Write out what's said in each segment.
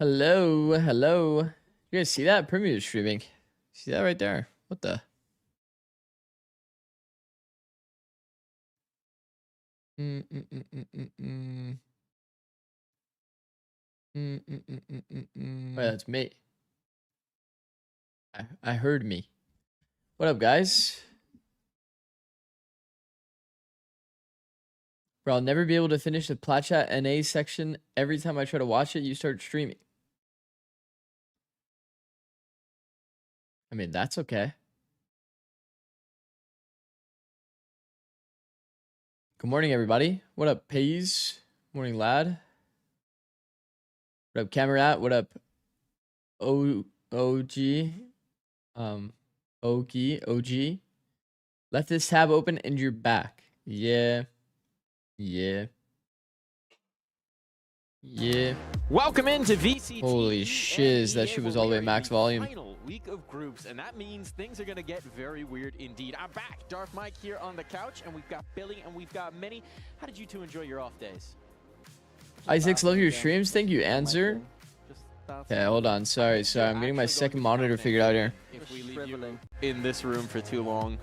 Hello, hello. You guys see that? Premier is streaming. See that right there? What the? Wait, that's me. I heard me. What up, guys? Bro, I'll never be able to finish the Plat Chat NA section. Every time I try to watch it, you start streaming. I mean, that's okay. Good morning, everybody. What up, Pays? Morning, lad. What up, Camerat? What up, OG? OG? Left this tab open and you're back. Yeah. Welcome into VCT. Holy shiz, that shit was all the way at max volume. Final week of groups, and that means things are gonna get very weird indeed. I'm back, Darth Mike here on the couch, and we've got Billy and we've got Minnie. How did you two enjoy your off days? Zikz, love your streams. Thank you, Answer. Okay, hold on. Sorry. I'm getting my second monitor figured out here. If we leave you in this room for too long.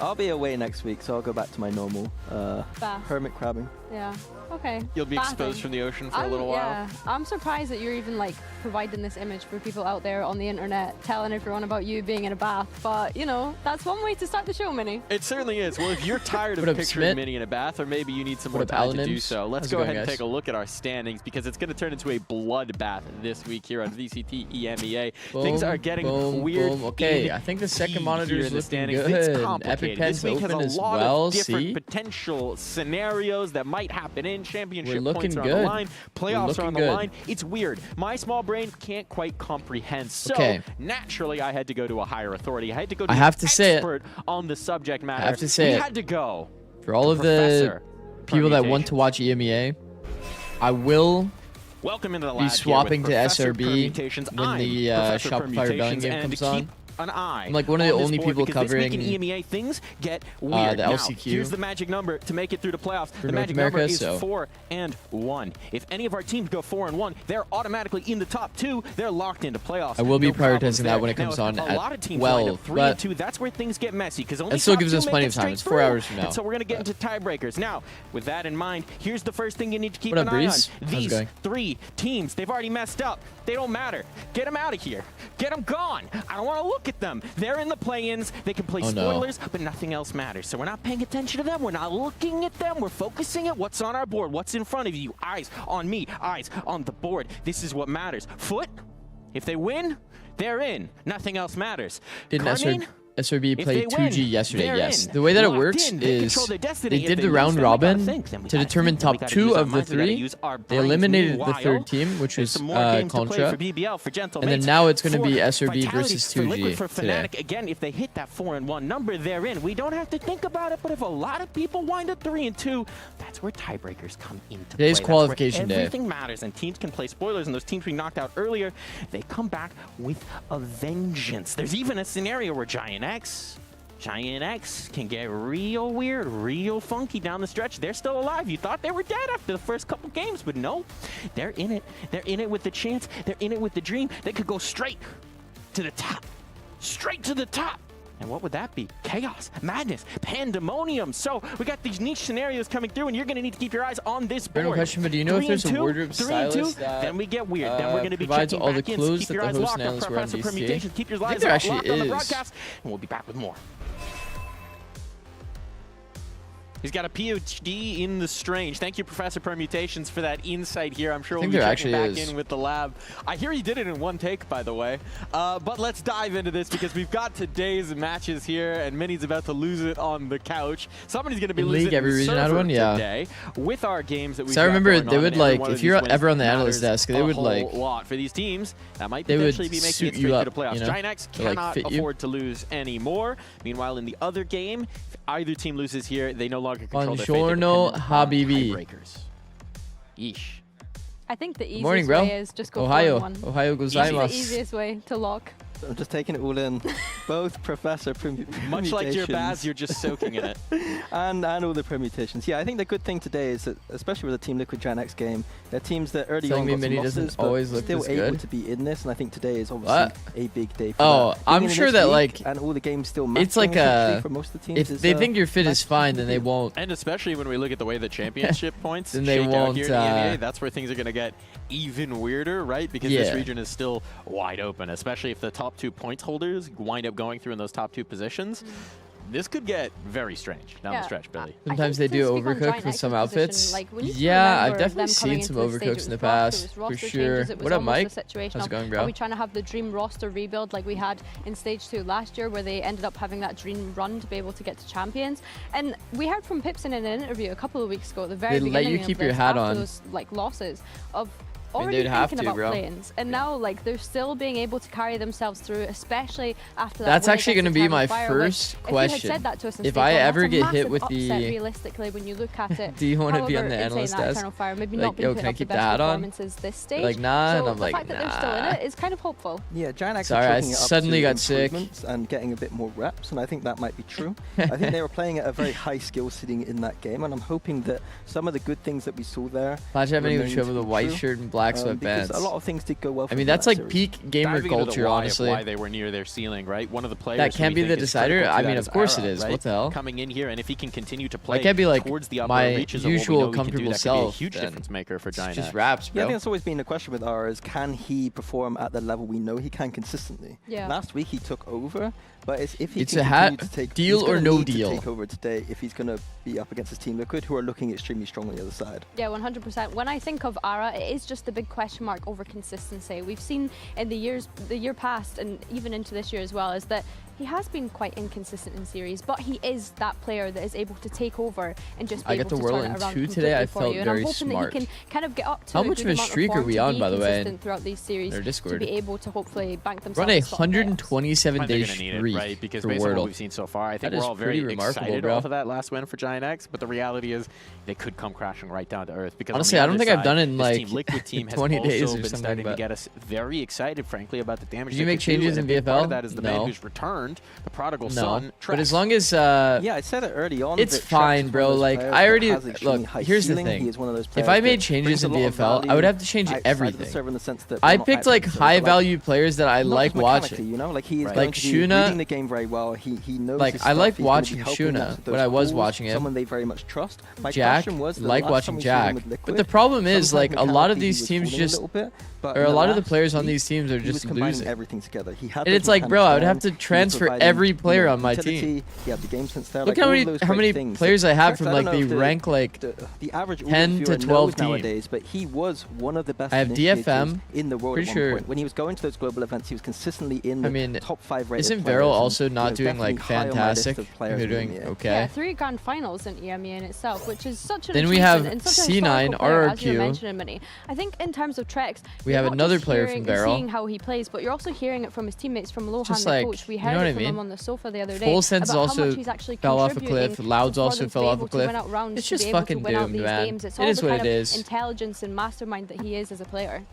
I'll be away next week, so I'll go back to my normal hermit crabbing. Yeah. Okay. You'll be exposed from the ocean for a little while. Yeah. I'm surprised that you're even like providing this image for people out there on the internet, telling everyone about you being in a bath. But you know, that's one way to start the show, Minnie. It certainly is. Well, if you're tired of picturing Minnie in a bath, or maybe you need some more time to do so, let's go ahead and take a look at our standings, because it's going to turn into a bloodbath this week here on VCT EMEA. Things are getting weird. Okay, I think the second monitor is looking good. It's complicated. Epic Pen's this week has open a as lot well. of different potential scenarios that might happen in championship points are on the line, playoffs are on the line. It's weird. My small brain can't quite comprehend. So naturally, I had to go to a higher authority. I had to go to an expert on the subject matter. I have to say, we had to go for all of the people that want to watch EMEA, I will be swapping to SRB when the Shopify Rebellion game comes on. I'm like one of the only people covering in EMEA things get weird. the LCQ. Now, here's the magic number to make it through the playoffs. The magic number is 4 and 1. If any of our teams go 4 and 1, they're automatically in the top 2. They're locked into playoffs. I will be prioritizing that when it comes on at 12. 3 and 2, that's where things get messy, because only it still gives us plenty of time. It's 4 hours from now. And so we're gonna get into tiebreakers. Now, with that in mind, here's the first thing you need to keep an eye on. These 3 teams, they've already messed up. They don't matter. Get them out of here. Get them gone. I don't want to look at them. They're in the play-ins. They can play spoilers, but nothing else matters. So we're not paying attention to them. We're not looking at them. We're focusing at what's on our board, what's in front of you. Eyes on me, eyes on the board. This is what matters. Foot, if they win, they're in. Nothing else matters. SRB played 2G yesterday, yes. The way that it works is they did the round robin to determine top 2 of the 3. They eliminated the third team, which was Contra. And then now it's going to be SRB versus 2G today. Again, if they hit that 4 and 1 number, they're in. We don't have to think about it, but if a lot of people wind up 3 and 2, that's where tiebreakers come into play. Today's qualification day. Everything matters, and teams can play spoilers, and those teams we knocked out earlier, they come back with a vengeance. There's even a scenario where Giant X can get real weird, real funky down the stretch. They're still alive. You thought they were dead after the first couple games, but no, they're in it. They're in it with the chance. They're in it with the dream. They could go straight to the top. Straight to the top. And what would that be? Chaos, madness, pandemonium. So we got these niche scenarios coming through, and you're going to need to keep your eyes on this board. No question, but do you know if there's a wardrobe stylist that then we get weird. Then we're going to be checking all the back in. clues Keep that your the eyes host locked on analysts wear on Professor Permutations. Keep your eyes locked on the broadcast, and we'll be back with more. He's got a PhD in the strange. Thank you, Professor Permutations, for that insight here. I'm sure we'll be checking back in with the lab. I hear he did it in one take, by the way. But let's dive into this, because we've got today's matches here, and Minnie's about to lose it on the couch. Somebody's going to be losing the server today with our games that we've got. So I remember they would, like, if you're ever on the analyst desk, they would, like, lot for these teams that might potentially be making it straight to the playoffs. You know? Giant X cannot afford to lose anymore. Meanwhile, in the other game, if either team loses here, they no longer control their fate. Habibi. Yeesh. I think the easiest way is just go 4 and 1. Ohio gozaimasu. The easiest way to lock. I'm just taking it all in. Both Professor Much like your Baz, you're just soaking in it. and all the permutations. Yeah, I think the good thing today is that, especially with the Team Liquid Giant X game, they're teams that early on got some losses, but still able to be in this. And I think today is obviously a big day for that. I'm sure that like and all the games still it's like for most of the teams. If they think your fit is fine, then they won't. And especially when we look at the way the championship points then they won't. Here in EMEA, that's where things are going to get even weirder, right? Because this region is still wide open, especially if the top 2 points holders wind up going through in those top 2 positions. This could get very strange down the stretch, Billy. Sometimes they do overcook with some outfits. Yeah, I've definitely seen some overcooks in the past, for sure. What up, Mike? How's it going, bro? Are we trying to have the dream roster rebuild like we had in Stage 2 last year, where they ended up having that dream run to be able to get to Champions? And we heard from Pipson in an interview a couple of weeks ago at the very beginning let you keep your hat on. Those like losses of already thinking about play-ins, and now like they're still being able to carry themselves through, especially after that. That's actually going to be my first question. If, that to us if I ever get hit with the realistically, when you look at it, do you want to be on the analyst desk? Maybe like, not being can I keep the best hat on? This stage. Like nah, so and I'm the like fact that they're still in it is kind of hopeful. Yeah, Giant X sorry, I suddenly got sick and getting a bit more reps, and I think that might be true. I think they were playing at a very high skill sitting in that game, and I'm hoping that some of the good things that we saw there. Flash having to show with a white shirt and black sweatpants. A lot of things did go well. I mean, that's like peak gamer culture, honestly. Why they were near their ceiling, right? One of the players that can be the decider. I mean, of course it is. What the hell? Coming in here, and if he can continue to play, I can't be like towards the upper my reaches usual comfortable self. Huge difference maker for Giant X. Just raps, bro. Yeah, I think that's always been a question with R is can he perform at the level we know he can consistently? Yeah. Last week he took over, but if he it's can a hat to take, deal or no deal. To take over today if he's going to be up against his Team Liquid, who are looking extremely strong on the other side. Yeah, 100%. When I think of Ara, it is just the big question mark over consistency. We've seen in the year past, and even into this year as well, is that he has been quite inconsistent in series, but he is that player that is able to take over and just be able to turn it around today. I felt very very I'm hoping smart. That he can kind of get up to how much of a streak are we on, by the way? Throughout these series, Discord. to be able to hopefully bank themselves. Run a 127-day streak, right? Because for based on Wordle. what we've seen so far, I think that we're all very excited bro. off of that last win for Giant X. But the reality is, they could come crashing right down to earth. Because honestly, I don't think I've done it in like Team Liquid team 20 days or been something. Starting to get us very excited, frankly, about the damage. Did you make changes in VFL? Part of that is the man who's returned, the prodigal son. But as long as yeah, I said it early on. It's fine, bro. Like I already look. Here's the thing. If I made changes in VFL, I would have to change everything. I picked like high-value players that I like watching. You know, like he is like Shuna. Reading the game very well. He knows. Like I like watching Shuna when I was watching him. Someone they very much trust. Jack, like watching Jack. But the problem is, like a lot of these teams just, or a lot of the players on these teams are just losing. Everything together. And it's like, bro, I would have to transfer every player on my team. Look how many players I have from like the rank like the average 10 to 12 teams nowadays, but he was one of the best. I have DFM in the world. Pretty sure. When he was going to those global events, he was consistently in the top 5 rated. Isn't Veryl also not doing like fantastic? They're doing okay. Yeah, 3 grand finals in EMEA in itself, which is such an then we have C9 RRQ. I think in terms of Trex, we have another player from Veryl. Seeing how he plays, but you're also hearing it from his teammates, from Lohan, the coach. We heard it from him on the sofa the other day. Full Sense also fell off a cliff. Loud's also fell off a cliff. It's just fucking doomed, man. It is what it is. Intelligence and mastermind that he is as a player.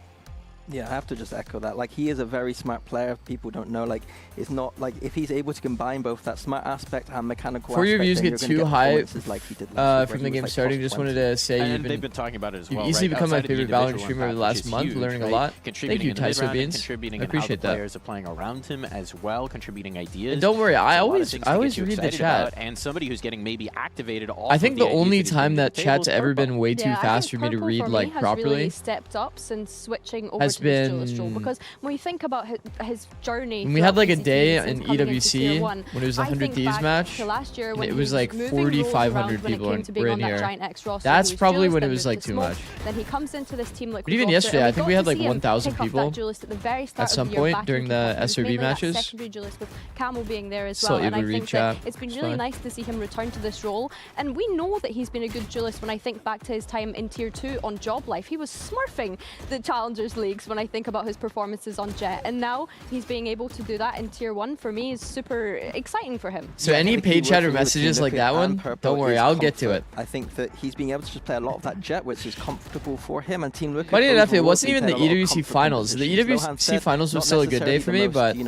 Yeah, I have to just echo that. Like, he is a very smart player. People don't know. Like, it's not like if he's able to combine both that smart aspect and mechanical before your views get too high like he did from the game starting, just wanted to say they've been talking about it as well. You've easily become my favorite Valorant streamer over the last month, learning a lot. Thank you, Tyso Beans. I appreciate that. Players are playing around him as well, contributing ideas. And don't worry, I always read the chat. And somebody who's getting maybe activated. I think the only time that chat's ever been way too fast for me to read like properly stepped up since switching over to this duelist role. Because when we think about his journey, when we had like a day in EWC when it was the 100 Thieves match, last year when it was like 4,500 people were in here. That's probably when it was like too much. Then he comes into this Team Liquid. But even yesterday, I think we had like 1,000 people at some point during the SRB matches. Secondary duelist with Camel being there as well, and I think that it's been really nice to see him return to this role. And we know that he's been a good duelist. When I think back to his time in Tier 2 on Job Life, he was smurfing the Challengers Leagues Zikz when I think about his performances on Jet, and now he's being able to do that in Tier 1 for me is super exciting for him. So any page chatter messages like that one, don't worry, I'll get to it. I think that he's being able to just play a lot of that Jet, which is comfortable for him, and Team Liquid. Funny enough, it wasn't even the EWC finals. The EWC finals was still a good day for me, but the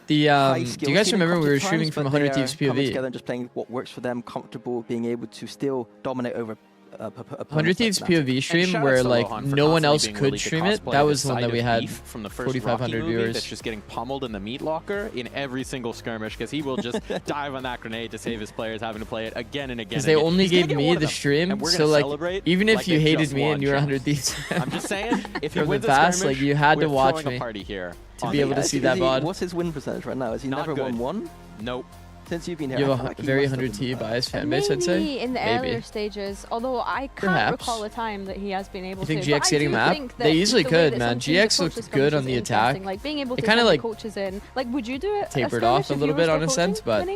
do you guys remember we were streaming from 100 Thieves POV? Together and just playing what works for them, comfortable, being able to still dominate over 100 Thieves POV stream where like no one else could stream it. That was the one that we had from the 4,500 viewers. That's just getting pummeled in the meat locker in every single skirmish because he will just dive on that grenade to save his players having to play it again and again. Because they only gave me the stream, so like even if you hated me and you were 100 Thieves, I'm just saying if you win the fast, like you had to watch me here to be able to see that VOD. What's his win percentage right now? Has he never won one? Nope. Since you've been here, you have a very 100T biased fan base, I'd say. Maybe in the earlier stages, although I can't recall a time that he has been able to. You think GX getting map? They easily could, man. GX looked good on the attack. Like being able to kind of like coaches in. Like, would you do it? Tapered off a little bit on a sense, but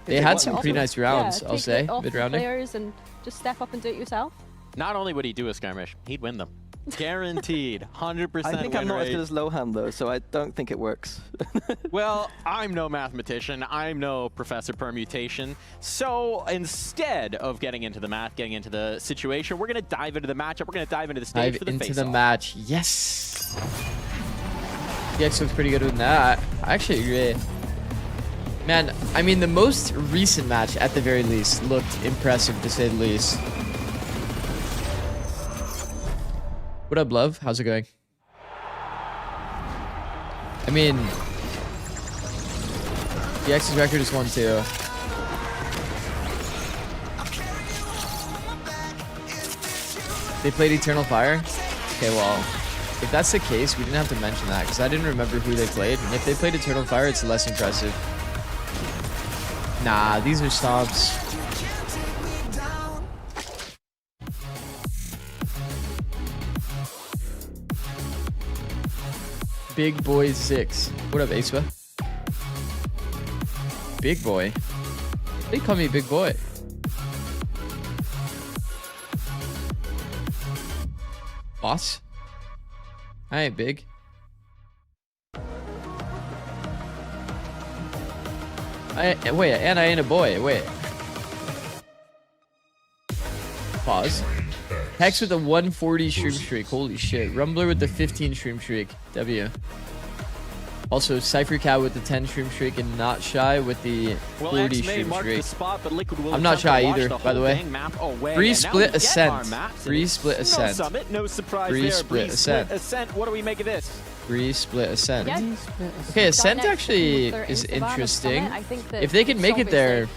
they had some pretty nice rounds, I'll say, mid-rounding. Players and just step up and do it yourself. Not only would he do a skirmish, he'd win them. Guaranteed, 100% I think I'm not as good as Lohan though, so I don't think it works. Well, I'm no mathematician, I'm no Professor Permutation, so instead of getting into the math, getting into the situation, we're going to dive into the matchup, we're going to dive into the stage for the face-off. Into the match, yes! DX looks pretty good with that. I actually agree. Man, I mean, the most recent match, at the very least, looked impressive to say the least. What up, love? How's it going? I mean, the X's record is 1-2. They played Eternal Fire? Okay, well, if that's the case, we didn't have to mention that because I didn't remember who they played. And if they played Eternal Fire, it's less impressive. Nah, these are stops. Big boy Zikz. What up, Aiswa? Big boy? They call me big boy. Boss? I ain't big. Wait, and I ain't a boy. Wait. Pause. Hex with a 140 stream streak. Holy shit. Rumbler with the 15 stream streak. W. Also, Cypher Cat with the 10 stream streak and Not Shy with the 40 stream streak. I'm not shy either, by the way. Free split ascent. Free split ascent. Free split ascent. What do we make of this? Free split ascent. Okay, ascent actually is interesting. If they can make it there,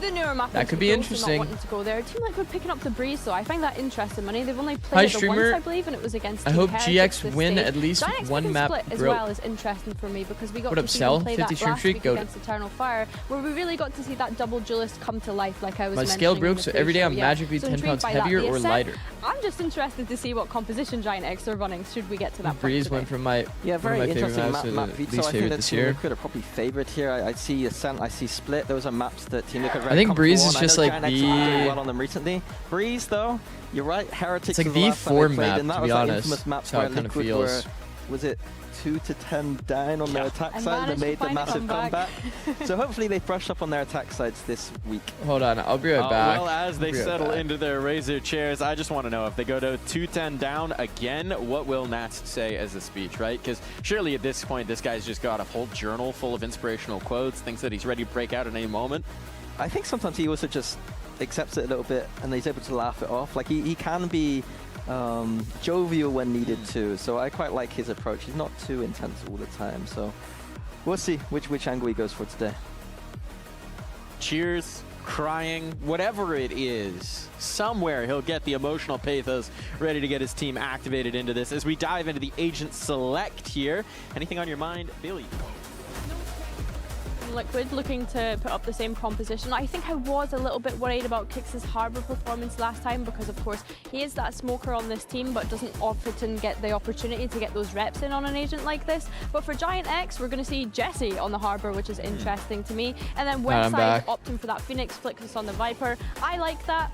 the newer map that could be interesting. Not wanting to go there. A team like we're picking up the breeze, so I find that interesting. Money. They've only played it once, I believe, and it was against. I hope GX win at least one map as well is interesting for me because we got to see them play that last week against Eternal Fire, where we really got to see that double duelist come to life, like I was mentioning. My scale broke, so every day I'm magically 10 pounds heavier or lighter. I'm just interested to see what composition Giant X are running. Should we get to that? Breeze went from my very interesting map least so I favorite think this year. Liquid are probably favored here. I see Ascent, I see Split. Those are maps that Team Liquid are very I think Breeze is just like Giant X are doing well on them recently. Breeze though, you're right. Heretics. It's like the form map, to be honest. That's how it kind of feels. Was it 2 to 10 down on their attack side that made the massive comeback? So hopefully they brush up on their attack sides this week. Hold on, I'll be right back. Well, as they settle into their Razor chairs, I just want to know if they go to 2-10 down again, what will Nats say as a speech, right? Because surely at this point, this guy's just got a whole journal full of inspirational quotes, thinks that he's ready to break out at any moment. I think sometimes he also just accepts it a little bit and he's able to laugh it off. Like he can be jovial when needed to, so I quite like his approach. He's not too intense all the time, so we'll see which angle he goes for today. Cheers, crying, whatever it is, somewhere he'll get the emotional pathos ready to get his team activated into this as we dive into the agent select here. Anything on your mind, Billy? Liquid looking to put up the same composition. I think I was a little bit worried about Kix's Harbor performance last time because, of course, he is that smoker on this team but doesn't often get the opportunity to get those reps in on an agent like this. But for Giant X, we're going to see Jesse on the Harbor, which is interesting to me. And then Westside opting for that Phoenix, Flickus on the Viper. I like that.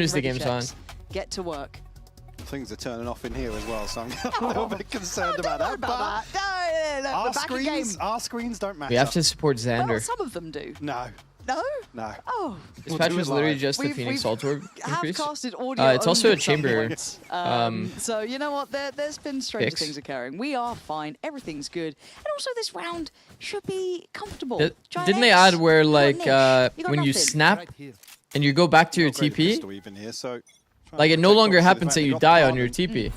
soon as the ready game's on. checks. Get to work. Things are turning off in here as well, so I'm a little bit concerned about that. About that. No, Our the back of game. screens don't matter. We have to support Well, Xander. some of them do. No. No? No. Oh. This patch do was it literally live. just the We've- Phoenix we've Altor increase. Half-casted audio. It's also only a at some chamber. point. So, you know what? There's been stranger Fix. things occurring. We are fine. Everything's good. And also, this round should be comfortable. Giant Didn't they X, add where, you got like, niche. You got when you nothing. snap and you go back to your Great TP, pistol even here, so trying like to it no protect longer obviously the happens fact that they you got the die on card your and TP.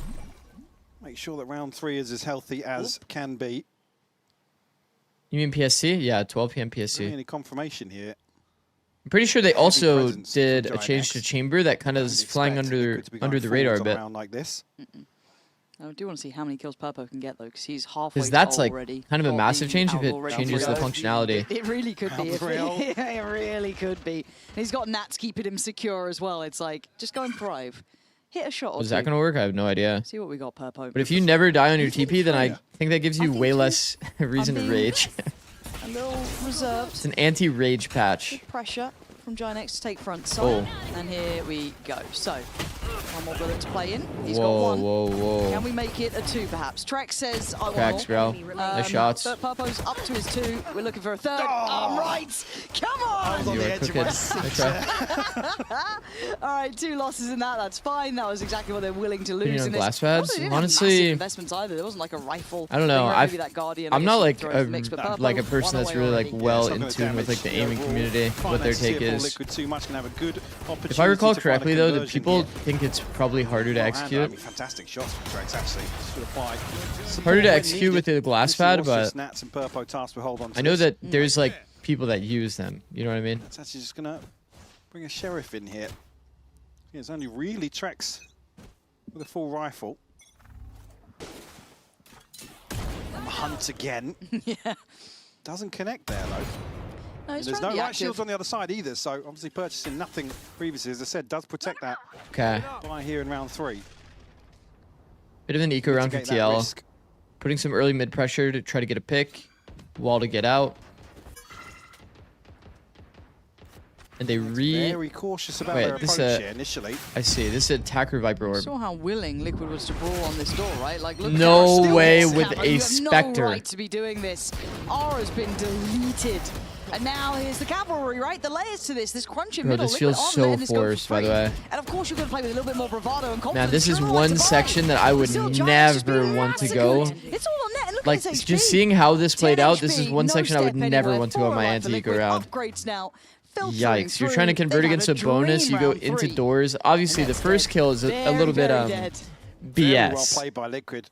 Make sure that round 3 is as healthy as can be. You mean PSC? Yeah, 12 p.m. PSC. Any confirmation here? I'm pretty sure they also presence did from a change Giant to X. chamber that kind of Don't is flying expect Liquid to be under going the radar a forwards on bit. round like this. I do want to see how many kills Purpo can get, though, because he's halfway Because that's like already. kind of a got massive the change if it outlaw ready changes to the go. functionality. It really could be. Unreal. It really could be. And he's got Nats keeping him secure as well. It's like, just go and thrive. Hit a shot or Is two. that going to work? I have no idea. See what we got, Purpo. But if you never die on your TP, then I think that gives you think way too. less reason to being rage. A little reserved. It's an anti-rage patch. Good pressure from Giant X to take front side. Oh. And here we go. So, one more bullet to play in. He's got Whoa, one. whoa, whoa. Can we make it a 2, perhaps? Trex says, I want Cracks, more. bro. Nice shots. But Purpo's up to his 2. We're looking for a 3rd. Oh, right. Come on. You are cooking. Nice try. All right, 2 losses in that. That's fine. That was exactly what they're willing to lose Opinion on in this. glass pads? Also, they didn't have Honestly, massive investments either. There wasn't like a rifle. I don't know. thing, right? Maybe that Guardian, I I'm guess not you like could throw in the mix, but Purpo person won that's away really like already. well Some in of the tune with like damage the aiming overall. community, what their Finances here take for is. Liquid too much can have a good If I recall opportunity to find a correctly though, the conversion people here. think it's probably harder to I execute. mean, fantastic shots from Trex actually. Should apply. Harder to When execute with needed. the glass This is pad, also but Snats and Purpo tasked with hold on to I know this. that there's like people that use them. You know what I mean? It's actually just gonna bring a sheriff in here. Yeah, it's only really Trex with a full rifle. Hunt again. Yeah. Doesn't connect there though. No, he's There's trying no to be light active. shields on the other side either, so obviously purchasing nothing previously, as I said, does protect that Okay. buy here in round 3. Bit of an eco round for Mitigate that TL. risk. Putting some early mid pressure to try to get a pick. Wall to get out. And they Very cautious about Wait, their this, approach here initially. I see. This is attacker Viper Orb. Saw how willing Liquid was to brawl on this door, right? Like, look, No Aura still way gets with hammered. a You have Spectre. no right to be doing this. Aura's been deleted. And now here's the cavalry, right? The layers to this crunch in Bro, middle. this Liquid feels aren't so letting this go for forced, by the free. way. And of course, you're going to play with a little bit more bravado and confidence. Man, this is You're one allowed to buy. section that I would Still, Giants just never being want to massacred. go. It's all on net. And look Like, at this HP. just seeing how this played 10 out, this is HP, one no section I would step never anywhere, want to go on 4 my alive for anti-eco Liquid. round. Upgrades now. Filtering Yikes, you're trying to through. convert They've against had a bonus, dream you go round into 3. doors. Obviously, the That's first dead. kill is a little bit Very dead. Very well BS. played by Liquid.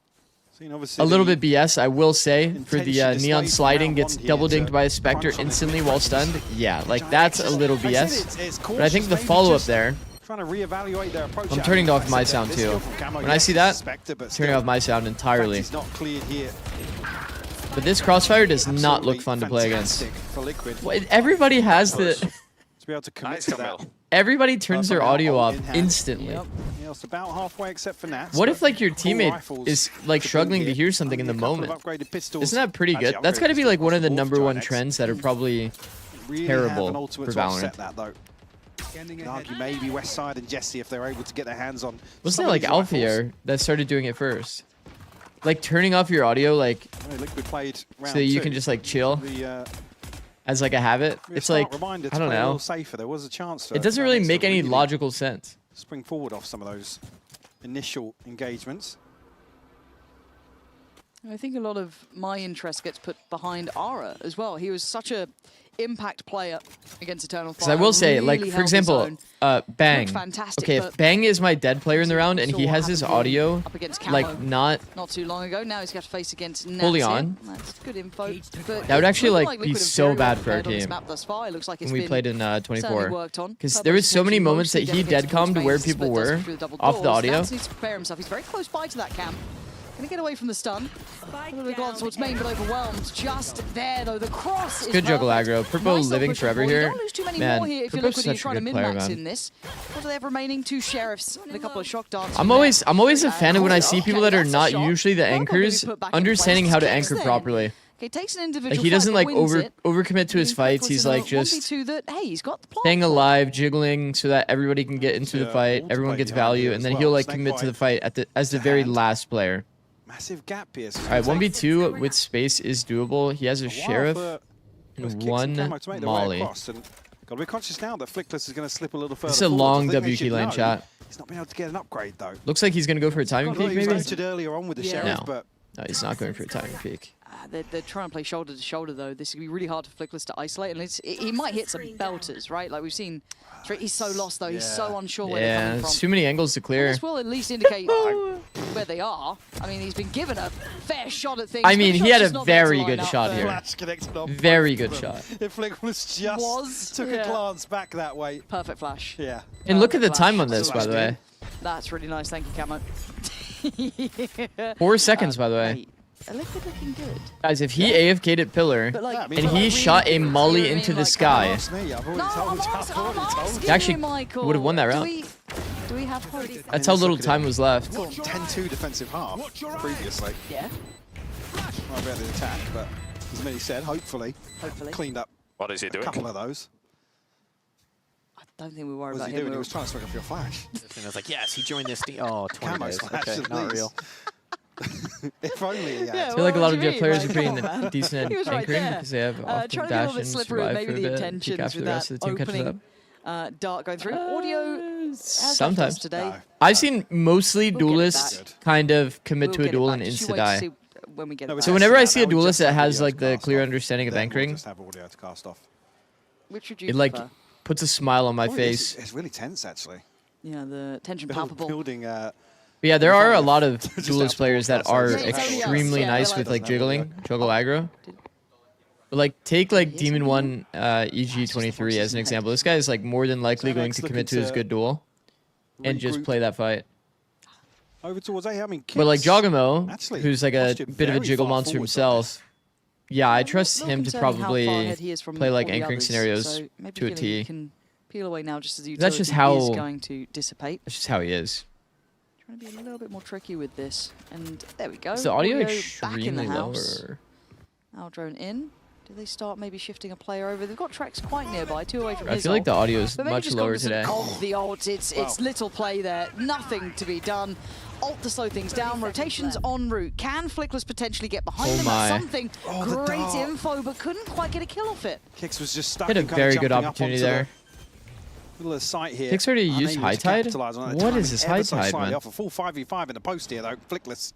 Seen obviously A little the bit BS, I will say, for the intention displayed Neon from sliding round gets 1 here double to dinked by a Spectre crunch on this instantly mid while pressure. stunned. Yeah, like Giant that's X, a little like I said, BS. it's But I think cautious, the maybe follow-up just there, trying to reevaluate their approach. I'm out. turning off Like I my said, sound this too. skill from Camo, When I yes, see it's that, Spectre, but turning still, off my sound the fact entirely. he's not cleared here. But this crossfire does not Absolutely look fun to play against. fantastic for Liquid. Well, everybody has the... To be able to commit to that. Everybody turns their Purple audio now off in hand. instantly. Yep. Yeah, it's about halfway except for Nats. What but if like your full teammate rifles is like to struggling boot to here. hear something in the Only a couple moment? of upgraded pistols. Isn't that pretty Actually, good? That's upgraded got to be like pistols one of the for number one Giant X. trends that are probably Really terrible have an ultimate for to offset Valorant. that though. I'd argue maybe Westside and Jesse if they're able to get their hands on. Wasn't some there of like these rifles. Alphier that started doing it first? Like turning off your audio like Well, Liquid played round so that you 2. can just like chill The, as like a habit. It's like, reminder to I don't play a know. little safer. There was a chance. For It doesn't Giant really X to make any logical sense. spring forward off some of those initial engagements. I think a lot of my interest gets put behind Aura as well. He was such a impact player against Eternal Fire. Because I will say, like really for held his example, own. Bang. Looked fantastic, Okay, if but Bang is my dead player in the round and saw he what has his happened to him audio up against Camo like not too long ago. Now he's got to face against Nats fully here. on. That's good info. But That would it actually, looked like, be Liquid have so very bad well for our prepared on this team map thus far. It looks like it's when we been played in certainly 24. worked on. Because Purple there was so many potentially moments that mostly he dedicated dead commed towards where phases, people but doesn't were through the double off the doors. audio. Nats needs to prepare himself. He's very close by to that cam. Gonna get away from the stun. A little bit glance towards main, but overwhelmed. Just there, though. The cross is Good juggle perfect. aggro. Purple Nice living push forever forward. You here. don't lose too many Man, more here if you're Purple's Liquid and you're such a trying to good player, min-max man. in this. What do they have remaining? 2 sheriffs and a couple of shock darts. I'm from always there. a fan of when I see Okay, people that are that's a not shot. usually the Purple anchors maybe put back in understanding place. how to Kicks anchor then. properly. Okay, takes an individual Like he doesn't fight, like but wins it. overcommit to his Means fights. Liquid's He's in a like just 1v2 that, hey, he's got the plot. staying alive, jiggling so that everybody can get into the Yeah, fight, all to everyone play gets behind value, here and as then well. he'll like Snake commit to the fight fight as the very hand. last player. Massive gap here. So All right, 1v2 with space is doable. He has a sheriff and one Molly. Across, and Got to be conscious now that Flickless is going to slip a little further. This is a forward. long I think they WQ should lane know. shot. He's not been able to get an upgrade though. Looks like he's going to go for a timing peek, He was maybe? voted earlier on with the Sheriff, No. but No, he's not going for a timing peek. They're trying to play shoulder to shoulder, though. This is going to be really hard for Flickless to isolate. And he might hit some belters, right? Like we've seen. He's so lost, though. He's so unsure where they're Yeah, coming there's from. too many angles to clear. This will at least indicate where they are. I mean, he's been given a fair shot at things. I mean, but he had just a not there to very line good up shot for- here. Flash connected on Very both good of them. shot. If Flickless just took a glance back that way. Perfect flash. Yeah. And look at the Flash. time on this, by the way. That's really nice. Thank you, Camo. 4 seconds, by the way. Hey, a liquid looking good. Guys, if he AFK'd at pillar, But like, Yeah, I mean, and it's he like shot a really molly clear into in, the like, sky, Ask me, I've already No, told you. I'm asking He actually you, Michael. would've won that round. Do we have hope? that's how little time was left. 10-2 defensive half previously. Yeah, Might be able to attack, but as Millie said, hopefully hopefully. cleaned up What is he a doing? couple of those. I don't think we worry What was about he him. doing? He was trying to swing off your flash. And I was like, yes, he joined this team. Oh, 20 Camo days. slash Okay, at not least. real. If only he had. Yeah, I feel like a what lot do of you jet mean? players Like, are come pretty on, man. decent He at was right anchoring there. because they have Trying off to be a dash little bit and slippery, survive maybe for a the bit, intentions peek after with the rest that of the team catches up. opening dart going through. Audio has Sometimes. left us today. No. I've seen mostly We'll get it duelists back. kind of commit We'll to a get it duel back. and Just insta wait to die. see when we get No, it it's back. So whenever I actually see a that. That would duelist just that have has audio like to the cast clear off. understanding of Then we'll anchoring, just have audio to cast off. Which would you it like prefer? puts a smile on my Oh, face. It's really tense, actually. Yeah, the tension palpable. Building. But yeah, there are a lot of Just duelist out players that are broadcast, it's only us. extremely Yeah, nice they're with like- like jiggling, juggle aggro. But like take like Demon 1 EG23 as an example. This guy is like more than likely going to commit to his good duel and just regroup play that fight. over towards A. I mean, But like Kicks Jogamo, actually who's like a postured bit of a very jiggle far monster forwards on himself, yeah, I trust Little him to concerning how far probably ahead he is from play like all the anchoring others, scenarios so maybe to a feeling you T. can peel away now just as the That's just utility is how- going to dissipate. That's just how he is. Trying to be a little bit more tricky with this. And there we go. Is the audio back in the extremely low? house. Or? Our drone in. Do they start maybe shifting a player over? They've got Trex quite nearby, 2 away from I his feel like ult. the audio is But maybe much just lower cognizant today. of the ult. It's little play there. Nothing to be done. Ult to slow things down. Rotations en route. Can Flickless potentially get behind Oh them? my. That's something. Oh, the Great dart. info, but couldn't quite get a kill off it. Kicks was just stuck. Had a and kinda very good jumping up opportunity onto the there. Middle of the site here. Kicks already used Unable high to tide? capitalise on it. What Timing is this ever high so tide, slightly man? off. A full 5v5 in the post here, though. Flickless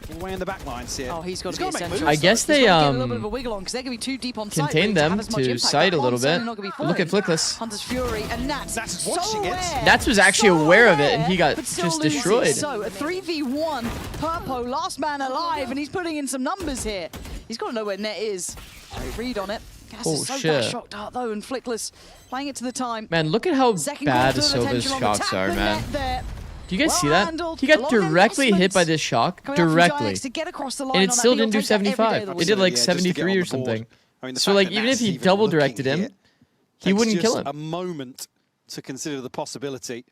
all the way in the back lines here. Oh, he's got to be gotta make essential. moves, I guess though. they He's gotta get a little bit of a wiggle on because they're going to be too deep on site. contained really to have them as much to impact. sight a That little bomb's bit. certainly not gonna be Look at falling. Flickless. Hunter's Fury and Nats. That's so watching it. aware, Nats was actually so aware of it, and he got but still just loses. destroyed. So a 3v1, Purpo, last man alive, and he's putting in some numbers here. He's got to know where Net is. Great read on it. Gas Oh, is so shit. bad shock dart though, and Flickless playing it to the time. Man, look at how Second bad quarter, Asoba's attention on the shocks tap, are, but man. Net there. Do you guys Well see that? handled, He got long directly hit investments by this shock. coming out from Directly. Giants to get across the line And it on still that. He'll didn't do take that every day 75. of the It week. did like Yeah, just to get 73 on or the board. something. I mean, the So fact like that even Nats if he even double looking directed him, here he takes wouldn't kill just him. a moment to consider the possibility.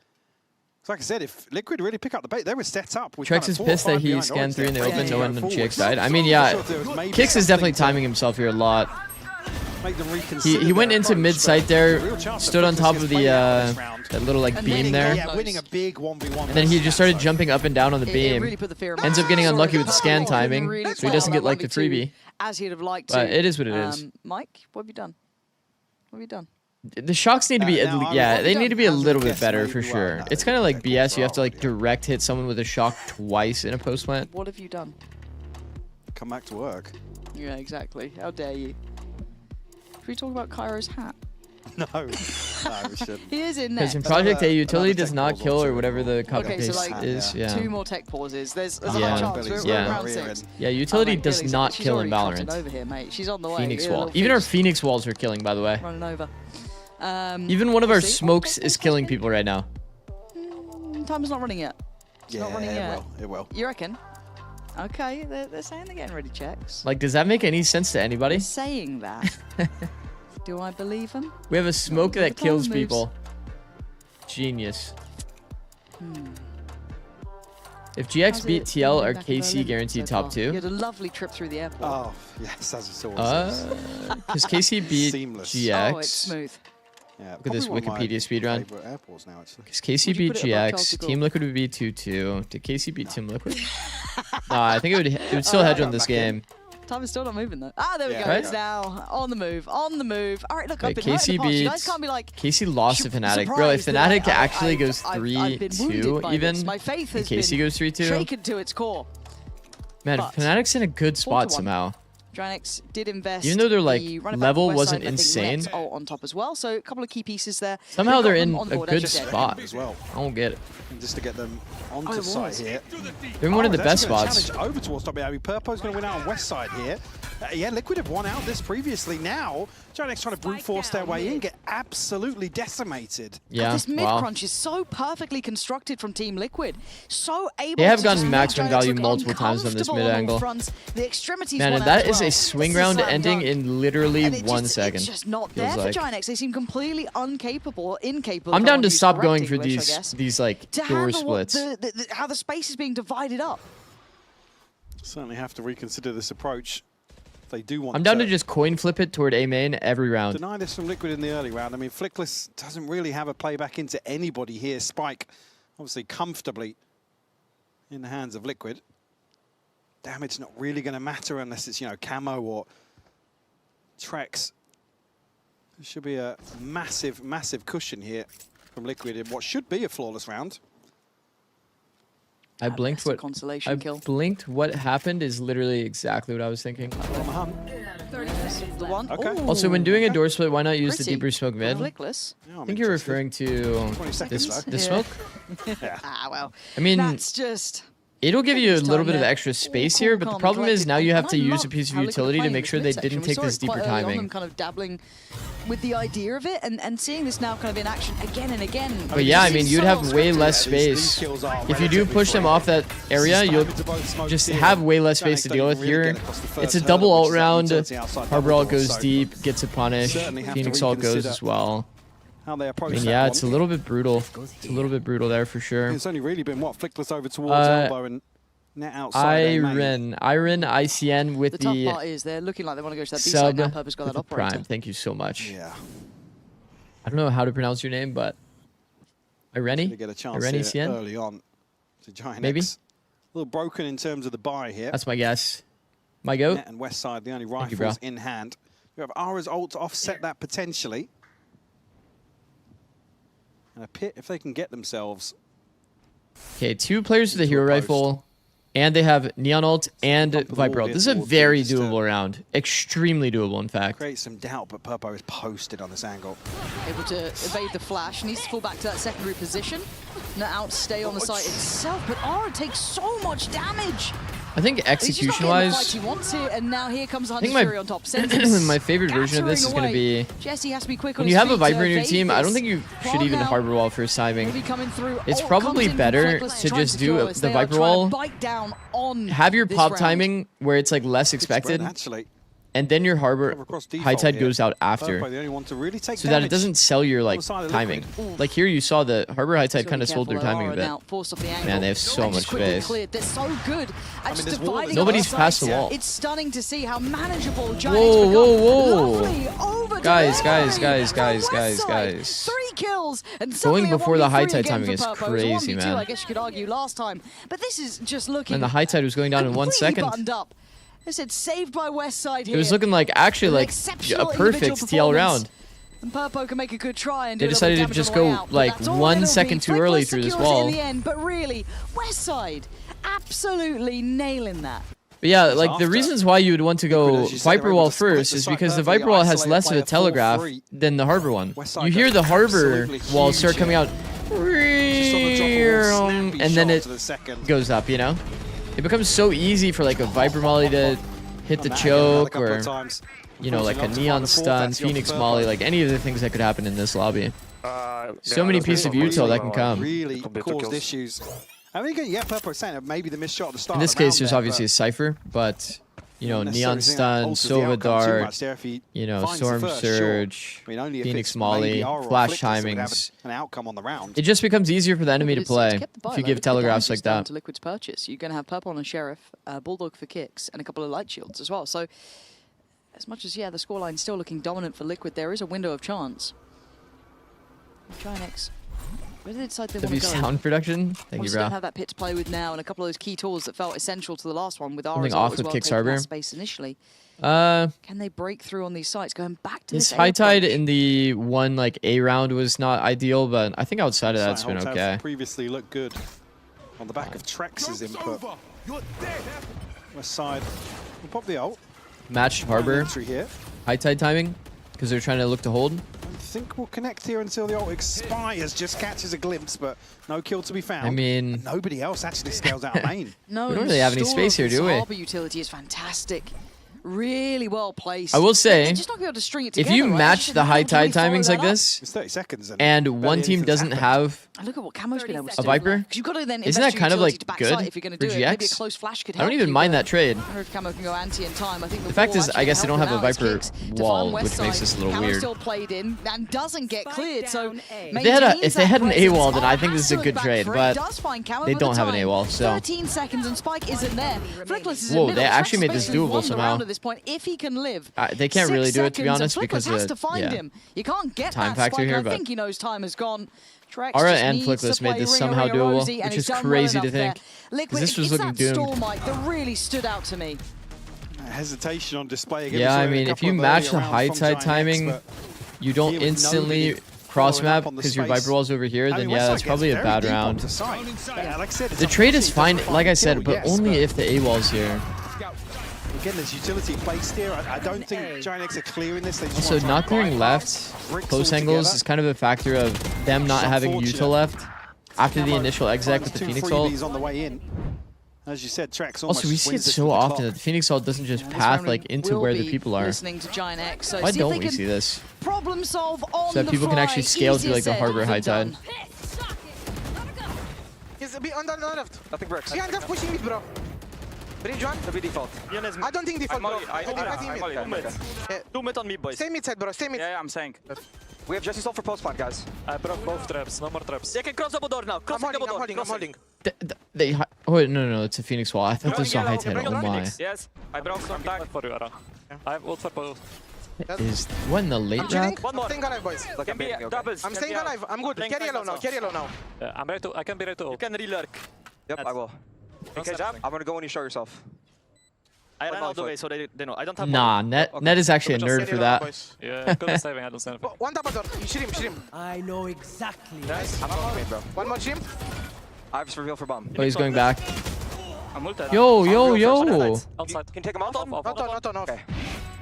So like I said, if Liquid really pick up the bait, they were set up. with Trex kind of is 4 or pissed that 5 he behind. scanned Oh, 3 in the it's open, no going one on forward. GX side. I mean, Not yeah, sure if there was maybe Kicks is definitely something timing himself here a lot. to make them reconsider He went their into approach, mid but site there, real chance that stood on Flickless top gets of the played out this round. that little like And beam winning, there, yeah. Winning a big 1v1. and then he just started So- jumping up and down on the It beam. really put the fear of Ends up getting Sorry, unlucky with the Purpo scan didn't timing, really so he doesn't play get like the that 1v2 freebie. as he'd have liked But to. it is what it is. Mike, what have you done? What have you done? The shocks need to be, now, yeah, they need to be a as a little bit guess, better maybe for well, sure. no, It's kind of like they BS. You have to like control. direct hit someone with a shock twice in a post plant. What have you done? Come back to work. Yeah, exactly. How dare you? Should we talk about Cairo's hat? No, we shouldn't. He is in Because there. in Project A, Another utility tech does not pause kill also or whatever the involved. copy Okay, so paste like is. Yeah. 2 more tech pauses. There's a Yeah. chance. We're Yeah. around 6. Yeah, utility Oh, mate, does Billy's- not she's kill in already trotting Valorant. over here, mate. She's on the way. Phoenix Yeah, wall. little Even our Phoenix Phoenix walls are killing, by the way. running over. Even one of our see. smokes is killing people right now. Time's not running yet. Yeah, not running yet. it will. You reckon? Okay, they're saying they're getting ready checks. Like, does that make any sense to anybody? They're saying that. Do I believe them? We have a smoke the that kills plans moves. people. Genius. If GX How's beat it TL been or back in KC Berlin guaranteed so top far? 2. You had a lovely trip through the airport. Oh, yes, as it's always is. Because KC beat Seamless. GX. Oh, it's smooth. Yeah, Look at this probably one of my Wikipedia speedrun. favorite airports now, actually. Because KC Would you beat put it above Charles GX, de Gaulle? Team Liquid would be 2-2. Did KC beat Team Liquid? Nah, I think it would still hedge on this back in. game. Time is still not moving though. Ah, there we go. Right? It's now on the move. On the move. All right, look, I've Okay, been hurt in Casey the past. You guys beats. can't be like. Casey lost to Fnatic. Bro, if surprised that Fnatic actually goes I've been 3-2 wounded by even, this. My faith and has Casey been goes 3-2, shaken to its core. man, but Fnatic's in a good spot 4-1. somehow. Dranex did invest. Even though their, like, the running back level from West wasn't side, I think, insane. Net on top as well. So a couple of key pieces there. Somehow We've they're got in them on a board, good as you said. spot. as well. I don't get it. And just to get them onto it site was. here. They're in one of the Oh, best that's gonna spots. challenge over towards top. I mean, Purpo's going to win out on West side here. Yeah, Liquid have won out this previously. Now, Dranex trying to brute force their way in, get absolutely decimated. Yeah, This mid wow. crunch is so perfectly constructed from Team Liquid. So able They have to gotten just maximum make Dranex value look multiple times on this uncomfortable mid on all angle. fronts. The extremities Man, won and out that as is well. a swing This is round slam ending dunk. in literally And it 1 just, second. It's just not feels there like. for Dranex. They seem completely incapable. I'm if I down want to use stop correct going for English, I guess, these like to door handle what splits. how the space is being divided up. Certainly have to reconsider this approach. If they do want I'm down to just coin flip it toward A main every round. deny this from Liquid in the early round. I mean, Flickless doesn't really have a playback into anybody here. Spike, obviously comfortably in the hands of Liquid. Damage not really going to matter unless it's, you know, Camo or Trex. There should be a massive, massive cushion here from Liquid in what should be a flawless round. I blinked That's a what consolation kill. blinked what happened is literally exactly what I was thinking. On the hunt. The one. Okay. Ooh, Also, when doing a door split, why not use the pretty. deeper smoke mid? Flickless. Yeah, I think you're interested. referring to 20 seconds, this though. smoke. Ah, well. I mean, That's just. it'll give you a This little time bit of there. extra space Cool, here, but the calm, problem is collected. now you have And to I use a love piece of how Liquid are utility to playing make this sure they mid section. didn't We take saw this it quite deeper early on, them timing. kind of dabbling with the idea of it, and seeing this now kind of in action again and again. But yeah, I It mean, seems you'd so have way unscripted. less These space. kills are If you do relatively push them free. off that area, you'll just have way less space to deal with here. It's a double ult round. Harbor ult goes deep, gets a punish. Certainly have to Phoenix ult goes reconsider as well. How they I approach mean, that yeah, one. it's a little bit brutal. It's a little bit brutal there for sure. It's only really been, what, Flickless over towards elbow and net outside. their main. Iron, ICN with The tough the part is they're looking like they want to go to that B sub side now. Purpose got with that the operator. prime. Thank you so much. Yeah. I don't know how to pronounce your name, but Irene? To get a chance Irene here CN? early on to Giant Maybe? X. A little broken in terms of the buy here. That's my guess. My goat? Net and West side, the only Thank you, bro. rifles in hand. You have Ara's ult to offset that potentially. And a pit if they can get themselves. Okay, 2 players with a hero Into a post. rifle, and they have Neon ult and Top of the Viper wall ult. here This is a towards very East, doable round. Extremely doable, in fact. Create some doubt, but Purpo is posted on this angle. Able to evade the flash, needs to fall back to that secondary position. Not outstay on the site itself, but Ara takes so much damage. I think He's just not getting the fight execution-wise, he wants here, and now here comes Hunter think my- Fury on top. Sends my favorite version of this is going to be... Jesse has to be quick on When his you have a feet to Viper in your evade team, I don't this. think you should Plum even now harbor wall first timing. will be coming through. It's Ult probably comes in from better Flickless to trying just do secure this. the They are Viper trying to wall, bite down on have your this pop round. timing where it's like less Good spread, expected, actually. and then your harbor Cover across default high tide here. goes out Purpo, after, the only one to really take so that it damage. doesn't sell your like the side of timing. Liquid. Like here you saw the harbor high He's tide gotta kind be of sold their careful, timing a Ara bit. now forced off the angle. Man, they have so And just much quickly space. cleared. They're so good at just this wall dividing is up Nobody's the past the sites. wall. It's stunning to see how manageable Giants Whoa, become. whoa, whoa. Lovely over Guys, delivery guys, from guys, West guys, side. guys. 3 kills and suddenly a before the 1v3 high tide again timing for is Purpo. It was a crazy, 1v2, man. I guess you could argue last time, but this is just looking. And the high tide was going down in 1 completely second. buttoned up. I said saved by West side here. It was looking like actually An like exceptional a perfect individual TL round. performance. And Purpo can make a good try and They do a little decided to damage just on the way go, out, but like, that's all 1 it'll second be. too early Flickless through this secures it wall. in the end, but really, West side absolutely nailing that. But yeah, like the after. reasons why you would want to go Liquid, as you said, Viper they're able wall to split first the is site because the perfectly, Viper wall has isolate, less of play a a telegraph 4-3. than the Harbor one. West side You hear goes the Harbor absolutely wall huge start here. coming out, Just on the top of all, snappy and then shot it to the second. goes up, you know? It becomes so easy for like a Viper molly to hit the Done that again another choke couple of or, times. you know, like a Unfortunately, neon not to find the stun, fourth, that's Phoenix your molly, Purpo. like any of the things that could happen in this lobby. So many pieces of Really, util that can come. Really caused issues. I mean, again, yeah, Purpo is saying that maybe the missed shot at the start. In this of the round case, there's there, obviously a but Cypher, but, you know, not neon necessarily stun, saying it alters the Sova outcome too dart, much there if he you know, finds the Storm first, sure. Surge, I mean, only if Phoenix it's molly, maybe Ara or flash Flickless that would have timings. an outcome on the round. It just becomes easier for the enemy to It's play kept the bite if you low. give The telegraphs damage like is down that. to Liquid's purchase. You're going to have Purple on a Sheriff, Bulldog for kicks, and a couple of light shields as well. So, as much as, yeah, the scoreline's still looking dominant for Liquid, there is a window of chance. Giant X Where do they decide they W want to go? sound production. Thank you, Obviously don't bro. have that pit to play with now, and a couple of those key tools that felt essential to the last one with our Something result off as with well, Kix taking that Harbor. space initially. Uh, Can they break through on these sites? Going back to this this high A tide approach. in the one like A round was not ideal, but I think outside of that it's been Holds have okay. Previously looked good on the back of Trex's input. West side will pop the ult. Matched Harbor, Entry here. high tide timing, because they're trying to look to hold. I think we'll connect here until the ult expires. Just catches a glimpse, but no kill to be found. I mean, And nobody else actually scales out main. No, We don't really have any space here, do we? Harbor utility is fantastic. Really well placed. I will say, They're just not gonna be able to string it if together, you right? They match should the not high be able to really tide timings follow like that up. this, It's 30 seconds. and barely one team anything's doesn't happened. have And look at what Camo's been able to a do. Viper, Because you've got to then isn't invest that kind of your like utility to backside good if you're going for to do it. Maybe a GX? close flash could I don't help even you, mind but that trade. I heard Camo can go anti in time. I think The fact wall is, I actually guess they helped don't them have a out. It's Viper Zikz to wall, farm west which makes side. this a little Camo weird. still played in and doesn't get cleared, so If they had an AWOL, then I think this is a good trade, but they don't have an AWOL, so. 13 seconds and Spike isn't there. Flickless is in Whoa, middle. they actually Trax made this basically doable won the somehow. round at this point. If he can live, They can't really 6 do it, to be seconds, honest, and because Flickless has of, to find yeah. him. You can't get Time that factor Spike. here, I but think he knows time has gone. Trex Aura just and needs to Flickless made play this Ringa somehow Ringa doable, Rosie, and which he's is done well crazy to enough there. think. Liquid, This was it's looking that doomed. stall, Mike, that really stood out to me. Hesitation on display again. Yeah, We saw I a mean, if couple you of match earlier the rounds high from tide Giant X, timing, but you don't here with instantly nobody cross following up map on the because your space. Viper wall's over here, I then mean, yeah, Westside that's probably gets a very bad deep round. onto site. Yeah, like I said, it's The trade is unfortunate it fine, doesn't like I find said, kill, but yes, only if the AWOL's here. Again, there's utility placed here. I don't think Giant X are clearing this. They just Also, want to try not and clearing buy left, bricks close all angles together. is kind of a factor of them not It's having unfortunate. Utah left after the Camo initial exec with finds the two Phoenix freebies ult. on the way in. As you said, Trex almost Also, we see it wins this so with the often clock. that the Phoenix ult doesn't just And this path round like into will where the be people are. Listening to Giant X, so Why see if don't they we can see this? problem solve on So that the people can fly. actually scale through Easier like the said Harbor than high tide. done. He's a bit on the left. Nothing bricks. Behind us, pushing mid, bro. Bridge one. That'll be default. I don't think default, bro. I'm molly. Two mid on me, boys. Stay mid side, bro. Stay mid. Yeah, I'm saying. We have Jesse Soul for post plant, guys. I broke both traps, no more traps. They can cross double door now. Cross I'm double door. holding. I'm holding. Oh, wait, no, it's a Phoenix wall. I thought this was a high tide. Oh my. Yes, I broke some Back tag. for you, Ara. I have ult for both. Is what in the late I'm chilling. round? One more. I'm staying alive, boys. Look, Can I'm be baiting, okay. doubles. I'm can staying be out. alive. I'm good. Playing Carry time yellow now. also. Carry yellow now. I'm ready to. I can be ready to You ult. can relurk. Yep, I will. Okay, jump. I'm gonna go when you show yourself. I ran all the way, so they know. I don't have Nah, Net is actually a Just nerd carry for yellow, that. boys. Yeah, good at saving. I don't see anything. One double door. You shoot him. I know exactly. Nice. I'm not main, bro. One more shim. I have just reveal for bomb. Oh, he's going back. I'm ulted. Yo. Outside. Can you take him out? Off. Not on. Okay.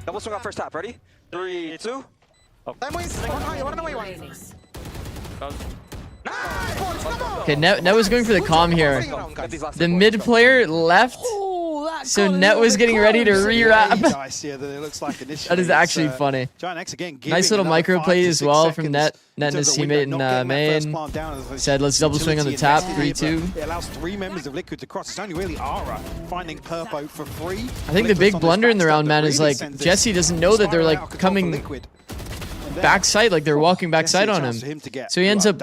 Double swing on first tap. Ready? 3, 2. Time wins. One away, one. Nice, boys. Come on. Okay, Net was going for the calm here. Get these last The two mid points, player left, Oh, that so got a Net little was bit getting ready to close. re-wrap. Dice here that it looks like initially. That is it's, actually funny. Giant X again. Nice little giving micro another play 5 to as 6 well from seconds Net in and his terms of window, teammate in not getting that first main. plant down as Said, let's double swing on the utility tap, invested here, 3-2. but It allows 3 members of Liquid to cross. It's only really Ara finding Purpo for free. I think the big blunder in the round, man, is like Jesse doesn't know that they're like coming backside, like they're walking backside on him. So he ends up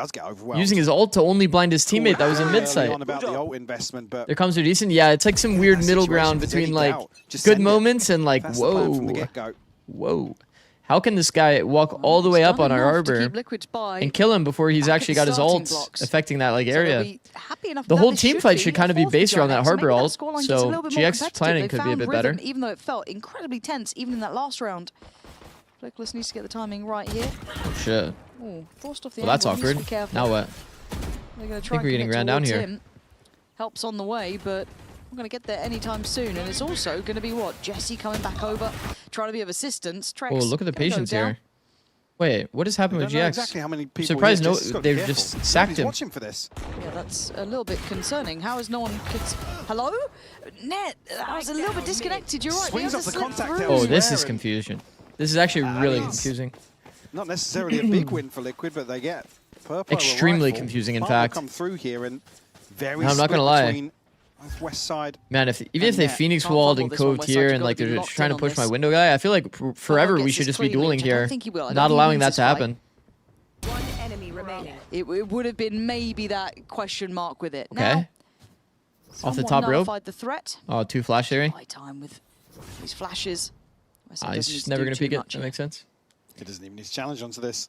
using his ult to only blind his teammate that was in mid side. On about the ult investment, but Their comms are decent. Yeah, it's like some weird middle ground between like good moments and like, that's the plan from the whoa, get-go. whoa. How can this guy walk all the way up on our arbor and kill him before he's actually got his ult affecting that like area? The whole team fight should kind of be based around that harbor ult, so GX's planning could be a bit better. Even though it felt incredibly tense, even in that last round. Flickless needs to get the timing right here. Oh shit. Oh, forced off the Well, that's angle. Needs to awkward. be careful. Now what? They're going to try we're and getting connect ran down towards here. him. Help's on the way, but we're going to get there anytime soon. And it's also going to be what? Jesse coming back over, trying to be of assistance. Trex Oh, look at the gonna go patience down. here. Wait, what has happened I with don't know GX? exactly how many people Surprised here, no, just gotta be they've careful. just sacked Somebody's him. watching for this. Yeah, that's a little bit concerning. How is no one... Hello? Net, that was a little bit disconnected. You're right. Swings they off have the to slip contact through. Oh, this is Aaron. confusion. This is actually really means- confusing. Not necessarily a big win for Liquid, but they get Purple. Extremely rifle. confusing, in Plant will fact. come through here and very No, I'm not split gonna lie. between West side. Man, even if they Net. Phoenix Can't walled fumble and this one, coved West Side, here you've and gotta like be they're locked just trying in to on push my this. window guy, I feel like forever gets we should this just be clean, dueling which I don't here. think he will. I don't Not think he allowing wins that this to fight. happen. One enemy remaining. It would have been maybe that question mark with it. Okay. Now, Off the someone top rope. nullified the threat. Oh, 2 flash theory. Buy time with these flashes. West Side He's doesn't need just to never do going to too peek it. much That here. makes sense. He doesn't even need to challenge onto this.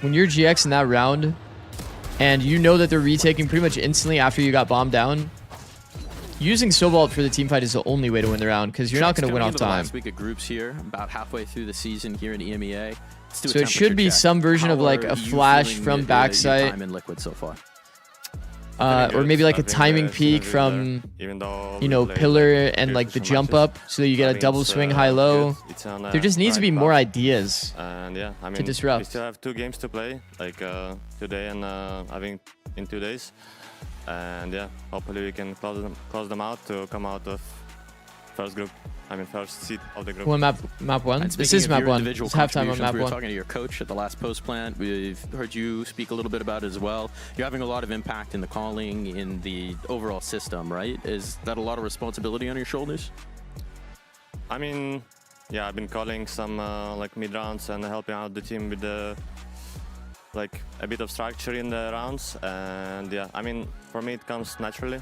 when you're GX in that round, and you know that they're retaking pretty much instantly after you got bombed down, using Sobalt for the team fight is the only way to win the round because you're not going to win off Into the time. last week of groups here, about halfway through the season here in EMEA. Let's do a So it should temperature be check. some version of How like are a you flash feeling from your backside, time in Liquid so far? or maybe like a timing peak from, you know, pillar and like the jump up so that you get a double swing high-low. There just needs to be more ideas And yeah, I mean, to disrupt. we still have 2 games to play, like today and I think in 2 days. And yeah, hopefully we can close them out to come out of first seed of the group. One map one. And This speaking is of map your one. individual It's halftime on contributions, map we were one. talking to your coach at the last post plant. We've heard you speak a little bit about it as well. You're having a lot of impact in the calling, in the overall system, right? Is that a lot of responsibility on your shoulders? I mean, yeah, I've been calling some like mid rounds and helping out the team with the like a bit of structure in the rounds. And yeah, I mean, for me it comes naturally,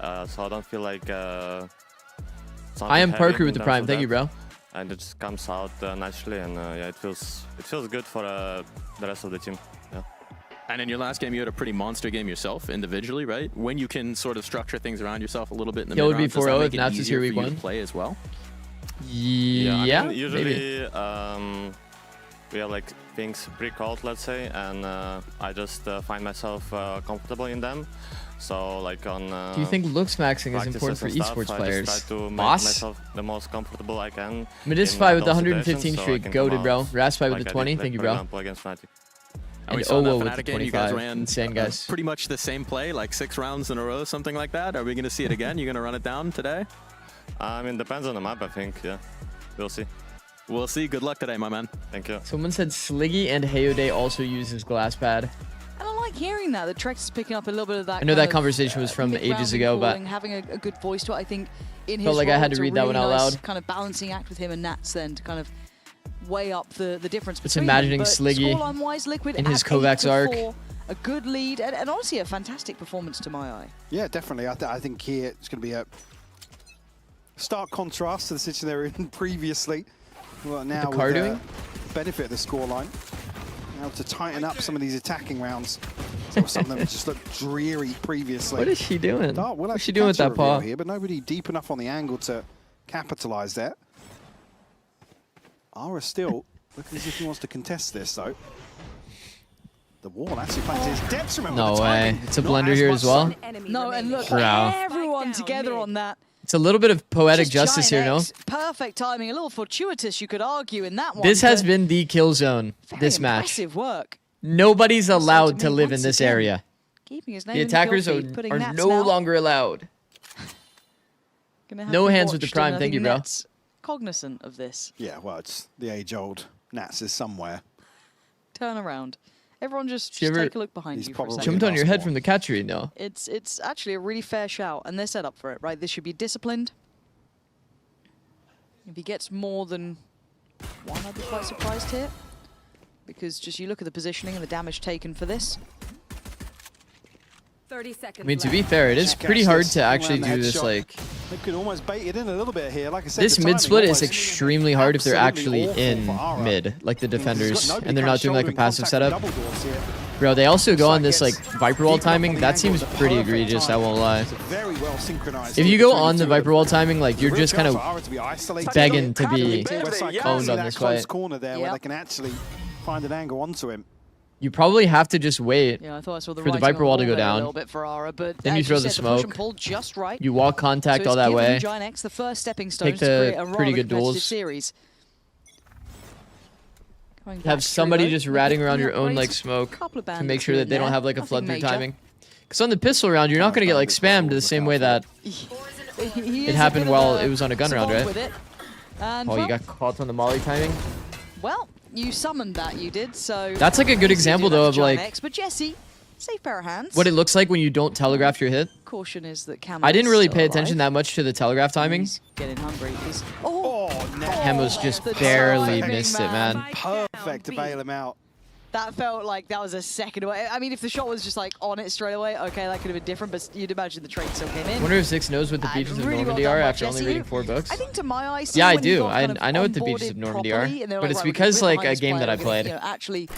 so I don't feel like. I am Parker with the Prime. Thank you, bro. And it just comes out naturally, and yeah, it feels good for the rest of the team. Yeah. And in your last game, you had a pretty monster game yourself, individually, right? When you can sort of structure things around yourself a little bit in the Yeah, it would be mid-rounds, does that 4-0 make if it Naps is easier here for week you to 1. play as well? Yeah, I mean, usually maybe. we have like things pre-called, let's say, and I just find myself comfortable in them. So like on Do you think looks maxing is important for practices and esports stuff, players? I just try to make Boss? myself the most comfortable I can. Medisify with the those 115 situations, so I streak. can Goated, come bro. out Raspy with like the I 20. did, Thank you, for bro. example, against Fnatic. And we And saw in that Owo with Fnatic the game, you guys 25. ran Insane, guys. pretty much the same play, like 6 rounds in a row, something like that. Are we going to see it again? You're going to run it down today? I mean, depends on the map, I think. Yeah, we'll see. We'll see. Good luck today, my man. Thank you. Someone said Sliggy and Hayode also uses glass pad. And I like hearing that. The Trex is picking up a little bit of that. I know kind that of, conversation was from mid-round ages ago, but calling, having a good voice to it. I think in his felt like I role, had to it's a read that really one out nice loud. kind of balancing act with him and Nats then to kind of weigh up the difference Just between imagining them. But Sliggy scoreline-wise, Liquid in his at Kovacs arc. 8-4, a good lead, and honestly a fantastic performance to my eye. Yeah, definitely. I think here it's going to be a stark contrast to the situation they were in previously. Well, now the car with doing? benefit of the scoreline. Now to tighten up some of these attacking rounds. So some of them just looked dreary previously. What is she doing? Dart will What's she actually doing with catch a that paw? reveal here, but nobody deep enough on the angle to capitalize there. Ara still looking as if he wants to contest this, though. The wall actually finds his depths. Remember No the way. timing. It's a Not blender as here much as well. One enemy No, and remaining. look, Wow. everyone together on that. It's a little bit of poetic Just justice here, Giant no? X, perfect timing, a little fortuitous, you could argue, in that one. This has but been the kill zone very this match. impressive work. Nobody's allowed to to me live in once this again. area. Keeping his name The in the kill attackers feed, putting are Nats no now. longer allowed. Gonna have No to hands with the watch prime, and I thank think you, bro. Nats cognizant of this. Yeah, well, it's the age-old Nats is somewhere. Turn around. Everyone just you ever- take a look behind He's you for a probably second. Jumped on your head last from the catchery, no? It's actually a really fair shout, and they're set up for it, right? This should be disciplined. If he gets more than one, I'd be quite surprised here. Because just you look at the positioning and the damage taken for this. 30 seconds I mean, to left. be fair, it is Just pretty catch hard this to actually around the do this, headshot. like... They could almost bait it in a little bit here. Like I said, This the mid timing split is almost extremely hard if they're absolutely actually awful in for Ara. mid, like the He's got defenders, nobody and they're kind not of doing like a shouldering passive contact setup. with double doors here. Bro, they also go on this Gets like Viper wall deep enough on timing. the That angle, seems it's a pretty perfect egregious, I timing. won't lie. It's very well synchronized. If you go between on the the two of Viper them. wall timing, like you're Real just kind chance of for Ara to be isolated. begging to be West side can't owned see on that this close fight. corner there where Yep. they can actually find an angle onto him. You probably have to just wait. Yeah, I thought I saw the For the writing Viper on wall to wall go there down. a little bit for Ara, but Then you as throw said, the push smoke. and pull just right. You walk contact So all it's that given way. Giant X the first stepping stone Take to create the a pretty rather good competitive duels. series. Going back Have through, somebody though, just with ratting the around your own upgrades, like smoke couple of to make bandits sure here that and they don't there, have like a nothing flood through major. timing. Because on the pistol round, you're not going to get like spammed the same way that He it is a happened bit of while a it was on a gun round, savant right? with it. And Oh, you well, got caught on the molly timing. well, you summoned that, you did, so... That's like a good easy to example do that though to of Giant like X, but Jesse, safe pair of hands. what it looks like when you don't telegraph your hit. Caution is that Camo I didn't is really still pay alive. attention that much to the telegraph timing. He's getting hungry. Oh, Oh, no. Camo's just the barely timing, missed it, man. Perfect to bail him out. that felt like that was a second away. I mean, if the shot was just like on it straight away, okay, that could have been different, but you'd imagine the trade still came I in. wonder if Zikz knows what the And beaches of really well Normandy done are by after only Jesse. reading 4 books. I think to my eyes, Yeah, I when he do. got kind of I know what the beaches onboarded of Normandy are, properly, and they were but like, it's right, we can because rip like behind a this game player, that I we're gonna, played. you know, actually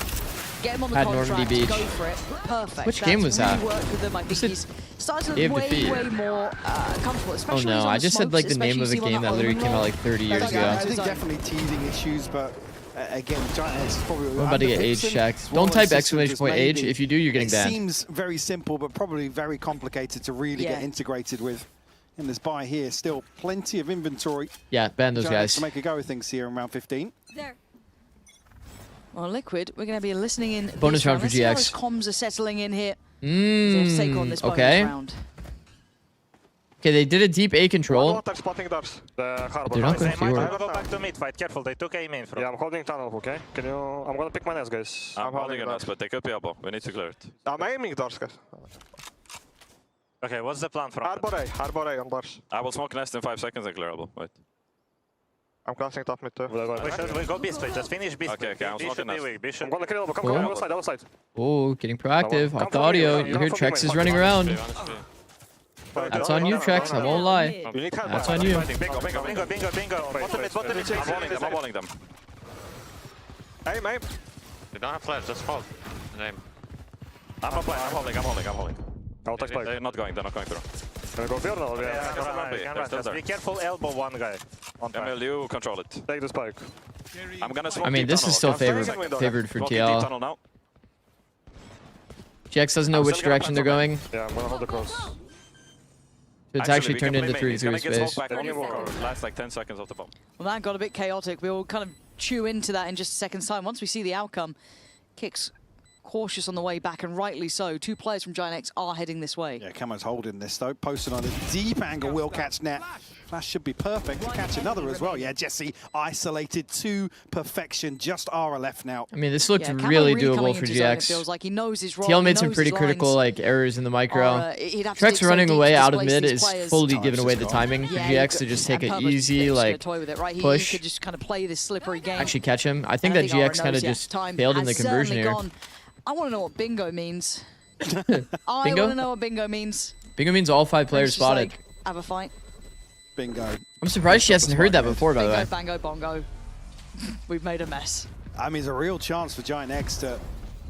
get him on the Had contract, Normandy Beach. go for it. Perfect. Which game was That's that? really worked with them. I think he's starting to Game look of way, Defeat. way more comfortable. Oh Especially no, when he's on I just said smokes, like the name of a especially game on that literally came out like 30 years That's ago. I think definitely teething issues, but again, Giant X is probably... We're about to get age Underpixen, checked. Swallow Don't type system exclamation just point age. maybe. If you do, you're getting It banned. seems very simple, but probably very complicated to really get integrated with. And this buy here, still plenty of inventory. Yeah, ban those Giant X guys. to make a go of things here in round 15. There. Well, Liquid, we're going to be listening in. Bonus this round for Let's see how GX. his comms are settling in here. They have to take on this bonus Okay. round. Okay, they did a deep A control. Water spotting doors. The harbor. They're not going They might forward. go back to mid fight. Careful, they took A main from. Yeah, I'm holding tunnel, okay? Can you... I'm gonna pick my nest, guys. I'm holding us, but they could be elbow. We need to clear it. I'm aiming doors, guys. Okay, what's the plan from? Harbor A on doors. I will smoke nest in 5 seconds and clear elbow. Wait. I'm crossing top mid too. We go B split. Just finish B split. Okay, I'm B should smoking be nest. weak. B should I'm gonna kill elbow. Come, Oh. come, outside. Oh, getting proactive. Come Off the for me, audio. come You for hear me, Trex is man. running around. Honestly. That's on you, Trex. I won't lie. You need help. That's on you. Bingo. Bottom mid, bottom mid. I'm walling them. Aim. They don't have flash, just hold. Name. I'm holding. I'll take spike. They're not going through. Can I go field now? They're Be careful, elbow one guy. On time. Camille, you control it. Take the spike. I'm gonna smoke I mean, deep this tunnel, is still okay? favored for Smoking deep TL. tunnel now. GX doesn't know I'm which still gonna direction they're going. Yeah, I'm gonna hold the cross. So it's actually we turned can into play main. He's 3-3 gonna get smoked space. back only for last like 10 seconds of the bomb. Well, that got a bit chaotic. We'll kind of chew into that in just a second's time. Once we see the outcome, Kicks cautious on the way back, and rightly so. 2 players from Giant X are heading this way. Yeah, Camo's holding this though. Posted on a deep angle, will catch net. Flash should be perfect to catch another as well. Yeah, Jesse isolated to perfection. Just Aura left now. I mean, this looked Yeah, Camo really coming doable for into zone, it GX. feels like he knows his role. TL he made some knows pretty his critical lines. like errors in the micro. Aura, he'd have to dig Trex so running deep away to out of displace mid these is players. fully Time's giving away just the gone. timing for Yeah, he GX could- to just take and an purpose, easy just like gonna toy with it, right? push. He could just kind of play this slippery game. actually catch him. I think And that Aura GX kind knows, of yeah, just time failed in the has conversion certainly here. gone. I want to know what bingo means. I Bingo? want to know what bingo means. Bingo means all 5 players Just spotted. like, have a fight. Bingo. I'm surprised she hasn't heard that before, by the Bingo, way. bango, bongo. We've made a mess. I mean, there's a real chance for Giant X to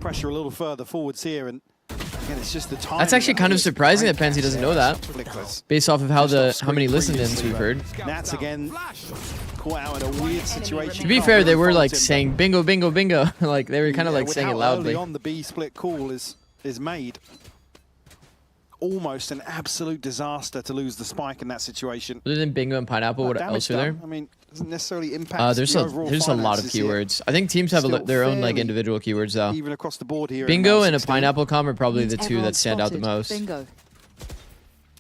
pressure a little further forwards here, and again, it's just the time. That's actually kind of surprising that Pansy doesn't know that, Flickless. based off of how Just off how many screen listen-ins previously, we've but heard. Nats again caught out in a weird situation. To be fair, they were like saying bingo, bingo, bingo. Like they were kind of like with saying it how loudly. early on the B split call is made. Almost an absolute disaster to lose the spike in that situation. Other than bingo and pineapple, what Damage else are there? done, I mean, doesn't necessarily impact There's the a overall lot of finances here. keywords. I think teams have Still their own like fairly individual keywords though. Even across the board here. in Bingo round and a 16. pineapple com are probably the two that Everyone stand out the spotted most. Bingo.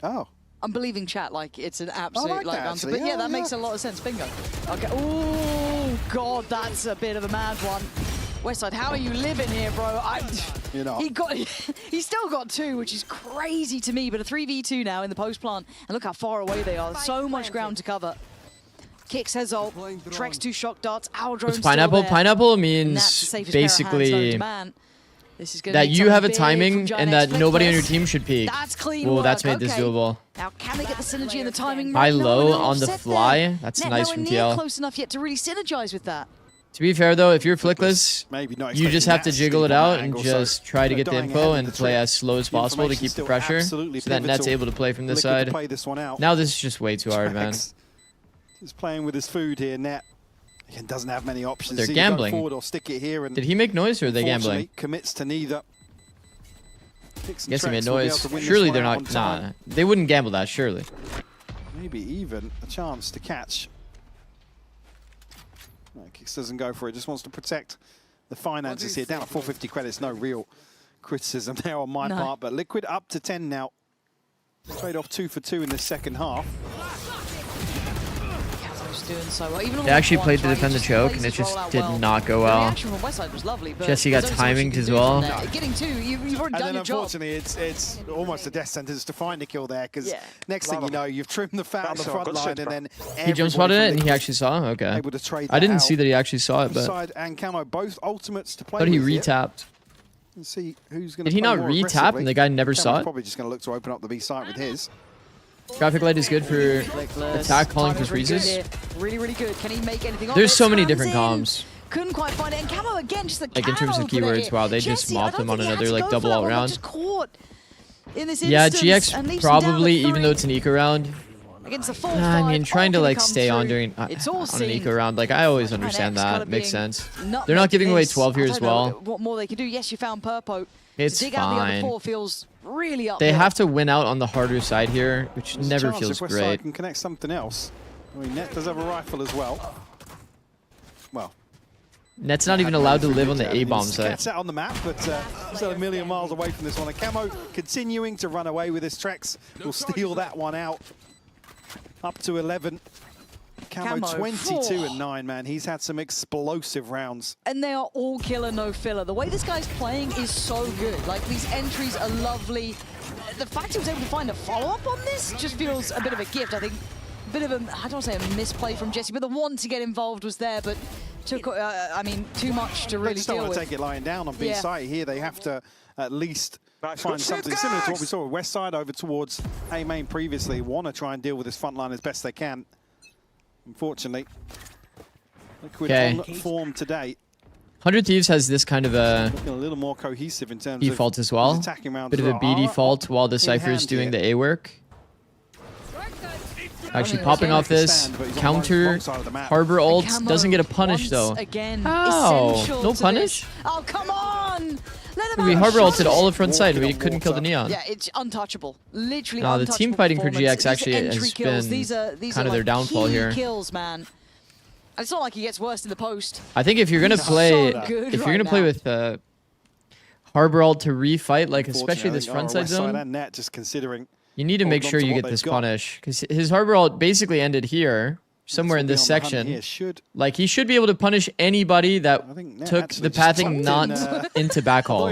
Oh. I'm believing chat like it's an absolute like that, answer. actually. But yeah, Yeah, that yeah. makes a lot of sense. Bingo. Okay. Oh God, that's a bit of a mad one. Westside, how are you living here, bro? You're not. He still got 2, which is crazy to me. But a 3v2 now in the post plant, and look how far away they are. So much ground to cover. Kicks has ult. Trex 2 shock darts. Our drone's What's pineapple? still there. Pineapple And that's the means safest pair of hands known basically to man. This is gonna that need you have a something big timing from Giant and that X. nobody on your Flickless. team should peek. That's clean Well, work. that's made this Okay. doable. Now, can they get the synergy and the timing High right? No, low no on the offset fly. there. That's Net nice nowhere from near TL. close enough yet to really synergize with that. To be fair though, if you're flickless, Maybe not you just expecting have to Nats jiggle it sleep on out that and angle, so just try to get the dying info ahead of and the play trip. as slow as The possible to information's keep the still pressure, absolutely so that Net's pivotal. able to play from this Liquid to side. play this one out. Now this is just way too hard, man. Trex is playing with his food here. Net again, doesn't have many options. They're Either go gambling. forward or stick it here, and Did he make noise or are they unfortunately gambling? commits to neither. Kicks and Guess he Trex made will be noise. able to win this Surely one they're out not. on time. Nah, they wouldn't gamble that. Surely. Maybe even a chance to catch. No, Kicks doesn't go for it. Just wants to protect the finances here. Down at 450 credits. No real criticism there on my part. But Liquid up to 10 now. Trade off 2 for 2 in the second half. Camo's doing so well. Even on They actually one, played to right, defend he the choke, and plays it his just rollout did well. not go The well. reaction from Westside was lovely, but Jesse got there's only so much timing you can as do from well. there. Getting 2, you've already And done then your job. unfortunately, it's almost a death sentence to find a kill there, because next thing you know, you've trimmed the fat on the front line, and then He jump spotted it and he actually saw. Okay. able to trade I that didn't out. see that he actually saw it, but Side and Camo, both ultimates to play thought he with here. retapped. Let's see who's going to Did he play not more retap aggressively. and the guy never Camo's saw it? probably just going to look to open up the B site with his. Traffic light is good for attack calling for Timing's really good freezes. here. Really, really good. Can he make anything of There's it? so many Spams different in. comms. Couldn't quite find it. And Camo again, just the Like in terms of keywords, wow, they just mopped them on another like double all round. Just caught in this Yeah, instance and GX leaves him down probably, to even though 3. it's an eco round. Against the 4-5, I mean, trying to all like gonna come stay on through. during It's all on an seen. eco round, like I always And understand X that. kinda Makes being sense. nutmegged They're not giving in away this. 12 here I as don't know well. what more they can do. Yes, you found Purpo. It's to dig out the other fine. 4 feels really up. They have to win out on the harder side here, which There's a never chance feels if Westside great. can connect something else. I mean, Net does have a rifle as well. Well, Net's not even allowed to live on the A-bomb side. Cat's out on the map, but still a million miles away from this one. And Camo continuing to run away with his Trex. Will steal that one out. Up to 11. Camo 22 and 9, man. He's had some explosive rounds. And they are all killer, no filler. The way this guy's playing is so good. Like, these entries are lovely. The fact he was able to find a follow-up on this just feels a bit of a gift. I think a bit of a, I don't want to say a misplay from Jesse, but the want to get involved was there, but took, I mean, too much to really They just don't deal want to with. take it lying down on B side here. They have to at least find something similar to what we saw with Westside over towards A main previously. Want to try and deal with this front line as best they can. Unfortunately, Liquid on form today. 100 Thieves has this kind of a Looking a little more cohesive in terms default of as well. attacking rounds. Bit of a B default while the Cypher is doing the A work. Actually popping off this counter harbor ult doesn't get a punish though. Again, How? No punish? Oh, come on! Let him We have a harbor shot. ulted all the front side and we couldn't kill the neon. Yeah, it's untouchable. Literally No, the untouchable team fighting for performance. GX actually These entry has kills, been these kind of are their downfall key here. kills, man. And it's not like he gets worse in the post. I think if you're gonna He's play, so good if you're right gonna play now. with harbor ult to refight, like especially this front side Westside zone, and Net just considering. you need to make sure you get this punish because his harbor ult basically ended here, somewhere in this section. Like he should be able to punish anybody that took the pathing not into backhaul,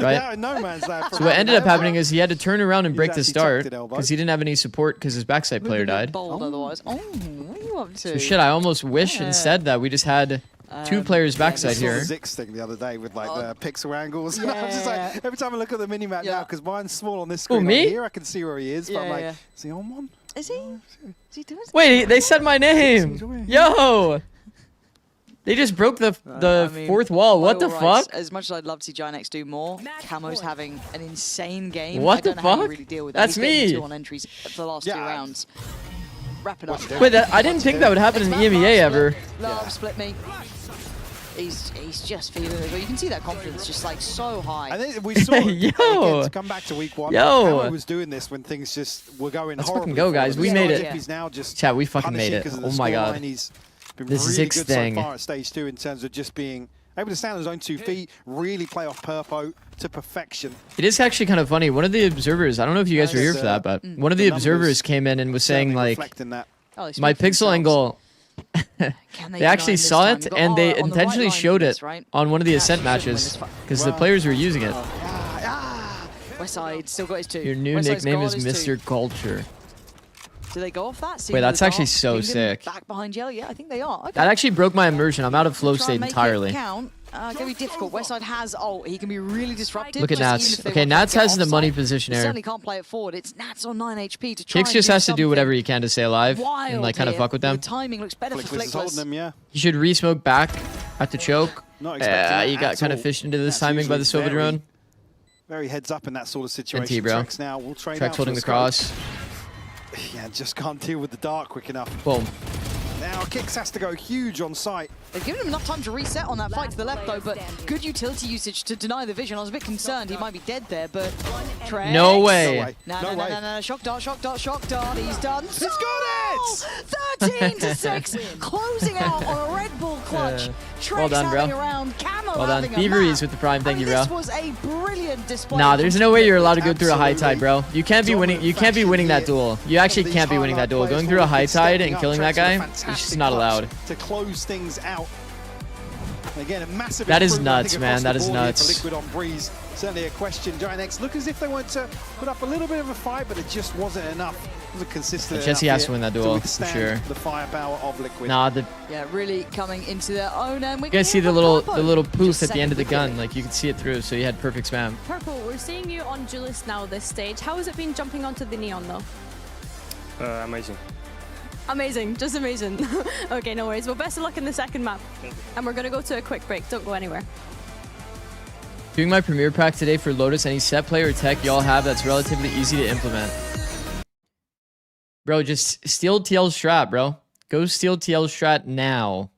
right? So what ended up happening is he had to turn around and break the start because he didn't have any support because his backside player died. Bold otherwise. Oh, what are you up to? So shit, I almost wish instead that we just had 2 players backside here. The Zikz thing the other day with like the pixel angles. I'm just like, every time I look at the minimap now, because mine's small on this screen. me? Here I can see where he is, but I'm like, is he on one? Is he? Is he doing something? Wait, they said my name. Yo! They just broke the I mean, 4th wall. What by the all rights, fuck? As much as I'd love to see Giant X do more, Camo's having an insane game. What I don't the know how you fuck? really deal with that. That's He's getting me. 2 on entries for the last 2 rounds. Wrap it up. Wait, I didn't think that would happen in EMEA ever. Love split me. He's just feeling it. You can see that confidence just like so high. I think we saw Yo! again, to come back to week 1. Yo! Camo was doing this when things just were going Let's horribly fucking go, for guys. him. We It's made not as it. if He's now just Chat, we fucking punishing made it. 'cause of the Oh my god. scoreline. He's been This really Zikz good thing. so far at stage 2 in terms of just being able to stand on his own 2 feet, really play off Purpo to perfection. It is actually kind of funny. One of the observers, I don't know if you guys were here for that, but one of the observers came in and was saying like, my pixel angle, they actually saw it and they intentionally showed it on one of the Ascent matches because the players were using it. Westside still got his 2. Your new Westside's nickname got is his 2. Mr. Culture. Do they go off that? Wait, that's actually so sick. Back behind Yellow? Yeah, I think they are. Okay. That actually broke my immersion. I'm out of flow Try state and make it entirely. count. Gonna be difficult. Westside has he can be really disruptive. Look at just even Nats. if they Okay, want to Nats get has the offside. money position They here. certainly can't play it forward. It's Nats on 9 HP to try Kix and just do has to do something whatever he can to stay alive wild and like kind of here. fuck with them. The timing looks better for is holding Flickless. them, yeah. You should re-smoke back at the choke. Not expecting that You got at kind of all. fished into this That's timing by the usually Silver Drone. Very heads up in that sort of situation. NT, bro. Trex now will trade Trex out holding for the scope. cross. Yeah, just can't deal with the dark quick enough. Boom. Now Kix has to go huge on site. They've given him enough time to reset on that fight to the left, though, but good utility usage to deny the vision. I was a bit concerned he might be dead there, but... Trex. No way. No. Shock dart. He's done. He's got it! 13-6, closing out on a Red Bull clutch. Trex Well done, bro. having a round, Camo Well done. having a Thievery's map. with the prime. Thank you, This bro. was a brilliant display. Nah, there's no way you're allowed to go through a high tide, Absolutely. bro. You can't be winning. You can't be winning that duel. You actually can't be winning that duel. Going through a high tide and killing that guy, it's just not allowed. To close things out. Again, a massive That is improvement, I nuts, think, man. across That the is board here nuts. For Liquid on Breeze. Certainly a question. Giant X look as if they want to put up a little bit of a fight, but it just wasn't enough. It wasn't consistent Jesse enough has to here win that duel, for withstand sure. The firepower of Liquid. Nah, Yeah, really coming into their own. And we you guys see the little poof at the end of the gun, like you could see it through, so you had perfect spam. Purple, we're seeing you on Julius now this stage. How has it been jumping onto the Neon though? Amazing. Amazing, just amazing. Okay, no worries. Well, best of luck in the second map. And we're gonna go to a quick break. Don't go anywhere. Doing my premiere pack today for Lotus. Any set play or tech y'all have that's relatively easy to implement? Bro, just steal TL strat, bro. Go steal TL strat now.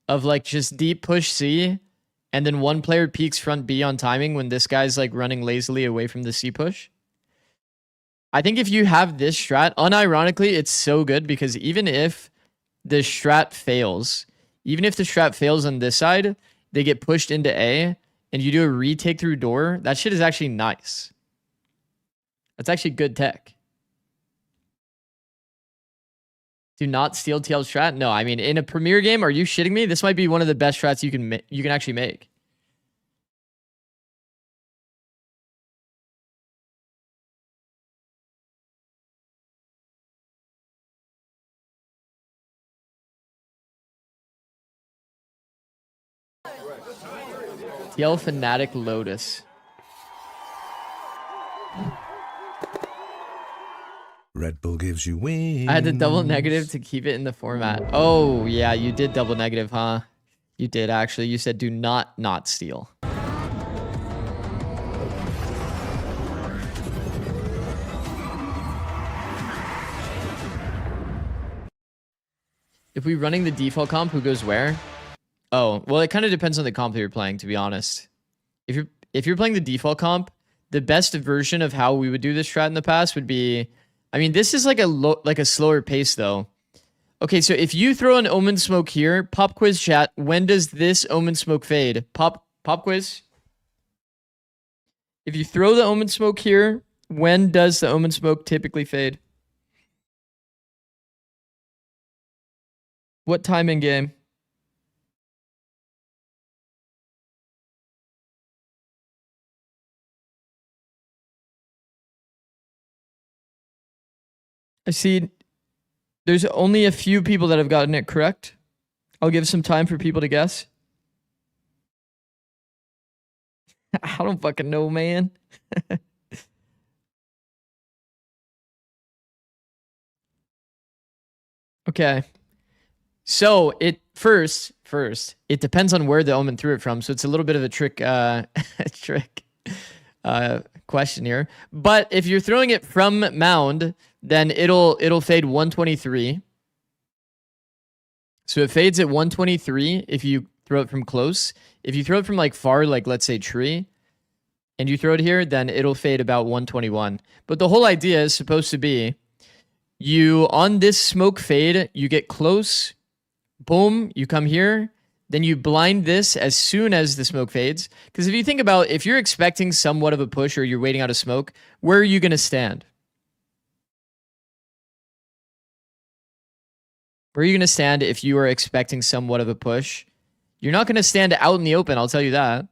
Of like just deep push C, and then one player peeks front B on timing when this guy's like running lazily away from the C push. I think if you have this strat, unironically, it's so good because even if the strat fails, even if the strat fails on this side, they get pushed into A, and you do a retake through door, that shit is actually nice. That's actually good tech. Do not steal TL strat? No, I mean, in a Premier game, are you shitting me? This might be one of the best strats you can actually make. TL Fnatic Lotus. Red Bull gives you wings. I had to double negative to keep it in the format. Oh, yeah, you did double negative, huh? You did, actually. You said do not steal. If we running the default comp, who goes where? Oh, well, it kind of depends on the comp that you're playing, to be honest. If you're playing the default comp, the best version of how we would do this strat in the past would be, I mean, this is like a slower pace though. Okay, so if you throw an Omen Smoke here, pop quiz chat, when does this Omen Smoke fade? Pop quiz. If you throw the Omen Smoke here, when does the Omen Smoke typically fade? What time in game? I see there's only a few people that have gotten it correct. I'll give some time for people to guess. I don't fucking know, man. Okay. So it first, it depends on where the Omen threw it from. So it's a little bit of a trick question here. But if you're throwing it from Mound, then it'll fade 123. So it fades at 123 if you throw it from close. If you throw it from like far, like let's say tree, and you throw it here, then it'll fade about 121. But the whole idea is supposed to be you on this smoke fade, you get close, boom, you come here, then you blind this as soon as the smoke fades. Because if you think about, if you're expecting somewhat of a push or you're waiting out a smoke, where are you going to stand? Where are you going to stand if you are expecting somewhat of a push? You're not going to stand out in the open, I'll tell you that.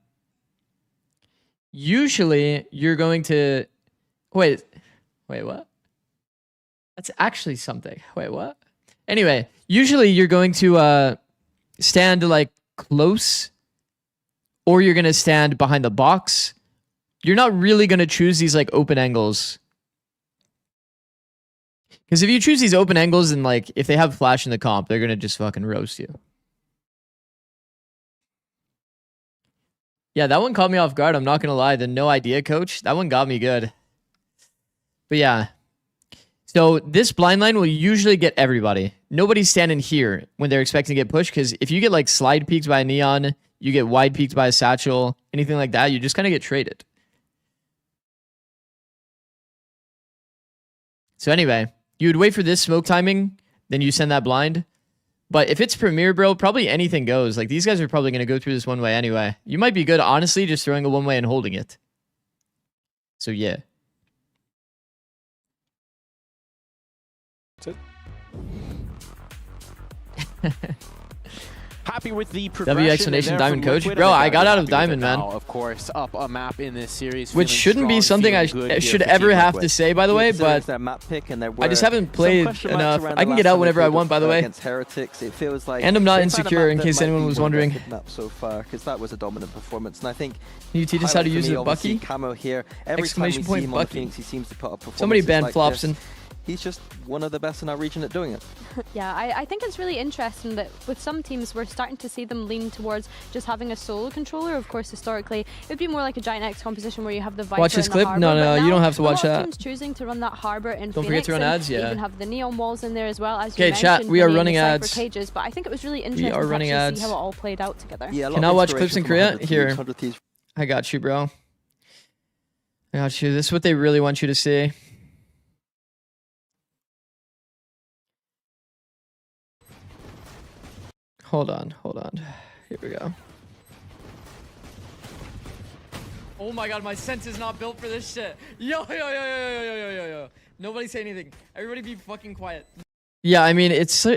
Usually, you're going to... Wait, what? That's actually something. Wait, what? Anyway, usually you're going to stand like close, or you're going to stand behind the box. You're not really going to choose these like open angles. Because if you choose these open angles and like if they have flash in the comp, they're going to just fucking roast you. Yeah, that one caught me off guard. I'm not going to lie. The no idea coach, that one got me good. But yeah. So this blind line will usually get everybody. Nobody's standing here when they're expecting to get pushed. Because if you get like slide peeks by a Neon, you get wide peeks by a Satchel, anything like that, you just kind of get traded. So anyway, you would wait for this smoke timing, then you send that blind. But if it's Premier, bro, probably anything goes. Like, these guys are probably going to go through this one way anyway. You might be good, honestly, just throwing a one way and holding it. So, yeah. That's it. Happy with the progression. WX Nation Diamond Coach. Bro, I got out of Diamond, man. Of course, up a map in this series. Which shouldn't be something I should ever have to say, by the way, but I just haven't played enough. I can get out whenever I want, by the way. And I'm not insecure, in case anyone was wondering. So far, because that was a dominant performance, and I think can you teach us how to use the Bucky? Camo here. Exclamation point Bucky. He seems to put up somebody banned like Flopson. he's just one of the best in our region at doing it. Yeah, I think it's really interesting that with some teams we're starting to see them lean towards just having a solo controller. Of course, historically, it would be more like a Giant X composition where you have the Viper Watch this and clip? the Harbor, No, you don't have to watch a lot that. of teams choosing to run that Harbor in Don't Phoenix, forget to run and ads, yeah. They even have the neon walls in there as well. As Okay, you chat, mentioned, we are Vinny, running and the ads. Cypher cages, but I think it was really interesting We are running to ads. see how it all played out together. Yeah, a lot Can of I watch clips in inspiration Korea? from Here. 100 Thieves. I got you, bro. I got you. This is what they really want you to see. Hold on. Here we go. Oh my god, my sense is not built for this shit. Yo. Nobody say anything. Everybody be fucking quiet. Yeah, I mean, it's all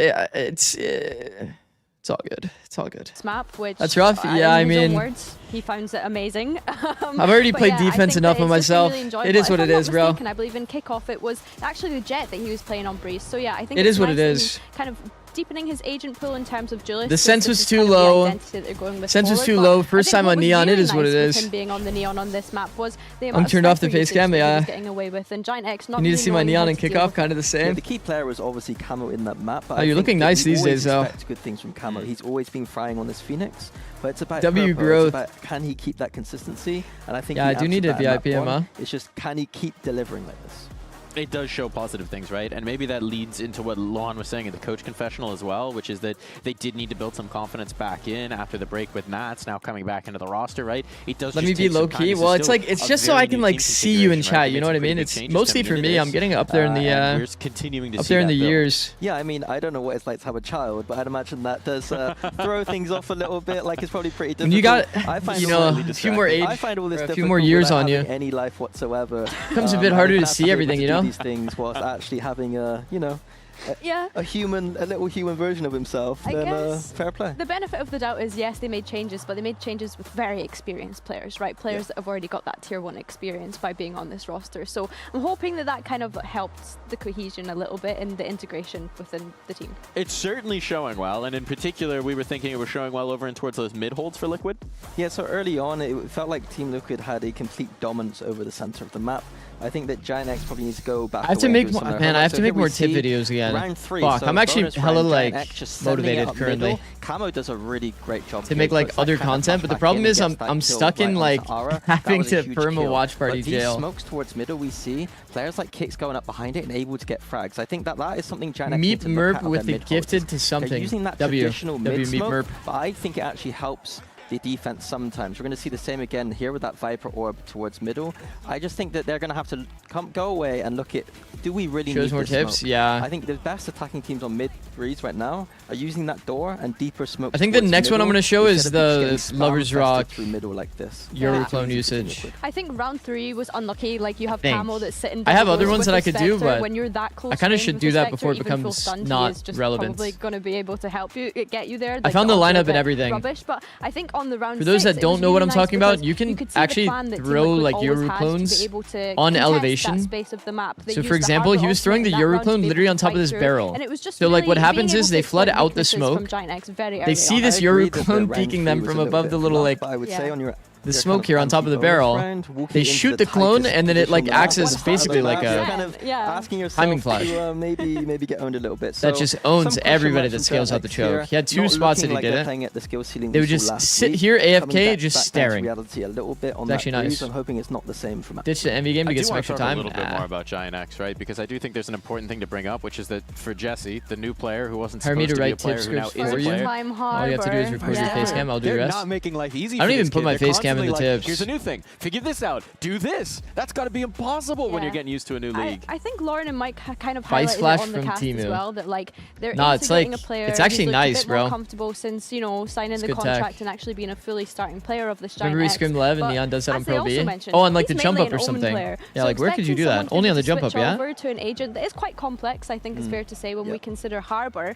good. It's all good. This map, which That's rough. in Yeah, I his own mean, words, he finds it amazing. I've already But played yeah, I defense think enough that on it's just been myself. really enjoyable. It is what If it I'm is, not bro. mistaken, I believe in kickoff it was actually the Jet that he was playing on Breeze. So yeah, I think It it's is what nice it that is. he's kind of deepening his agent pool in terms of duelists. The sense This was is too kind of the low. identity that they're going with Sense was forward, too but low. I First think time what on was Neon, it really is what nice it with is. him being on the Neon on this map was the I'm amount of turned off the sniper face usage cam, that he yeah. was getting away with, and Giant X not You need to really see my knowing Neon how and to deal kickoff, with kind of the Yeah, same. the key player was obviously Camo in that map. But Oh, I you're think looking that nice we these always days, though. expect good things from Camo. He's always been frying on this Phoenix, but it's about W purple. growth. It's about can he keep that consistency? And I think Yeah, he I do answered need a that in that VIP, one. Emma. It's just can he keep delivering like this? It does show positive things, right? And maybe that leads into what Luan was saying in the coach confessional as well, which is that they did need to build some confidence back in after the break with Nats now coming back into the roster, right? It does. Let just me be take some low time. key. This Well, is it's still like it's a just so very I can new like team see you in configuration, right? chat. They You know made what I some pretty mean? big It's changes mostly coming for into me. I'm this, getting up there in and we're the continuing to up see there in that the build. years. Yeah, I mean, I don't know what it's like to have a child, but I'd imagine that does throw things off a little bit. Like it's probably pretty difficult. When you got I find you all know this a few more age, I find all this or a few difficult more years without on you. having any life whatsoever. Becomes a bit And harder it's to nice see be able everything, to you do know? these things whilst actually having a, you know, a little human version of himself. I Then guess fair play. the benefit of the doubt is yes, they made changes, but they made changes with very experienced players, right? Players that have already got that tier 1 experience by being on this roster. So I'm hoping that that kind of helped the cohesion a little bit and the integration within the team. It's certainly showing well, and in particular, we were thinking it was showing well over and towards those mid holds for Liquid. Yeah, so early on, it felt like Team Liquid had a complete dominance over the center of the map. I think that Giant X probably needs to go back. I have to away make and do more, some of their man. I homework. have So to here make we more see tip videos again. Round 3. Fuck, So I'm actually bonus hella round, like Giant X just sending it motivated up currently middle. Camo does a really great job to make like puts that other kind of content, but the flashback problem in is and gets I'm that kill stuck in right like onto Aura. That having was a to huge perma kill. watch party But these jail. smokes towards middle, we see players like Kicks going up behind it and able to get frags. I think that is something Giant X Meep needs to look Merp at on with their the mid gifted holders. to something. They're using that W. traditional W mid Meep smoke, Merp. but I think it actually helps the defense sometimes. We're going to see the same again here with that Viper orb towards middle. I just think that they're going to have to go away and look at, do we really Shows need more this tips? smoke? Yeah. I think the best attacking teams on mid breeze right now are using that door and deeper smoke. I think the towards next one I'm middle going to show is instead of just the getting Lovers spam-fested Rock through middle like this. Euroclone usage. I think round 3 was unlucky. Like you have Thanks. Camo that's sitting. I have other with ones the that I could do, Spectre. but when you're that close, I kind of range should with do the that Spectre, before it even full becomes stunned, he not is just relevant. Probably going to be able to help you get you there. I Like, found the odds are a lineup and bit everything. Rubbish, but I think on the round For those 6, that it don't was know what really I'm nice talking about, because you can could see the actually plan that Team throw Liquid like always has Euroclones to be able to on contest that elevation. space of the map. They So used for the example, Harbor he was throwing the ultimate in that round to Euroclone be literally able on to top of fight this through, barrel. and it was just So like what really happens being is able they to flood exploit out the weaknesses smoke. from Giant X very They early see on. this I agree that the Euroclone round peeking 3 them was from a little above bit the little flat, like but I would say on your the kind smoke of here on top of the anti-bonus barrel. round, walking They into shoot the tightest clone and then it like position on the acts map, as one part of basically the like map, a kind of Yeah. asking yourself timing flash. to maybe get owned a little bit. That So just owns some everybody pressure that from scales out the Giant X here, choke. He had 2 not spots that looking he like they're didn't. playing at the skill ceiling They we would saw just last sit week, here coming AFK back just to staring. reality a little bit on It's that actually breeze. nice. I'm hoping it's not the same from Ditch the envy game to I get do some want extra to talk time. a little bit more about Giant X, right? Because I do think there's an important thing to bring up, which is that for Jesse, the new player who wasn't Hire me supposed to to be a write player tip who now scripts is a for you. player. Time All you have to do is Harbor. record your face cam. I'll do the They're rest. not making life easy I don't for even this put kid. my They're face cam in the constantly like, tips. Here's a new thing. Figure this out. Do this. That's got to be impossible when Yeah. you're getting used to a new league. I think Lauren and Mike kind of Vice highlighted flash it on the from cast as Temu. well that like they're Nah, it's integrating like- a player it's actually who's looked nice, a bit more bro. comfortable since signing It's the good contract tech. and actually being a fully starting player of this Giant Remember we X. scrimmed Lev and But Neon does that on as they Pro also B? mentioned, Oh, on like the he's jump mainly up or an Omen something. player. Yeah, So like where could you do expecting that? someone Only on to the jump up, switch yeah? over to an agent that is quite complex, I think it's fair to say when we consider Harbor.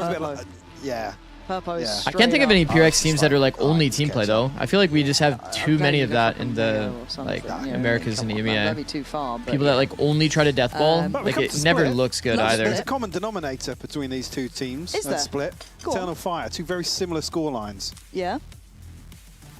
was a bit like, yeah. Purpose. Yeah. I can't think of any I was PRX just teams that are like, like only let's team catch play up. though. I feel like we just have too Maybe many of go that for in Pompeo the or something, like you know, Americas and come on, EMEA. That'd be too far. But People that like only try to death ball, But when like it it comes to never split, looks good Loves either. There's a common denominator between these two teams. Is there? Split. Go on. Eternal Fire, two very similar score lines. Yeah.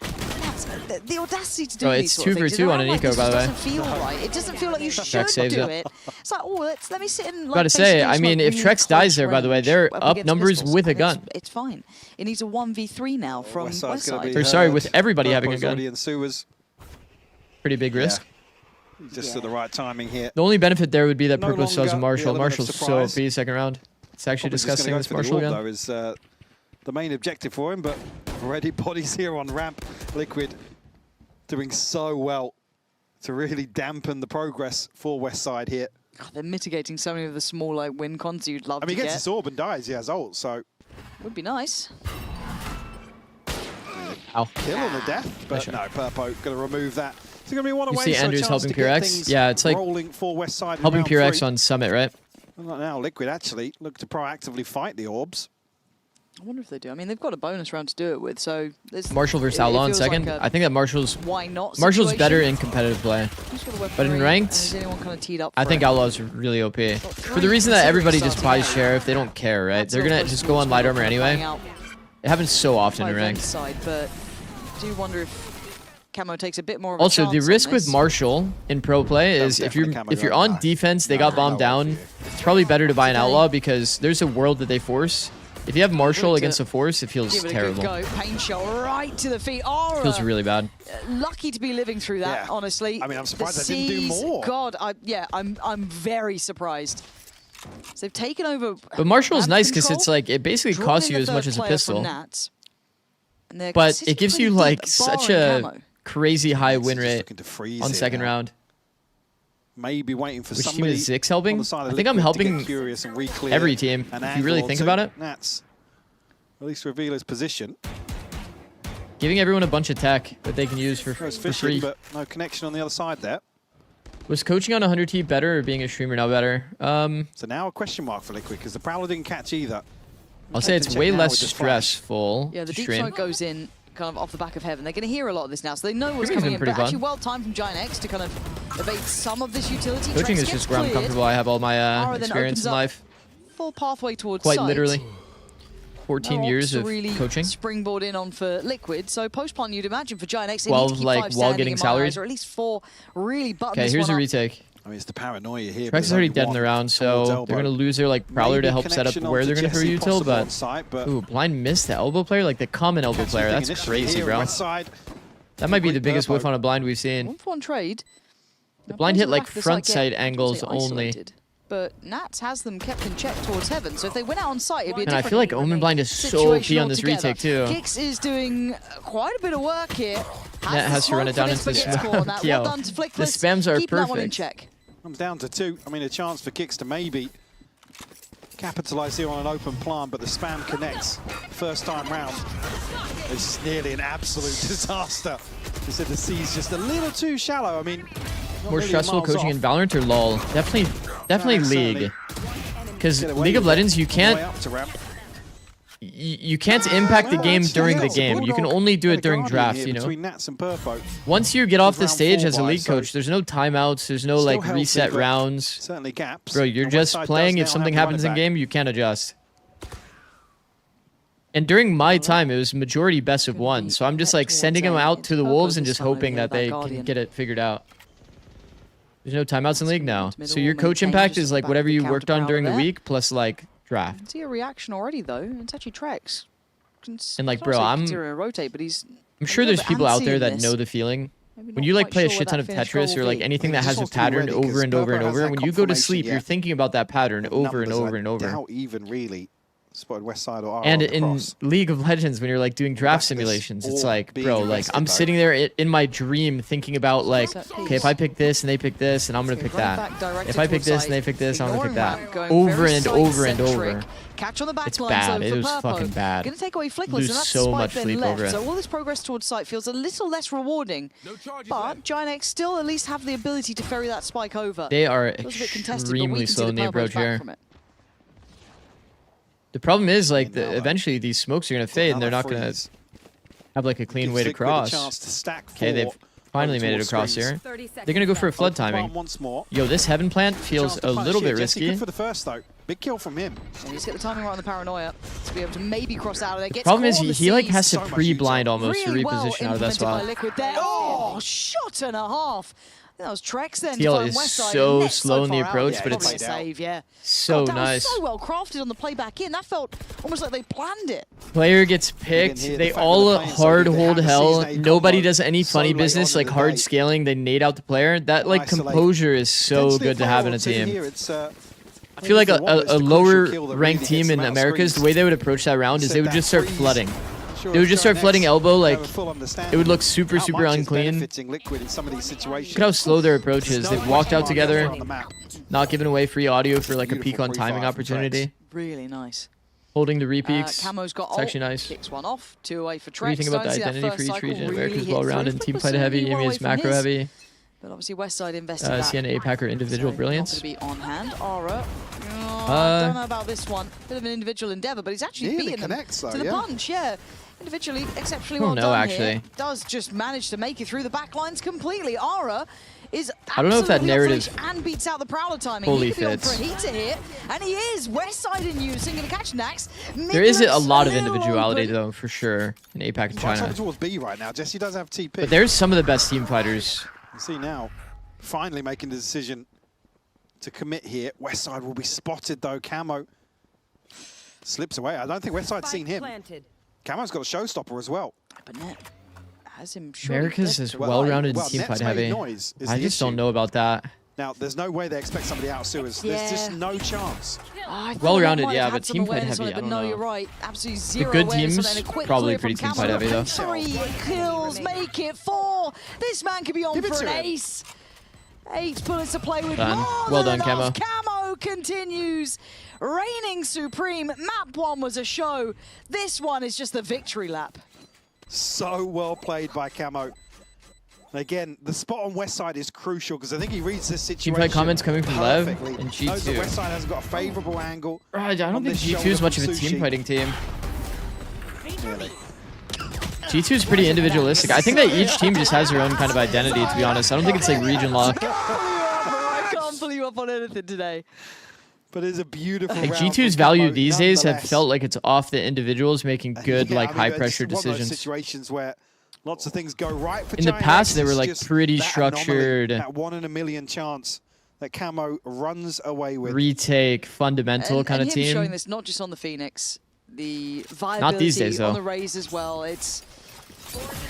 Now, the audacity to do Bro, these it's sort of 2 for things. 2 on an Like, eco, this by the way. doesn't feel right. It doesn't feel like you should Trex saves do it. it. It's like, oh, let me sit and like, Gotta say, I basically mean, if just, like, Trex dies there, really by the way, close they're range up against numbers pistols. with a It's- gun. It's fine. It needs a 1v3 now from Westside's gonna be Westside. Or sorry, with hurt. everybody having a Purple's gun. already in sewers. Pretty big risk. Just at the right timing here. The only benefit there would be that No Purple still has a longer the Marshall. element of Marshall's so surprise. OP second round. It's actually Probably just gonna disgusting, go this for the Marshall orb, gun. though, is the main objective for him, but already bodies here on ramp. Liquid doing so well to really dampen the progress for Westside here. God, they're mitigating so many of the small like win cons you'd love I mean, to he gets get. this orb and dies, he has ult, so Would be nice. Ow. kill on the death, but no, Purpo going to remove that. It's going to be one You away, see so a Andrews chance helping to get Purex? things Yeah, it's like rolling for Westside in helping round Purex 3. on Summit, right? And right now, Liquid actually look to proactively fight the orbs. I wonder if they do. I mean, they've got a bonus round to do it with, so there's Marshall versus it Outlaw in feels second. like a I think that Marshall's why not Marshall's situation. better in competitive play. Who's got a weapon But in three, ranked, and is anyone kind of teed up I for think it? Outlaw's really OP. For the three reason that everybody considering just buys starting Sheriff, they don't care, right? That's They're real gonna close just to go what's on light going armor playing anyway. out It happens so often by in ranked. Veng's side, but I do wonder if Camo takes a bit more of Also, a the chance on risk with this. Marshall in pro play is if you're on defense, they got bombed down. It's probably better to buy an Outlaw because there's a world that they force. If you have Marshall against a force, it feels Give it terrible. a good go. Pain shot right to the feet. Aura. Feels really bad. Lucky to be living through that, Yeah. honestly. I mean, I'm surprised The they didn't do C's, more. God, I'm very surprised. So they've taken over. But Marshall's map nice because control, it's like it basically drawn costs in you the as much third as a player from pistol. Nats, and they're But sitting it gives pretty you deep, like such barring a Camo. crazy high win Just rate looking to freeze on here second now. round. Maybe waiting for Which team somebody is Zikz helping? on the side of I think I'm Liquid to get helping curious and re-clear every team, an if you really angle or think two. about it. Nats at least reveal his position. Giving everyone a bunch of tech that they can use for Goes free. fishing, but no connection on the other side there. Was coaching on 100T better or being a streamer now better? So now a question mark for Liquid because the Prowler didn't catch either. I'll say it's Check way now less with this flash. stressful Yeah, the to deep stream. smoke goes in kind of off the back of Heaven. They're going to hear a lot of this now, so they know what's Streaming's coming been in. pretty But actually, fun. well timed from Giant X to kind of evade some of this utility. Coaching Trex is gets just where I'm cleared. comfortable. I have all my Ara then experience opens in up life. Full pathway towards Quite site. literally. 14 No years ops to of really coaching. springboard in on for Liquid. So post-plant, you'd imagine for Giant X, they 12, need to keep like, 5 while standing getting in my salaried. eyes, or at least 4 really button Okay, this here's one a up. retake. I mean, it's the paranoia here. Trex is already dead in the round, so they're going to lose their like Prowler to help set up where they're going to throw util, but ooh, blind missed the elbow player, like the common elbow player. That's crazy, bro. That might be the biggest whiff on a blind we've seen. 1-for-1 trade. The Now, blind players hit at the like back of the front site sight get, angles I wouldn't say only. isolated, But Nats has them kept in check towards Heaven, so if they went out on site, it'd be a And I different feel like Omen Blind is so OP situation on this altogether. retake too. Zikz is doing quite a bit of work here. Net has to run it down into the smoke. Yo, well done to the Flickless. spams are Keeping that one in perfect. check. Comes down to 2. I mean, a chance for Kicks to maybe capitalize here on an open plant, but the spam connects first time round. It's nearly an absolute disaster. They said the C's just a little too shallow. I mean, not More really stressful miles coaching off. in Valorant or LoL? Definitely League. Because Get away League of with it Legends, you on the can't way up to ramp. you can't impact the game during the game. You can only do it during drafts, you know. Between Nats and Purpo. Once you get off the round stage 4 as a by, league so coach, there's no timeouts, there's no still like healthy, reset but rounds. Certainly gaps. Bro, you're And just Westside playing. does If now something have to run happens it in back. game, you can't adjust. And during my time, it was majority best of one. So I'm just like sending them out to the Wolves and just hoping that they can get it figured out. There's no timeouts in League now. So your coach impact is like whatever you worked on during the week plus like draft. See a reaction already though. It's actually Trex. And like, bro, I'm rotate, but he's sure there's people out there that know the feeling. When you like play a sure shit what ton that of finish roll Tetris or will like be. anything that He has just a wants to be pattern ready, over 'cause and over and Purpo over, hasn't when had you go to confirmation sleep, yet. you're thinking about that pattern over and Numbers over I and over. doubt even really spotted Westside or And on the in cross. League of Legends, when you're like doing draft Back to this simulations, it's all like, being bro, like invested, I'm though. sitting there in my dream thinking about like, Set okay, if I pick this and they pick this, and I'm gonna pick Right that. back, directed If I pick towards this and they site, pick this, I'm gonna pick ignoring that. ramp, going Over very and over and site-centric. over. Catch on the back It's line, bad. so It for was Purpo. fucking bad. Going to take away Flickless, Lose and that's so Spike much then sleep left. over it. So all this progress towards site feels a little less rewarding. But Giant X still at least have the ability to ferry that Spike over. They are Feels a bit contested, but we extremely can see slow the in the Purpos approach back here. from it. The problem is like eventually these smokes are gonna fade and they're not gonna freeze. have like a clean Gives way to Liquid a cross. chance to stack Okay, 4 Finally made it across here. They're gonna go for a flood timing. Once more. Yo, this heaven plant feels a little bit risky. Good for the first though. Big kill from him. And he's got the timing right on the paranoia to be able to maybe cross out of there. Problem is he like has to pre-blind almost to reposition out of that spot. Oh, shot and a half. That was Trex then. TL is so slow in the approach, but it's so nice. So well crafted on the play back in. That felt almost like they planned it. Player gets picked. They all hard hold hell. Nobody does any funny business like hard scaling. They nade out the player. That like composure is so good to have in a team. I feel like a lower ranked team in Americas, the way they would approach that round is they would just start flooding. They would just start flooding elbow, like, it would look super, super unclean. Look at how slow their approach is. They've walked out together, not giving away free audio for like a peak on timing opportunity. Really nice. Holding the re-peaks. Camo's got it's actually nice. Kicks one off, 2 away for Trex. What do you think about the identity for each region? America's well-rounded and team fight heavy, EMEA is macro heavy. But obviously Westside invested that. Sienna APAC are individual brilliance. Not going to be on hand. Aura. I don't know about this one. Bit of an individual endeavor, but he's actually beating them to the punch. Yeah. Individually, exceptionally well done here. Does just manage to make it through the back lines completely. Aura is I don't know if that narrative and beats out the Prowler timing. fully he could fits. Be on for a heater here, and he is. Westside in unison going to catch Nax. There is a lot of individuality though, for sure, in APAC and China. Towards B right now. Jesse does have TP. But there's some of the best team fighters. You see now, finally making the decision to commit here. Westside will be spotted though. Camo slips away. I don't think Westside's seen him. Camo's got a showstopper as well. But Net has him. America's is well-rounded and team fight heavy. I just don't know about that. Now, there's no way they expect somebody out of sewers. There's just no chance. Well-rounded, yeah, but team fight heavy, I don't know. You're right. Absolutely zero the good teams, probably pretty team fight heavy though. 3 kills, make it 4. This man could be on for an ace. 8 bullets to play with. Well done, Camo. Camo continues, reigning supreme. Map 1 was a show. This one is just the victory lap. So well played by Camo. Again, the spot on Westside is crucial because I think he reads this situation. Team fight comments coming from Lev and Knows G2. that Westside hasn't got a favorable angle. I don't think G2 is much of a team fighting team. Really? G2 is pretty individualistic. I think that each team just has their own kind of identity, to be honest. I don't think it's like region lock. I can't pull you up on anything today. But it's a beautiful like round G2's from value Camo, these days have nonetheless. felt like it's off the individuals making good, like high-pressure it's one of those decisions. situations where lots of things go right for In the Giant past, X. they were It's like just pretty that structured. Anomaly, that 1 in a million chance that Camo runs away with. Retake, fundamental kind of and him team. showing this not just on the Phoenix, the viability Not these days, though. on the Raze as well. It's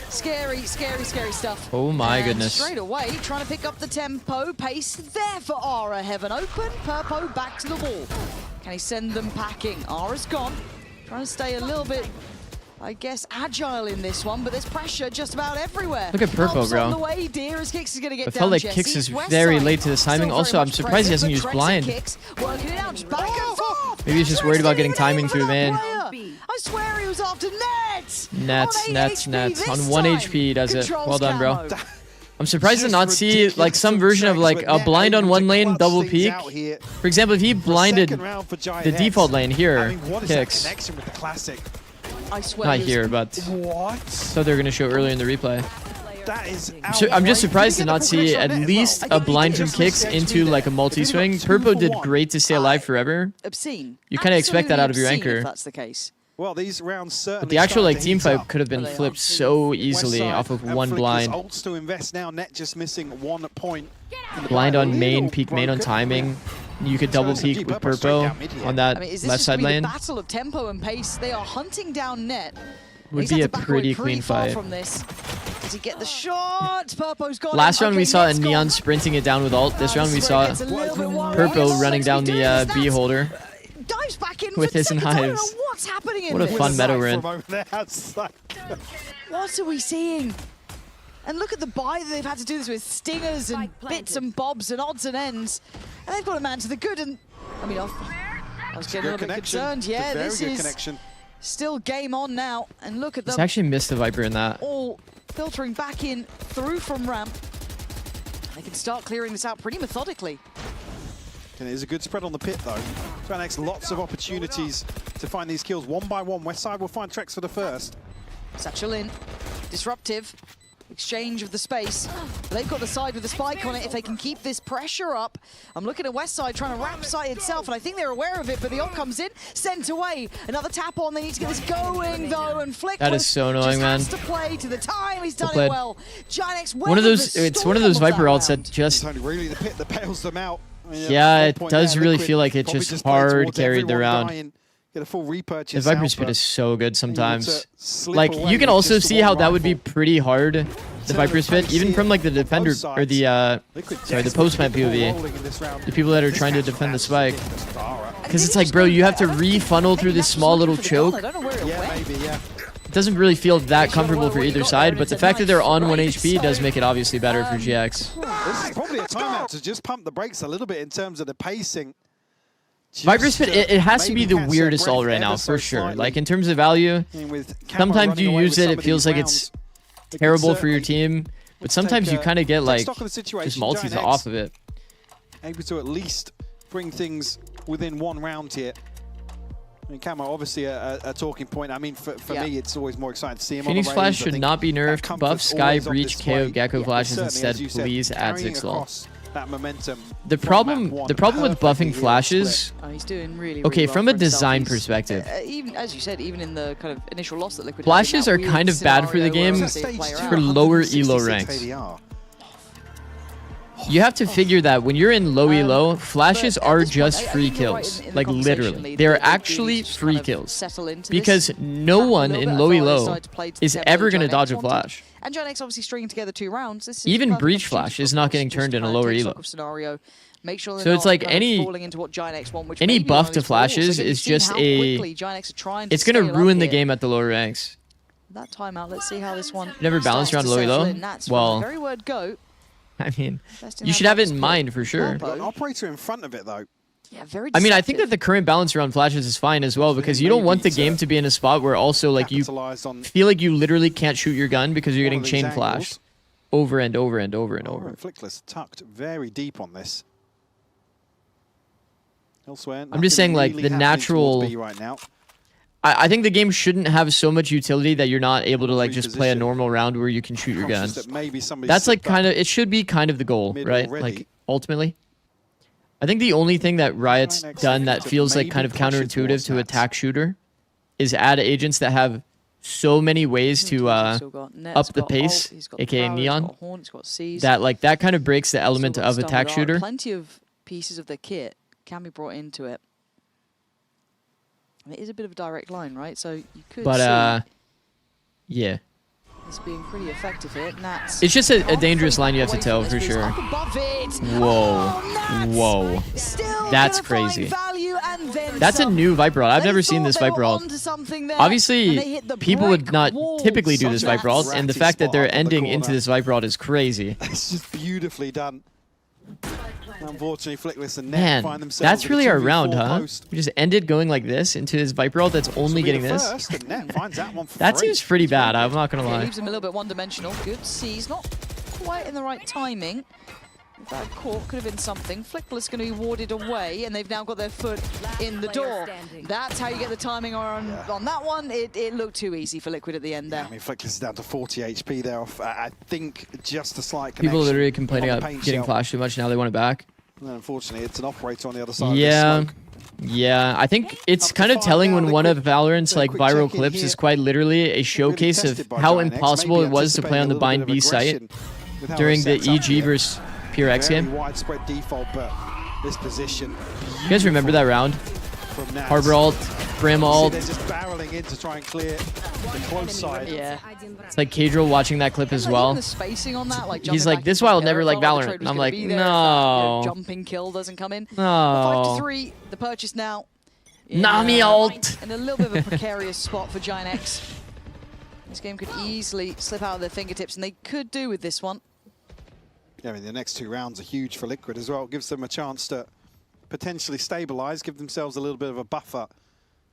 scary, scary, scary stuff. Oh my goodness. Straight away, trying to pick up the tempo, pace there for Aura. Heaven open, Purpo back to the wall. Can he send them packing? Aura's gone. Trying to stay a little bit, I guess, agile in this one, but there's pressure just about everywhere. Look at Purpo, bro. On the way, dear, as Kix is going to get I felt like Kix is very late to this timing. Also, I'm surprised he hasn't used blind. Working it out, just back and forth. Maybe he's just worried about getting timing through man. I swear he was after Net. Nets. On 1 HP he does it. Well done, bro. I'm surprised to not see like some version of like a blind on one lane, double peek. For example, if he blinded the default lane here, Kix. I swear Not here, but so they're gonna show earlier in the replay. I'm just surprised to not see at least a blind from Kix into like a multi-swing. Purpo did great to stay alive forever. Obscene. You kind of expect that out of your Obscene, anchor. if that's the case. Well, these rounds certainly. But the actual like team start to heat fight up. could have been flipped so easily off of one blind. Ults to invest now. Net just missing 1 point. Blind on main, peek main on timing. You could double peek with Purpo on that I mean, is left this side just lane. the battle of tempo and pace? They are hunting down Net. Would He's be had a to back pretty away clean far fight. From this. Does he get the shot? Purpo's got Last him. round Okay, we saw a Net's Neon gone. sprinting it down with ult. This round we saw Purpo running down the B holder Dives back in with for his seconds. I don't know knives. what's happening in What a this. fun meta we're in. What are we seeing? And look at the buy that they've had to do this with stingers and bits and bobs and odds and ends. And they've got a man to the good. And I mean, I was getting a little bit concerned. Yeah, this is still game on now. And look at them. He's actually missed the Viper in that. All filtering back in through from ramp. They can start clearing this out pretty methodically. And there's a good spread on the pit though. Tranex lots of opportunities to find these kills 1 by 1. Westside will find Trex for the first. Satchel in. Disruptive. Exchange of the space. They've got the side with the spike on it. If they can keep this pressure up, I'm looking at West Side trying to wrap site itself, and I think they're aware of it, but the ult comes in, sent away. Another tap on, they need to get this going though, and Flick That is so annoying, man. has to play to the time, he's done Well it well. Giant one of those, it's one of those Viper ults that just... It's only really the pit that bails them out. I mean, yeah, at it one point does there, really Liquid feel like it probably just played hard towards carried the everyone round. dying, get a full repurchase The Viper out, spin but is so good sometimes. to slip Like, away you can with also just the see how one that would be rifle. pretty hard, the Viper spin, even from like the defender, or the, sorry, the post-plant POV. The people that are trying to defend the spike. Because it's like, bro, you have to re-funnel through this small little choke. Yeah, maybe, yeah. It doesn't really feel that comfortable for either side, but the fact that they're on 1 HP does make it obviously better for GX. This is probably a timeout to just pump the brakes a little bit in terms of the pacing. Viper spin, it has to be maybe the catch weirdest their ult breath right now, ever so for sure. slightly. Like, in terms of value, I mean, with Camera sometimes running you away use with it, some it of feels these like it's rounds, they could terrible for your certainly team, but sometimes you kind of get like stock of the just situation. multis Giant X off of it. able to at least bring things within one round here. I mean, Camo, obviously a talking point. I mean, for me, it's always more exciting to see him Phoenix on the Flash range. I should think not be that nerfed. comfort's Buff Sky, always on Breach, display. KO, Gecko Flashes Certainly, instead. as you said, Please add carrying Zikz. across that momentum The from problem map one with buffing perfectly here flashes. split. Oh, he's doing really, Okay, really well from for a himself. design He's- perspective, even as you said, even in the kind of initial loss that Liquid had, flashes in are that weird kind of bad for the scenario game where they play Stage around. for two, lower 166 elo ranks. ADR. You have to figure that when you're in low elo, flashes but at are this point, just I free think you're right kills. in the Like conversation, literally. Lee, They're that they actually really just free kind of kills. settle into Because this no trap a one little in bit. I low felt like they elo decided to play to the is tempo ever going to Giant dodge X a wanted. flash. And Giant X obviously stringing together 2 rounds. This is Even perfect Breach opportunity Flash for is not Flash getting to turned just in a try and lower take elo. stock of scenario, make sure they're So it's not like kind of any- falling into what Giant X want, which any may be buff one of to these falls. flashes Again, is you've seen just how a- quickly Giant X are trying to It's going to scale up ruin the here. game at the lower ranks. That timeout, let's see how this one Never balanced starts around to low settle elo? in. That's Well, from the very word go. I mean, Best in you that should have it box in put mind for sure. Got an operator in front of it, though. Yeah, very I mean, I think that deceptive. the current balance around flashes is fine as well, because you don't want the game to be in a spot where also like you Capitalized on feel like you literally can't shoot your gun because you're one getting of these chain angles. flashed over and over and over and over. Flickless tucked very deep on this. Elsewhere, I'm just saying, like, nothing the really happening natural- towards B right now. I think the game shouldn't have so much utility that you're not able to like just play a Reposition. normal round where you can shoot your Conscious guns. that maybe somebody That's like slipped up kind of, it should be kind of the goal, mid right? already. Like ultimately. I think the only thing that Riot's Giant X done that to feels like maybe kind of push it counterintuitive towards to that. attack shooter is add agents that have so many ways to He's still got Net, up he's the got pace, Ult, he's got aka Power, he's Neon, got Horn, he's got Seize. that like that kind of breaks the Still element got of Stun attack with shooter. Aura. Plenty of pieces of the kit can be brought into it. And it is a bit of a direct line, right? So you could But see yeah. this being pretty effective here. Nats. It's just a dangerous line you have to away tell from for this, but sure. he's up above it. Whoa. Oh, Nats Whoa. still That's gonna find crazy. value and then That's a some. new Viper ult. I've They never seen thought this they were Viper ult. onto something there, and they Obviously, hit the people would brick not wall. typically do this Such a Viper ult, and the ratty fact that spot they're up on the ending into corner. this Viper ult is crazy. It's just beautifully done. Unfortunately, Flickless and Net Man, find themselves that's with a really our 2v4 round, huh? post. We just ended going like this into his Viper ult that's only Be getting the this. first, and Net finds that one for That free. seems pretty bad, I'm not gonna Yeah, lie. leaves him a little bit one-dimensional. Good C's, not quite in the right timing. If that caught, could have been something. Flickless going to be warded away, and they've now got their foot in the door. That's how you get the timing on that one. It looked too easy for Liquid at the end there. I mean, Flickless is down to 40 HP there off, I think, just a slight connection. People literally complaining on the about paint getting shell. flashed too much, now they want it back. And then unfortunately, it's an operator on the other side Yeah. of the smoke. Yeah, I think it's Up to kind of 5 telling now, when one of Liquid. Valorant's So a like quick viral check in clips here. is quite literally a showcase tested of by how Giant X, impossible maybe it was to play on the anticipating a Bind little B bit of site aggression with how during they're the set up EG here. versus Pure X Very game. widespread default, but this position. You guys remember that round? From Nats. Harbor ult, Brim See, ult. they're just barreling in to try and clear the close side. Yeah. It's like Kadriel watching that clip as Even well. the spacing on that, like He's jumping like, back this into why I'll the never air, like it felt Valorant. the trade And was I'm gonna like, be there if that, no. jumping kill doesn't come in. The No. 5-3, the purchase now. in, Nami ult. In a little bit of a precarious spot for Giant X. This game could easily slip out of their fingertips, and they could do with this one. Yeah, I mean, the next 2 rounds are huge for Liquid as well. It gives them a chance to potentially stabilize, give themselves a little bit of a buffer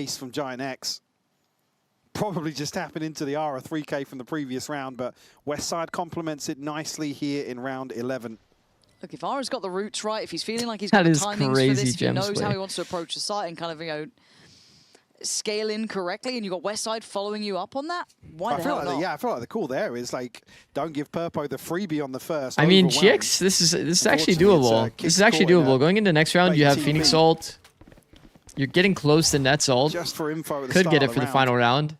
pace from Giant X. Probably just tapping into the Ara 3K from the previous round, but Westside complements it nicely here in round 11. Look, if Ara's got the roots right, if he's feeling like he's That got the is timings for crazy, this, if he knows Gemsway. how he wants to approach the site and kind of, you know, scale in correctly, and you've got Westside following you up on that, why the hell not? Yeah, I feel like the call there is like, don't give Purpo the freebie on the first. I mean, overwhelm. GX, this is actually Unfortunately, doable. it's, This is actually kick caught in doable. a Going into next round, you have late Phoenix TP. ult. You're getting close to Net's ult. Just for info at the Could start get of it for the round. final round.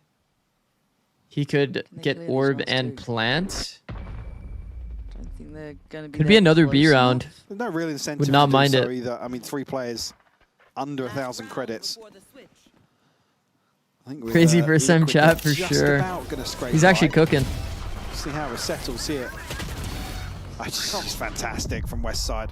He could get clear these orb rounds and too? plant. I don't think they're going to be Could be there another B close round. enough. There's no real incentive Would not to do mind so it. either. I mean, 3 players under 1,000 credits. I think with, Crazy for SM Liquid, chat they're for just sure. about gonna scrape He's actually by. cooking. See how it settles here. It's just fantastic from West Side.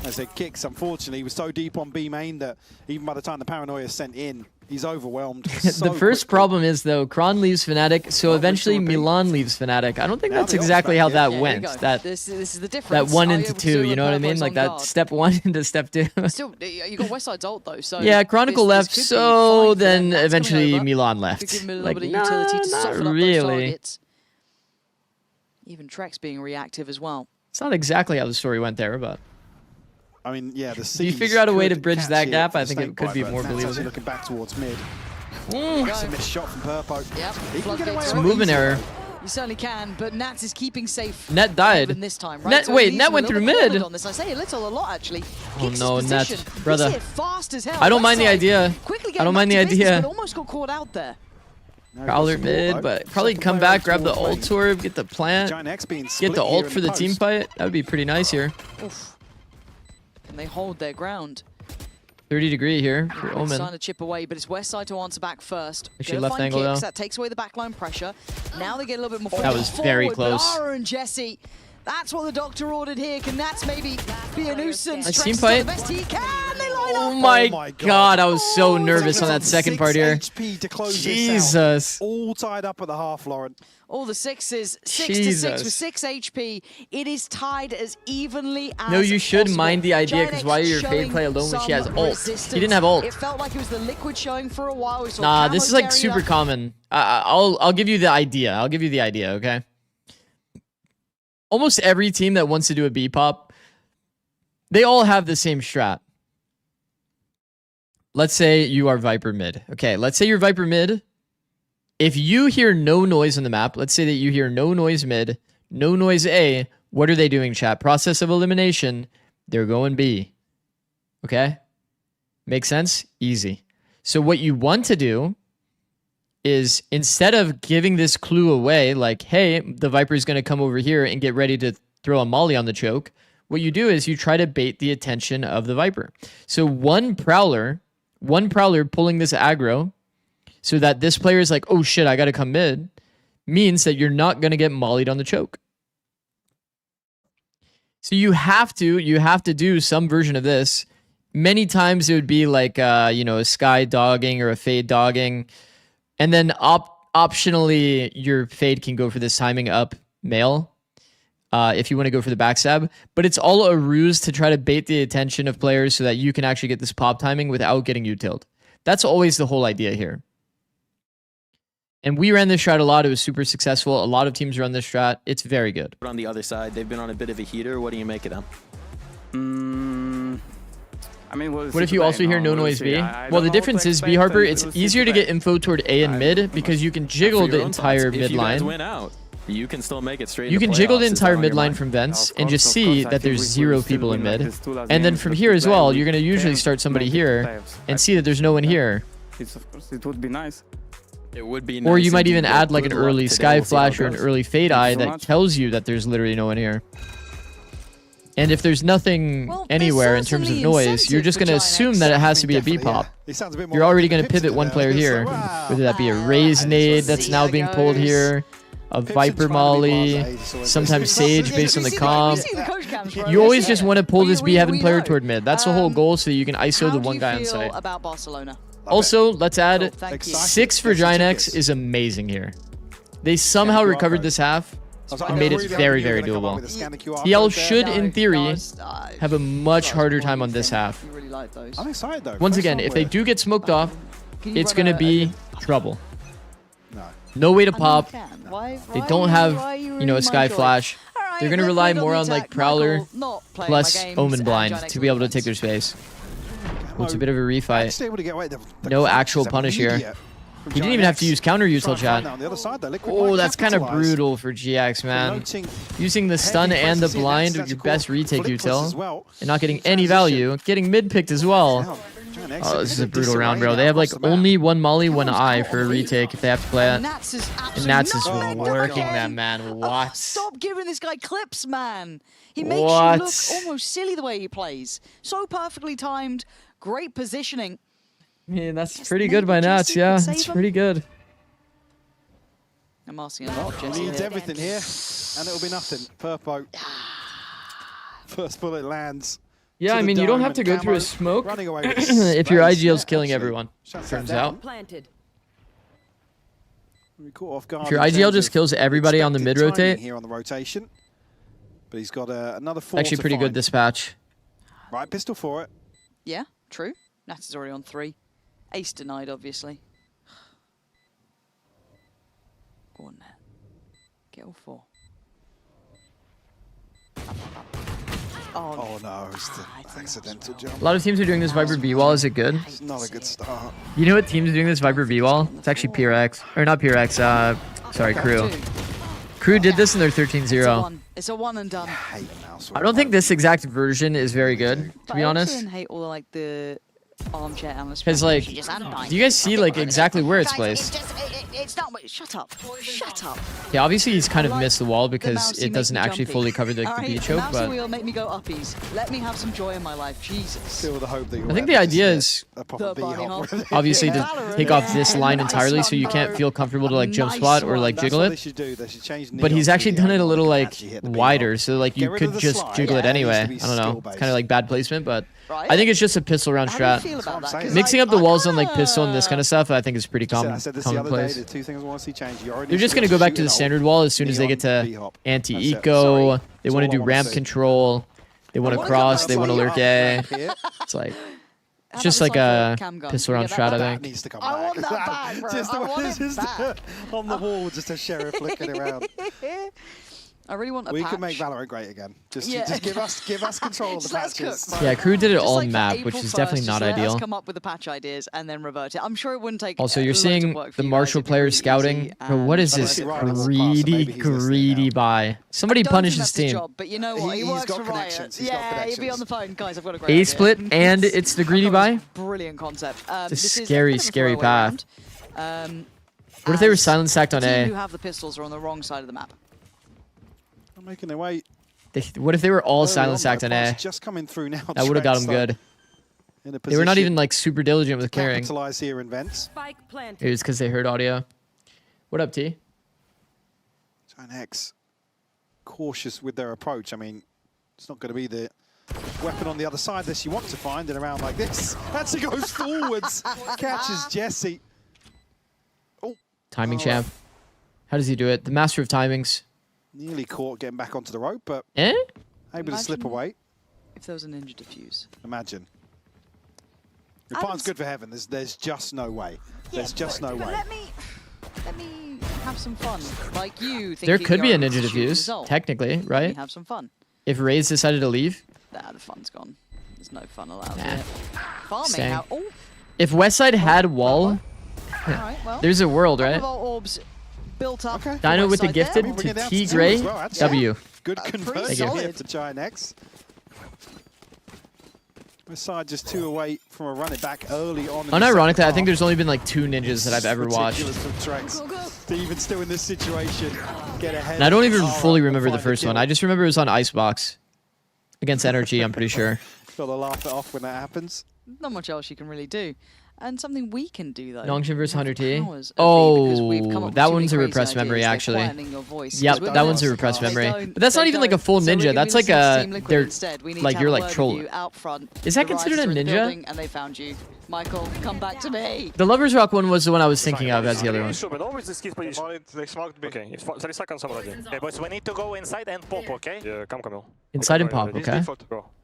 As it kicks, unfortunately, he was so deep on B main that even by the time the paranoia is sent in, he's overwhelmed. The first problem is, though, Kron leaves Fnatic, so eventually Milan leaves Fnatic. I don't think Now that's the ult's exactly back, how yeah. that Yeah, here you went. go. That This is the that difference. 1 Are you into able to 2, do you it know what I when mean? Purpo's Like on that guard? step 1 into step 2. Still, you got Westside's ult though, so Yeah, Chronicle this left, could be so fine for them. then That's coming eventually over. Milan Could left. give him a little Like, bit of nah, utility to not soften up those really. targets. Even Trex being reactive as well. It's not exactly how the story went there, but I mean, yeah, the if you C's figure out a way to could bridge catch that it gap, for I the think it snake could bite, be but more Nat's actually believable. looking back towards mid. Go. It's a missed shot from Purpo. Yep, He can get away floodgates with It's a it. movement error. You certainly can, but Nats is keeping safe. Net died. Even this time, right? Net- So it wait, leaves Net him a went little through bit mid. cornered on this. I say a little, a lot actually. Oh Kicks his no, Net, position. brother. He's here fast as hell. I don't mind the Westside idea. quickly I getting don't mind back the to business, idea. but almost got caught out there. No, Prowler possible, mid, though. but probably Second come player back, grab the towards ult lane. orb, get the plant, Giant X being get split the here ult in for the team post. fight. That would be pretty nice here. Oof. Can they hold their ground? 30 degree here for It's starting Omen. to chip away, but it's Westside to answer back first. Actually, Gonna left find angle, kicks. though. That takes away the backline pressure. Now they get a little bit more That freedom was very forward, but close. Ara and Jesse, that's what the doctor ordered here. Can Nats maybe be a nuisance? Nice Trex team has done fight. the best he can. They line Oh up. my god, I was so nervous on that second part here. 6 HP to close this out. Jesus. All tied up at the half, Lauren. All the sixes, 6 to 6 Jesus. with 6 HP. It is tied as evenly as No, you should possible. mind the idea, Giant 'cause X why are your showing Fade play alone when she has some ult? resistance. He didn't have ult. It felt like it was the Liquid showing for a while. We saw Nah, Camo this is like tearing super up. common. I'll give you the idea. I'll give you the idea, okay? Almost every team that wants to do a B pop, they all have the same strat. Let's say you are Viper mid. Okay, let's say you're Viper mid. If you hear no noise on the map, let's say that you hear no noise mid, no noise A, what are they doing, chat? Process of elimination, they're going B. Okay? Make sense? Easy. So what you want to do is instead of giving this clue away, like, hey, the Viper is going to come over here and get ready to throw a molly on the choke, what you do is you try to bait the attention of the Viper. So one Prowler pulling this aggro so that this player is like, oh shit, I got to come mid, means that you're not going to get mollied on the choke. So you have to do some version of this. Many times it would be like, a Sky dogging or a Fade dogging. And then optionally, your Fade can go for this timing up mail if you want to go for the backstab. But it's all a ruse to try to bait the attention of players so that you can actually get this pop timing without getting utiled. That's always the whole idea here. And we ran this strat a lot. It was super successful. A lot of teams run this strat. It's very good. On the other side, they've been on a bit of a heater. What do you make of them? I mean, What if you also hear no noise B? Well, the difference is, B Harper, it's easier to get info toward A and mid because you can jiggle the entire mid If you guys line. win out, you can still make it straight. You into can jiggle the playoffs. Is that entire on mid your line mind? from vents and just see that there's 0 people in mid. And then from here as well, you're going to usually start somebody here and see that there's no one here. Of course, it would be nice. It would be Or nice you might indeed, even but add like an good luck early today. Sky We'll see how it Flash or an goes. early Fade Thank you Eye so that much. tells you that there's literally no one here. And if there's nothing anywhere in terms of noise, you're just going to assume that it has to be a B pop. You're already going to pivot one player here, whether that be a Raze nade that's now being pulled here, a Viper Molly, sometimes Sage based on the comp. You always just want to pull this B Heaven player toward mid. That's the whole goal, so you can ISO the one guy on site. About Barcelona? Also, let's add Thank you. 6 for Giant X is amazing here. They somehow recovered this half and made it very, very doable. TL should, in theory, have a much harder time on this half. You really like those. I'm excited though. Once Fresh again, if they software. do get smoked off, Can you it's run going to a be good- trouble. No. No way to I mean, pop. you can. Why They are don't you- have, why are you a ruining my Sky choice? Flash. All They're going to rely more on like Prowler plus plus Omen Blind to be able to take their space. It's a bit of a refight. No actual punish here. He didn't even have to use counter util, chat. Oh, that's kind of brutal for GX, man. Using the stun and the blind with your best retake util and not getting any value. Getting mid-picked as well. Oh, this is a brutal round, bro. They have like only one molly, one eye for a retake if they have to play it. And Nats is working them, man. What? Stop giving this guy clips, man. He makes you look almost silly the way he plays. So perfectly timed. Great positioning. Yeah, that's pretty good by Nats, yeah. It's pretty good. I'm asking a lot, Jesse. He needs everything here, and it'll be nothing. Purpo. First bullet lands. Yeah, I mean, you don't have to go through a smoke if your IGL's killing everyone, turns out. If your IGL just kills everybody on the mid-rotate, here on the rotation, but he's got another 4 actually pretty good dispatch. Right pistol for it. Yeah, true. Nats is already on 3. Ace denied, obviously. Go on, Nat. Get all 4. Oh no, it's the accidental jump. A lot of teams are doing this Viper B-wall. Is it good? It's not a good start. You know what teams are doing this Viper B-wall? It's actually PRX. Or not PRX, sorry, Crew. Crew did this in their 13-0. It's a one and done. I don't think this exact version is very good, to be honest. I hate all like the armchair analyst. Because like, do you guys see like exactly where it's placed? It's not. Shut up. Shut up. Yeah, obviously he's kind of missed the wall because it doesn't actually fully cover the B choke, but wheel make me go uppies. Let me have some joy in my life, Jesus. Still the hope that I think the idea is obviously to take off this line entirely, so you can't feel comfortable to like jump spot or like jiggle it. But he's actually done it a little like wider, so like you could just jiggle it anyway. I don't know. It's kind of like bad placement, but I think it's just a pistol round strat. Mixing up the walls on like pistol and this kind of stuff, I think is pretty commonplace. They're just going to go back to the standard wall as soon as they get to anti-eco. They want to do ramp control. They want to cross. They want to lurk A. It's like, it's just like a pistol round strat, I think. I want that back, bro. I want it back. On the wall, just a sheriff flicking around. I really want a patch. We can make Valorant great again. Just give us control of the patches. Yeah, Crew did it all in map, which is definitely not ideal. Let's come up with the patch ideas and then revert it. I'm sure it wouldn't take. Also, you're seeing the Marshall players scouting. Bro, what is this greedy buy? Somebody punish his team. But you know what? He works for Riot. Yeah, he'd be on the phone, guys. I've got a great A split and it's the greedy buy. Brilliant concept. It's a scary path. What if they were silent stacked on A? Who have the pistols are on the wrong side of the map. Making their way. What if they were all silent stacked on A? Just coming through now. That would have got them good. They were not even like super diligent with carrying. Capitalize here in vents. It was because they heard audio. What up, T? X cautious with their approach. I mean, it's not going to be the weapon on the other side that you want to find in a round like this. Actually goes forwards, catches Jesse. Oh, timing champ. How does he do it? The master of timings. Nearly caught getting back onto the rope, but able to slip away. If there was a ninja defuse. Imagine. Your plan's good for heaven. There's just no way. There's just no way. Let me have some fun. Like you. There could be a ninja defuse, technically, right? Have some fun. If Ray's decided to leave. Nah, the fun's gone. There's no fun allowed here. Farming out. Oh. If Westside had wall, there's a world, right? Orbs built up. Dino with the gifted to T Gray. W. Good conversion here for Giant X. Westside just 2 away from a run it back early on. Unironically, I think there's only been like 2 ninjas that I've ever watched. To even still in this situation, get ahead. And I don't even fully remember the first one. I just remember it was on Icebox against Energy, I'm pretty sure. Got to laugh it off when that happens. Not much else you can really do. And something we can do, though. Yongshin versus 100T. Oh, that one's a repressed memory, actually. Yep, that one's a repressed memory. But that's not even like a full ninja. That's like a... They're like, you're like trolling. Is that considered a ninja? And they found you. Michael, come back to me. The Lover's Rock one was the one I was thinking of as the other one. Okay, it's 30 seconds already. Okay, boys, we need to go inside and pop, okay? Yeah, come, Camille. Inside and pop, okay?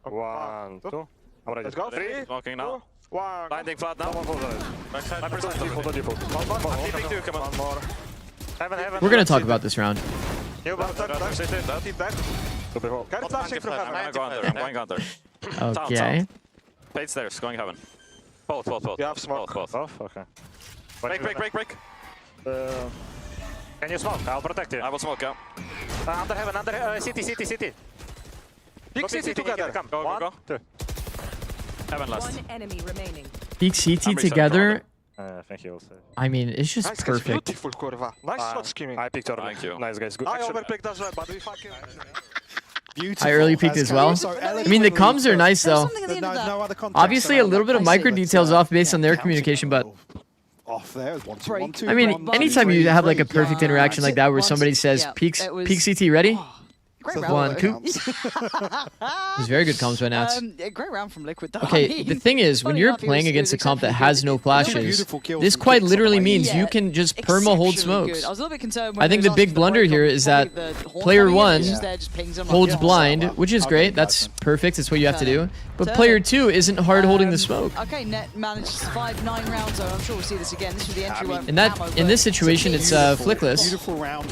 1, 2. Let's go. 3. Smoking now. Landing flat now. We're gonna talk about this round. You Dive, deep dive. Carry flashing from heaven. I'm going counter. Okay. Fade stairs, going heaven. Both. You have smoke. Both. Okay. Break. Can you smoke? I'll protect you. I will smoke, yeah. Under heaven, city. Big city together. Come. Go. 2. Heaven last. One enemy remaining. Peak CT together. I think he will say. I mean, it's just Nice guys, perfect. beautiful curva. Nice shot scheming. I picked early. Thank you. Nice guys, good. I overpicked as well, but we fucking... Beautiful. I early peaked as well. I mean, the comms are nice though. No other context Obviously, a around little that. bit of micro details off based on their communication, but Off there, 1-2-1-2. I mean, anytime you have like a perfect interaction like that where somebody says peak CT ready, Great So round. 1, 2. It's very good comms by Nats. Great round from Liquid, though. Okay, the thing is, when you're playing against a comp that has no flashes, this quite literally means you can just perma hold smokes. I was a little bit concerned. I think the big blunder here is that player 1 holds blind, which is great. That's perfect. It's what you have to do. But player 2 isn't hard holding the smoke. Okay, Net managed to survive 9 rounds, so I'm sure we'll see this again. This was the entry one. In this situation, it's Flickless.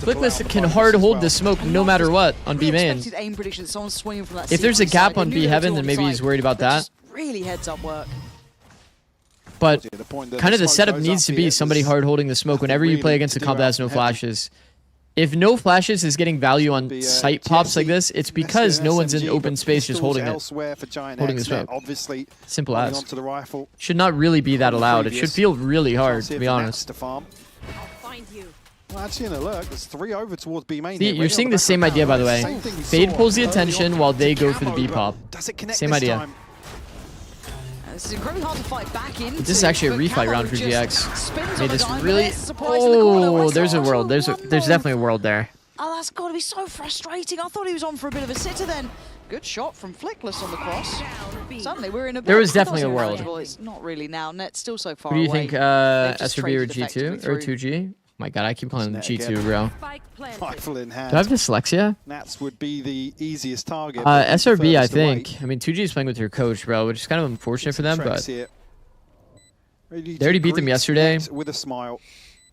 Flickless can hard hold the smoke no matter what on B main. Aim prediction that someone's swinging from that If there's a CT gap side. on They B knew there heaven, were then two maybe on he's side. worried about That that. just really heads up work. But kind of the setup needs to be somebody hard holding the smoke whenever you play against a comp that has no flashes. If no flashes is getting value on site pops like this, it's because no one's in open space just holding it. Holding the smoke. Simple as. Should not really be that allowed. It should feel really hard, to be honest. Find you. Well, actually, in a look, there's 3 over towards B main. See, you're seeing the same idea, by the way. Fade pulls the attention while they go for the B pop. Same idea. This is incredibly hard to fight back into. This is actually a but refight Camo round for just GX. spins Made on a this dime, really. but there's a surprise in the corner. Oh, Where's there's a the world. There's definitely a world there. Oh, that's got to be so frustrating. I thought he was on for a bit of a sitter then. Good shot from Flickless on the cross. Suddenly we're in a bit. There was definitely a world. Well, it's not really now. Net's still so far Who do you away. think, They've just SRB or traded effectively G2 or through. 2G? My God, I keep calling them G2, bro. Rifle in hand. Do I have dyslexia? Nats would be the easiest target. SRB, I think. I mean, 2G is playing with your coach, bro, which is kind of unfortunate for them, but they already beat them yesterday. With a smile.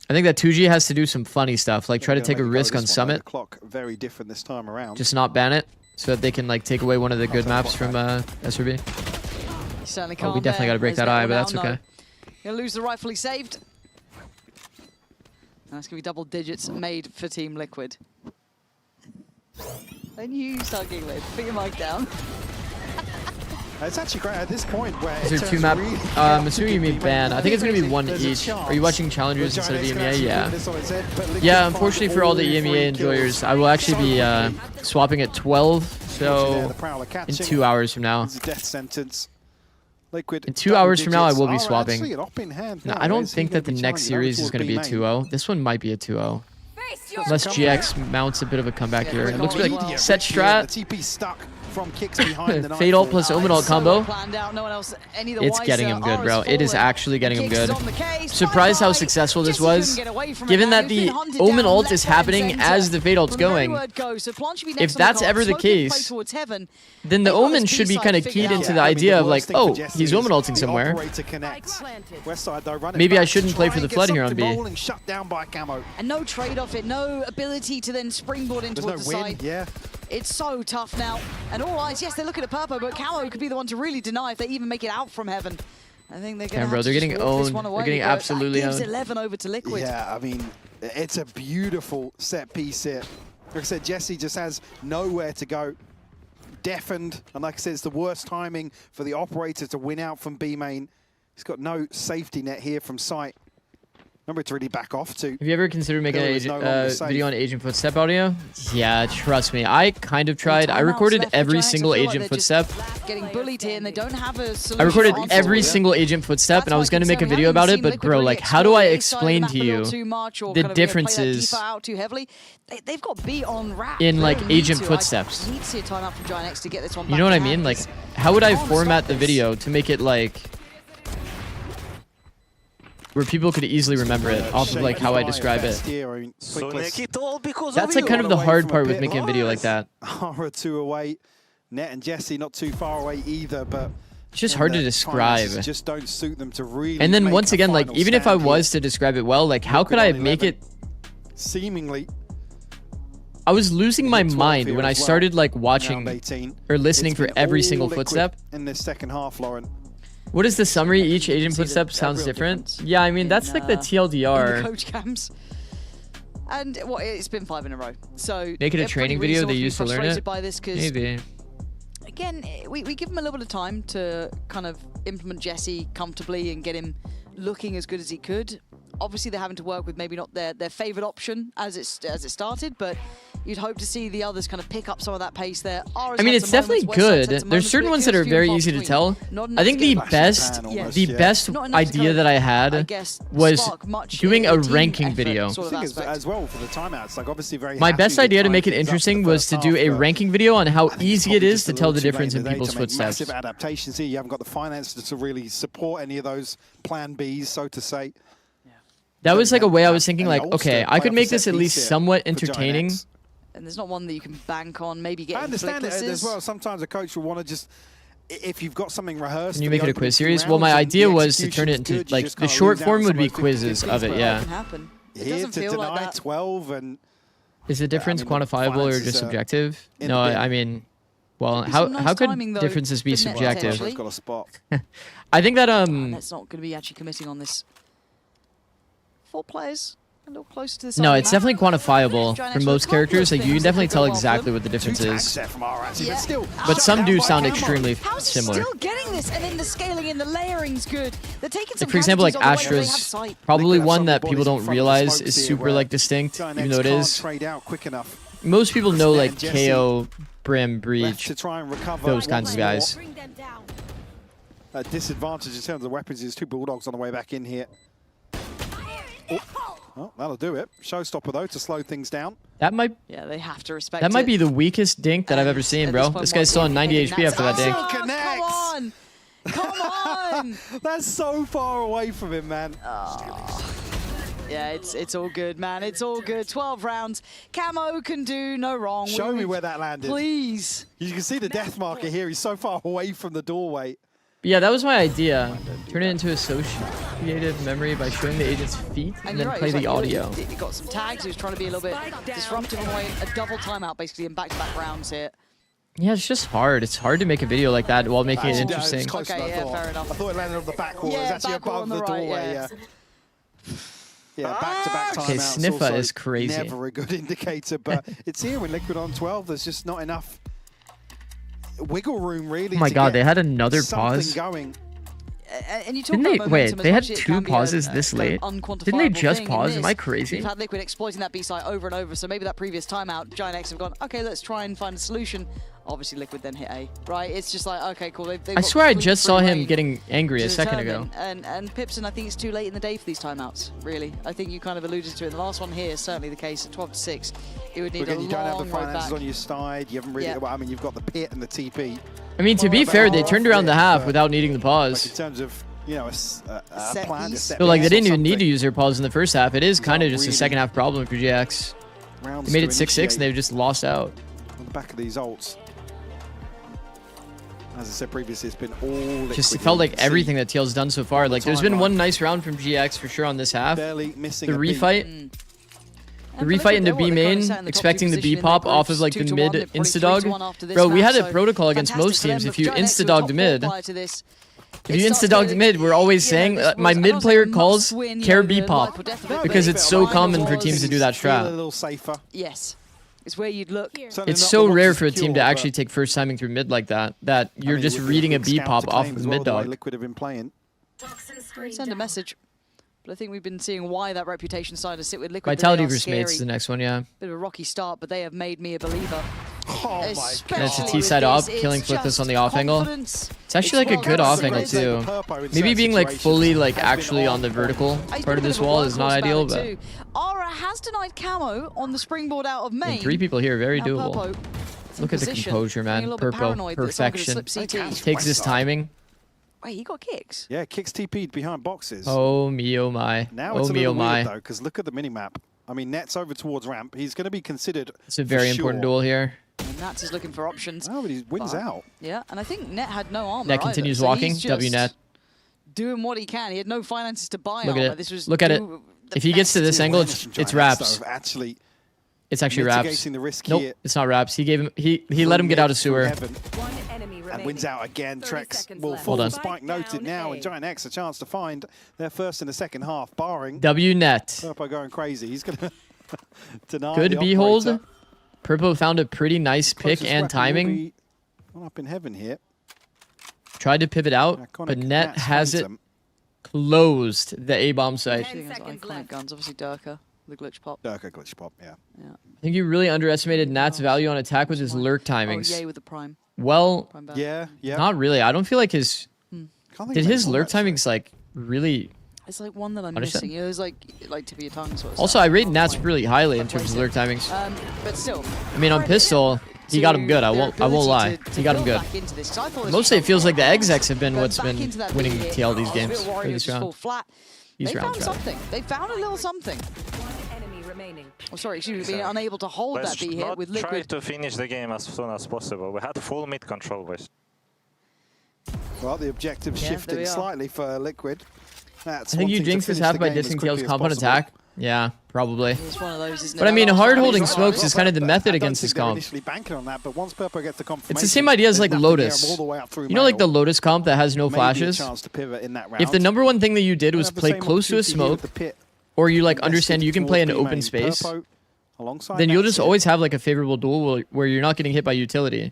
I think that 2G has to do some funny stuff, like try to take a risk on Summit. Clock very different this time around. Just not ban it, so that they can like take away one of the good maps from SRB. He certainly Oh, can't we definitely got to break that eye, but that's okay. He'll lose the rifle he saved. And that's going to be double digits made for Team Liquid. Then you start giggling. Put your mic down. It's actually great at this point where Is there 2 map? I'm assuming you mean ban. I think it's going to be 1 each. Are you watching challengers instead of EMEA? Yeah. Yeah, unfortunately for all the EMEA enjoyers, I will actually be swapping at 12, so in 2 hours from now. Death sentence. In 2 hours from now, I will be swapping. No, I don't think that the next series is going to be a 2-0. This one might be a 2-0. Unless GX mounts a bit of a comeback here. It looks like set strat. Fade ult plus Omen ult combo. It's getting him good, bro. It is actually getting him good. Surprised how successful this was. Given that the Omen ult is happening as the Fade ult's going. If that's ever the case, then the Omen should be kind of keyed into the idea of like, oh, he's Omen ulting somewhere. Maybe I shouldn't play for the Flood here on B. And no trade-off it, no ability to then springboard in towards the side. Yeah. It's so tough now. And all eyes, yes, they're looking at Purpo, but Camo could be the one to really deny if they even make it out from heaven. I think they're going to have to getting walk this owned. one away. They're getting absolutely that gives owned. 11 over to Liquid. Yeah, I mean, it's a beautiful set piece here. Like I said, Jesse just has nowhere to go. Deafened, and like I said, it's the worst timing for the operator to win out from B main. He's got no safety net here from site. Remember to really back off to. Have you ever considered making a video on Agent Footstep audio? Yeah, trust me. I kind of tried. I recorded every single Agent Footstep. Getting bullied here, and they don't have a solution. I recorded every single Agent Footstep, and I was going to make a video about it, but bro, like, how do I explain to you the differences They've got B on wrap. in like Agent Footsteps? I need to see a timeout from Giant X to get this one. You know what I mean? Like, how would I format the video to make it like where people could easily remember it off of like how I describe it? That's like kind of the hard part with making a video like that. Ara 2 away. Net and Jesse not too far away either, but it's just hard to describe. Just don't suit them to really. And then once again, like even if I was to describe it well, like how could I make it seemingly I was losing my Hit 12 mind here when I as well. started like Round watching 18. or listening It's for been every all single Liquid footstep. in this second half, Lauren. What is the summary? Each agent See footstep a sounds real different. difference Yeah, I mean that's in, like the in the TLDR. coach cams. And what it's been 5 in a row. So Make it a they're training pretty video they reasonably used to learn frustrated it. by this 'cause Maybe. again, we give him a little bit of time to kind of implement Jesse comfortably and get him looking as good as he could. Obviously, they're having to work with maybe not their favorite option as it started, but you'd hope to see the others kind of pick up some of that pace there. I mean, it's definitely good. There's certain ones that are very easy to tell. I think the best idea that I had was doing a ranking video. I think as well for the timeouts, like obviously very. My best idea to make it times up interesting the was first to do a half, ranking video on how I think easy it's it probably is just to a tell the little too difference late in the day people's to make footsteps. Massive adaptations here. You haven't got the finances to really support any of those plan Bs, so to say. That was like a way I was thinking, like, Ulster okay, I could play make off a this set at piece least here somewhat for Giant entertaining. X. And there's not one that you can bank on. Maybe get I understand it as flicklesses. well. Sometimes a coach will want to just, if you've got something rehearsed. Can you for make the it a opening quiz few series? Well, my rounds and idea the was to turn it execution's into, good, you like, just the can't short lose out form on would be some of those 50 quizzes things, of it, but yeah. Can happen. It Here doesn't to feel deny like that. 12 and. Is the difference I mean, the quantifiable or finances just are subjective? in No, the bin. I mean, well, Could be how some nice could timing, though, differences be for Net subjective? potentially. Got a spot. I think that That's not going to be actually committing on this. 4 players. A little closer to the side no, of the it's map. definitely quantifiable Giant for X most with a couple of characters. Like you things can definitely that tell go well for exactly them. what the difference 2 tags is. there from our actually, Yeah. but still. But some shut do down sound by Camo. extremely How's similar. still getting this, and then the scaling and the layering's good. They're taking some Like for example, like casualties on the way, but they have Astra's sight. probably Liquid have one some that bodies people in don't front of the realize smokes is here super where like distinct, Giant even X though it can't is. trade out quick enough. Most people know Snare like and Jesse KO, Brim, Left Breach, to try and recover those kinds of once guys. more. Disadvantage in terms of weapons is 2 Bulldogs on the way back in here. Oh, well, that'll do it. Showstopper though to slow things down. That might Yeah, they have to respect that might it. be the weakest dink that I've ever seen, At bro. point, This guy's still on 90 HP after that dink. Oh, come on! Come on! That's so far away from him, man. Yeah, it's all good, man. It's all good. 12 rounds. Camo can do no wrong. Show me where that landed. Please. You can see the death marker here. He's so far away from the doorway. But yeah, that was my idea. Turn it into associative memory by showing the agent's feet and then you're right, play it was the like, audio. He got some tags. He was trying to be a little bit disruptive on the way. A double timeout, basically, in back-to-back rounds here. Yeah, it's just hard. It's hard to make a video like that while making it Actually, interesting. It was closer Okay, than I yeah, thought. fair enough. I thought it landed on the back wall. Yeah, it was actually back wall above on the the right, doorway. yeah. Yeah, back-to-back timeouts. Okay, Sniffer also is crazy. Never a good indicator, but it's here with Liquid on 12. There's just not enough wiggle room, really. Oh my to god, get they had another something pause. going. And you talk Didn't they about wait? momentum, They as had much as it 2 can be pauses a this kind late. of Didn't they unquantifiable just thing. pause? In Am I this, crazy? You've had Liquid exploiting that B site over and over, so maybe that previous timeout, Giant X have gone, okay, let's try and find a solution. Obviously, Liquid then hit A, right? It's just like, okay, cool. They've I got swear I complete just saw free him reign getting angry to a second ago. determine. And Pipson, I think it's too late in the day for these timeouts, really. I think you kind of alluded to it. The last one here is certainly the case at 12-6. It would need Again, a you don't have the long road finances back. on your side. You haven't really. Yeah. Well, I mean, you've got the pit and the TP. I mean, to be fair, they turned around the half without needing the Like pause. in terms of, you know, a set plan, a piece. set So like they piece or didn't even need to something. use their pause in the first half. It is kind of Not just a really. second half problem for GX. Rounds They made to it 6-6 and initiate they've just lost out. on the back of these ults. As I said previously, it's been all Liquid. Just it here. felt You like can see everything that TL's done so far. Like there's been timeline. one nice round from GX for sure on this half. barely missing The a beat. refight. The refight into B main, expecting the B pop off of like the mid insta-dog. Bro, we had a protocol against most teams. If you insta-dog the mid, if you insta-dog the mid, we're always saying, my mid player calls care B pop. Because it's so common for teams to do that Feel a strat. little safer. Yes. It's where you'd look. Certainly It's not so the rare most for a team secure, to actually but, take first timing through mid like that, that I you're mean, just it would be a reading a big B scout pop to off claim of as the well, mid the way dog. Liquid have been playing. Send a message. But I think we've been seeing why that reputation started to sit with Liquid. Vitality They are versus mates is the scary. next one, yeah. Bit of a rocky start, but they have made me a believer. Oh my And it's a Especially T with side up, this, killing it's Flickless just on the off angle. confidence. It's actually like a well good done. off angle It's great. too. Purpo in Maybe certain being like situations fully like has been actually on the vertical He's been part a of bit this of a wall is not workhorse ideal, banner but too. Aura has denied Camo on the springboard out of I main. mean, 3 people here, very Now doable. Purpo, it's in Look at the position, composure, being a man. little bit Purpo, paranoid that someone could perfection. slip CT. Takes his timing. Wait, he got kicks? Yeah, kicks TP'd behind boxes. Oh me, oh my. Now Oh it's a me, little oh my. weird though, because look at the minimap. I mean, Net's over towards ramp. He's going to be considered. It's a very for important sure. duel here. And Nats is looking for options. Oh, but he wins But- out. Yeah, and I think Net had no armor. Net continues either, so walking. he's just W net. doing what he can. He had no finances to buy Look armor. at it. This was Look at it. the If he gets to best this angle, Awareness from it's Giant X, wraps. though, of actually It's actually Raps. Mitigating the risk Nope, here. it's not Raps. He gave him. He let him get out of sewer. One enemy remaining. And wins out again. 30 Trex seconds will left. fall. Well done. Spike noted now, and Giant X a chance to find their first in the second half, barring W net. Purpo going crazy. He's going to deny Good the behold. operator. Purpo found a pretty nice pick Closest and weapon will timing. be one up in heaven here. Tried to pivot out, Iconic but net Nats has it Phantom. closed the A-bomb site. 10 Those seconds iconic left. guns, obviously Durka, the glitch pop. Durka glitch pop, yeah. I think you really underestimated Nat's value on attack with his lurk timings. Oh, yay with the prime. Well, Prime back. Yeah, yeah. not really. I don't feel like his... Can't think Did of his any lurk more, actually. timings, like, really... It's like one that I'm Understand. missing. It was like tip of your tongue sort of Also, stuff. I rate Nats really highly in terms of lurk timings. But still. I mean, on pistol, he got him good. I won't lie. He got him good. Mostly, it feels like the execs have been what's been winning TL these games or this round. These They rounds, found rather. something. They found a little something. One enemy remaining. Oh, sorry, excuse me, being unable to hold Let's that B hit not with try liquid. to finish the game as soon as possible. We had full mid control, boys. Well, the objective Yeah, there shifting we are. slightly for Liquid. That's I think you wanting to jinx this finish half the by game as dissing quickly TL's as comp on possible. attack. Yeah, probably. It's one of those, isn't it? But I mean, Last hard time holding it's smokes is kind of the method I don't against think this they're comp. initially banking on that, but once Purpo gets the confirmation, It's the same idea as there's like nothing there Lotus. all the way out through You know, like the Mail. Lotus comp that has no Maybe a flashes? chance to pivot in that round. If the number one thing that you did was Have the play same close to a opportunity here with smoke, the pit or you like invested understand you can play in an towards open B-main. space, Purpo alongside then you'll Nats just here. always have like a favorable duel where you're not getting hit by utility.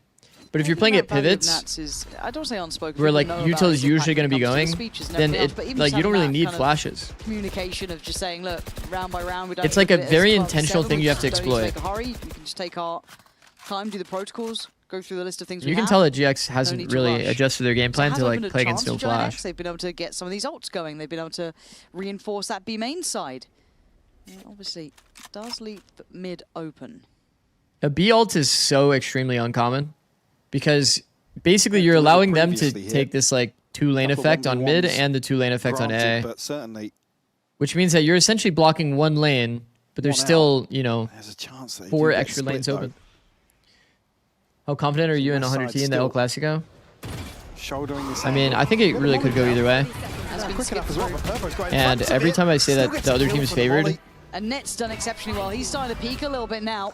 But if you're playing at pivots, I don't say unspoken. where people like know about util its is usually impact going to be when it going, comes to the speech is then never it enough, but even like just you don't really having that need kind of flashes. Communication of just saying, look, round by round, we don't It's need like to a do it as very 12-7, intentional thing we you have to just don't need exploit. Make a hurry. We can just take our time, do the protocols, go through the list of things. You we can have. tell that GX No hasn't need to really rush. adjusted their game So it plan has to opened like a play against chance no for Giant flash. X. They've been able to get some of these ults going. They've been able to reinforce that B main side. Yeah, obviously, does leave mid open. A B ult is so extremely uncommon because basically you're allowing them to previously here. take this like 2-lane Couple effect on mid 1v1s and the 2-lane effect on Granted, A, but certainly which means that you're essentially blocking one lane, but there's One out. still, you know, there's a chance that they 4 do get extra split, lanes though. open. How confident are you in West 100T side in the El still Clasico? Shouldering this I mean, angle. I think it really could go either way. Has been Quick enough as well, but Purpo's got in And front of every it. time I say Still that gets the other killed team is for the favored, volley. And Net's done exceptionally well. He's starting to peak a little bit now.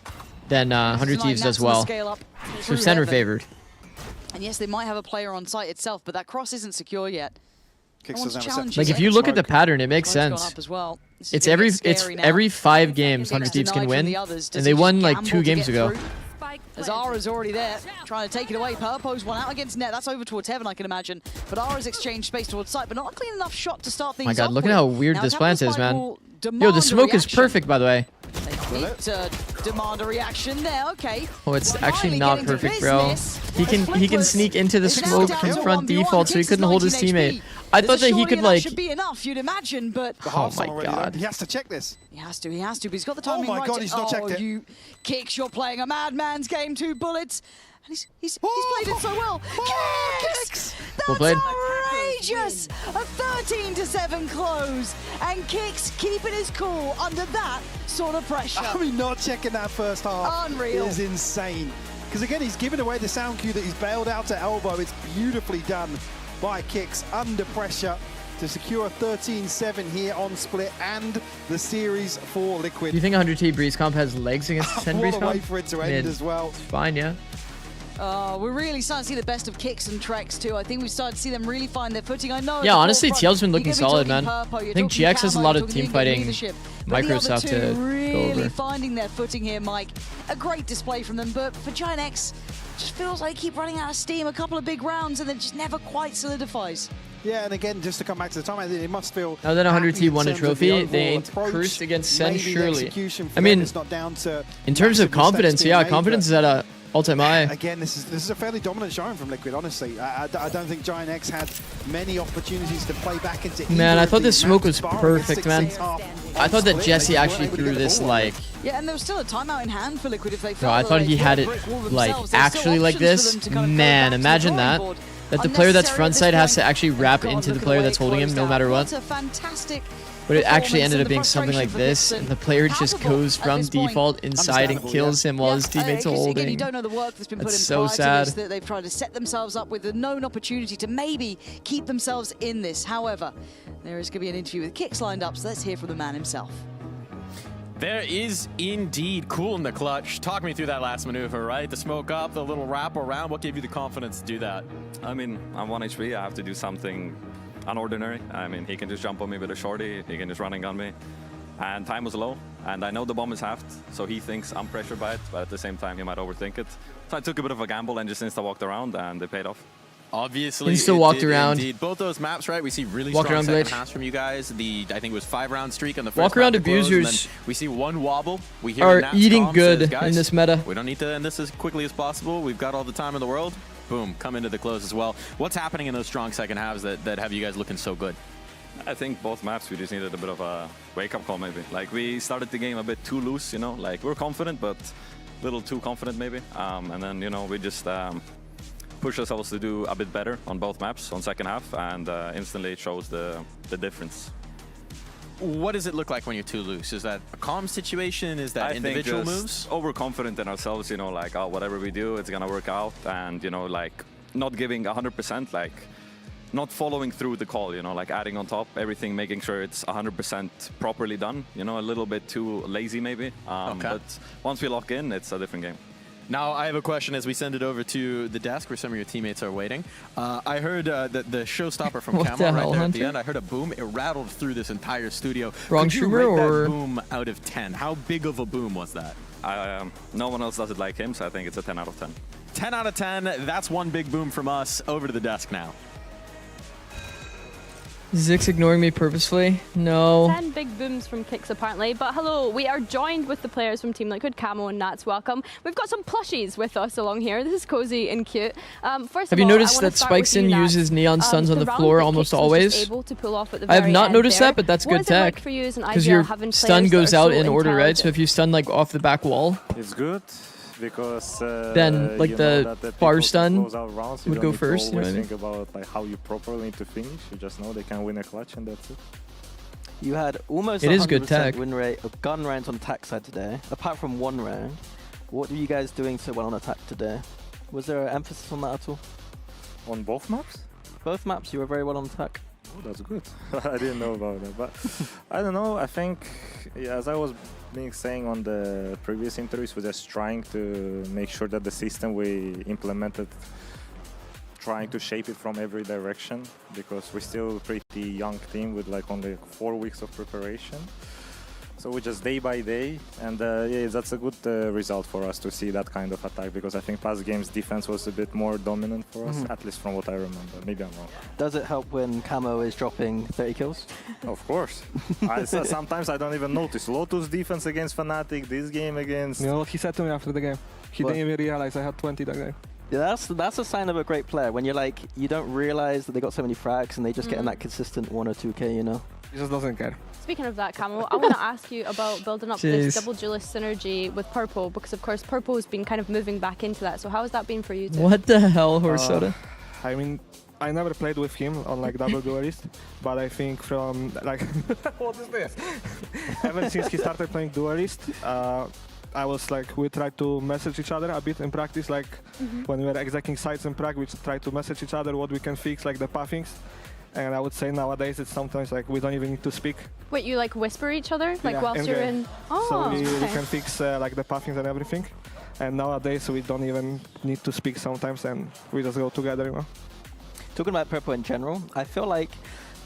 then 100 Thieves does well. So center favored. And yes, they might have a player on site itself, but that cross isn't secure yet. Kicks No doesn't one's have a challenged Like yet. if you look at the pattern, it makes Price gone sense. up as well. This is It's gonna every get scary now. every 5 games Gets 100 Thieves can denied from win, the others. Does and he they just won like gamble 2 to games get ago. through? Azara's already there, trying to take it away. Purpo's one out against Net. That's over towards Heaven, I can imagine. But Ara's exchanged space towards site, but not a clean enough shot to start things My God, off look at with. how weird Now, this Capital plant is, Spike man. will Yo, demand the a smoke is reaction. perfect, by the way. They need to demand a reaction there, okay. Oh, it's Finally actually not getting to perfect, bro. business. He can Flickless sneak into the is now smoke down from to front 1v1. default, so he Kicks couldn't hold his 19 teammate. HP. I There's thought a that he shorty could and that like. should be enough, you'd imagine, but The Oh half's my on already, God. though. He has to check this. he has to, but he's got the Oh timing my right. God, he's not checked it. You Kicks, you're playing a madman's game, 2 bullets. And he's played it so well. Kicks! Well That's played. outrageous! A 13-7 close. And Kicks keeping his cool under that sort of pressure. I mean, not checking that first half Unreal. is insane. Because again, he's given away the sound cue that he's bailed out to elbow. It's beautifully done by Kicks under pressure to secure a 13-7 here on split and the series for Liquid. Do you think 100T Breeze comp has legs against 10 Breeze What a comp? way for it to end Mid. as well. It's fine, yeah. We're really starting to see the best of Kicks and Trex too. I think we've started to see them really find their footing. I know. Yeah, honestly, TL's been looking you're gonna solid, be talking man. Purpo, you're I think talking GX has a Camo, lot you're of talking team League fighting leadership. But micro the other stuff two to go really over. finding their footing here, Mike. A great display from them, but for Giant X, just feels like they keep running out of steam. A couple of big rounds and then just never quite solidifies. Yeah, and again, just to come back to the time, I think it must feel. Now that 100T happy in won a terms of the trophy, they overall ain't approach. cursed against Sen, Maybe the surely. execution for I them mean, is not down to in terms of massive mistakes confidence, being yeah, made, confidence is but at a all-time high. again, this is a fairly dominant showing from Liquid, honestly. I don't think Giant X had many opportunities to play back into Man, either I of thought this these smoke maps, was barring a perfect, man. 6-6 half I thought that split. Jesse They weren't actually able to threw get the this ball like. Yeah, and there was still a timeout in hand for Liquid if they felt. No, I thought he had it like actually like this. Man, imagine that. That the player that's front side has to actually wrap into the player that's holding him no matter what. A fantastic But it actually ended performance up and being the something like frustration this, for and Vixen. the player just Palpable goes at from this point. default inside and Understandable, kills him while his teammates are Again, you holding. don't know the work that's been put That's in so prior sad. to this, that they've tried to set themselves up with a known opportunity to maybe keep themselves in this. However, there is going to be an interview with Kicks lined up, so let's hear from the man himself. There is indeed cool in the clutch. Talk me through that last maneuver, right? The smoke up, the little wrap around. What gave you the confidence to do that? I mean, I'm 1 HP. I have to do something unordinary. I mean, he can just jump on me with a shorty. He can just run and gun me. And time was low. And I know the bomb is halved, so he thinks I'm pressured by it. But at the same time, he might overthink it. So I took a bit of a gamble and just insta-walked around, and it paid off. Obviously, He still walked did around. Indeed. Both those maps, right? We see really Walk strong around second glitch. halves from you guys. I think it was 5-round streak on the first Walk around map to close, and abusers then we see one wobble. We hear are the Nats eating comm good says, "Guys, in this meta." We don't need to end this as quickly as possible. We've got all the time in the world. Boom, come into the close as well. What's happening in those strong second halves that have you guys looking so good? I think both maps we just needed a bit of a wake-up call maybe. Like we started the game a bit too loose, you know, like we're confident but a little too confident maybe. And then, you know, we just push ourselves to do a bit better on both maps on second half, and instantly it shows the difference. What does it look like when you're too loose? Is that a calm situation? Is that individual moves? Overconfident in ourselves, you know, like, oh, whatever we do, it's gonna work out, and, you know, like not giving 100%, like not following through the call, you know, like adding on top everything, making sure it's 100% properly done, you know, a little bit too lazy maybe. But once we lock in, it's a different game. Now, I have a question as we send it over to the desk where some of your teammates are waiting. I heard the showstopper from Camo right there at the end. I heard a boom. It rattled through this entire studio. Wrong Could you streamer rate or that boom out of 10? How big of a boom was that? No one else does it like him, so I think it's a 10 out of 10. 10 out of 10. That's one big boom from us. Over to the desk now. Zikz ignoring me purposefully? No. 10 big booms from Kicks apparently. But hello, we are joined with the players from Team Liquid, Camo and Nats. Welcome. We've got some plushies with us along here. This is cozy and cute. First Have you noticed that Spikeson uses neon suns on the floor almost always? I have not noticed that, but that's good tech. Because your stun goes out in order, right? So if you stun like off the back wall, it's good. Because then like the bar stun rounds, would go first. You know what I mean? Think about like how you properly need to finish. You just know they can win a clutch and that's it. You had almost 100% win rate of gun rounds on attack side today, apart from one round. What were you guys doing so well on attack today? Was there an emphasis on that at all? On both maps? Both maps, you were very well on attack. Oh, that's good. I didn't know about that, but I don't know. I think, yeah, as I was saying on the previous interviews, we're just trying to make sure that the system we implemented, trying to shape it from every direction, because we're still a pretty young team with like only 4 weeks of preparation. So we just day by day, and yeah, that's a good result for us to see that kind of attack, because I think past games defense was a bit more dominant for us, at least from what I remember. Maybe I'm wrong. Does it help when Camo is dropping 30 kills? Of course. Sometimes I don't even notice. Lotus defense against Fnatic, this game against... You know what he said to me after the game? He didn't even realize I had 20 that game. Yeah, that's a sign of a great player, when you're like, you don't realize that they got so many frags and they just get in that consistent 1 or 2k, you know? He just doesn't care. Speaking of that, Camo, I want to ask you about building up this double duelist synergy with Purple, because of course Purple has been kind of moving back into that. So how has that been for you two? What the hell, Horse Soda? I mean, I never played with him on like double duelist, but I think from like what is this? Ever since he started playing duelist, I was like, we tried to message each other a bit in practice, like when we were executing sites in Prague, we tried to message each other what we can fix, like the pathings. And I would say nowadays it's sometimes like we don't even need to speak. Wait, you like whisper each other, like whilst you're in? Oh, so we can fix like the pathings and everything. And nowadays we don't even need to speak sometimes, and we just go together, you know. Talking about Purple in general, I feel like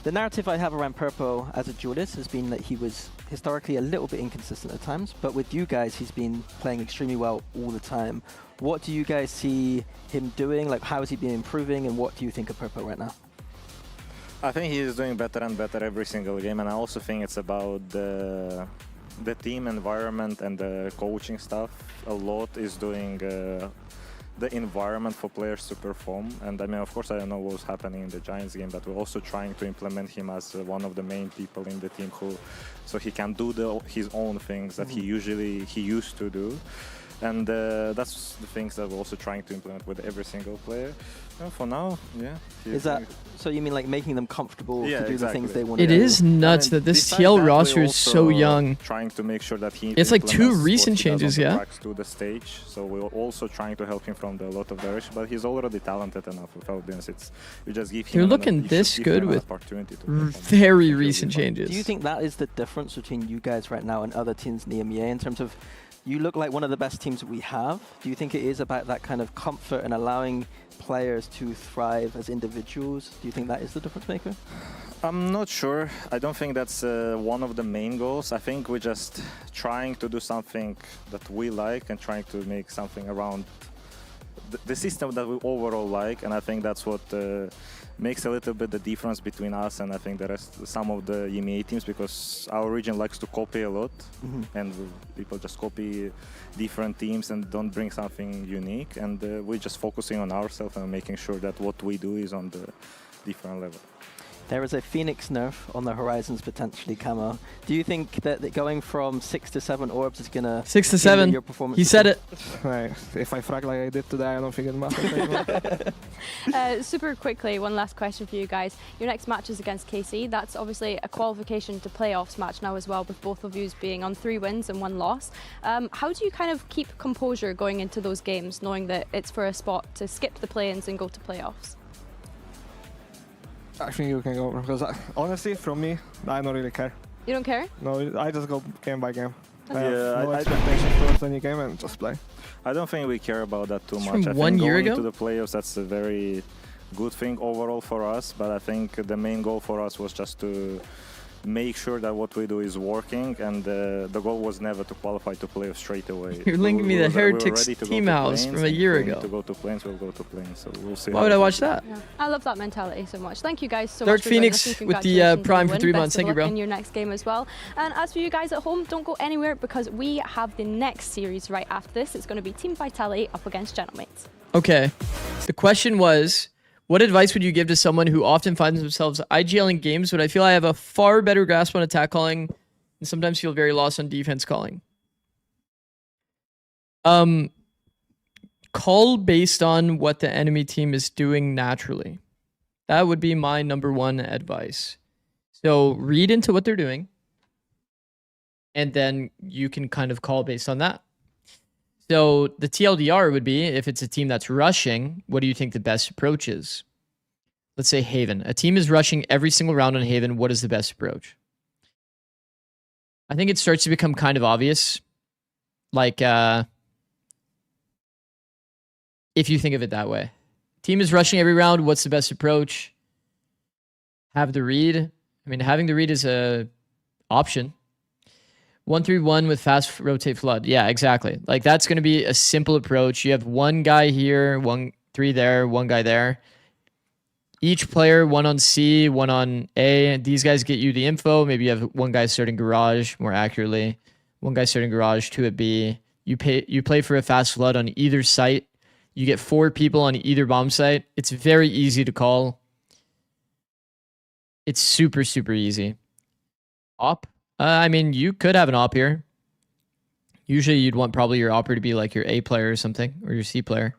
the narrative I have around Purple as a duelist has been that he was historically a little bit inconsistent at times, but with you guys he's been playing extremely well all the time. What do you guys see him doing? Like, how has he been improving, and what do you think of Purple right now? I think he is doing better and better every single game, and I also think it's about the team environment and the coaching stuff. A lot is doing the environment for players to perform. And I mean, of course, I don't know what was happening in the Giants game, but we're also trying to implement him as one of the main people in the team, so he can do his own things that he used to do. And that's the things that we're also trying to implement with every single player. And for now, yeah. Is that so? You mean like making them comfortable Yeah, to do the things they want It to do? is nuts that this TL roster is so young. Trying to make sure that he It's like 2 implements recent what he does changes, on the yeah. tracks to the stage. So we're also trying to help him from a lot of direction, but he's already talented enough without this. We just give him. They're looking this good with very recent changes. Do you think that is the difference between you guys right now and other teams in the EMEA in terms of you look like one of the best teams that we have? Do you think it is about that kind of comfort and allowing players to thrive as individuals? Do you think that is the difference maker? I'm not sure. I don't think that's one of the main goals. I think we're just trying to do something that we like and trying to make something around the system that we overall like, and I think that's what makes a little bit the difference between us and I think the rest, some of the EMEA teams, because our region likes to copy a lot, and people just copy different teams and don't bring something unique, and we're just focusing on ourselves and making sure that what we do is on the different level. There is a Phoenix nerf on the horizons potentially, Camo. Do you think that going from 6 to 7 orbs is going to 6 to 7? your performance? He said it. Right. If I frag like I did today, I don't think it matters. Super quickly, one last question for you guys. Your next match is against KC. That's obviously a qualification to playoffs match now as well, with both of you being on 3 wins and 1 loss. How do you kind of keep composure going into those games, knowing that it's for a spot to skip the play-ins and go to playoffs? I think you can go, because honestly, from me, I don't really care. You don't care? No, I just go game by game. I Yeah, have no I expectations towards any game and just play. I don't think we care about that too It's much. from I 1 think year going ago? to the playoffs, that's a very good thing overall for us, but I think the main goal for us was just to make sure that what we do is working, and the goal was never to qualify to playoffs straight away. You're linking me to Heretics Team House from a year ago. To go to planes, we'll go to planes, so we'll see. Why would I watch that? Yeah. I love that mentality so much. Thank you guys so Dark much for Phoenix joining us, and with the congratulations Prime on for win. 3 Best months. of Thank you, luck bro. in your next game as well. And as for you guys at home, don't go anywhere because we have the next series right after this. It's going to be Team Vitality up against Gentlemates. Okay. The question was, what advice would you give to someone who often finds themselves IGLing games, but I feel I have a far better grasp on attack calling and sometimes feel very lost on defense calling? Call based on what the enemy team is doing naturally. That would be my #1 advice. So read into what they're doing, and then you can kind of call based on that. So the TLDR would be, if it's a team that's rushing, what do you think the best approach is? Let's say Haven. A team is rushing every single round on Haven. What is the best approach? I think it starts to become kind of obvious. Like, if you think of it that way. Team is rushing every round. What's the best approach? Have the read. I mean, having the read is a option. 1-3-1 with fast rotate flood. Yeah, exactly. Like, that's going to be a simple approach. You have one guy here, 1-3 there, one guy there. Each player, one on C, one on A. These guys get you the info. Maybe you have one guy starting garage more accurately. One guy starting garage, 2 at B. You play for a fast flood on either site. You get 4 people on either bomb site. It's very easy to call. It's super, super easy. Op. I mean, you could have an op here. Usually you'd want probably your opper to be like your A player or something, or your C player.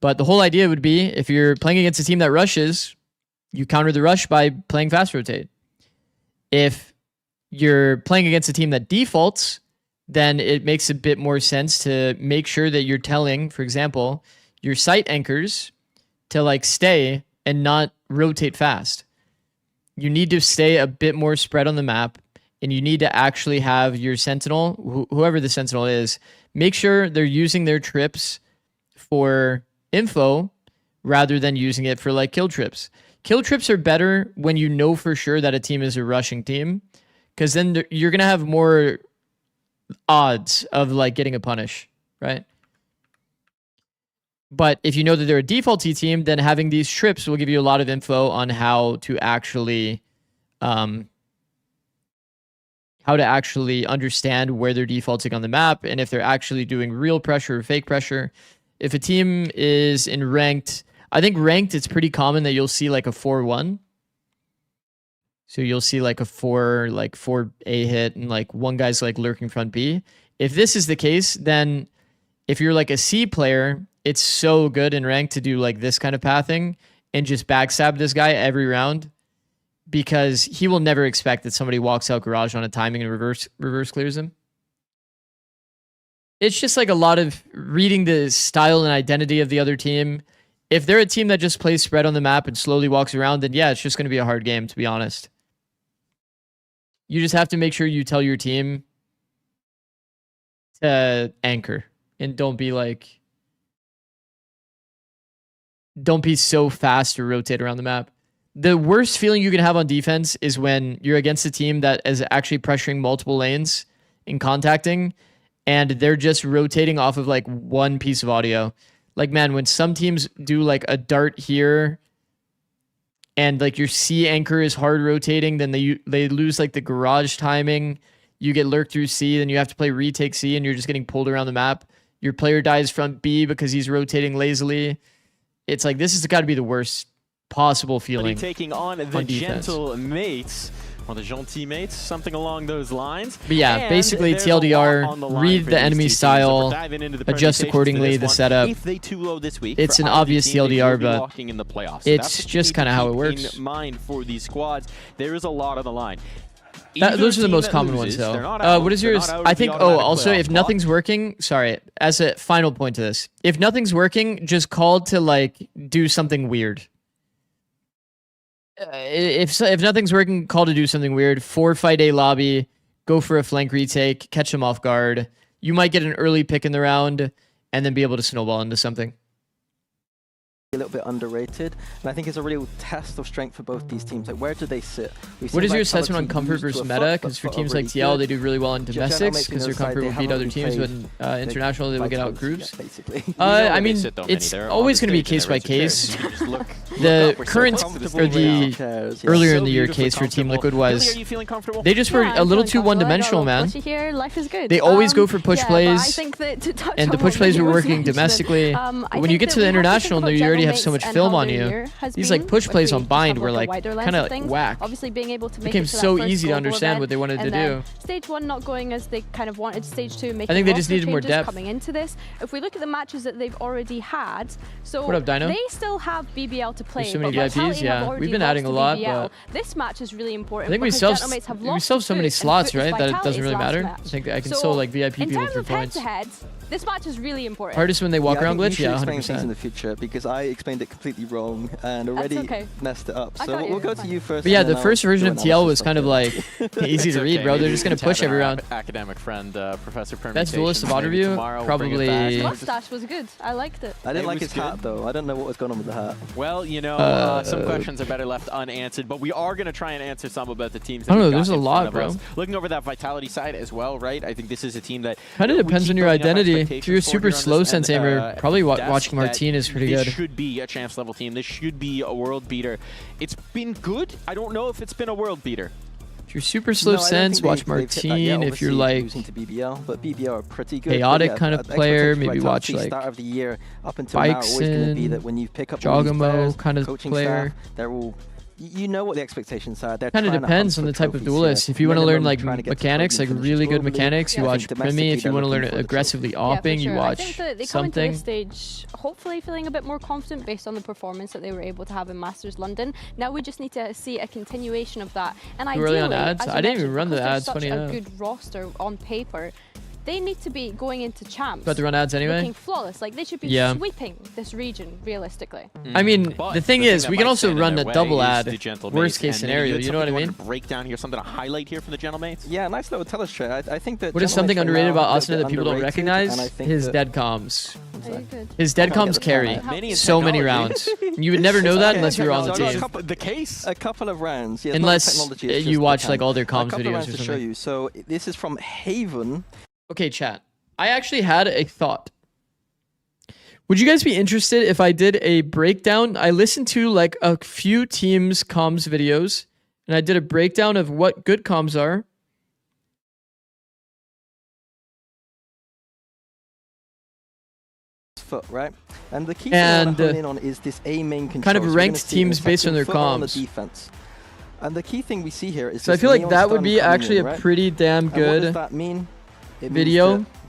But the whole idea would be, if you're playing against a team that rushes, you counter the rush by playing fast rotate. If you're playing against a team that defaults, then it makes a bit more sense to make sure that you're telling, for example, your site anchors to like stay and not rotate fast. You need to stay a bit more spread on the map, and you need to actually have your sentinel, whoever the sentinel is, make sure they're using their trips for info rather than using it for like kill trips. Kill trips are better when you know for sure that a team is a rushing team, because then you're going to have more odds of like getting a punish, right? But if you know that they're a defaulty team, then having these trips will give you a lot of info on how to actually understand where they're defaulting on the map, and if they're actually doing real pressure or fake pressure. If a team is in ranked, I think ranked, it's pretty common that you'll see like a 4-1. So you'll see like a 4A hit and like one guy's like lurking front B. If this is the case, then if you're like a C player, it's so good in ranked to do like this kind of pathing and just backstab this guy every round, because he will never expect that somebody walks out garage on a timing and reverse clears him. It's just like a lot of reading the style and identity of the other team. If they're a team that just plays spread on the map and slowly walks around, then yeah, it's just going to be a hard game, to be honest. You just have to make sure you tell your team to anchor and don't be so fast to rotate around the map. The worst feeling you can have on defense is when you're against a team that is actually pressuring multiple lanes and contacting, and they're just rotating off of like one piece of audio. Like, man, when some teams do like a dart here and like your C anchor is hard rotating, then they lose like the garage timing. You get lurked through C, then you have to play retake C, and you're just getting pulled around the map. Your player dies from B because he's rotating lazily. It's like, this has got to be the worst possible feeling. Taking on the gentle mates, or the gentil mates, something along those lines. But yeah, basically TLDR, read the enemy style, adjust accordingly the setup. If they too low this week, it's an obvious TLDR, but in the playoffs. It's just kind of how it works. In mind for these squads, there is a lot on the line. Those are the most common ones, though. What is yours? I think, also, if nothing's working, sorry, as a final point to this, if nothing's working, just call to, like, do something weird. If nothing's working, call to do something weird. 4-fight A lobby, go for a flank retake, catch them off guard. You might get an early pick in the round, and then be able to snowball into something. A little bit underrated, and I think it's a real test of strength for both these teams. Like, where do they sit? What is your assessment on comfort versus meta? Because for teams like TL, they do really well in domestics because their comfort will beat other teams, but in international, they will get out groups. I mean, it's always going to be case by case. The current, or the earlier in the year case for Team Liquid was, they just were a little too one-dimensional, man. They always go for push plays, and the push plays were working domestically. When you get to the international, you already have so much film on you. These like push plays on bind were like kind of whack. Obviously, being able to make became so easy to understand what they wanted to do. Stage 1 not going as they kind of wanted. Stage 2 making I think they just needed more depth coming into this. If we look at the matches that they've already had, so what up, Dino? They still have BBL to play. There's so many VIPs, yeah. We've been adding a lot, but this match is really important. I think we still have so many slots, right? That it doesn't really matter. I think I can still like VIP people for points. This match is really important. Hardest when they walk around glitch, yeah, 100%. In the future, because I explained it completely wrong and already messed it up. So we'll go to you first. But yeah, the first version of TL was kind of like easy to read, bro. They're just gonna push every round. Academic friend, Professor Permutation. Best duelist of review, probably. Mustache was good. I liked it. I didn't like his hat though. I don't know what was going on with the hat. Well, you know, some questions are better left unanswered, but we are gonna try and answer some about the teams. I don't know. There's a lot, bro. Looking over that vitality side as well, right? I think this is a team that kind of depends on your identity. If you're super slow sense aimer, probably watching Martine is pretty good. This should be a champs level team. This should be a world beater. It's been good. I don't know if it's been a world beater. If you're super slow sense, watch Martine. If you're like BBL, but BBL are pretty good. Chaotic kind of player, maybe watch like start of the year up until now always going to be that when you pick up Jogamo kind of player. They're all, you know what the expectations are. Kind of depends on the type of duelist. If you want to learn like mechanics, like really good mechanics, you watch Primi. If you want to learn aggressively opping, you watch I think that they come into this stage hopefully feeling a bit more confident based on the performance that they were able to have in Masters London. Now we just need to see a continuation of that. And ideally, on ads? I didn't even run the ads. Funny enough, a good roster on paper. They need to be going into champs. About to run ads anyway. Looking flawless. Like they should be sweeping this region realistically. I mean, the thing is, we can also run a double ad. Worst case scenario, you know what I mean? Break down here, something to highlight here from the Gentlemates. Yeah, nice little telestrate. I think that. What is something underrated about Asuna that people don't recognize? His dead comms. His dead comms carry so many rounds. You would never know that unless you were on the team. The case. A couple of rounds. Unless you watch like all their comms videos or something. So this is from Haven. Okay, chat. I actually had a thought. Would you guys be interested if I did a breakdown? I listened to like a few teams' comms videos, and I did a breakdown of what good comms are. Right? And the key thing I want to hone in on is this A main control. Kind of ranked teams based on their comms. Defense. And the key thing we see here is so I feel like that would be actually a pretty damn good what does that mean? video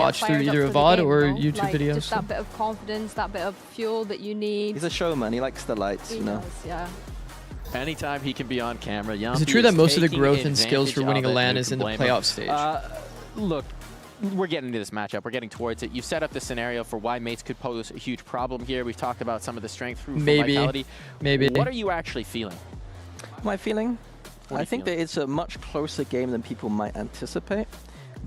watch through fired up either a for the VOD game, or you know? YouTube Like, videos. Just that bit of confidence, that bit of fuel that you need. He's a showman. He likes the lights, you know. Does, yeah. Anytime he can be on camera, Is it true that most of the growth and skills for winning a LAN is in the playoff stage? Look, we're getting into this matchup. We're getting towards it. You set up the scenario for why mates could pose a huge problem here. We've talked about some of the strength through Vitality. Maybe. What are you actually feeling? My feeling? I think that it's a much closer game than people might anticipate,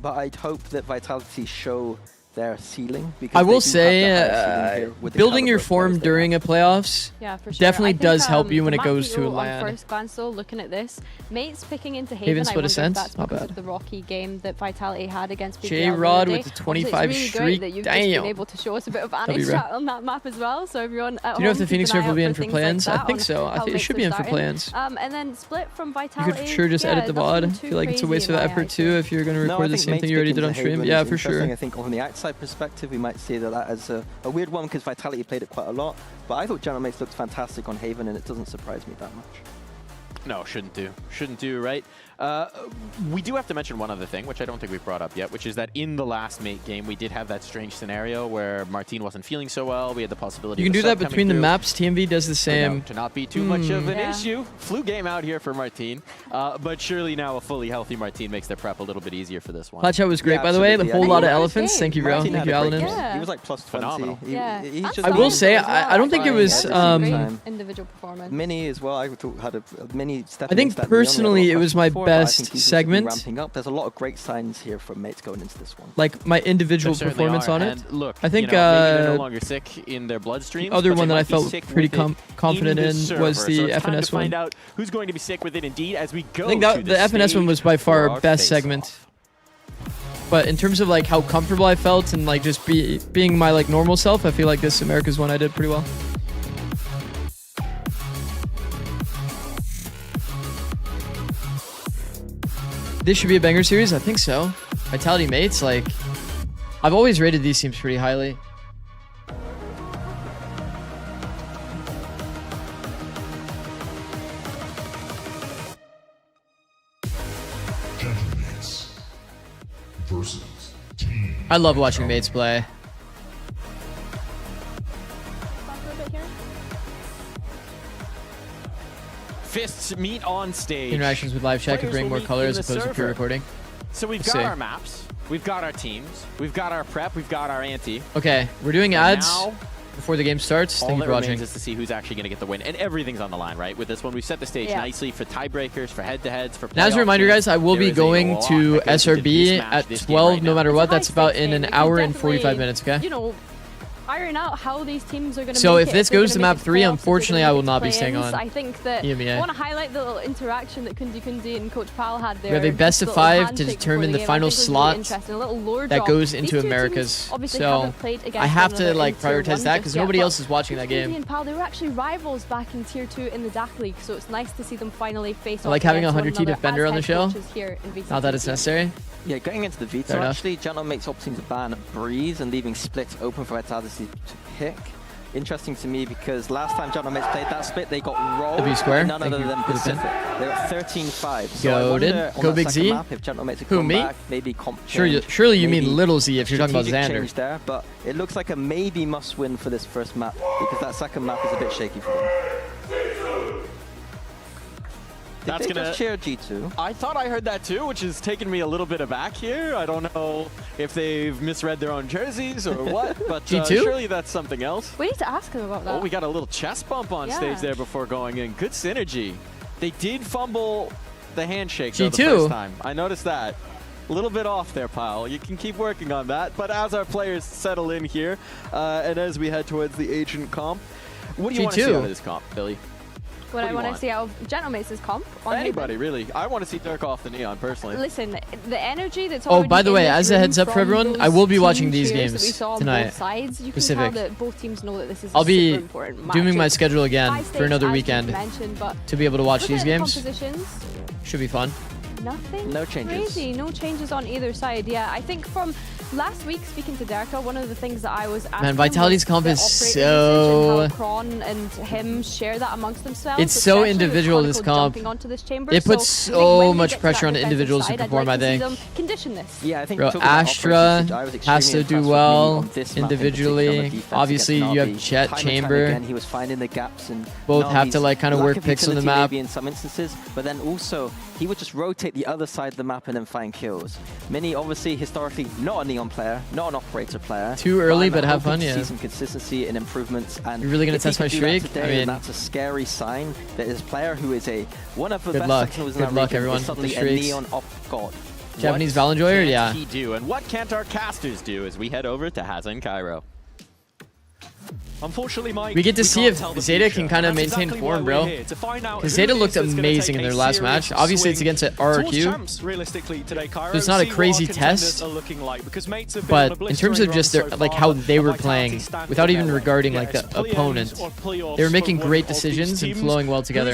but I'd hope that Vitality show their ceiling. Because I will they do have the higher ceiling here with the building your caliber of form players they during have. a playoffs Yeah, for sure. definitely I think, does help you when the it goes map to a hero LAN. On first glance, though, looking at this, mates picking into Haven Haven. I split wonder a if sense? that's Not because bad. of the rocky game that Vitality had against BBL. J-Rod the other with day. the 25 Obviously, it's really streak. great that you've just been Damn. able to show us a bit of be anti rare. strat on that map as well. So everyone at Do you know if home, the keep Phoenix an eye Nerf will out be in for for things like plans? I that think on so. I how think it mates should are be in for starting. plans. And then split from You Vitality. could sure just edit the nothing VOD. too I feel like it's a waste crazy of in my effort eyes. too if you're going to No, I record the think same mates thing you already picking did on to stream. Haven Yeah, is for interesting. sure. I think on the outside outside perspective, we might see that as a weird one because Vitality played it quite a lot. But I thought Genomates looked fantastic on Haven, and it doesn't surprise me that much. No, shouldn't do. Shouldn't do, right? We do have to mention one other thing, which I don't think we've brought up yet, which is that in the last mate game, we did have that strange scenario where Martin wasn't feeling so well. We had the possibility You can of do that between the maps. TMV does the same. To not be too much of an issue. Flu game out here for Martin. But surely now a fully healthy Martin makes their prep a little bit easier for this one. Chat was great, by the way. A whole lot of elephants. Thank you, bro. Martin Thank you, had a great Alan. game. He was like plus 20. Phenomenal. I will say, I don't think it was... individual performance. Mini as well. I thought had a Mini step. I think personally it was my best segment. Ramping up. There's a lot of great signs here from mates going into this one. Like my individual performance on it. And look, I think maybe they're no longer sick in their bloodstream. Other one that I felt pretty confident in was the FNS one. Find out who's going to be sick with it indeed as we go. I think that the FNS one was by far our best segment. But in terms of like how comfortable I felt and like just being my like normal self, I feel like this America's one I did pretty well. This should be a banger series? I think so. Vitality mates, like... I've always rated these teams pretty highly. I love watching mates play. Fists meet on stage. Interactions with live chat could bring more color as opposed to pre-recording. So we've got our maps, we've got our teams, we've got our prep, we've got our ante. Okay, we're doing ads before the game starts. Thank you for watching. All that remains is to see who's actually going to get the win, and everything's on the line, right? With this one, we've set the stage nicely for tiebreakers, for head-to-heads, for. Now, as a reminder, guys, I will be going to SRB at 12, no matter what. That's about in an hour and 45 minutes. Okay. You know, iron out how these teams are going to. So if this goes to map 3, unfortunately, I will not be staying on. I think that EMEA. I want to highlight the little interaction that Kundi and Coach Pal had there. We have a best of 5 to determine the final slot that goes into Americas. So I have to like prioritize that because nobody else is watching that game. And Pal, they were actually rivals back in Tier 2 in the DAC League, so it's nice to see them finally face off. I like having a 100T against one defender on the show. another Not that it's necessary. Yeah, going into the veto, actually, Genomates opting to ban Breeze and leaving split open for Vitality to pick. Interesting to me because last time Genomates played that split, they got rolled. W square. None other than Pacific. They got 13-5. So Go Big Z. Map, if Genomates Who, me? back, maybe comp surely you mean Little Z if you're talking about Xander. Change there, but it looks like a maybe must win for this first map because that second map is a bit shaky for them. That's gonna just cheer G2. I thought I heard that too, which is taking me a little bit aback here. I don't know if they've misread their own jerseys or what, but G2? Surely that's something else. We need to ask them about that. Oh, we got a little chest bump on stage there before going in. Good synergy. They did fumble the handshake though, the first time. I noticed that. A little bit off there, pal. You can keep working on that. But as our players settle in here, and as we head towards the agent comp, what do you want to see out of this comp, Billy? What I want to see out of Genomates' comp. On anybody, really. I want to see Dirk off the Neon, personally. Listen, the energy that's Oh, by the way, as a heads up for everyone, I will be watching these games tonight. Sides, you Pacific. can tell that both teams know that this is I'll be important doing my schedule again for another as weekend to be able to watch these games. Should be fun. Nothing no changes. Crazy. No changes on either side. Yeah, I think from last week speaking to Derka, one of the things that I was asking Man, Vitality's comp is so... Kron and him share that amongst themselves. It's so individual, this comp. It puts so much pressure on individuals to perform, I think. Condition this. Yeah, I think Bro, Astra has to do well individually. Obviously, you have Jet, Chamber. Again, he was finding the gaps and both have to like kind of work picks on the map. Maybe in some instances, but then also he would just rotate the other side of the map and then find kills. Mini, obviously, historically, not a Neon player, not an operator player. Too early, but have fun, yeah. See some consistency and improvements. And you're really going to test my streak? Today, I mean, that's a scary sign that his player who is one of the good best luck. sectionals in Good that luck, region everyone. is suddenly a Neon off god. Japanese Val enjoyer, yeah. What can he do, and what can't our casters do as we head over to Hazen Cairo? Unfortunately, Mike, we get to see if Zeta can kind of maintain form, bro. Because Zeta looked amazing in their last match. Obviously, it's against an RRQ. So it's not a crazy test. But in terms of just their, like how they were playing, without even regarding like the opponent, they were making great decisions and flowing well together.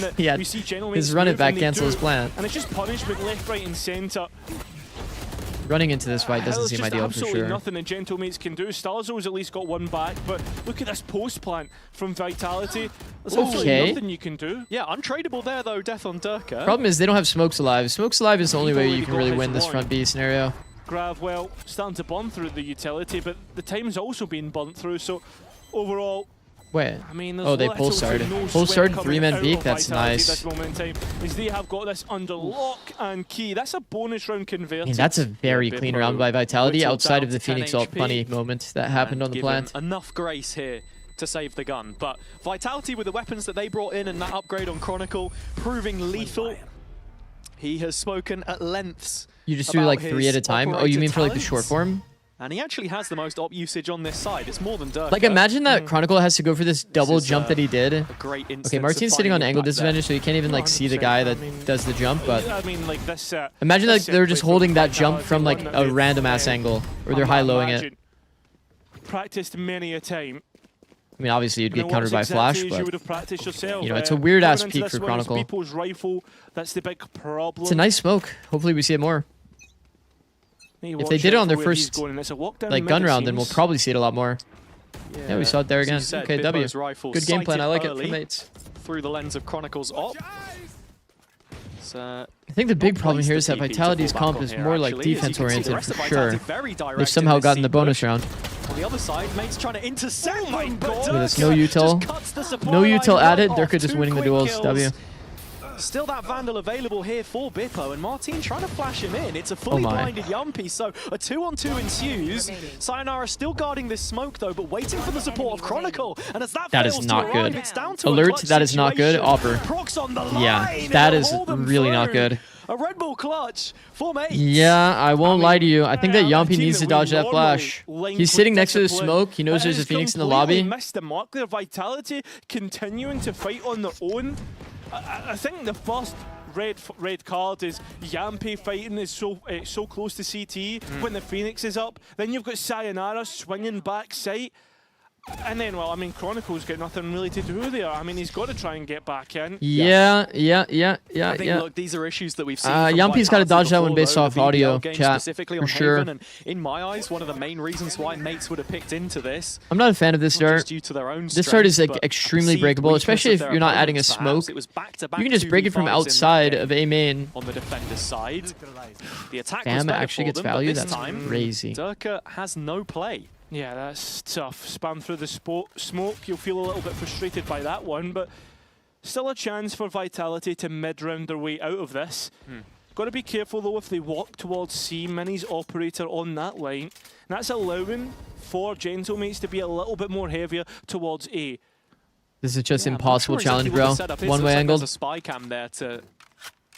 that He had we see gentlemen his run it back and they cancel do. his plan. And it's just punishment left, right, and centre. running into this fight doesn't There's seem just ideal for absolutely sure. nothing that Gentlemates can do. Starzo's at least got one back, but look at this post plant from Vitality. There's absolutely nothing you can do. Yeah, untradeable there though, death on Durka. Problem is they don't have Smokes Alive. Smokes Alive is the only way you can really win this front B scenario. Grav, well, starting to burn through the utility, but the time's also being burnt through, so overall... Wait. I mean, Oh, they pull started. Pull started 3-man peek. That's nice. This moment in time, as they have got this under lock and key. That's a bonus round converted. I mean, that's a very clean round by Vitality outside of the Phoenix ult funny moment that happened on the plant. Enough grace here to save the gun, but Vitality with the weapons that they brought in and that upgrade on Chronicle proving lethal. He has spoken at lengths. You just do like 3 at a time? Oh, you mean for like the short form? And he actually has the most op usage on this side. It's more than Durka. Like, imagine that Chronicle has to go for this double jump that he did. Okay, Martin's sitting on angle disadvantage, so you can't even like see the guy that does the jump. But I mean, like this. Imagine like they're just holding that jump from like a random ass angle, or they're high-lowing it. Practiced many a time. I mean, obviously you'd get countered by flash, but you know, it's a weird ass peak for Chronicle. Rifle, that's the big problem. It's a nice smoke. Hopefully we see it more. If they did it on their first like gun round, then we'll probably see it a lot more. Yeah, we saw it there again. Okay, W. Good game plan. I like it from mates. Through the lens of Chronicle's op. I think the big problem here is that Vitality's comp is more like defense oriented for sure. They've somehow gotten the bonus round. On the other side, Mates trying to intercept them, but Look at this, no util. No util added. Durka just winning the duels. W. Still that Vandal available here for Bippo, and Martin trying to flash him in. It's a fully blinded Yumpy, so a 2-on-2 ensues. Sayonara still guarding this smoke though, but waiting for the support of Chronicle. And as that is fails not to good. arrive, it's down to Alert, a that is not good. Opper. Procs on the line. Yeah, that is really not good. A Red Bull clutch for Mates. Yeah, I won't lie to you. I think that Yumpy needs to dodge that flash. He's sitting next to the smoke. He knows there's a Phoenix in the lobby. Missed the mark there. Vitality continuing to fight on their own. I think the first red card is Yumpy fighting is so close to CT when the Phoenix is up. Then you've got Sayonara swinging back sight. And then, well, I mean, Chronicle's got nothing really to do there. I mean, he's got to try and get back in. Yeah. I think, look, these are issues that we've seen. Yumpy's got to dodge that one based off audio chat, for sure. And in my eyes, one of the main reasons why Mates would have picked into this. I'm not a fan of this start. Due to their own this start is like extremely breakable, especially if you're not adding a smoke. You can just break it from outside of A main. On the defender's side, the attack Bam actually gets value. That's crazy. Durka has no play. Yeah, that's tough. Spam through the smoke. You'll feel a little bit frustrated by that one, but still a chance for Vitality to mid-round their way out of this. Got to be careful, though, if they walk towards C. Mini's operator on that line. And that's allowing for Gentlemates to be a little bit more heavier towards A. This is just impossible challenge, bro. One-way angled. There's a spy cam there to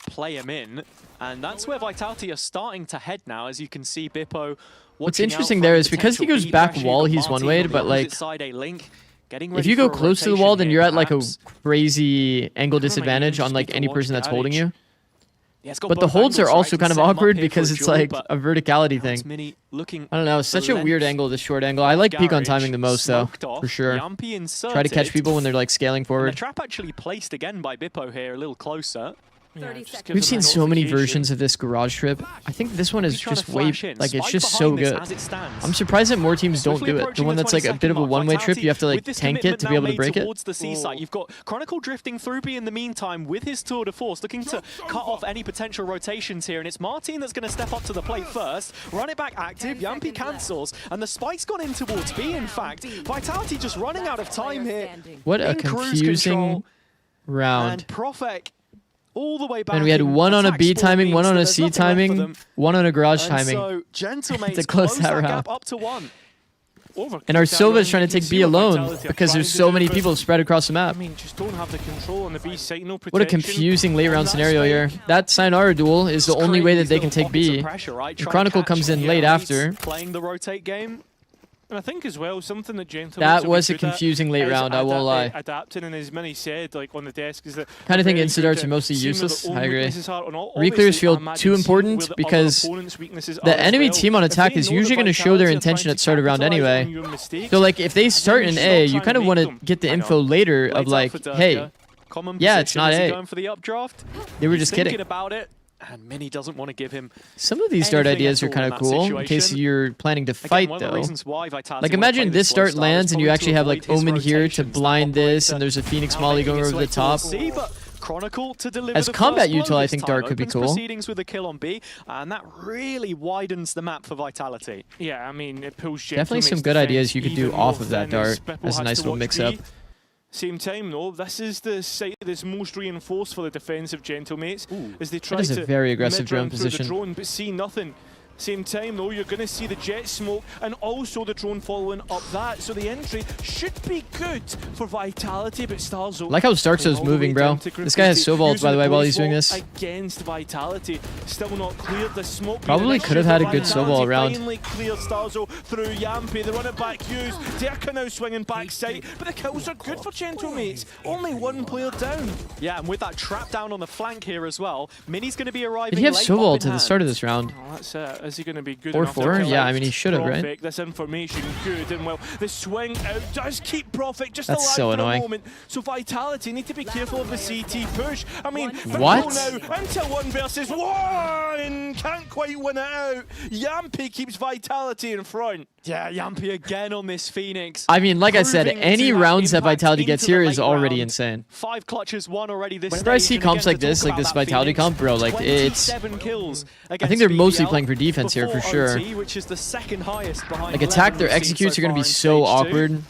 play him in, and that's where Vitality are starting to head now, as you can see Bippo. What's interesting there is because he goes back wall, he's one-wayed, but like, if you go close to the wall, then you're at like a crazy angle disadvantage on like any person that's holding you. But the holds are also kind of awkward because it's like a verticality thing. I don't know, it's such a weird angle, this short angle. I like peek on timing the most though, for sure. Try to catch people when they're like scaling forward. The trap actually placed again by Bippo here, a little closer. Yeah, we've seen so many versions of this garage trip. I think this one is just way, like, it's just so good. I'm surprised that more teams don't do it. The one that's like a bit of a one-way trip, you have to like tank it to be able to break it. The C site, you've got Chronicle drifting through B in the meantime with his tour de force, looking to cut off any potential rotations here, and it's Martin that's going to step up to the plate first, run it back active, Yumpy cancels, and the spike's gone in towards B, in fact. Vitality just running out of time here. What a confusing round. And Profek all the way back. And we had one on a B timing, one on a C timing, one on a garage timing. So Gentlemates to close that round. Gap up to 1. And our Silva is trying to take B alone because there's so many people spread across the map. I mean, just don't have the control on the B site, no protection. What a confusing late round scenario here. That Sayonara duel is the only way that they can take B. And Chronicle comes in late after. Playing the rotate game. And I think as well, something that Gentlemates that was a confusing late round, I won't lie. Adapting, and as many said, like on the desk, is that kind of think instant darts are mostly useless. I agree. Reclears feel too important because the enemy team on attack is usually going to show their intention at start of round anyway. So like if they start in A, you kind of want to get the info later of like, hey, yeah, it's not A. They were just kidding. About it. And Mini doesn't want to give him some of these start anything ideas at are all kind in of that cool in situation. case you're planning to Again, fight one of the though. reasons why Vitality Like wanna imagine play this slow start lands and you is actually have probably like to avoid Omen his here to rotations, blind that this, operator and there's a Phoenix now Molly making going its over way the top. towards C, but Chronicle to deliver As the combat first blow util, I this think time. Dark could be Opens cool. proceedings with a kill on B, and that really widens the map for Vitality. Yeah, I mean, it pulls Definitely some Gentlemate's good ideas defense you could do even off more of that thin as Dart Bipple as a has nice to little watch mix-up. B. Same time, though, this is the site that's most reinforced for the defensive Gentlemates as they try That is to a very aggressive drone mid-run through the position. drone, but see nothing. Same time, though, you're going to see the jet smoke and also the drone following up that. So the entry should be good for Vitality, but Starzo... Like how Starkzo's moving, bro. This guy has Sovalds, by the way, while he's doing this. Against Vitality, still not cleared. The smoke... Probably could have had a good Soval around. Finally cleared Starzo through Yampi. They run it back, Hughes. Derka now swinging backside, but the kills are good for Gentlemates. Only one player down. Yeah, and with that trap down on the flank here as well, Mini's going to be arriving Did he have late Soval up to in the start of hand. this round? Oh, that's it. Is he going to be good Or enough to 4? kill Yeah, out I mean, he should have, right? Profit? This information good, and well, the swing out does keep Profit just That's alive so for annoying. a moment. So Vitality need to be careful of the CT push. I mean, What? now into 1 versus 1! Can't quite win it out. Yampi keeps Vitality in front. Yeah, Yampi again on this Phoenix. I mean, like I said, Proving any to have rounds that impact Vitality gets into the here is late already round. insane. 5 clutches won already this Whenever I stage, see and again, comps like to this, talk like about this that Vitality Phoenix, comp, bro, like it's... 27 kills I think they're mostly BBL playing for defense here for before sure. OT, which is the second highest behind Like attack, 11 their we've seen executes so are going to be far in so stage 2. awkward.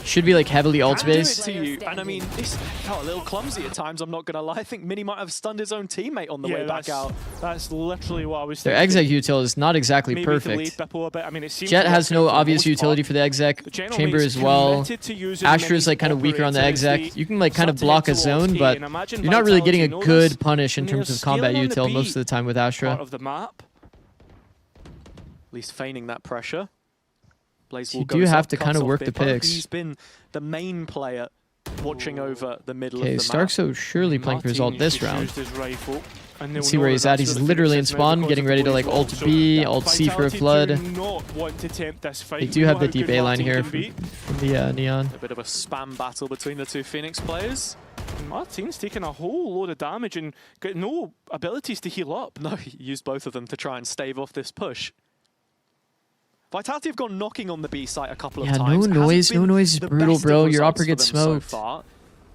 Should be like heavily ult Can do it based. to you, and I mean, this felt a little clumsy at times, I'm not going to lie. I think Mini might have stunned his own teammate on the way back out. That's literally what I was Their thinking. exec util is not exactly Maybe to lead perfect. Bipple a bit. I mean, it seems Jet to has work no out for the obvious most utility part. for the exec. The General Chamber Mate's as well. committed to using Astra's Mini's like kind of weaker on the operator as exec. they You can like kind of start to block head a zone, towards but A, and imagine you're not really getting a Vitality know this, good punish in and they're terms of combat scaling on the util B most of the time with part Astra. of the map. At least feigning that pressure. Blaze You do have to kind of work the picks. He's been the main player watching over the middle Okay, of the map. Starkzo surely playing for his ult this round. Used his rifle, and Let's they'll see where know he's that at. that's He's where the literally in Phoenix is now spawn, because getting of ready to Blaze like wall. ult So, B, yeah, ult C for a Vitality flood. do not want to tempt this fight. They We do know have the how deep good A line Martin here can be. from the Neon. A bit of a spam battle between the two Phoenix players. Martin's taking a whole load of damage and got no abilities to heal up. No, he used both of them to try and stave off this push. Vitality have gone knocking on the B site a couple of Yeah, times. no noise. No noise is The brutal, best of bro. Your results upper for gets them so smoked. far.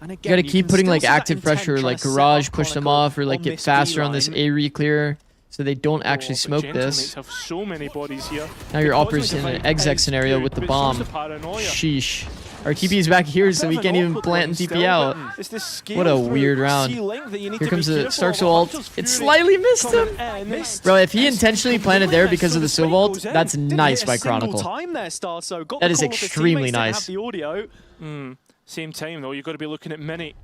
And You again, gotta keep can putting still like see that active intent pressure, trying like to set Garage, up push them Chronicle off, or like on get this faster on this B-line. A re-clear so they don't actually But smoke Gentlemates this. have so many bodies here. Now your The upper's Cosmic in an Divide exec is scenario good, with the but bomb. so's the paranoia. Sheesh. Our TP is back here, so we can't even plant and TP out. It's the scale What a through weird round. C-Link that you need Here to comes be the careful of. Starkzo ult. Hunter's It Fury slightly missed him. coming in. Bro, if he intentionally planted there because of the So Sov ult, goes in. that's Didn't nice hit by a single Chronicle. time there, Starkzo. Got That the is call off his extremely teammates, nice. didn't have the audio. Same time though, you've got to be looking at Mini.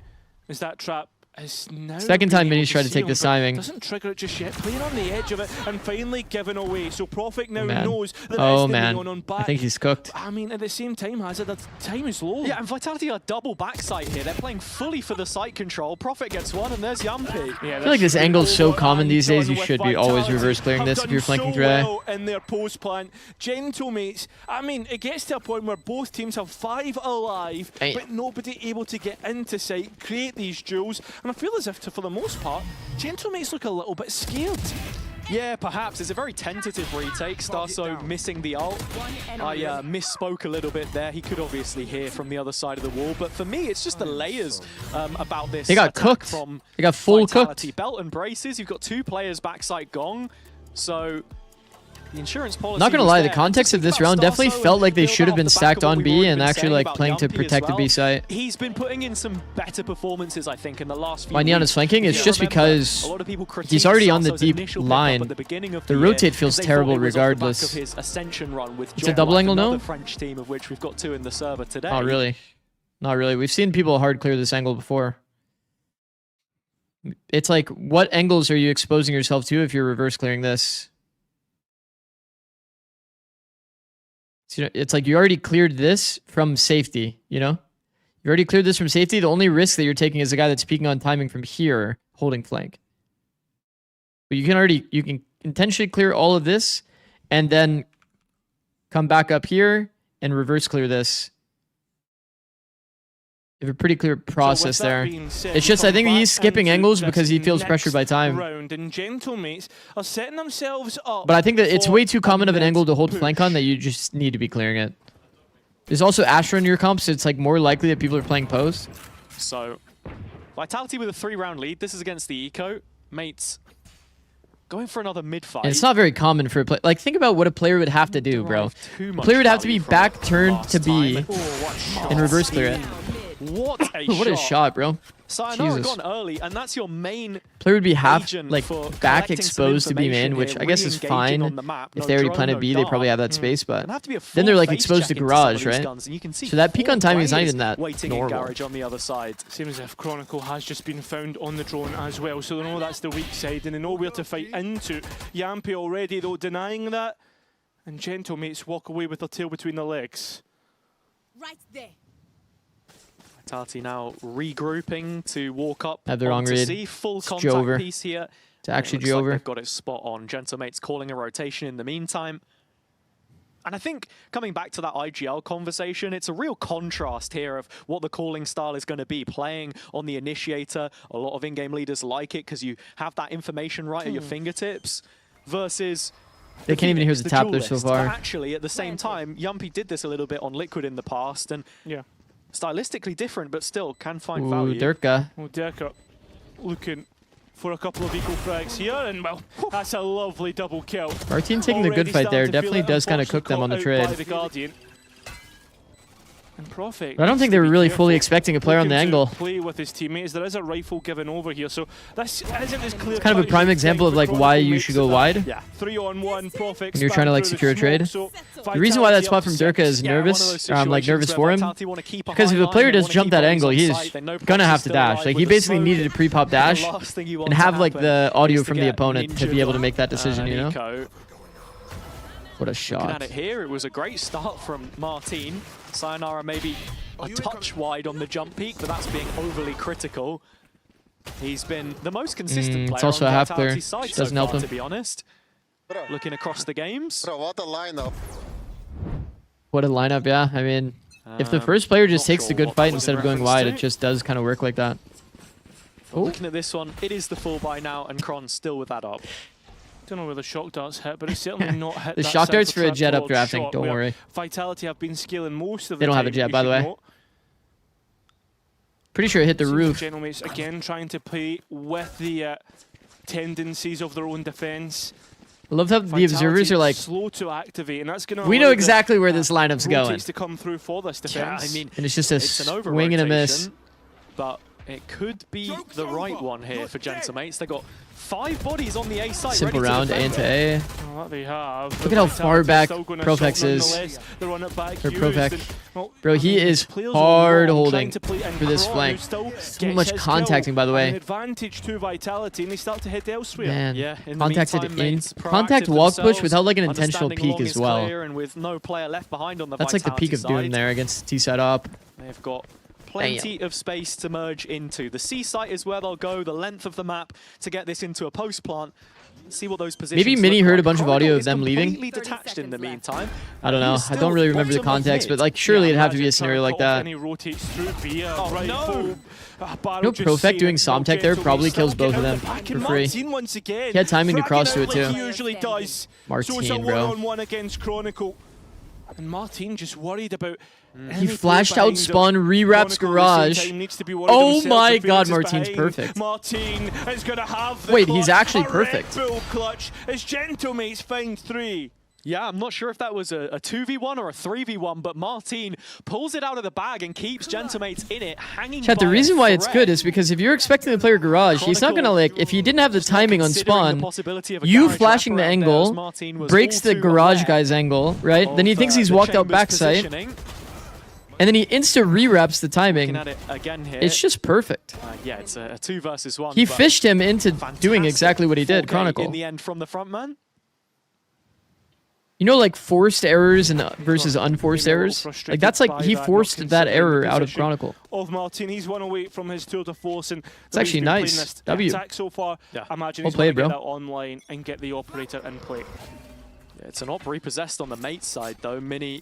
Is that trap is now Second time being able Mini's tried to see take him, this but timing. Doesn't trigger it just yet. Playing on the edge of it and finally giving away. So Profit now Man. knows that Oh it's the man, Neon on back. I think he's cooked. I mean, at the same time, Hazard, the time is low. Yeah, and Vitality are double backside here. They're playing fully for the site control. Profit gets one, and there's Yampi. Yeah, I feel like this angle is so common these days, you should be always reverse clearing this if you're flanking Dre. Well in their post plant. Gentlemates, I mean, it gets to a point where both teams have 5 alive, but nobody able to get into site, create these duels, and I feel as if, for the most part, Gentlemates look a little bit scared. Yeah, perhaps. It's a very tentative retake. Starkzo missing the ult. I misspoke a little bit there. He could obviously hear from the other side of the wall, but for me, it's just the layers about this. They got attack cooked. From They got full Vitality. cooked. Belt and braces. You've got 2 players backside gong, so the insurance policy. Not gonna was lie, the there. context of this round definitely felt like they should have been stacked on B and actually like playing to protect the B site. He's been putting in some better performances, I think, in the last few Why Neon weeks. is flanking? It's Yeah, just remember, because a lot of people he's already on the Starkzo's deep initial pickup line. at the beginning of The year, rotate feels as they terrible thought it was off the back regardless. of his ascension run with It's a double angle, no? another French team of which we've got 2 in the server today. Not really. Not really. We've seen people hard clear this angle before. It's like, what angles are you exposing yourself to if you're reverse clearing this? So, it's like you already cleared this from safety, you know? You already cleared this from safety. The only risk that you're taking is the guy that's peeking on timing from here, holding flank. But you can intentionally clear all of this and then come back up here and reverse clear this. You have a pretty clear process so with that there. being said, It's just, I think he's skipping angles because he feels pressured by time. Round, and Gentlemates are setting themselves up. But I think that it's way too common of an angle to hold flank on that you just need to be clearing it. There's also Astra in your comp, so it's like more likely that people are playing post. So, Vitality with a 3-round lead. This is against the Eco. Mates going for another mid-fight. And it's not very common for a player. Like, think about what a player would have to do, bro. A player would have to be back turned to B and reverse clear it. What a What a shot, bro. Sayonara Jesus. gone early, and that's your main Player would be half, agent like, for back collecting some exposed to B main, information which here, I guess is re-engaging fine. on the map. If No they already drone, planted no B, they dart. probably have that space, but Have to be a then they're, like, full exposed to face check into some garage, of these right? guns, and you can see So that peak on timing is not players even that waiting in normal. garage on the other side. Seems as if Chronicle has just been found on the drone as well, so they know that's the weak side and they know where to fight into. Yampi already, though, denying that. And Gentlemates walk away with their tail between their legs. Right there. Vitality now regrouping to walk up Have the wrong onto read. C. Full It's contact Jover. piece here. It's actually Looks like Jover. they've got it spot on. Gentlemates calling a rotation in the meantime. And I think coming back to that IGL conversation, it's a real contrast here of what the calling style is going to be. Playing on the initiator, a lot of in-game leaders like it because you have that information right at your fingertips, versus They can't even hear the tap there so duelist. far. But actually, at the same time, Yumpy did this a little bit on Liquid in the past, and stylistically different, but still can find Ooh, value. Durka. Well, Derka looking for a couple of eco frags here, and well, that's a lovely double kill. Martin taking the good Already fight there. starting to feel Definitely it, does kind of cook them on the unfortunately trade. caught out by the Guardian. And Prophet But I don't think they were really fully expecting a player on the looking to angle. play with his teammates. There is a rifle given over here, so this isn't as clear. It's kind of a prime example of like why you should go wide. Yeah, 3-on-1 Prophet. When you're trying to like secure a trade. The reason why that spot from Durka is nervous, like nervous for him, because if a player does jump that angle, he's gonna have to dash. Like he basically needed a pre-pop dash and have like the audio from the opponent to be able to make that decision, you know? What a Looking shot. at it here, it was a great start from Martin. Sayonara maybe a touch wide on the jump peak, but that's being overly critical. He's been the most consistent player it's also on a half clear. Vitality's side Which so doesn't far, help him. to be honest. Looking across the games. Bro, what a lineup. What a lineup, yeah. I mean, if the first player just takes the good fight instead of going wide, it just does kind of work like that. Well, looking at this one, it is the full buy now, and Kron still with that up. Don't know where the shock darts hit, but it's certainly not hit. The that shock darts central for a jet up trap drafting, shot don't where worry. Vitality have been scaling most of the They don't have a time, jet, you by the should way. note. Pretty sure it hit the See roof. Gentlemates again trying to play with the tendencies of their own defense. I love how the observers are like, slow to activate, and that's going to we know exactly where this lineup's going. rotates to come through for this defense. Yeah, I mean, And it's just a it's an swing and a miss. over-rotation, but it could be the right one here for Gentlemates. They got 5 bodies on the A side. Simple ready round, to A defend into it. A. Well, they have. Look at how far back Profex Profex is. They run it back Or used, Profec. and, well, Bro, he is players hard are holding trying to play, and for this Kron, flank. who still So gets much his contacting, kill, by the way. An advantage to Vitality, and they start to head elsewhere. Man, Yeah, in the contacted meantime, in. mates Contact proactive walk push themselves, without like an intentional understanding peek long as is well. clear, and with no player left behind on the That's like the peak of Vitality doom side, there against T-side up. They've got plenty of space to merge into. The C site is where they'll go, the length of the map to get this into a post plant. See what those positions Maybe Mini look heard like. a bunch of Chronicle audio of is them leaving. completely detached in the meantime. I don't know. He's I don't still really remember the bottom of context, mid. but like surely it'd have to be a Imagine scenario like trying to cut off that. And he rotates through via Oh, rifle. no. Barrow No just Profec seeing doing it. Somtech there probably Still kills both of getting them the back, for and free. Martin once again, He had timing to fragging cross to out it like too. He usually does. So it's a Martin, bro. one-on-one against Chronicle. And Martin just worried about He flashed out spawn, re-wraps garage. Oh my god, Martin's perfect. Martin is going to have the Wait, he's clutch, actually a perfect. Red Bull clutch as Gentlemates find 3. Yeah, I'm not sure if that was a 2v1 or a 3v1, but Martin pulls it out of the bag and keeps Gentlemates in it, hanging Chat, the by a reason why it's thread. good is because if you're expecting to play garage, he's not gonna like, if he didn't have the timing on considering the spawn, possibility of a you garage flashing the wraparound there, as angle, Martin was breaks all the too garage aware guy's angle, right? Then he of, thinks he's the walked out chamber's backside, positioning. and then he insta re-wraps the timing. Looking at it again here. It's just perfect. Yeah, it's a 2 versus 1. He but fished him into doing exactly what he did, 4K Chronicle. in the end from the front man. You know, like forced errors and versus unforced errors? Like that's like, he forced that error out of Chronicle. Of Martin, he's 1 away from his tour de force, and It's actually nice. W. attack so far. Yeah. I imagine Well he's played, going to bro. get that online and get the operator in play. Yeah, it's an op repossessed on the mate side though. Mini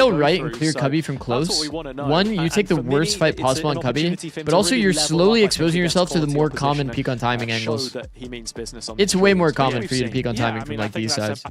scale go right through, and clear so Cubby from that's what close, we wanna know. one, you And take the for me, worst fight it's possible an on Cubby, opportunity for him but to also really you're level slowly up, I think, exposing against yourself to the quality more opposition common and, peak on timing show angles. that he means business on the It's way more streams. But common yeah, for you to we've peak on seen. timing I from mean, I like think these that's sides.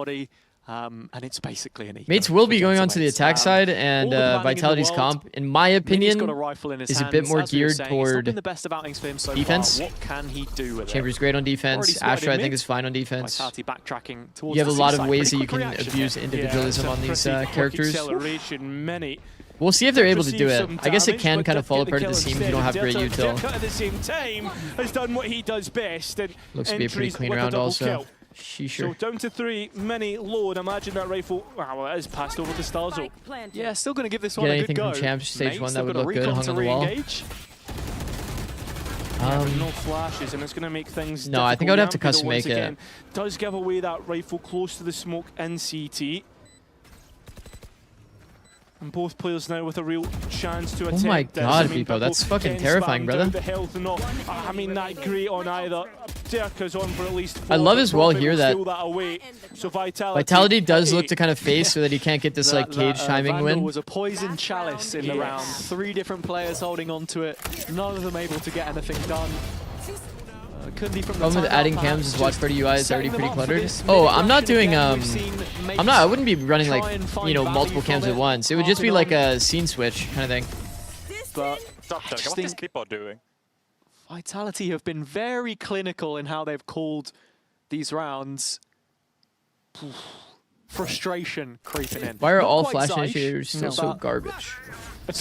everybody. And it's basically an eco. Mates will be for going on to the Gentleman's. attack side, and all the planning in the Vitality's world. comp, in my He's opinion, got a rifle in his is a hands. bit more As we were geared saying, it's not toward been the best of outings for him so defense. Far. What can he do with Chamber's it? great on defense. Already spotted Astra, I in think, mid. is fine on defense. Vitality backtracking towards You have a the lot of C-side. ways that Pretty you can quick reaction abuse here. individualism on these characters. Acceleration, many. We'll see if they're able to do receive it. some I guess it damage, can but kind of doesn't fall get the apart at the kill seams. You don't have great instead. util. Delta at the same time has done what he does best. And Looks to be a pretty entries clean with a round double also. kill. So down to 3, many low, and imagine that rifle. Well, it is passed over to Starzo. Yeah, still going to give this one a anything good go. from Champ stage 1 that would got a look good recon hung to on the wall? re-engage. Yeah, but no flashes, and it's going to make things No, I think I would have to difficult. custom Once make again, it. Does give away that rifle close to the smoke in CT. And both players now with a real chance to attempt Oh my this. god, I mean, Vipo, that's Vipo fucking getting terrifying, spammed brother. out, the health and all. I mean, not great on either. Derka's on for at least 4. I love as well Profit here will that steal that away. So Vitality does look to kind of face so that he can't get this like cage timing Vandal win. was a poison chalice in the round. 3 different players holding on to it. None of them able to get anything done. Couldn't be from the Problem with timeout, adding perhaps, cams is watch just party UI is setting already them pretty up for cluttered. this Oh, I'm not mid-action doing again. We've seen mates I wouldn't be running try like, and find you know, value multiple from cams at it, once. It would just be harping like on. a scene switch kind of thing. But What is Clipper doing? Vitality have been very clinical in how they've called these rounds. Frustration creeping in. Why are Not all quite flash Zikz, initiators still so but garbage? if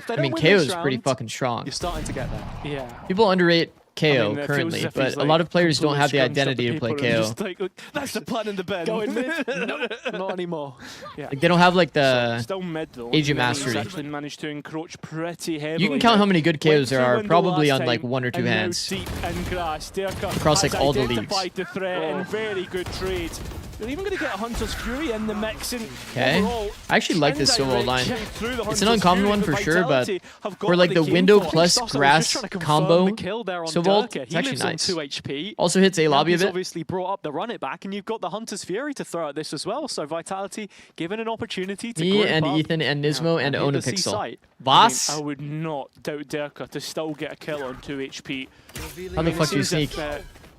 they I don't mean, win KO this is pretty round, fucking strong. You're starting to get there. Yeah. People underrate KO I mean, it feels currently, as if but he's, a like, lot of players don't have the completely scrunched up identity to play paper and KO. just like, look, that's the plan in the bin. Going mid? No, not anymore. Yeah. Like they don't have like the Still mid though. agent And he's mastery. actually managed to encroach pretty heavily. You can count now. how many good Went KOs there through are, window probably last on like time, 1 or 2 and now hands. deep in grass. Derka Across, like, has all the leagues. identified the threat and very good trade. They're even going to get a Hunter's Fury in the mix. And Okay. overall, I actually like this solo line. indirect through the It's an Hunter's uncommon Fury, one for sure, but Vitality have got for like what the they window came for. plus Starzo was just grass trying to confirm combo the kill there on Sovolt, Derka. it's He actually lives on nice. 2 HP. Also hits A lobby a He's bit. obviously brought up the run it back, and you've got the Hunter's Fury to throw at this as well. So Vitality given an opportunity to Me grip and up Ethan and Nismo and hit the C Onapixel. site. Boss? I would not doubt Derka to still get a kill on 2 HP. How the fuck do you sneak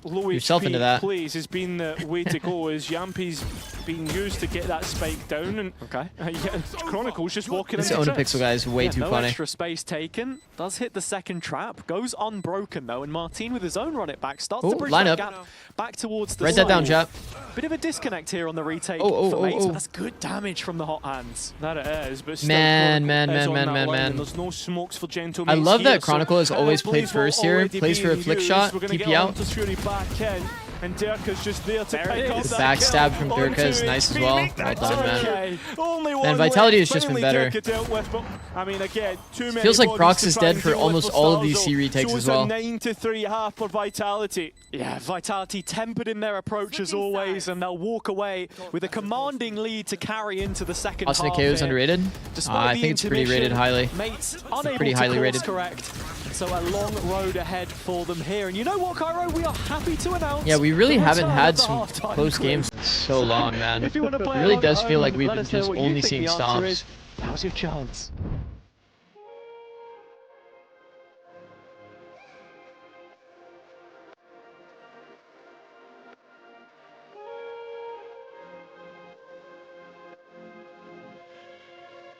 Low yourself HP into that? plays has been the way to go as Yampi's being used to get that spike down and yeah, Chronicle's just walking This into Onapixel guy is way too no funny. extra space taken. Does hit the second trap. Goes unbroken though, and Martin with his own run it back starts Oh, to bridge line that up. gap back towards the Write that down, side. chap. Bit of a disconnect here on the retake Oh, for mates, oh. but that's good damage from the hot hands. That it is, but still Man, Chronicle is on that line man. and there's no smokes for Gentle I Mates love here, that Chronicle has so always played Blaze will first here, already plays be for a in flick use. shot, We're gonna TP get out. Hunter's Fury back in, and Derka's just there to There pick it up is. that Backstab kill from on Derka is 2 nice as HP. well. Well done, man. Okay. Only Man, one Vitality left. has just been Finally better. Derka dealt with, but, I mean, again, too many Feels like bodies Prox to is try dead and for deal with almost all of these Starzo. C retakes So as it's well. a 9-3 half for Vitality. Yeah, Vitality tempered in their approach as always, and they'll walk away with a commanding lead to carry into the second Austin half KO is here. underrated. Despite I the think it's pretty rated intermission, highly. Mates unable pretty to highly course rated. correct. So a long road ahead for them here. And you know what, Cairo? We are happy to announce. Yeah, we really the haven't return had of the some halftime close quiz. games in so long, man. If you want to It play really along does at feel home, like we've let been us know just what you only think seeing the answer stomps. is. Now's your chance.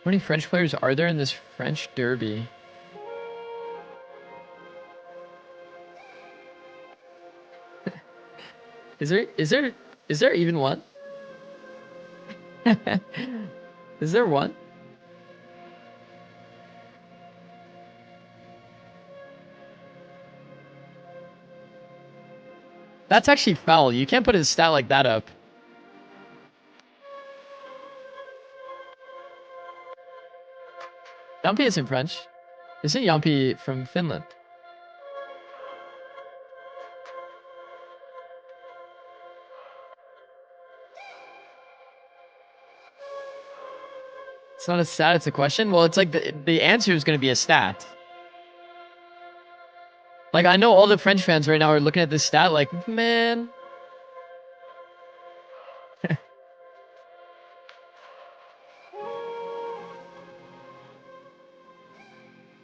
How many French players are there in this French derby? Is there even one? Is there one? That's actually foul. You can't put a stat like that up. Yampi isn't French. Isn't Yampi from Finland? It's not a stat, it's a question? Well, it's like the answer is going to be a stat. Like, I know all the French fans right now are looking at this stat like, man.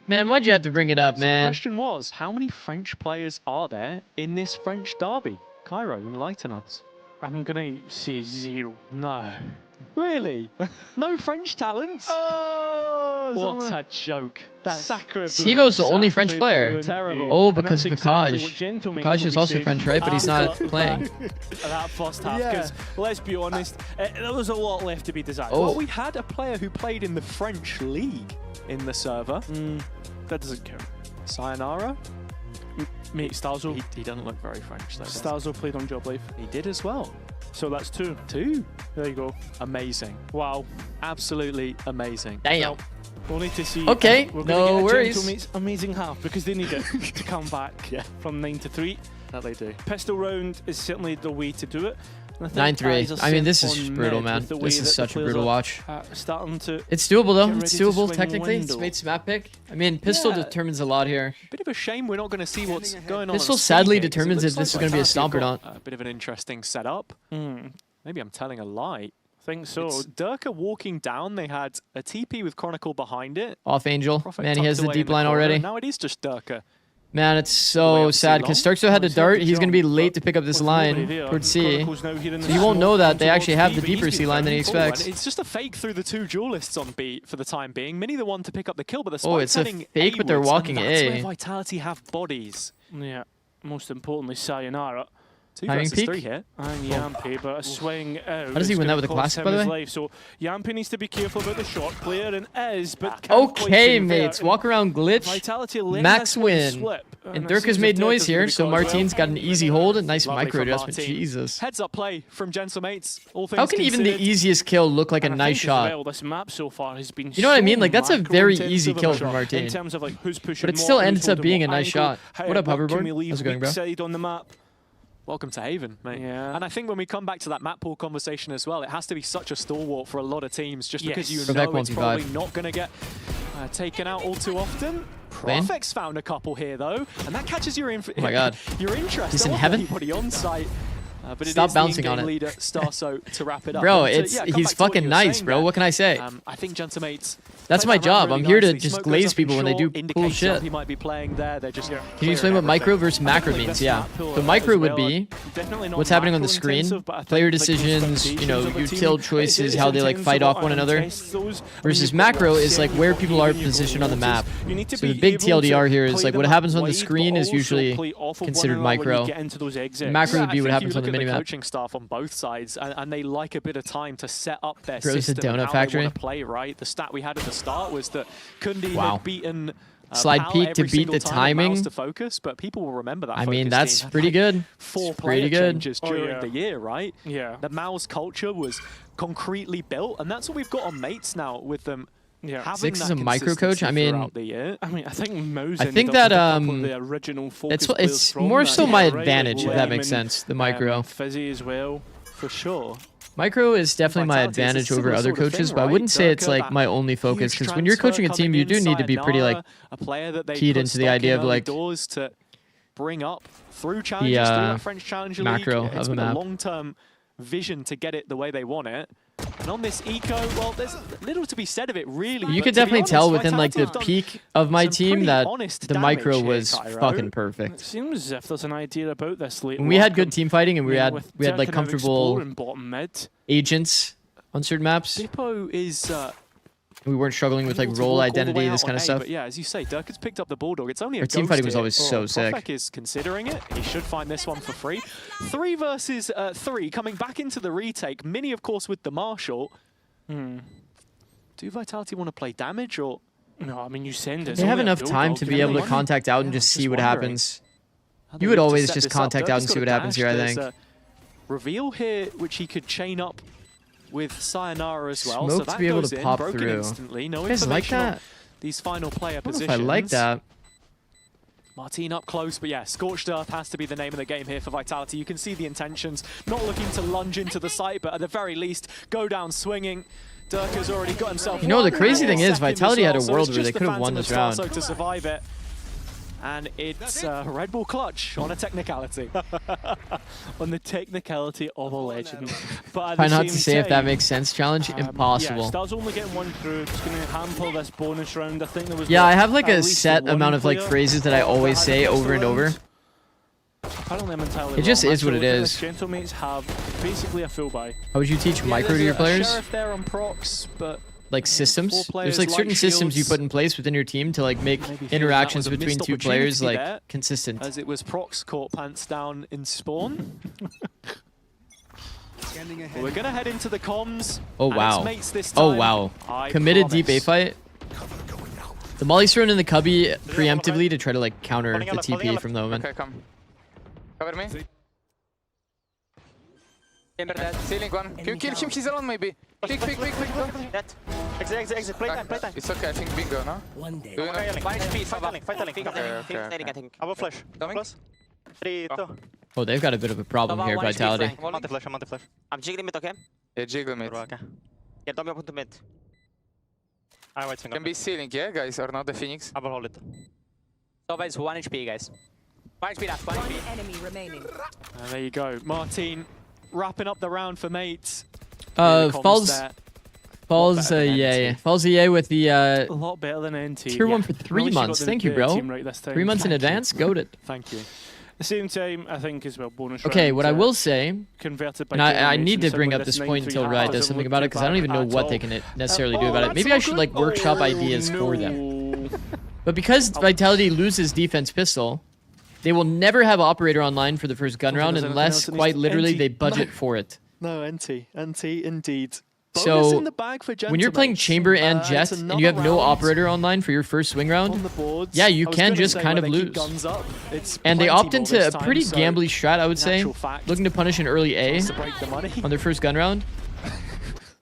Man, why'd you have to bring it up, The man? question was, how many French players are there in this French derby? Cairo, enlighten us. I'm gonna say 0. No. Really? No French talents? Oh, What a joke. That's sacrilege. Sigo's the only French player. Terrible. Oh, And because that's Vikaj. exactly what Gentleman Vikaj will is be also saying French, right? But he's not after playing. that first half, because let's be honest, there was a lot left to be desired. Oh. Well, we had a player who played in the French league in the server. That doesn't count. Sayonara. Mate, Starzo. He doesn't look very French, though. Starzo played on Job Life. He did as well. So that's 2. 2. There you go. Amazing. Wow. Absolutely amazing. Damn. We'll need to see. Okay, we're no gonna get worries. Gentlemate's amazing half because they need it to come back from 9-3. That they do. Pistol round is certainly the way to do it. 9-3. I mean, this is just brutal, man. This is such a brutal watch. Starting to it's doable, though. It's get ready to doable, swing technically. window. It's Mate's map pick. I mean, Pistol determines a lot here. Bit of a shame we're not going to see what's going on. Pistol sadly determines if this is going to be a stomp or not. A bit of an interesting setup. Maybe I'm telling a lie. I think so. It's Durka walking down. They had a TP with Chronicle behind it. Off Angel. Prophet Man, he has the tucked away deep in line corner. already. Now it is just Durka. Man, it's so sad because Starkso had to dart. He's going to be late to pick up this line towards C. So he won't know that they actually have the deeper C line than he expects. It's just a fake through the 2 duelists on B for the time being. Mini the one to pick up the kill, but the Oh, spike's it's a heading fake, but they're A-wards, walking and that's A. where Vitality have bodies. Yeah. Most importantly, Sayonara. 2 Timing versus peak? 3 here. And Yampi, but a swing out. How does he is win that gonna with the cost classic, him by the his way? life. So Yampi needs to be careful about the short player, and is, but can't quite Okay, convert. mates. Walk around glitch. Vitality letting Max this one win. slip. And it Dirk has seems made as noise Dirk here, is so gonna be caught as Martin's got an easy hold. A nice Lovely micro from adjustment. Martin. Jesus. Heads up play from Gentlemates. All things How can even the considered. easiest kill look like a And I nice think as shot? well, this map so far has been You know what I mean? so Like, that's a very macro-intensive easy of a kill shot from Martin. in terms of like who's pushing But it more, still who's ends up holding being a what nice angle, shot. how- What up, can we Hoverboard? leave How's it going, weak bro? side on the map? Welcome to Haven, mate. Yeah. And I think when we come back to that map pool conversation as well, it has to be such a stalwart for a lot of teams just because you Quebec know it's probably 1v5. not going to get taken out all too often. Lane? Profex found a couple here, though, and that catches your, Oh my God. your interest. He's There in wasn't heaven? anybody on site. But Stop it is bouncing the on in-game it. leader, Starso, to wrap it up. Bro, And, it's come he's back to what fucking you were nice, saying bro. there. What can I say? I think Gentlemates. That's played my that round job. really I'm here to nicely. just Smoke glaze goes up people in when they do short, cool indicates shit. He might be playing there. They're just Can you explain what micro versus macro means? Yeah. So micro would be what's happening on the screen, player decisions, you know, util choices, how they like fight off one another. Versus macro is like where people are positioned on the map. So the big TLDR here is like what happens on the screen is usually considered micro. Macro would be what happens on the minimap. Coaching staff on both sides, and they like a bit of time to set up their Grows the system and donut how factory. they want to play. Right, the stat we had at the start was that Kundi Wow. had beaten. Slide Pal peek to every beat single the time on mouse timing. to focus, but people will remember that. I mean, focus that's team had, pretty like, good. 4 It's player pretty good. changes during the year, right? Yeah. The mouse culture was concretely built, and that's what we've got on mates now with them. Yeah. Having Zikz is that a micro coach. I mean, throughout the year. I think Mouse I think ended that up with a couple of the original focus players it's from more that so era, my right? Like advantage, if that makes Lemon, sense. The micro. Fizzy as well. For sure. Micro is definitely my Vitality is a advantage over similar other sort of coaches, thing, but I right? wouldn't say it's Durka, like that my only focus. huge Because when you're coaching a transfer team, coming you do in, need to be pretty like Sayonara, a player that they keyed put into the stock idea in of early like doors to bring up through challenges, through that French Challenger macro League. It's of a been a map. long-term vision to get it the way they want it. And on this eco, well, there's little to be said of it, really. You but could to be definitely honest, tell within like the Vitality have peak of my some team pretty that honest the micro damage here, was Cairo. fucking It perfect. seems as if there's an idea about this late. When we had good lock-up. team fighting and we Yeah, had with like Dirk now comfortable exploring bottom mid. agents on certain maps, Dippo is we weren't struggling with like able to role walk all the identity, way this out kind on of A, stuff. But yeah, as you say, Dirk has picked up the Bulldog. It's only a Our team ghost fighting was here. always so sick. Profek is considering it. He should find this one for free. 3 versus 3, coming back into the retake. Mini, of course, with the Marshal. Do Vitality want to play damage or? No, I mean you send it. They have enough time to be able to contact out and just see what happens. You would always just contact out and see what happens here, I think. Reveal here, which he could chain up with Sayonara as well. So Smoke that to be able goes to in, pop broken through. instantly. No You guys like information on that? these final player I don't know positions. if I like that. Martin up close, but yeah, Scorched Earth has to be the name of the game here for Vitality. You can see the intentions, not looking to lunge into the site, but at the very least, go down swinging. Dirk has already got himself. You know, the crazy thing is, second Vitality as had a well, so world it's where they just could have the won Phantom this round. of Starso to survive it. And it's Red Bull clutch on a technicality. On the technicality of a legend. But at Try the not to same say if that time, makes sense challenge. Impossible. Yeah, Star's only getting one through. It's going to hamper this bonus round. I think there was. Yeah, what, I have like at a least set one amount of like player phrases that I always that say had over and the over. round. Apparently I'm entirely It just wrong. is what it Actually, is. Gentlemates have basically a full buy. How would you teach micro there's to your a players? Sheriff there on procs, but Like systems? 4 players, There's like certain light systems you shields. put in place within your team to like make Maybe feels interactions that was a between missed two players opportunity like there, consistent. as it was procs caught pants down in spawn. Well, we're gonna head into the comms. Oh and wow. it's mates this Oh time. wow. I Committed deep A promise. fight. The molly's thrown in the cubby preemptively to try to like counter the TP from the moment. Okay, come. Cover me. Chamber dead. Ceiling one. Kill him, he's alone maybe. Pick. Dead. Exit. Play time. It's okay, I think bingo, no? One day. Fight I think. I will flash. Plus. 3, 2. Oh, they've got a bit of a problem here, Vitality. I'm anti-flash. I'm jiggling mid, okay? Yeah, jiggle mid. Okay. Yeah, don't be open to mid. I wait. Can be ceiling, yeah, guys, or not the Phoenix? I will hold it. So it's 1 HP, guys. 1 HP left, 1 One HP. enemy remaining. And there you go. Martin wrapping up the round for mates. Falls EA with the A lot better than NT. tier 1 for 3 months. Thank you, bro. 3 months in advance, goated. Thank you. At the same time, I think as well, bonus Okay, round, what I will say, converted by and I domination, need to bring suddenly up this this point until 9-3 Riot does doesn't something look about it, too because I don't bad even know at what they all. can necessarily do about it. Maybe I should like workshop ideas for them. No. But because Vitality loses defense pistol, they will never have operator online for the first gun round there's anything unless, else that quite needs- literally, NT. they budget for it. No, NT indeed. Bonus So, in the bag for when you're playing Gentlemen. Chamber and It's Jet, and you another have no round operator online for your first swing on round, the boards. yeah, you I was can gonna just say kind where of they keep lose. guns up. It's And they plenty opt more into this a time, pretty so gambly strat, I would in say, actual fact, looking to punish an early A wants to break the money. on their first gun round.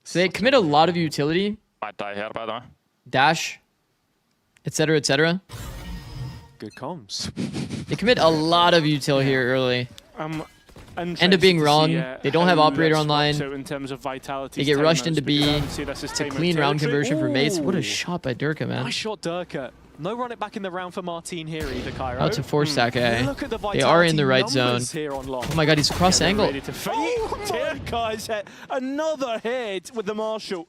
So they commit a lot of utility, Might die here, by the way. dash, etc., etc. Good comms. They commit a lot of util here early. End up being wrong. They don't have operator online. In terms of vitality, They get rushed into B. It's a clean round conversion for mates. What a shot by Durka, man. Nice shot, Durka. No run it back in the round for Martin here either, Cairo. Out to 4-stack A. Look at the They are in the right numbers zone. here on long. Oh my god, he's cross angle. Ready to fight. Durka's hit another head with the Marshal.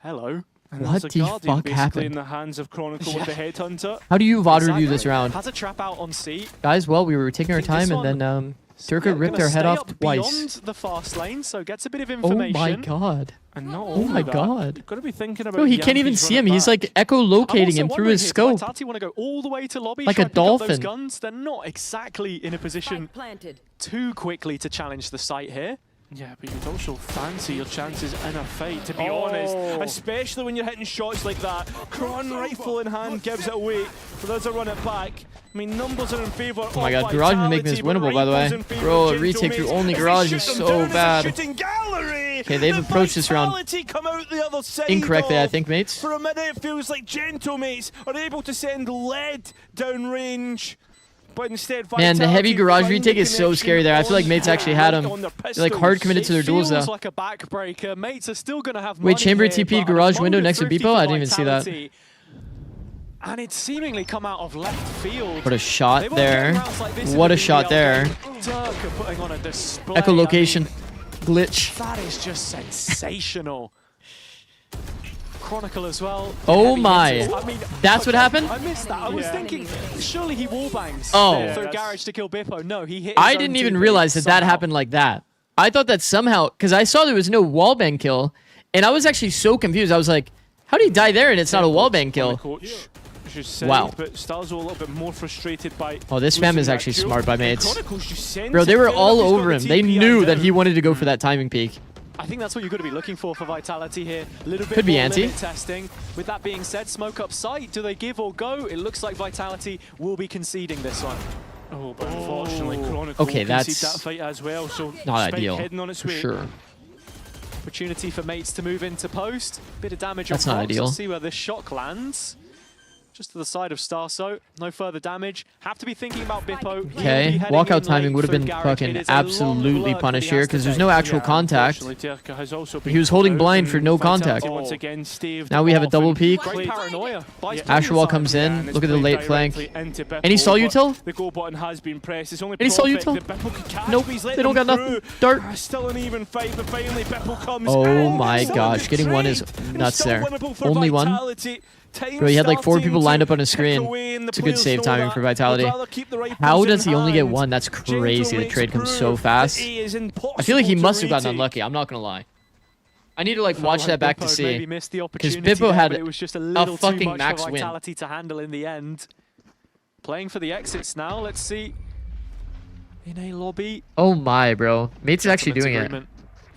Hello. And What that's a the Guardian fuck basically happened? in the hands of Chronicle with the Headhunter. How do you VOD review this round? Has a trap out on C. Guys, well, we were taking our time and then Durka ripped our head off twice. Beyond the fast lane, so gets a bit of Oh information. my god. And not Oh only my that, god. you've got to be thinking about Bro, he can't even Yankees see him. running He's back. like echolocating him through his scope. Vitality want to go all the way to lobby, Like try a and pick up those dolphin. guns. They're not exactly in a position Planted. too quickly to challenge the site here. Yeah, but you'd also fancy your chances in a fight, to be honest. Especially when you're hitting shots like that. Cron, rifle in hand, gives it away. For those that run it back. I mean, numbers are in favour Oh my god, Garage is making this winnable, by the way. Bro, a retake through only Garage is so bad. Okay, they've approached this round come out the other side incorrectly, I of. think, mates. For a minute, it feels like Gentlemates are able to send lead down range. But instead, Man, the heavy Vitality Garage find retake the is so connection scary there. I feel like mates actually had him. on their They're like hard committed to their duels Feels though. like a backbreaker. Mates are still going to have Wait, money Chamber here, TP'd but Garage a window moment next to thrifty Beepo? for I didn't even see that. Vitality. And it's seemingly come out of left field. What a shot They won't get there. rounds like this in What the a shot BBL, there. but Durka putting on a display. Echolocation. Glitch. That is just sensational. Chronicle as well. Oh Heavy my. hitters. I mean, That's what happened? I missed that. I was thinking, surely he wallbangs Oh. through Garage to kill Bippo. No, he hit his I own didn't even teammate realize that that somehow. happened like that. I thought that somehow, because I saw there was no wallbang kill, and I was actually so confused. I was like, how did he die there and it's not a wallbang kill? Wow. But Stars are a little bit more frustrated by Oh, this spam losing is that actually duel. smart by And mates. Chronicles just sends Bro, they it were further. all He's got over the him. They TP knew and that down. he wanted to go for that timing peak. I think that's what you've got to be looking for Vitality here. A little bit Could be more anti. limit testing. With that being said, smoke up sight. Do they give or go? It looks like Vitality will be conceding this one. Oh, but unfortunately, Chronicle Okay, concede that's that fight as well. So not Spike ideal, heading on its for way. sure. Opportunity for mates to move into post. Bit of damage That's on not Fox. ideal. Let's see where this shock lands. Just to the side of Starso. No further damage. Have to be thinking about Bippo. Okay, walkout timing would have been fucking absolutely punished here because there's no actual contact. He was holding blind for no contact. Now we have a double peek. Great paranoia. Asherwall comes in. Look at the late flank. Any Sol util? The goal button has been pressed. It's only Any Sol Prophet util? that Bippo can catch, Nope, but he's let they don't them got nothing. through. Dart. Still an even fight, but finally Bippo comes Oh in. my Still gosh, getting one is trade. nuts Still there. winnable for Only one? Vitality. Time Bro, he had like 4 starting people to lined up on his tick screen. away, and the It's a good players save know timing that. for Would Vitality. rather keep the rifles How in does he only get hand. 1? That's crazy. The trade comes so Prove fast. that it is impossible I feel like he to must have gotten retake. unlucky. I'm not gonna lie. I need to like watch that back to see. Maybe missed the Because opportunity Bippo there, had but it was just a little too fucking much max for win. Vitality to handle in the end. Playing for the exits now. Let's see. In a lobby. Oh my, bro. Mates is actually doing it. Agreement.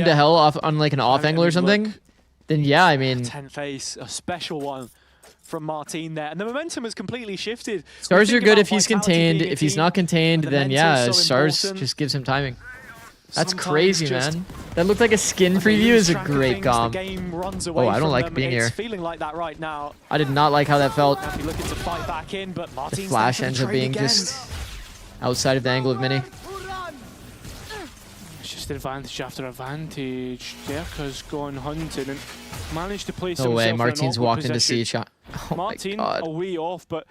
him to hell off on like an off angle or something, then yeah, I mean, 10 face, a special one. from Martin there, and the momentum has completely shifted. Stars are good if he's contained. If he's not contained, then yeah, Stars just gives him timing. That's crazy, man. That looked like a skin preview. Is a great gom. Oh, I don't like being here. Feeling like that right now. I did not like how that felt. Looking to fight back in, but The flash ends up being just outside of the angle of Mini. It's just advantage after advantage. Derka's gone hunting and managed to place No himself way, in an Martin's awkward walked into position. C shot. Oh Martin, my god. a way off, but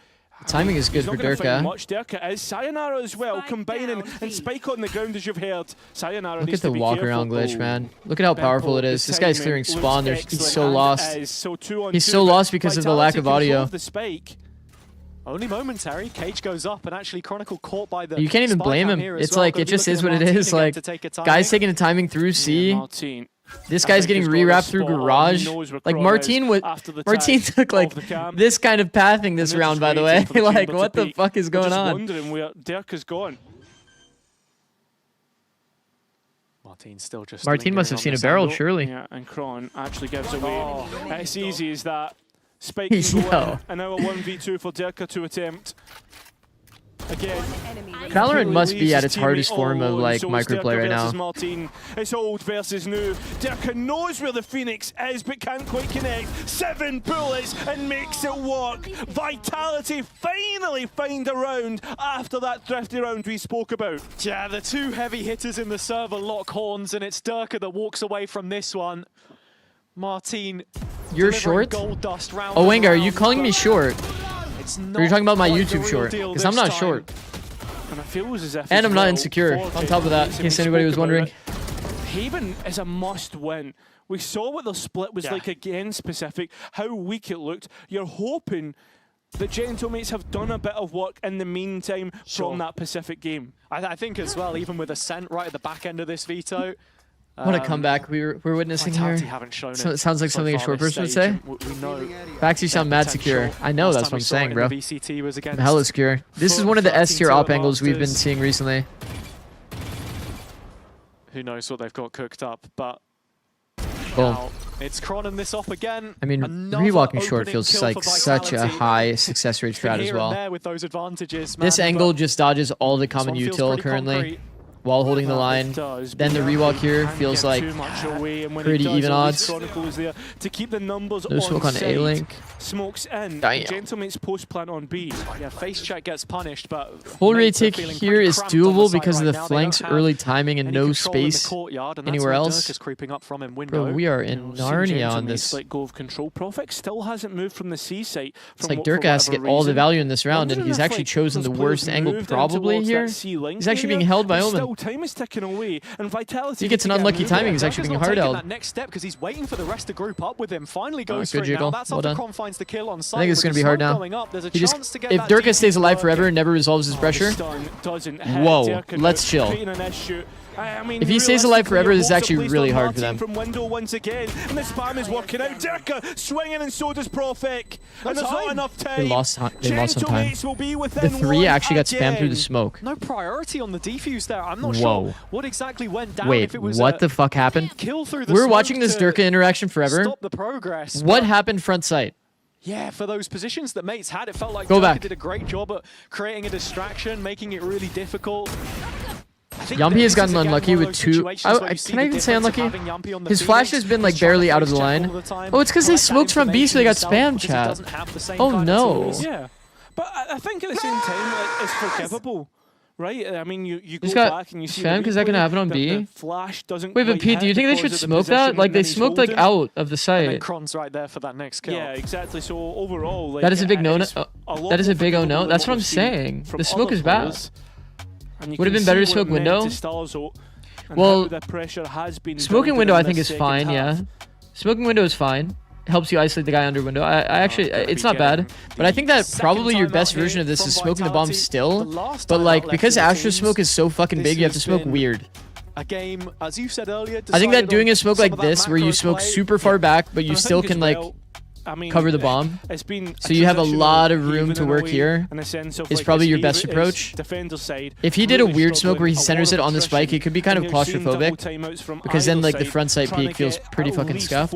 Timing is good he's for not gonna find Derka. much. Derka is Sayonara as well, combining and Spike on the ground as you've heard. Sayonara Look needs at the to be walk careful. around glitch, man. Look at how powerful it is. This guy's clearing timing spawn. looks He's excellent, so and lost. it is. So 2 on He's 2, so but lost because of the lack of Vitality audio. control the Spike. Only momentary. Cage goes up, and actually Chronicle caught by the. You can't even spy blame cam him. here as It's well. like, Gonna it be just looking is at what it Martin is. again Like, to take a timing. guys taking the timing through C. Martin. This guy's getting rewrapped through garage. Like Martin took like this kind of pathing this round, by the way. Like, what the fuck is going on? Wondering where Derka's gone. Martin still just. Martin must have seen a barrel, surely. Yeah, and Kron actually gives away. It's easy as that. Spike can go in, and now a 1v2 for Derka to attempt. Again, VALORANT must be at its hardest form of like microplay right now. Martin. It's old versus new. Derka knows where the Phoenix is, but can't quite connect. 7 bullets and makes it work. Vitality finally find a round after that thrifty round we spoke about. Yeah, the 2 heavy hitters in the server lock horns, and it's Derka that walks away from this one. Martin. You're short? Gold dust round Oh, Wenger, are you calling me short? Or are you talking about my quite YouTube the short? real deal Because I'm this not time. short. And it feels as if And I'm not well, insecure, on 40, top of that, in case anybody was wondering. Haven is a must-win. We saw what the split was like against Pacific, how weak it looked. You're hoping the Gentlemates have done a bit of work in the meantime from that Pacific game. I think as well, even with Ascent right at the back end of this veto. What a comeback we're witnessing here. So it sounds like something a short person would say. Facts, you sound mad secure. I know, that's what I'm saying, bro. I'm hella secure. This is one of the S tier op angles we've been seeing recently. Who knows what they've got cooked up, but Boom. now it's Kron and this off again. I mean, rewalking short feels like such a high success rate strat as well. With those advantages, This angle just dodges all the common util currently. While holding the line, then the rewalk here feels like pretty even odds. To keep the numbers No smoke on A-Link. Smokes in. Damn. Gentlemates post plant on B. Yeah, face check gets punished, but Full retake here is doable because of the flanks, early timing, and no space anywhere else. Bro, we are in Narnia on this. Let go of control. Profix still hasn't moved from the C site. It's like Derka has to get all the value in this round, and he's actually chosen the worst angle probably here. He's actually being held by Omen. Time is ticking away, and Vitality. He gets an unlucky timing. He's actually being hard held. That next step because he's waiting for the rest to group up with him. Finally goes good for it now. jiggle. That's Well after done. Kron finds the kill on site. I think it's going to be hard now. He just, if Derka stays alive forever and never resolves his pressure, whoa, let's chill. If he stays alive forever, this is actually really hard for them. From window once again, and the spam is working out. Derka swinging, and so does Profic. And there's not enough time. They lost some time. Will be within The 3 actually got again. spammed through the smoke. No priority on the defuse there. I'm not Whoa. sure what exactly went down. Wait, if it was what the fuck happened? Kill through the We're smoke watching this to Derka interaction forever. Stop the progress. What happened front sight? Yeah, for those positions that mates had, it felt like Go Derka back. did a great job at creating a distraction, making it really difficult. Yumpy has gotten unlucky with 2. Can I even say unlucky? His flash has been like barely out of the line. Oh, it's because they smoked from B, so they got spam, chat. Oh no. Yeah, but I think at the same time, it's forgivable. Right? I mean, you go got back and you see spam because that can happen on B. The flash doesn't. Wait, but Pete, do you think they should smoke that? Like they smoked like out of the And site. Kron's right there for that next kill. Yeah, exactly. So overall, like, That is a big no. it's a lot That is a big more oh no. forgivable That's than what I'm we've seen saying. from The smoke other is bad. players. And you Would have can been better to see smoke what it meant window. to Starzo and Well, how the pressure has been Smoking building window in I think this is second fine, half. yeah. Smoking window is fine. Helps you isolate the guy under window. I actually, it's not bad. But I think that probably your best version of this is smoking the bomb still. But like, because Astro Smoke is so fucking big, you have to smoke weird. A game, as you said earlier, I think that doing a smoke like this, where you smoke super far back, but you still can like cover the bomb, it's been so you have a lot of room to work here, is probably your best approach. If he did a weird smoke where he centers it on the spike, it could be kind of claustrophobic, because then like the front sight peek feels pretty fucking scuffed.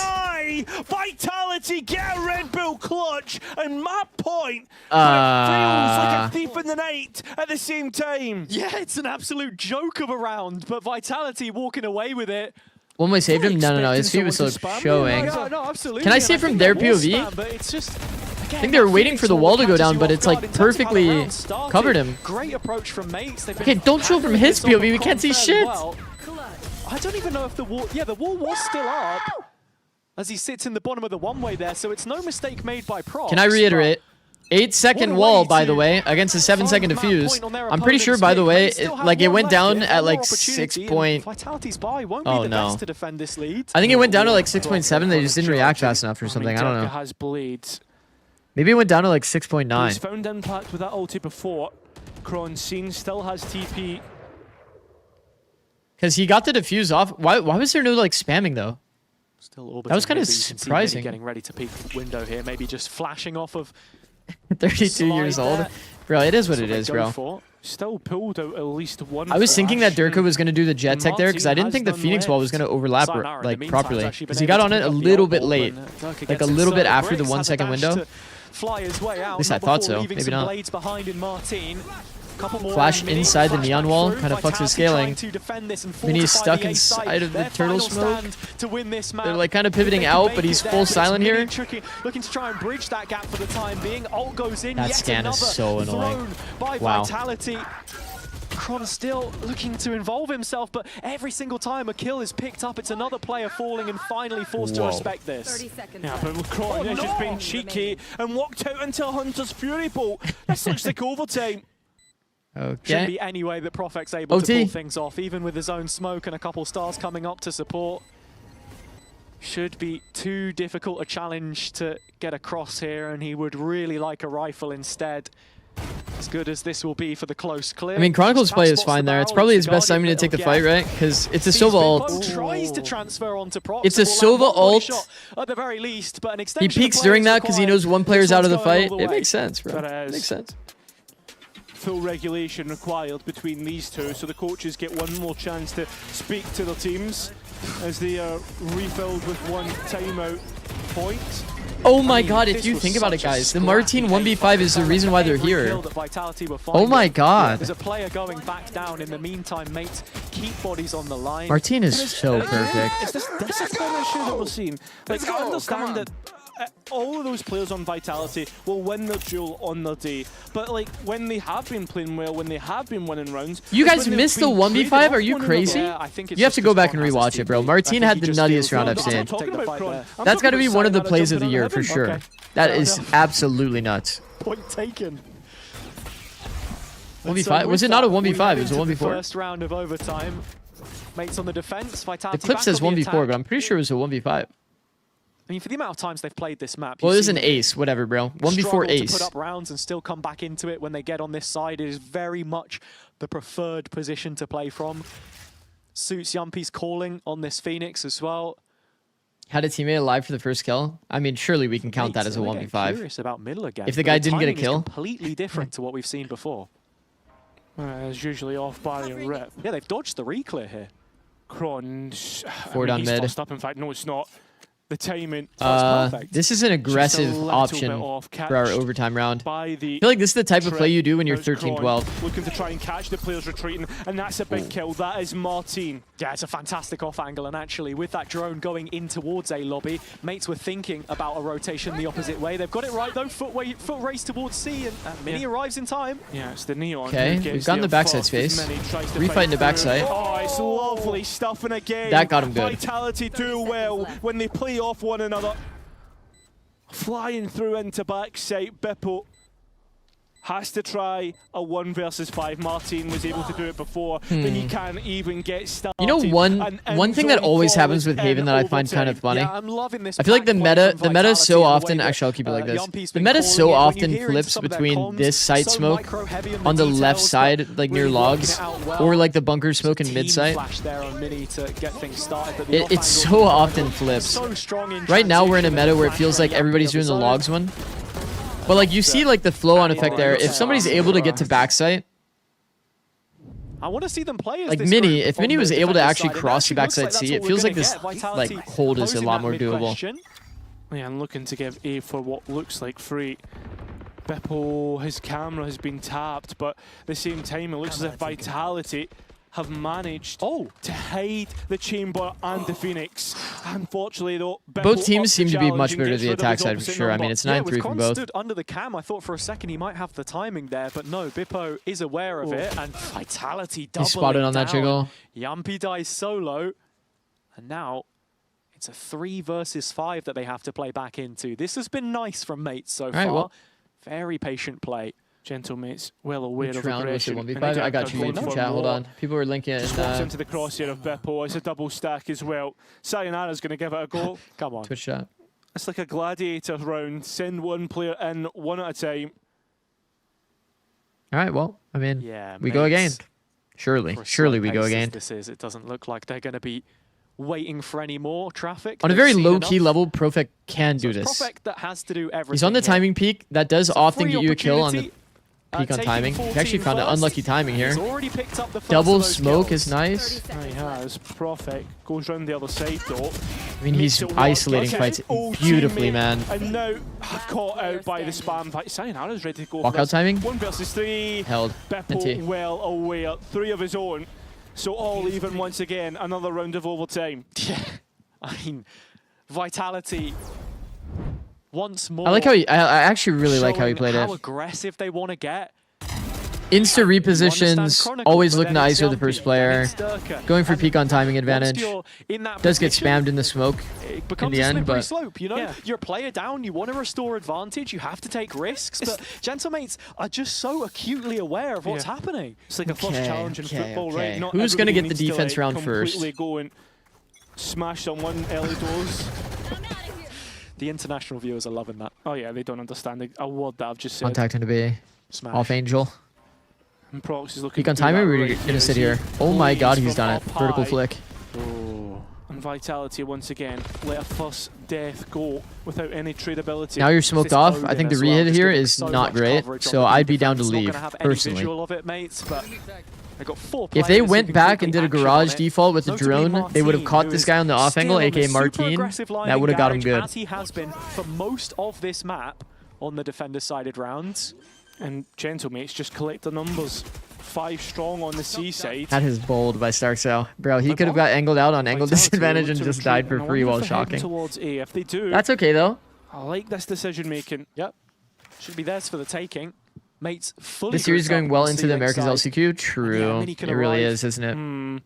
deny! Vitality get a Red Bull clutch, and Map Point feels like a thief in the night at the same time. Yeah, it's an absolute joke of a round, but Vitality walking away with it. One way saved him? No. His feet was still showing. No, absolutely. Can I see it from their POV? But it's just, I think they were waiting for the wall to go down, but it's like perfectly covered him. Great approach from mates. Okay, don't show from his POV. We can't see shit. I don't even know if the wall... Yeah, the wall was still up as he sits in the bottom of the one-way there, so it's no mistake made by Prox. Can I reiterate? 8-second wall, by the way, against a 7-second defuse. I'm pretty sure, by the way, it went down at like 6 point. Oh no! I think it went down to like 6.7. They just didn't react fast enough or something. I don't know. Has blades. Maybe it went down to like 6.9. He's found impact with that ulti before. Kron still has TP. Because he got the defuse off. Why was there no like spamming though? Still orbiting. That was kind of Maybe you can see surprising. Mini getting ready to peek window here, maybe just flashing off of 32 years old. Bro, it is what it is, bro. Still pulled out at least one. I was thinking that flash, Durka was going to do the jet tech there because I didn't think the Phoenix wall was going to overlap like properly. Because he got on it a little bit late, like a little bit after the 1 second window. Fly his way out, At least I thought so. Maybe not. Blades behind in Martin. Flash inside the neon wall, kind of fucks his scaling. Mini's stuck inside of the turtle smoke. They're like kind of pivoting out, but he's full silent here. Looking to try and bridge that gap for the time being. Ult goes in. That scan is so annoying. Wow. Vitality. Kron still looking to involve himself, but every single time a kill is picked up, it's another player falling and finally forced to respect this. Yeah, but Kron has just been cheeky and walked out into Hunter's Fury Bolt. This looks like overtime. Okay. Shouldn't be any way that Profec's able to pull things off, even with his own smoke and a couple stars coming up to support. Should be too difficult a challenge to get across here, and he would really like a rifle instead. As good as this will be for the close clear. I mean, Chronicle's play is fine there. It's probably his best timing to take the fight, right? Because it's a Sova ult. Tries to transfer onto Prof. It's a Sova ult. At the very least, but an He peeks during that because he knows one player's out of the fight. It makes sense, bro. It makes sense. Full regulation required between these two, so the coaches get one more chance to speak to their teams as they are refilled with one timeout point. Oh my god, if you think about it, guys, the Martin 1v5 is the reason why they're here. Oh my god. There's a player going back down. In the meantime, mates keep bodies on the line. Martin is so perfect. It's this discipline issue that we're seeing. Like, I understand that all of those players on Vitality will win their duel on their day. But like when they have been playing well, when they have been winning rounds. You guys missed the 1v5? Are you crazy? You have to go back and rewatch it, bro. Martin had the nuttiest round I've seen. That's got to be one of the plays of the year for sure. That is absolutely nuts. Point taken. 1v5? Was it not a 1v5? It was a 1v4. First round of overtime. Mates on the defense. Vitality. The clip says 1v4, but I'm pretty sure it was a 1v5. I mean, for the amount of times they've played this map. Well, it was an ace, whatever, bro. 1v4 ace. To put up rounds and still come back into it when they get on this side. It is very much the preferred position to play from. Suits Yumpy's calling on this Phoenix as well. Had a teammate alive for the first kill? I mean, surely we can count that as a 1v5. Curious about middle again. If the guy didn't get a kill. Completely different to what we've seen before. It's usually off by a rip. Yeah, they've dodged the reclear here. Kron, Forward on mid. Up. In fact, no, it's not. The timing. This is an aggressive option for our overtime round. I feel like this is the type of play you do when you're 13-12. Looking to try and catch the players retreating, and that's a big kill. That is Martin. Yeah, it's a fantastic off angle, and actually with that drone going in towards A lobby, mates were thinking about a rotation the opposite way. They've got it right though. Foot race towards C, and Mini arrives in time. Yeah, it's the neon. Okay, we've gotten the backside space. Refighting the backside. Oh, it's lovely stuff, and again, that got him good. Vitality do well when they play off one another. Flying through into backside, Bippo has to try a 1 versus 5. Martin was able to do it before, but he can't even get started. You know, one thing that always happens with Haven that I find kind of funny. Yeah, I'm loving this. I feel like the meta so often. Actually, I'll keep it like this. The meta so often flips between this site smoke on the left side, like near logs, or like the bunker smoke in mid site. It so often flips. Right now we're in a meta where it feels like everybody's doing the logs one. But like you see like the flow on effect there. If somebody's able to get to backside, I want to see them play as like Mini. If Mini was able to actually cross the backside C, it feels like this like hold is a lot more doable. Yeah, I'm looking to give A for what looks like free. Bippo, his camera has been tapped, but at the same time it looks as if Vitality have managed to hide the chamber and the Phoenix. Unfortunately, though, Bippo both teams seem to be much better to the attack side for sure. I mean, it's 9-3 from both. Stood under the cam, I thought for a second he might have the timing there, but no, Bippo is aware of it, and Vitality doubling He's spotted on that jiggle. Yumpy dies solo, and now it's a 3 versus 5 that they have to play back into. This has been nice from mates so far. Well, Very patient play. Gentlemates well aware of round was it, aggression. 1v5? I got you in for chat. Hold more. on. People were linking it. Swaps into the crosshair of Bippo. It's a double stack as well. Sayonara's going to give it a go. Come on. Twitch chat. It's like a gladiator round. Send one player in, one at a time. All right, well, I mean, Yeah, we go again. mates. Surely, For as surely slow we go pace as again. This is. It doesn't look like they're going to be waiting for any more traffic. On a They've very seen low-key enough. level, Profect can So do it's this. Profect that has to do everything. He's on the here. timing peak. That does It's a often free get you a kill on the opportunity. peak on Taking timing. He actually 14 found an first. unlucky timing here. He's already picked up the first Double of those smoke kills. is nice. He has. Profect goes round the other side though. I mean, he's Makes it work. isolating Okay. fights Oh, beautifully, teammate. man. And now caught out by the spam fight. Sayonara's ready to go for Walkout this. timing? 1 versus 3. Held. Bippo NT. well aware. 3 of his own. So all even once again. Another round of overtime. Yeah. I mean, Vitality once more. I like how he. I actually really like how he showing played how it. aggressive they want to get. Insta repositions Chronicle, always but look then nice it's with the Jumpy, first player. then it's Durka. Going for And peak on timing once advantage. you're in that Does get position, spammed in the smoke it in becomes the a end, slippery but slope, you know? You're a player down, you want to restore advantage, you have to take risks, but Gentlemates are just so acutely aware of what's happening. It's like a first challenge in football, right? Not Who's going to everybody get the needs defense to, like, round first? completely go and smash someone early doors. The international viewers are loving that. Oh yeah, they don't understand a word that I've just said. Contact into B. Smash. Off Angel. And Prox is looking Peak on to do timing, that we're right going to here sit as he here. Oh my god, bleeds he's from done it. up Vertical high. flick. Oh. And Vitality once again let a first death go without any tradability. Now you're smoked This off. Odin I think the as well, re-hit just here giving is so not much great, coverage on so the I'd be down to defense. Not leave, gonna have any personally. visual of it, mates, but they got 4 If they players who went can back quickly and did a action garage on it. default with the Notably drone, they would have Martin, caught who this is guy on the off still angle, on the aka super Martin. aggressive line That in would have got him garage, good. as he has been for most of this map on the defender-sided rounds. And Gentlemates just collect the numbers. 5 strong on the C side. That is bold by Starkcell. Bro, he could have got angled out on angle disadvantage and just died for free while shocking. Towards A. If they do, That's okay though. I like this decision making. Yep. Should be theirs for the taking. Mates fully. This series is going well into the Americas America's LCQ. True. Mini can It really arrive. is, isn't it?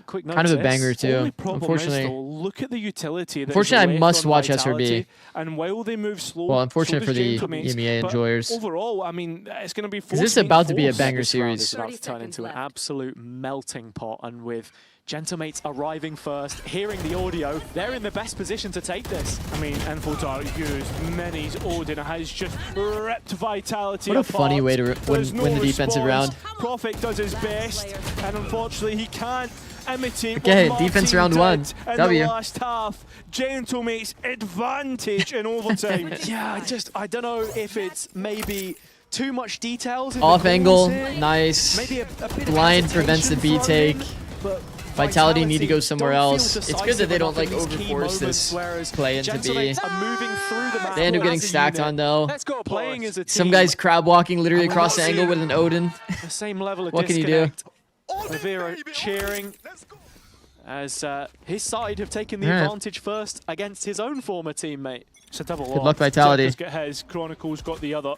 Quick Kind of a notice. banger too. Only problem Unfortunately. is, though, look at the utility. That is Unfortunately, I left must on watch Vitality, SRB. And while they move slow, Well, unfortunate so for does the Gentlemates, EMEA but enjoyers. Overall, I mean, it's going to be. Is this about to be a force. banger This round series? is about to turn into an absolute melting pot, and with Gentlemates arriving first, hearing the audio, they're in the best position to take this. I mean, Infodart used Minis. Odin has just ripped Vitality What a apart. funny way to There's win the defensive response. round. Prophet does his best, and unfortunately, he can't imitate Okay, what defense Martin round did 1. in W. the last half. Gentlemates advantage in overtime. Yeah, I don't know if it's maybe too much details in the Off calls angle, here. nice. Maybe a bit of Blind prevents the B hesitation take. from him, but Vitality need to go don't somewhere feel else. It's good that they don't like decisive enough in these key overforce this moments, whereas play into B. Gentlemates are moving through the map. They end up getting as a stacked unit. on though. Let's go, playing as a team. Some guy's crab walking literally And we're across the not angle seeing with an Odin. the same level of What can you do? disconnect. Rivera cheering as his side have taken the Alright. advantage first against his own former teammate. It's a double Good luck, Vitality. Zikz got his, Chronicle's got the other.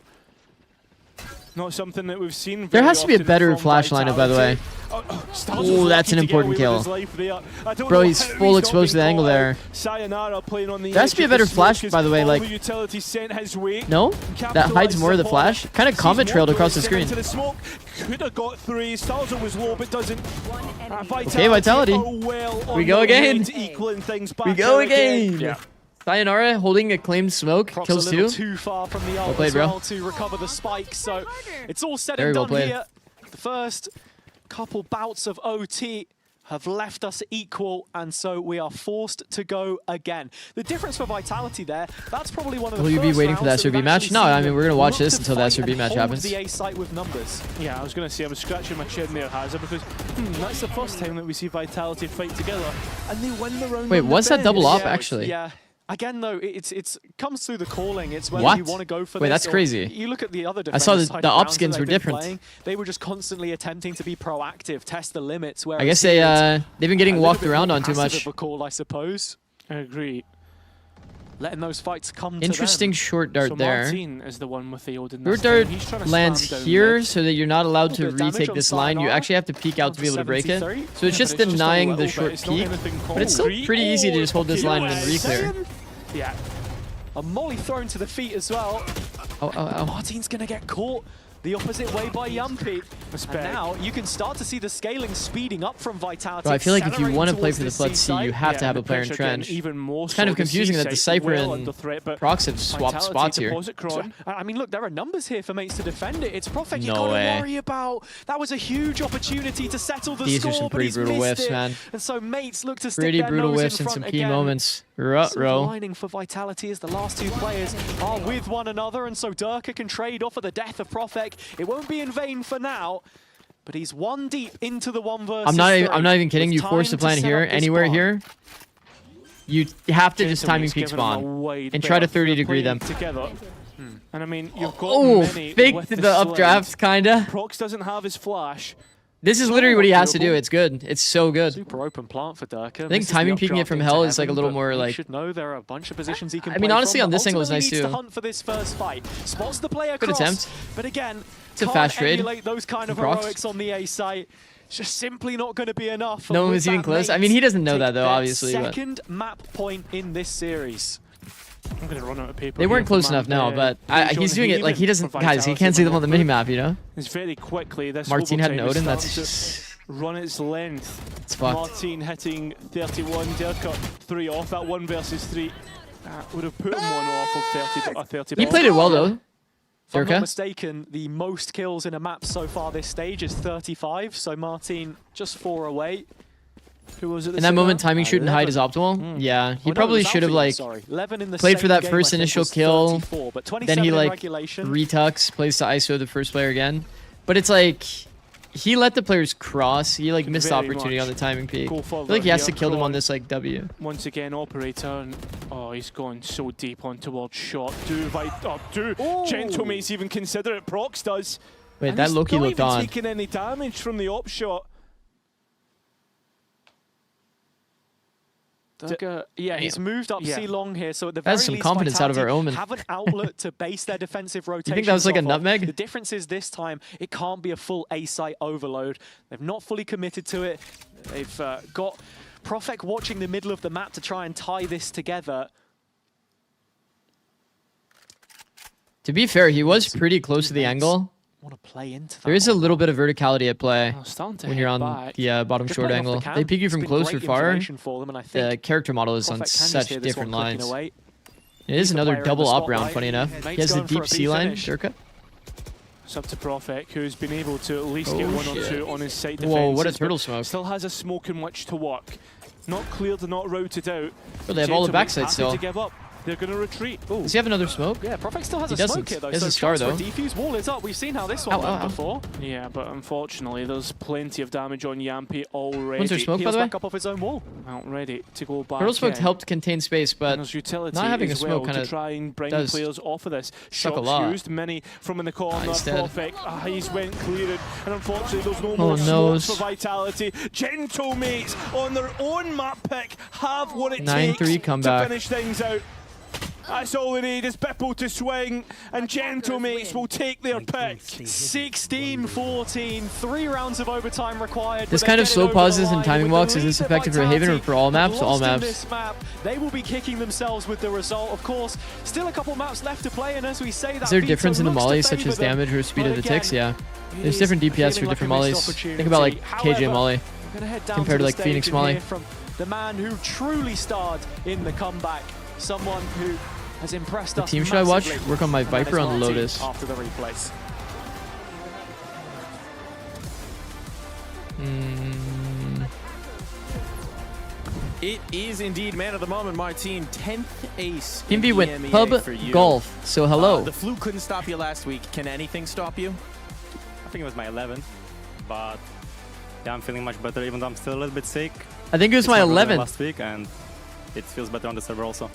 Not something that we've seen. There very has to be a often better from flash lineup, by the way. Styles Ooh, was that's lucky an to get important away with kill. his life there. I don't Bro, know he's how full not exposed to been the angle caught there. out. Sayonara playing on the There has to be a edge of better the flash, smoke by the way, as like- all utility sent his way. No? That hides more of the flash? Kind of comet trailed across the screen. Into the smoke. Could have got 3. Styles was low, but doesn't. Okay, Vitality. are well on We go their again. way to equaling things back We go out again. Yeah. Sayonara holding a claimed smoke. Props Kills a little 2. too far from the ult played, as bro. well to recover the spike, so it's all said Very and well done played. here. The first couple bouts of OT have left us equal, and so we are forced to go again. The difference for Vitality there, that's probably one of the Will you be first waiting for the rounds that SRB we've match? actually No, seen I mean, them we're going to watch look this to until the fight SRB and match hold happens. the A site with numbers. Yeah, I was going to say, I was scratching my chin there, Hazard, because that's the first time that we see Vitality fight together, and they win the round. Wait, on the was that bench. double op, Yeah, actually? Yeah. Again, though, it's comes through the calling. It's whether What? you want to go for Wait, this. that's or crazy. You look at the other I saw defenders' the side op rounds that skins they've were been different. playing. They were just constantly attempting to be proactive, test the limits. I guess they've been getting walked around on too much. Of a call, I suppose. I agree. Letting those fights come Interesting to them. short dart So there. Martin is the one with the Odin. Short this time. dart He's trying to lands slam down here mid. so that you're not allowed to Little bit of damage retake on this line. You Sayonara. actually have to peek out to be able to break it. 73. So it's just But it's just a denying the little short bit. It's not peek. anything But it's still crazy. pretty easy to just hold this Okay, line no and way. re-clear. Yeah. A molly thrown to the feet as well. Martin's going to get caught the opposite way by Yumpy. And now you can start to see the scaling speeding up from Vitality. Bro, I feel like if you want to play for the Flood C, you have to have a player in trench. It's kind of confusing that the Cypher and Prox have swapped spots here. I mean, look, there are numbers here for mates to defend it. It's Prophet you got to worry about. That was a huge opportunity to settle the These score, are some but pretty he's brutal missed whiffs, it. man. And so mates look to stick Pretty their brutal nose whiffs in in front some key again. moments. Silver lining for Vitality is the last two players are with one another, and so Durka can trade off of the death of Profek. It won't be in vain for now, but he's one deep into the 1 versus 3. I'm not even kidding. You force the plan here, anywhere here. You have to just timing peek spawn and try to 30-degree them. Together. And I mean, you've got many faked with the updraft, kinda. Prox doesn't have his flash. This is literally what he has to do. It's good. It's so good. Super open plant for Durka. I think timing peeking it from hell is like a little more like. Should know there are a bunch of positions he can. I mean, honestly, on this angle is nice needs too. To hunt for this first fight. Spots the player Good cross, attempt. but again, It's a can't fast trade. emulate those kind of Prox. heroics on the A site. It's just simply not going to be enough. No one was even close. I mean, he doesn't know Take that though, their obviously. But second map point in this series. I'm going to run out of paper. they weren't close enough now, but he's doing it like he doesn't. Guys, he can't see them on the minimap, you know. It's very quickly. This Martin had an overtime is Odin. starting That's to run its length. It's fucked. Martin hitting 31, Durka 3 off. That 1 versus 3 would have put him 1 off of 30. He played it well though. If I'm not Durka. mistaken, the most kills in a map so far this stage is 35, so Martin just 4 away. Who was it? In that moment, timing shoot and hide is optimal. Yeah, he probably should have like played for that first initial kill, then he like retux, plays to ISO the first player again. But it's like he let the players cross. He like missed the opportunity on the timing peak. I feel like he has to kill them on this like W. Once again, operator. And, oh, he's going so deep on towards shot. Gentlemates even consider it. Prox does. Wait, And that he's Loki not looked even on. taking any damage from the op shot. Durka, yeah, he's moved up C long here, so at the very That's some least confidence out of our Omen. have an outlet to base their defensive rotation. You think that was like a nutmeg? The difference is this time it can't be a full A site overload. They've not fully committed to it. They've got Profek watching the middle of the map to try and tie this together. To be fair, he was pretty close to the angle. Want to play into that. There is a little bit of verticality at play to when you're on the bottom short angle. They pick you from close or far. The character model is on such different lines. It is another double up round, funny enough. He has the deep C line, Durka. It's up to Profek, who's been able to at least get 1 or 2 on his side defense. Whoa, what a turtle smoke. Still has a smoke in which to work. Not cleared, not routed out. But they have all the backside still. To give up. They're going to retreat. Ooh. Does he have another smoke? Yeah, Profek still has he a doesn't. smoke here though. He has so a star though. Defuse wall is up. We've seen how this one went before. Yeah, but unfortunately, there's plenty of damage on Yampy already. When's their smoke, by the way? Back up off his own wall. Not ready to go back. Turtle smoke helped contain space, but there's utility not having a as smoke well kind to of try and bring does players off of this. suck a Shots lot. used, many from in the corner. He's dead. Profek, he's went cleared, and unfortunately, there's no Oh, more no. smokes for Vitality. Gentlemates on their own map pick have what it 9-3 takes to comeback. finish things out. That's all they need is Bipple to swing, and Gentlemates will take their pick. 16-14, 3 rounds of overtime required. This kind of slow pauses and timing walks, is this effective for Haven or for all maps? All maps. This map, they will be kicking themselves with the result. Of course, still a couple maps left to play, and as we say that, Is there a difference in the mollies, such as damage or speed of the ticks? Yeah. There's different DPS for different mollies. Think about like KJ molly compared to like Phoenix molly. From the man who truly starred in the comeback, someone who has impressed us. What team should I watch? massively. Work on my And that is Viper on Martin Lotus. after the replays. It is indeed man of the moment, Martin. 10th ace. Team B in went EMEA pub for you. golf, so hello. The flu couldn't stop you last week. Can anything stop you? I think it was my 11th, but yeah, I'm feeling much better, even though I'm still a little bit sick. I think it was It's my better than 11th. last week, and it feels better on the server also.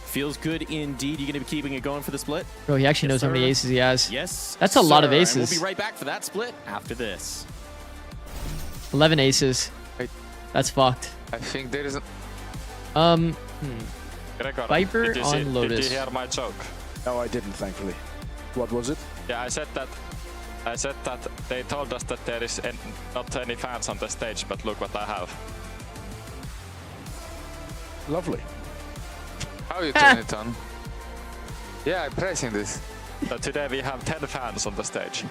Feels good indeed. You going to be keeping it going for the split? Bro, he actually knows how many aces he has. Yes. That's a lot of sir. And aces. we'll be right back for that split after this. 11 aces. That's fucked. I think there is a... Gregor, Viper did you on see, Lotus. Did you hear my joke? No, I didn't, thankfully. What was it? Yeah, I said that they told us that there is not any fans on the stage, but look what I have. Lovely. How you turn it on? Yeah, I'm praising this. So today we have 10 fans on the stage.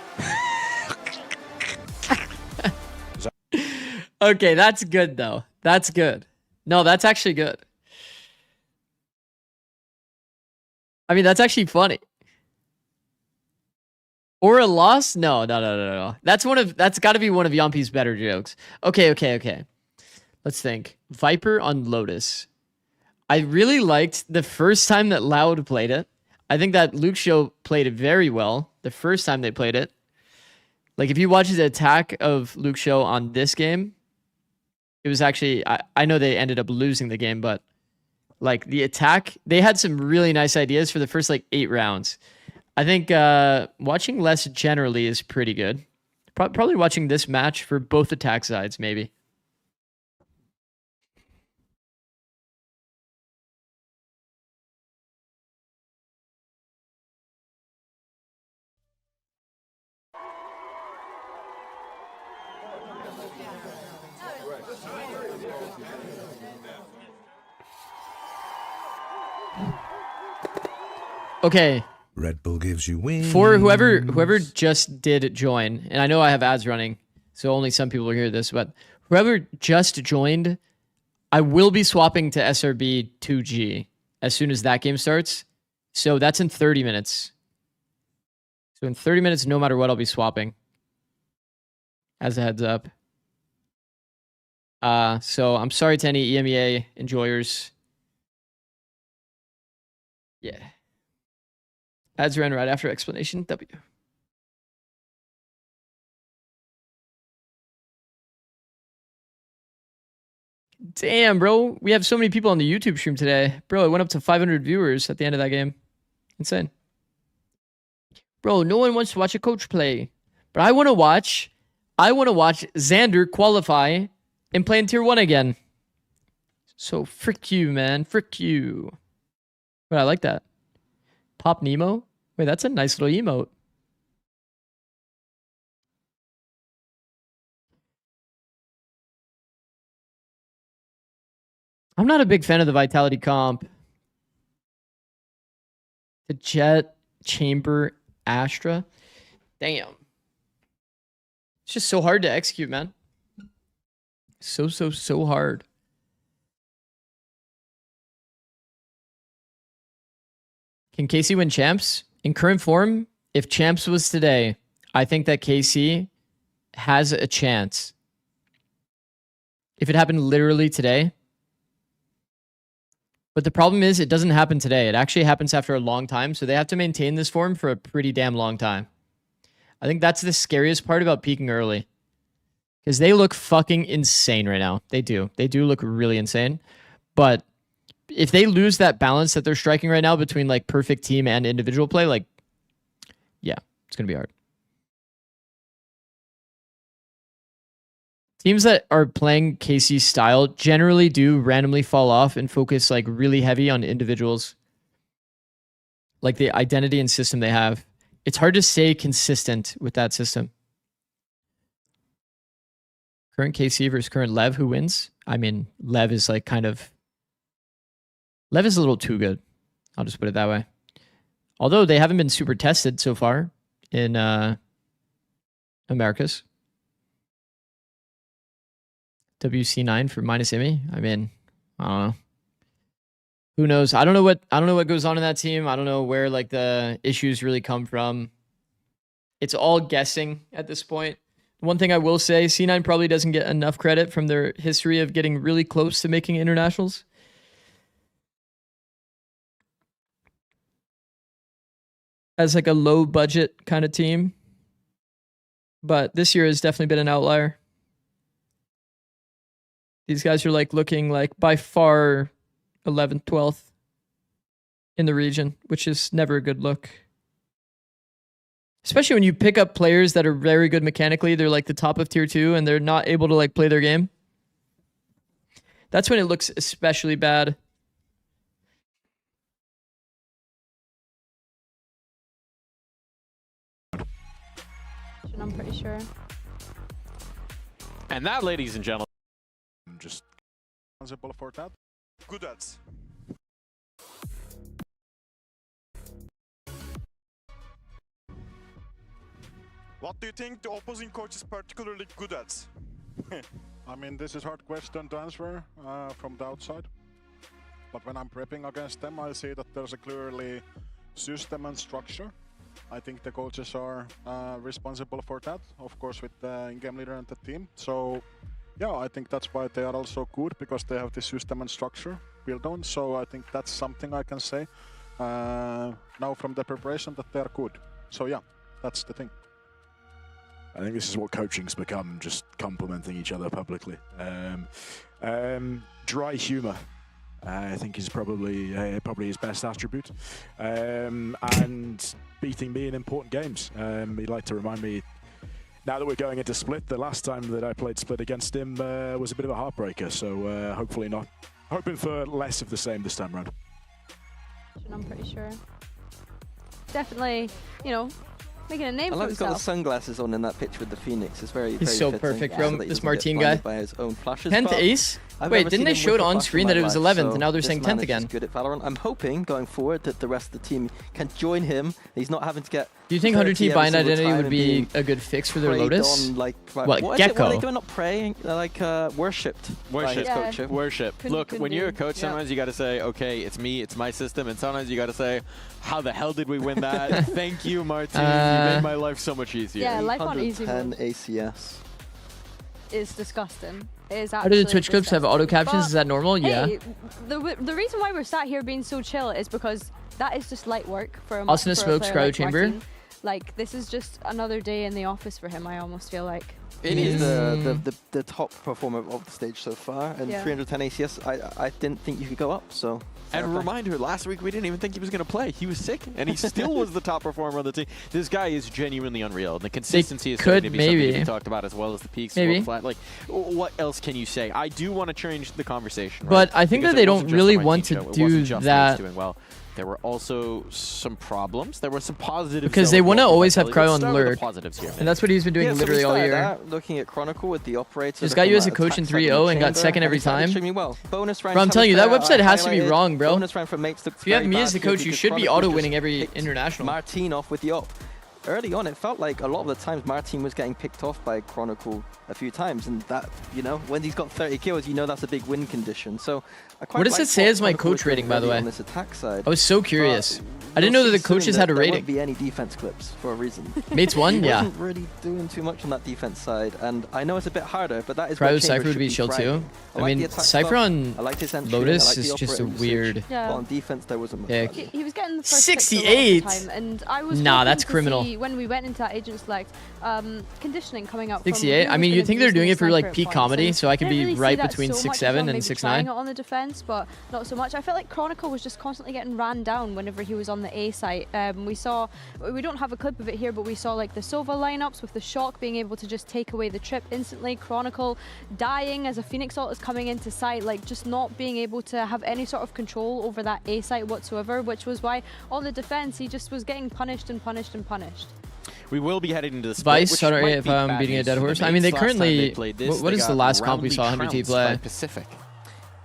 Okay, that's good though. That's good. No, that's actually good. I mean, that's actually funny. Or a loss? No. That's got to be one of Yampi's better jokes. Okay. Let's think. Viper on Lotus. I really liked the first time that Loud played it. I think that Luke Show played it very well the first time they played it. Like, if you watch the attack of Luke Show on this game, it was actually, I know they ended up losing the game, but like the attack, they had some really nice ideas for the first like 8 rounds. I think watching less generally is pretty good. Probably watching this match for both attack sides, maybe. Okay. Red Bull gives you wings. For whoever just did join, and I know I have ads running, so only some people will hear this, but whoever just joined, I will be swapping to SRB 2G as soon as that game starts. So that's in 30 minutes. So in 30 minutes, no matter what, I'll be swapping. As a heads up. So I'm sorry to any EMEA enjoyers. Yeah. Ads ran right after explanation. W. Damn, bro. We have so many people on the YouTube stream today. Bro, it went up to 500 viewers at the end of that game. Insane. Bro, no one wants to watch a coach play. But I want to watch Xander qualify and play in Tier 1 again. So frick you, man. Frick you. But I like that. Pop Nemo? Wait, that's a nice little emote. I'm not a big fan of the Vitality comp. The Jet, Chamber, Astra. Damn. It's just so hard to execute, man. So hard. Can KC win champs? In current form, if champs was today, I think that KC has a chance. If it happened literally today. But the problem is it doesn't happen today. It actually happens after a long time. So they have to maintain this form for a pretty damn long time. I think that's the scariest part about peaking early. Because they look fucking insane right now. They do. They do look really insane. But if they lose that balance that they're striking right now between like perfect team and individual play, like, yeah, it's going to be hard. Teams that are playing KC style generally do randomly fall off and focus like really heavy on individuals. Like the identity and system they have. It's hard to stay consistent with that system. Current KC versus current Lev, who wins? I mean, Lev is like kind of... Lev is a little too good. I'll just put it that way. Although they haven't been super tested so far in Americas. WC9 for minus Imi. I mean, I don't know. Who knows? I don't know what goes on in that team. I don't know where like the issues really come from. It's all guessing at this point. One thing I will say, C9 probably doesn't get enough credit from their history of getting really close to making internationals. As like a low budget kind of team. But this year has definitely been an outlier. These guys are like looking like by far 11th, 12th in the region, which is never a good look. Especially when you pick up players that are very good mechanically. They're like the top of tier 2 and they're not able to like play their game. That's when it looks especially bad. I'm pretty sure. And that, ladies and gentlemen, just good ads. What do you think the opposing coach is particularly good at? I mean, this is a hard question to answer from the outside. But when I'm prepping against them, I see that there's a clearly system and structure. I think the coaches are responsible for that, of course, with the in-game leader and the team. So, yeah, I think that's why they are also good, because they have the system and structure built on. So I think that's something I can say now from the preparation, that they are good. So yeah, that's the thing. I think this is what coaching's become, just complimenting each other publicly. Dry humour, I think, is probably his best attribute. And beating me in important games. He'd like to remind me, now that we're going into Split, the last time that I played Split against him was a bit of a heartbreaker. So hopefully not. Hoping for less of the same this time round. I'm pretty sure. Definitely, you know, making a name for I like he's got the himself. sunglasses on in that picture with the Phoenix. It's very, He's very so fitting, perfect, so bro. that he This doesn't get Martin blinded guy. by his own flashes. 10th But ace? I've Wait, never didn't seen they him show with it a on flash screen in that my it was life, 11th, so and now they're this saying man 10th is just again? good at Valorant. I'm hoping going forward that the rest of the team can join him. He's not having to get. Do you think 100T bind identity would be a good fix for their preyed Lotus? on, like, What, what Gecko? are they doing? Not praying, they're like worshipped. By his coach. Worship. Look, when you're a coach, sometimes you got to say, okay, it's me, it's my system, and sometimes you got to say, how the hell did we win that? Thank you, Martin. You made my life so much easier. Yeah, life on easy 110 ACS. is disgusting. It is How do the absolutely Twitch clips have disgusting. auto captions? But, Is that normal? Yeah. Hey, the reason why we're sat here being so chill is because that is just light work for a Austin for a Smokes, player like Cryo Chamber. Martin. Like, this is just another day in the office for him, I almost feel like. It is the top performer of the stage so far, and Yeah. 310 ACS. I didn't think you could go up. So. And a reminder, last week we didn't even think he was going to play. He was sick, and he still was the top performer on the team. This guy is genuinely unreal. The consistency is going to be something to be talked about, as well as the peaks. Maybe. Flat. Like, what else can you say? I do want to change the conversation. But right? I think Because that they it don't wasn't just really the want team to show. It do wasn't just that. doing well. There were also some problems. There were some positives. Because they want to always have Cryo on the alert. positives here. And that's what he's been doing literally all year. Looking at Chronicle with the operator. Just got you as a coach in 3-0 and got second every time. Extremely well. Bonus Bro, I'm telling you, that website has to be wrong, bro. Bonus round from mates looks If you have very me bad as the here coach, you because should be Chronicle auto-winning just every picked international. Martin off with the op. Early on, it felt like a lot of the times Martin was getting picked off by Chronicle a few times, and that, you know, when he's got 30 kills, you know that's a big win condition. So, I quite What does like it say as my Chronicle coach is doing rating, by the early way? on this attack side. I was so curious. I didn't We'll know that see the coaches soon had a that there rating. won't be any defense clips for a reason. Mates won? He Yeah. wasn't really doing too much on that defense side, and I know it's a bit harder, but that is Cryo where Cypher Chambers would be should chill too. thriving. I like mean, the attack Cypher stuff. on I liked his entry, Lotus I liked is the just a operator usage, weird Yeah. but on defense there wasn't much. pick. He was getting the first picks a lot of the 68? time, and I was Nah, hoping that's to criminal. see when we went into that agent select, conditioning coming out. 68? I mean, you'd think they're doing it for like peak comedy, so I could be right between 6'7" and 6'9". Trying it on the defense, but not so much. I felt like Chronicle was just constantly getting ran down whenever he was on the A site. We don't have a clip of it here, but we saw like the Sova lineups with the Shock being able to just take away the trip instantly. Chronicle dying as a Phoenix ult is coming into sight, like just not being able to have any sort of control over that A site whatsoever, which was why on the defense he just was getting punished and punished and punished. We will be heading into the split, Vice, which sorry might if be I'm bad beating a news dead for the horse. I mean, mates. they Last time currently. played this, What they is the got last comp we roundly saw 100T trounced by play? Pacific.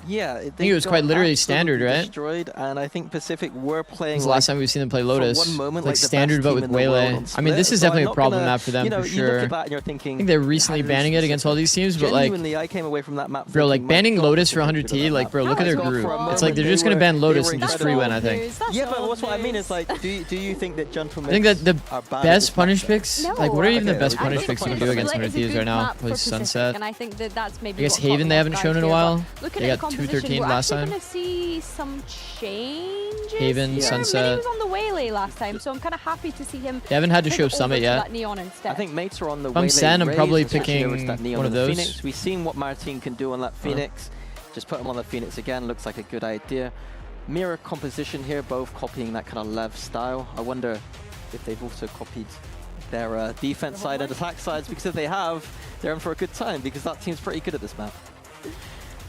Yeah, I think it was quite literally standard, right? Destroyed, and I think Pacific were playing. This is the last time we've seen them play Lotus. For one moment, like the standard, best but team with in the world Waylay. on I mean, this split. is So definitely I'm a not problem gonna, map for them you know, for you sure. look at that and you're thinking, I think they're recently banning it against all these teams, but like, genuinely, I came away from that map bro, like thinking, banning my God, Lotus for Pacific 100T, like, bro, look at their For a group. moment, It's like they're just gonna they ban were Lotus and just free incredible. win, I think. Yeah, but what's what I mean is like, do you think that Gentlemen I think that the are bad at best this punish matchup? picks, No, like, what are even the okay, best I punish think picks you can Split do against Split is a 100Ts good right now? map for Plays Pacific, Sunset. and I think that that's maybe I guess what caught Haven they them haven't off shown in a guard while. here, but looking They at got the 213 composition, last we're time. actually going to see some changes Haven, here. Sunset. Mini was on the Waylay last time, so I'm kind of happy to see him. They haven't had to pivot show over Summit to yet. that Neon instead. I think mates are on the If I'm Waylay Sen, I'm Rays probably and switching over to picking that Neon one and of the those. Phoenix. We've seen what Martin can do on that Phoenix. Just put him on the Phoenix again, looks like a good idea. Mirror composition here, both copying that kind of Lev style. I wonder if they've also copied their defense side and attack sides, because if they have, they're in for a good time, because that team's pretty good at this map.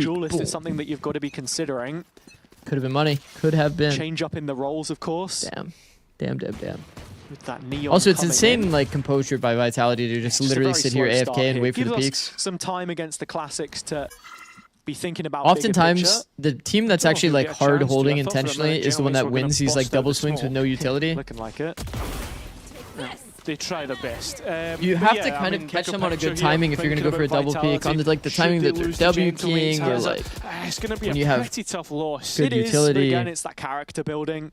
peek. duelist Boom. is something that you've got to be considering. Could have been money. Could have been. Change up in the roles, of course. Damn. Damn, damn, damn. With that neon Also, it's coming insane, in. like, composure by Vitality to just Just a literally very sit here slow AFK start and here. wait for the Gives peaks. us some time against the classics to be thinking about bigger Oftentimes, picture. the team that's Don't know actually if we'll like get a hard chance to. holding I thought for a intentionally minute is the one Genoese that were gonna wins these bust like out double the swings with smoke. no utility. Looking like it. They try their best. You But have yeah, to I kind mean, of catch kick them on a picture good here, timing if you're going to go for a thinking double about peak on the, like the Vitality. timing Should that they they're lose the W Gentleman's king or hands? like It's going to be when a you have pretty tough loss. good It is, but utility. again, it's that character building.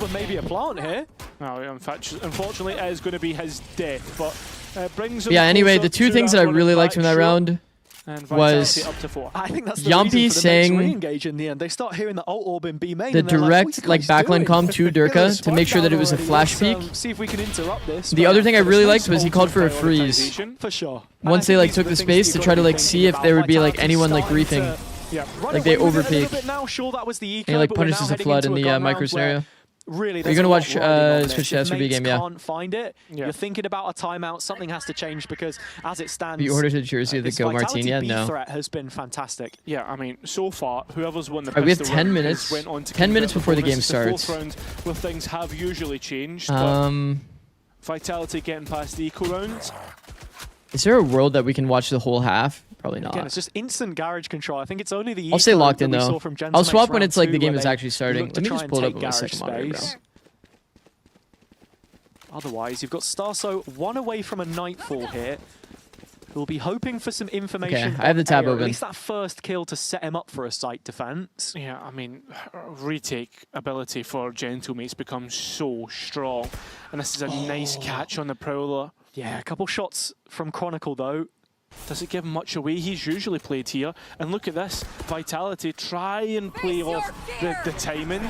over maybe a plant here. No, unfortunately, it is going to be his death, but brings him Yeah, anyway, closer the two to things that I running really liked back from that shot. round, was up to 4. I think that's Yampi saying re-engage in the end. They start hearing the ult orb in B main. the direct like backline comm to Durka to make sure that it was a flash peek. See if we can interrupt this. The other thing I really liked was he called for a freeze. For sure. Once they like took the space to try to like see if there would be like anyone like griefing. Like they overpeak. And he like punishes a flood in the micro scenario. Really, you're gonna watch switch to SRB game, yeah. Can't find it. You're thinking about a timeout. Something has to change because, as it stands, you ordered a jersey of the Go Martin yet? No. Threat has been fantastic. Yeah, I mean, so far, whoever's won the we have 10 minutes. 10 minutes before the game starts. The 4th round where things have usually changed. Vitality getting past the eco round. Is there a world that we can watch the whole half? Probably not. Again, it's just instant garage control. I think it's only the. I'll stay locked in though. I'll swap when it's like the game is actually actually starting. Let me just pull it up on my second monitor, bro. Otherwise, you've got Starso one away from a Nightfall here. Who'll be hoping for some information. Okay, I have the tab open. At least that first kill to set him up for a site defense. Yeah, I mean, retake ability for Gentlemates becomes so strong. And this is a nice catch on the Prowler. Yeah, a couple shots from Chronicle though. Does it give much away? He's usually played here. And look at this. Vitality try and play off the timing.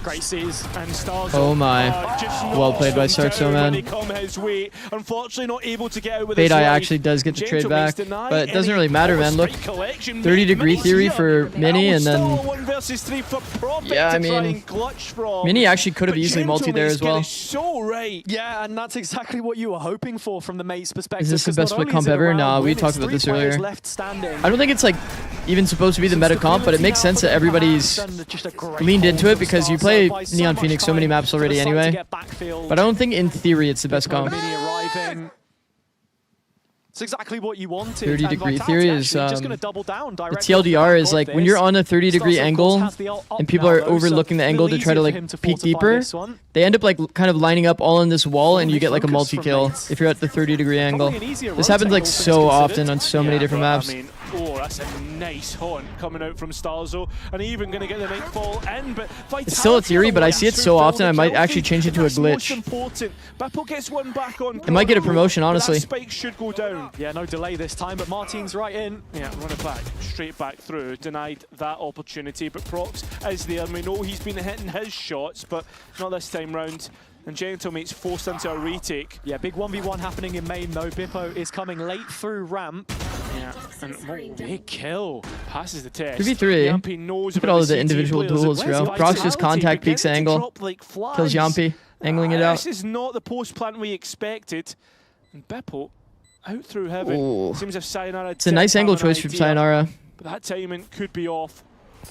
Graces and Stars. Oh my. Well played by Sarkso, man. Unfortunately not able to get out with Fade Eye actually does get the trade back, but it doesn't really matter, man. Look, 30-degree theory for Mini, and then yeah, I mean, Mini actually could have easily multi there as well. Yeah, and that's exactly what you were hoping for from the mate's perspective. Is this the best split comp ever? Nah, we talked about this earlier. I don't think it's like even supposed to be the meta comp, but it makes sense that everybody's leaned into it because you play Neon Phoenix so many maps already anyway. But I don't think in theory it's the best comp. It's exactly what you wanted. 30-degree theory is the TLDR is like when you're on a 30-degree angle and people are overlooking the angle to try to like peek deeper, they end up like kind of lining up all in this wall and you get like a multi-kill if you're at the 30-degree angle. This happens like so often on so many different maps. Oh, that's a nice haunt coming out from Starzo, and even going to get the Nightfall in, but it's still a theory, but I see it so often I might actually change it to a glitch. Gets one back on. It might get a promotion, honestly. Spike should go down. Yeah, no delay this time, but Martin's right in. Yeah, run it back, straight back through. Denied that opportunity, but Prox is there, and we know he's been hitting his shots, but not this time round. And Gentlemate's forced into a retake. Yeah, big 1v1 happening in main though. Bippo is coming late through ramp. Yeah, and big kill. Passes the test. 2v3. Look at all of the individual duels, bro. Prox just contact peeks angle. Kills Yampi, angling it out. This is not the post plant we expected. And Bippo out through heaven. Ooh. Seems as Sayonara. It's a nice angle choice from Sayonara. But that timing could be off.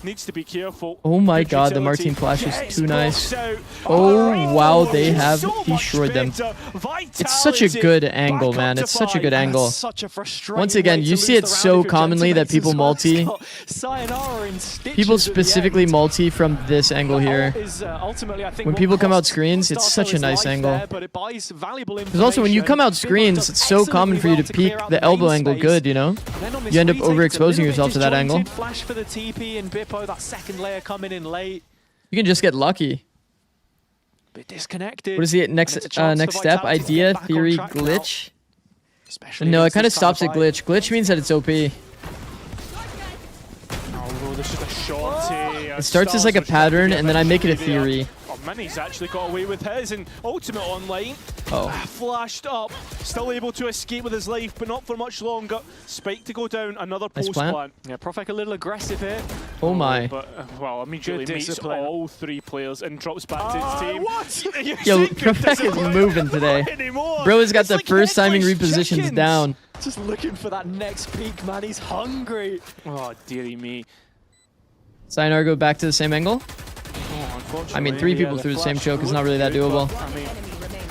Needs to be careful. Oh my god, the Martin flash is too nice. Oh wow, they have destroyed them. It's such a good angle, man. It's such a good angle. Once again, you see it so commonly that people multi. People specifically multi from this angle here. When people come out screens, it's such a nice angle. Because also when you come out screens, it's so common for you to peek the elbow angle good, you know? You end up overexposing yourself to that angle. That second layer coming in late. You can just get lucky. Bit disconnected. What is the next step? Idea, theory, glitch? No, it kind of stops at glitch. Glitch means that it's OP. Oh, this is a short. It starts as like a pattern, and then I make it a theory. Mini's actually got away with his, and Ultimate online. Flashed up, still able to escape with his life, but not for much longer. Spike to go down, another post plant. Yeah, Profek a little aggressive here. Oh my. But, well, immediately meets all three players and drops back to his team. What? Yo, Profek is moving today. Bro has got the first timing repositions down. Just looking for that next peak, man. He's hungry. Oh, dearie me. Sayonara go back to the same angle? I mean, 3 people through the same choke is not really that doable. I mean,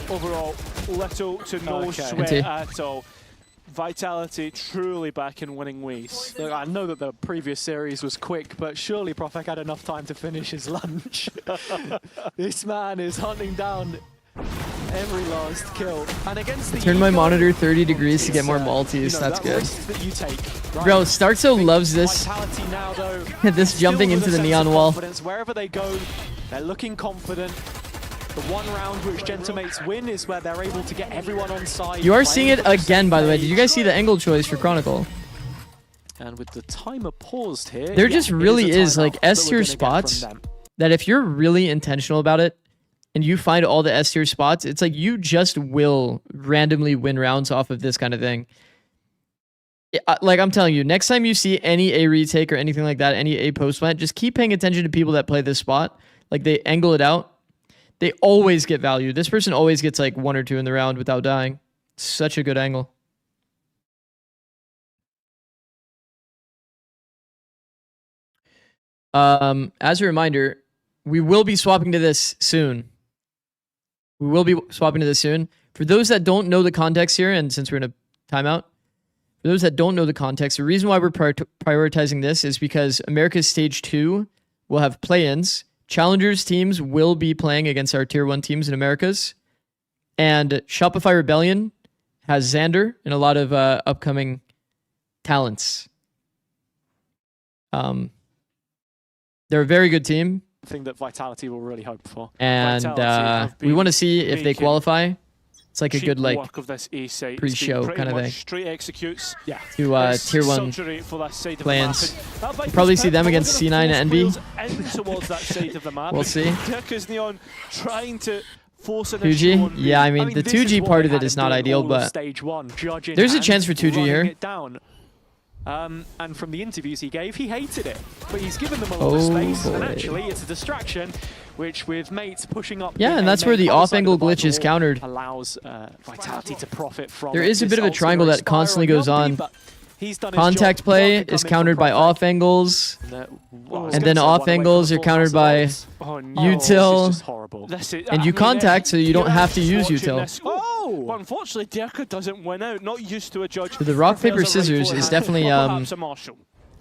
overall, little to no sweat at all. Vitality truly back in winning ways. Look, I know that the previous series was quick, but surely Profek had enough time to finish his lunch. This man is hunting down every last kill. And against the turn my monitor 30 degrees to get more multis. That's good. Bro, Starkso loves this. Now, though, this jumping into the neon wall. Wherever they go, they're looking confident. The one round which Gentlemates win is where they're able to get everyone on side. You are seeing it again, by the way. Did you guys see the angle choice for Chronicle? And with the timer paused here, There just really is like S tier spots that if you're really intentional about it and you find all the S tier spots, it's like you just will randomly win rounds off of this kind of thing. Like I'm telling you, next time you see any A retake or anything like that, any A post plant, just keep paying attention to people that play this spot. Like they angle it out. They always get value. This person always gets like 1 or 2 in the round without dying. Such a good angle. As a reminder, we will be swapping to this soon. We will be swapping to this soon. For those that don't know the context here, and since we're in a timeout, for those that don't know the context, the reason why we're prioritizing this is because America's Stage 2 will have play-ins. Challengers teams will be playing against our Tier 1 teams in Americas. And Shopify Rebellion has Xander and a lot of upcoming talents. They're a very good team. Thing that Vitality will really hope for. And we want to see if they qualify. It's like a good like pre-show kind of thing. Straight executes. Yeah. To Tier 1 plans. We'll probably see them against C9 and NB. Towards that side of the map. We'll see. Dirkus Neon trying to force an 2G? Yeah, I mean the 2G part of it is not ideal, but there's a chance for 2G here. And from the interviews he gave, he hated it. But he's given them a lot of space, and actually it's a distraction, which with mates pushing up... Yeah, and that's where the off-angle glitch is countered. Allows Vitality to profit from There is a bit of a triangle that constantly goes on. Contact play is countered by off angles, and then off angles are countered by util, and you contact so you don't have to use util. Well, unfortunately, Dirka doesn't win out. Not used to a judge. So the rock paper scissors is definitely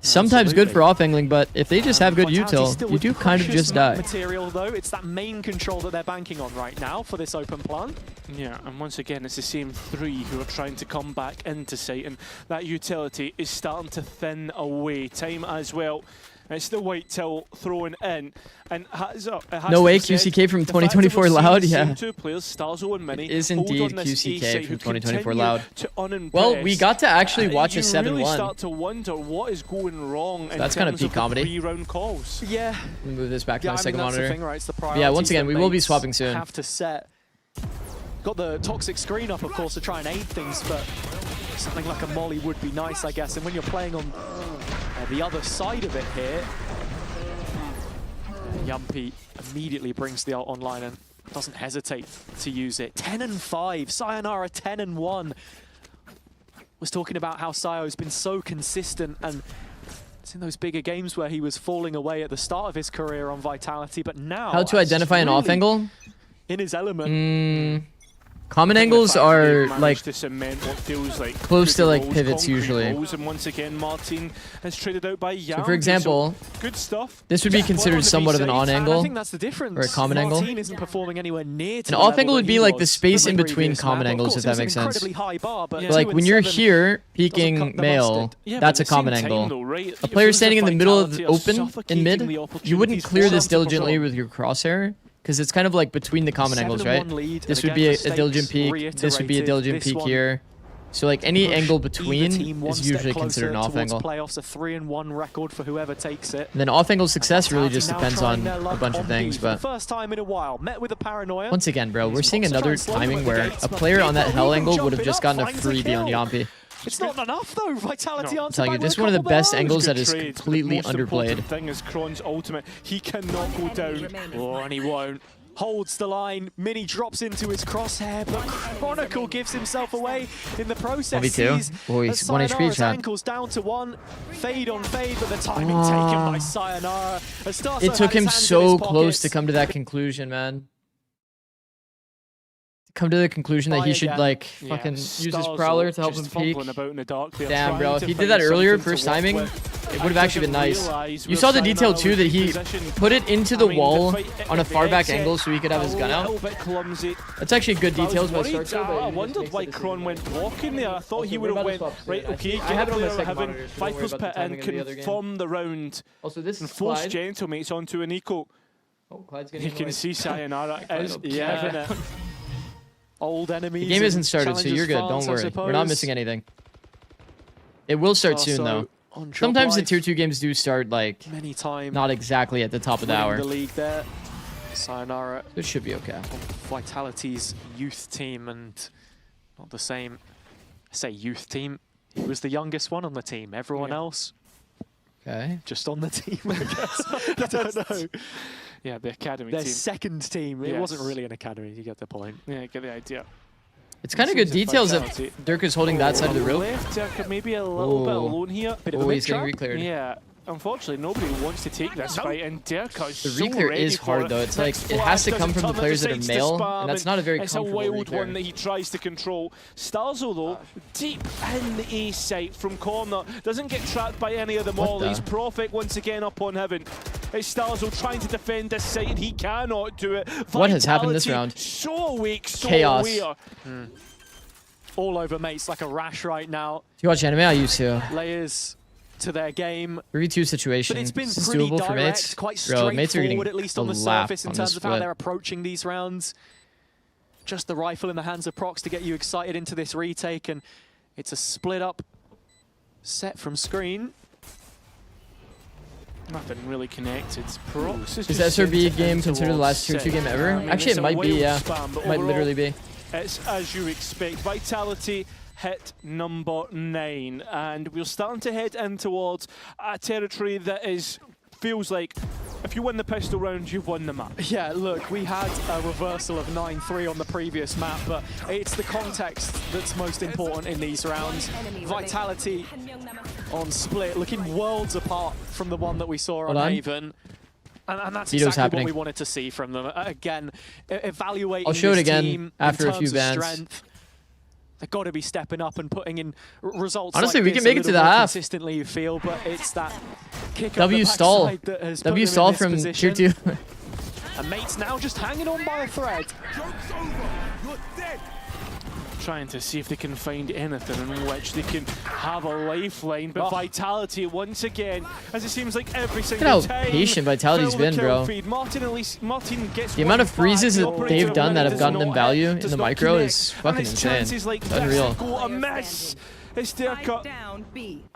sometimes good for off angling, but if they just have good util, you do kind of just die. Material though, it's that main control that they're banking on right now for this open plant. Yeah, and once again, it's the same 3 who are trying to come back into sight, and that utility is starting to thin away. Time as well. It's the white till thrown in, and no way, QCK from 2024 Loud, yeah. Two players, Starzo and Mini, it is indeed QCK from 2024 Loud. Well, we got to actually watch a 7-1. Really start to wonder what is going wrong. So that's kind of peak comedy. 3-round calls. Yeah. Let me move this back to my second monitor. Thing, right? Yeah, once again, we will be swapping soon. Have to set. Got the toxic screen up, of course, to try and aid things, but something like a molly would be nice, I guess. And when you're playing on the other side of it here, Yumpy immediately brings the ult online and doesn't hesitate to use it. 10-5, Sayonara 10-1. Was talking about how Sayo's been so consistent, and it's in those bigger games where he was falling away at the start of his career on Vitality, but now... How to identify an off angle? In his element. Common angles are like to cement what feels like close to like pivots usually. And once again, Martin has traded out by Yam. So for example, good stuff. This would be considered somewhat of an on angle. I think that's the difference. Or a common angle. Martin isn't performing anywhere near to an off angle would be like the space in between common angles, if that makes sense. Like when you're here peeking male, that's a common angle. A player standing in the middle of the open in mid, you wouldn't clear this diligently with your crosshair. Because it's kind of like between the common angles, right? This would be a diligent peak, this would be a diligent peak here. So like any angle between is usually considered an off angle. Playoffs, a 3-1 record for whoever takes it. And then off angle success really just depends on a bunch of things, but first time in a while, met with a paranoia. Once again, bro, we're seeing another timing where a player on that hell angle would have just gotten a freebie on Yampy. It's not enough though. Vitality I'm telling you, this is one of the best angles that is completely underplayed. The thing is Kron's ultimate. He cannot go down. Oh, and he won't. Holds the line. Mini drops into his crosshair, but Chronicle gives himself away in the process. 1v2. Oh, he's 1 HP chat. Ankles down to 1. Fade on fade, but the timing taken by Sayonara. It took him so close to come to that conclusion, man. Come to the conclusion that he should like fucking use his prowler to help him peek. Damn, bro, if he did that earlier, first timing, it would have actually been nice. You saw the detail too that he put it into the wall on a far back angle so he could have his gun out. That's actually good details by Starzo. I wondered why Kron went walking there. I thought he would have went right. Okay, get a player having Viper's pit and confirm the round and force Gentlemates onto an eco. You can see Sayonara is giving it. Old enemies. The game isn't started, so you're good. Don't worry. We're not missing anything. It will start soon, though. on Sometimes the Life. tier 2 games do start like Many times. not exactly at the top of the hour. The league there. Sayonara. It should be okay. Vitality's youth team and not the same. I say youth team. He was the youngest one on the team. Everyone else. Okay. Just on the team, I guess. I don't know. Yeah, the academy Their team. second team. It Yes. wasn't really an academy. You get the point. Yeah, get the idea. It's kind of good details that Vitality. Dirk is holding that side of the rope. Left Dirk maybe a little bit alone here. Bit of a he's getting recleared. Yeah. Unfortunately, nobody wants to take this fight, and Dirk is The so reclear ready is for hard though. It's like Next it has to flash come from doesn't the players that are decides to male, spam, and that's not a very it's comfortable a wild reclear. one that he tries to control. Starzo though, deep in the A site from corner, doesn't get trapped by any of them What all. the? He's Prophet once again up on heaven. It's Starzo trying to defend this site, and he cannot do it. What has happened this Vitality round? So weak, so Chaos. aware. All over mates like a rash right now. If you watch anime, I used to. Layers to their game. 3v2 situation. But it's been This is pretty doable for direct, mates. quite Bro, mates are getting straightforward, at least on the lapped surface in on terms this of how split. they're approaching these rounds. Just the rifle in the hands of Prox to get you excited into this retake, and it's a split up set from screen. Nothing really connected. Prox is Is just the SRB sent game in considered the last tier 2 towards game set. ever? I mean, Actually, it's it a might be, wild yeah. spam, but Might overall, literally be. It's as you expect. Vitality hit number 9, and we're starting to head in towards a territory that feels like if you win the pistol round, you've won the map. Yeah, look, we had a reversal of 9-3 on the previous map, but it's the context that's most important in these rounds. Vitality on split, looking worlds apart from the one that we saw Hold on on. Haven. And that's Veto's exactly happening. what we wanted to see from them. Again, evaluating I'll show it this again team after in a few terms of bans. strength. They've got to be stepping up and putting in results. Honestly, like we this can make a it to little the more half. Consistently, you feel, but it's that kick W up the stall. backside that has put W them in stall this from position. tier 2. And Mate's now just hanging on by a thread. Trying to see if they can find anything in which they can have a lifeline, but Vitality once again, as it seems like every single Look time. at how patient Vitality's fill the been, kill bro. feed. Martin gets The amount of one freezes back. that The operator they've done that have does gotten them not value hit, in does the not micro connect, is and fucking his insane. chances like It's this unreal. go a miss. It's Derka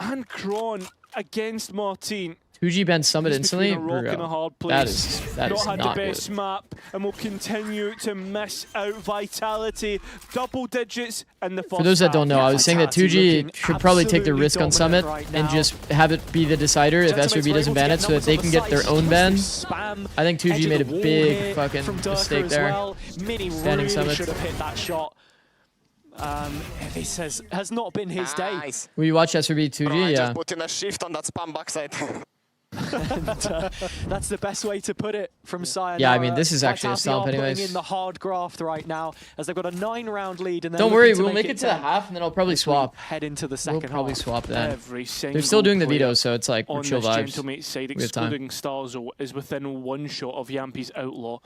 and against Martin. 2G banned Summit He's instantly? between a rock and a Bro, hard that place. is not had not the best good. map, and will continue to miss out. Vitality, double digits in the first For those that don't know, I was saying that Vitality 2G should probably take the risk on Summit and just have it be the decider if SRB doesn't ban it so that they can get their own ban. I think 2G made a big fucking mistake there. Mini Banning really Summit. should have hit that shot. This has not been his day. Will you watch SRB 2G? Yeah. Put in a shift on that spam backside. And, that's the best way to put it from Sayonara. Yeah, I mean, this is actually a Vitality stomp are anyways. putting in the hard graft right now as they've got a 9-round lead. And Don't worry, we'll make it to the 10. half and then I'll probably swap. Head into the We'll second probably half. swap then. Every They're still doing the single veto, so it's like we're on chill this vibes. Gentlemate side, We have time. excluding Starzo, is within one shot of Yampi's Outlaw,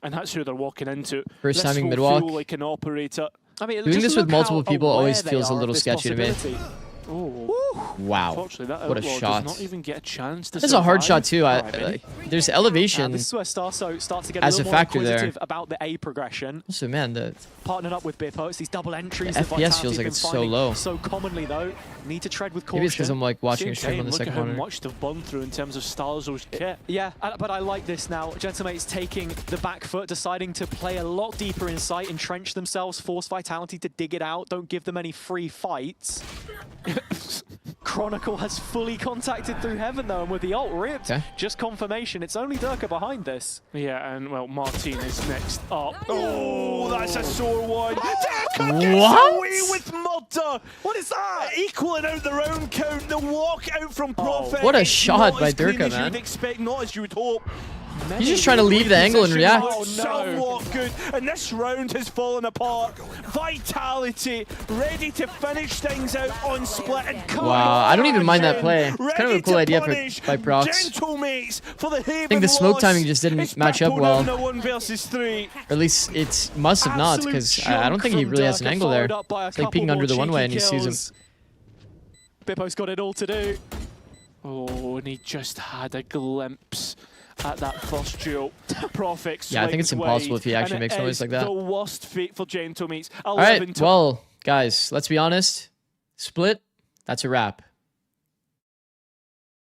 and that's who they're walking into. First This timing will mid-walk. feel like an operator. I mean, Doing just this with look multiple how people aware always they feels a are of little this sketchy to me. possibility. Oh. Wow. Unfortunately, that What a Outlaw shot. does not even get a chance to That's a hard survive. shot too. There's elevation This is where Starso starts to get as a a little more factor there. inquisitive about the A progression. Also, man, the Partnered up with Bippo, it's these double entries. The that FPS Vitality's feels like been it's so finding low. So commonly though, need to tread with caution. maybe it's because I'm like watching a Same stream on time, the look second at how monitor. much they've gone through in terms of Starzo's kit. Yeah, but I like this now. Gentlemate taking the back foot, deciding to play a lot deeper in sight, entrench themselves, force Vitality to dig it out, don't give them any free fights. Chronicle has fully contacted through Heaven though, and with the ult ripped, just confirmation. It's only Durka behind this. Yeah, and well, Martin is next up. Oh, that's a sore one. What? Away with Mudder. What is that? Equaling out their own count. The walk out from Prophet. What a It's shot not by as clean Durka, as you man. would expect, not as you would hope. He's just trying to leave the angle and react. Oh, somewhat good, and this round has fallen apart. Vitality ready to finish things out on split. And Wow, I don't even mind that play. It's kind of a cool idea by Prox. Gentlemates for the I think the smoke timing just didn't match up well. Down to 1 versus 3. Or at least it must have not, because I don't think he really has an angle there. It's like peeking under the one way and he sees him. Bippo's got it all to do. Oh, and he just had a glimpse at that first duel. Prophet Yeah, I think it's swings impossible wide, if he actually and makes it noise is like that. the worst fate for Gentlemates. All right, well, guys, let's be honest. Split, that's a wrap.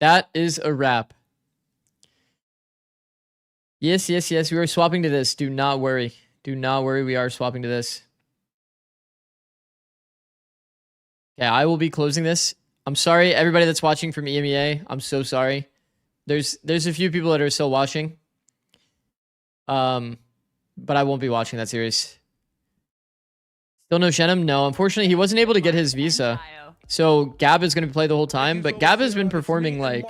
That is a wrap. Yes, yes, yes. We are swapping to this. Do not worry. Do not worry. We are swapping to this. Okay, I will be closing this. I'm sorry, everybody that's watching from EMEA. I'm so sorry. There's a few people that are still watching. But I won't be watching that series. Still no Shenum? No, unfortunately, he wasn't able to get his visa. So Gab is going to play the whole time, but Gab has been performing like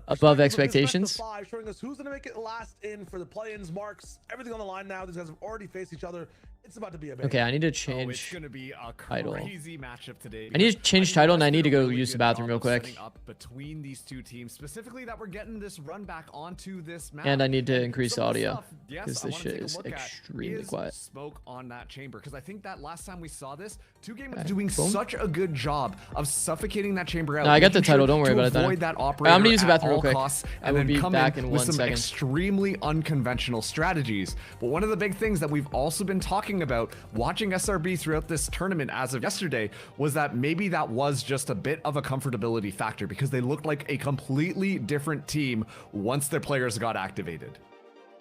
above expectations. Showing us who's going to make it last in for the play-ins. Marks, everything on the line now. These guys have already faced each other. It's about to be a bang. Okay, I need to change it's gonna be a title. crazy matchup today. I need to change title, and I need to go use the bathroom real quick. Up between these two teams, specifically that we're getting this run back onto this map. And I need to increase the audio Yes, because this shit is extremely quiet. Smoke on that chamber, because I think that last time we saw this, 2Game was doing such a good job of suffocating that chamber out. No, I got the title. Don't worry about it. Avoid that operator I'm gonna use the bathroom real quick. And I will be back in 1 some second. Extremely unconventional strategies. But one of the big things that we've also been talking about watching SRB throughout this tournament as of yesterday was that maybe that was just a bit of a comfortability factor, because they looked like a completely different team once their players got activated.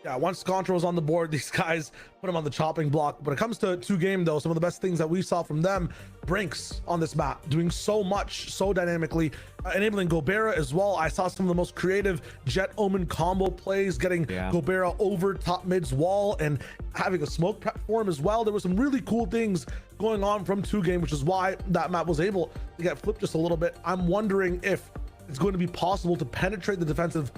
Yeah, once Contra was on the board, these guys put him on the chopping block. When it comes to 2Game, though, some of the best things that we saw from them, Brinks on this map, doing so much, so dynamically, enabling Gobera as well. I saw some of the most creative Jet Omen combo plays, getting Gobera over top mid's wall and having a smoke prep for him as well. There were some really cool things going on from 2Game, which is why that map was able to get flipped just a little bit. I'm wondering if it's going to be possible to penetrate the defensive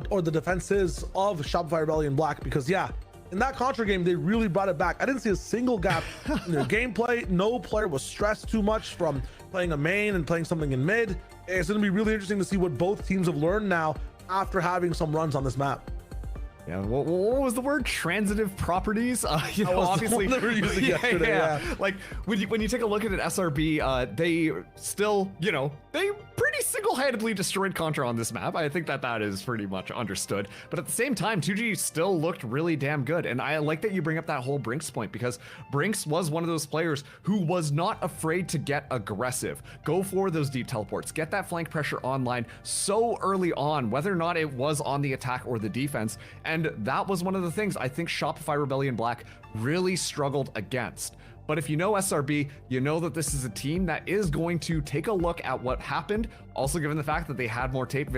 or the defenses of Shopify Rebellion Black, because yeah, in that Contra game, they really brought it back. I didn't see a single gap in their gameplay. No player was stressed too much from playing a main and playing something in mid. It's going to be really interesting to see what both teams have learned now after having some runs on this map. Yeah, what was the word? Transitive properties? You know, obviously, they were using yesterday, yeah. Like when you take a look at it, SRB, they still, you know, they pretty single-handedly destroyed Contra on this map. I think that is pretty much understood. But at the same time, 2G still looked really damn good. And I like that you bring up that whole Brinks point, because Brinks was one of those players who was not afraid to get aggressive, go for those deep teleports, get that flank pressure online so early on, whether or not it was on the attack or the defense. And that was one of the things I think Shopify Rebellion Black really struggled against. But if you know SRB, you know that this is a team that is going to take a look at what happened, also given the fact that they had more tape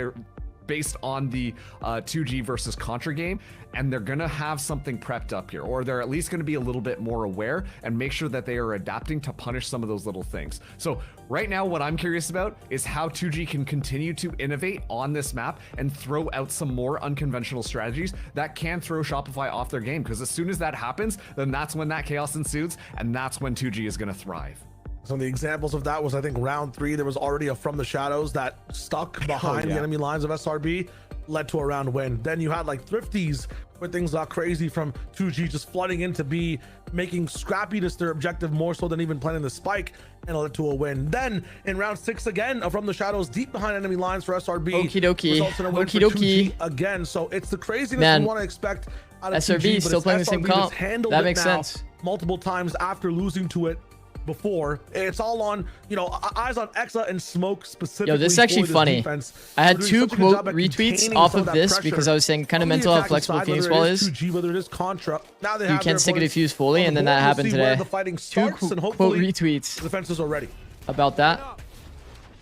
based on the 2G versus Contra game, and they're gonna have something prepped up here, or they're at least gonna be a little bit more aware and make sure that they are adapting to punish some of those little things. So right now, what I'm curious about is how 2G can continue to innovate on this map and throw out some more unconventional strategies that can throw Shopify off their game, because as soon as that happens, then that's when that chaos ensues, and that's when 2G is gonna thrive. Some of the examples of that was, I think, round 3, there was already a From the Shadows that stuck behind the enemy lines of SRB, led to a round win. Then you had like Thrifties, where things got crazy from 2G just flooding into B, making scrappiness their objective more so than even planning the spike, and it led to a win. Then in round 6 again, From the Shadows deep behind enemy lines for SRB. Okie dokie. Results in a win for 2G again. So it's the craziness we want to expect out of SRB 2G, still playing the same comp. That makes sense. Multiple times after losing to it before. It's all on, you know, eyes on Exa and Smoke specifically. Yo, this is actually funny. Defense. I had 2 quote retweets off of this because I was saying kind of mental how flexible Phoenix Ball is. 2G, whether it is Contra. Now they you can't stick a defuse fully, and then that happened today. 2 quote retweets. The defenses are ready. About that.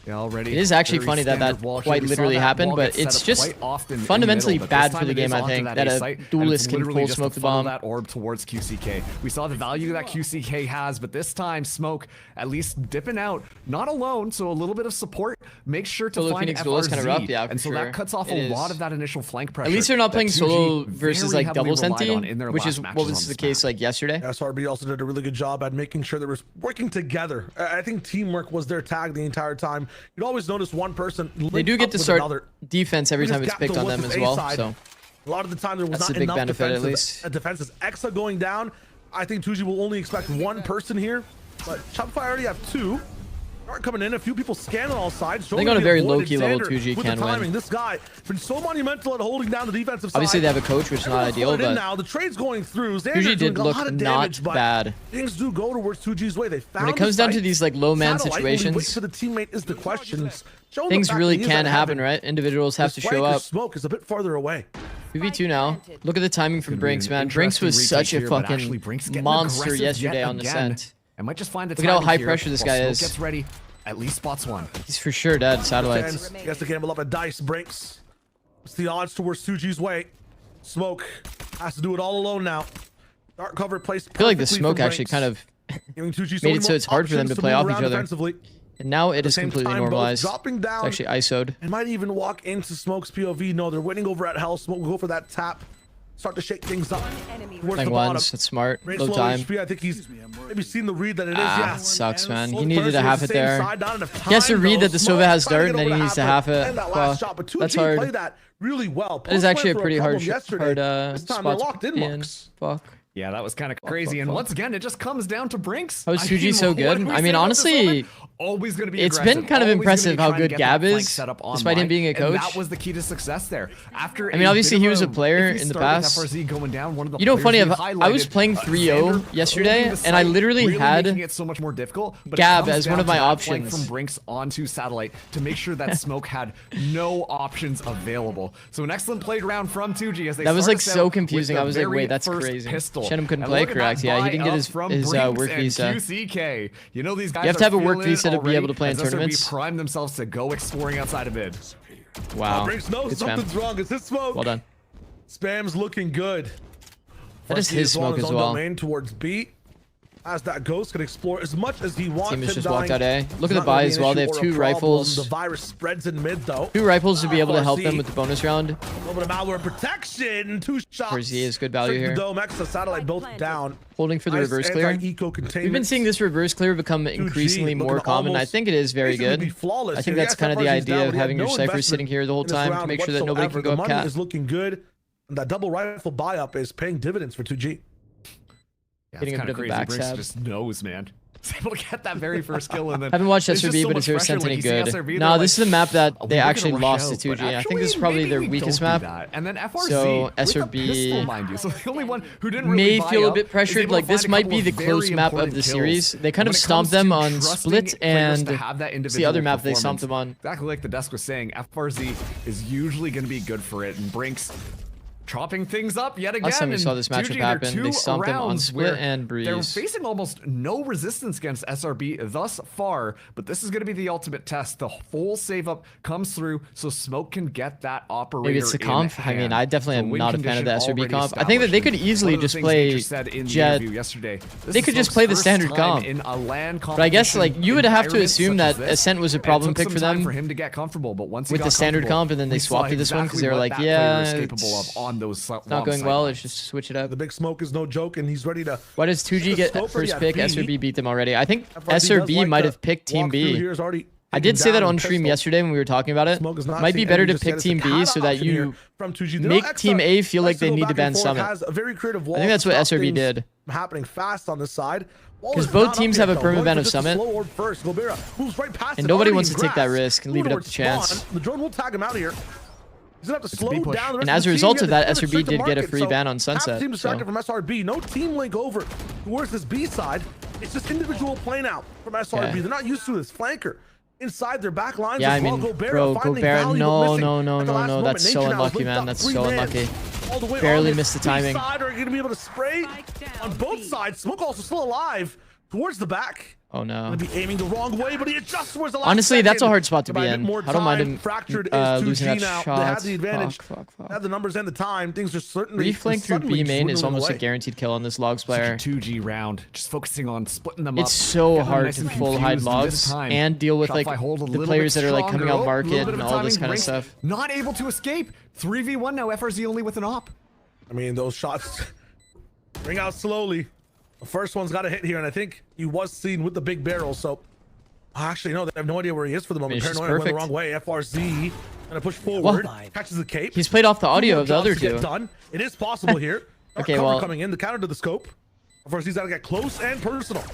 Yeah, already. It is actually funny that quite literally happened, but it's just fundamentally bad for the game, I think, that a duelist can full smoke the bomb. That orb towards QCK. We saw the value that QCK has, but this time Smoke at least dipping out, not alone, so a little bit of support. Make sure to find Phoenix duel is kind of rough, yeah, and so that cuts off a lot of that initial flank pressure. At least they're not playing solo versus like double senti, which is what was the case like yesterday. SRB also did a really good job at making sure they were working together. I think teamwork was their tag the entire time. You'd always notice one person. They do get to start defense every time it's picked on them as well. So a lot of the time there was not enough defenses. Exa going down. I think 2G will only expect one person here, but Shopify already have 2. Start coming in, a few people scan on all sides. I think on a very low-key level, 2G can win. This guy been so monumental at holding down the defensive side. Obviously, they have a coach, which is not ideal, but now the trade's going through. 2G did look not bad. Things do go towards 2G's way. They found when it comes down to these like low man situations, wait for the teammate is the question. Things really can happen, right? Individuals have to show up. Smoke is a bit farther away. 2v2 now. Look at the timing from Brinks, man. Brinks was such a fucking monster yesterday on the scent. I might just find the Look at how high pressure this guy is. Gets ready. At least spots one. He's for sure dead. Satellites. He has to gamble up a dice. Brinks. What's the odds towards 2G's way? Smoke has to do it all alone now. Dark cover placed. I feel like the smoke actually kind of made it so it's hard for them to play off each other. And now it is completely normalized. Dropping down. It's actually ISO'd. And might even walk into Smoke's POV. No, they're winning over at Hell. Smoke will go for that tap. Start to shake things up. Playing ones. That's smart. Low time. HP, I think he's maybe seen the read that it is. Yeah. Sucks, man. He needed to half it there. He has to read that the Sova has dart, and then he needs to half it. That's hard. Played that really well. That is actually a pretty hard spot to be in. Fuck. Yeah, that was kind of crazy. And once again, it just comes down to Brinks. How is 2G so good? I mean, honestly, always going to be it's been kind of impressive how good Gab is, despite him being a coach. That was the key to success there. After I mean, obviously he was a player in the past. You know, funny, I was playing 3-0 yesterday, and I literally had Gab as one of my options. From Brinks onto Satellite to make sure that Smoke had no options available. So an excellent played round from 2G as they that was like so confusing. I was like, wait, that's crazy. Shenum couldn't play correct. Yeah, he didn't get his work visa. QCK. You know these guys you have to have a work visa to be able to play in tournaments. Prime themselves to go exploring outside of mid. Wow. Brinks knows something's wrong. Is this Smoke? Well done. Spam's looking good. That is his smoke as well. Domain towards B. As that Ghost can explore as much as he wants. Team has just walked out A. Look at the buy as well. They have 2 rifles. The virus spreads in mid though. 2 rifles to be able to help them with the bonus round. A little bit of malware protection. 2 shots. Of course, he is good value here. Dome X, the satellite both down. Holding for the reverse clear. We've been seeing this reverse clear become increasingly more common. I think it is very good. I think that's kind of the idea of having your Cypher sitting here the whole time to make sure that nobody can go up cat. Is looking good. And that double rifle buy up is paying dividends for 2G. Yeah, getting a bit of a backstab. Just knows, man. He's able to get that very first kill and then. Haven't watched SRB, but is your sense any good? No, this is a map that they actually lost to 2G. I think this is probably their weakest map. And then FRZ so SRB pistol, mind you. So the only one who didn't may feel a bit pressured. Like this might be the close map of the series. They kind of stomped them on Split, and it's the other map they stomped them on. Exactly like the desk was saying, FRZ is usually going to be good for it, and Brinks chopping things up yet again. Last time we saw this matchup happen, they stomped them on Split and Breeze. They're facing almost no resistance against SRB thus far, but this is going to be the ultimate test. The full save up comes through, so Smoke can get that operator. Maybe it's the comp. I mean, I definitely am not a fan of the SRB comp. I think that they could easily just play Jet. They could just play the standard comp. But I guess like you would have to assume that Ascent was a problem pick for them. For him to get comfortable, but once with the standard comp, and then they swapped to this one because they were like, yeah, those not going well. Let's just switch it up. The big smoke is no joke, and he's ready to. Why does 2G get first pick? SRB beat them already. I think SRB might have picked Team B. I did say that on stream yesterday when we were talking about it. Might be better to pick Team B so that you make Team A feel like they need to ban Summit. I think that's what SRB did. Happening fast on this side. Because both teams have a perma ban of Summit, and nobody wants to take that risk and leave it up to chance. The drone will tag him out here. He's gonna have to slow down. And as a result of that, SRB did get a free ban on Sunset. Team distracted from SRB. No team link over towards this B side. It's just individual plane out from SRB. They're not used to this flanker inside their back lines. Yeah, I mean, bro, Gobert, no. That's so unlucky, man. That's so unlucky. Barely missed the timing. Are you gonna be able to spray on both sides? Smoke also still alive towards the back. Oh no. Gonna be aiming the wrong way, but he adjusts towards the last Honestly, second. that's a hard spot to be in. I don't mind him losing that now. shot. They have the advantage. They have the numbers and the time. Things are certainly reflank through B main is almost a guaranteed kill on this Logs player. 2G round, just focusing on splitting them up. It's so hard to full hide Logs and deal with like the players that are like coming out market and all this kind of stuff. Not able to escape. 3v1 now. FRZ only with an op. I mean, those shots ring out slowly. The first one's got a hit here, and I think he was seen with the big barrel, so actually, no, they have no idea where he is for the moment. Paranoia went the wrong way. FRZ gonna push forward, catches the cape. He's played off the audio of the other two. Done. It is possible here. Okay, well, coming in, the counter to the scope. FRZ's got to get close and personal.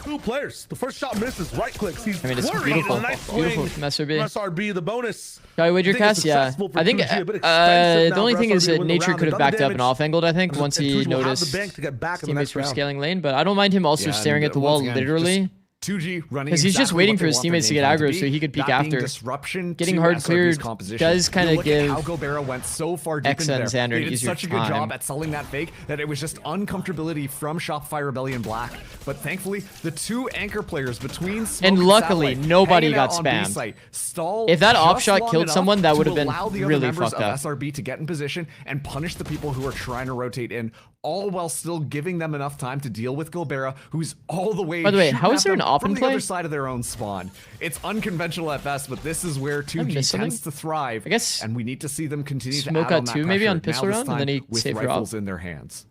2 players. The first shot misses. Right clicks. He's I mean, it's worried. beautiful. And a nice Beautiful swing from SRB. from SRB. The bonus. Shall I wager I think cast? it's Yeah. successful for I think 2G, a bit expensive the now only for thing is SRB to that win the Nature round. could have They've backed done up and off angled, I think, damage. once And he 2G will have noticed the bank to get back in the teammates next were round. scaling lane. But I don't mind him also staring at the wall literally. 2G running Because he's just exactly waiting what for they his want their teammates to game get plan aggro be. so he could peek That being after. disruption Getting to hard SRB's cleared composition. does kind You of look at give how Gobera went so far deep X into and there. Xander They an did easier such a good time. job at selling that fake that it was just uncomfortability from Shopify Rebellion Black. But thankfully, the 2 anchor players between Smoke And luckily, Satellite nobody hanging got out on B spammed. site, stalled If that just offshot long killed enough someone, that to would have been allow the other really members fucked up. of SRB to get in position and punish the people who are trying to rotate in, all while still giving them enough time to deal with Gobera, who's all the way. By the way, shooting how at is there them an op from in the play? other side of their own spawn? It's unconventional at best, but this is where 2G missed tends something? to thrive. I guess and we need to see them continue to Smoke add on out that 2 maybe pressure, on pistol now this round, and then time he with saved her rifles off. in their hands.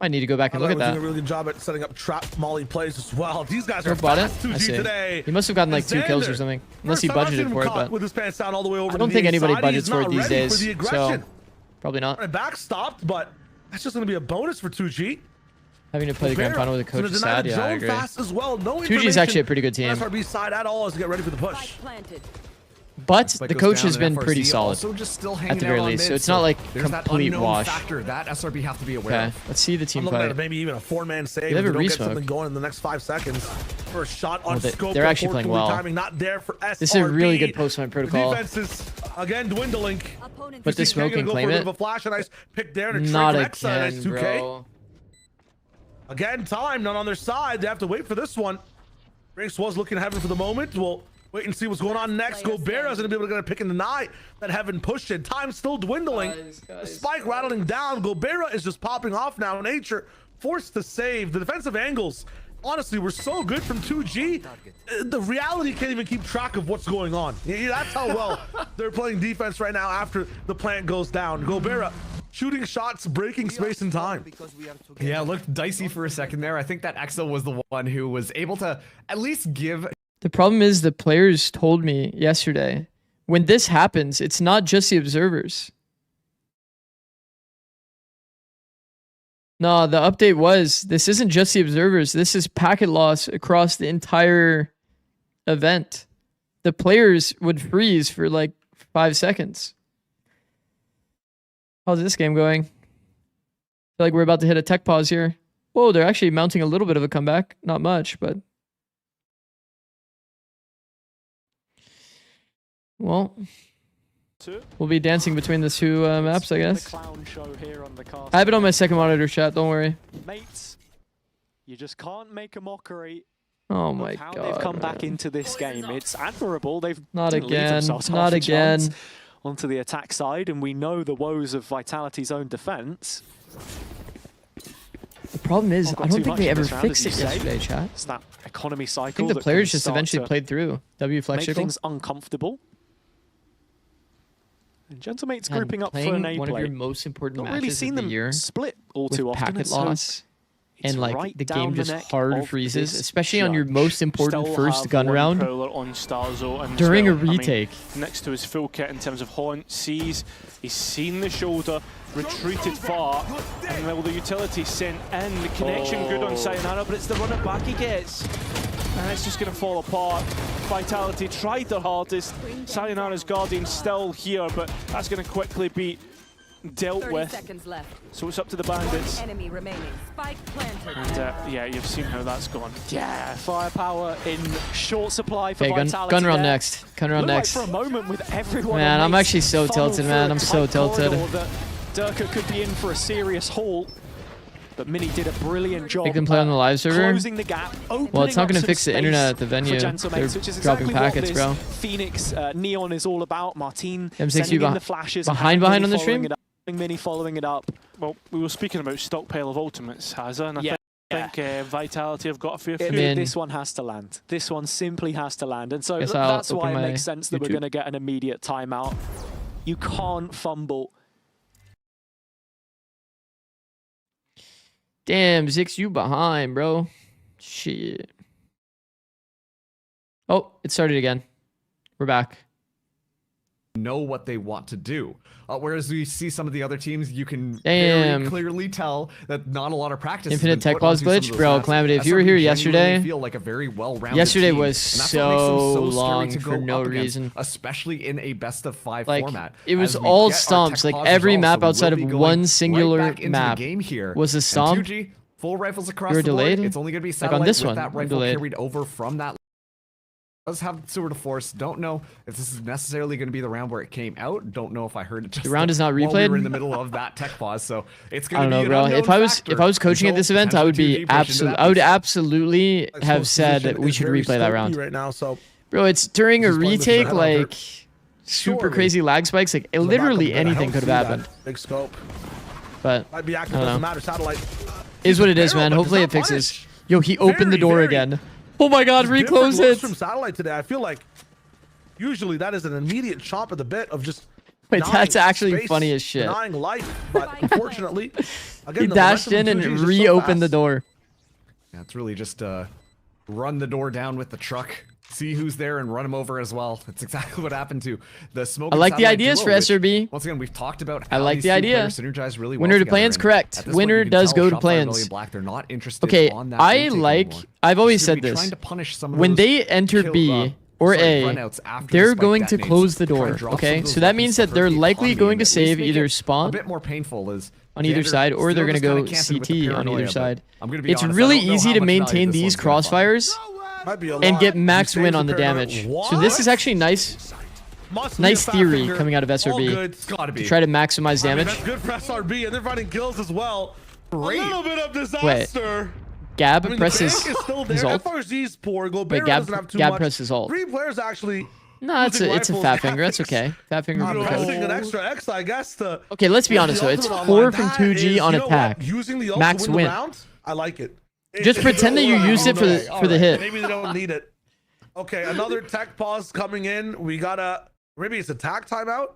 I need to go back and look at We're doing that. a really good job at setting up trap molly plays as well. These guys are Smoke bought it? fast I 2G see. today. He must have gotten like 2 kills or Xander. something. Unless he First time I've seen budgeted him for it, caught but with his pants down all the way over I to don't the think A anybody side. budgets He's for it not these ready days. for the So aggression. probably not. And back stopped, but that's just going to be a bonus for 2G. Having to play the grand final with a coach is sad. Yeah, I agree. Fast as well. No 2G is actually a pretty good team. SRB side at all as to get ready for the push. But Spike the goes coach down, has and been FRC pretty solid also just still at hanging the out very on least. mid, So it's not like there's that complete unknown wash. factor that SRB have to be aware Okay, of. let's see the team I'm looking fight. at maybe even a 4-man save They if have they a don't get re-smoke. something going in the next 5 seconds. First shot on scope. They're actually playing well. Timing not there for SRB. This is a really good post-fight protocol. The defense is again dwindling. But the smoke and go claim for a bit it. of a flash, a nice pick there, and a Not trick Rex, again, nice 2K. bro. Again, time not on their side. They have to wait for this one. Brinks was looking heaven for the moment. We'll wait and see what's going on next. Gobera's gonna be able to get a pick and deny that heaven pushed it. Time still dwindling. The spike rattling down. Gobera is just popping off now. Nature forced to save. The defensive angles, honestly, were so good from 2G. The reality can't even keep track of what's going on. That's how well they're playing defense right now after the plant goes down. Gobera shooting shots, breaking space and time. Yeah, it looked dicey for a second there. I think that Exo was the one who was able to at least give. The problem is the players told me yesterday, when this happens, it's not just the observers. No, the update was, this isn't just the observers. This is packet loss across the entire event. The players would freeze for like 5 seconds. How's this game going? I feel like we're about to hit a tech pause here. Whoa, they're actually mounting a little bit of a comeback. Not much, but... Well, we'll be dancing between the 2 maps, I guess. I have it on my second monitor, chat. Don't worry. Mates, you just can't make a mockery. Oh my of how god. they've come back into this game. It's admirable. They've Not didn't leave again. themselves Not half a again. chance onto the attack side, and we know the woes of Vitality's own defense. The problem is, Not got I don't too think much they in ever this round, fixed as it you say. yesterday, chat. It's that economy cycle. I think the that players can just start eventually to played through. W make flexible. things uncomfortable. And Gentlemate's And grouping up for playing an A one play. of your most important Not matches really seen of the them year split all with too often. packet Let's hope loss. it's And like right the down game the just neck hard of freezes, this especially on your judge. most important Still first have gun one round. prowler on Starzo and During a still, I mean, retake. next to his full kit in terms of haunt, sees, he's seen the shoulder, retreated far, and now the utility sent in. The connection good on Sayonara, but it's the run it back he gets. And it's just going to fall apart. Vitality tried their hardest. Sayonara's Guardian still here, but that's going to quickly be dealt 30 with. seconds left. So it's up to the Bandits. One enemy remaining. Spike planted. And yeah, you've seen how that's gone. Yeah, firepower in short supply for Okay, Vitality. gun round there. next. Gun round Looked next. like for a moment with everyone Man, on I'm mates actually so funneled tilted, through man. a I'm so tight tilted. corridor that Durka could be in for a serious haul. But Mini did a brilliant job. Make them play on the live server. Closing the gap, opening Well, it's not up going to some fix the space internet at the for venue. Gentlemates, They're which is dropping exactly packets, what bro. this Phoenix Neon is all about. Martin M6U sending in the flashes. and behind Mini on the following stream? it up, Mini following it up. Well, we were speaking about stockpile of ultimates, Hazza, and Yeah. I think Vitality have got a fair few. This one has to land. This one simply has to land. And so Guess I'll that's why open it my makes sense that we're YouTube. going to get an immediate timeout. You can't fumble. Damn, Zikz, you behind, bro. Shit. Oh, it started again. We're back. know what they want to do. Whereas we see some of the other teams, you can Damn. very clearly tell that not a lot of practice. Infinite tech pause glitch, bro. Calamity, if you were here yesterday, feel like a very well-rounded yesterday team, was and that's what makes them so scary long to for go no up against, reason. especially in a best-of-5 Like, format. it was As we all get our stomps. tech Like pause every resolved, map so outside we'll of be going one singular right back into map the game here. was a And stomp. 2G, full rifles across You were the board. delayed? It's only going to be Like satellite on this with one, that I'm rifle delayed. carried over from that. Does have Tour de Force. Don't know if this is necessarily going to be the round where it came out. Don't know if I heard it just The round is not while we replayed? were in the middle of that tech pause, so it's I going don't to be know, an bro. unknown If I was coaching at this event, I would be absolutely have said we should replay that round. Right now, so Bro, it's during a This is playing this retake, event on her. like super Surely. crazy lag spikes. Like literally I don't anything could see have that. happened. Big scope. But Might be I active, don't doesn't know. matter. Satellite. Is what it is, Barrel, man. but Hopefully it does not fixes. punish. Yo, he opened the door again. Oh my God, Different reclose looks it. from Satellite today. I feel like usually that is an immediate chomp at the bit of just. Wait, denying that's actually space, funny as shit. Denying life, but unfortunately, again, He the dashed in momentum and of 2G is just so reopened the fast. door. Yeah, it's really just run the door down with the truck, see who's there, and run him over as well. That's exactly what happened to the smoke. I like the ideas for SRB. Once again, we've talked about I how like these the two idea. players synergize really well Winner to together, plans, and correct. at this point, Winner you can does tell go to Shopify and plans. Rebellion Black, they're not interested Okay, on that I retake like. anymore. I've always They're said gonna be this. trying to punish some of When those they enter kill, B or A, runouts after the they're spike going to detonates. close the Try and door. drop some Okay, of those so that weapons means to that they're hurt the likely economy going and to at least save make either it spawn a bit more painful as on either Xander side, or they're still going to just go kinda camping with the CT on paranoia, either but side. I'm gonna be It's honest, I really don't know easy how to much value maintain this these one's gonna find. crossfires Might be a and lot. get max You win save on the the paranoia. damage. What? So this is actually nice. Must be Nice a fat theory finger. coming out of All SRB. good. It's gotta To be. try to maximize I mean, damage. that's good for SRB, and they're finding kills as well. Great. A little bit of disaster. Gab I mean, presses the bank is still there. his ult. FRZ's poor. Gobert Wait, Gab, doesn't have too Gab much. presses ult. 3 players actually. No, it's a using fat rifles. finger. That's okay. Fat finger. I'm for pressing coach. an extra X, I guess. To Okay, let's be put honest the though. It's ultimate 4 online. from That 2G is, on you know attack. what? Using the ult Max to win. win. The round, I like it. Just pretend that you used it for the hit. Maybe they don't need it. Okay, another tech pause coming in. We gotta. Maybe it's attack timeout.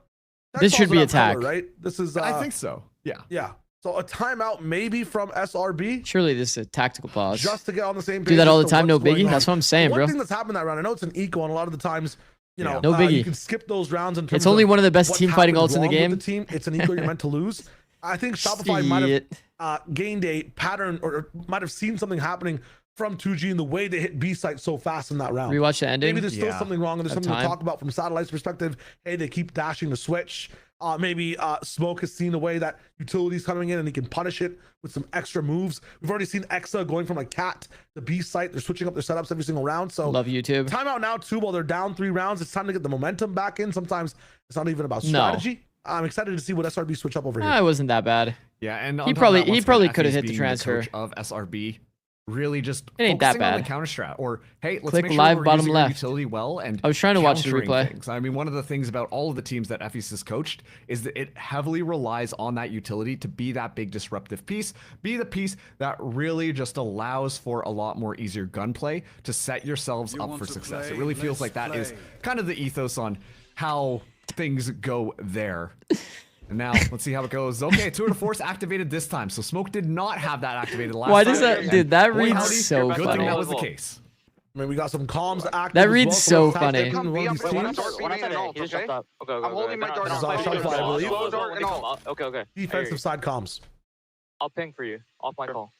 Tech This pause should be would have attack. color, right? This is. I think so. Yeah. Yeah. So a timeout maybe from SRB. Surely this is a tactical pause. Just to get on the same page. Do that all as the to time, no what's going biggie. on. That's what I'm saying, One bro. thing that's happened that round, I know it's an eco, and a lot of the times, you know, No you biggie. can skip those rounds in terms It's only of one of the best what's team fighting happened ults in the wrong with game. The team. It's an eco you're meant to lose. I think Shopify might Shit. have gained a pattern or might have seen something happening from 2G in the way they hit B site so fast in that round. Rewatch the ending. Maybe there's still something wrong, and there's At something to time. talk about from Satellite's perspective. Hey, they keep dashing the switch. Maybe Smoke has seen the way that utility's coming in and he can punish it with some extra moves. We've already seen Exa going from a cat to B site. They're switching up their setups every single round. So Love YouTube. Timeout now too. While they're down 3 rounds, it's time to get the momentum back in. Sometimes it's not even about No. strategy. I'm excited to see what SRB switch up over here. It wasn't that bad. Yeah, and he probably could have hit the transfer. Of SRB, really just It ain't that focusing on bad. the counter strat, or hey, let's Click make sure live we're bottom using our left. utility well. And I was trying to watch the countering replay. things. I mean, one of the things about all of the teams that FES has coached is that it heavily relies on that utility to be that big disruptive piece, be the piece that really just allows for a lot more easier gunplay to set yourselves up for success. It really feels like that is kind of the ethos on how things go there. And now let's see how it goes. Okay, Tour de Force activated this time, so Smoke did not have that activated last time. Why does that, And dude? That boy, reads howdy, so good funny. thing that was the case. I mean, we got some comms active. That as reads well, so what's funny. happening in one of these teams. I'm holding my dart. This is on Shopify, I believe. Okay, okay. Defensive side comms. I'll ping for you. Off my call.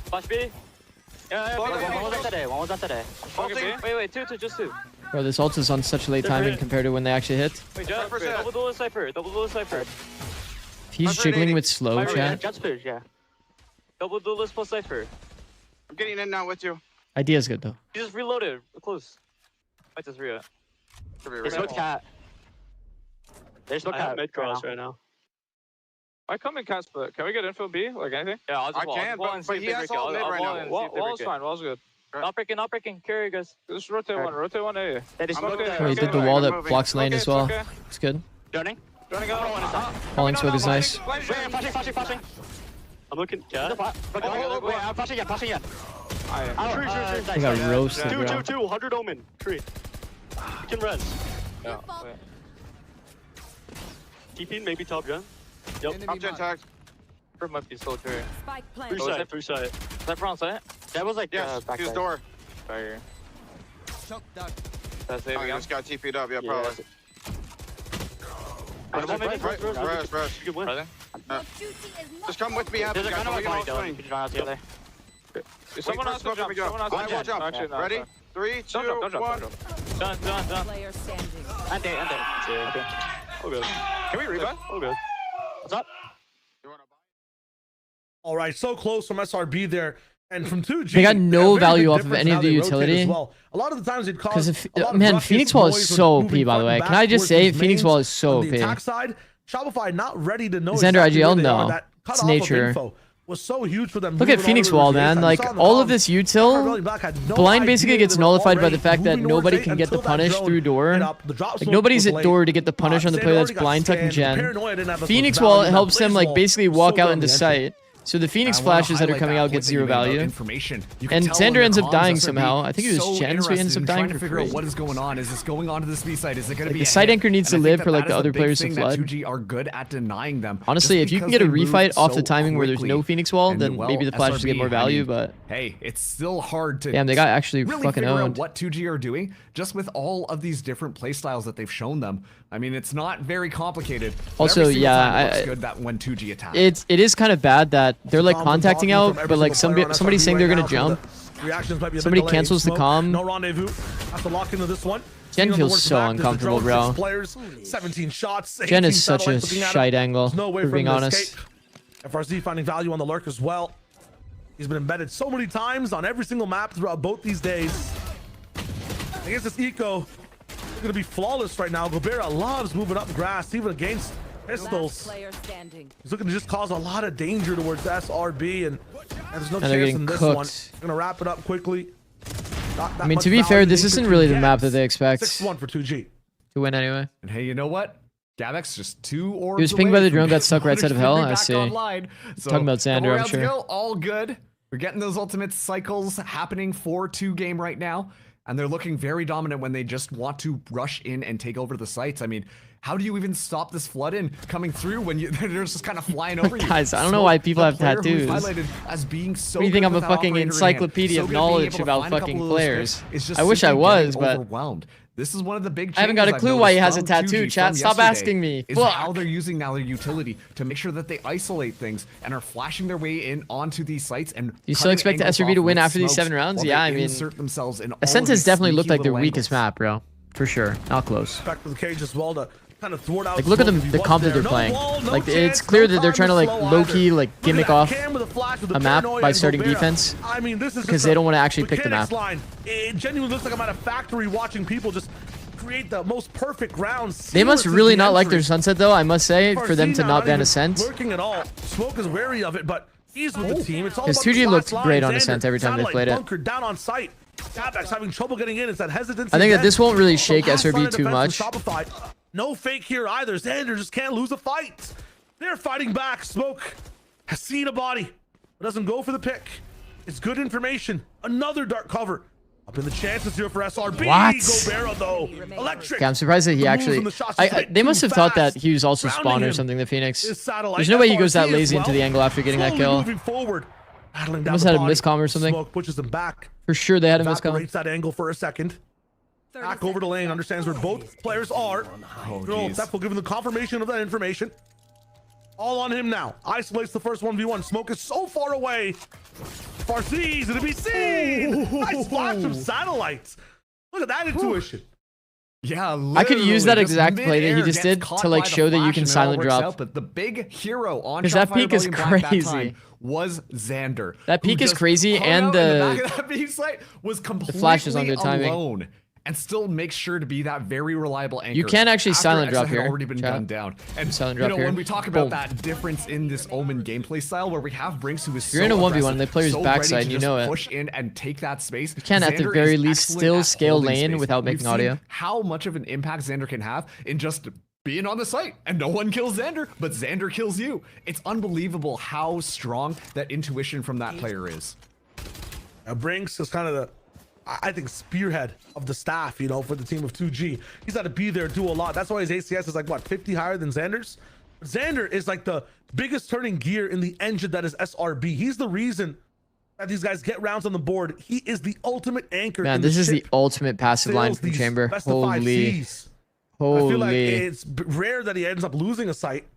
Flash B. Yeah, one was on today. Wait, two, just two. Bro, this ult is on such late timing compared to when they actually hit. Wait, double duel Cypher. If he's jiggling with slow, chat. Just push, yeah. Double duelist plus Cypher. I'm getting in now with you. Idea's good though. You just reloaded. Close. Might just re-up. There's no cat. There's no cat. Mid cross right now. I come in cat split. Can we get info B? Like anything? Yeah, I'll just wall. can, but he has all mid right now. Wall's fine. Wall's good. Not breaking. Carry, guys. Just rotate one A. Oh, he did the wall that blocks lane as well. It's good. Joining. Falling smoke is nice. Flashing. I'm looking cat. I'm flashing yet. I got roasted, bro. 2, 100 omen. Tree. You can res. Yeah, wait. TP maybe top gen. Yep. Top gen tagged. Might be slow too. Free side. Is that front side? That was like yes, back his side. door. Right here. That's Oh, you just got TP'd up, yeah, probably. Just come with me, There's a gun on my door. We can run out together. Someone else will jump. I will jump. Ready? 3, 2, 1. Done. Player standing. And there. Okay. All good. Can we rebound? All good. What's up? All right, so close from SRB there. And from 2G, they got no value off of any of the utility. Well. A lot of the times it causes. Man, Phoenix Wall is so OP, by the way. Can I just say, Phoenix Wall is so OP. On the attack side, Shopify not ready to know. Xander exactly IGL, no. It's nature. Was so huge for them. Look at Phoenix Wall, man. Like, all of this util, Blind basically gets nullified by the fact that nobody can get the punish through door. Like, nobody's at door to get the punish on the player that's blind tucking Gen. Phoenix Wall helps them, like, basically walk out into sight. So the Phoenix flashes that are coming out get 0 value. And Xander ends up dying somehow. I think it was Chen, so he ends up dying for figure free. out what is going on. Is this going on to this B side? Is it going to be the side anchor needs to live for like the other players to flood. 2G are good at denying them. Honestly, if you can get a refight off the timing where there's no Phoenix Wall, then maybe the flashes get more value, but hey, it's still hard to damn, they got actually really fucking figure owned. out what 2G are doing just with all of these different play styles that they've shown them. I mean, it's not very complicated. Also, yeah, it's good that when 2G attacks. It is kind of bad that they're like contacting out, but like somebody saying they're gonna jump. Somebody cancels the comm. No rendezvous. Have to lock into this one. Gen feels so uncomfortable, bro. 17 shots. Gen is such a shite angle, no way for being honest. FRZ finding value on the lurk as well. He's been embedded so many times on every single map throughout both these days. Against this eco, they're gonna be flawless right now. Gobera loves moving up grass, even against pistols. He's looking to just cause a lot of danger towards SRB, and there's no chance in this one. Gonna wrap it up quickly. I mean, to be fair, this isn't really the map that they expect. 6-1 for 2G. To win anyway. And hey, you know what? Gavex just 2 orbs. He was pinged by the drone, got stuck right side of hell. I see. So, talking about Xander, I'm sure. All good. We're getting those ultimate cycles happening for 2Game right now. And they're looking very dominant when they just want to rush in and take over the sites. I mean, how do you even stop this flood in coming through when they're just kind of flying over you? Guys, I don't know why people have tattoos. Highlighted as being so what do you think I'm a fucking encyclopedia of knowledge about fucking players? I wish I was, but overwhelmed. This is one of the big changes I haven't got a clue why he has a tattoo, chat. Stop asking me. Is how they're using now their utility to make sure that they isolate things and are flashing their way in onto these sites. And do you still expect SRB to win after these 7 rounds? Yeah, I mean, Ascent has definitely looked like their weakest map, bro. For sure. Not close. Back to the cage as well to kind of thwart out. Like, look at the comp that they're playing. Like, it's clear that they're trying to like low-key like gimmick off a map by starting defense. I mean, this is because they don't want to actually pick the map. It genuinely looks like I'm at a factory watching people just create the most perfect rounds. They must really not like their sunset, though, I must say, for them to not ban Ascent. Working at all. Smoke is wary of it, but he's with the team. It's all because 2G looked great on Ascent every time they played it. Bunkered down on site. Gavex having trouble getting in. It's that hesitancy. I think that this won't really shake SRB too much. No fake here either. Xander just can't lose a fight. They're fighting back. Smoke has seen a body, but doesn't go for the pick. It's good information. Another dark cover. Up in the chances here for SRB. What? Gobera, though. Electric. Okay, I'm surprised that he actually... they must have thought that he was also spawned or something, the Phoenix. There's no way he goes that lazy into the angle after getting that kill. Moving forward. He must have had a miscomm or something. Smoke pushes him back. For sure they had a miscomm. Evaporates that angle for a second. Back over to lane. Understands where both players are. Will give him the confirmation of that information. All on him now. Isolates the first 1v1. Smoke is so far away. Farsees to be seen. Nice flash from satellites. Look at that intuition. Yeah, I could use that exact play that he just did to like show that you can silent drop. But the big hero on because that peak is crazy. Was Xander. That peak is crazy, and the was completely the flashes on their timing. Alone. And still make sure to be that very reliable anchor. You can actually silent drop here. Already been gunned down. And silent drop here. When we talk about that difference in this Omen gameplay style, where we have Brinks who is you're in a 1v1, they play his backside, and you know it. Push in and take that space. You can at the very least still scale lane without making audio. How much of an impact Xander can have in just being on the site, and no one kills Xander, but Xander kills you. It's unbelievable how strong that intuition from that player is. Brinks is kind of the, I think, spearhead of the staff, you know, for the team of 2G. He's got to be there, do a lot. That's why his ACS is like, what, 50 higher than Xander's? Xander is like the biggest turning gear in the engine that is SRB. He's the reason that these guys get rounds on the board. He is the ultimate anchor. Man, this is the ultimate passive line from Chamber. Holy. I feel like it's rare that he ends up losing a site.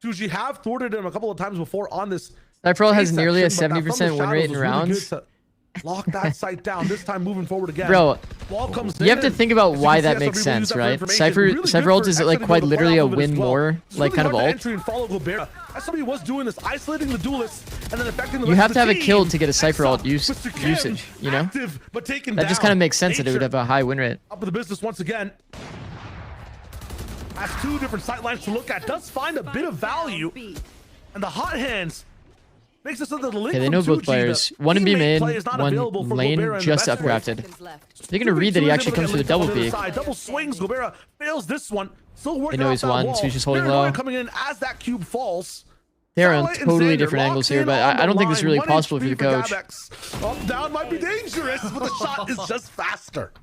2G have thwarted him a couple of times before on this. Cypher has nearly a 70% win rate in rounds. Lock that site down this time moving forward again. Bro, ball comes you have to think about why that makes sense, right? Cypher ult is like quite literally a win more, like kind of ult. SRB was doing this, isolating the duelists and then affecting the You have to have a kill to get a Cypher ult usage, you know? That just kind of makes sense that it would have a high win rate. Up of the business once again. Has two different sight lines to look at. Does find a bit of value. And the hot hands makes it so that the link they know both players. One in B main, one lane, just upcrafted. They're going to read that he actually comes for the double peek. Double swings. Gobera fails this one. Still working. They know he's one, so he's just holding low. Coming in as that cube falls. They're on totally different angles here, but I don't think this is really possible for the coach. Up down might be dangerous, but the shot is just faster.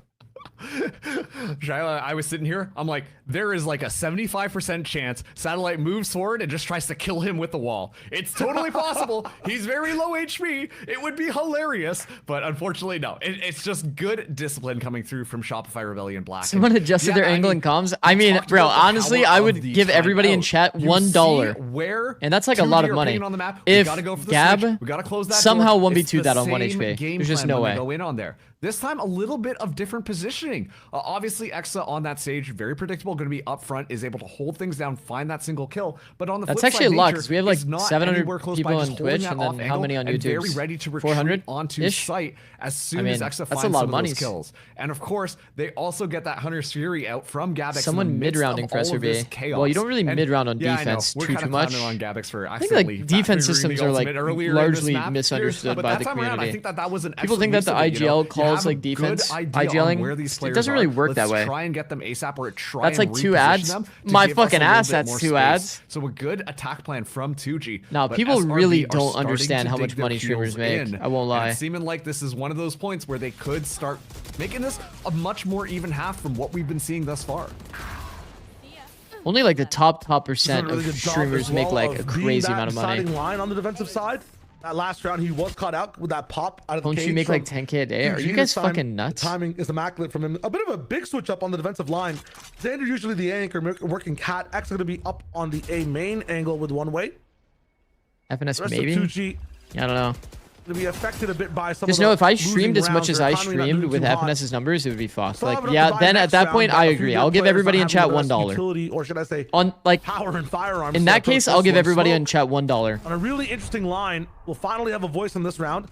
Shyla, I was sitting here. I'm like, there is like a 75% chance Satellite moves forward and just tries to kill him with the wall. It's totally possible. He's very low HP. It would be hilarious, but unfortunately, no. It's just good discipline coming through from Shopify Rebellion Black. Someone adjusted their angle in comms. I mean, bro, honestly, I would give everybody in chat $1. And that's like a lot of money. If Gab somehow 1v2 that on 1 HP, there's just no way. Go in on there. This time, a little bit of different positioning. Obviously, Exa on that stage, very predictable, going to be up front, is able to hold things down, find that single kill. But on the flip side, that's actually a lot, because we have like 700 people on Twitch, and then how many on YouTube? Very ready to retreat onto site as soon as Exa finds some of those kills. And of course, they also get that Hunter's Fury out from Gabex. Someone mid-rounding for SRB. Well, you don't really mid-round on defense too much. On Gabex for I think like defense systems are like largely misunderstood by the community. People think that the IGL calls like defense. IGLing, it doesn't really work that way. Try and get them ASAP or try that's like 2 ads. My fucking ass, that's 2 ads. So a good attack plan from 2G. Now, people really don't understand how much money streamers make. I won't lie. It's seeming like this is one of those points where they could start making this a much more even half from what we've been seeing thus far. Only like the top percent of streamers make like a crazy amount of money. Line on the defensive side. That last round, he was caught out with that pop out of the cage. Don't you make like 10K a day? Are you guys fucking nuts? The timing is immaculate from him. A bit of a big switch up on the defensive line. Xander usually the anchor, working cat. X going to be up on the A main angle with one way. FNS maybe? 2G, I don't know. To be affected a bit by some just know if I streamed as much as I streamed with FNS's numbers, it would be fucked. Like, yeah, then at that point, I agree. I'll give everybody in chat $1. Or should I say, on like power and firearms. In that case, I'll give everybody in chat $1. On a really interesting line, we'll finally have a voice in this round.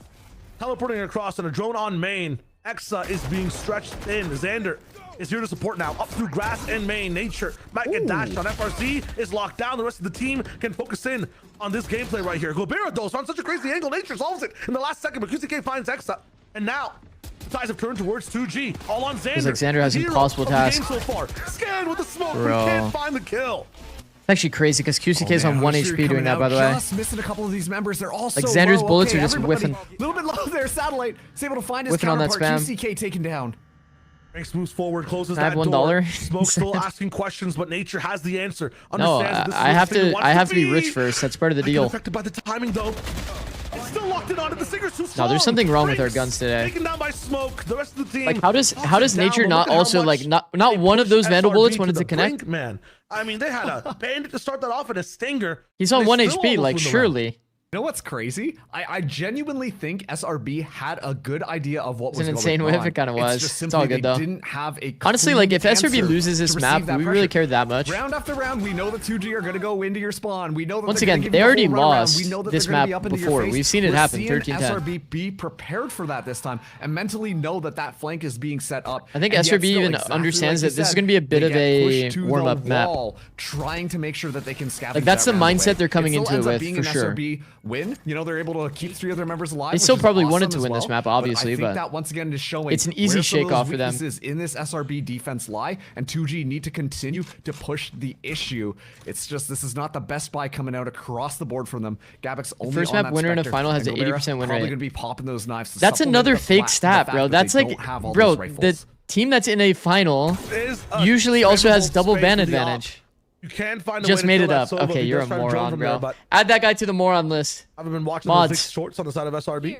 Teleporting across on a drone on main. Exa is being stretched thin. Xander is here to support now. Up through grass and main. Nature might get dashed on. FRC is locked down. The rest of the team can focus in on this gameplay right here. Gobera though, on such a crazy angle. Nature solves it in the last second, but QCK finds Exa. And now the ties have turned towards 2G. All on Xander. It's like Xander has an impossible task. So far. Scan with the smoke. We can't find the kill. It's actually crazy because QCK is on 1 HP doing that, by the way. Just missing a couple of these members. They're all like Xander's bullets are just whiffing. A little bit low there. Satellite is able to find his whiffing counterpart. On that spam. QCK taken down. Ranks moves forward, closes I have that $1. door. Smoke still asking questions, but Nature has the answer. No, I have to be rich first. That's part of the deal. Affected by the timing though. It's still locked in onto the Singer's too No, there's something wrong with our guns today. Taken down by Smoke. The rest of the team. Like how does Nature not also like not one of those Vandal bullets wanted to connect? Man, I mean they had a bandit to start that off and a Stinger. He's on 1 HP. Like surely. You know what's crazy? I genuinely think SRB had a good idea of what was going on. It's an insane whiff. It kind of was. It's all good though. Didn't have a honestly, like if SRB loses this map, we really care that much. Round after round, we know that 2G are going to go into your spawn. We know that once again, they already lost this map before. We've seen it happen. 13-10. SRB be prepared for that this time and mentally know that that flank is being set up. I think SRB even understands that this is going to be a bit of a warm-up map. Trying to make sure that they can scavenge. Like that's the mindset they're coming into it with for sure. SRB win. You know they're able to keep 3 of their members alive. They still probably wanted to win this map, obviously, but I think that once again is showing it's an easy shake-off for them. In this SRB defense lie, and 2G need to continue to push the issue. It's just this is not the best buy coming out across the board from them. Gabex only first map winner in a final has an 80% win rate. Probably gonna be popping those knives. That's another fake stat, bro. That's like, bro, the team that's in a final usually also has double ban advantage. You can find just made it up. Okay, you're a moron, bro. Add that guy to the moron list. I've been watching Mods. those shorts on the side of SRB.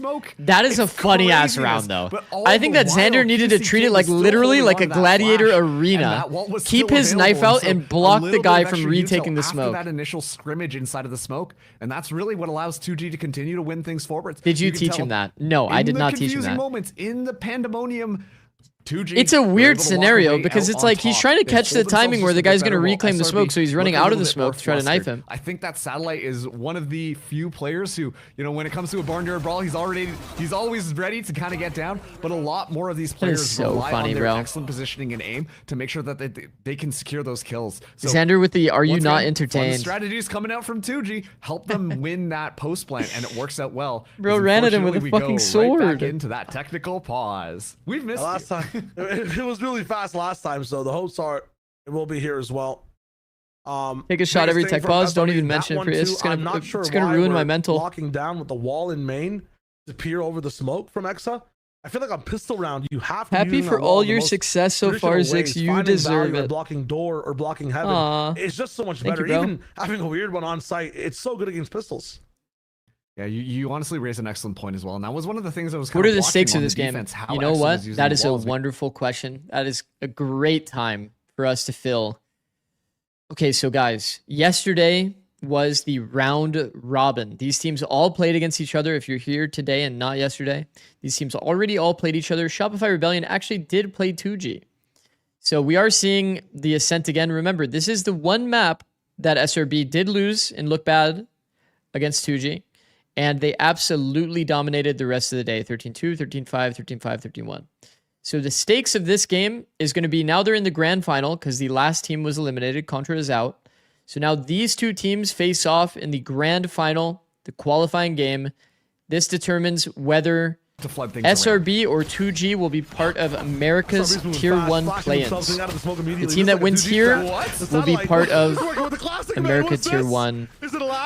smoke. That is a funny ass round, though. I think that Xander needed to treat it like literally like a gladiator arena. Keep his knife out and block the guy from retaking the smoke. That initial scrimmage inside of the smoke, and that's really what allows 2G to continue to win things forward. Did you teach him that? No, I did not teach him that. In the confusing moments, in the pandemonium, 2G, It's a they're weird able to walk scenario away because out it's on like he's top. trying to They catch the hold themselves timing where just the a bit guy's going to better, while reclaim the SRB smoke, so he's running look a out of the little bit smoke more to try to knife flustered. him. I think that Satellite is one of the few players who, you know, when it comes to a barnyard brawl, he's always ready to kind of get down, but a lot more of these players so rely funny, on their bro. excellent positioning and aim to make sure that they can secure those kills. So, Xander with the "Are you once not again, entertained?" fun strategies coming out from 2G help them win that post plant, and it works out well. Bro ran at him with a Unfortunately, fucking we go sword. right back into that technical pause. We've missed Last time, it was really fast last time, so the hopes are it will be here as well. Take a shot every tech pause. Don't even mention it. It's gonna ruin my mental. Locking down with the wall in main to peer over the smoke from Exa. I feel like on pistol round, you have to. Happy for all your success so far, Zikz. You deserve it. Blocking door or blocking heaven. Aww. It's just so much Thank better. you, bro. Even having a weird one on site, it's so good against pistols. Yeah, you honestly raised an excellent point as well, and that was one of the things I was. What kind are of the watching stakes of on this the game? defense, how You know Exa what? was using That the is a walls. wonderful question. That is a great time for us to fill. Okay, so guys, yesterday was the round robin. These teams all played against each other. If you're here today and not yesterday, these teams already all played each other. Shopify Rebellion actually did play 2G. So we are seeing the ascent again. Remember, this is the one map that SRB did lose and look bad against 2G. And they absolutely dominated the rest of the day. 13-2, 13-5, 13-5, 13-1. So the stakes of this game is going to be now they're in the grand final because the last team was eliminated. Contra is out. So now these two teams face off in the grand final, the qualifying game. This determines whether SRB or 2G will be part of America's Tier 1 play-ins. The team that wins here will be part of America Tier 1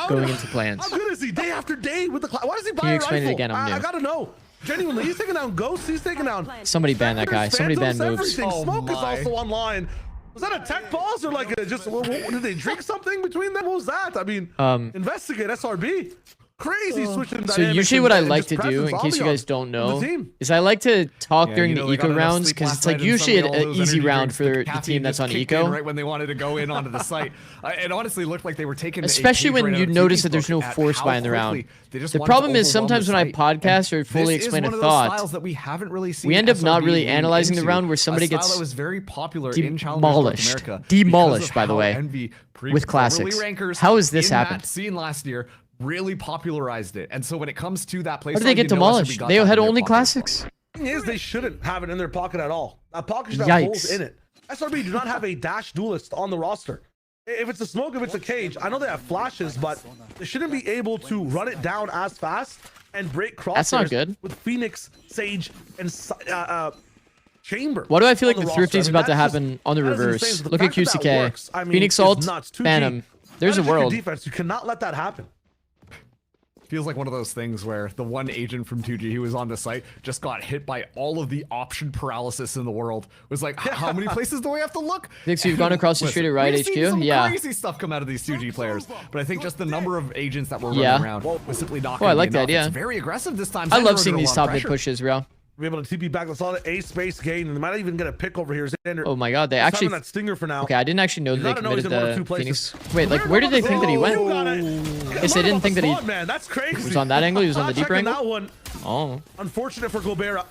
going into play-ins. How good is he? Day after day with the Why does he buy Can you a explain it rifle? again? I'm new. I gotta know. Genuinely, he's taking down Ghosts. He's taking down. Somebody ban that guy. Somebody ban moves. Smoke is also online. Was that a tech pause or like a just? Did they drink something between them? What was that? I mean, investigate SRB. Crazy switching. So usually what I like to do, in case you guys don't know, is I like to talk during the eco rounds because it's like usually an easy round for the team that's on eco. Right when they wanted to go in onto the site, it honestly looked like they were taking. Especially when you notice that there's no force buy in the round. The problem is sometimes when I podcast or fully explain a thought, we end up not really analyzing the round where somebody gets demolished, by the way, with classics. How has this happened? Scene last year really popularized it, and so when it comes to that place, how did they get demolished? They had only classics. The thing is, they shouldn't have it in their pocket at all. That pocket should have holes in it. SRB do not have a dash duelist on the roster. If it's a smoke, if it's a cage, I know they have flashes, but they shouldn't be able to run it down as fast and break crosshairs. That's not good. With Phoenix, Sage, and Chamber. Why do I feel like the thrifting is about to happen on the reverse? Look at QCK. Phoenix ult, Phantom. There's a world. Defense. You cannot let that happen. Feels like one of those things where the one agent from 2G who was on the site just got hit by all of the option paralysis in the world. Was like, how many places do we have to look? Zikz, you've gone across the street at Riot we've HQ? seen some Yeah. crazy stuff come out of these 2G players, but I think just the number of agents that were running around was simply not Oh, I like enough. that, yeah. It's very aggressive this time. I Xander love under seeing a these lot of top mid pressure. pushes, bro. Be able to TP back. That's all a space gain, and they might even get a pick over here. Xander. Oh my god, they He's actually having that stinger for now. Okay, I didn't actually know that they You gotta know he's committed in one of the two places. Phoenix. Wait, like where did they think that he went? Yes, they didn't think that he Man, that's crazy. was on that angle. He was on the deeper Checking angle. that one. Oh, Unfortunate for Gobert.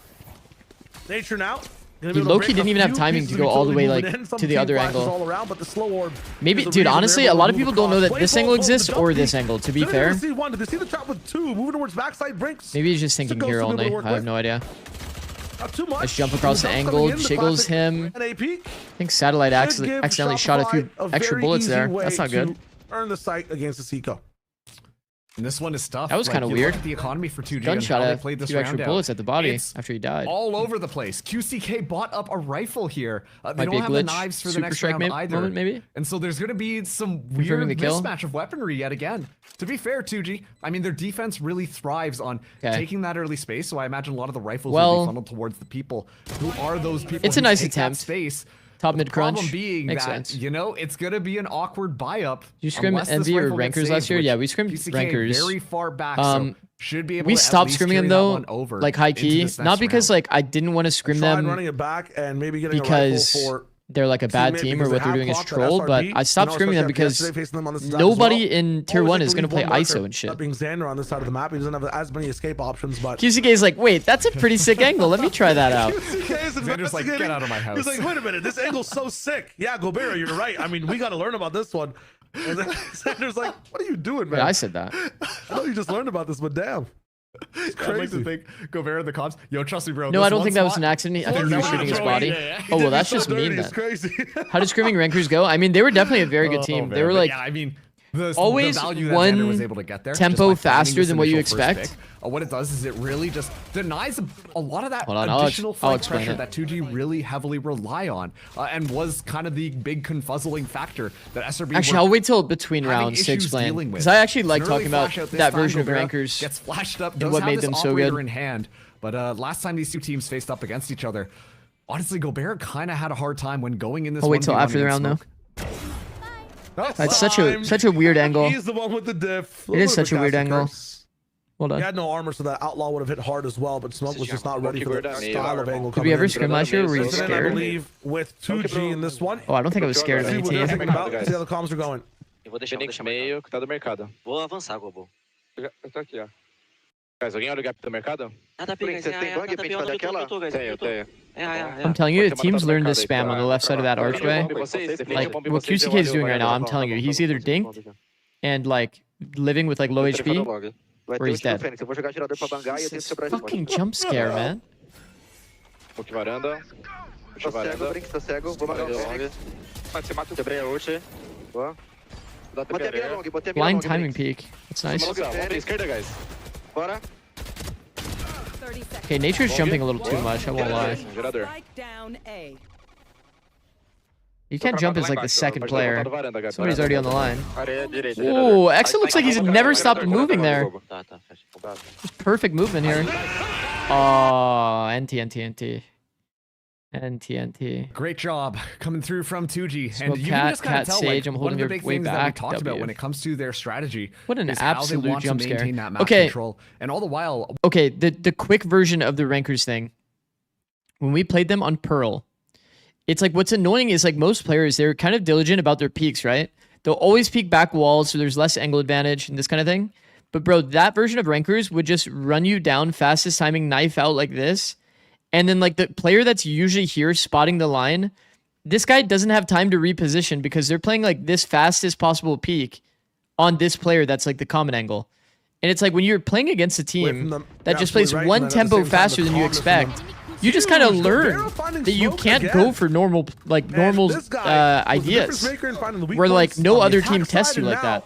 Nature now. he low-key didn't even have timing to go all the way like to the other angle. All around, but the slow orb Maybe, dude, honestly, a lot of people don't know that this angle exists or this angle. To be fair, Did they see the trap with two moving towards backside Brinks? maybe he's just thinking here only. I have no idea. Not too much. Let's jump across the angle, jiggles him. I think Satellite accidentally shot a few extra bullets there. That's not good. Earn the site against the Seiko. And this one is tough. That was kind of you weird. look at the economy for 2G Gunshot and how at they played this a few extra round out. bullets at the body It's after he died. all over the place. QCK bought up a rifle here. They Might be don't a have the glitch. knives for the Super next strike round either. moment, maybe? And so there's going to be some Confirming weird the kill. mismatch of weaponry yet again. To be fair, 2G, I mean, their defense really thrives on taking that early space, so I imagine a lot of the rifles will be funneled towards the people who are those people It's a who nice take that attempt. space. Top mid The problem crunch. being Makes that, sense. you know, it's going to be an awkward buy-up. You scrimmed unless this Envy or rifle gets Rankers saved, last year? which Yeah, we scrimmed QCK Rankers. very far back, so should be able we to at stopped least scrimming carry them that though, one over like high into key. this Not next because round. like I didn't want to scrim Tried them running it back and maybe getting because a rifle for they're like a bad team or because what they they're have doing is clocked at troll, but SRB, I stopped screaming them because nobody in tier 1 is going to play ISO and shit. That being Xander on this side of the map, he doesn't have as many escape options, but QCK is like, wait, that's a pretty sick angle. Let me try that out. Xander's like, get out of my house. He's like, wait a minute, this angle's so sick. Yeah, Gobert, you're right. I mean, we got to learn about this one. And then Xander's like, what are you doing, man? Yeah, I said that. I know you just learned about this, but damn. It's I'd like crazy. to think Gobert in the comms. Yo, trust me, bro. No, this I don't one think that was spot- an accident. I think he was shooting his body. Yeah. Oh, well, that's just mean then. How did Screaming Rankers go? I mean, they were definitely a very good team. They man, were but like yeah, I mean, the always value that Xander was one able to get there tempo just by finding faster this than what you initial first expect. pick. What it does is it really just denies a lot of that Hold on, additional I'll flank explain pressure it. that 2G really heavily rely on, and was kind of the big confuzzling factor that SRB. Actually, I'll wait till between having rounds to issues explain. dealing with. Because I actually like An early talking about flash out this that time, version of Gobert Rankers gets flashed up, and does what have made this them so operator good. in hand. But last time these two teams faced up against each other, honestly, Gobert kind of had a hard time when going in this. I'll wait till 1v1 after the against round, Smoke. That's such a weird angle. He's the one with the diff. It is such a weird angle. Hold He on. had no armor, so that outlaw would have hit hard as well, but Smoke was just not ready for that style of angle. Did we ever scrim last year? Were you I scared? believe with 2G in this one. Oh, I don't think I was scared of See any what they're team. thinking about. See how the comms are going. Eu vou deixar meio que tá do mercado. Vou avançar, Gobo. Eu tô aqui, ó. Guys, alguém olha o gap do mercado? Nada bem, você tem bang pra gente fazer aquela? Eu tenho. I'm telling you, the teams learn to spam on the left side of that archway. Like what QCK is doing right now, I'm telling you, he's either dinked and like living with like low HP, or he's dead. This fucking jump scare, man. Vou aqui varanda. Puxa varanda. Tá cego, vou matar o Fênix. Quebrei a ult. Boa. Botei a minha long, botei a minha Blind long. timing peek. That's nice. Vamos pra esquerda, guys. Bora. Okay, Nature's jumping a little too much, I won't lie. Gerador. You can't jump as like the second player. Somebody's already on the line. Areia direita. Ooh, Exa looks like he's never stopped moving there. Perfect movement here. Oh, NT. Great job coming through from 2G. Smoke And you cat, can just kind cat of tell, sage, like, I'm one holding of the her big way things that we back, talked about W. when it comes to their strategy. What an is how they absolute want jump to scare. maintain that map Okay. control. And all the while, Okay, the quick version of the Rankers thing. When we played them on Pearl, it's like what's annoying is like most players, they're kind of diligent about their peaks, right? They'll always peek back walls, so there's less angle advantage and this kind of thing. But bro, that version of Rankers would just run you down fastest timing knife out like this. And then like the player that's usually here spotting the line, this guy doesn't have time to reposition because they're playing like this fastest possible peak on this player that's like the common angle. And it's like when you're playing against a team that just plays one tempo faster than you expect, you just kind of learn that you can't go for normal ideas where like no other team tests you like that.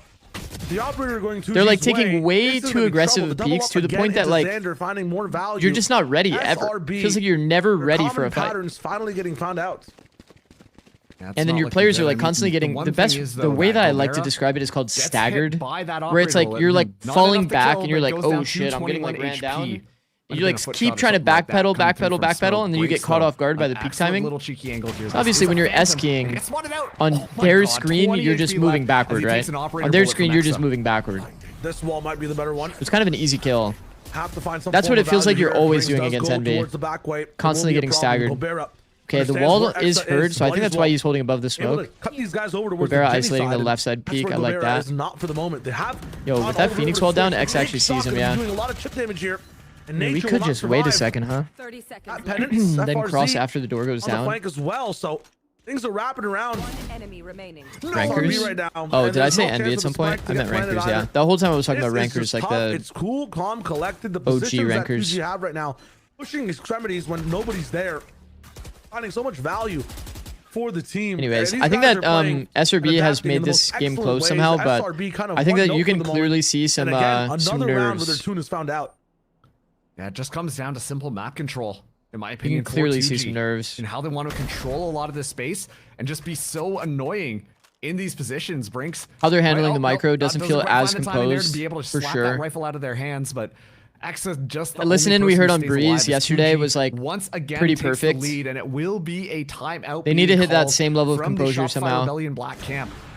The operator going They're like taking way too aggressive peaks to the point that like you're just not ready ever. Feels like you're never ready for a fight. Patterns finally getting found out. And then your players are like constantly getting the best. The way that I like to describe it is called staggered, where it's like you're like falling back and you're like, oh shit, I'm getting like ran down. And you like keep trying to backpedal, and then you get caught off guard by the peak timing. Obviously, when you're S-keying on their screen, you're just moving backward, right? On their screen, you're just moving backward. This wall might be the better one. It's kind of an easy kill. Have to find some That's what form it of feels like value you're here. always Brings doing does against go NB. towards the back way. It Constantly will be a getting problem. staggered. Gobert up. Okay, the Understands wall where is Exa heard, so I think that's why well. he's holding above the Able to smoke. cut these guys over towards Rivera the Jenny isolating the side, left side and peek, that's I where like Gobert that. is not for the moment. They have Yo, with that Phoenix wall down, X actually sees him, yeah. Doing a lot of chip damage here. And I mean, we Nature could will just not wait a survive. second, huh? 30 seconds. Penance, Then FRZ cross after the door goes on the down. flank as well, so things are wrapping around. Enemy remaining. Rankers? Right now, Oh, and did I there's say no Envy chance at of some the point? spike I to meant get planted Rankers, yeah. either. The whole time I was talking about It's Rankers, just like tough. the It's cool, calm, collected. The OG positions that Rankers. 2G have right now, pushing extremities when nobody's there, finding so much value for the team. Anyways, And I these think guys that are playing SRB and has adapting in made the this most game excellent close ways. somehow, but SRB kind of I think one that note you for can the clearly moment. see some And again, some another round where their nerves. tune is found out. yeah, it just comes down to simple map control, in my You opinion. can clearly for see 2G, some nerves. and how they want to control a lot of this space and just be so annoying in these positions. Brinks, How they're handling right, the micro doesn't feel quite as find the time in there to composed, be able to for slap sure. that rifle out of their hands, but Exa just the Listening, only we heard person on who stays Breeze alive as yesterday 2G was like once again pretty takes the perfect. lead, and it will be a timeout. They need being to hit that called same level of from the composure Shopify somehow. Rebellion Black Camp.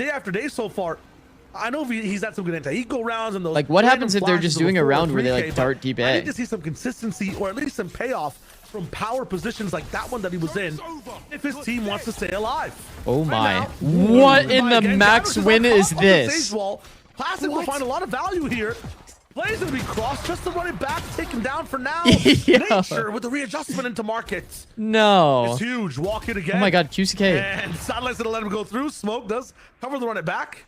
day after day so far. I know he's had some good anti-eco rounds and those. Like, what happens if they're flashes just of a doing a 4 or round where they 3K, like dart deep I A? need to see some consistency or at least some payoff from power positions like that one that he was in if his team wants to stay alive. Oh my. Now, What in the again, max Janos win on is top of the this? stage wall. Classic will find a lot of value here. Plays gonna be crossed just to run it back, take him down for now. Yo. Nature with the readjustment into markets. No. It's huge. Walk it again. Oh my god, QCK. And Satellite's gonna let him go through. Smoke does cover the run it back.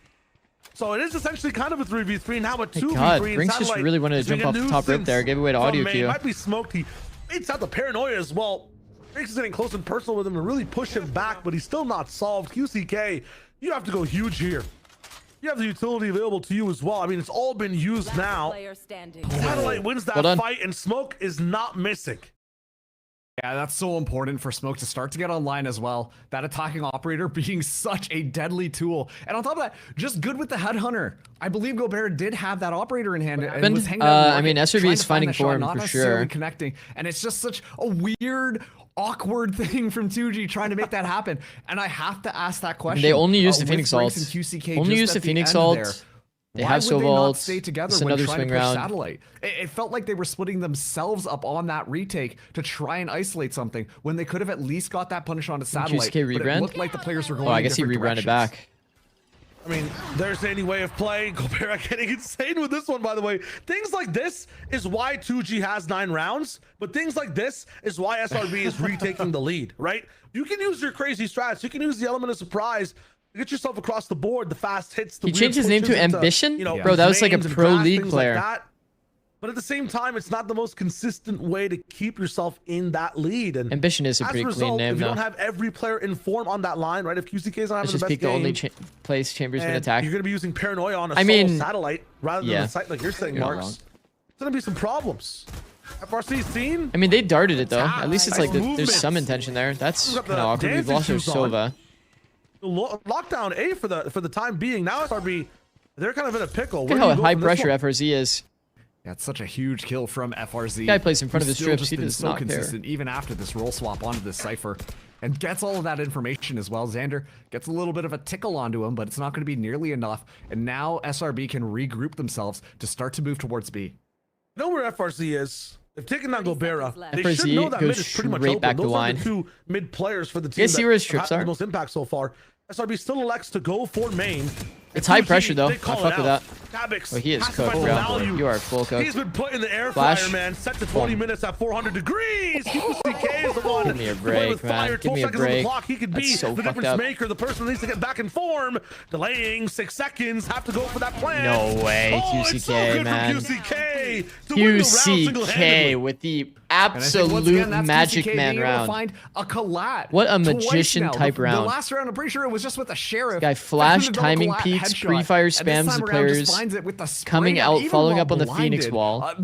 So it is essentially kind of a 3v3 now, a 2v3. God, and Brinks just Satellite really wanted to is doing jump a off the top rip nuisance there. Gave away to from audio main. cue. Might be smoked. He baits out the paranoia as well. Brinks is getting close and personal with him to really push him back, but he's still not solved. QCK, you have to go huge here. You have the utility available to you as well. I mean, it's all been used now. Satellite wins that fight, and Smoke is not missing. Yeah, that's so important for Smoke to start to get online as well. That attacking operator being such a deadly tool. And on top of that, just good with the headhunter. I believe Gobert did have that operator in hand and was hanging out. I mean, SRB is finding form for sure. Connecting. And it's just such a weird, awkward thing from 2G trying to make that happen. And I have to ask that question. They only used the Phoenix ult. Only used the Phoenix ult. They have so vaults. Stay together it's when another trying swing to push round. Satellite. It felt like they were splitting themselves up on that retake to try and isolate something when they could have at least got that punish onto Satellite. QCK but it looked like the players were going. I guess he rebranded back. I mean, there's any way of playing. Gobert getting insane with this one, by the way. Things like this is why 2G has 9 rounds, but things like this is why SRB is retaking the lead, right? You can use your crazy strats. You can use the element of surprise. Get yourself across the board, the fast hits. The he changed his name to Ambition? You know, bro, that was like a pro league player. Like but at the same time, it's not the most consistent way to keep yourself in that lead. And Ambition is a pretty clean name, if you though. don't have every player in form on that line, right? If QCK is not having the best game, the only place Chambers can attack. You're going to be using Paranoia on a Satellite rather than a site like you're saying, Marks. It's going to be some problems. FRC seen? I mean, they darted it, though. At least it's like there's some intention there. That's kind of awkward. We've lost our Sova. Lockdown A for the time being. Now SRB, they're kind of in a pickle. Look at how high pressure FRZ is. Yeah, it's such a huge kill from FRZ. This guy plays in front of his strips. He does not consistent, even after this roll swap onto this Cypher, and gets all of that information as well. Xander gets a little bit of a tickle onto him, but it's not going to be nearly enough. And now SRB can regroup themselves to start to move towards B. You know where FRZ is? If taking down Gobera, they FRZ should know that mid is pretty much open. back Those the line. are the 2 mid players for the team that have the most impact so far. SRB still elects to go for main. It's high pressure, though. I fuck with that. Gabix oh, he is cooked, bro. You are full cooked. He's been put in the air fryer, man. Set to 20 minutes at 400 degrees. QCK is the one. Give me a break, man. Give me a break. He could be the difference maker, the person who needs to get back in form. Delaying 6 seconds. Have to go for that plan. No way, QCK, it's so good man. QCK, QCK with the absolute Magic Man round. Find a collat. What a magician type round. The last round, I'm pretty sure it was just with the Sheriff. This guy flash timing peaks, pre-fire spams the players, coming out, following up on the Phoenix wall.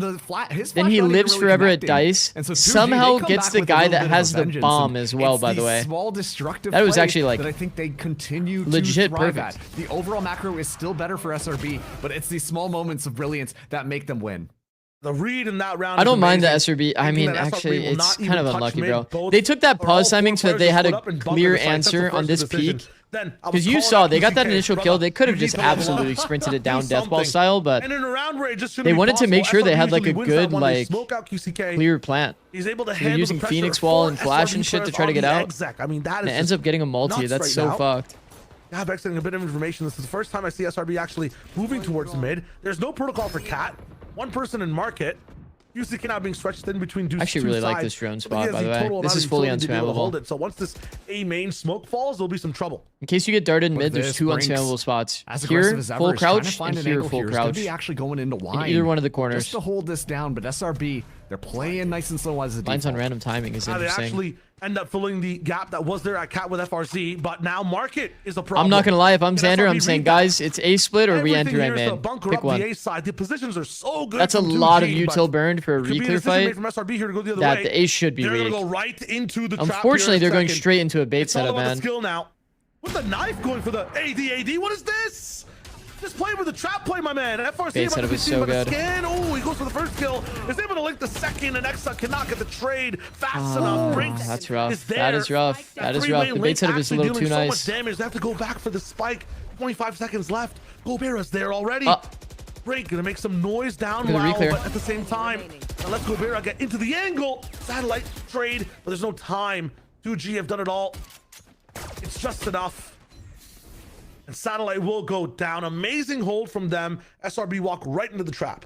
Then he lives forever at Dice. Somehow gets the guy that has the bomb as well, by the way. Small destructive that was actually like I think they continue legit to thrive perfect. At. The overall macro is still better for SRB, but it's these small moments of brilliance that make them win. The read in that round. I don't mind the SRB. I mean, actually, it's kind of unlucky, bro. They took that pause timing so that they had a clear answer on this peak. Because you saw, they got that initial kill. They could have just absolutely sprinted it down deathball style, but they wanted to make sure they had like a good, like, clear plant. They're using Phoenix Wall and Flash and shit to try to get out. And it ends up getting a multi. That's so fucked. Yeah, I'm getting a bit of information. This is the first time I see SRB actually moving towards mid. There's no protocol for Cat. One person in market. QCK now being stretched in between two sides. I actually really like this drone spot, by the way. This is fully unspammable. So once this A main smoke falls, there'll be some trouble. In case you get darted in mid, there's 2 unspammable spots. Here, full crouch, and here, full crouch. Be actually going into wine. In either one of the corners. Just to hold this down, but SRB, they're playing nice and slow as a default. Lines on random timing is interesting. They actually end up filling the gap that was there at Cat with FRZ, but now market is a problem. I'm not gonna lie, if I'm Xander, I'm saying, guys, it's A split or we enter right mid. Pick one. The A side. The positions are so good. That's a lot of util burned for a reclear fight. From SRB here to go the other that way. the A should be read. read. Go right into the Unfortunately, they're going straight into a bait setup, man. Skill now. With the knife going for the AD. What is this? Just play with the trap play, my man. FRC bait setup is so good. Oh, he goes for the first kill. Is able to link the second, and Exa cannot get the trade fast enough. Brinks that's rough. is there. That is rough. That is rough. The bait setup is a little too nice. So much damage. They have to go back for the spike. 25 seconds left. Gobera's there already. Brink gonna make some noise down low, but at the same time, let's Gobera get into the angle. Satellite trade, but there's no time. 2G have done it all. It's just enough. And Satellite will go down. Amazing hold from them. SRB walk right into the trap.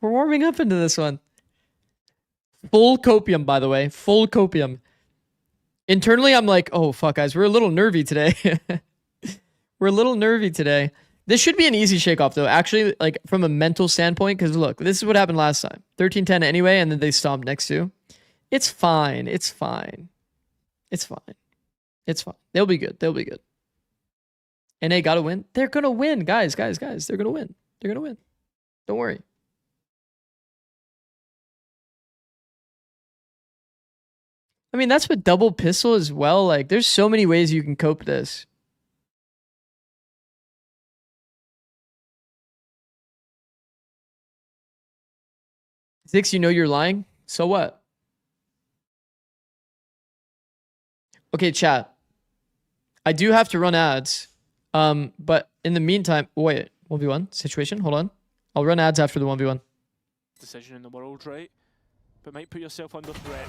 We're warming up into this one. Full copium, by the way. Full copium. Internally, I'm like, oh, fuck, guys. We're a little nervy today. We're a little nervy today. This should be an easy shake-off, though. Actually, like, from a mental standpoint, because look, this is what happened last time. 13-10 anyway, and then they stomped next to. It's fine. It's fine. It's fine. It's fine. They'll be good. They'll be good. And they gotta win. They're gonna win, guys. They're gonna win. They're gonna win. Don't worry. I mean, that's what double pistol as well. Like, there's so many ways you can cope this. Zikz, you know you're lying? So what? Okay, chat. I do have to run ads. But in the meantime, wait, 1v1 situation, hold on. I'll run ads after the 1v1. Decision in the world, right? But might put yourself under threat.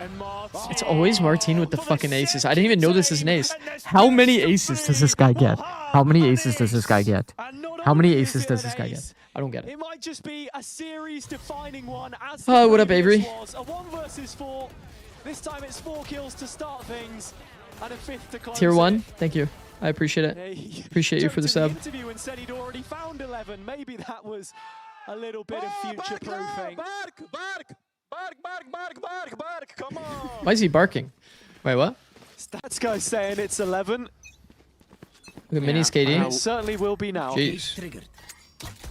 And Martin, It's always Martin with the fucking aces. I didn't even know this is an ace. How many aces does this guy get? How many aces does this guy get? How many aces does this guy get? I don't get it. It might just be a series defining one. As What up, Avery? was a 1 versus 4. This time it's 4 kills to start things and a 5th to close. Tier 1, it. thank you. I appreciate it. Appreciate you for the sub. Interview and said he'd already found 11. Maybe that was a little bit of future proofing. Come on. Why is he barking? Wait, what? Stats guy saying it's 11. Look at Mini's KD. It certainly will be now. Jeez.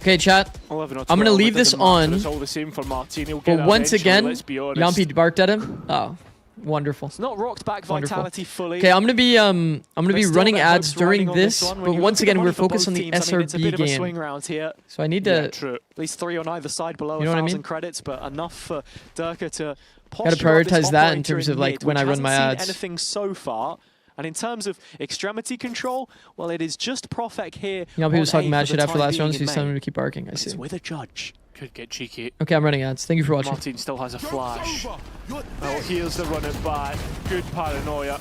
Okay, chat. 11 or 12, I'm gonna leave it this doesn't matter. on. It's all the same for Martin. He'll get But it once eventually, again, let's be honest. Yampy barked at him. Oh, wonderful. It's not rocked back Wonderful. vitality fully. Okay, I'm gonna be Still running that ads hope's during riding on this, one. When but you once look at again the we're money for both focused on the teams, I mean, it's a SRB bit of a game. swing round here. So I need to At least 3 on either side below You know what I 1,000 mean? credits, but enough for Durka to Gotta posture up this prioritize that in operator terms of, like, mid, when I which run my hasn't ads. seen anything so far. And in terms of extremity control, well, it is just Profek here. Yampy was on talking A mad for shit the after time last being round, so in he's telling main. me to keep barking. I But see. it's with a judge. Could get cheeky. Okay, I'm running ads. Thank you for watching. Martin still has a flash. Oh, here's the run it back. Good paranoia.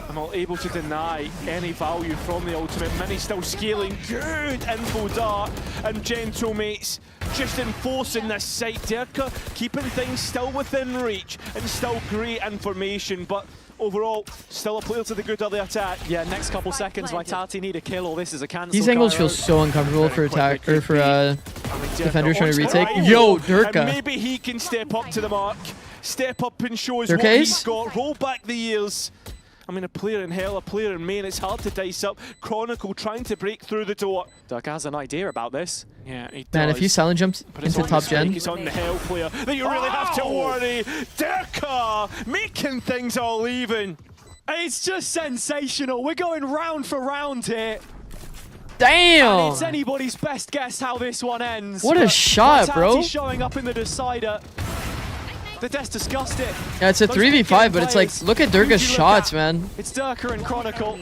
I'm not able to deny any value from the ultimate. Mini still scaling. Good info dart. And Gentlemates just enforcing this site. Durka keeping things still within reach and still great information. But overall, still a player to the good of the attack. Yeah, next couple seconds, Vitality need a kill or this is a cancel. These angles Cairo. feel so uncomfortable for attack or for defenders trying to retake. Right. Yo, And Durka. maybe he can step up to the mark. Step up and show us Durka what ace? he's got. Roll back the years. I mean, a player in hell, a player in main. It's hard to dice up. Chronicle trying to break through the door. Durka has an idea about this. Yeah, he Man, does. if he silent jumps But it's into on top the gen. spike, it's on the hell player that you really have to worry. Durka making things all even. It's just sensational. We're going round for round here. Damn! And it's anybody's best guess how this one ends. What a But shot, bro. Vitality showing up in the decider. The Des discussed it. Yeah, it's a Those 3v5, but it's like, players, look at who do Durka's you look shots, at? man. It's Durka and Chronicle.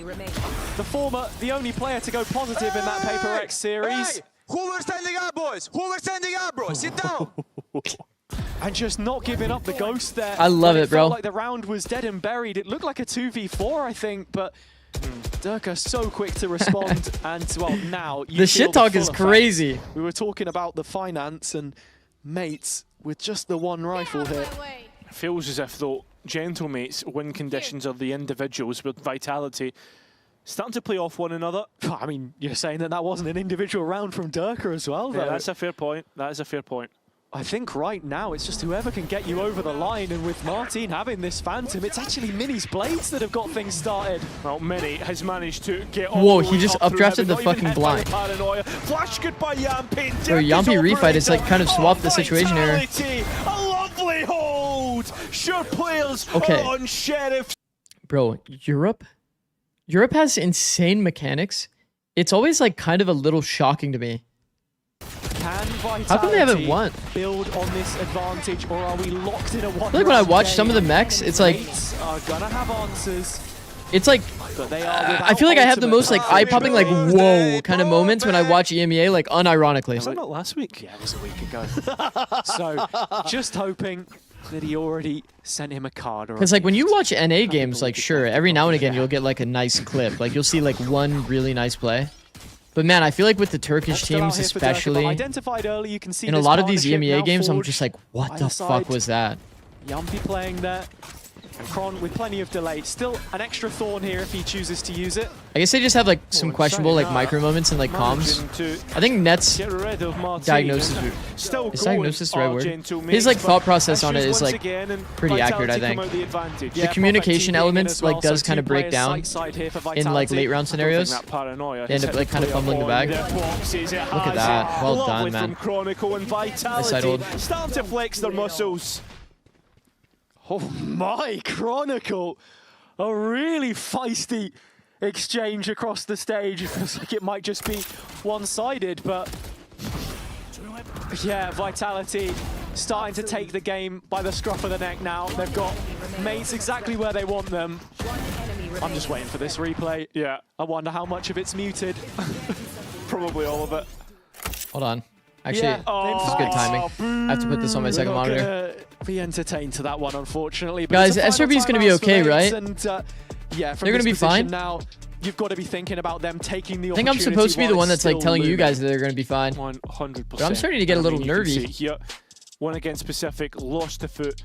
The former, the only player to go positive in that Paper X series. Who were standing up, boys? Who were standing up, bro? Sit down. And just not giving up the ghost there. I love When it, bro. Felt like the round was dead and buried. It looked like a 2v4, I think, but Durka so quick to respond. And, well, now you The feel shit talk full is effect. crazy. We were talking about the finance and mates with just the one rifle here. It feels as if, though, Gentlemates win conditions of the individuals with Vitality starting to play off one another. I mean, you're saying that that wasn't an individual round from Durka as well, though. Yeah, that's a fair point. That is a fair point. I think right now it's just whoever can get you over the line, and with Martin having this Phantom, it's actually Mini's Blades that have got things started. Well, Mini has managed to get Whoa, all he just up through updrafted heaven, the not even fucking hit by the blind. paranoia. Flash goodbye, Yampy. Bro, Yampy refight is like kind of swapped the situation here. Vitality, a lovely hold. Sure players Okay. on Sheriff. Bro, Europe has insane mechanics. It's always like kind of a little shocking to me. Can Vitality How come they haven't won? build on this advantage, or are we locked in a one? I feel like when I watch some of the mechs, it's like, Mates are gonna have answers, it's like, but they are I feel like I have the most like eye-popping, like, whoa kind of moments when I watch EMEA, like unironically. Was that not last week? Yeah, it was a week ago. So, just hoping that he already sent him a card. Because like when you watch NA games, like sure, every now and again you'll get like a nice clip. Like you'll see like one really nice play. But man, I feel like with the Turkish teams especially, identified early, you can see in a this lot of these partnership EMEA now games, I'm forged just like, what the either fuck side. was that? Yampy playing there. And Kron with plenty of delay. Still an extra thorn here if he chooses to use it. I guess they just have like some questionable like micro moments and like comms. I think Net's diagnosis is the right word. His like thought process on it is like pretty accurate, I think. The communication elements like does kind of break down in like late round scenarios. They end up like kind of fumbling the bag. Look at that. Well done, man. Nice side hold. Starting to flex their muscles. Oh my, Chronicle! A really feisty exchange across the stage. It feels like it might just be one-sided, but yeah, Vitality starting to take the game by the scruff of the neck now. They've got mates exactly where they want them. I'm just waiting for this replay. Yeah. I wonder how much of it's muted. Probably all of it. Hold on. Actually, this is good timing. I have to put this on my second monitor. Be entertained to that one, unfortunately. But guys, SRB is going to be okay, right? And, yeah, they're going to be fine. Now, you've got to be thinking about them taking the I think I'm supposed to be the one that's like telling you guys that they're going to be fine. 100%. But I'm starting to get a little nervy. Here, one against Pacific, lost the foot,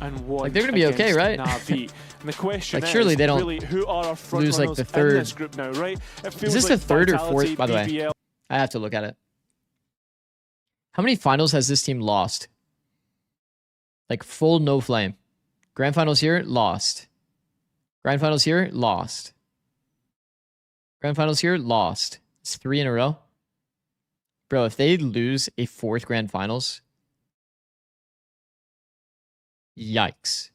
and one like they're going to be okay, right? Na'Vi. And the question like surely they don't really, who are our front lose like the third. In this group now, right? Is this the third or fourth, by the way? I have to look at it. How many finals has this team lost? Like full no flame. Grand finals here, lost. Grand finals here, lost. Grand finals here, lost. It's 3 in a row. Bro, if they lose a 4th grand finals, yikes.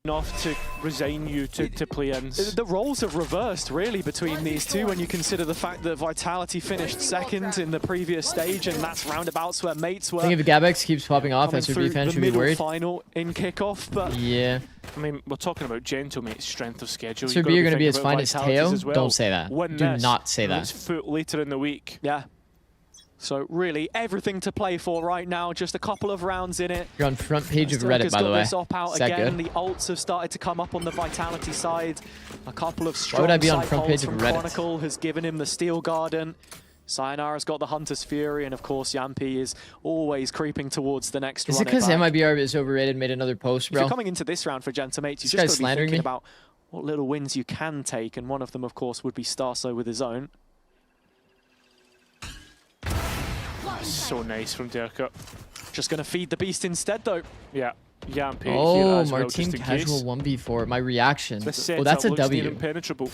Enough to resign you to play-ins. The roles have reversed really between these two when you consider the fact that Vitality finished second in the previous stage, and that's roundabouts where mates were. I think if Gabex keeps popping off, SRB fans should be worried. Final in kickoff, but yeah. I mean, we're talking about Gentlemate's strength of schedule. SRB are going to be as fine as Teo. Well. Don't say that. Do not say that. It's foot later in the week. Yeah. So really, everything to play for right now. Just a couple of rounds in it. You're on front page of Reddit, by the way. Is that good? The ults have started to come up on the Vitality side. A couple of strong. Why would I be on front page of Reddit? Chronicle has given him the Steel Garden. Sayonara's got the Hunter's Fury, and of course Yampi is always creeping towards the next. Is it because MIBR is overrated? Made another post, bro. If you're coming into this round for Gentlemates, you just got to be thinking about what little wins you can take, and one of them, of course, would be Starso with his own. So nice from Derka. Just going to feed the beast instead, though. Yeah. Yampi. Oh, Martin casual 1v4. My reaction. Oh, that's a W. Impenetrable.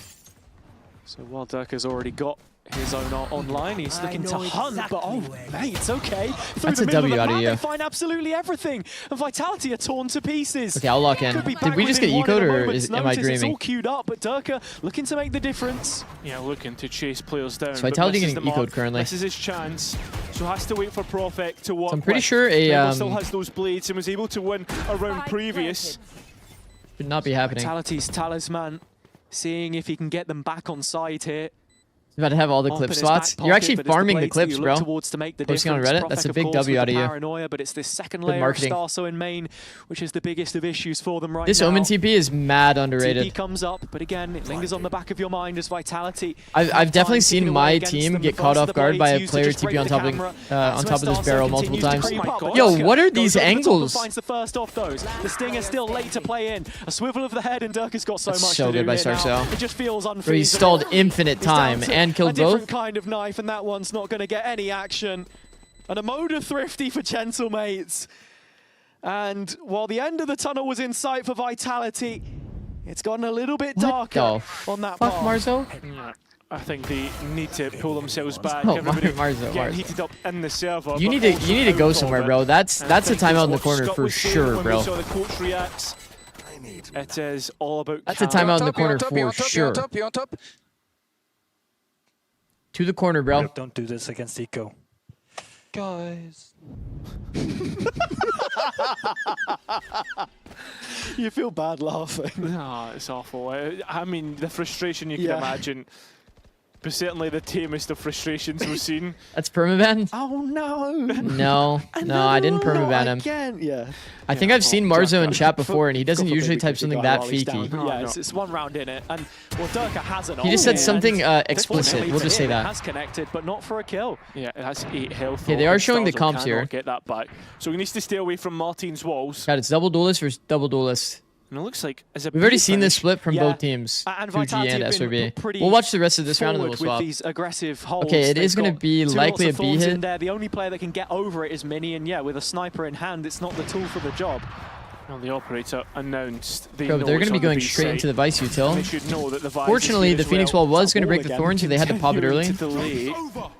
So while Derka's already got his own online, he's looking to hunt, but oh, mate, it's okay. Through that's the a W out of you. They find absolutely everything, and Vitality are torn to pieces. Okay, I'll lock in. Did we just get eco'd, or am I dreaming? It's all queued up, but Derka looking to make the difference. Yeah, looking to chase players down. So Vitality getting eco'd currently. This is his chance. So has to wait for Profec to walk. So I'm pretty sure a still has those blades and was able to win a round previous. Should not be happening. Vitality's talisman, seeing if he can get them back on side here. He's about to have all the clip spots. You're actually farming the clips, bro. Posting on Reddit. That's a big W out of you. Paranoia, but it's this second layer of Starso in main, which is the biggest of issues for them right this now. Omen TP is mad underrated. TP comes up, but again, it lingers on the back of your mind as Vitality. I've definitely seen my team get caught off guard by a player TP on top of this barrel multiple times. Yo, what are these angles? Finds the first off those. The Stinger still late to play in. A swivel of the head, and Derka's got so much so to do good by here now. Starso. It just feels unfeasible. He stalled infinite time and killed both. Different kind of knife, and that one's not going to get any action. And a mode of Thrifty for Gentlemates. And while the end of the tunnel was in sight for Vitality, it's gotten a little bit darker on that fuck, part. Marzo? Yeah, I think they need to pull themselves back. Oh, Marzo. Heated up in the server. You need to go somewhere, bro. That's a timeout in the corner for sure, bro. So the coach reacts. It is all about. That's a timeout in the corner for sure. On top. To the corner, bro. Don't do this against Eco. Guys. You feel bad laughing. No, it's awful. I mean, the frustration you can imagine. But certainly the tamest of frustrations we've seen. That's permaban? Oh no! No, I didn't permaban him. Again. Yeah. I think I've seen Marzo in chat before, and he doesn't usually type something that feaky. Yeah, it's one round in it, and well, Derka has an. He just said something explicit. We'll just say that. It has connected, but not for a kill. Yeah, it has 8 health. Okay, they are showing the comps here. Get that back. So he needs to stay away from Martin's walls. God, it's double duelist versus double duelist. And it looks like as a We've already seen this finish, split from yeah, both teams, and 2G Vitality and have been SRB. pretty We'll watch the rest of this round and then we'll forward swap. with these aggressive holds. Okay, it They've is going to got be two likely a lots of B thorns in hit. there. The only player that can get over it is Mini, and yeah, with a sniper in hand, it's not the tool for the job. Now the operator announced they Bro, know they're it's going to be on the going B straight side. into the Vice util. They should know that the Vice Fortunately, is the here as Phoenix well. Wall was going to break the Again, Thorn, so they had to pop it early.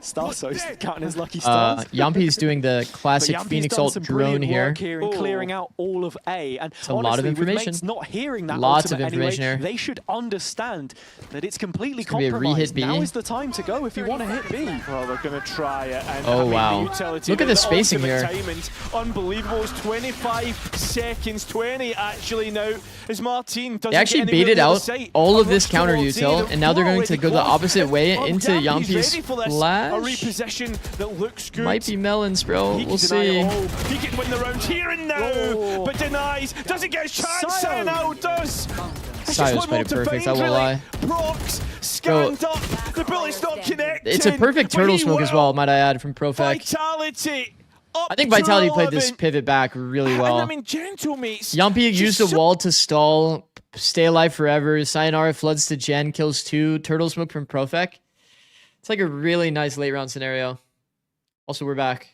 Starso's counting his lucky stars. Yampi's doing the classic But Yampi's Phoenix done ult some drone brilliant here. work here in clearing out all of A. And It's a lot of honestly, with information. mates not hearing that Lots of ultimate information anyway, here. they should understand that it's completely It's gonna be a re-hit compromised. B. Now is the time to go if you want to hit B. Well, they're going to try it. And, Oh, I mean, wow. The utility, Look at the spacing ultimate here. Timing's unbelievable. It's 25 seconds, 20 actually now, as Martin doesn't They actually get anywhere baited near the out site. all of A this rush counter towards util, A. and now they're going to Already go the close. opposite way Oh, into Yampi's Yampi's ready for this. A flash. reposition that looks good. Might be melons, bro. He We'll can deny see. it all. He can win the round here and now, but denies. Doesn't get a chance. And now does. Sayo's played it perfect, I won't lie. Procs scanned up. The bullet's not connected. It's a perfect but turtle he smoke as will. well, might I add, from Profec. Vitality. Up I think to Vitality played 11. this pivot back really well. And I mean, gentle mates. Yampi used the just wall to stall, stay alive forever. Sayonara floods to Gen, kills 2. Turtle smoke from Profec. It's like a really nice late round scenario. Also, we're back.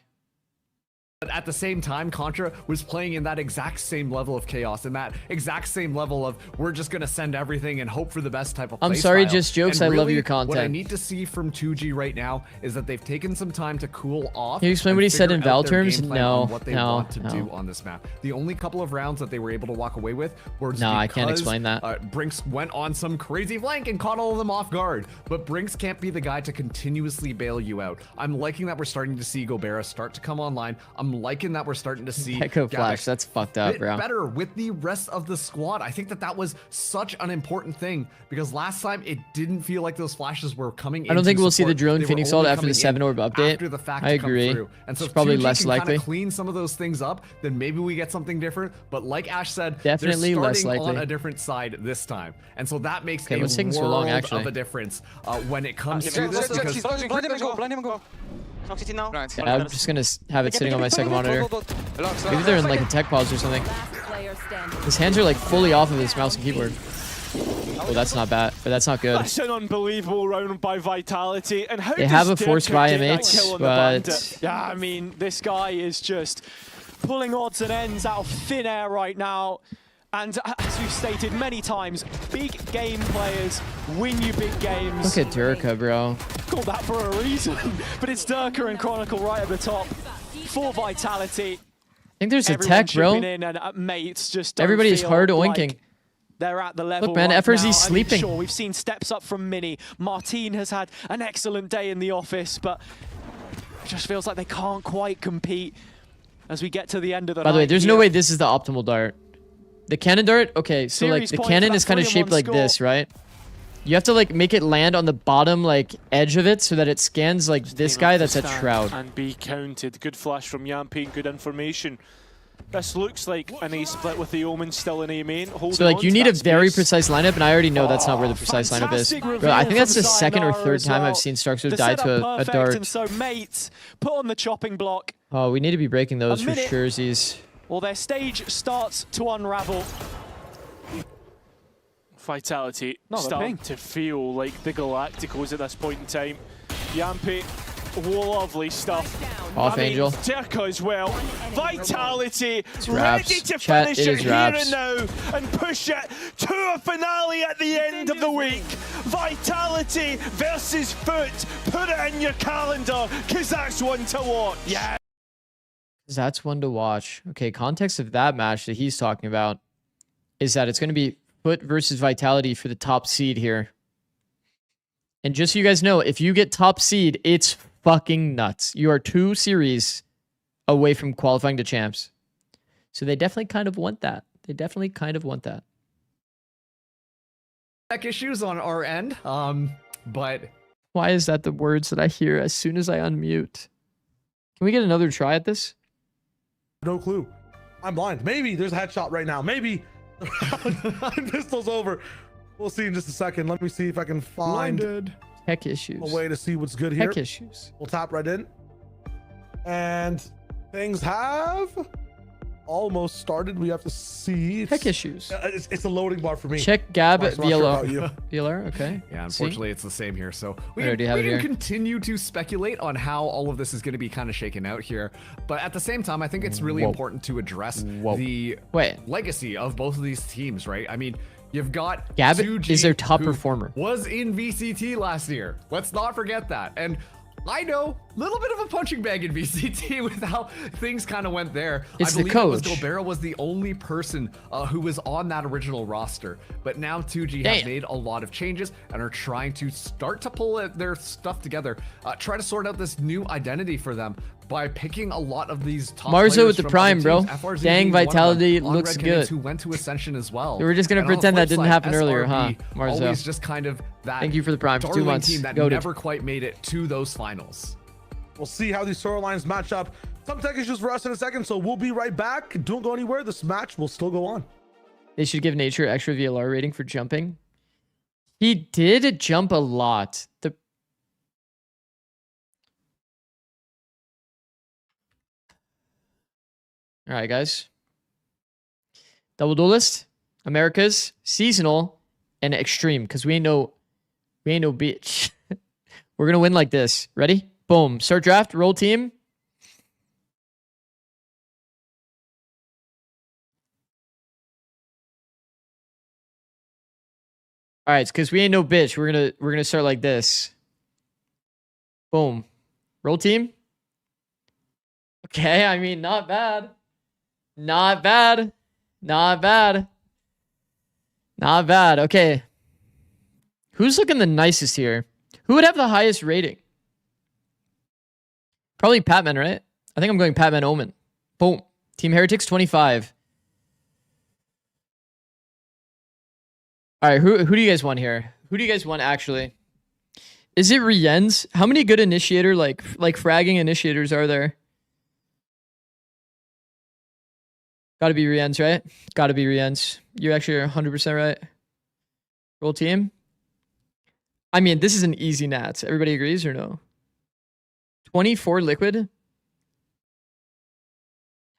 But at the same time, Contra was playing in that exact same level of chaos, and that exact same level of we're just gonna send everything and hope for the best type of I'm play sorry, style. just jokes. And I love really, your content. What I need to see from 2G right now is that they've taken some time to cool off. Can you explain and what he said figure in out Val their terms? game plan No, on what they no, want to no. do on this map. The only couple of rounds that they were able to walk away with were No, I can't because, explain that. Brinks went on some crazy flank and caught all of them off guard. But Brinks can't be the guy to continuously bail you out. I'm liking that we're starting to see Gobera start to come online. I'm liking that we're starting to see Echo Gavix flash, that's fucked up, bit bro. better with the rest of the squad. I think that that was such an important thing because last time it didn't feel like those flashes were coming in. I don't think to we'll see the support. drone They were Phoenix only ult after the coming 7 in orb update. after the fact I to come agree. through. And so It's probably if 2G less can likely. kinda clean some of those things up, then maybe we get something different. But like Ash said, Definitely they're less starting likely. on a different side this time, and so that makes Okay, a what's taking world so long, actually? of a difference when it comes to this. Because Blind him and go, blind him and go. Knock CT now. Yeah, I'm just gonna have it sitting on my second monitor. Maybe they're in like a tech pause or something. His hands are like fully off of his mouse and keyboard. Oh, that's not bad, but that's not good. That's an unbelievable round by Vitality. And how They have does a force Dirk buy get that M8, kill on the but- bandit? Yeah, I mean, this guy is just pulling odds and ends out of thin air right now. And as we've stated many times, big game players win you big games. Look at Durka, bro. Call that for a reason. But it's Durka and Chronicle right at the top for Vitality. I think there's a Everyone tech, bro. chipping in and mates just don't Everybody is feel hard like oinking. they're at the level Look, man, right FRZ's now. I mean, sleeping. sure, we've seen steps up from Mini. Martin has had an excellent day in the office, but it just feels like they can't quite compete as we get to the end of the By the way, night there's here. no way this is the optimal dart. The cannon dart, okay, so like Series the point cannon for is that kind of 3-1 shaped like score. this, right? You have to like make it land on the bottom like edge of it so that it scans like this guy that's a Stand shroud. And be counted. Good flash from Yampi, good information. This looks like an A split with the Omen still in A main. So like you need a very precise lineup, and I already know that's not where the precise lineup is. fantastic Bro, I reveal think that's the from second or Sayonara third as time well. I've seen Starkster The die to setup a perfect, dart. And so mates, put on the chopping block. Oh, we need to be breaking those for minute. surezies. Well, their stage starts to unravel. Vitality starting to feel like the Galacticos at this point in time. Yampi, lovely stuff. Off Angel. Dirka as well. Vitality Raps. ready to Chat, finish it it is here Raps. and now and push it to a finale at the end of the week. Vitality versus Foot. Put it in your calendar because that's one to watch. Yeah. That's one to watch. Okay, context of that match that he's talking about is that it's going to be Foot versus Vitality for the top seed here. And just so you guys know, if you get top seed, it's fucking nuts. You are 2 series away from qualifying to champs. So they definitely kind of want that. They definitely kind of want that. tech issues on our end, but Why is that the words that I hear as soon as I unmute? Can we get another try at this? No clue. I'm blind. Maybe there's a headshot right now. Maybe the pistol's over. We'll see in just a second. Let me see if I can find Tech issues. a way to see what's good here. Tech issues. We'll tap right in. And things have almost started. We have to see. Tech issues. It's a loading bar for me. Check Gab Mark's at not sure about VLR. you. VLR, okay. Yeah, unfortunately, it's the same here. So we already have it can here. continue to speculate on how all of this is going to be kind of shaken out here. But at the same time, I think it's really important to address the legacy of both of these teams, right? I mean, you've got Gab 2G, is their top who performer. Was in VCT last year. Let's not forget that. And I know, little bit of a punching bag in VCT with how things kind of went there. It's I the believe coach. Gobera was the only person who was on that original roster. But now 2G have made a lot of changes and are trying to start to pull their stuff together, try to sort out this new identity for them by picking a lot of these top Marzo players with the from prime, other bro. teams, FRZ Dang, being one of them, vitality on looks Red Canadians good. Who went to Ascension as well. We were just gonna And on the pretend that flip didn't side, happen earlier, huh, SRB, Marzo? Always just kind of that. Thank you for the prime for 2 darling months. Team that Goated. never quite made it to those finals. We'll see how these storylines match up. Some tech issues for us in a second, so we'll be right back. Don't go anywhere. This match will still go on. They should give Nature extra VLR rating for jumping. He did jump a lot. All right, guys. Double duelist, Americas, seasonal, and extreme. Because we ain't no bitch. We're gonna win like this. Ready? Boom. Start draft. Roll team. All right, it's because we ain't no bitch. We're gonna start like this. Boom. Roll team. Okay, I mean, not bad. Not bad. Not bad. Not bad. Okay. Who's looking the nicest here? Who would have the highest rating? Probably Patman, right? I think I'm going Patman Omen. Boom. Team Heretics 25. All right, who do you guys want here? Who do you guys want actually? Is it Rien's? How many good initiator like fragging initiators are there? Gotta be Rien's, right? Gotta be Rien's. You actually are 100% right. Roll team. I mean, this is an easy Nats. Everybody agrees or no? 24 liquid.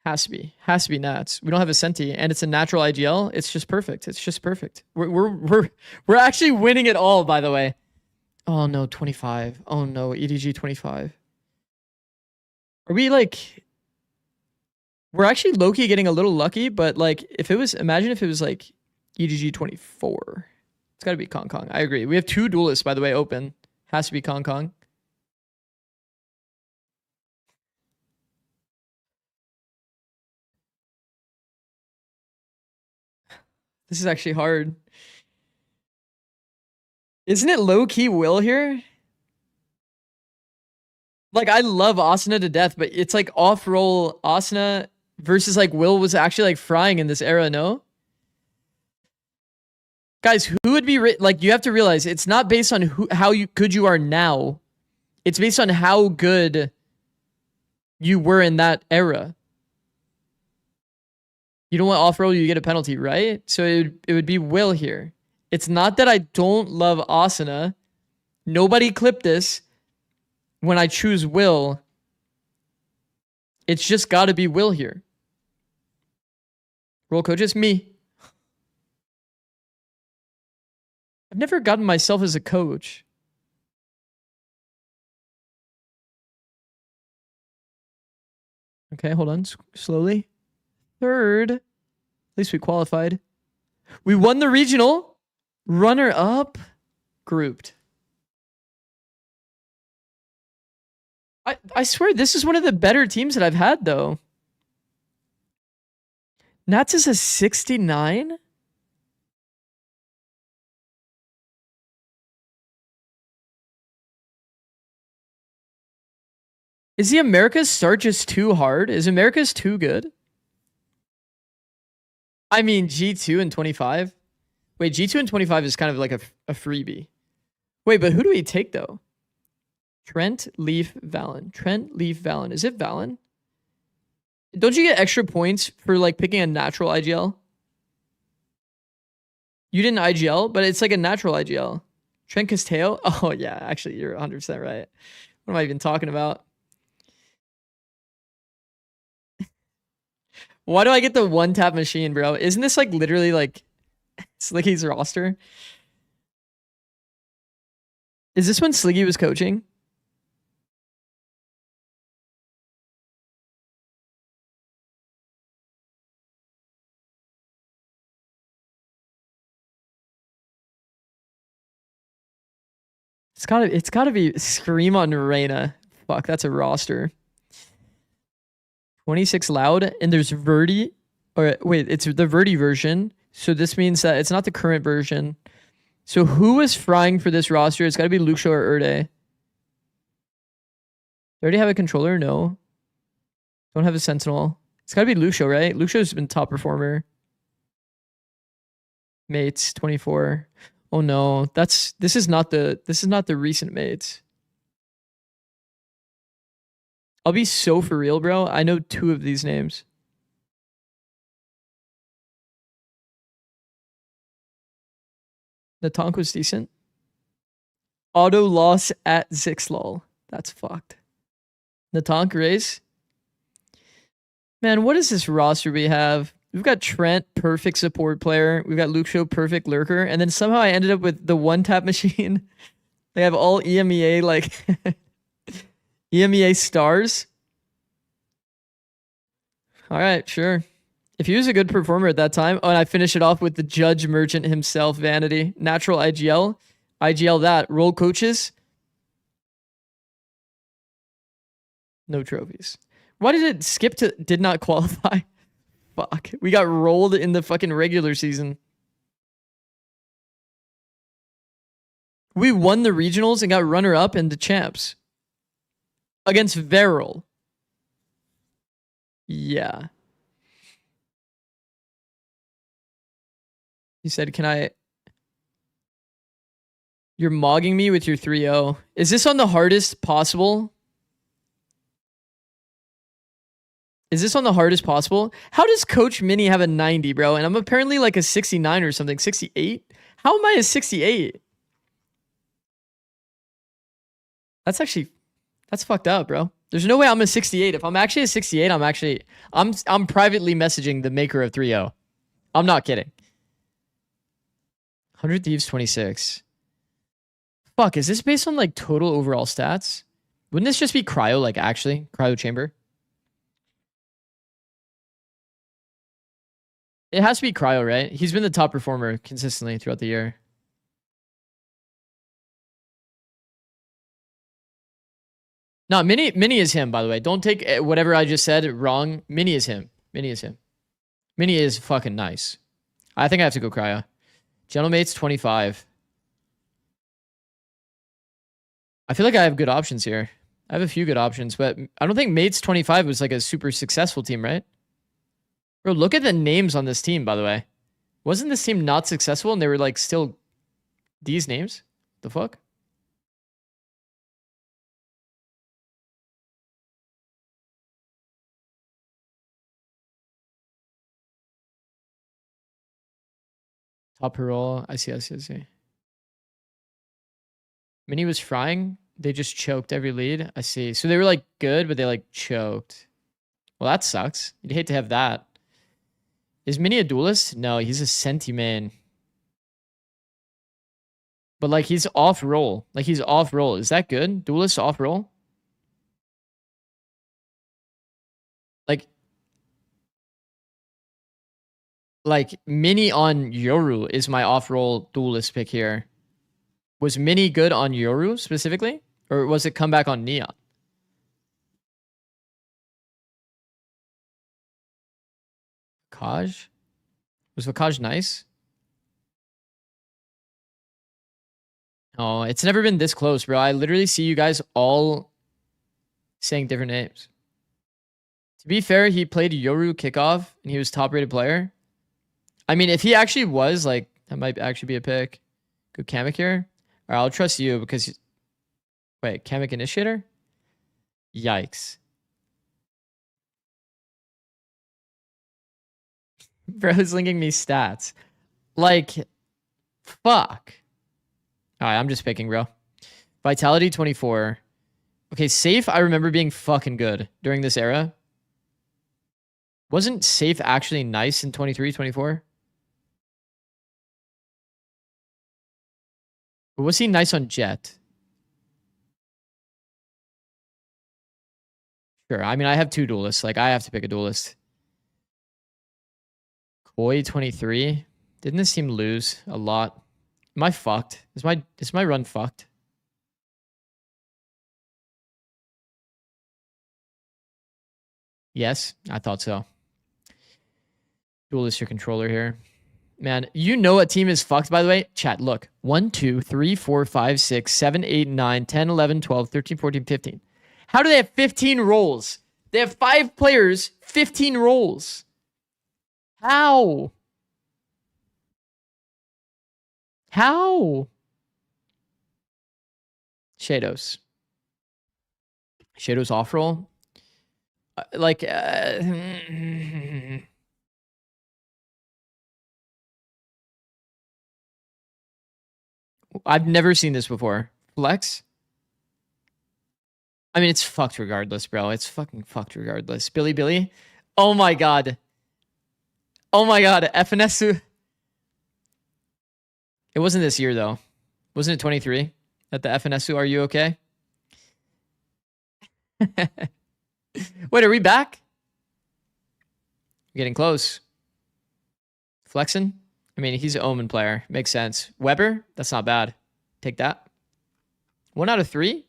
Has to be Nats. We don't have a Senti, and it's a natural IGL. It's just perfect. It's just perfect. We're actually winning it all, by the way. Oh no, 25. Oh no, EDG 25. Are we like? We're actually low-key getting a little lucky, but like, imagine if it was like EDG 24. It's got to be Kong Kong. I agree. We have 2 duelists, by the way, open. Has to be Kong Kong. This is actually hard. Isn't it low-key Will here? Like, I love Asuna to death, but it's like off-roll Asuna versus like Will was actually like frying in this era, no? Guys, who would be like? You have to realize it's not based on how good you are now. It's based on how good you were in that era. You don't want off-roll, you get a penalty, right? So it would be Will here. It's not that I don't love Asuna. Nobody clipped this. When I choose Will, it's just got to be Will here. Roll coaches, me. I've never gotten myself as a coach. Okay, hold on. Slowly. Third. At least we qualified. We won the regional. Runner up. Grouped. I swear this is one of the better teams that I've had, though. Nats is a 69? Is the America's start just too hard? Is America's too good? I mean, G2 and 25? Wait, G2 and 25 is kind of like a freebie. Wait, but who do we take, though? Trent, Leaf, Valen. Trent, Leaf, Valen. Is it Valen? Don't you get extra points for like picking a natural IGL? You didn't IGL, but it's like a natural IGL. Trent Castillo? Oh yeah, actually you're 100% right. What am I even talking about? Why do I get the one-tap machine, bro? Isn't this like literally like Sliggy's roster? Is this when Sliggy was coaching? It's gotta be Scream on Reyna. Fuck, that's a roster. 26 loud, and there's Verdi. Or wait, it's the Verdi version. So this means that it's not the current version. So who is frying for this roster? It's gotta be Luxo or Erde. They already have a controller? No. Don't have a sentinel. It's gotta be Luxo, right? Luxo's been top performer. Mates 24. Oh no, this is not the recent mates. I'll be so for real, bro. I know 2 of these names. The Tonk was decent. Auto loss at Zikz lol. That's fucked. The Tonk race. Man, what is this roster we have? We've got Trent, perfect support player. We've got Luxo, perfect lurker. And then somehow I ended up with the one-tap machine. They have all EMEA, like, EMEA stars. All right, sure. If he was a good performer at that time. Oh, and I finish it off with the Judge Merchant himself, Vanity. Natural IGL. IGL that. Roll coaches. No trophies. Why did it skip to did not qualify? Fuck. We got rolled in the fucking regular season. We won the regionals and got runner-up in the champs. Against Veril. Yeah. He said, can I... You're mogging me with your 3-0. Is this on the hardest possible? Is this on the hardest possible? How does Coach Mini have a 90, bro? And I'm apparently like a 69 or something. 68? How am I a 68? That's fucked up, bro. There's no way I'm a 68. If I'm actually a 68, I'm privately messaging the maker of 3-0. I'm not kidding. 100 Thieves 26. Fuck, is this based on like total overall stats? Wouldn't this just be cryo, like actually? Cryo chamber? It has to be cryo, right? He's been the top performer consistently throughout the year. No, Mini is him, by the way. Don't take whatever I just said wrong. Mini is him. Mini is him. Mini is fucking nice. I think I have to go cryo. Gentlemates 25. I feel like I have good options here. I have a few good options, but I don't think Mates 25 was like a super successful team, right? Bro, look at the names on this team, by the way. Wasn't this team not successful and they were like still these names? The fuck? Top parole. I see. Mini was frying. They just choked every lead. I see. So they were like good, but they like choked. Well, that sucks. You'd hate to have that. Is Mini a duelist? No, he's a Senti main. But like he's off roll. Like he's off roll. Is that good? Duelist off roll? Like Mini on Yoru is my off-roll duelist pick here. Was Mini good on Yoru specifically? Or was it comeback on Neon? Vakaj? Was Vakaj nice? Oh, it's never been this close, bro. I literally see you guys all saying different names. To be fair, he played Yoru kickoff and he was top-rated player. I mean, if he actually was, like, that might actually be a pick. Go Kamek here. All right, I'll trust you because... Wait, Kamek Initiator? Yikes. Bro's linking me stats. Like, fuck. All right, I'm just picking, bro. Vitality 24. Okay, Safe, I remember being fucking good during this era. Wasn't Safe actually nice in 23, 24? Or was he nice on Jet? Sure. I mean, I have 2 duelists. Like, I have to pick a duelist. Koi 23. Didn't this team lose a lot? Am I fucked? Is my run fucked? Yes, I thought so. Duelist your controller here. Man, you know a team is fucked, by the way. Chat, look. 1, 2, 3, 4, 5, 6, 7, 8, 9, 10, 11, 12, 13, 14, 15. How do they have 15 roles? They have 5 players, 15 roles. How? How? Shadows. Shadows off roll. I've never seen this before. Flex? I mean, it's fucked regardless, bro. It's fucking fucked regardless. Billy? Oh my god. Oh my god. FNSU. It wasn't this year, though. Wasn't it 23? At the FNSU, are you okay? Wait, are we back? Getting close. Flexing? I mean, he's an Omen player. Makes sense. Weber? That's not bad. Take that. 1 out of 3?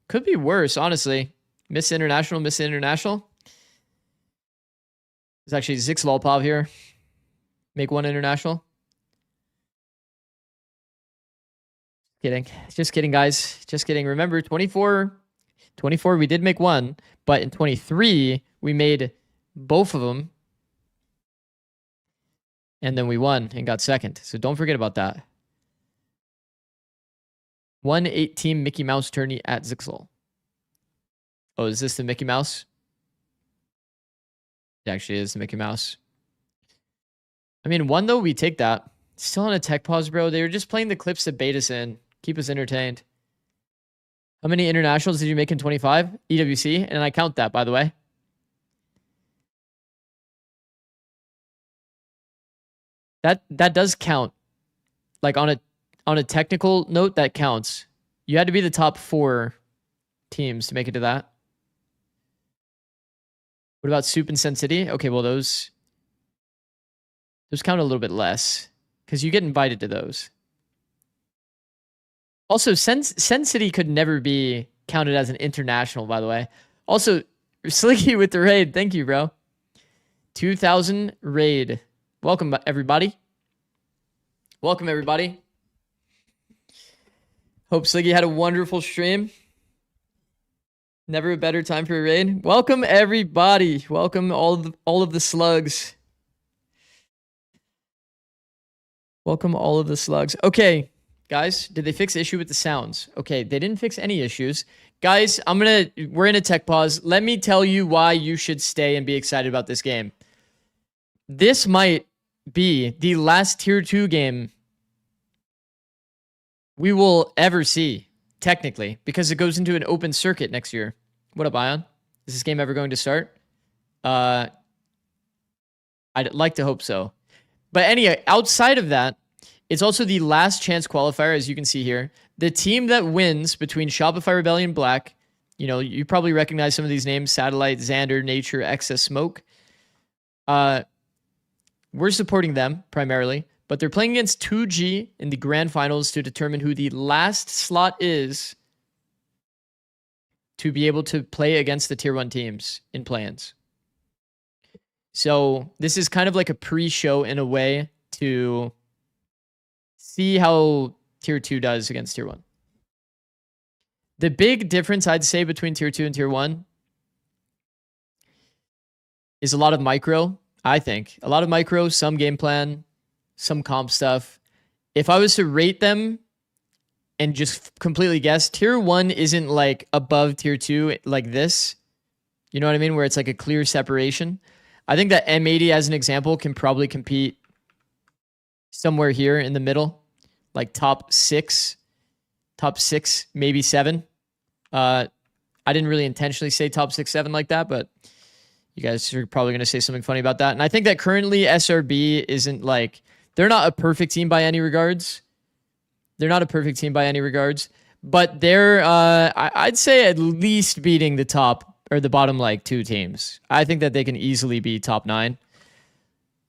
Could be worse, honestly. Miss International. There's actually Zikz Lolpov here. Make 1 international. Kidding. Just kidding, guys. Just kidding. Remember, 24, we did make 1. But in 23, we made both of them. And then we won and got second. So don't forget about that. 1-8 team Mickey Mouse tourney at Zixel. Oh, is this the Mickey Mouse? It actually is the Mickey Mouse. I mean, 1 though, we take that. Still on a tech pause, bro. They were just playing the clips that bait us in. Keep us entertained. How many internationals did you make in 25? EWC, and I count that, by the way. That does count. Like on a technical note, that counts. You had to be the top 4 teams to make it to that. What about Soup and Sen City? Okay, well those count a little bit less because you get invited to those. Also, Sen City could never be counted as an international, by the way. Also, Slicky with the raid. Thank you, bro. 2,000 raid. Welcome, everybody. Welcome, everybody. Hope Slicky had a wonderful stream. Never a better time for a raid. Welcome, everybody. Welcome, all of the slugs. Welcome, all of the slugs. Okay, guys, did they fix the issue with the sounds? Okay, they didn't fix any issues. Guys, we're in a tech pause. Let me tell you why you should stay and be excited about this game. This might be the last tier 2 game we will ever see, technically, because it goes into an open circuit next year. What up, Ion? Is this game ever going to start? I'd like to hope so. But anyway, outside of that, it's also the last chance qualifier, as you can see here. The team that wins between Shopify Rebellion Black, you know, you probably recognize some of these names: Satellite, Xander, Nature, Excess Smoke. We're supporting them primarily, but they're playing against 2G in the grand finals to determine who the last slot is to be able to play against the tier 1 teams in play-ins. So this is kind of like a pre-show in a way to see how tier 2 does against tier 1. The big difference I'd say between tier 2 and tier 1 is a lot of micro. I think a lot of micro, some game plan, some comp stuff. If I was to rate them and just completely guess, tier 1 isn't like above tier 2 like this. You know what I mean? Where it's like a clear separation. I think that M80 as an example can probably compete somewhere here in the middle, like top 6, maybe 7. I didn't really intentionally say top 6, 7 like that, but You guys are probably going to say something funny about that. And I think that currently SRB isn't like, they're not a perfect team by any regards. They're not a perfect team by any regards, but they're, I'd say at least beating the top or the bottom like 2 teams. I think that they can easily be top 9.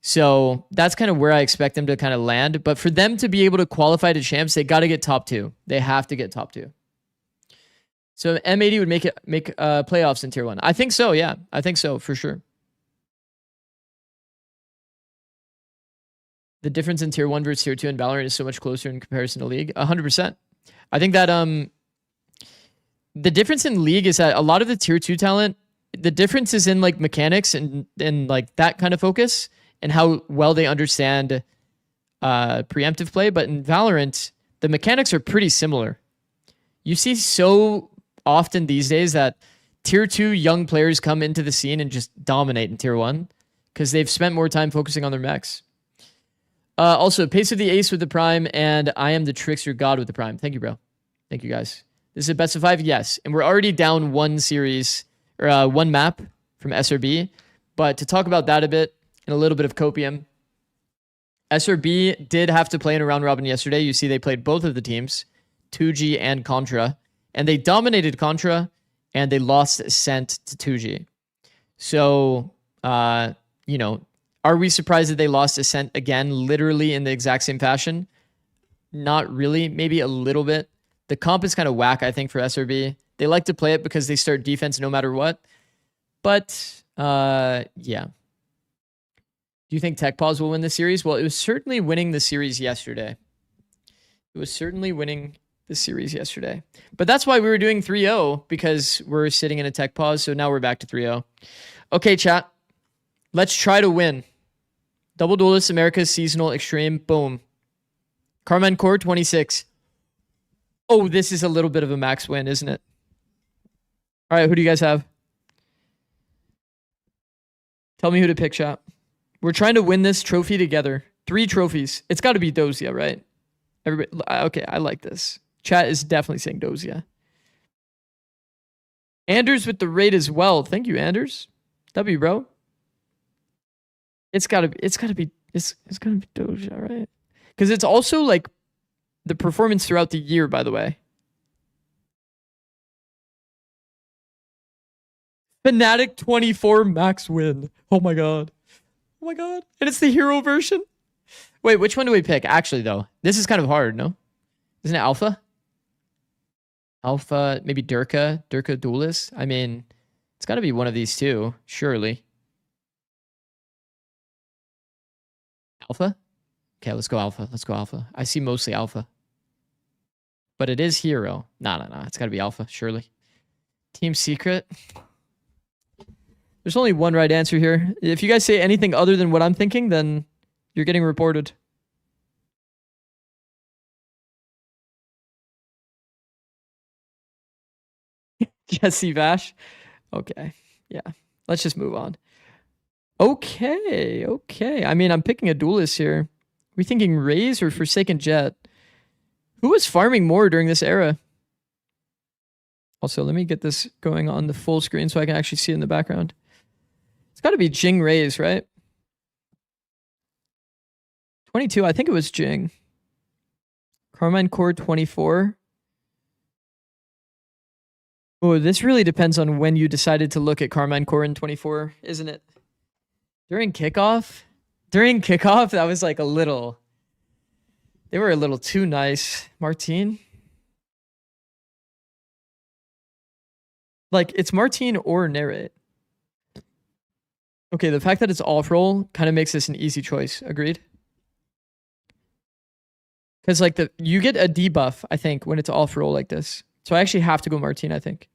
So that's kind of where I expect them to kind of land. But for them to be able to qualify to champs, they got to get top 2. They have to get top 2. So M80 would make playoffs in tier 1. I think so. Yeah, I think so for sure. The difference in tier 1 versus tier 2 in Valorant is so much closer in comparison to League. 100%. I think that the difference in League is that a lot of the tier 2 talent, the difference is in like mechanics and like that kind of focus and how well they understand preemptive play. But in Valorant, the mechanics are pretty similar. You see so often these days that tier 2 young players come into the scene and just dominate in tier 1 because they've spent more time focusing on their mechs. Also, Pace of the Ace with the Prime, and I am the Trickster God with the Prime. Thank you, bro. Thank you, guys. This is a best of 5? Yes. And we're already down 1 series, or 1 map from SRB. But to talk about that a bit, and a little bit of copium, SRB did have to play in a round robin yesterday. You see they played both of the teams, 2G and Contra, and they dominated Contra, and they lost Ascent to 2G. So, you know, are we surprised that they lost Ascent again, literally in the exact same fashion? Not really. Maybe a little bit. The comp is kind of whack, I think, for SRB. They like to play it because they start defense no matter what. But, yeah. Do you think Tech Pause will win the series? Well, it was certainly winning the series yesterday. It was certainly winning the series yesterday. But that's why we were doing 3-0, because we're sitting in a Tech Pause. So now we're back to 3-0. Okay, chat. Let's try to win. Double Duelist America's Seasonal Extreme. Boom. Carmine Core 26. Oh, this is a little bit of a max win, isn't it? All right, who do you guys have? Tell me who to pick, chat. We're trying to win this trophy together. 3 trophies. It's got to be Dozia, right? Everybody. Okay, I like this. Chat is definitely saying Dozia. Anders with the raid as well. Thank you, Anders. W, bro. It's gotta be Doja, right? Because it's also like the performance throughout the year, by the way. Fnatic 24 max win. Oh my god. Oh my god. And it's the hero version. Wait, which one do we pick? Actually, though, this is kind of hard, no? Isn't it Alpha? Alpha, maybe Durka Duelist? I mean, it's got to be one of these two, surely. Alpha? Okay, let's go Alpha. Let's go Alpha. I see mostly Alpha. But it is Hero. No. It's got to be Alpha, surely. Team Secret. There's only one right answer here. If you guys say anything other than what I'm thinking, then you're getting reported. Jesse Vash. Okay. Yeah. Let's just move on. Okay. I mean, I'm picking a duelist here. We thinking Raze or Forsaken Jet? Who was farming more during this era? Also, let me get this going on the full screen so I can actually see it in the background. It's got to be Jing Raze, right? 22, I think it was Jing. Carmine Core 24. Oh, this really depends on when you decided to look at Carmine Core in 24, isn't it? During kickoff, that was like a little... They were a little too nice. Martine? Like, it's Martine or Narrate. Okay, the fact that it's off-roll kind of makes this an easy choice. Agreed? Because, like, you get a debuff, I think, when it's off-roll like this. So I actually have to go Martine, I think.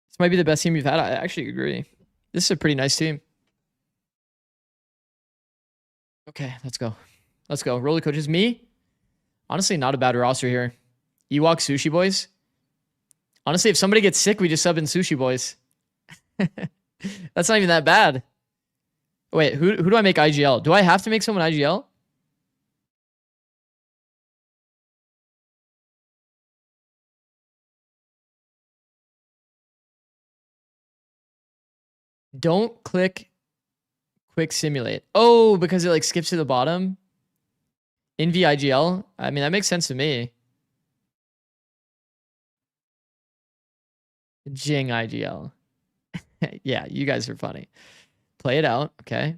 This might be the best team you've had. I actually agree. This is a pretty nice team. Okay, let's go. Let's go. Roller coaches. Me? Honestly, not a bad roster here. Ewok Sushi Boys. Honestly, if somebody gets sick, we just sub in Sushi Boys. That's not even that bad. Wait, who do I make IGL? Do I have to make someone IGL? don't click quick simulate. Oh, because it like skips to the bottom in VIGL. I mean, that makes sense to me. Jing IGL. Yeah, you guys are funny. Play it out. Okay.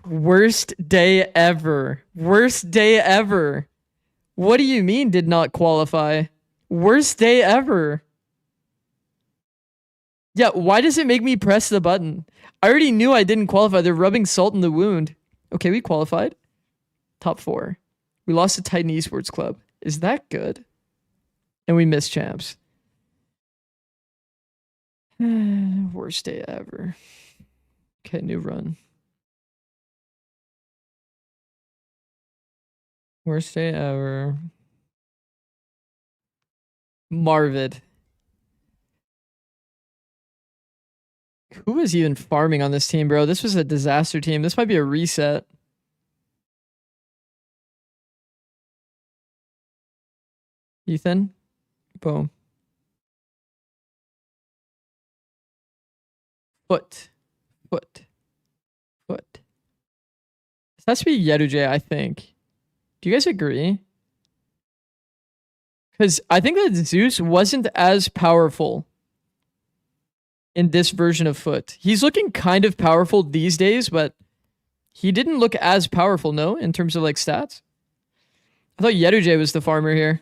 Worst day ever. Worst day ever. What do you mean did not qualify? Worst day ever. Yeah, why does it make me press the button? I already knew I didn't qualify. They're rubbing salt in the wound. Okay, we qualified. Top 4. We lost to Titan Esports Club. Is that good? And we missed champs. Worst day ever. Okay, new run. Worst day ever. Marvid. Who is even farming on this team, bro? This was a disaster team. This might be a reset. Ethan. Boom. Foot. This has to be Yeruj, I think. Do you guys agree? Because I think that Zeus wasn't as powerful in this version of Foot. He's looking kind of powerful these days, but he didn't look as powerful, no, in terms of like stats. I thought Yeruj was the farmer here.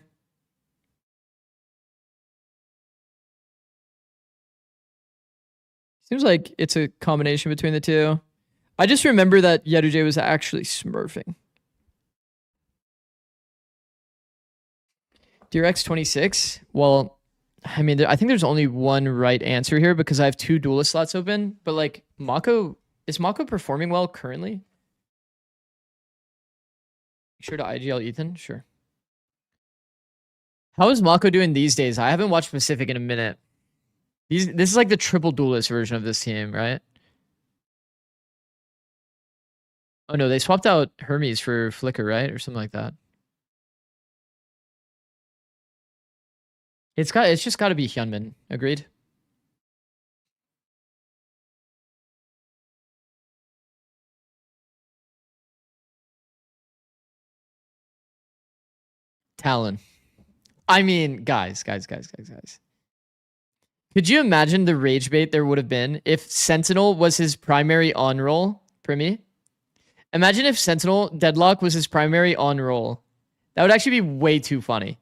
Seems like it's a combination between the two. I just remember that Yeruj was actually smurfing. Dear X26, well, I mean, I think there's only one right answer here because I have 2 duelist slots open. But like, is Mako performing well currently? Sure to IGL Ethan? Sure. How is Mako doing these days? I haven't watched Pacific in a minute. This is like the triple duelist version of this team, right? Oh no, they swapped out Hermes for Flicker, right? Or something like that. It's just got to be Hyunmin. Agreed? Talon. I mean, guys. Could you imagine the rage bait there would have been if Sentinel was his primary on roll, Primi? Imagine if Sentinel Deadlock was his primary on roll. That would actually be way too funny.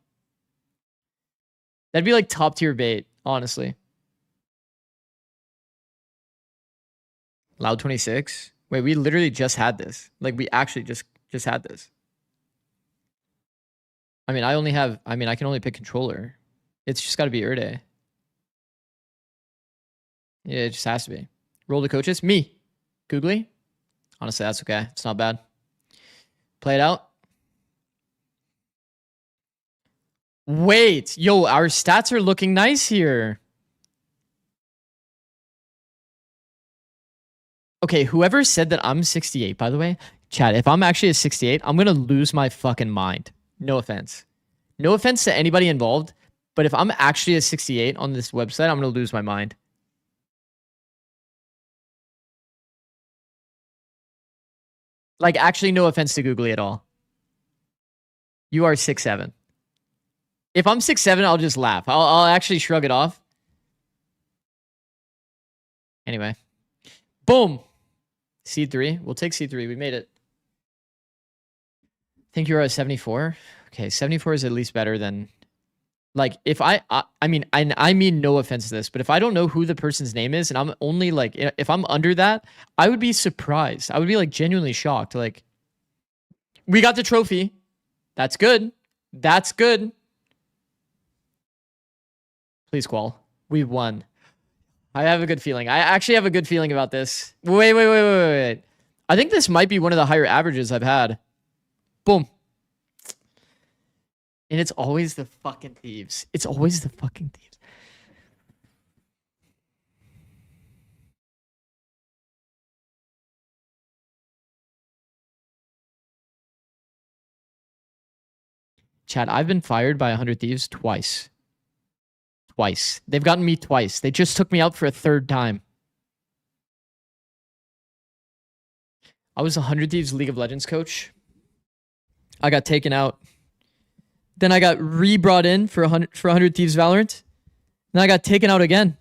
That'd be like top tier bait, honestly. Loud 26. Wait, we literally just had this. Like we actually just had this. I mean, I can only pick controller. It's just got to be Erde. Yeah, it just has to be. Roll the coaches. Me. Googly. Honestly, that's okay. It's not bad. Play it out. Wait. Yo, our stats are looking nice here. Okay, whoever said that I'm 68, by the way, chat, if I'm actually a 68, I'm going to lose my fucking mind. No offense. No offense to anybody involved, but if I'm actually a 68 on this website, I'm going to lose my mind. Like, actually, no offense to Googly at all. You are 6'7". If I'm 6'7", I'll just laugh. I'll actually shrug it off. Anyway. Boom. Seed 3. We'll take Seed 3. We made it. Think you're at 74? Okay, 74 is at least better than... Like, if I mean no offense to this, but if I don't know who the person's name is and I'm only like, if I'm under that, I would be surprised. I would be like genuinely shocked. Like, we got the trophy. That's good. That's good. Please, Qual. We won. I have a good feeling. I actually have a good feeling about this. Wait. I think this might be one of the higher averages I've had. Boom. And it's always the fucking thieves. It's always the fucking thieves. Chad, I've been fired by 100 Thieves twice. twice. They've gotten me twice. They just took me out for a third time. I was a 100 Thieves League of Legends coach. I got taken out. Then I got re-brought in for 100 Thieves Valorant. Then I got taken out again.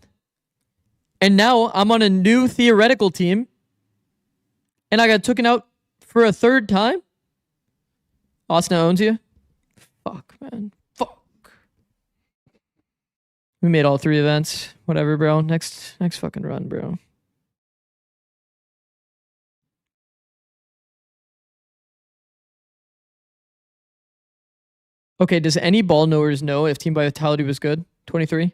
And now I'm on a new theoretical team. And I got taken out for a third time? Austin owns you? Fuck, man. Fuck. We made all 3 events. Whatever, bro. Next fucking run, bro. Okay, does any ball knowers know if Team Vitality was good? 23?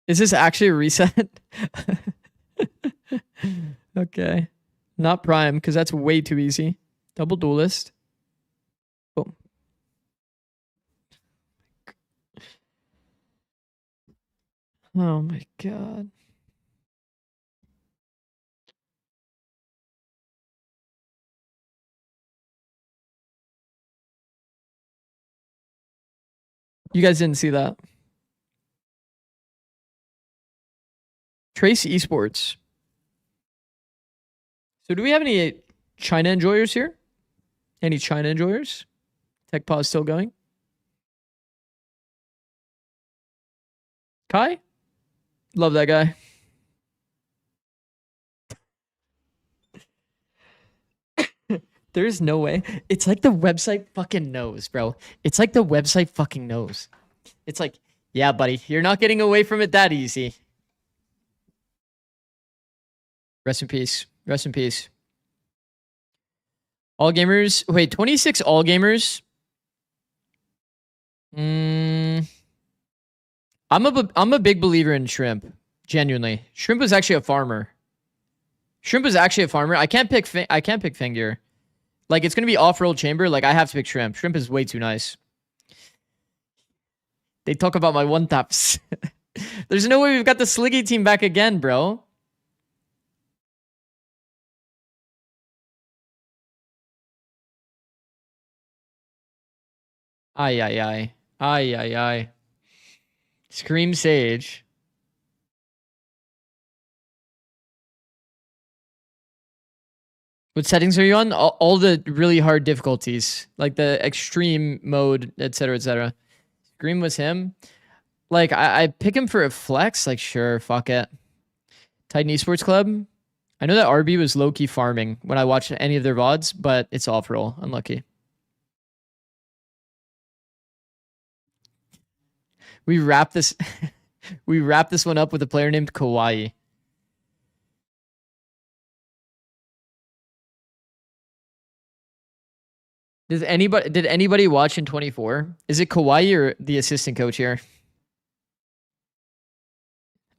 Is this actually a reset? Okay. Not Prime, because that's way too easy. Double Duelist. Boom. Oh my god. You guys didn't see that. Trace Esports. So do we have any China enjoyers here? Any China enjoyers? Tech pause still going? Kai? Love that guy. There's no way. It's like the website fucking knows, bro. It's like the website fucking knows. It's like, yeah, buddy, you're not getting away from it that easy. Rest in peace. Rest in peace. All gamers. Wait, 26 all gamers. I'm a big believer in Shrimp. Genuinely. Shrimp was actually a farmer. Shrimp was actually a farmer. I can't pick Fengir. Like, it's going to be off-roll chamber. Like, I have to pick Shrimp. Shrimp is way too nice. They talk about my one-taps. There's no way we've got the Sliggy team back again, bro. Ay, ay, ay. Ay, ay, ay. Scream Sage. What settings are you on? All the really hard difficulties. Like the extreme mode, etc., etc. Scream was him. Like, I pick him for a flex. Like, sure, fuck it. Titan Esports Club. I know that RB was low-key farming when I watched any of their VODs, but it's off-roll. Unlucky. We wrap this we wrap this one up with a player named Kawaii. Did anybody watch in 24? Is it Kawaii or the assistant coach here?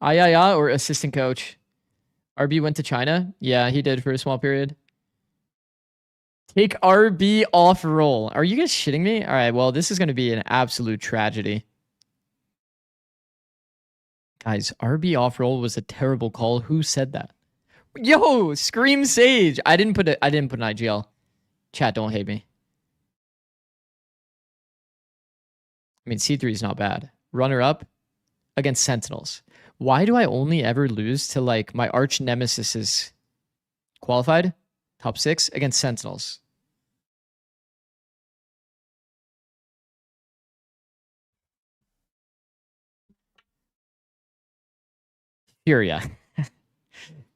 Ayaya or assistant coach? RB went to China? Yeah, he did for a small period. Take RB off roll. Are you guys shitting me? All right, well, this is going to be an absolute tragedy. Guys, RB off roll was a terrible call. Who said that? Yo, Scream Sage. I didn't put an IGL. Chat, don't hate me. I mean, C3 is not bad. Runner up against Sentinels. Why do I only ever lose to, like, my arch nemesis is qualified? Top 6 against Sentinels. Furia.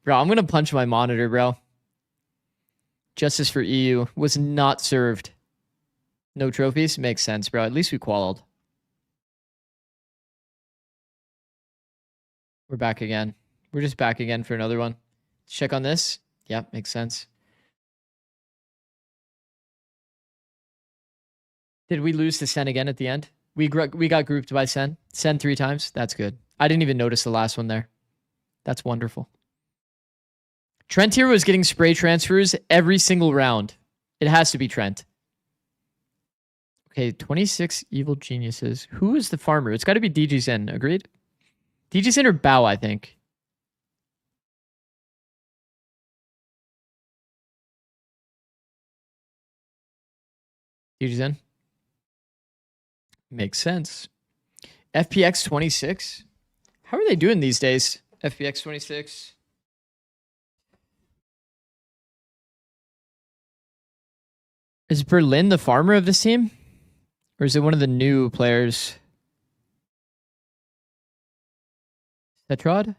Bro, I'm going to punch my monitor, bro. Justice for EU was not served. No trophies? Makes sense, bro. At least we qualified. We're back again. We're just back again for another one. Check on this. Yep, makes sense. Did we lose to Sen again at the end? We got grouped by Sen. Sen 3 times. That's good. I didn't even notice the last one there. That's wonderful. Trent here was getting spray transfers every single round. It has to be Trent. Okay, 26 evil geniuses. Who is the farmer? It's got to be DG Zen. Agreed? DG Zen or Bao, I think. Huge in. Makes sense. FPX 26. How are they doing these days? FPX 26. Is Berlin the farmer of this team? Or is it one of the new players? Tetrod?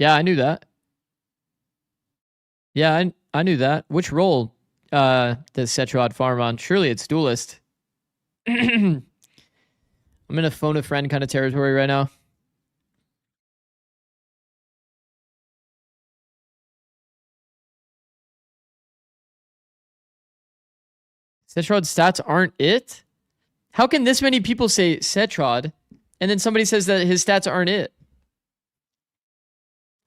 Yeah, I knew that. Yeah, I knew that. Which role does Tetrod farm on? Surely it's duelist. I'm in a phone a friend kind of territory right now. Setrod's stats aren't it? How can this many people say Setrod and then somebody says that his stats aren't it?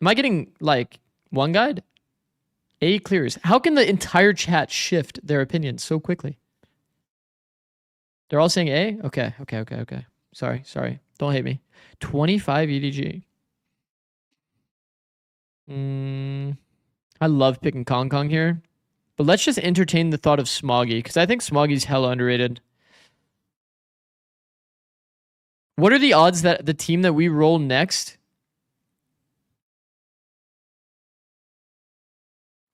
Am I getting like one guide? A clears. How can the entire chat shift their opinion so quickly? They're all saying A? Okay. Sorry. Don't hate me. 25 EDG. I love picking Kong Kong here. But let's just entertain the thought of Smoggy, because I think Smoggy's hella underrated. What are the odds that the team that we roll next...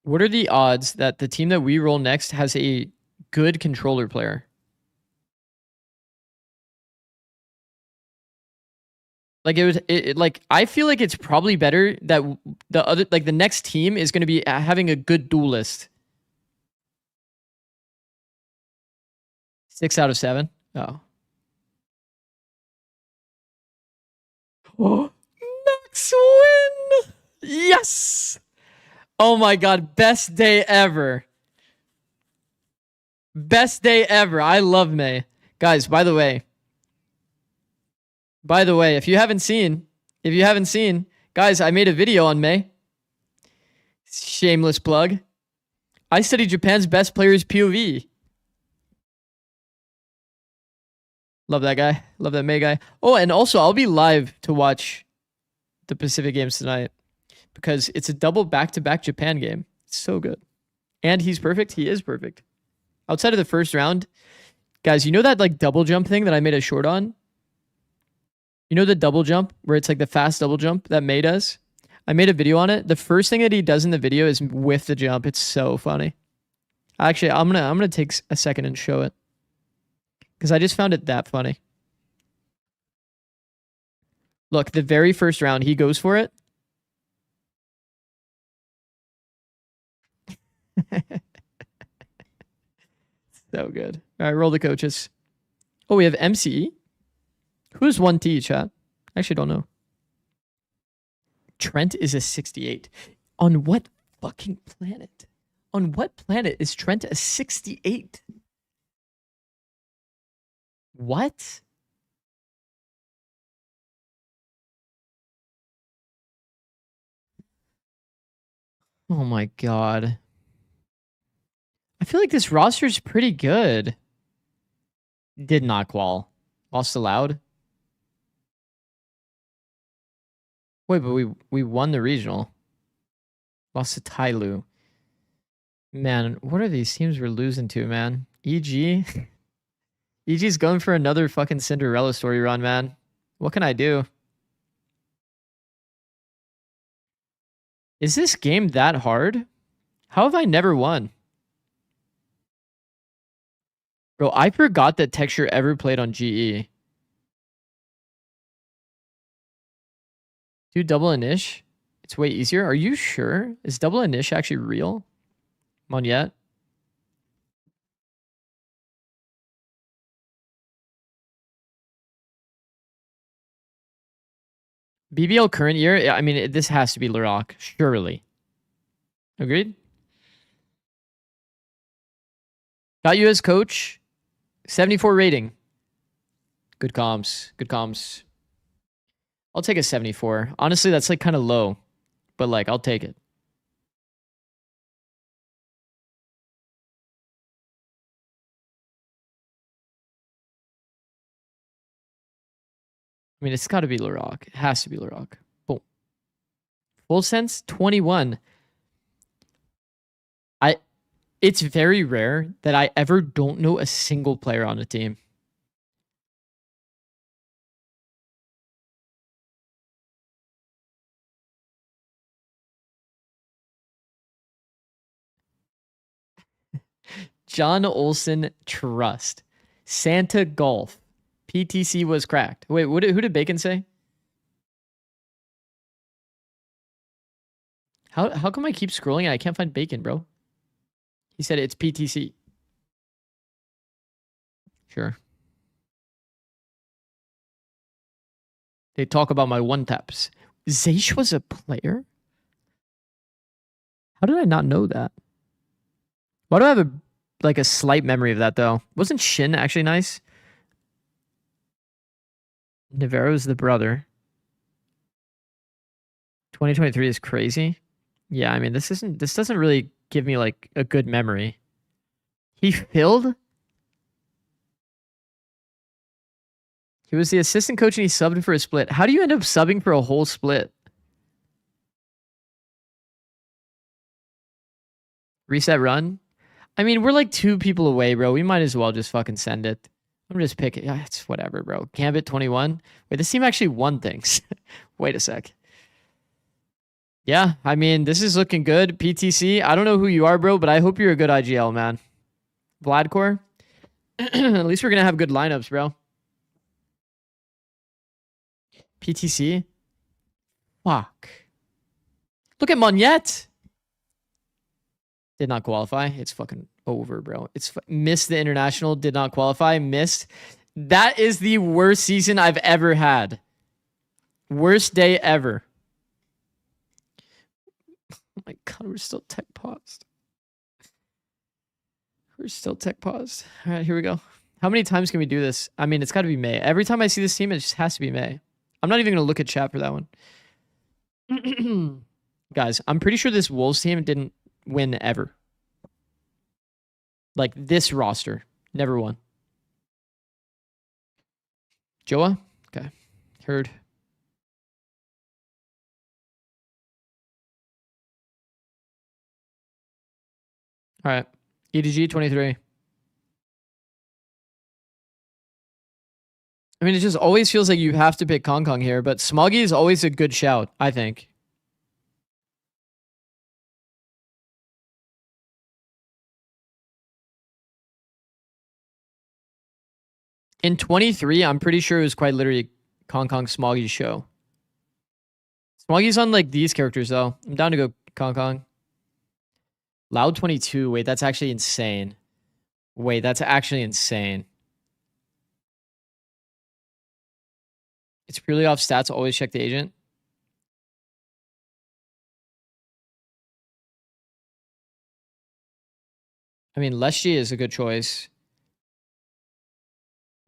What are the odds that the team that we roll next has a good controller player? Like like I feel like it's probably better that the next team is going to be having a good duelist. 6 out of 7. Oh. Oh, Max win! Yes! Oh my god, best day ever. Best day ever. I love May. Guys, by the way, if you haven't seen, guys, I made a video on May. Shameless plug. I studied Japan's best players POV. Love that guy. Love that May guy. Oh, and also I'll be live to watch the Pacific games tonight because it's a double back-to-back Japan game. It's so good. And he's perfect. He is perfect. Outside of the first round, guys, you know that like double jump thing that I made a short on? You know the double jump where it's like the fast double jump that May does? I made a video on it. The first thing that he does in the video is whiff the jump. It's so funny. Actually, I'm gonna take a second and show it because I just found it that funny. Look, the very first round, he goes for it. So good. All right, roll the coaches. Oh, we have MCE. Who's 1T, chat? I actually don't know. Trent is a 68. On what fucking planet? On what planet is Trent a 68? What? Oh my god. I feel like this roster is pretty good. Did not qual. Lost allowed. Wait, but we won the regional. Lost to Tyloo. Man, what are these teams we're losing to, man? EG? EG's going for another fucking Cinderella story run, man. What can I do? Is this game that hard? How have I never won? Bro, I forgot that Texture ever played on GE. Do double inish? It's way easier. Are you sure? Is double inish actually real? Come on yet. BBL current year? I mean, this has to be Laroc, surely. Agreed? Got you as coach. 74 rating. Good comms. Good comms. I'll take a 74. Honestly, that's like kind of low. But like, I'll take it. I mean, it's got to be Laroc. It has to be Laroc. Boom. Full sense, 21. It's very rare that I ever don't know a single player on a team. John Olsen Trust. Santa Golf. PTC was cracked. Wait, who did Bacon say? How come I keep scrolling and I can't find Bacon, bro? He said it's PTC. Sure. They talk about my one taps. Zaysh was a player? How did I not know that? Why do I have a slight memory of that though? Wasn't Shin actually nice? Navarro's the brother. 2023 is crazy. Yeah, I mean this doesn't really give me like a good memory. He filled? He was the assistant coach and he subbed for a split. How do you end up subbing for a whole split? Reset run? I mean, we're like 2 people away, bro. We might as well just fucking send it. I'm just picking. Yeah, it's whatever, bro. Gambit 21. Wait, this team actually won things. Wait a sec. Yeah, I mean, this is looking good. PTC, I don't know who you are, bro, but I hope you're a good IGL, man. Vladcore? At least we're going to have good lineups, bro. PTC? Fuck. Look at Moniette. Did not qualify. It's fucking over, bro. Missed the international. Did not qualify. Missed. That is the worst season I've ever had. Worst day ever. Oh my god, we're still tech paused. We're still tech paused. All right, here we go. How many times can we do this? I mean, it's got to be May. Every time I see this team, it just has to be May. I'm not even going to look at chat for that one. Guys, I'm pretty sure this Wolves team didn't win ever. Like this roster. Never won. Joa? Okay. Heard. All right. EDG 23. I mean, it just always feels like you have to pick Kong Kong here, but Smoggy is always a good shout, I think. In 23, I'm pretty sure it was quite literally Kong Kong Smoggy's show. Smoggy's on like these characters though. I'm down to go Kong Kong. Loud 22. Wait, that's actually insane. Wait, that's actually insane. It's purely off stats. Always check the agent. I mean, Leshy is a good choice.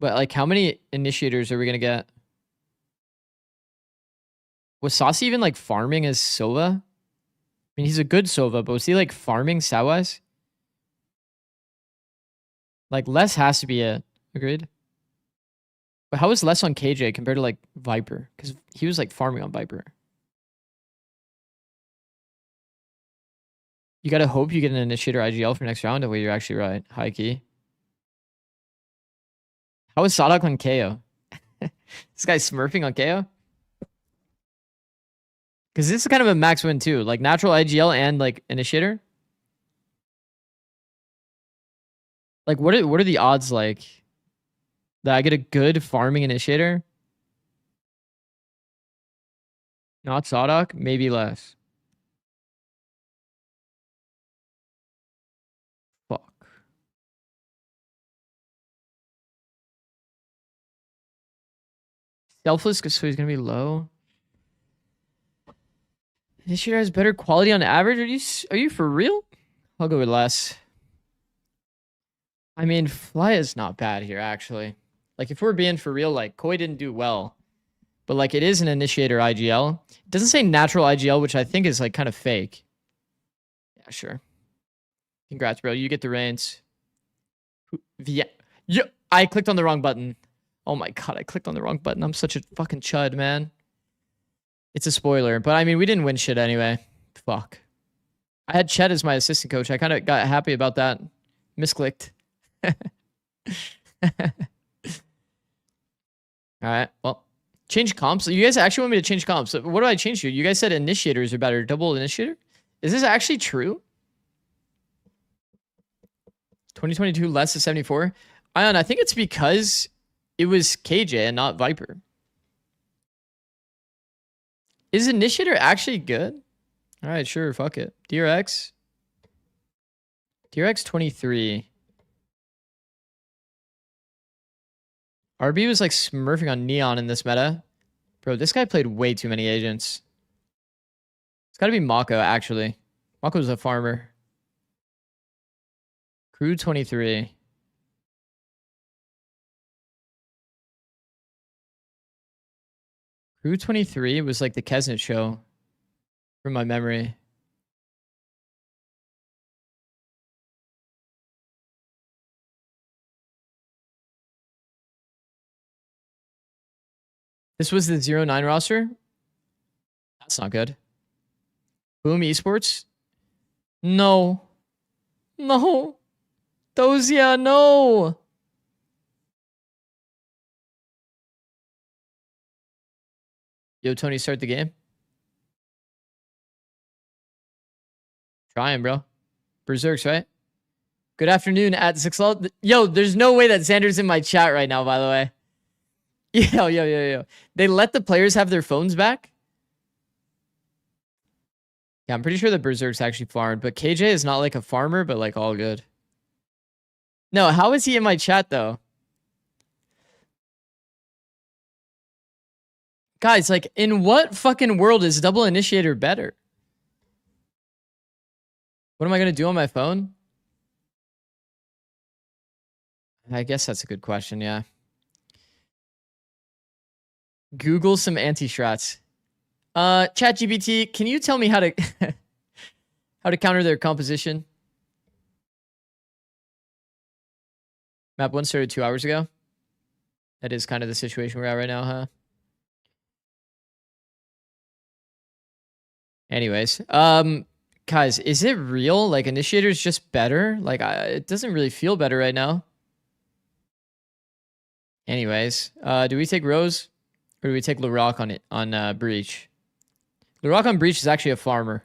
But like, how many initiators are we going to get? Was Saucy even like farming as Sova? I mean, he's a good Sova, but was he like farming Sawise? Like, Les has to be it. Agreed? But how is Les on KJ compared to like Viper? Because he was like farming on Viper. You gotta hope you get an initiator IGL for next round. Oh, wait, you're actually right. High key. How is Sadak on KO? This guy's smurfing on KO? Because this is kind of a max win too. Like natural IGL and like initiator. Like what are the odds like that I get a good farming initiator? Not Sadak, maybe less. Fuck. Selfless, so he's gonna be low. Initiator has better quality on average. Are you for real? I'll go with less. I mean, Fly is not bad here, actually. Like, if we're being for real, like, Koi didn't do well. But, like, it is an initiator IGL. It doesn't say natural IGL, which I think is, like, kind of fake. Yeah, sure. Congrats, bro. You get the reins. Yeah. I clicked on the wrong button. Oh, my God. I clicked on the wrong button. I'm such a fucking chud, man. It's a spoiler. But, I mean, we didn't win shit anyway. Fuck. I had Chet as my assistant coach. I kind of got happy about that. Misclicked. All right. Well, change comps. You guys actually want me to change comps. What do I change to? You guys said initiators are better. Double initiator? Is this actually true? 2022 less than 74? Ion, I think it's because it was KJ and not Viper. Is initiator actually good? All right, sure. Fuck it. DRX. DRX 23. RB was like smurfing on Neon in this meta. Bro, this guy played way too many agents. It's gotta be Mako, actually. Mako's a farmer. Crew 23. Crew 23 was like the Kesnet show. From my memory. This was the 0-9 roster? That's not good. Boom Esports? No. No. Dosia, no. Yo, Tony, start the game. Trying, bro. Berserks, right? Good afternoon at Zikz. Yo, there's no way that Xander's in my chat right now, by the way. Yo. They let the players have their phones back? Yeah, I'm pretty sure the Berserk's actually farmed, but KJ is not like a farmer, but like all good. No, how is he in my chat though? Guys, like in what fucking world is double initiator better? What am I going to do on my phone? I guess that's a good question, yeah. Google some anti-strats. ChatGPT, can you tell me how to how to counter their composition? Map 1 started 2 hours ago. That is kind of the situation we're at right now, huh? Anyways, guys, is it real? Like, Initiator's just better? Like, it doesn't really feel better right now. Anyways, do we take Rose? Or do we take LaRock on Breach? LaRock on Breach is actually a farmer.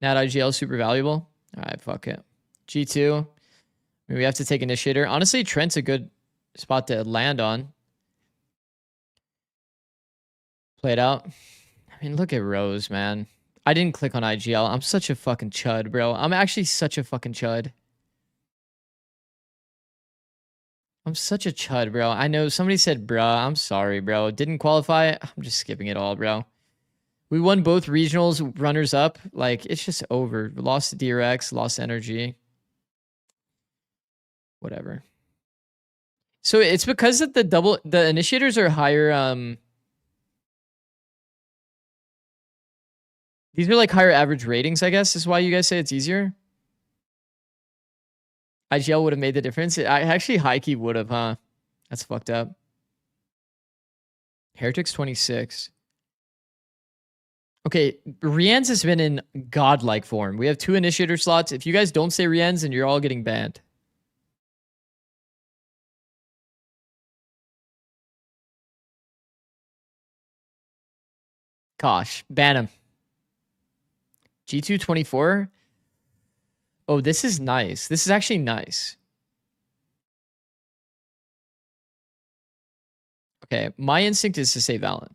Nat IGL super valuable. Alright, fuck it. G2. I mean, we have to take Initiator. Honestly, Trent's a good spot to land on. Play it out. I mean, look at Rose, man. I didn't click on IGL. I'm such a fucking chud, bro. I'm actually such a fucking chud. I'm such a chud, bro. I know somebody said, bruh. I'm sorry, bro. Didn't qualify. I'm just skipping it all, bro. We won both regionals, runners up. Like, it's just over. Lost to DRX, lost energy. Whatever. So it's because that the initiators are higher, these are like higher average ratings, I guess, is why you guys say it's easier. IGL would have made the difference. I actually high-key would have, huh? That's fucked up. Heretics 26. Okay, Rian's has been in godlike form. We have 2 initiator slots. If you guys don't say Rian's, then you're all getting banned. Gosh, ban him. G2 24. Oh, this is nice. This is actually nice. Okay, my instinct is to say Valorant.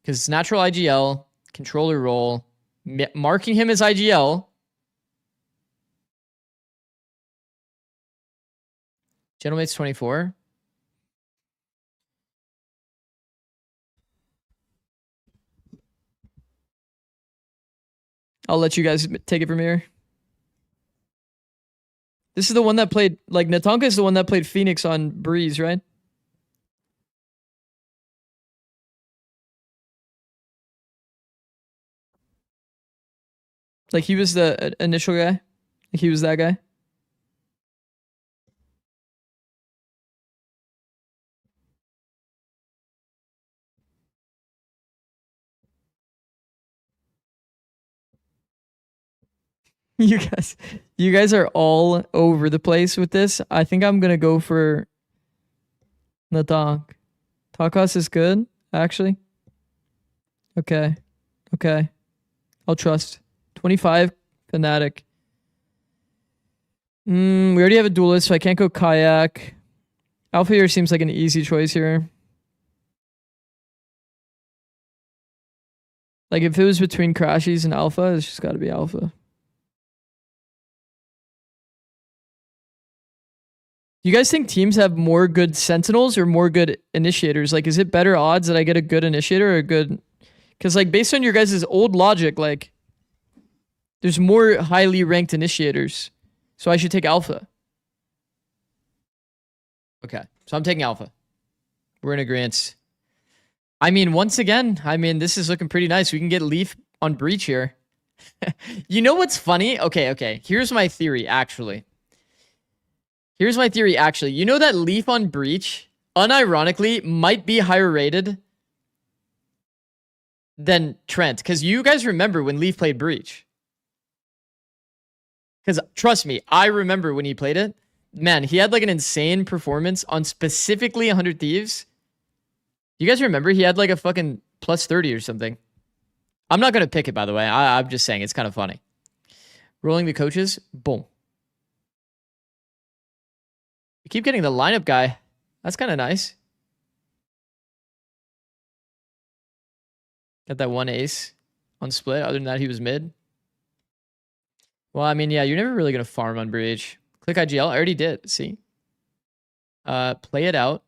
Because it's natural IGL, controller role, marking him as IGL. Gentlemate's 24. I'll let you guys take it from here. This is the one that played, like, Natanka is the one that played Phoenix on Breeze, right? Like, he was the initial guy? Like, he was that guy? You guys are all over the place with this. I think I'm gonna go for the talk. Takos is good, actually. Okay. Okay. I'll trust. 25 Fnatic. We already have a duelist, so I can't go kayak. Alpha here seems like an easy choice here. Like if it was between Crashies and Alpha, it's just gotta be Alpha. You guys think teams have more good sentinels or more good initiators? Like, is it better odds that I get a good initiator or a good... Because, like, based on your guys' old logic, like, there's more highly ranked initiators. So I should take Alpha. Okay, so I'm taking Alpha. We're in agreement. I mean, once again, this is looking pretty nice. We can get Leaf on Breach here. You know what's funny? Okay. Here's my theory, actually. You know that Leaf on Breach, unironically, might be higher rated than Trent. Because you guys remember when Leaf played Breach. Because trust me, I remember when he played it. Man, he had like an insane performance on specifically 100 Thieves. You guys remember? He had like a fucking plus 30 or something. I'm not going to pick it, by the way. I'm just saying it's kind of funny. Rolling the coaches. Boom. We keep getting the lineup guy. That's kind of nice. Got that one ace on split. Other than that, he was mid. Well, I mean, yeah, you're never really going to farm on Breach. Click IGL. I already did. See? Play it out.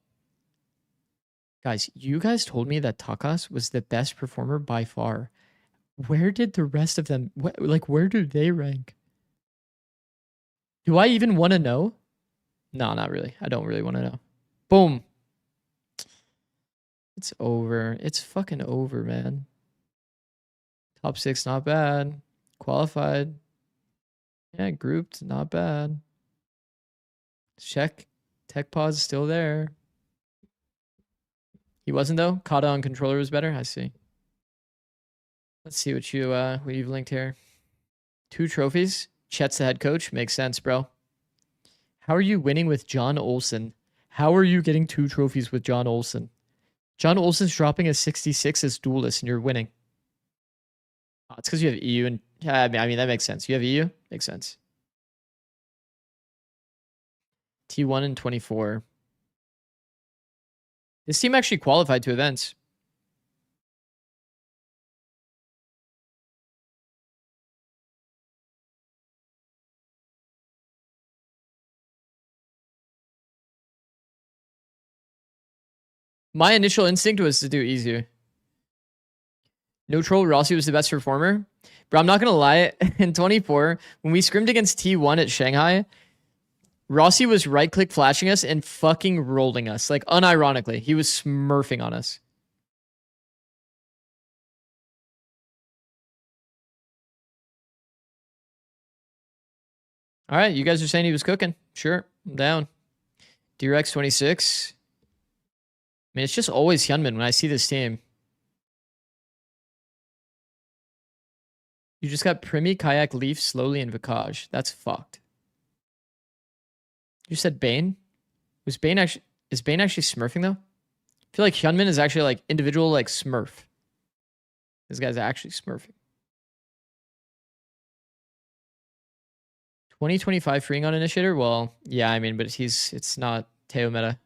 Guys, you guys told me that Takas was the best performer by far. Where did the rest of them... where do they rank? Do I even want to know? No, not really. I don't really want to know. Boom. It's over. It's fucking over, man. Top 6, not bad. Qualified. Yeah, grouped, not bad. Check. Tech pause is still there. He wasn't, though? Kata on controller was better? I see. Let's see what you've linked here. 2 trophies. Chet's the head coach. Makes sense, bro. How are you winning with John Olsen? How are you getting 2 trophies with John Olsen? John Olsen's dropping a 66 as duelist and you're winning. Oh, it's because you have EU and... Yeah, I mean, that makes sense. You have EU? Makes sense. T1 and 24. This team actually qualified to events. My initial instinct was to do easier. No troll, Rossi was the best performer. Bro, I'm not going to lie. In 24, when we scrimmed against T1 at Shanghai, Rossi was right-click flashing us and fucking rolling us. Like, unironically. He was smurfing on us. All right, you guys are saying he was cooking. Sure, I'm down. Drex 26. I mean, it's just always Hyunmin when I see this team. You just got Primi, Kayak, Leaf, Slowly, and Vikaj. That's fucked. You said Bane? Is Bane actually smurfing though? I feel like Hyunmin is actually like individual like smurf. This guy's actually smurfing. 2025 freeing on initiator? Well, yeah, I mean, but it's not Teo meta.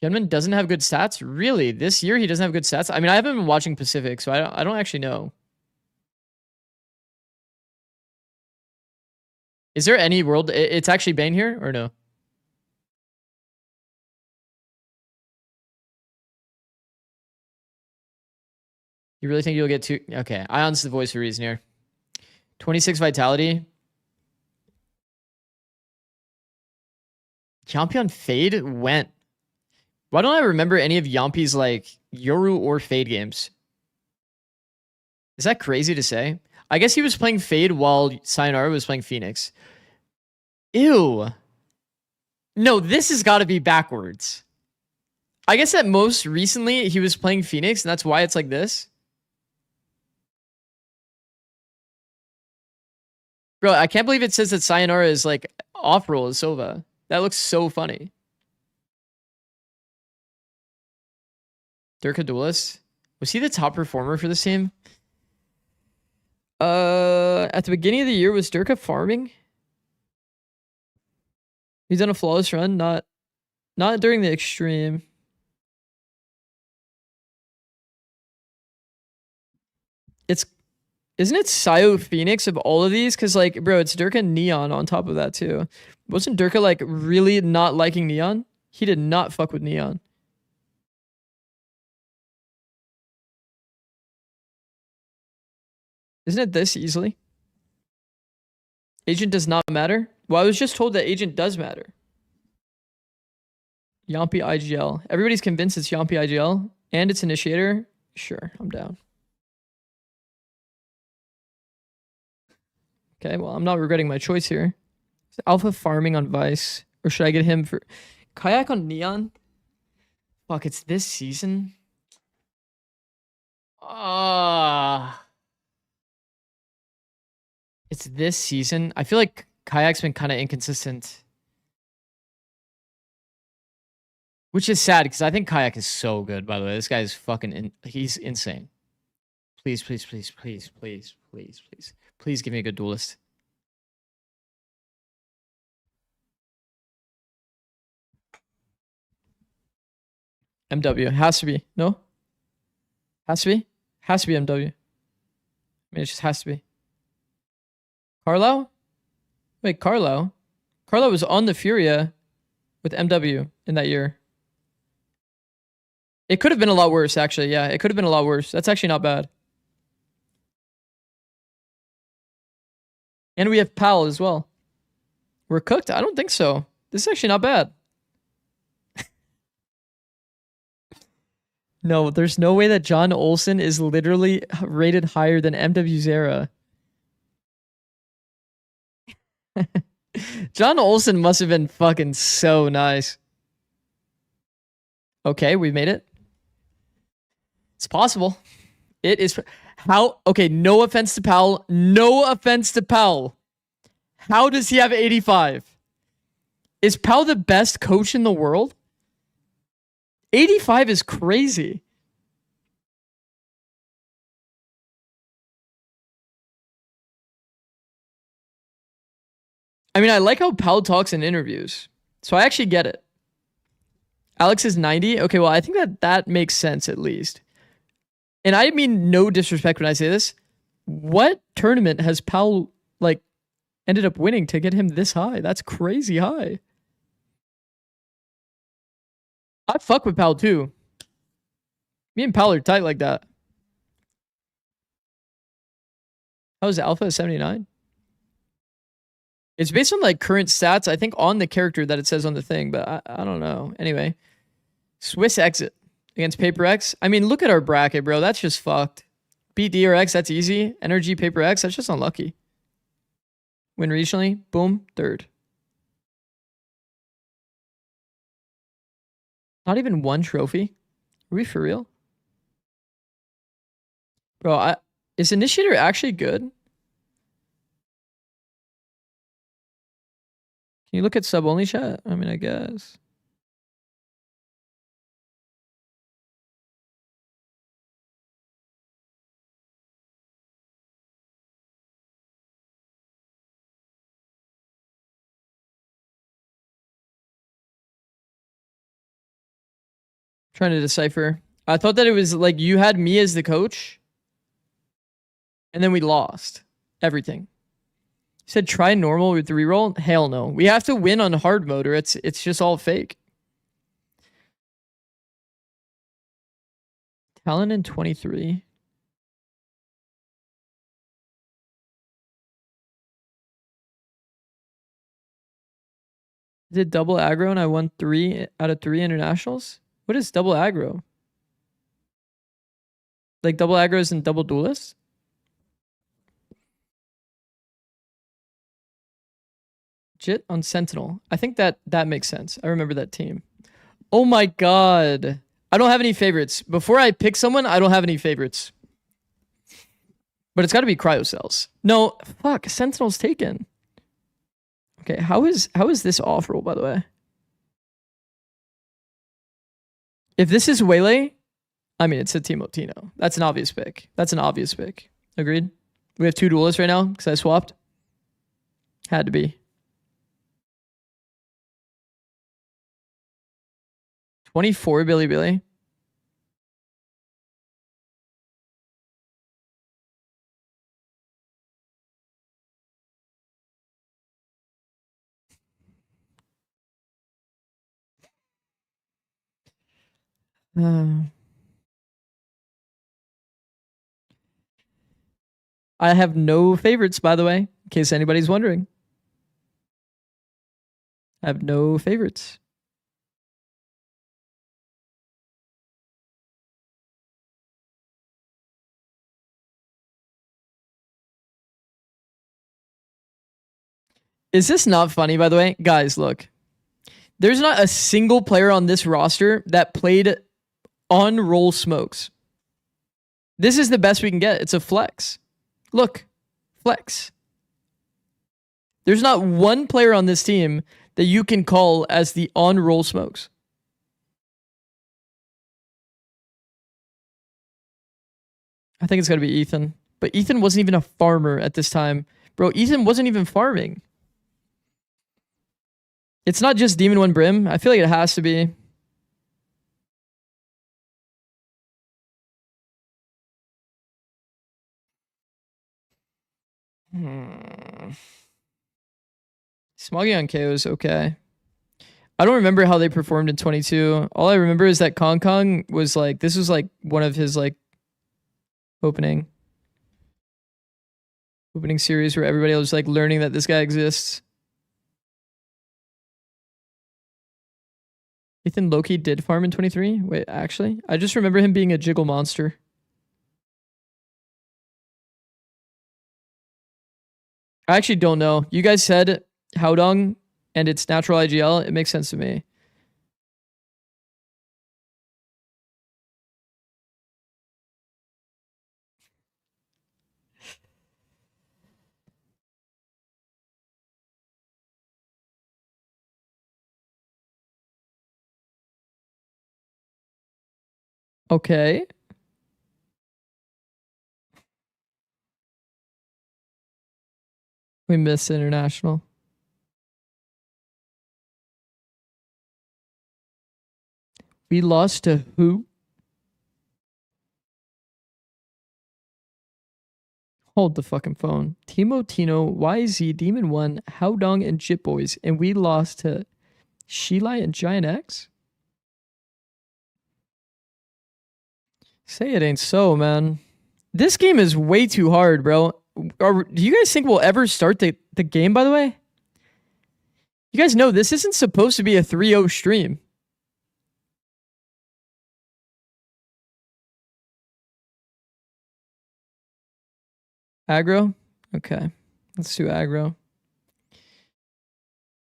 Hyunmin doesn't have good stats? Really? This year he doesn't have good stats? I mean, I haven't been watching Pacific, so I don't actually know. Is there any world... It's actually Bane here, or no? You really think you'll get 2... Okay, Ion's the voice of reason here. 26 vitality. Champion Fade went. Why don't I remember any of Yampi's like Yoru or Fade games? Is that crazy to say? I guess he was playing Fade while Sayonara was playing Phoenix. Ew. No, this has got to be backwards. I guess that most recently he was playing Phoenix and that's why it's like this. Bro, I can't believe it says that Sayonara is like off-roll as Sova. That looks so funny. Durka Duelist. Was he the top performer for this team? At the beginning of the year, was Durka farming? He's done a flawless run, not during the extreme. Isn't it Sayo Phoenix of all of these? Because, like, bro, it's Durka Neon on top of that, too. Wasn't Durka, like, really not liking Neon? He did not fuck with Neon. Isn't it this easily? Agent does not matter? Well, I was just told that Agent does matter. Yampi IGL. Everybody's convinced it's Yampi IGL and it's Initiator. Sure, I'm down. Okay, well, I'm not regretting my choice here. Is Alpha farming on Vice? Or should I get him for... Kayak on Neon? Fuck, it's this season? It's this season? I feel like Kayak's been kind of inconsistent. Which is sad, because I think Kayak is so good, by the way. This guy is fucking... he's insane. Please, please, please, please, please, please, please. Please give me a good duelist. MW. Has to be. No? Has to be? Has to be MW. I mean, it just has to be. Carlo? Wait, Carlo? Carlo was on the Furia with MW in that year. It could have been a lot worse, actually. Yeah, it could have been a lot worse. That's actually not bad. And we have Pal as well. We're cooked? I don't think so. This is actually not bad. No, there's no way that John Olsen is literally rated higher than MW Zera. John Olsen must have been fucking so nice. Okay, we made it. It's possible. It is. How? Okay, no offense to Powell. No offense to Powell. How does he have 85? Is Powell the best coach in the world? 85 is crazy. I mean, I like how Powell talks in interviews. So I actually get it. Alex is 90. Okay, well, I think that makes sense at least. And I mean no disrespect when I say this. What tournament has Powell, like, ended up winning to get him this high? That's crazy high. I fuck with Powell too. Me and Powell are tight like that. How's Alpha 79? It's based on like current stats, I think, on the character that it says on the thing, but I don't know. Anyway, Swiss exit against Paper X. I mean, look at our bracket, bro. That's just fucked. Beat DRX, that's easy. Energy Paper X, that's just unlucky. Win regionally, boom, third. Not even one trophy? Are we for real? Bro, is Initiator actually good? Can you look at sub-only chat? I mean, I guess. Trying to decipher. I thought that it was like you had me as the coach. And then we lost everything. You said try normal with the reroll? Hell no. We have to win on hard mode or it's just all fake. Talon in 23. Did double aggro and I won 3 out of 3 internationals? What is double aggro? Like double aggros and double duelists? Jit on Sentinel. I think that makes sense. I remember that team. Oh my god. I don't have any favorites. Before I pick someone, I don't have any favorites. But it's got to be cryo cells. No, fuck. Sentinel's taken. Okay, how is this off roll, by the way? If this is Waylay, I mean, it's a Teemo Tino. That's an obvious pick. That's an obvious pick. Agreed? We have 2 duelists right now because I swapped. Had to be. 24 Billy. I have no favorites, by the way, in case anybody's wondering. I have no favorites. Is this not funny, by the way? Guys, look. There's not a single player on this roster that played on roll smokes. This is the best we can get. It's a flex. Look. Flex. There's not one player on this team that you can call as the on roll smokes. I think it's got to be Ethan. But Ethan wasn't even a farmer at this time. Bro, Ethan wasn't even farming. It's not just Demon 1 Brim. I feel like it has to be. Smoggy on KO is okay. I don't remember how they performed in 22. All I remember is that Kong Kong was like, this was like one of his like opening series where everybody was like learning that this guy exists. Ethan Loki did farm in 23? Wait, actually? I just remember him being a jiggle monster. I actually don't know. You guys said Howdong and it's natural IGL. It makes sense to me. Okay. We miss international. We lost to who? Hold the fucking phone. Teemo Tino, YZ, Demon 1, Howdong, and Jit Boys. And we lost to Shilai and Giant X? Say it ain't so, man. This game is way too hard, bro. Do you guys think we'll ever start the game, by the way? You guys know this isn't supposed to be a 3-0 stream. Aggro? Okay. Let's do aggro.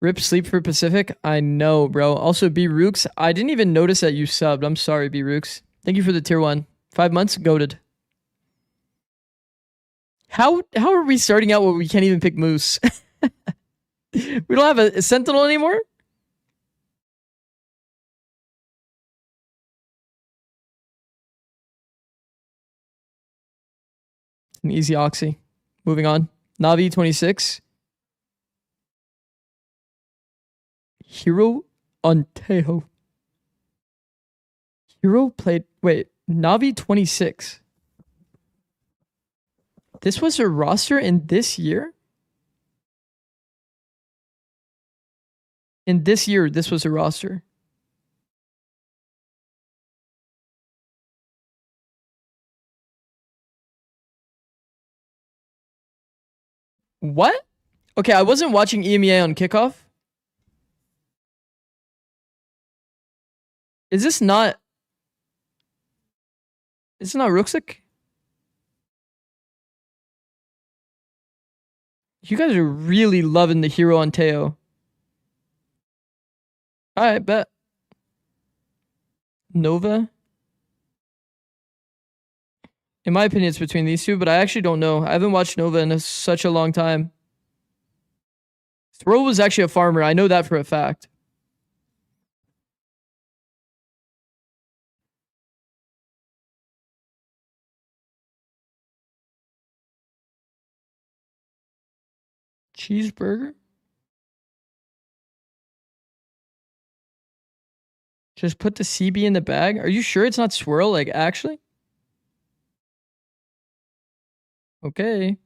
Rip sleep for Pacific? I know, bro. Also, B Rooks, I didn't even notice that you subbed. I'm sorry, B Rooks. Thank you for the tier 1. 5 months? Goated. How are we starting out when we can't even pick Moose? We don't have a Sentinel anymore? An easy Oxy. Moving on. Navi 26. Hero Ontejo. Hero played... Wait. Navi 26. This was a roster in this year? In this year, this was a roster. What? Okay, I wasn't watching EMEA on kickoff. Is this not... Is it not Ruxic? You guys are really loving the hero on Teo. Alright, bet. Nova. In my opinion, it's between these two, but I actually don't know. I haven't watched Nova in such a long time. Throw was actually a farmer. I know that for a fact. Cheeseburger? Just put the CB in the bag? Are you sure it's not swirl? Like, actually? Okay.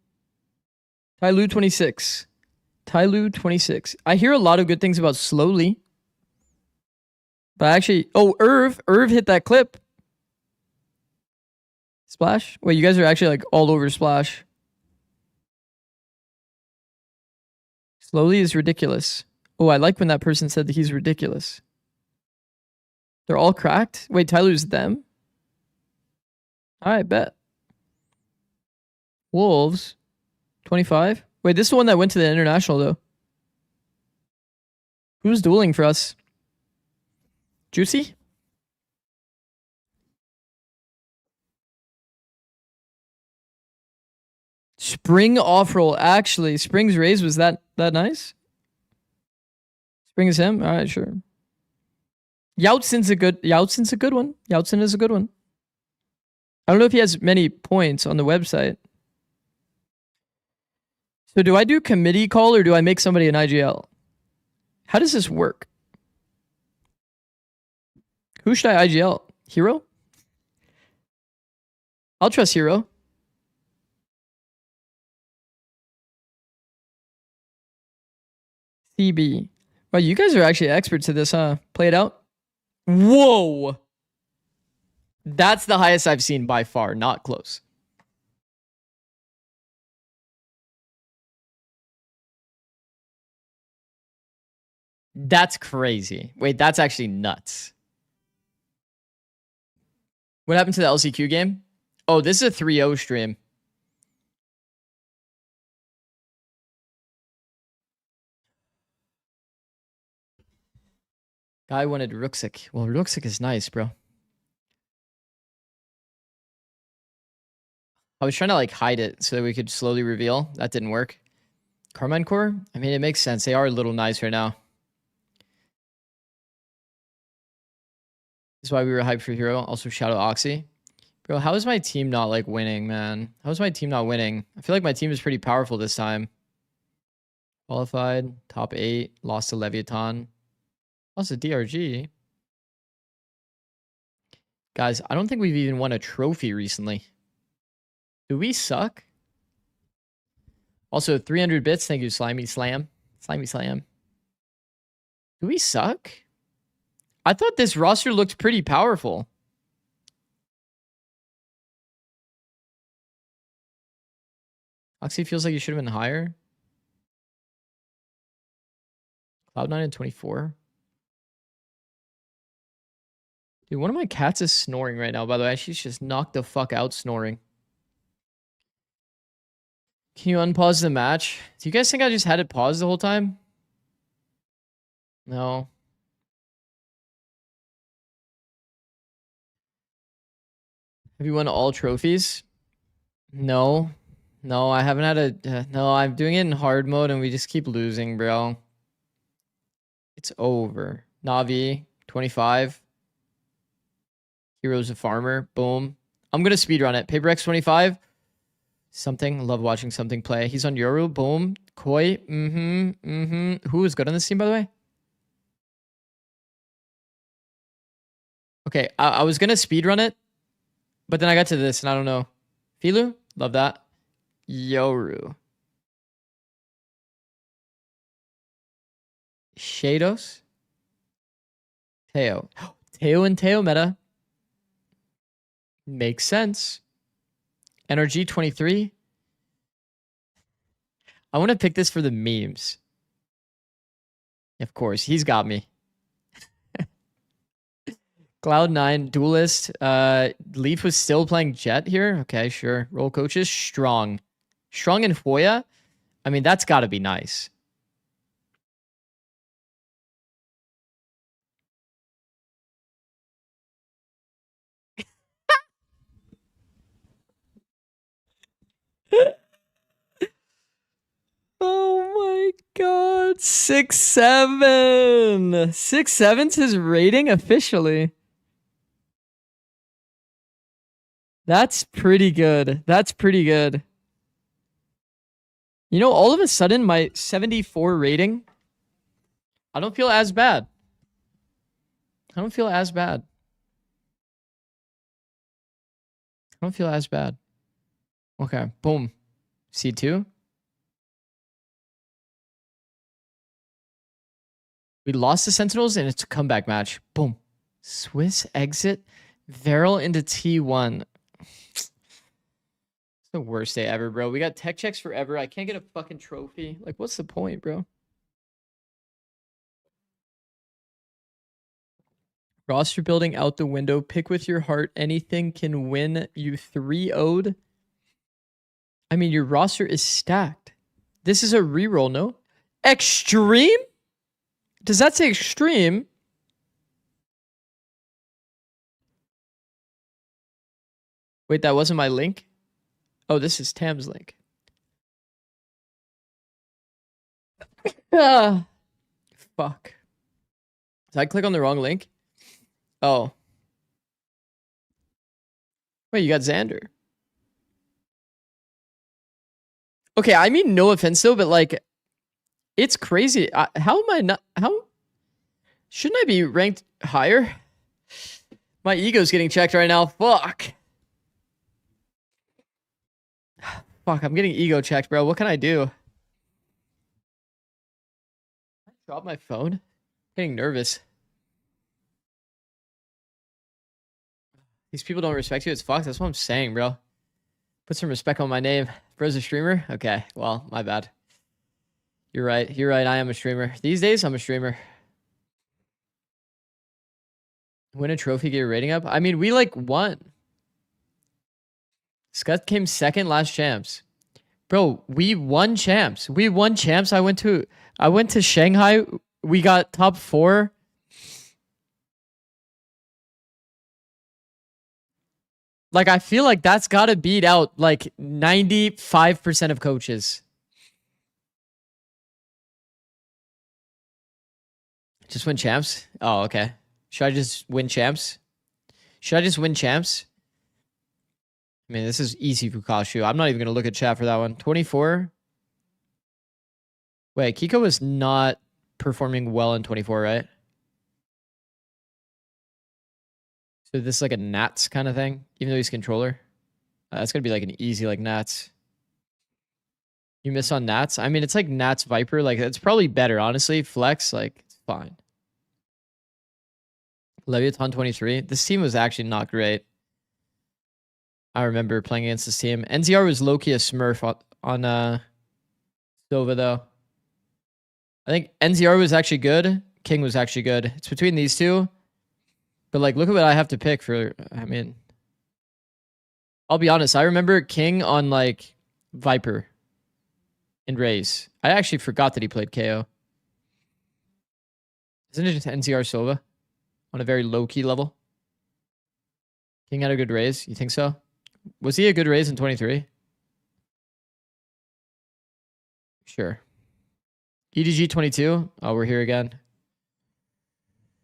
Tyloo 26. Tyloo 26. I hear a lot of good things about Slowly. But actually... Oh, Irv. Irv hit that clip. Splash? Wait, you guys are actually like all over Splash. Slowly is ridiculous. Oh, I like when that person said that he's ridiculous. They're all cracked? Wait, Tyloo's them? Alright, bet. Wolves. 25? Wait, this is the one that went to the international, though. Who's dueling for us? Juicy? Spring off-roll. Actually, Spring's raise was that nice? Spring is him? Alright, sure. Yautzin's a good one. Yautzin is a good one. I don't know if he has many points on the website. So do I do committee call or do I make somebody an IGL? How does this work? Who should I IGL? Hero? I'll trust Hero. CB. Wow, you guys are actually experts at this, huh? Play it out. Whoa! That's the highest I've seen by far. Not close. That's crazy. Wait, that's actually nuts. What happened to the LCQ game? Oh, this is a 3-0 stream. Guy wanted Ruxic. Well, Ruxic is nice, bro. I was trying to like hide it so that we could slowly reveal. That didn't work. Carmine Core? I mean, it makes sense. They are a little nice right now. This is why we were hyped for Hero. Also, shout out Oxy. Bro, how is my team not like winning, man? How is my team not winning? I feel like my team is pretty powerful this time. Qualified, top 8, lost to Leviathan. Lost to DRG. Guys, I don't think we've even won a trophy recently. Do we suck? Also, 300 bits. Thank you, Slimy Slam. Slimy Slam. Do we suck? I thought this roster looked pretty powerful. Oxy feels like you should have been higher. Cloud9 and 24. Dude, one of my cats is snoring right now, by the way. She's just knocked the fuck out snoring. Can you unpause the match? Do you guys think I just had it paused the whole time? No. Have you won all trophies? No. No, I haven't had a... no, I'm doing it in hard mode and we just keep losing, bro. It's over. Navi, 25. Hero's a farmer. Boom. I'm going to speedrun it. Paper X 25. Something. Love watching something play. He's on Yoru. Boom. Koi. Who is good on this team, by the way? Okay, I was going to speedrun it, but then I got to this and I don't know. Filu? Love that. Yoru. Shados? Teo. Teo and Teo meta. Makes sense. NRG 23. I want to pick this for the memes. Of course, he's got me. Cloud9, Duelist. Leaf was still playing Jet here. Okay, sure. Roll coaches. Strong. Strong and Foya. I mean, that's got to be nice. Oh my god. 6-7. 6-7's his rating officially. That's pretty good. That's pretty good. You know, all of a sudden, my 74 rating, I don't feel as bad. I don't feel as bad. I don't feel as bad. Okay, boom. C2. We lost the Sentinels, and it's a comeback match. Boom. Swiss exit. Varel into T1. It's the worst day ever, bro. We got tech checks forever. I can't get a fucking trophy. Like, what's the point, bro? Roster building out the window. Pick with your heart. Anything can win you 3-0'd. I mean, your roster is stacked. This is a reroll, no? Extreme? Does that say extreme? Wait, that wasn't my link? Oh, this is Tam's link. Ah, fuck. Did I click on the wrong link? Oh. Wait, you got Xander. Okay, I mean, no offense though, but like, it's crazy. How am I not? How shouldn't I be ranked higher? My ego's getting checked right now. Fuck. Fuck, I'm getting ego checked, bro. What can I do? I dropped my phone. Getting nervous. These people don't respect you. It's fucked. That's what I'm saying, bro. Put some respect on my name. Bro's a streamer? Okay, well, my bad. You're right. You're right. I am a streamer. These days, I'm a streamer. Win a trophy, get your rating up? I mean, we like won. Scott came second last champs. Bro, we won champs. We won champs. I went to Shanghai. We got top 4. Like, I feel like that's got to beat out like 95% of coaches. Just win champs? Oh, okay. Should I just win champs? Should I just win champs? I mean, this is easy for Kashu. I'm not even going to look at chat for that one. 24. Wait, Kiko was not performing well in 24, right? So this is like a Nats kind of thing, even though he's controller. That's going to be like an easy like Nats. You miss on Nats? I mean, it's like Nats Viper. Like, it's probably better, honestly. Flex, like, it's fine. Leviathan 23. This team was actually not great. I remember playing against this team. NZR was low-key a smurf on Sova, though. I think NZR was actually good. King was actually good. It's between these two. But, like, look at what I have to pick for... I mean... I'll be honest. I remember King on, like, Viper and Raze. I actually forgot that he played KO. Isn't it just NZR Sova? On a very low-key level? King had a good Raze? You think so? Was he a good Raze in 23? Sure. EDG 22? Oh, we're here again.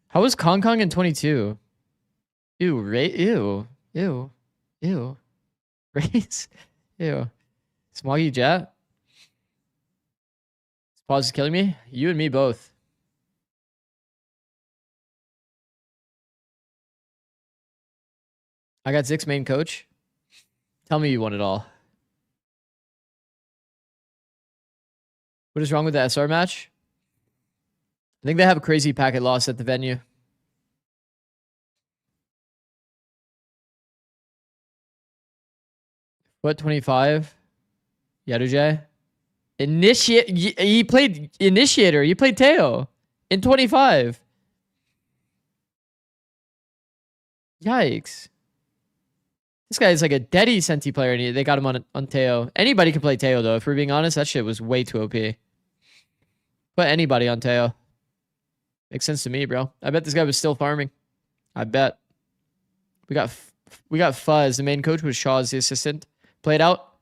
How was Kong Kong in 22? Ew, ew, ew, ew. Raze? Ew. Smoggy Jet? This pause is killing me? You and me both. I got Zikz main coach. Tell me you won it all. What is wrong with the SR match? I think they have a crazy packet loss at the venue. What, 25? Yadujay? He played Initiator. He played Teo in 25. Yikes. This guy is like a Dedi Senti player, and they got him on Teo. Anybody can play Teo, though. If we're being honest, that shit was way too OP. Put anybody on Teo. Makes sense to me, bro. I bet this guy was still farming. I bet. We got Fuzz. The main coach was Shaw's the assistant. Played out.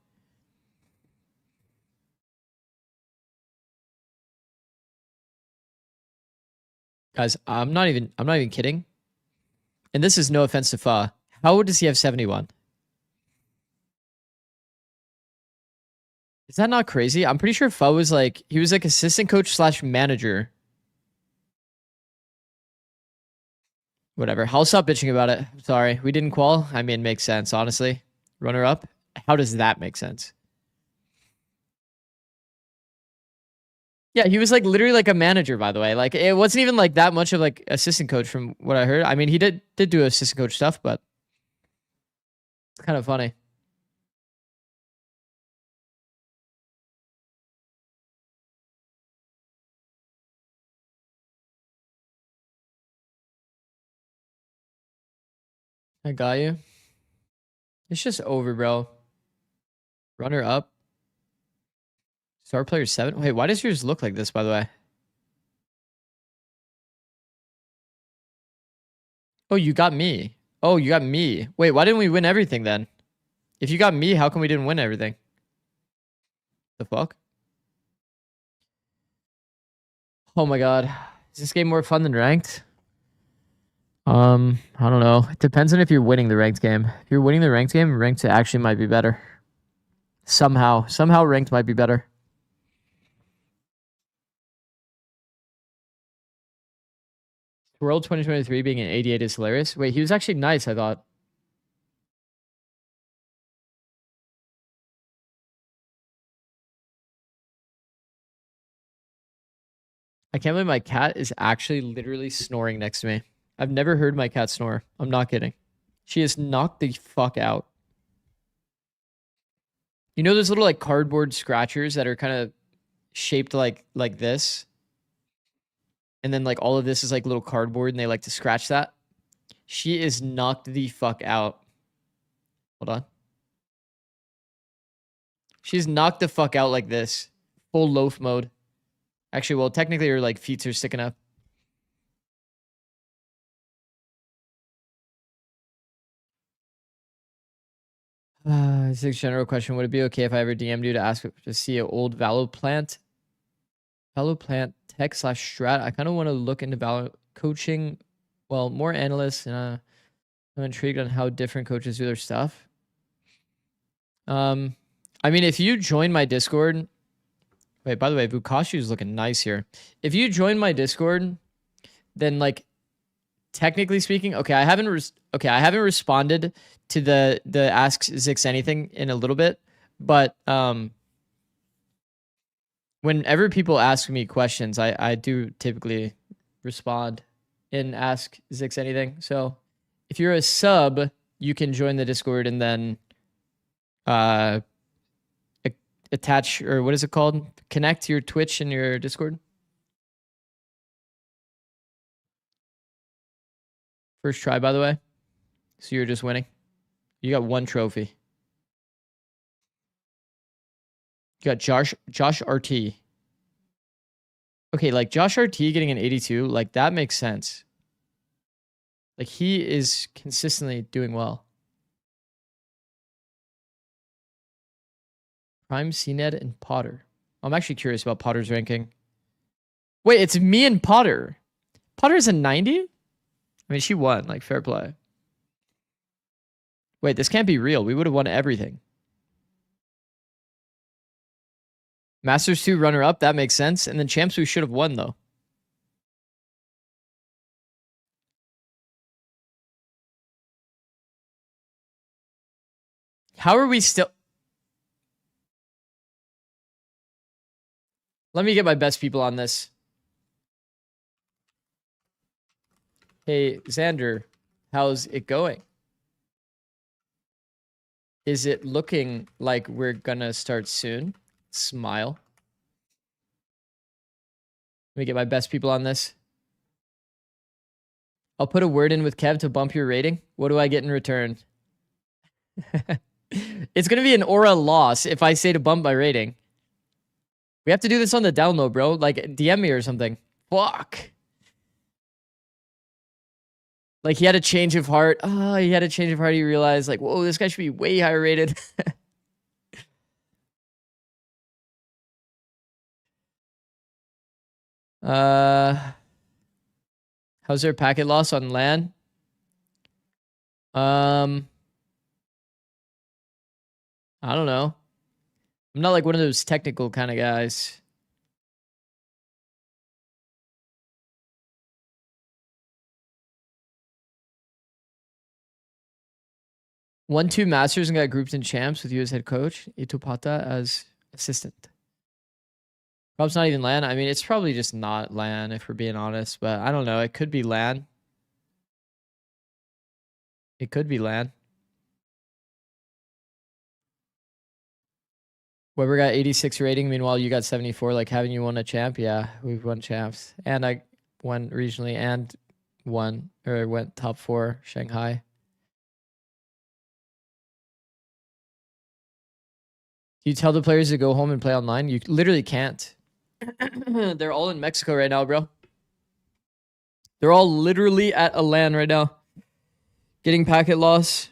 Guys, I'm not even kidding. And this is no offense to Fa. How does he have 71? Is that not crazy? I'm pretty sure Fa was like, he was like assistant coach / manager. Whatever. I'll stop bitching about it. Sorry. We didn't qual. I mean, makes sense, honestly. Runner up. How does that make sense? Yeah, he was like literally like a manager, by the way. Like it wasn't even like that much of like assistant coach from what I heard. I mean, he did do assistant coach stuff, but it's kind of funny. I got you. It's just over, bro. Runner up. Star player 7. Wait, why does yours look like this, by the way? Oh, you got me. Oh, you got me. Wait, why didn't we win everything then? If you got me, how come we didn't win everything? The fuck? Oh my god. Is this game more fun than ranked? I don't know. It depends on if you're winning the ranked game. If you're winning the ranked game, ranked actually might be better. Somehow ranked might be better. World 2023 being an 88 is hilarious. Wait, he was actually nice, I thought. I can't believe my cat is actually literally snoring next to me. I've never heard my cat snore. I'm not kidding. She is knocked the fuck out. You know those little like cardboard scratchers that are kind of shaped like this? And then like all of this is like little cardboard and they like to scratch that? She is knocked the fuck out. Hold on. She's knocked the fuck out like this. Full loaf mode. Actually, well, technically her like feet are sticking up. Zikz general question. Would it be okay if I ever DM'd you to ask to see an old Valo plant tech / strat? I kind of want to look into Valo coaching. Well, more analysts, and I'm intrigued on how different coaches do their stuff. I mean, if you join my Discord, wait, by the way, Bukashu is looking nice here. If you join my Discord, then like, technically speaking, okay, I haven't responded to the Ask Zikz anything in a little bit, but whenever people ask me questions, I do typically respond and Ask Zikz anything. So if you're a sub, you can join the Discord and then attach, or what is it called? Connect your Twitch and your Discord. First try, by the way. So you're just winning. You got 1 trophy. You got Josh RT. Okay, like Josh RT getting an 82, like that makes sense. Like he is consistently doing well. Prime, CNED, and Potter. I'm actually curious about Potter's ranking. Wait, it's me and Potter. Potter's a 90? I mean, she won, like fair play. Wait, this can't be real. We would have won everything. Masters 2 runner-up, that makes sense. And then Champs we should have won, though. How are we still... Let me get my best people on this. Hey, Xander, how's it going? Is it looking like we're gonna start soon? Smile. Let me get my best people on this. I'll put a word in with Kev to bump your rating. What do I get in return? It's gonna be an aura loss if I say to bump my rating. We have to do this on the down low, bro. Like, DM me or something. Fuck. Like, he had a change of heart. Oh, he had a change of heart. He realized, like, whoa, this guy should be way higher rated. How's their packet loss on LAN? I don't know. I'm not like one of those technical kind of guys. Won 2 Masters and got grouped in champs with you as head coach. Itupata as assistant. Probably not even LAN. I mean, it's probably just not LAN if we're being honest, but I don't know. It could be LAN. It could be LAN. Weber got 86 rating. Meanwhile, you got 74. Like, haven't you won a champ? Yeah, we've won champs. And I won regionally and went top 4 Shanghai. Do you tell the players to go home and play online? You literally can't. They're all in Mexico right now, bro. They're all literally at a LAN right now. Getting packet loss.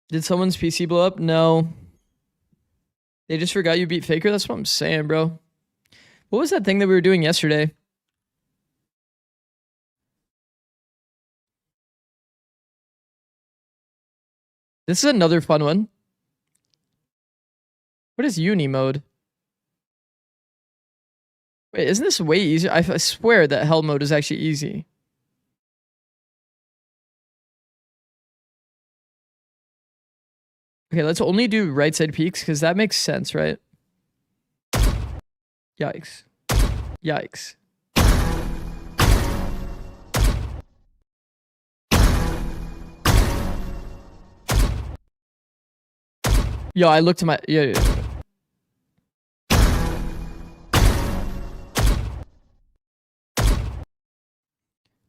Did someone's PC blow up? No. They just forgot you beat Faker? That's what I'm saying, bro. What was that thing that we were doing yesterday? This is another fun one. What is uni mode? Wait, isn't this way easier? I swear that hell mode is actually easy. Okay, let's only do right side peaks because that makes sense, right? Yikes. Yikes. Yo, I looked at my... Yeah.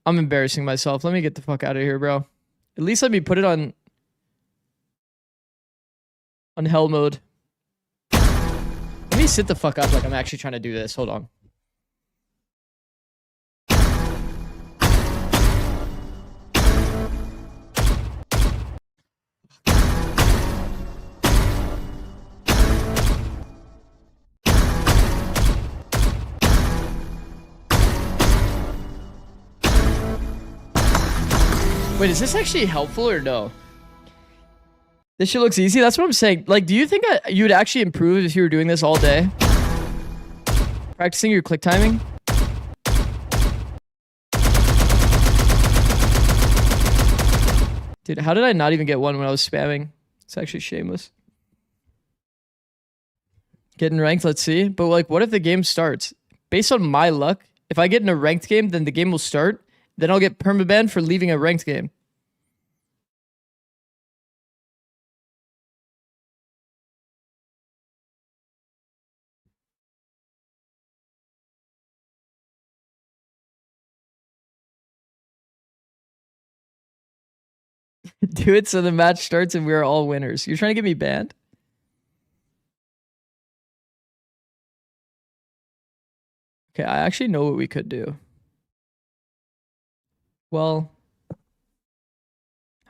I'm embarrassing myself. Let me get the fuck out of here, bro. At least let me put it on hell mode. Let me sit the fuck up like I'm actually trying to do this. Hold on. Wait, is this actually helpful or no? This shit looks easy. That's what I'm saying. Like, do you think you would actually improve if you were doing this all day? Practicing your click timing? Dude, how did I not even get one when I was spamming? It's actually shameless. Getting ranked, let's see. But like, what if the game starts? Based on my luck, if I get in a ranked game, then the game will start. Then I'll get permabanned for leaving a ranked game. Do it so the match starts and we're all winners. You're trying to get me banned? Okay, I actually know what we could do. Well, how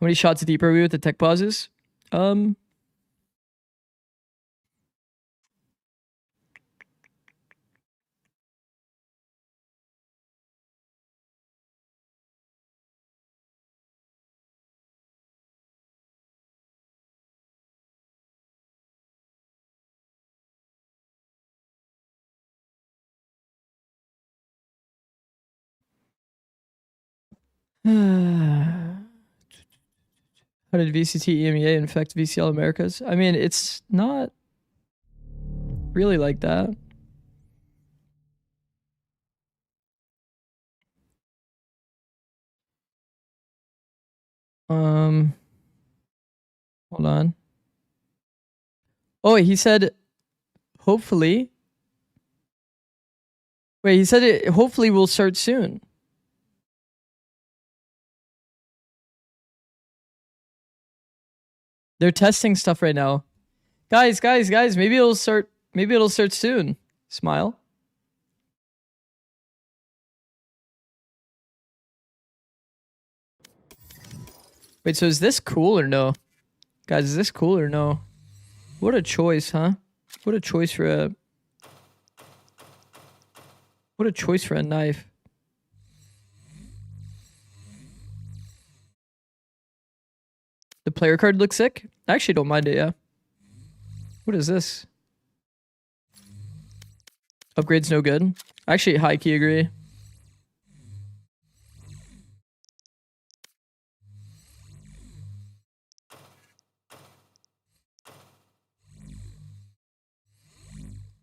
many shots deep are we with the tech pauses? How did VCT EMEA infect VCL Americas? I mean, it's not really like that. Hold on. Oh, he said, hopefully. Wait, he said it hopefully will start soon. They're testing stuff right now. Guys, maybe it'll start soon. Smile. Wait, so is this cool or no? Guys, is this cool or no? What a choice, huh? What a choice for a What a choice for a knife. The player card looks sick. I actually don't mind it, yeah. What is this? Upgrade's no good. I actually high-key agree.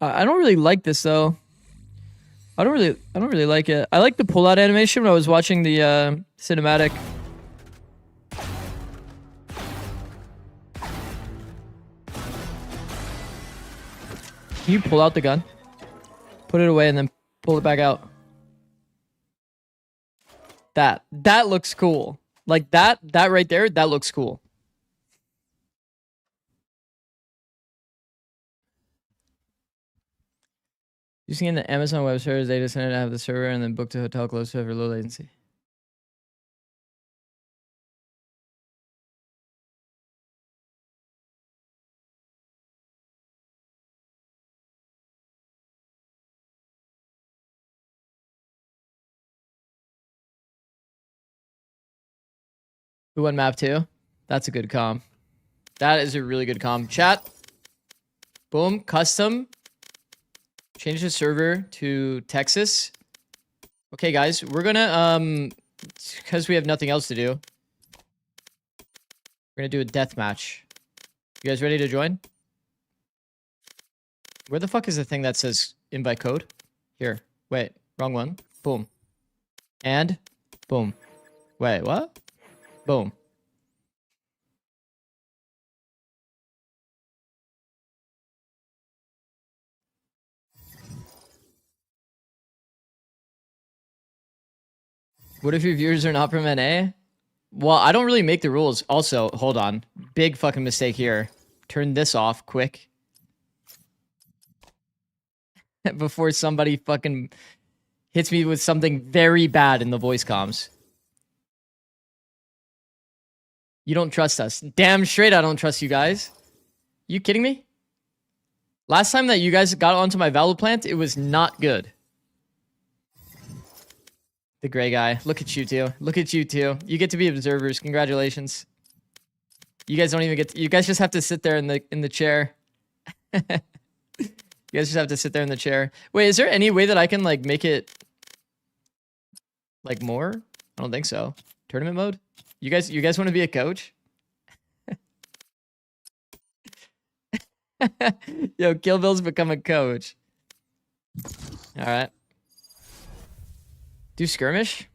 I don't really like this though. I don't really like it. I like the pull-out animation when I was watching the cinematic. Can you pull out the gun? Put it away and then pull it back out. That looks cool. Like that right there, that looks cool. Using in the Amazon Web Services data center to have the server and then book to hotel close to it for low latency. Who won map 2? That's a good comm. That is a really good comm. Chat. Boom. Custom. Change the server to Texas. Okay, guys. We're gonna, because we have nothing else to do, we're gonna do a death match. You guys ready to join? Where the fuck is the thing that says invite code? Here. Wait. Wrong one. Boom. And boom. Wait, what? Boom. What if your viewers are not from NA? Well, I don't really make the rules. Also, hold on. Big fucking mistake here. Turn this off quick. Before somebody fucking hits me with something very bad in the voice comms. You don't trust us. Damn straight I don't trust you guys. You kidding me? Last time that you guys got onto my VALORANT, it was not good. The gray guy. Look at you two. Look at you two. You get to be observers. Congratulations. You guys don't even get to, you guys just have to sit there in the chair. You guys just have to sit there in the chair. Wait, is there any way that I can like make it like more? I don't think so. Tournament mode? You guys want to be a coach? Yo, Kill Bill's become a coach. All right. Do skirmish?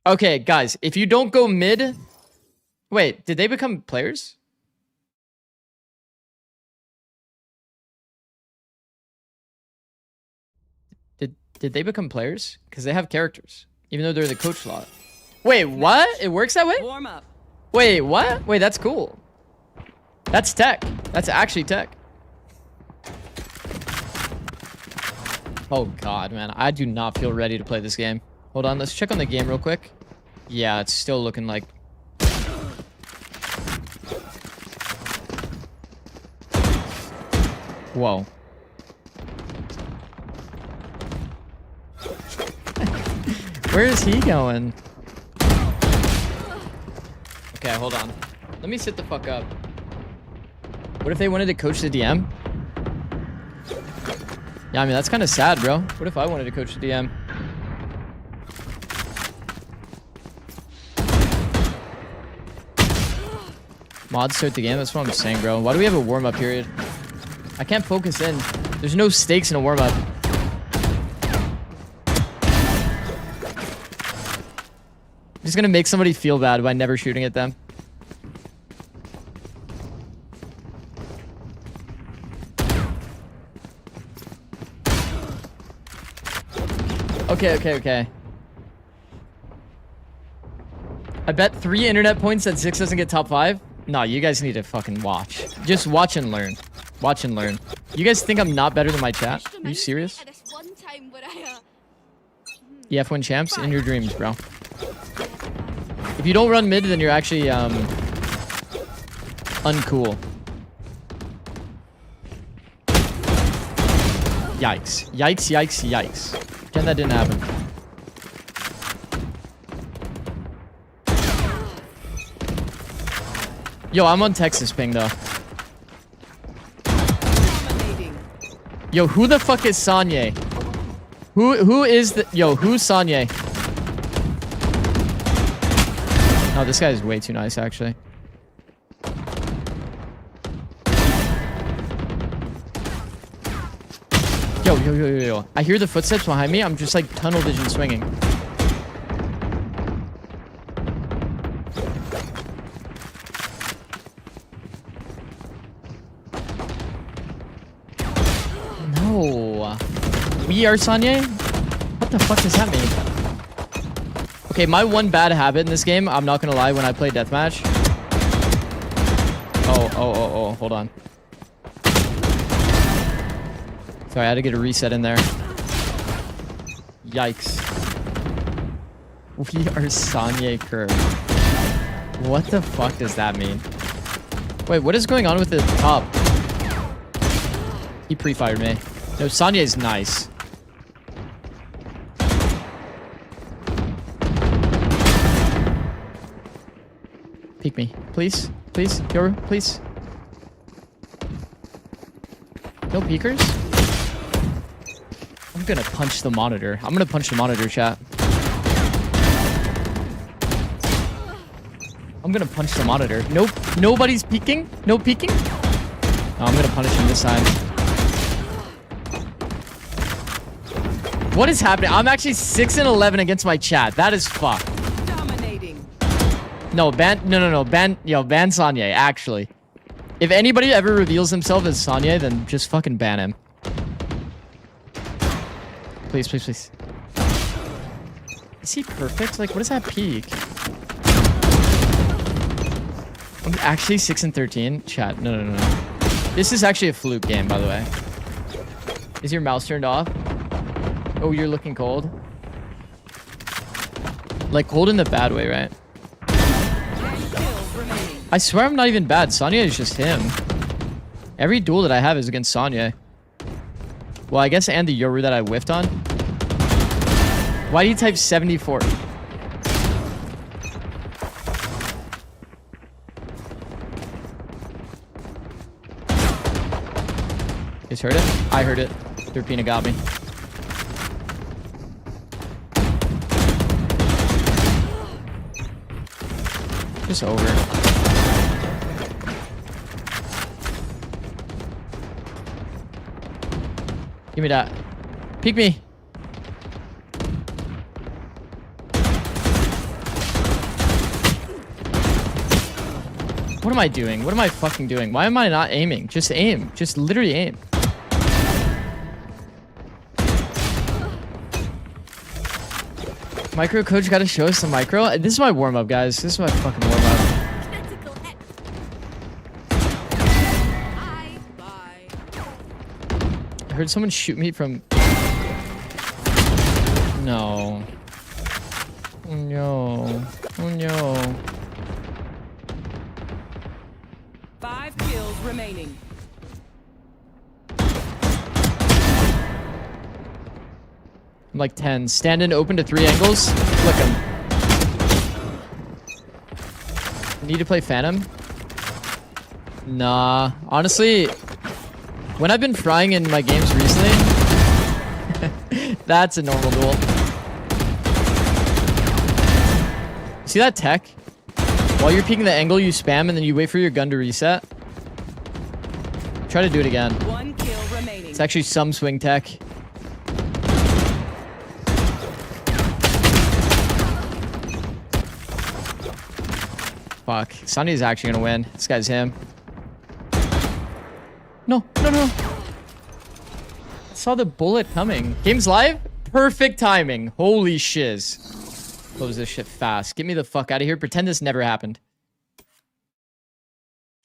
Okay, guys, if you don't go mid... Wait, did they become players? Did they become players? Because they have characters, even though they're in the coach slot. Wait, what? It works that way? Warm up. Wait, what? Wait, that's cool. That's tech. That's actually tech. Oh god, man. I do not feel ready to play this game. Hold on, let's check on the game real quick. Yeah, it's still looking like... Whoa. Where is he going? Okay, hold on. Let me sit the fuck up. What if they wanted to coach the DM? Yeah, I mean, that's kind of sad, bro. What if I wanted to coach the DM? Mods start the game? That's what I'm saying, bro. Why do we have a warm-up period? I can't focus in. There's no stakes in a warm-up. I'm just gonna make somebody feel bad by never shooting at them. Okay. I bet 3 internet points that Zikz doesn't get top 5. No, you guys need to fucking watch. Just watch and learn. Watch and learn. You guys think I'm not better than my chat? Are you serious? EF1 champs in your dreams, bro. If you don't run mid, then you're actually uncool. Yikes. Yikes, yikes, yikes. Pretend that didn't happen. Yo, I'm on Texas ping though. Yo, who the fuck is Sanye? Who is the... Yo, who's Sanye? Oh, this guy is way too nice, actually. Yo. I hear the footsteps behind me. I'm just like tunnel vision swinging. No. We are Sanye? What the fuck does that mean? Okay, my one bad habit in this game, I'm not gonna lie, when I play deathmatch. Oh, hold on. Sorry, I had to get a reset in there. Yikes. We are Sanye curve. What the fuck does that mean? Wait, what is going on with the top? He pre-fired me. No, Sanye's nice. Peek me. Please? Please? Yoru, please? No peekers? I'm gonna punch the monitor. I'm gonna punch the monitor, chat. I'm gonna punch the monitor. Nope. Nobody's peeking? No peeking? No, I'm gonna punish him this time. What is happening? I'm actually 6-11 against my chat. That is fucked. Dominating. No, ban Sanye, actually. If anybody ever reveals themselves as Sanye, then just fucking ban him. Please, please, please. Is he perfect? Like, what is that peak? I'm actually 6-13. Chat, no. This is actually a fluke game, by the way. Is your mouse turned off? Oh, you're looking cold? Like, cold in the bad way, right? I swear I'm not even bad. Sanye is just him. Every duel that I have is against Sanye. Well, I guess and the Yoru that I whiffed on. Why do you type 74? You guys heard it? I heard it. Derpina got me. Just over. Give me that. Peek me. What am I doing? What am I fucking doing? Why am I not aiming? Just aim. Just literally aim. Micro coach gotta show us some micro. This is my warm-up, guys. This is my fucking warm-up. I heard someone shoot me from... No. Oh no. Oh no. 5 kills remaining. I'm like 10. Standing open to 3 angles. Flick him. Need to play Phantom? Nah. Honestly, when I've been frying in my games recently, that's a normal duel. See that tech? While you're peeking the angle, you spam and then you wait for your gun to reset. Try to do it again. 1 kill remaining. It's actually some swing tech. Fuck. Sunny's actually gonna win. This guy's him. No. I saw the bullet coming. Game's live? Perfect timing. Holy shiz. Close this shit fast. Get me the fuck out of here. Pretend this never happened.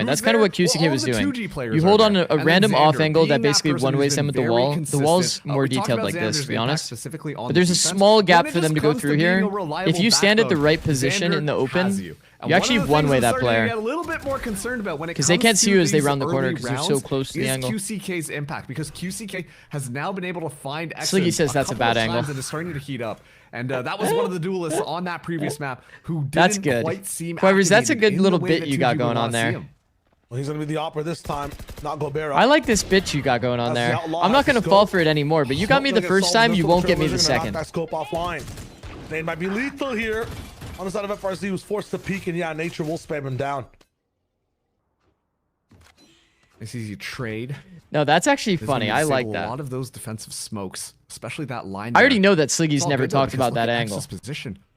point. That's kind of what QCK was doing. You hold on a random off angle that basically one-ways them with the wall. The wall's more detailed like this, to be honest. But there's a small gap for them to go through here. If you stand at the right position in the open, you actually one-way that player. Get a little bit more concerned about when it because they can't see you as they round the corner because you're so close to the angle. QCK's impact, because QCK has now been able to find Sliggy says that's a bad angle. And is starting to heat up. And that was one of the duelists on that previous map who didn't quite seem Quivers, that's a good little bit you got going on there. Well, he's going to be the opera this time, not Gobera. I like this bit you got going on there. I'm not going to fall for it anymore, but you got me the first time, you won't get me the second. That scope offline. They might be lethal here. On the side of FRZ, he was forced to peek, and yeah, nature will spam him down. This is you trade. No, that's actually funny. I like that. A lot of those defensive smokes, especially that line. I already know that Sliggy's never talked about that angle. Position.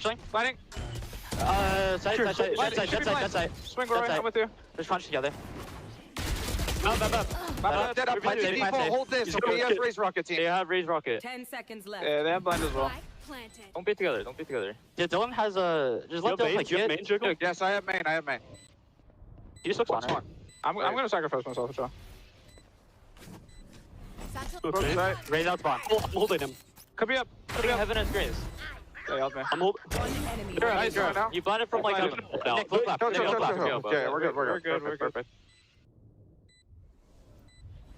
Dodging. Blinding. Side. Swing, Roy. I'm with you. Just punch together. Dead up. Hold this. Okay, he has raise rocket team. They have raise rocket. 10 seconds left. Yeah, they have blind as well. Don't be together. Yeah, Dylan has a. Just let Dylan like hit. Yes, I have main. He just looks on it. I'm gonna sacrifice myself as well. Okay. Raise out spawn. I'm holding him. Could be up. Heaven and screens. Yeah, help me. I'm holding. Nice, You blinded from like Nick, look left. Yeah, we're good. Perfect.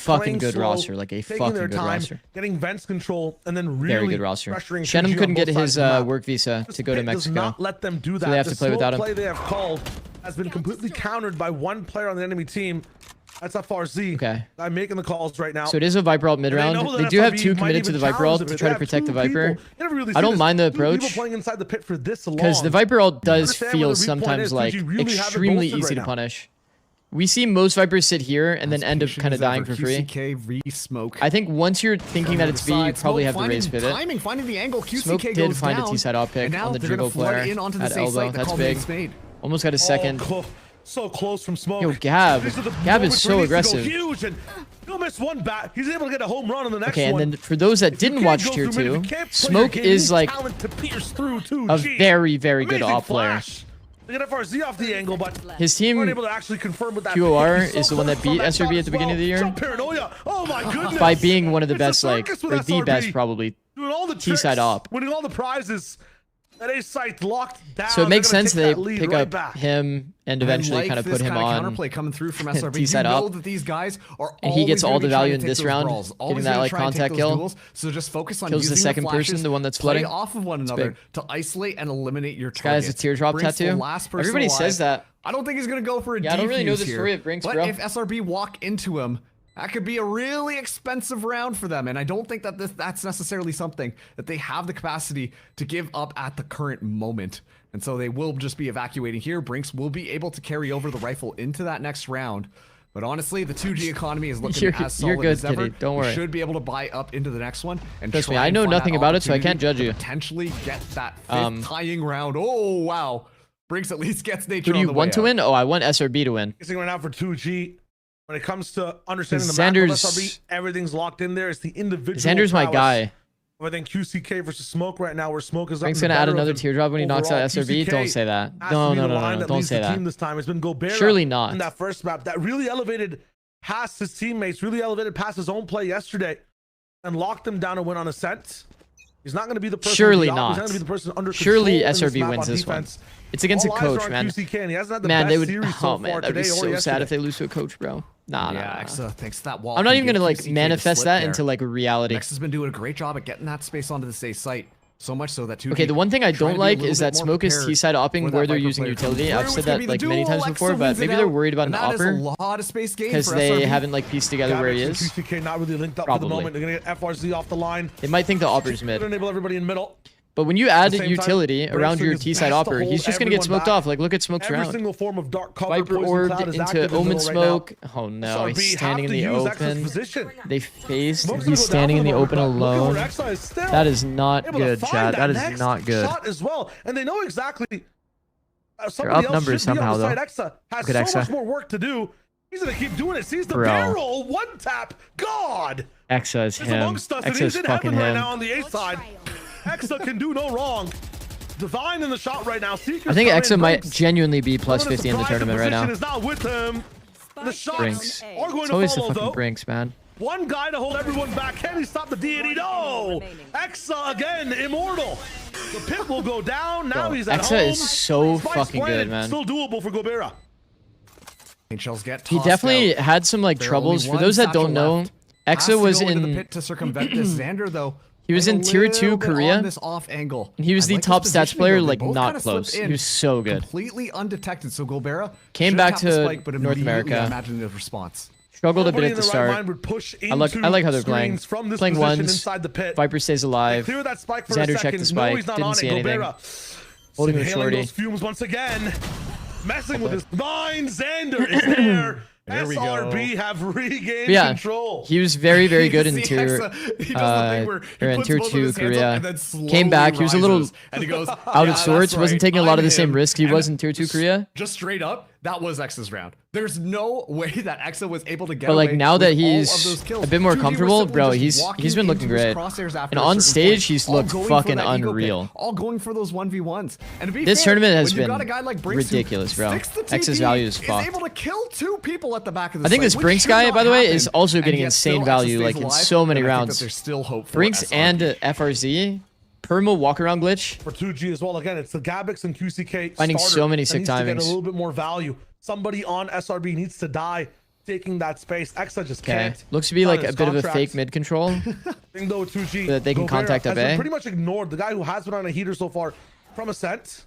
fucking playing good slow, roster, like a taking fucking their good time, roster. getting Vents control, and then really Very good roster. pressuring Shenum 2G couldn't on get both his sides of the map. work visa to go to Pit does Mexico. not let them do that. So they have The to play slow without him. play they have called has been completely countered by one player on the enemy team. That's FRZ. Okay. I'm making the calls right now. So it is a Viper ult mid round. They do have 2 committed to the Viper ult to try to protect the Viper. I don't mind the approach because the Viper ult does feel sometimes like extremely easy to punish. We see most Vipers sit here and then end up kind of dying for free. I think once you're thinking that it's B, you probably have to raise pivot. Finding the angle, Smoke did find a T-side op pick on the dribble flare at elbow. That's big. Almost got a second. So close from Smoke. Yo, Gab is so aggressive. Huge and he'll miss one bat. He's able to get a home run on the next one. Okay, and then for those that didn't watch tier 2, Smoke is like a very, very good op player. They get FRZ off the angle, but his team QOR is the one that beat SRB at the beginning of the year. Oh my goodness. By being one of the best, like, or the best probably, T-side op. Winning all the prizes. That A site locked down. So it makes sense they pick up him and eventually kind of put him on counterplay coming through from SRB. T-side up. That these guys are and he gets all the value in this round, getting that like contact kill. So just focus on kills the second person, the one that's flooding off of one another to isolate and eliminate your target. Guy has a teardrop tattoo. Everybody says that. I don't think he's gonna go for a I don't really know the story of Brinks, but bro. if SRB walk into him, that could be a really expensive round for them, and I don't think that that's necessarily something that they have the capacity to give up at the current moment. And so they will just be evacuating here. Brinks will be able to carry over the rifle into that next round. But honestly, the 2G economy is looking as solid as ever. Don't worry. You should be able to buy up into the next one. And trust me, I know nothing about it, so I can't judge you. Potentially get that fifth tying round. Oh, wow. Brinks at least gets nature on the way. Who do you want to win? Oh, I want SRB to win. Right now for 2G. When it comes to understanding the macro of SRB, everything's locked in there. It's the individual. Xander's my guy. I think QCK versus Smoke right now, where Smoke is. Frank's gonna add another teardrop when he knocks out SRB. Don't say that. No, don't say that. This time it's been Gobert. Surely not. In that first map, that really elevated past his teammates, really elevated past his own play yesterday, and locked him down to win on Ascent. He's not going to be the person. Surely not. He's not going to be the person under Surely control SRB wins this one. It's against a coach, man. Man, they would. Oh man, that'd be so sad if they lose to a coach, bro. Nah. Thanks to that wall. I'm not even gonna like manifest that into like reality. Nex has been doing a great job at getting that space onto the safe site. So much so that 2G. Okay, the one thing I don't like is that Smoke is T-side opping where they're using utility. I've said that like many times before, but maybe they're worried about an opper because they haven't like pieced together where he is. QCK not really linked up for the moment. They're gonna get FRZ off the line. They might think the opper's mid. Enable everybody in middle. But when you add utility around your T-side opper, he's just gonna get smoked off. Like, look at Smoke's round. Every single form of dark cover, Viper orbed into Omen smoke. Oh no, he's standing in the open. They faced. He's standing in the open alone. That is not good, Chad. That is not good. As well, and they know exactly. They're up numbers somehow though. Exa has so much more work to do. He's gonna keep doing it. Sees the barrel, one tap. God. Exa is him. Exa is fucking him. Right now on the A side. Exa can do no wrong. Divine in the shot right now. I think Exa might genuinely be plus 50 in the tournament right now. Is not with him. The shots Brinks. are going it's always to follow, the fucking though. Brinks, man. One guy to hold everyone back. Can he stop the deity? No! Exa again, immortal. The pit will go down. Now he's at home. Exa is so fucking good, man. Still doable for Gobera. He definitely had some like troubles. For those that don't know, Exa was in the pit to circumvent this. Xander though. He was in tier 2 Korea, and he was the top stats player, like not close. He was so good. Completely undetected. So Gobera came back to North America. Imagine the response. Struggled a bit at the start. I like how they're playing. Playing ones. Viper stays alive. Xander checked the spike. Didn't see anything. Holding the shorty. Fumes once again. Messing with his mind. Xander is there. SRB have regained control. He was very, very good in tier 2 Korea. Came back. He was a little out of sorts. Wasn't taking a lot of the same risks he was in tier 2 Korea. Just straight up, that was Exa's round. There's no way that Exa was able to get But like away now that with he's all of a bit more comfortable, bro, he's been looking great. And on stage, he's looked fucking unreal. All going for those 1v1s. And this tournament has been ridiculous, bro. Exa's value is fucked. Able to kill 2 people at the back of the I think this Brinks guy, by the way, is also getting insane value, like in so many alive, rounds. There's still hope for Brinks SRB. and Permo walk-around glitch. For 2G as well, again, it's the Gabix and QCK finding so many sick timings. To get a little bit more value. Somebody on SRB needs to die taking that space. Exa just can't. Looks to be like a bit of a fake mid control. Thing though with 2G, so that they can contact up A. Pretty much ignored the guy who has been on a heater so far from Ascent.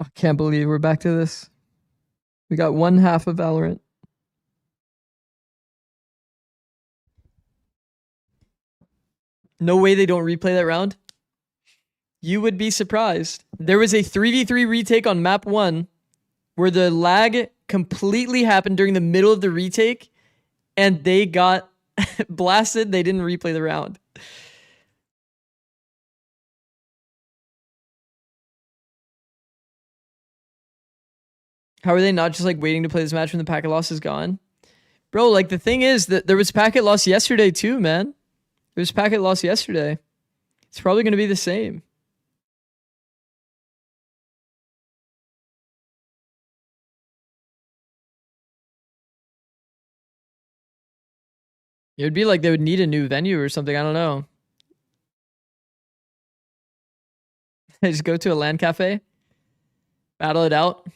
I can't believe we're back to this. We got one half of Valorant. No way they don't replay that round. You would be surprised. There was a 3v3 retake on map 1 where the lag completely happened during the middle of the retake and they got Blasted, they didn't replay the round. How are they not just like waiting to play this match when the packet loss is gone? Bro, like the thing is that there was packet loss yesterday too, man. There was packet loss yesterday. It's probably going to be the same. It would be like they would need a new venue or something. I don't know. Just go to a LAN cafe, battle it out.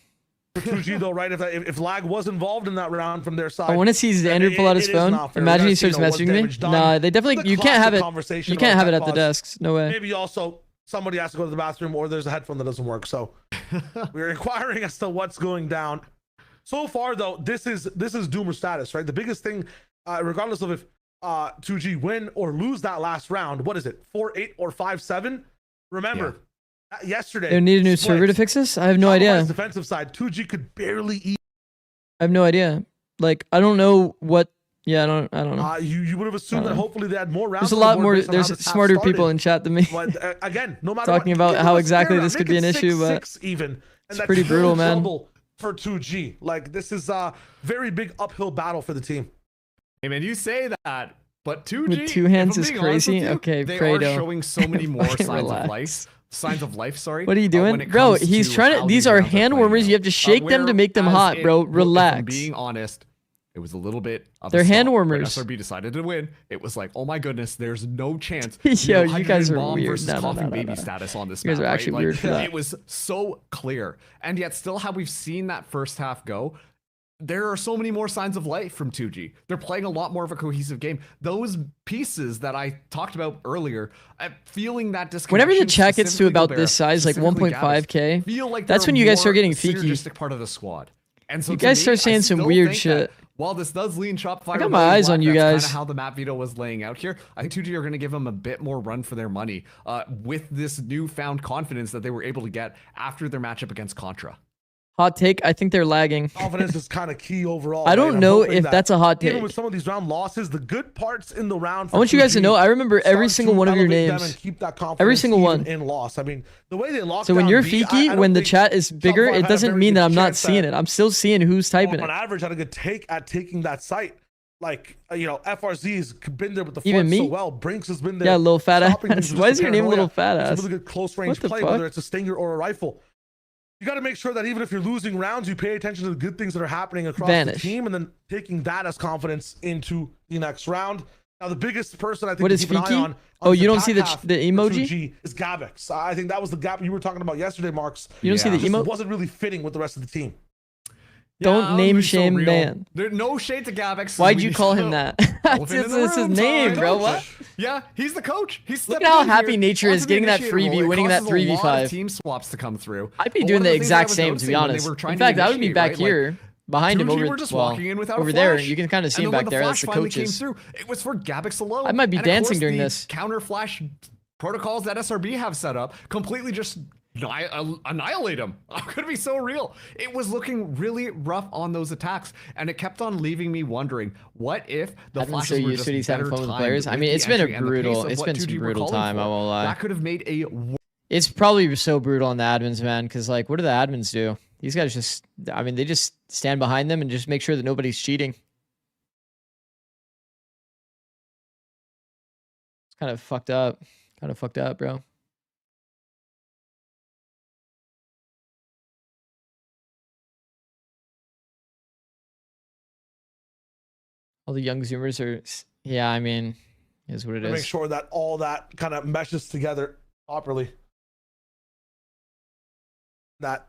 For 2G though, right? If lag was involved in that round from their side, I want to see Xander pull out his phone. Imagine he starts messaging me. Nah, they definitely. You can't have it. You can't have it at the desks. No way. Maybe also somebody has to go to the bathroom, or there's a headphone that doesn't work. So we're inquiring as to what's going down. So far though, this is Doomer status, right? The biggest thing, regardless of if 2G win or lose that last round, what is it? 4-8 or 5-7? Remember. Yesterday, they need a new server to fix this. I have no idea. Defensive side, 2G could barely eat. I have no idea. Like I don't know what. Yeah, I don't know. You would have assumed that hopefully they had more rounds. There's a lot more. There's smarter people in chat than me. But again, no matter talking about how exactly this could be an issue, but even it's pretty brutal, man. For 2G, like this is a very big uphill battle for the team. Hey man, you say that, but 2G with two hands is crazy. Okay, they Fredo. are showing so many more signs of life. Sorry. What are you doing, bro? He's trying to. These are hand warmers. You have to shake them to make them hot, bro. Relax. If I'm being honest, it was a little bit of they're hand warmers. When SRB decided to win, it was like, oh my goodness, there's no chance. Yo, you guys are mom weird. Versus coughing baby status on this. You guys are actually weird for that. It was so clear, and yet still, how we've seen that first half go. There are so many more signs of life from 2G. They're playing a lot more of a cohesive game. Those pieces that I talked about earlier, feeling that disconnection. Whenever the chat gets to about this size, like 1.5K, feel like that's when you guys start getting freaky. Part of the squad. And so you guys start saying some weird shit. While this does lean Shopify, I got my eyes on you guys. Kind of how the map veto was laying out here. I think 2G are going to give them a bit more run for their money with this newfound confidence that they were able to get after their matchup against Contra. Hot take, I think they're lagging. Confidence is kind of key overall. I don't know if that's a hot take. Even with some of these round losses, the good parts in the round. I want you guys to know, I remember every single one of your names. Keep that confidence every single one. In loss. I mean, the way they lost. So when you're Fiki, when the chat is bigger, it doesn't mean that I'm not seeing it. I'm still seeing who's typing it. On average, had a good take at taking that site. Like, you know, FRZ has been there with the front so well. Brinks has been there. Yeah, little fat ass. Why is your name Little Fat Ass? It's a really good close range play, whether it's a stinger or a rifle. You got to make sure that even if you're losing rounds, you pay attention to the good things that are happening across the team, and then taking that as confidence into the next round. Now, the biggest person I think to keep an eye on oh, you don't see the emoji? Is Gavix. I think that was the gap you were talking about yesterday, Marks. You don't see the emote? It wasn't really fitting with the rest of the team. Don't name shame man. There's no shade to Gavix. Why'd you call him that? That's his name, bro. What? Yeah, he's the coach. He's look at how happy Nature is getting that freebie, winning that 3v5. Team swaps to come through. I'd be doing the exact same, to be honest. In fact, I would be back here behind him over there. You can kind of see him back there. That's the coaches. It was for Gavix alone. I might be dancing during this. Counter flash protocols that SRB have set up completely just annihilate him. I'm gonna be so real. It was looking really rough on those attacks, and it kept on leaving me wondering, what if the flashes were just better timed players? I mean, it's been a brutal, some brutal time. I won't lie. That could have made a. It's probably so brutal on the admins, man. Because like, what do the admins do? These guys just, I mean, they just stand behind them and just make sure that nobody's cheating. It's kind of fucked up. Kind of fucked up, bro. All the young Zoomers are, yeah, I mean, is what it is. Make sure that all that kind of meshes together properly. That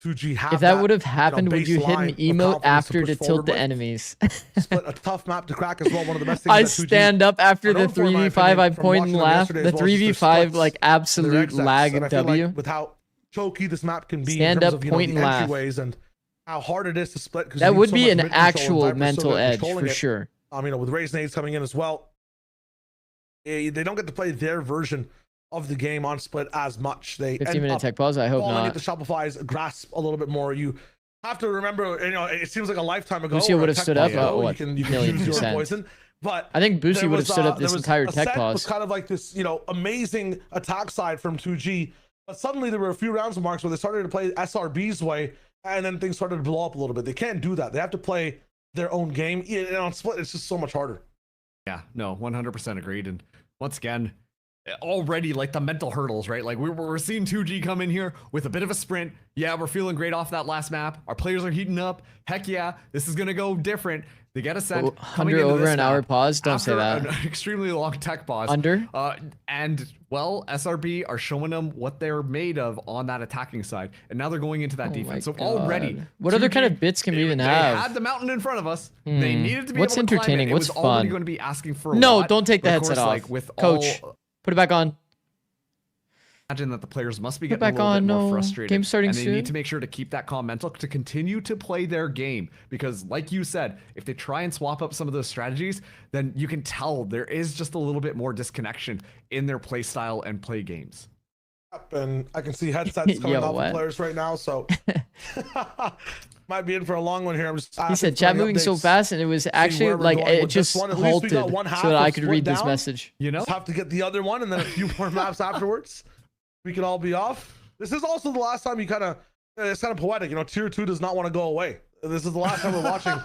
2G have if that would have happened, would you hit an emote after to tilt the enemies? Split a tough map to crack as well. One of the best things. I stand up after the 3v5. I point and laugh. The 3v5 like absolute lag W. With how choky this map can be. Stand up, point and laugh. And how hard it is to split. That would be an actual mental edge for sure. You know, with Raise Nades coming in as well, they don't get to play their version of the game on split as much. They 15-minute tech pause. I hope not. The Shopify's grasp a little bit more. You have to remember, you know, it seems like a lifetime ago. Lucio would have stood up. You can choose your poison. But I think Boosie there would have was, stood up there this was entire a tech set pause. was kind of like this, you know, amazing attack side from 2G. But suddenly there were a few rounds of marks where they started to play SRB's way, and then things started to blow up a little bit. They can't do that. They have to play their own game. And on Split, it's just so much harder. Yeah, no, 100% agreed. And once again, already like the mental hurdles, right? Like we're seeing 2G come in here with a bit of a sprint. Yeah, we're feeling great off that last map. Our players are heating up. Heck yeah, this is gonna go different. They get a set. Under over an hour pause. Don't say that. An extremely long tech pause. Under. And well, SRB are showing them what they're made of on that attacking side, and now they're going into that defense. So already, what other kind of bits can we even have? They had the mountain in front of us. They needed to be What's able to entertaining? climb it. What's It was already fun? going to be asking for a No, lot, don't take the but of headset course, off. like, with Coach, put it back on. Imagine that the players must be Put getting back a little bit on, more no. frustrated. Game starting and they soon. need to make sure to keep that calm mental to continue to play their game. Because like you said, if they try and swap up some of those strategies, then you can tell there is just a little bit more disconnection in their play style and play games. And I can see headsets coming Yo, off what? of players right now, so might be in for a long one here. I'm just He said chat moving so fast, and it was actually where we're like going it with just this one. At least we halted got one so half that of I could split read this down. message. You know, Just have to get the other one and then a few more maps afterwards. We can all be off. This is also the last time you kind of, it's kind of poetic, you know, tier 2 does not want to go away. This is the last time we're watching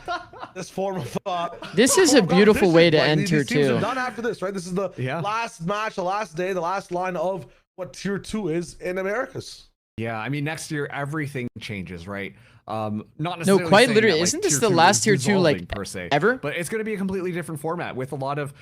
this form of This is a beautiful way to end tier these teams 2. are done after this, right? This is the last match, the last day, the last line of what tier 2 is in Americas. Yeah, I mean, next year everything changes, right? Not necessarily. No, quite saying literally. that, like, Isn't this tier the 2 last is tier 2 dissolving like per se, ever? But it's going to be a completely different format with a lot of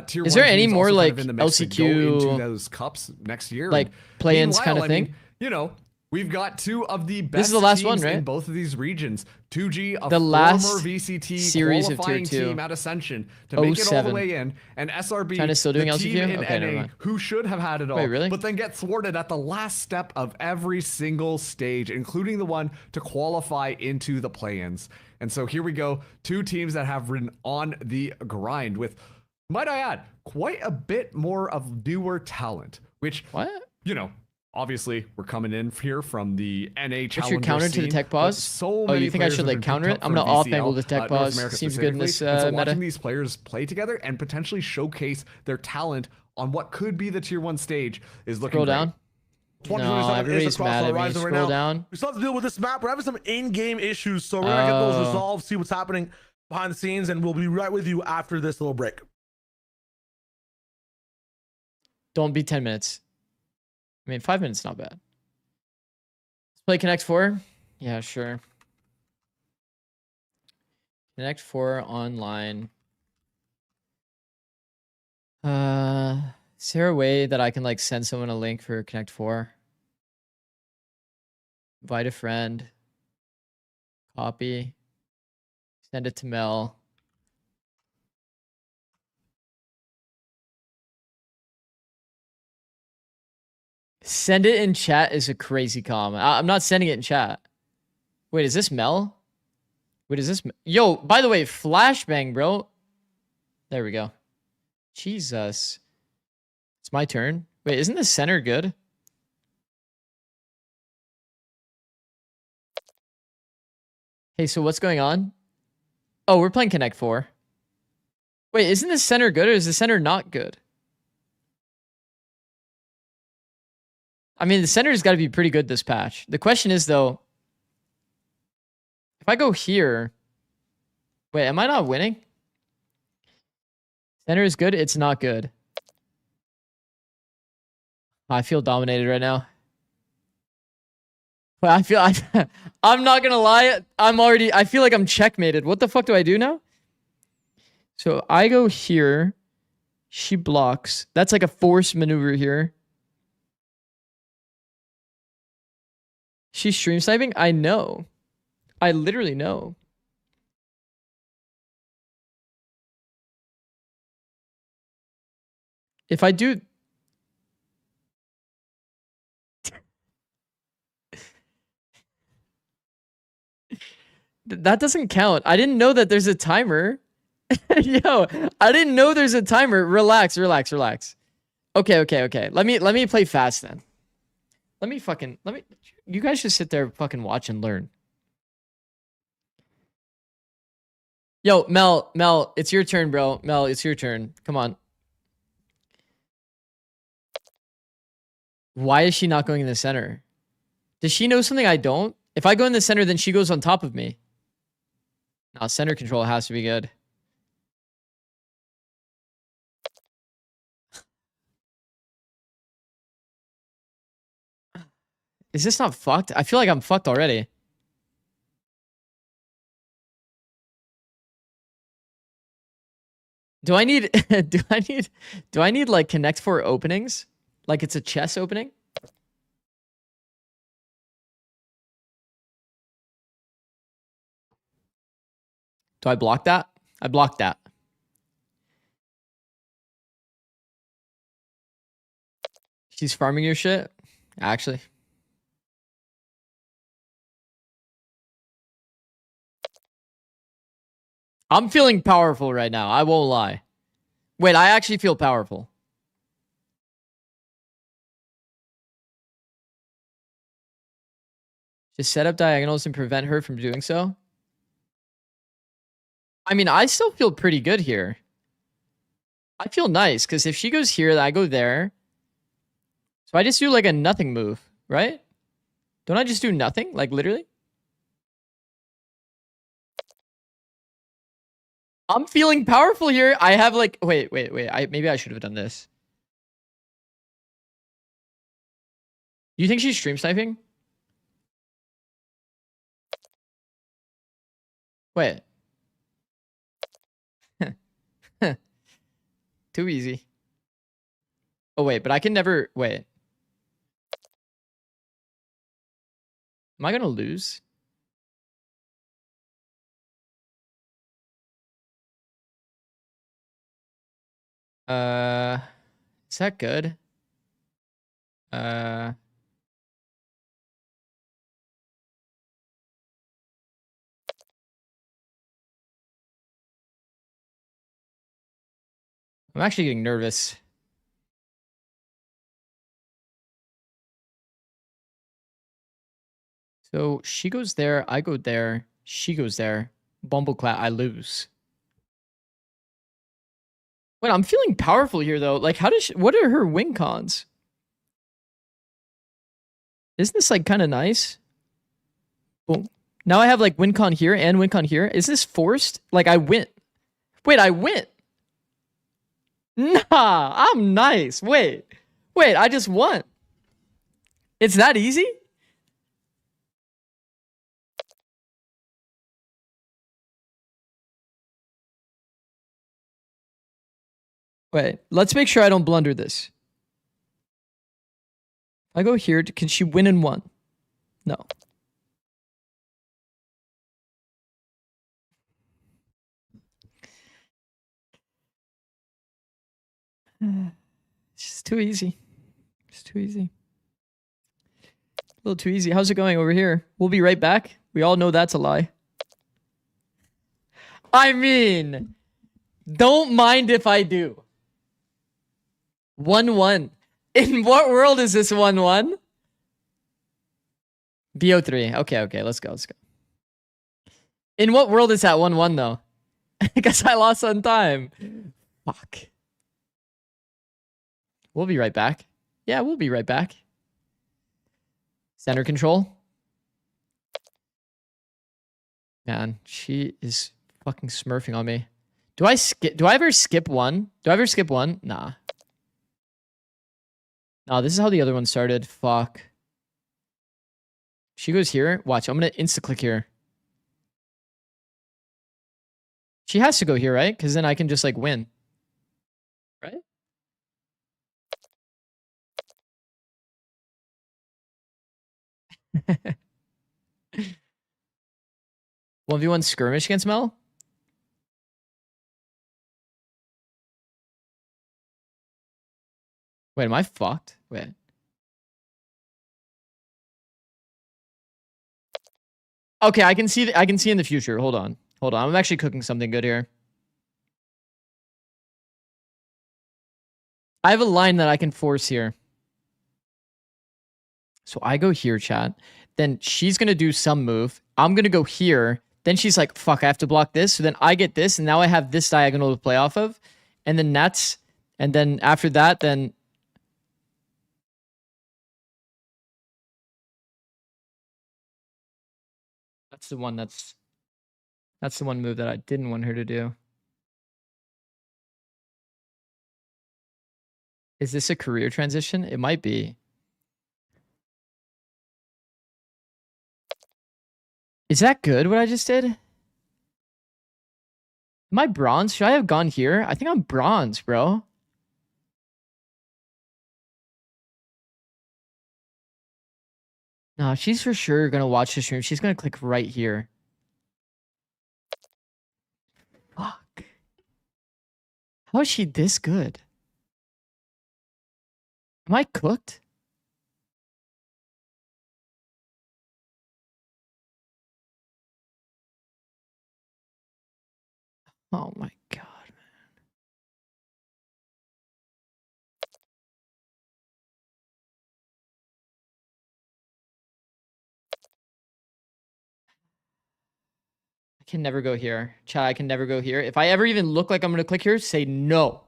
tier 1 Is there any teams more also kind like of in the mix to go LCQ into those cups next year, like and play-ins meanwhile, kind of I thing? mean, you know, we've got two of the best This is the last one, teams right? in both of these regions. 2G, a The former last VCT series of qualifying tier 2. team at Ascension to make it all the 07. way in, and SRB, China's still doing the LCQ? team in Okay, never NA, mind. who should have had it all, Wait, really? but then get thwarted at the last step of every single stage, including the one to qualify into the play-ins. And so here we go, two teams that have ridden on the grind with, might I add, quite a bit more of newer talent, which, you know, obviously we're coming in here from the NA challenger What's your counter to the scene, tech but pause? so Oh, many you think I players should have like been counter picked it? up I'm for gonna off VCL, angle the tech North pause. America Seems good in this specifically. And so meta. watching these players play together and potentially showcase their talent on what could be the tier 1 stage is looking Scroll great. down. 2027 No, is everybody's across mad the at me. horizon right Scroll now. down. We still have to deal with this map. We're having some in-game issues, so we're gonna get those Oh. resolved, see what's happening behind the scenes, and we'll be right with you after this little break. Don't be 10 minutes. I mean, 5 minutes not bad. Let's play Connect 4. Yeah, sure. Connect 4 online. Is there a way that I can like send someone a link for Connect 4? Invite a friend. Copy. Send it to Mel. Send it in chat is a crazy comment. I'm not sending it in chat. Wait, is this Mel? Wait, is this... Yo, by the way, flashbang, bro. There we go. Jesus. It's my turn. Wait, isn't the center good? Hey, so what's going on? Oh, we're playing Connect 4. Wait, isn't the center good or is the center not good? I mean, the center's got to be pretty good this patch. The question is, though, if I go here... Wait, am I not winning? Center is good. It's not good. I feel dominated right now. But I'm not going to lie. I feel like I'm checkmated. What the fuck do I do now? So I go here. She blocks. That's like a forced maneuver here. She's stream sniping? I know. I literally know. If I do... That doesn't count. I didn't know that there's a timer. Yo, I didn't know there's a timer. Relax, relax, relax. Okay. Let me play fast then. You guys should sit there fucking watch and learn. Yo, Mel, it's your turn, bro. Mel, it's your turn. Come on. Why is she not going in the center? Does she know something I don't? If I go in the center, then she goes on top of me. No, center control has to be good. Is this not fucked? I feel like I'm fucked already. Do I need do I need like connect 4 openings? Like it's a chess opening? Do I block that? I blocked that. She's farming your shit? Actually. I'm feeling powerful right now. I won't lie. Wait, I actually feel powerful. Just set up diagonals and prevent her from doing so. I mean, I still feel pretty good here. I feel nice, because if she goes here, I go there. So I just do like a nothing move, right? Don't I just do nothing? Like literally? I'm feeling powerful here. I have like, wait. Maybe I should have done this. You think she's stream sniping? Wait. Too easy. Oh, wait, but I can never... Wait. Am I going to lose? Is that good? I'm actually getting nervous. So she goes there, I go there, she goes there. Bumbleclat, I lose. Wait, I'm feeling powerful here though. Like, how does she, what are her win cons? Isn't this like kind of nice? Boom. Now I have like win con here and win con here. Is this forced? Like I win. Wait, I win. Nah, I'm nice. Wait, I just won. It's that easy? Wait, let's make sure I don't blunder this. If I go here, can she win in one? No. It's just too easy. It's too easy. A little too easy. How's it going over here? We'll be right back. We all know that's a lie. I mean, don't mind if I do. 1-1. In what world is this 1-1? BO3. Okay, let's go. In what world is that 1-1 though? I guess I lost on time. Fuck. We'll be right back. Yeah, we'll be right back. Center control. Man, she is fucking smurfing on me. Do I ever skip one? Nah. No, this is how the other one started. Fuck. She goes here. Watch, I'm gonna insta-click here. She has to go here, right? Because then I can just like win. Right? One v one skirmish against Mel? Wait, am I fucked? Wait. Okay, I can see in the future. Hold on. I'm actually cooking something good here. I have a line that I can force here. So I go here, chat. Then she's going to do some move. I'm going to go here. Then she's like, fuck, I have to block this. So then I get this, and now I have this diagonal to play off of. And then that's, and then after that, then... That's the one that's the one move that I didn't want her to do. Is this a career transition? It might be. Is that good, what I just did? Am I bronze? Should I have gone here? I think I'm bronze, bro. No, she's for sure gonna watch the stream. She's gonna click right here. Fuck. How is she this good? Am I cooked? Oh my god, man. I can never go here. Chat, I can never go here. If I ever even look like I'm gonna click here, say no.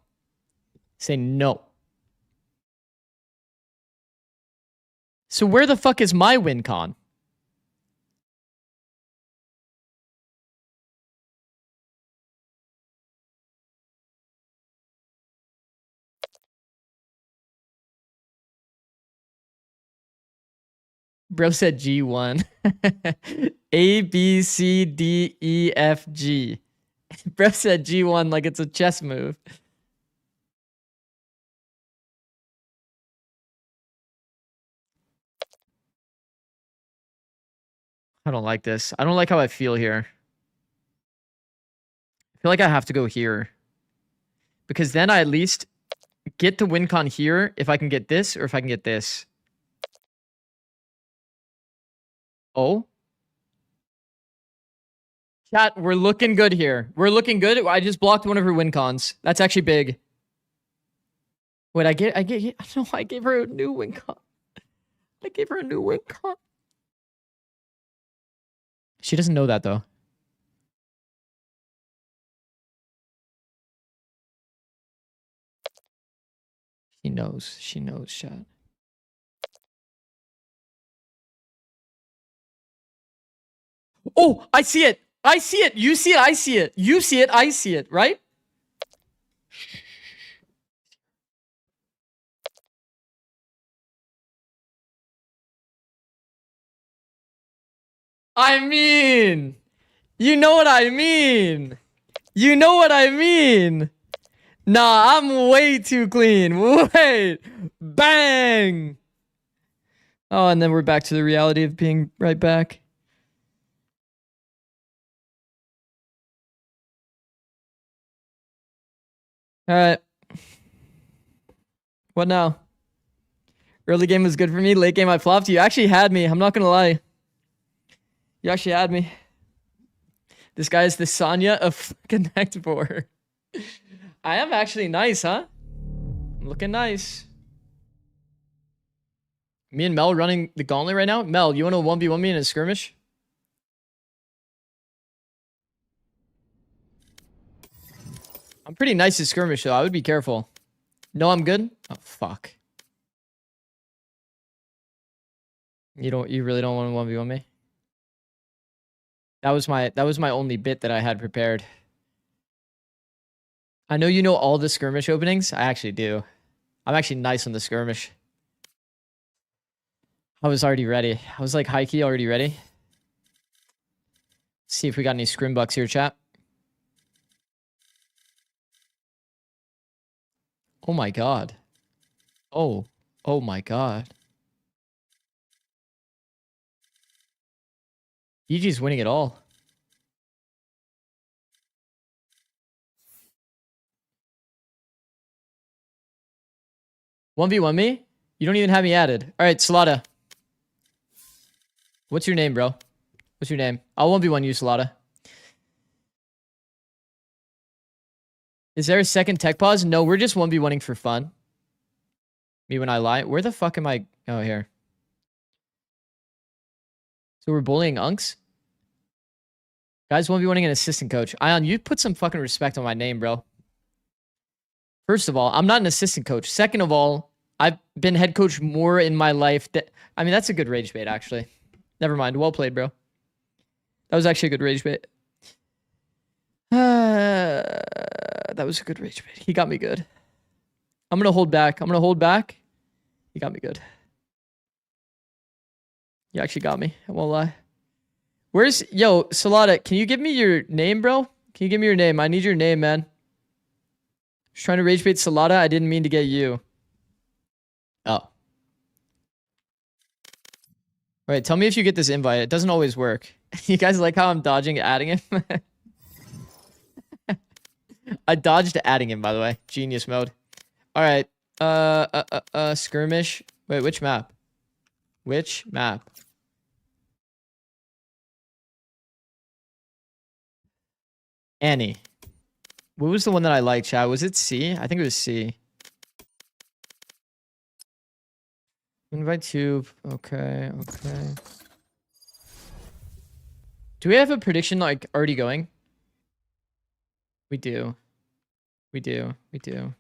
Say no. So where the fuck is my win con? Bro said G1. A, B, C, D, E, F, G. Bro said G1 like it's a chess move. I don't like this. I don't like how I feel here. I feel like I have to go here. Because then I at least get to win con here if I can get this or if I can get this. Oh. Chat, we're looking good here. We're looking good. I just blocked one of her win cons. That's actually big. Wait, I gave her a new win con. I gave her a new win con. She doesn't know that though. She knows. She knows, chat. Oh, I see it. I see it. You see it. I see it. You see it. I see it. Right? I mean, you know what I mean. You know what I mean. Nah, I'm way too clean. Wait. Bang. Oh, and then we're back to the reality of being right back. All right. What now? Early game was good for me. Late game I flopped. You actually had me. I'm not going to lie. You actually had me. This guy is the Sonya of Connect 4. I am actually nice, huh? I'm looking nice. Me and Mel running the gauntlet right now. Mel, you want to 1v1 me in a skirmish? I'm pretty nice at skirmish, though. I would be careful. No, I'm good? Oh, fuck. You really don't want to 1v1 me? That was my only bit that I had prepared. I know you know all the skirmish openings. I actually do. I'm actually nice on the skirmish. I was already ready. I was like high key already ready. Let's see if we got any scrimbucks here, chat. Oh my god. Oh my god. EG's winning it all. "1v1 me? You don't even have me added. Alright, Salada. What's your name, bro? What's your name? I'll 1v1 you, Salada. Is there a second tech pause? No, we're just 1v1ing for fun. Me when I lie. Where the fuck am I? Oh, here. So we're bullying unks? Guys, 1v1ing an assistant coach. Ion, you put some fucking respect on my name, bro. First of all, I'm not an assistant coach. Second of all, I've been head coach more in my life. I mean, that's a good rage bait, actually. Never mind. Well played, bro. That was actually a good rage bait. That was a good rage bait. He got me good. I'm going to hold back. I'm going to hold back. He got me good. You actually got me. I won't lie. Where's... Yo, Salada, can you give me your name, bro? Can you give me your name? I need your name, man. Just trying to rage bait Salada. I didn't mean to get you. Oh. Alright, tell me if you get this invite. It doesn't always work. You guys like how I'm dodging adding him? I dodged adding him, by the way. Genius mode. Alright. Skirmish. Wait, which map? Which map? Annie. What was the one that I liked, chat? Was it C? I think it was C. Invite tube. Okay, okay. Do we have a prediction like already going? We do. We do. We do.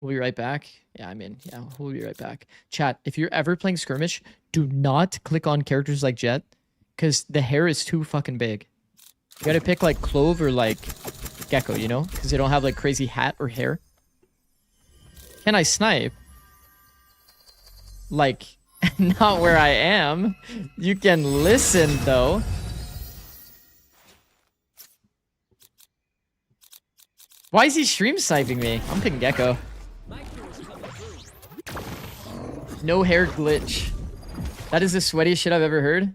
We'll be right back. Yeah, I mean, yeah, we'll be right back. Chat, if you're ever playing skirmish, do not click on characters like Jet, because the hair is too fucking big. You gotta pick like Clove or like Gecko, you know? Because they don't have like crazy hat or hair. Can I snipe? Like, not where I am. You can listen though. Why is he stream sniping me? I'm picking Gecko. No hair glitch. That is the sweatiest shit I've ever heard.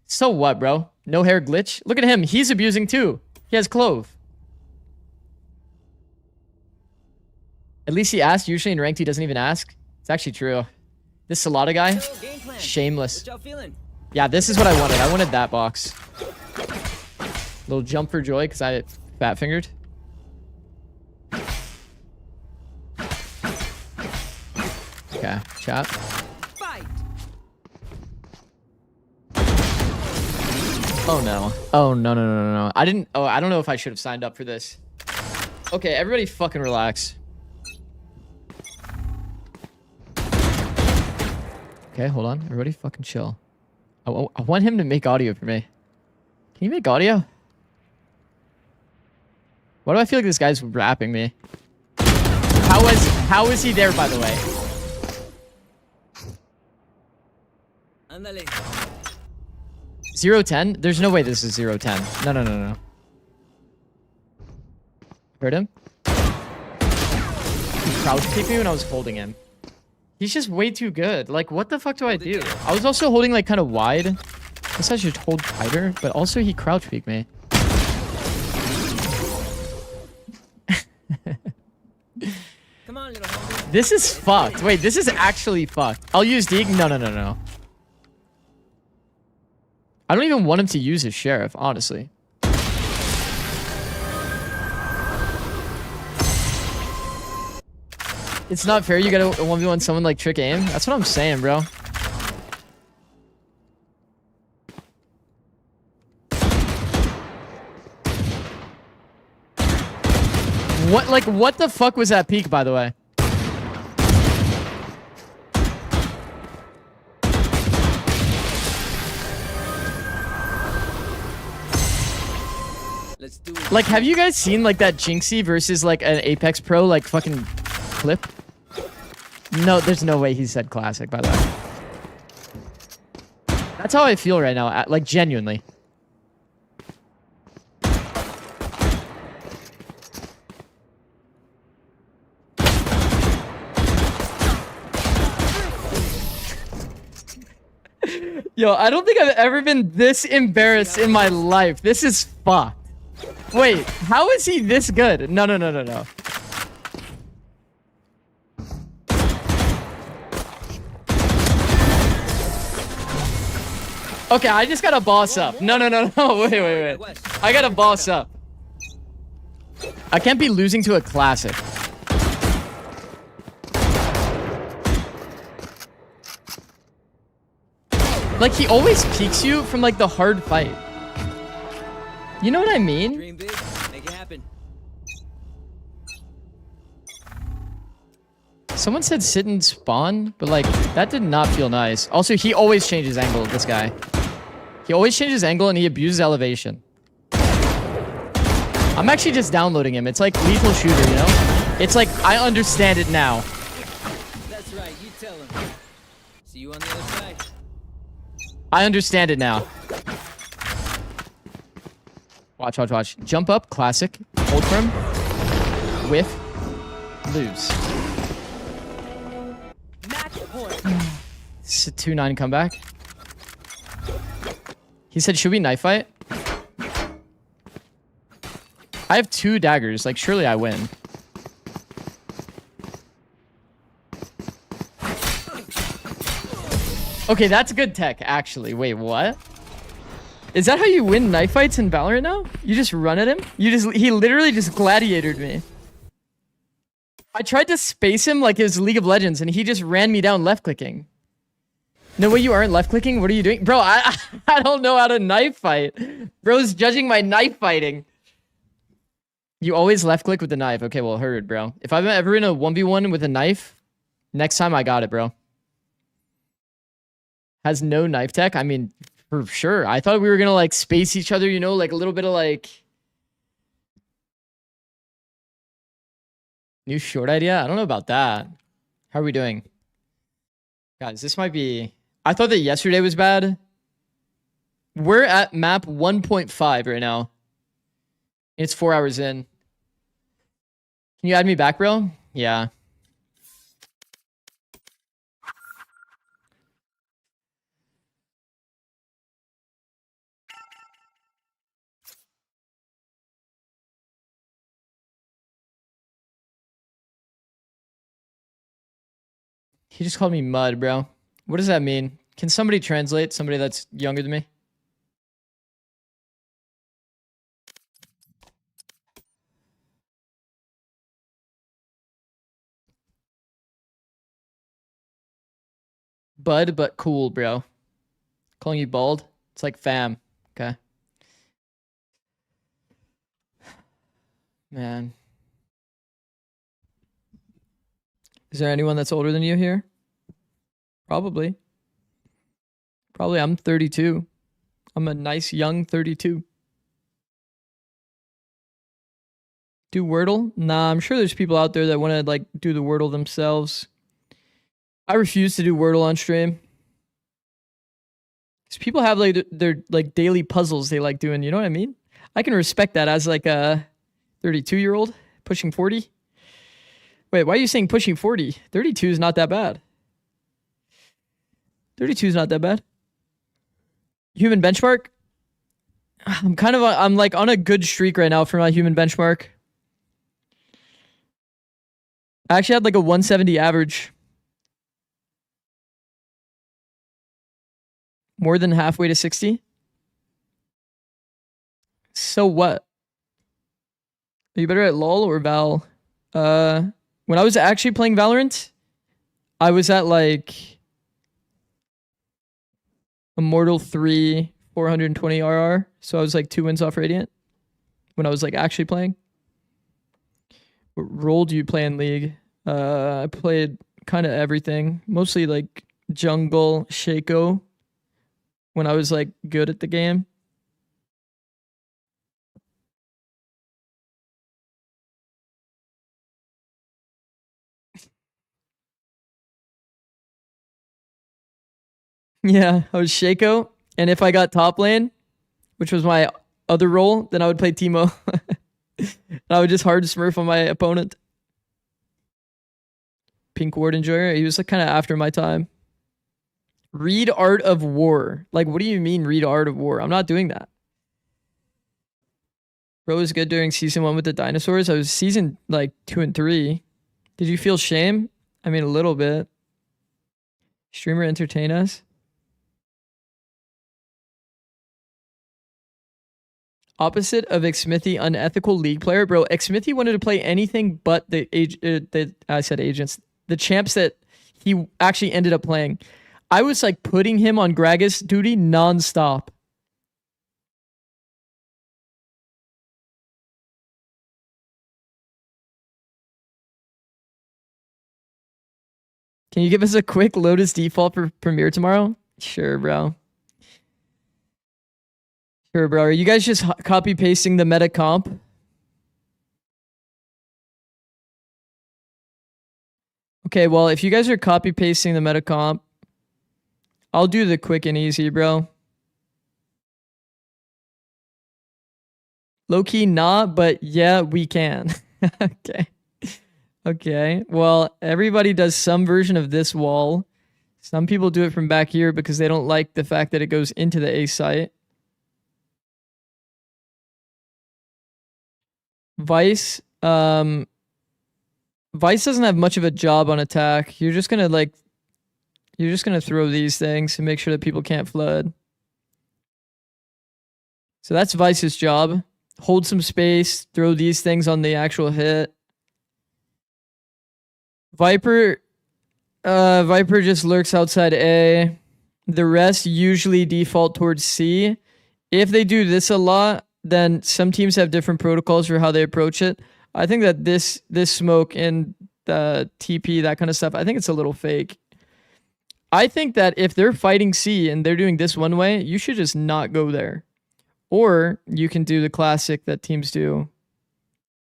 So what, bro? No hair glitch? Look at him. He's abusing too. He has Clove. At least he asked. Usually in ranked he doesn't even ask. It's actually true. This Salada guy, shameless. Yeah, this is what I wanted. I wanted that box. Little jump for joy because I fat fingered. Okay, chat. Oh no. Oh no. I don't know if I should have signed up for this. Okay, everybody fucking relax. Okay, hold on. Everybody fucking chill. I want him to make audio for me. Can you make audio? Why do I feel like this guy's rapping me? How is he there, by the way? 0-10? There's no way this is 0-10. No. Heard him? He crouch kicked me when I was holding him. He's just way too good. Like, what the fuck do I do? I was also holding, like, kind of wide. I guess I should hold tighter, but also he crouch peeked me. Come on, little homie. This is fucked. Wait, this is actually fucked. I'll use Deeg. No. I don't even want him to use his sheriff, honestly. It's not fair you gotta 1v1 someone like Trick Aim. That's what I'm saying, bro. What the fuck was that peak, by the way? Like, have you guys seen, like, that Jinxie versus, like, an Apex Pro, like, fucking clip? No, there's no way he said classic, by the way. That's how I feel right now, like, genuinely. Yo, I don't think I've ever been this embarrassed in my life. This is fucked. Wait, how is he this good? No. Okay, I just gotta boss up. No. Wait. I gotta boss up. I can't be losing to a classic. Like, he always peeks you from, like, the hard fight. You know what I mean? Dream big, make it happen. Someone said sit and spawn, but like that did not feel nice. Also, he always changes angle, this guy. He always changes angle and he abuses elevation. I'm actually just downloading him. It's like lethal shooter, you know? It's like, I understand it now. That's right, you tell him. See you on the other side. I understand it now. Watch, watch, watch. Jump up, classic. Hold firm. Whiff. Lose. Match point. It's a 2-9 comeback. He said, should we knife fight? I have 2 daggers. Like, surely I win. Okay, that's good tech, actually. Wait, what? Is that how you win knife fights in Valorant now? You just run at him? He literally just gladiatored me. I tried to space him like it was League of Legends, and he just ran me down left-clicking. No way you aren't left-clicking? What are you doing? Bro, I don't know how to knife fight. Bro's judging my knife fighting. You always left-click with the knife. Okay, well, heard, bro. If I'm ever in a 1v1 with a knife, next time I got it, bro. Has no knife tech? I mean, for sure. I thought we were gonna, like, space each other, you know? Like, a little bit of, like... New short idea? I don't know about that. How are we doing? Guys, this might be... I thought that yesterday was bad. We're at map 1.5 right now. It's 4 hours in. Can you add me back, bro? Yeah. He just called me mud, bro. What does that mean? Can somebody translate? Somebody that's younger than me? Bud, but cool, bro. Calling you bald? It's like fam. Okay. Man. Is there anyone that's older than you here? Probably. Probably. I'm 32. I'm a nice young 32. Do Wordle? Nah, I'm sure there's people out there that want to like do the Wordle themselves. I refuse to do Wordle on stream. Because people have like their like daily puzzles they like doing, you know what I mean? I can respect that as like a 32-year-old pushing 40. Wait, why are you saying pushing 40? 32 is not that bad. 32 is not that bad. Human benchmark? I'm like on a good streak right now for my human benchmark. I actually had like a 170 average. More than halfway to 60. So what? Are you better at LoL or Val? When I was actually playing Valorant, I was at like Immortal 3, 420 RR. So I was like 2 wins off Radiant when I was like actually playing. What role do you play in League? I played kind of everything. Mostly like jungle, Shaco when I was like good at the game. Yeah, I was Shaco. And if I got top lane, which was my other role, then I would play Teemo. And I would just hard smurf on my opponent. Pink Ward Enjoyer. He was like kind of after my time. Read Art of War. Like, what do you mean read Art of War? I'm not doing that. Bro was good during season 1 with the dinosaurs. I was season like 2 and 3. Did you feel shame? I mean, a little bit. Streamer entertain us. Opposite of Xmithy, unethical League player. Bro, Xmithy wanted to play anything but the agents. The champs that he actually ended up playing. I was like putting him on Gragas duty nonstop. Can you give us a quick Lotus default for Premiere tomorrow? Sure, bro. Sure, bro. Are you guys just copy pasting the meta comp? Okay, well, if you guys are copy pasting the meta comp, I'll do the quick and easy, bro. Low key not, but yeah, we can. Okay. Okay. Well, everybody does some version of this wall. Some people do it from back here because they don't like the fact that it goes into the A site. Vice, Vice doesn't have much of a job on attack. You're just gonna throw these things to make sure that people can't flood. So that's Vice's job. Hold some space, throw these things on the actual hit. Viper just lurks outside A. The rest usually default towards C. If they do this a lot, then some teams have different protocols for how they approach it. I think that this smoke and the TP, that kind of stuff, I think it's a little fake. I think that if they're fighting C and they're doing this one way, you should just not go there. Or you can do the classic that teams do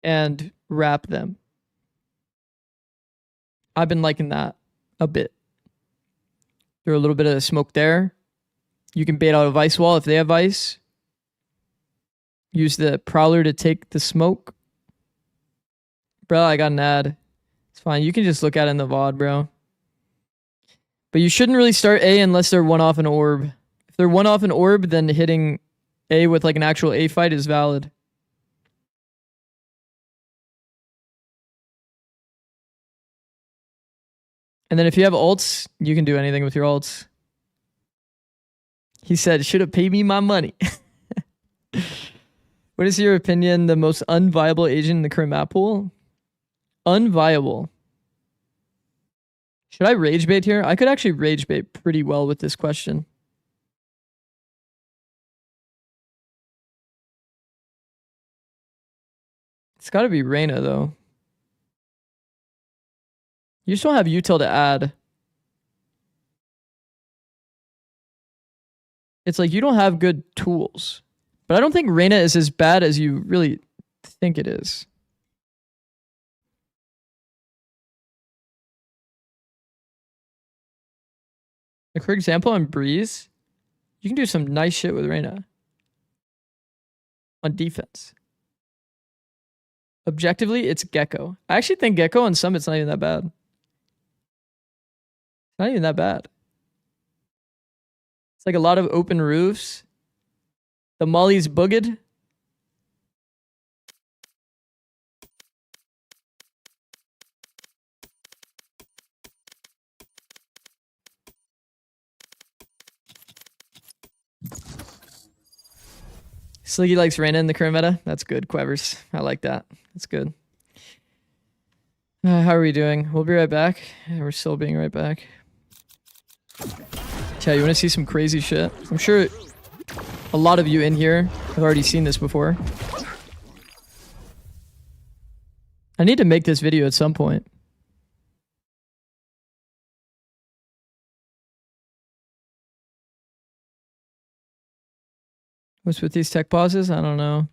and wrap them. I've been liking that a bit. Throw a little bit of smoke there. You can bait out a Vice wall if they have Vice. Use the Prowler to take the smoke. Bro, I got an ad. It's fine. You can just look at it in the VOD, bro. But you shouldn't really start A unless they're one off an orb. If they're one off an orb, then hitting A with like an actual A fight is valid. And then if you have ults, you can do anything with your ults. He said, should have paid me my money. What is your opinion, the most unviable agent in the current map pool? Unviable. Should I rage bait here? I could actually rage bait pretty well with this question. It's got to be Reyna, though. You just don't have util to add. It's like you don't have good tools. But I don't think Reyna is as bad as you really think it is. Like for example, on Breeze, you can do some nice shit with Reyna. On defense. Objectively, it's Gecko. I actually think Gecko on Summit's not even that bad. Not even that bad. It's like a lot of open roofs. The Molly's booged. Sliggy likes Reyna in the current meta. That's good, Quevers. I like that. That's good. How are we doing? We'll be right back. We're still being right back. Chat, you want to see some crazy shit? I'm sure a lot of you in here have already seen this before. I need to make this video at some point. What's with these tech pauses? I don't know.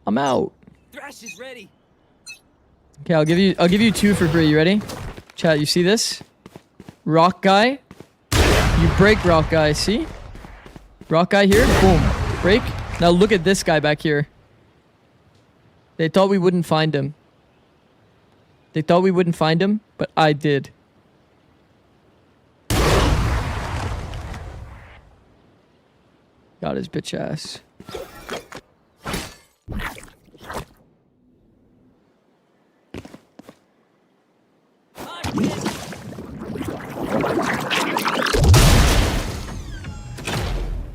I'm out. Thrash is ready. Okay, I'll give you two for free. You ready? Chat, you see this? Rock guy. You break rock guy, see? Rock guy here, boom. Break. Now look at this guy back here. They thought we wouldn't find him. They thought we wouldn't find him, but I did. Got his bitch ass.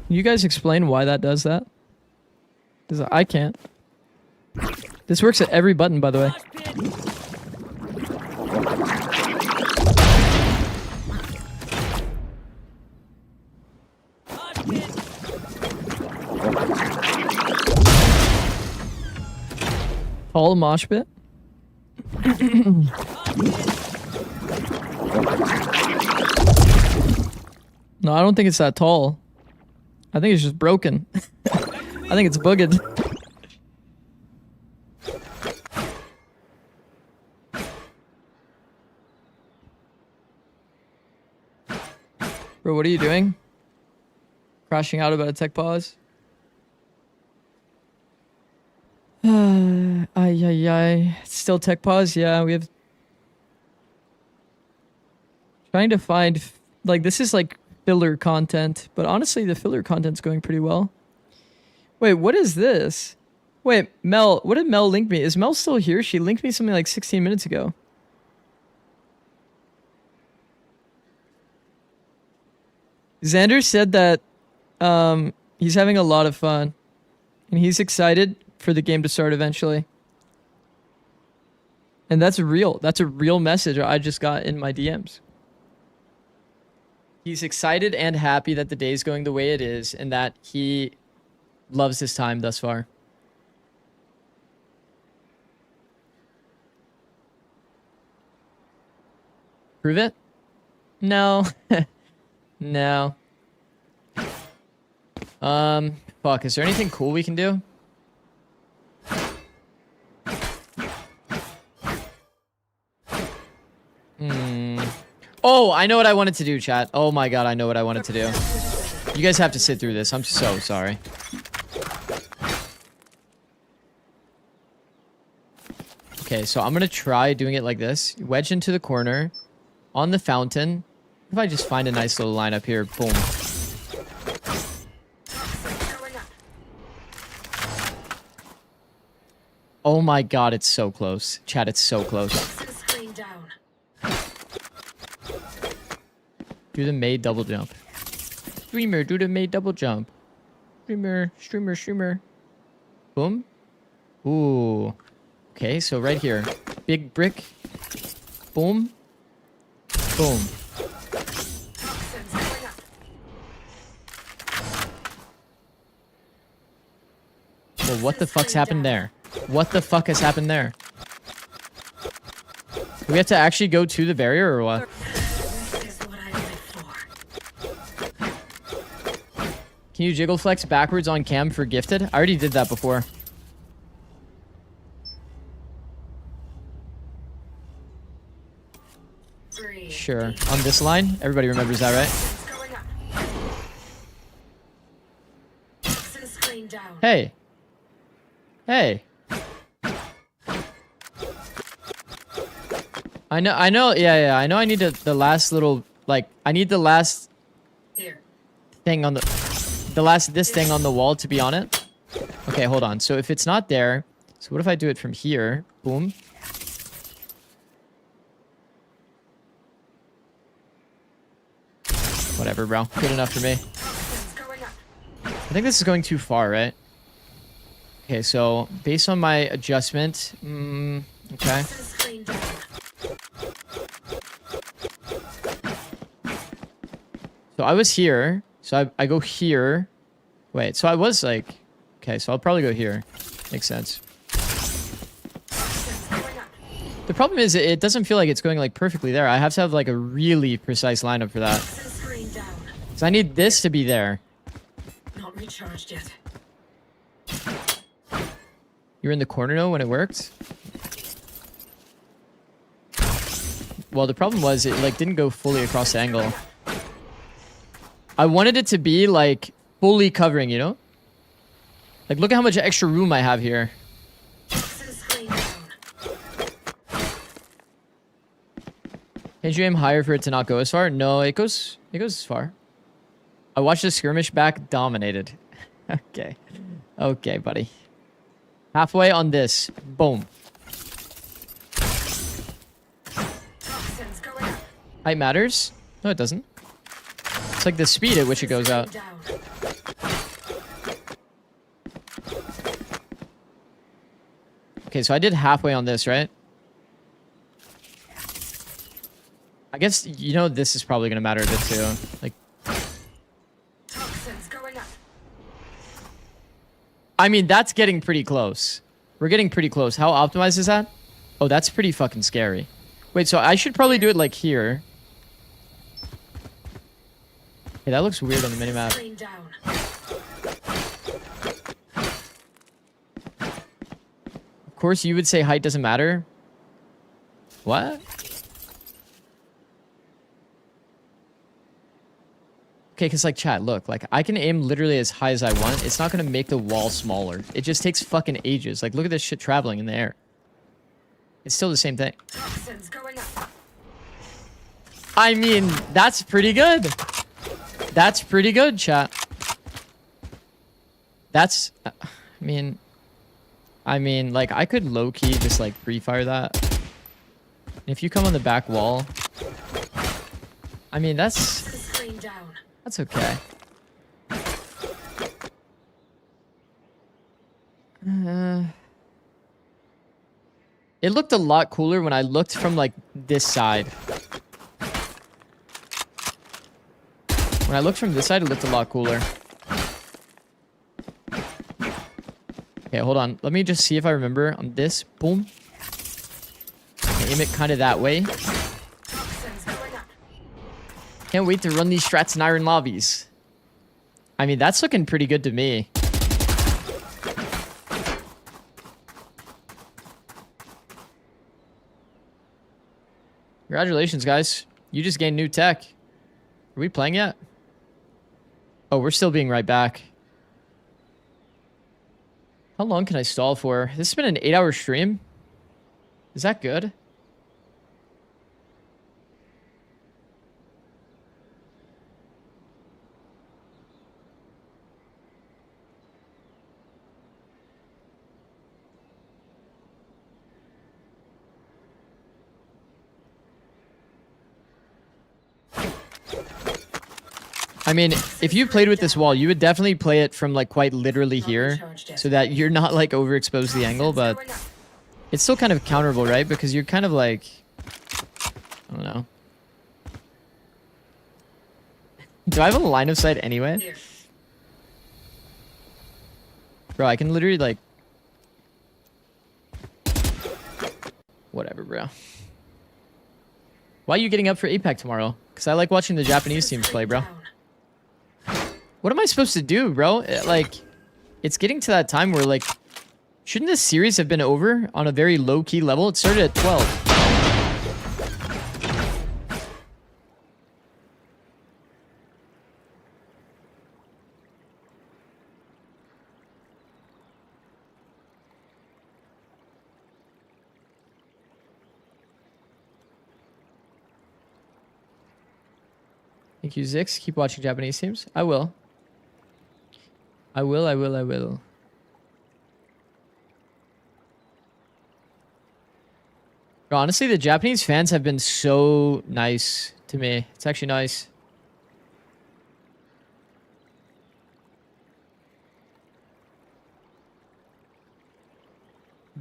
Can you guys explain why that does that? Because I can't. This works at every button, by the way. Tall mosh pit? No, I don't think it's that tall. I think it's just broken. I think it's bugged. Bro, what are you doing? Crashing out about a tech pause? Ay, ay, ay. Still tech pause? Yeah, we have... Trying to find... Like, this is like filler content. But honestly, the filler content's going pretty well. Wait, what is this? Wait, Mel, what did Mel link me? Is Mel still here? She linked me something like 16 minutes ago. Xander said that he's having a lot of fun. And he's excited for the game to start eventually. And that's real. That's a real message I just got in my DMs. He's excited and happy that the day is going the way it is and that he loves his time thus far. Prove it? No. No. Fuck, is there anything cool we can do? Oh, I know what I wanted to do, chat. Oh my god, I know what I wanted to do. You guys have to sit through this. I'm so sorry. Okay, so I'm gonna try doing it like this. Wedge into the corner. On the fountain. If I just find a nice little lineup here. Boom. Oh my god, it's so close. Chat, it's so close. Do the May double jump. Streamer, do the May double jump. Streamer, streamer, streamer. Boom. Ooh. Okay, so right here. Big brick. Boom. Boom. Well, what the fuck's happened there? What the fuck has happened there? Do we have to actually go to the barrier or what? Can you jiggle flex backwards on cam for gifted? I already did that before. Sure. On this line? Everybody remembers that, right? Hey. Hey. I know, yeah, I know I need the last little, like, I need the last thing on this thing on the wall to be on it. Okay, hold on. So if it's not there, so what if I do it from here? Boom. Whatever, bro. Good enough for me. I think this is going too far, right? Okay, so based on my adjustment, okay. So I was here, so I go here. Wait, so I was like, okay, so I'll probably go here. Makes sense. The problem is it doesn't feel like it's going like perfectly there. I have to have like a really precise lineup for that. So I need this to be there. Not recharged yet. You're in the corner though when it worked? Well, the problem was it like didn't go fully across the angle. I wanted it to be like fully covering, you know? Like look at how much extra room I have here. Can't you aim higher for it to not go as far? No, it goes as far. I watched the skirmish back, dominated. Okay. Okay, buddy. Halfway on this. Boom. Height matters? No, it doesn't. It's like the speed at which it goes out. Okay, so I did halfway on this, right? I guess, you know, this is probably going to matter a bit too. Like, I mean, that's getting pretty close. We're getting pretty close. How optimized is that? Oh, that's pretty fucking scary. Wait, so I should probably do it like here. Hey, that looks weird on the minimap. Of course, you would say height doesn't matter. What? Okay, because like chat, look, like I can aim literally as high as I want. It's not going to make the wall smaller. It just takes fucking ages. Like, look at this shit traveling in the air. It's still the same thing. I mean, that's pretty good. That's pretty good, chat. That's, I mean, like I could low-key just like pre-fire that. And if you come on the back wall, I mean, that's okay. It looked a lot cooler when I looked from like this side. When I looked from this side, it looked a lot cooler. Okay, hold on. Let me just see if I remember on this. Boom. Aim it kind of that way. Can't wait to run these strats in iron lobbies. I mean, that's looking pretty good to me. Congratulations, guys. You just gained new tech. Are we playing yet? Oh, we're still being right back. How long can I stall for? This has been an 8-hour stream. Is that good? I mean, if you played with this wall, you would definitely play it from like quite literally here so that you're not like overexposed to the angle, but it's still kind of counterable, right? Because you're kind of like, I don't know. Do I have a line of sight anyway? Bro, I can literally like, whatever, bro. Why are you getting up for APAC tomorrow? Because I like watching the Japanese teams play, bro. What am I supposed to do, bro? Like, it's getting to that time where, like, shouldn't this series have been over on a very low-key level? It started at 12. Thank you, Zikz. Keep watching Japanese teams. I will. I will. Bro, honestly, the Japanese fans have been so nice to me. It's actually nice.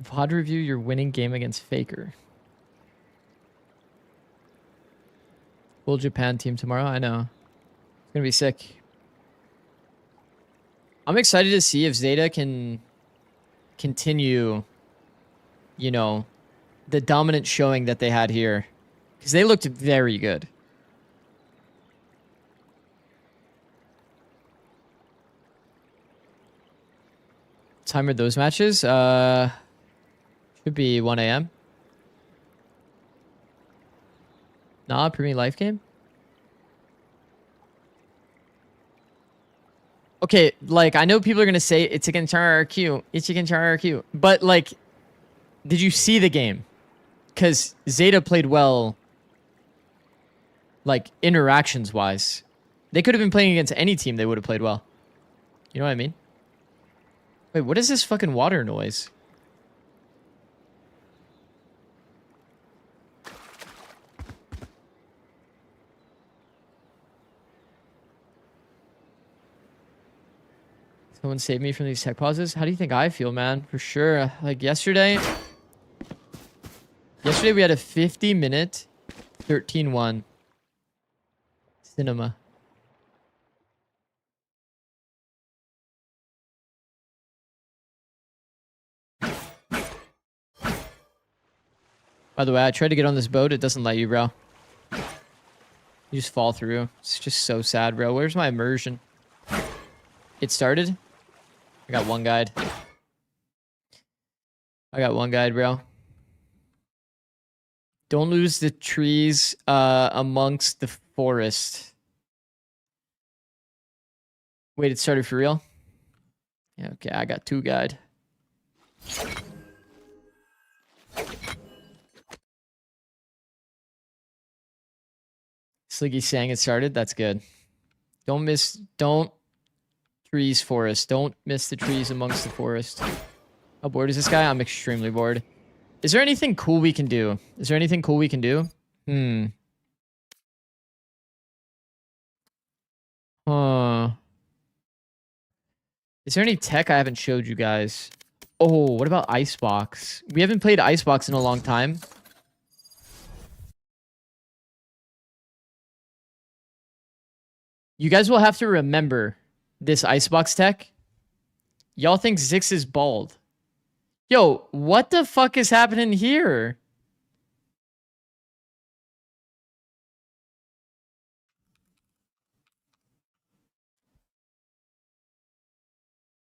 VOD review your winning game against Faker. Full Japan team tomorrow. I know. It's gonna be sick. I'm excited to see if Zeta can continue, you know, the dominant showing that they had here. Because they looked very good. What time are those matches? Should be 1 a.m. Nah, Premier Life game? Okay, like, I know people are going to say it's against RRQ. It's against RRQ. But, like, did you see the game? Because Zeta played well, like, interactions-wise. They could have been playing against any team. They would have played well. You know what I mean? Wait, what is this fucking water noise? Someone save me from these tech pauses. How do you think I feel, man? For sure. Like yesterday we had a 50-minute 13-1 cinema. By the way, I tried to get on this boat. It doesn't let you, bro. You just fall through. It's just so sad, bro. Where's my immersion? It started? I got one guide. I got one guide, bro. Don't lose the trees amongst the forest. Wait, it started for real? Yeah, okay, I got 2 guide. Sliggy's saying it started. That's good. Don't trees forest. Don't miss the trees amongst the forest. How bored is this guy? I'm extremely bored. Is there anything cool we can do? Is there anything cool we can do? Is there any tech I haven't showed you guys? Oh, what about Icebox? We haven't played Icebox in a long time. You guys will have to remember this Icebox tech. Y'all think Zikz is bald. Yo, what the fuck is happening here?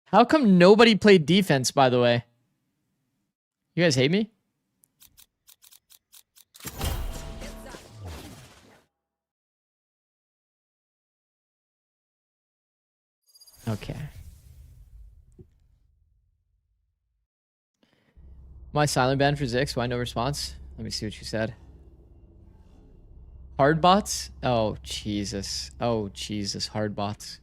How come nobody played defense, by the way? You guys hate me? Okay. My silent ban for Zikz. Why no response? Let me see what you said. Hard bots? Oh, Jesus. Oh, Jesus. Hard bots.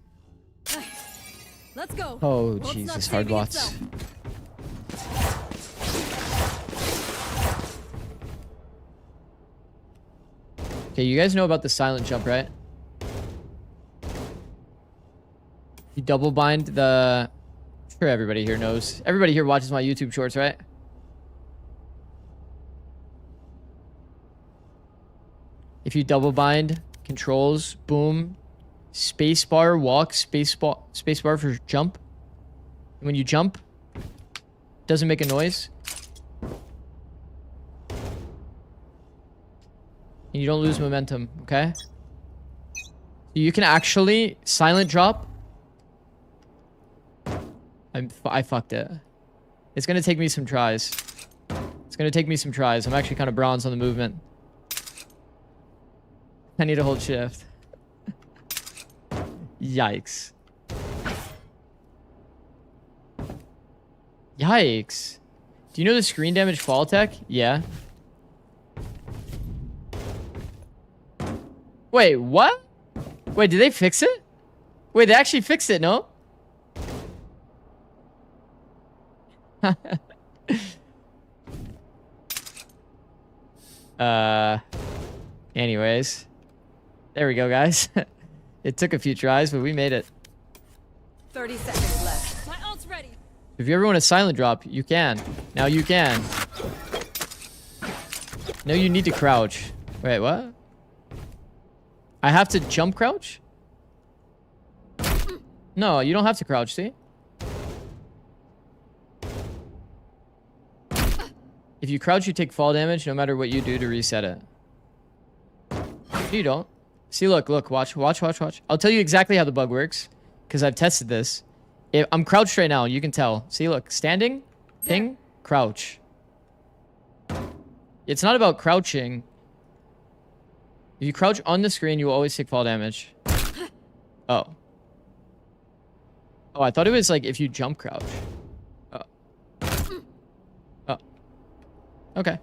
Let's go. Oh, Jesus. Hard bots. Okay, you guys know about the silent jump, right? You double bind the... I'm sure everybody here knows. Everybody here watches my YouTube shorts, right? If you double bind, controls, boom, spacebar, walk, spacebar for jump. And when you jump, doesn't make a noise. And you don't lose momentum, okay? You can actually silent drop. I fucked it. It's gonna take me some tries. It's gonna take me some tries. I'm actually kind of bronze on the movement. I need to hold shift. Yikes. Yikes. Do you know the screen damage fall tech? Yeah. Wait, what? Wait, did they fix it? Wait, they actually fixed it, no? Anyways. There we go, guys. It took a few tries, but we made it. 30 seconds left. My ult's ready. If you ever want a silent drop, you can. Now you can. No, you need to crouch. Wait, what? I have to jump crouch? No, you don't have to crouch, see? If you crouch, you take fall damage no matter what you do to reset it. You don't. See, look, watch. I'll tell you exactly how the bug works, because I've tested this. I'm crouched right now, you can tell. See, look, standing, ping, crouch. It's not about crouching. If you crouch on the screen, you will always take fall damage. Oh. Oh, I thought it was like if you jump crouch. Oh. Oh. Okay.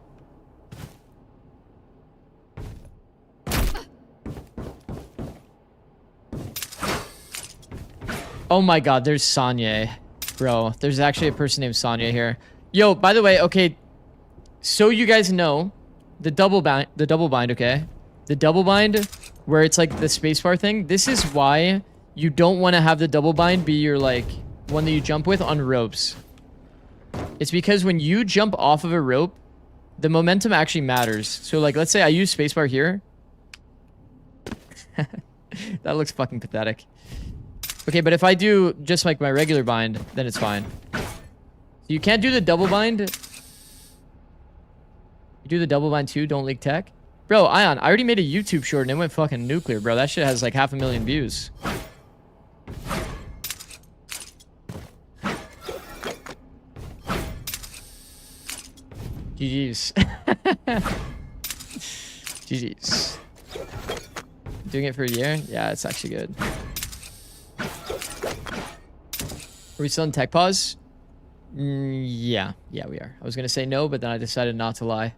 Oh my god, there's Sanya. Bro, there's actually a person named Sanya here. Yo, by the way, okay. So you guys know, the double bind, okay? The double bind, where it's like the spacebar thing, this is why you don't want to have the double bind be your, like, one that you jump with on ropes. It's because when you jump off of a rope, the momentum actually matters. So, like, let's say I use spacebar here. That looks fucking pathetic. Okay, but if I do just like my regular bind, then it's fine. So you can't do the double bind. You Do the double bind too. Don't leak tech. Bro, Ion, I already made a YouTube short and it went fucking nuclear, bro. That shit has like 500,000 views. GG's. GG's. Doing it for a year? Yeah, it's actually good. Are we still in tech pause? Yeah, we are. I was gonna say no, but then I decided not to lie.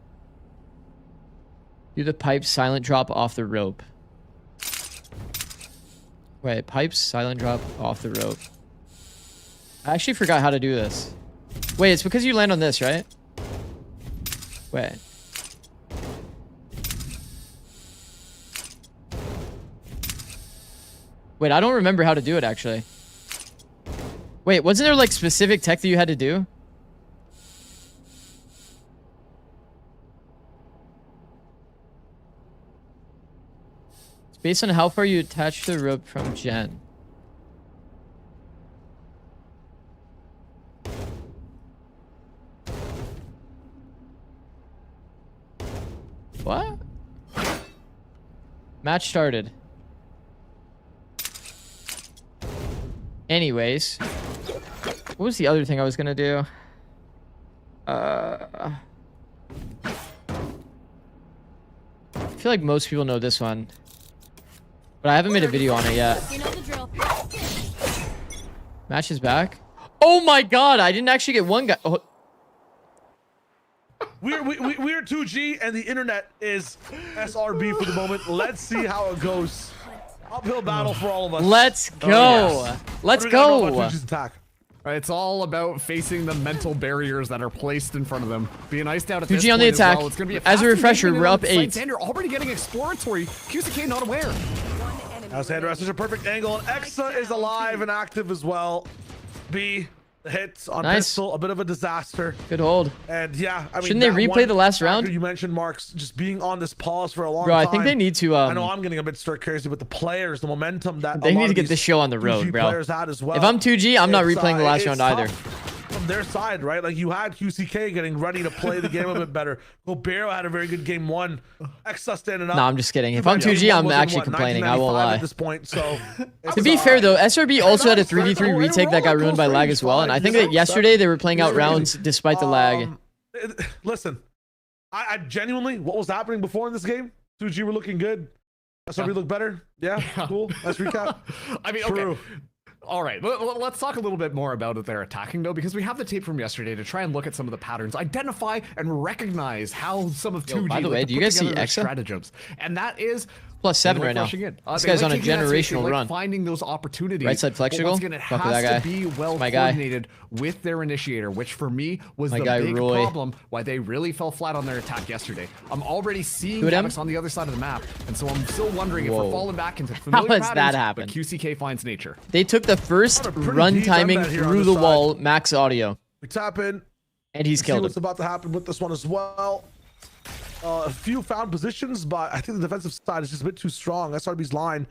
Do the pipes silent drop off the rope. Wait, pipes silent drop off the rope. I actually forgot how to do this. Wait, it's because you land on this, right? Wait. Wait, I don't remember how to do it actually. Wait, wasn't there like specific tech that you had to do? It's based on how far you attach the rope from Gen. What? Match started. Anyways, what was the other thing I was gonna do? I feel like most people know this one, but I haven't made a video on it yet. Match is back. Oh my god! I didn't actually get one guy. Oh. We're 2G and the internet is SRB for the moment. Let's see how it goes. Uphill battle for all of us. Let's go. Oh, yes. Let's go. Attack? It's all about facing the mental barriers that are placed in front of them. Being iced out at 2G this on the point attack. Well. It's gonna be As a refresher, we're up 8. Xander already getting exploratory. QCK not aware. Now Xander has such a perfect angle, and Exa is alive and active as well. B, the hits on pistol, a bit of a disaster. Good hold. And yeah, I mean, shouldn't they replay the last round? You mentioned Marks just being on this pause for a long time. Bro, I time. think they need to. I know I'm getting a bit stir crazy, but the players, the momentum that they need to get this show on the road, bro. Players had as well. If I'm 2G, I'm not replaying the last round either. From their side, right? Like you had QCK getting ready to play the game a bit better. Gobero had a very good game 1. Exa standing up. No, I'm just kidding. If I'm 2G, I'm actually complaining. I won't lie. At this point, so to be fair though, SRB also had a 3v3 retake that got ruined by lag as well, and I think that yesterday they were playing out rounds despite the lag. Listen, I genuinely, what was happening before in this game? 2G were looking good. SRB looked better. Yeah, cool. Let's recap. I mean, okay. All right, let's talk a little bit more about their attacking, though, because we have the tape from yesterday to try and look at some of the patterns, identify and recognize how some of 2G by the way, do you guys see Exa? Stratagems. And that is +7 right now. This guy's on a generational run. Finding those opportunities. Right side flex jiggle. It has to be well coordinated with their initiator, which for me was the big problem why they really fell flat on their attack yesterday. I'm already seeing Gavix on the other side of the map, and so I'm still wondering if we're falling back into familiar patterns. How has that happened? But QCK finds nature. They took the first run timing through the wall, max audio. We tap in, and he's killed him. What's about to happen with this one as well? A few found positions, but I think the defensive side is just a bit too strong. SRB's line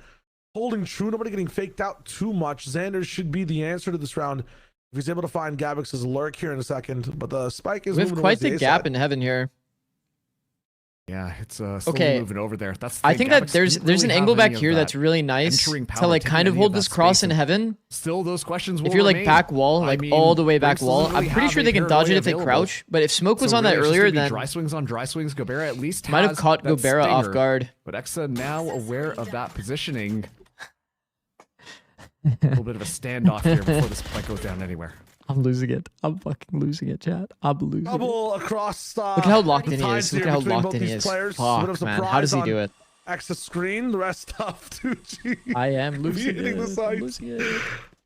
holding true, nobody getting faked out too much. Xander should be the answer to this round if he's able to find Gavix's lurk here in a second. But the spike is moving quite the gap in heaven here. Yeah, it's slowly moving over there. That's I think that there's an angle back here that's really nice to like kind of hold this cross in heaven. Still, those questions will if you're like back wall, like all the way back wall, I'm pretty sure they can dodge it if they crouch. But if smoke was on that earlier, then dry swings on dry swings. Gobera at least might have caught Gobera off guard. But Exa now aware of that positioning. A little bit of a standoff here before this fight goes down anywhere. I'm losing it. I'm fucking losing it, chat. I'm losing Double it. Across, look at how locked in he is. Look at how locked in he is. Fuck, man. How does he do it? Exa screen. The rest of 2G. I am losing it.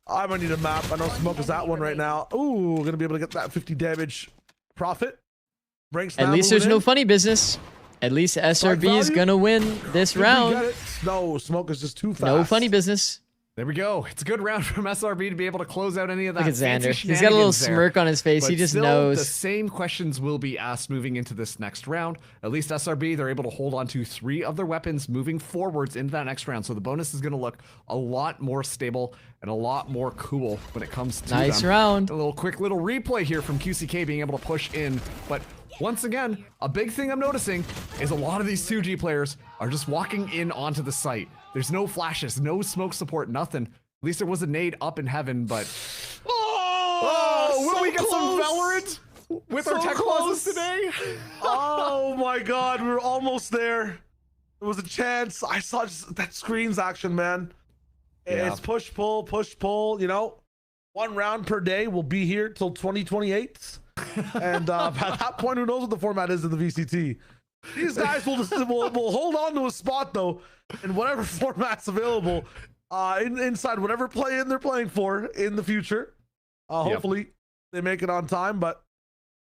I'm gonna need a map. I know Smoke is that one right now. Ooh, gonna be able to get that 50 damage profit. Breaks. At least there's no funny business. At least SRB is gonna win this round. No, Smoke is just too fast. No funny business. There we go. It's a good round from SRB to be able to close out any of that. Look at Xander. He's got a little smirk on his face. He just knows. The same questions will be asked moving into this next round. At least SRB, they're able to hold on to 3 of their weapons moving forwards into that next round. So the bonus is going to look a lot more stable and a lot more cool when it comes to nice round. A quick little replay here from QCK being able to push in. But once again, a big thing I'm noticing is a lot of these 2G players are just walking in onto the site. There's no flashes, no smoke support, nothing. At least there was a nade up in heaven, but... will we get some Valorant with our tech pauses today? Oh my god, we were almost there. There was a chance. I saw just that screens action, man. Yeah. It's push, pull, you know. 1 round per day. We'll be here till 2028. And at that point, who knows what the format is in the VCT. These guys will hold on to a spot, though, in whatever format's available inside whatever play-in they're playing for in the future. Hopefully, they make it on time, but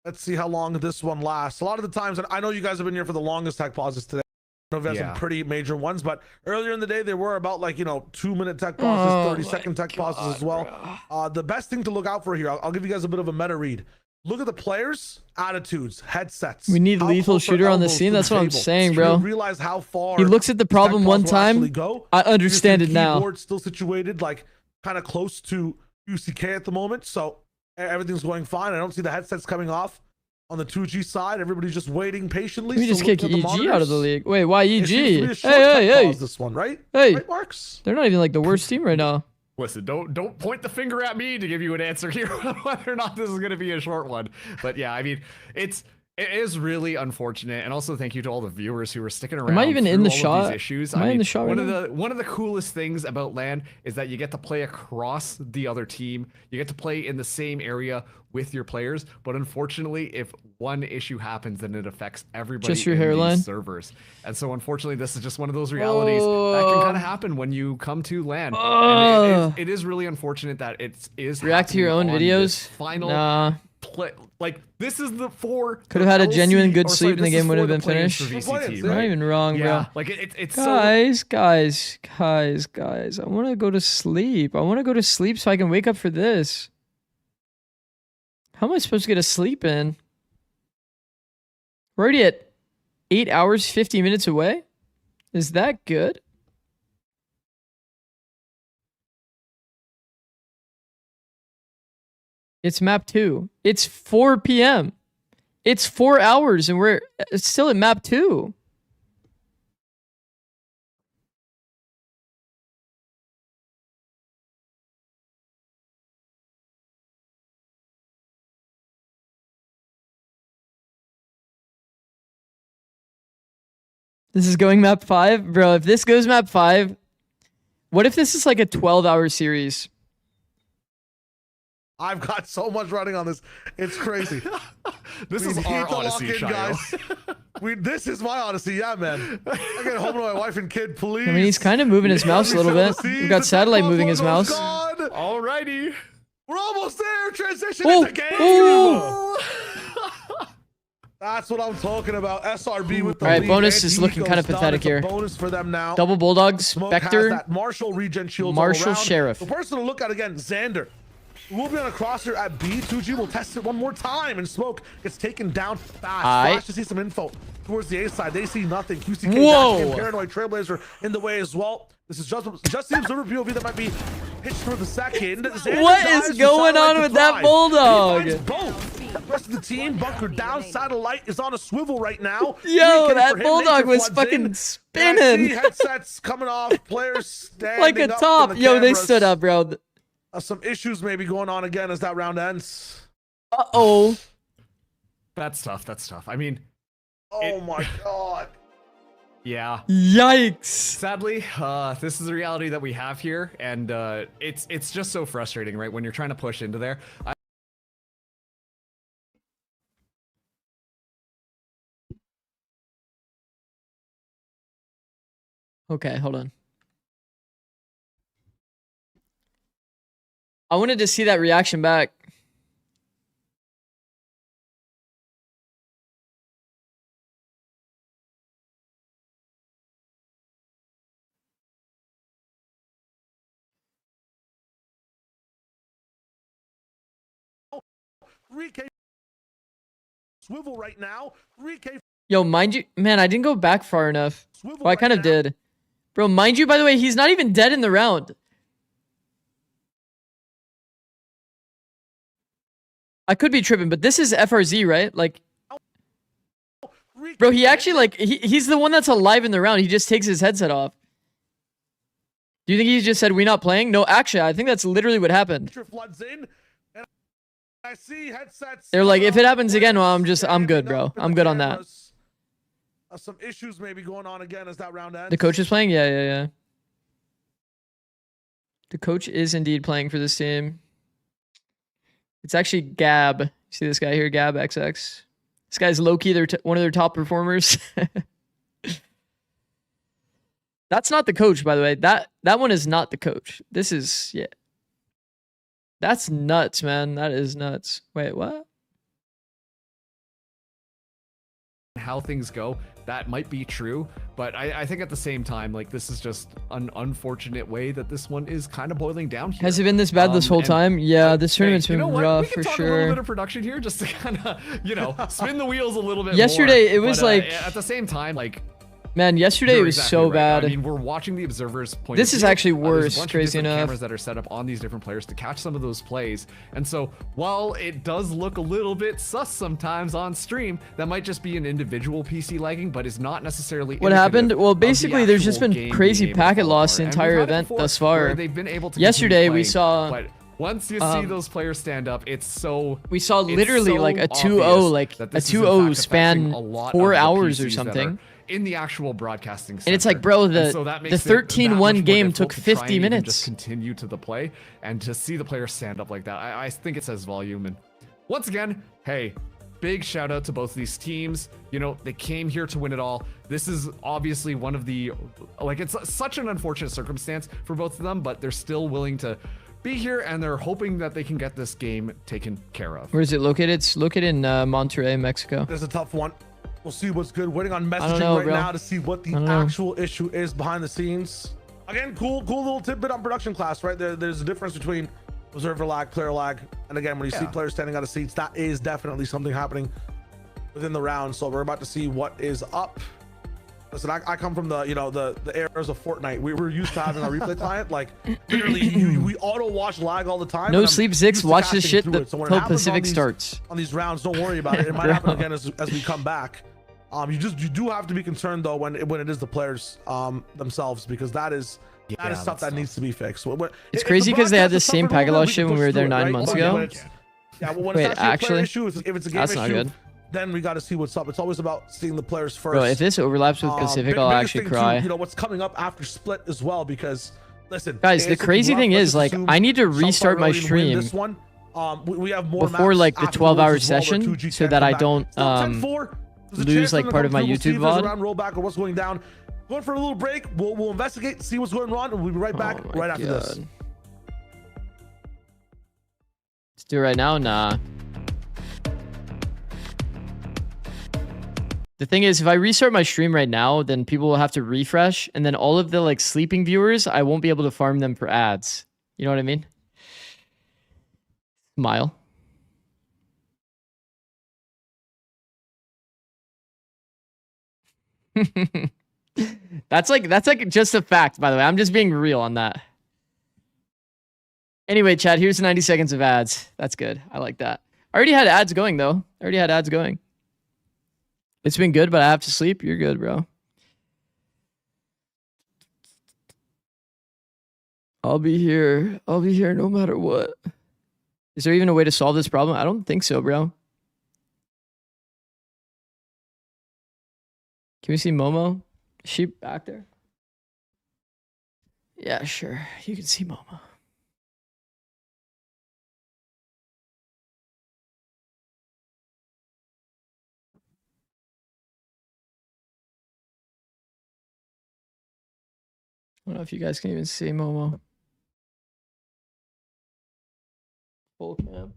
let's see how long this one lasts. A lot of the times, and I know you guys have been here for the longest tech pauses today. I know we've had some pretty major ones, but earlier in the day, there were about 2-minute tech pauses, 30-second tech pauses as well. The best thing to look out for here, I'll give you guys a bit of a meta read. Look at the players' attitudes, headsets. We need lethal shooter on the scene. That's what I'm saying, bro. Realize how far he looks at the problem one time. I understand it now. Keyboard still situated kind of close to UCK at the moment, so everything's going fine. I don't see the headsets coming off on the 2G side. Everybody's just waiting patiently. We just kick EG out of the league. Wait, why EG? Hey. This one, right? Hey, right, Marks? They're not even the worst team right now. Listen, don't point the finger at me to give you an answer here whether or not this is going to be a short one. But yeah, I mean, it is really unfortunate, and also thank you to all the viewers who were sticking around. Am I even in the shot? These issues. Am I in the shot right now? One of the coolest things about LAN is that you get to play across the other team. You get to play in the same area with your players, but unfortunately, if one issue happens, then it affects everybody just your in hairline these servers. And so unfortunately, this is just one of those realities that can kind of happen when you come to LAN. And it is really unfortunate that it is react to your own videos. Final play, this is the could have had a genuine good sleep and the game would have been finished. VCT, right? Not even wrong, bro. It's guys. I want to go to sleep. I want to go to sleep so I can wake up for this. How am I supposed to get a sleep in? We're already at 8 hours, 50 minutes away. Is that good? It's map 2. It's 4 p.m. It's 4 hours and we're still at map 2. This is going map 5? Bro, if this goes map 5, what if this is a 12-hour series? I've got so much running on this. It's crazy. This is our Odyssey, guys. This is my Odyssey. Yeah, man. I get home to my wife and kid, please. I mean, he's kind of moving his mouse a little bit. We've got Satellite moving his mouse. Alrighty. We're almost there. Transition into game. That's what I'm talking about. SRB with the lead. All right, bonus is looking kind of pathetic here. Bonus for them now. Double Bulldogs, Spectre, Marshall regen shields Marshall Sheriff. The person to look at again, Xander. We'll be on a crosser at B. 2G will test it one more time, and Smoke gets taken down fast. Flash to see some info towards the A side. They see nothing. QCK, Paranoid Trailblazer in the way as well. This is just seems River POV that might be pitched for the second. Xander what is going on with that Bulldog? He finds both. The rest of the team bunkered down. Satellite is on a swivel right now. Yo, that Bulldog was fucking spinning. Headsets coming off. Players standing like a top. Yo, they stood up, bro. Some issues may be going on again as that round ends. Uh-oh. That's tough. I mean... Oh my god. Yeah. Yikes. Sadly, this is the reality that we have here, and it's just so frustrating, right? When you're trying to push into there. Okay, hold on. I wanted to see that reaction back. Swivel right now. Yo, mind you, man, I didn't go back far enough. Well, I kind of did. Bro, mind you, by the way, he's not even dead in the round. I could be tripping, but this is FRZ, right? Bro, he actually, like, he's the one that's alive in the round. He just takes his headset off. Do you think he just said, "We not playing"? No, actually, I think that's literally what happened. Floods in, and I see headsets. They're like, if it happens again, well, I'm good, bro. I'm good on that. Some issues maybe going on again as that round ends. The coach is playing? Yeah. The coach is indeed playing for this team. It's actually Gab. You see this guy here, Gab XX? This guy's low-key one of their top performers. That's not the coach, by the way. That one is not the coach. This is, yeah. That's nuts, man. That is nuts. Wait, what? How things go, that might be true, but I think at the same time, like, this is just an unfortunate way that this one is kind of boiling down here. Has it been this bad this whole time? Yeah, this tournament's been rough we can for talk sure. a little bit of production here just to kind of, you know, spin the wheels a little bit Yesterday, more. it was like... At the same time, like... Man, yesterday it was so bad. I mean, we're watching the observers' point This of is view. actually There's worse, a bunch crazy of different enough. cameras that are set up on these different players to catch some of those plays. And so, while it does look a little bit sus sometimes on stream, that might just be an individual PC lagging, but is not necessarily What happened? Well, basically, there's just actual been game crazy being able to packet fall loss the apart. And entire we've had it event before thus far. where they've been able to Yesterday, continue we playing, saw... but once you see those players stand up, it's so... We saw it's literally so like a 2-0, obvious like that a this is in 2-0 fact span affecting a lot 4 of the hours or PCs that are something. in the actual broadcasting center. And it's like, bro, And so that the makes it that 13-1 much game more took difficult to try 50 and even minutes. just continue to the play, and to see the players stand up like that, I think it says volume. And once again, hey, big shout out to both these teams. You know, they came here to win it all. This is obviously one of the, like, it's such an unfortunate circumstance for both of them, but they're still willing to be here, and they're hoping that they can get this game taken care of. Where is it located? It's located in Monterrey, Mexico. There's a tough one. We'll see what's good. Waiting on messaging know, right bro. now to see what the actual issue is behind the scenes. Again, cool little tidbit on production class, right? There's a difference between observer lag, player lag, and again, when you see players standing out of seats, that is definitely something happening within the round. So we're about to see what is up. Listen, I come from the, you know, the eras of Fortnite. We were used to having a replay client, like literally we auto watch lag all the time. No sleep, Zikz. Watch this shit So when it till happens Pacific on these, starts. on these rounds, don't worry about it. It might happen again as we come back. You do have to be concerned though when it is the players themselves, because that is stuff that needs to be fixed. It's crazy because they had the same packet loss shit when we were there 9 months ago. Yeah, well, when Wait, it's actually a player actually? issue, if it's a game That's issue, not good. then we got to see what's up. It's always about seeing the players first. Bro, if this overlaps with Pacific, I'll biggest actually thing cry. Too, you know what's coming up after split as well, because listen, Guys, the it's crazy rough. thing Let's is, just like, assume I need to South restart my Park already win stream this one. We have more before maps like the afterwards 12-hour as well, where session 2G so can that come I back. don't Still 10-4. There's a lose chance like they're part gonna of my come through. We'll see YouTube if there's a VOD. round rollback or what's going down. Going for a little break. We'll investigate, see what's going on, and we'll be right back right after this. Let's do it right now. Nah. The thing is, if I restart my stream right now, then people will have to refresh, and then all of the like sleeping viewers, I won't be able to farm them for ads. You know what I mean? Smile. That's like just a fact, by the way. I'm just being real on that. Anyway, chat, here's 90 seconds of ads. That's good. I like that. I already had ads going, though. I already had ads going. It's been good, but I have to sleep. You're good, bro. I'll be here. I'll be here no matter what. Is there even a way to solve this problem? I don't think so, bro. Can we see Momo? Is she back there? Yeah, sure. You can see Momo. I don't know if you guys can even see Momo. Full cam.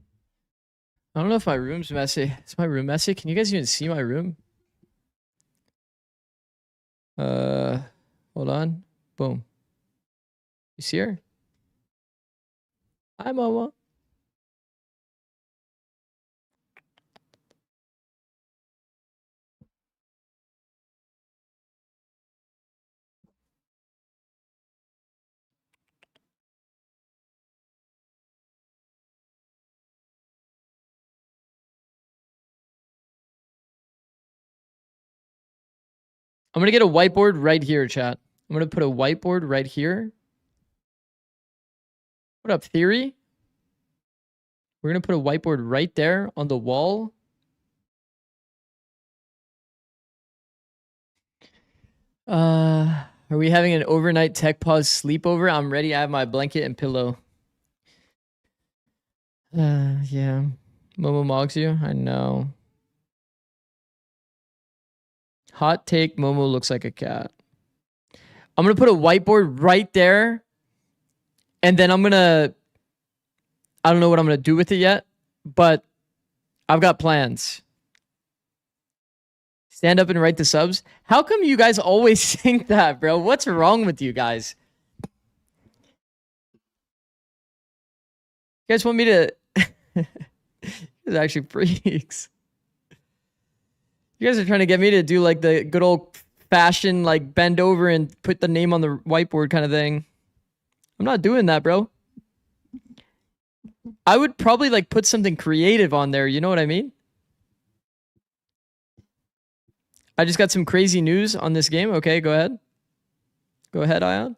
I don't know if my room's messy. Is my room messy? Can you guys even see my room? Hold on. Boom. You see her? Hi, Momo. I'm going to get a whiteboard right here, chat. I'm going to put a whiteboard right here. What up, Theory? We're going to put a whiteboard right there on the wall. Are we having an overnight tech pause sleepover? I'm ready. I have my blanket and pillow. Yeah. Momo mogs you? I know. Hot take, Momo looks like a cat. I'm going to put a whiteboard right there. And then I'm going to... I don't know what I'm going to do with it yet. But I've got plans. Stand up and write the subs. How come you guys always think that, bro? What's wrong with you guys? You guys want me to... It's actually freaks. You guys are trying to get me to do like the good old fashioned like bend over and put the name on the whiteboard kind of thing. I'm not doing that, bro. I would probably like put something creative on there. You know what I mean? I just got some crazy news on this game. Okay, go ahead. Go ahead, Ion.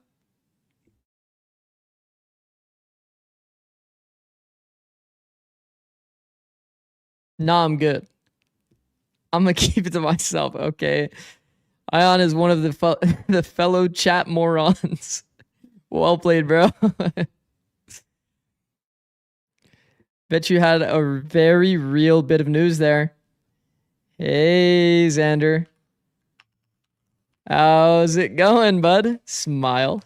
Nah, I'm good. I'm gonna keep it to myself. Okay. Ion is one of the the fellow chat morons. Well played, bro. Bet you had a very real bit of news there. Hey, Xander. How's it going, bud? Smile.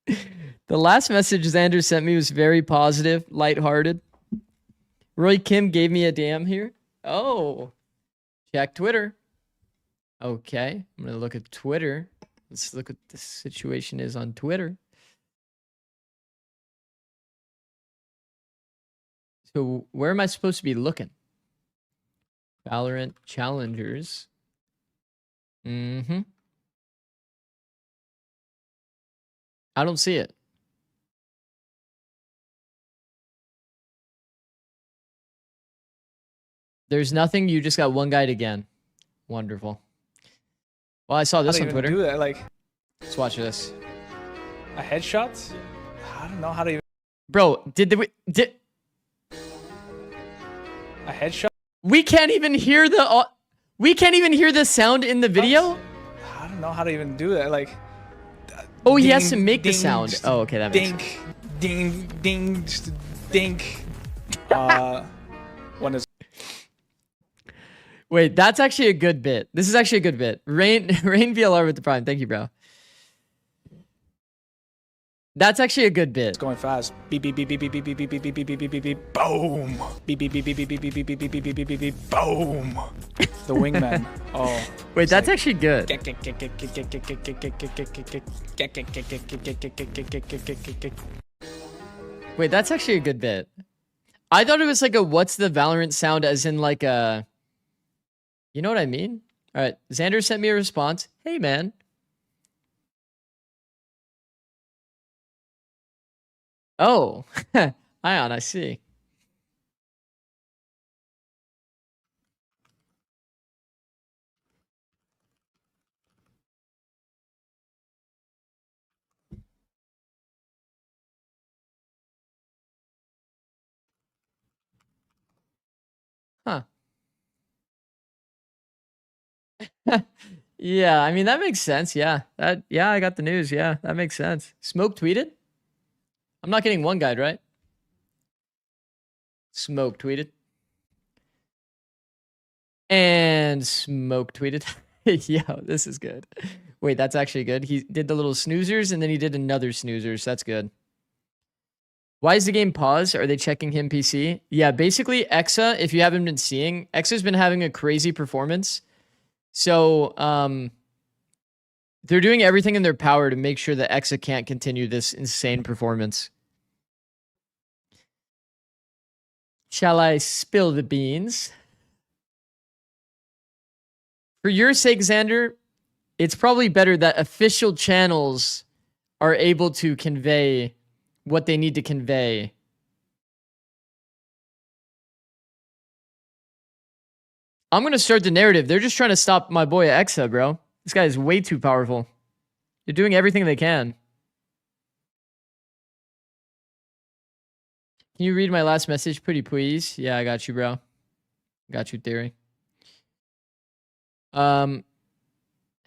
The last message Xander sent me was very positive, lighthearted. Roy Kim gave me a DM here. Oh, check Twitter. Okay, I'm going to look at Twitter. Let's look at the situation is on Twitter. So where am I supposed to be looking? Valorant challengers. I don't see it. There's nothing. You just got one guide again. Wonderful. Well, I saw this on Twitter. Do that, like, let's watch this. a headshot? I don't know how to even. Bro, did a headshot? We can't even hear the. We can't even hear the sound in the video. I don't know how to even do that. Like. Oh, he has to make the sound. Oh, okay, that makes sense. Ding, ding, dink. One is. Wait, that's actually a good bit. This is actually a good bit. Rain VLR with the prime. Thank you, bro. That's actually a good bit. It's going fast. Beep beep beep beep beep beep beep beep beep beep beep beep beep beep. Boom. Beep beep beep beep beep beep beep beep beep beep beep beep beep beep. Boom. The wingman. Oh. Wait, that's actually good. Wait, that's actually a good bit. I thought it was like a what's the Valorant sound as in like a... You know what I mean? All right, Xander sent me a response. Hey, man. Oh, Ion, I see. Huh. Yeah, I mean, that makes sense. Yeah, yeah, I got the news. Yeah, that makes sense. Smoke tweeted? I'm not getting one guide, right? Smoke tweeted. And Smoke tweeted. Yo, this is good. Wait, that's actually good. He did the little snoozers and then he did another snoozers. That's good. Why is the game paused? Are they checking him PC? Yeah, basically Exa, if you haven't been seeing, Exa's been having a crazy performance. So, they're doing everything in their power to make sure that Exa can't continue this insane performance. Shall I spill the beans? For your sake, Xander, it's probably better that official channels are able to convey what they need to convey. I'm going to start the narrative. They're just trying to stop my boy Exa, bro. This guy is way too powerful. They're doing everything they can. Can you read my last message, pretty please? Yeah, I got you, bro. Got you, Theory. How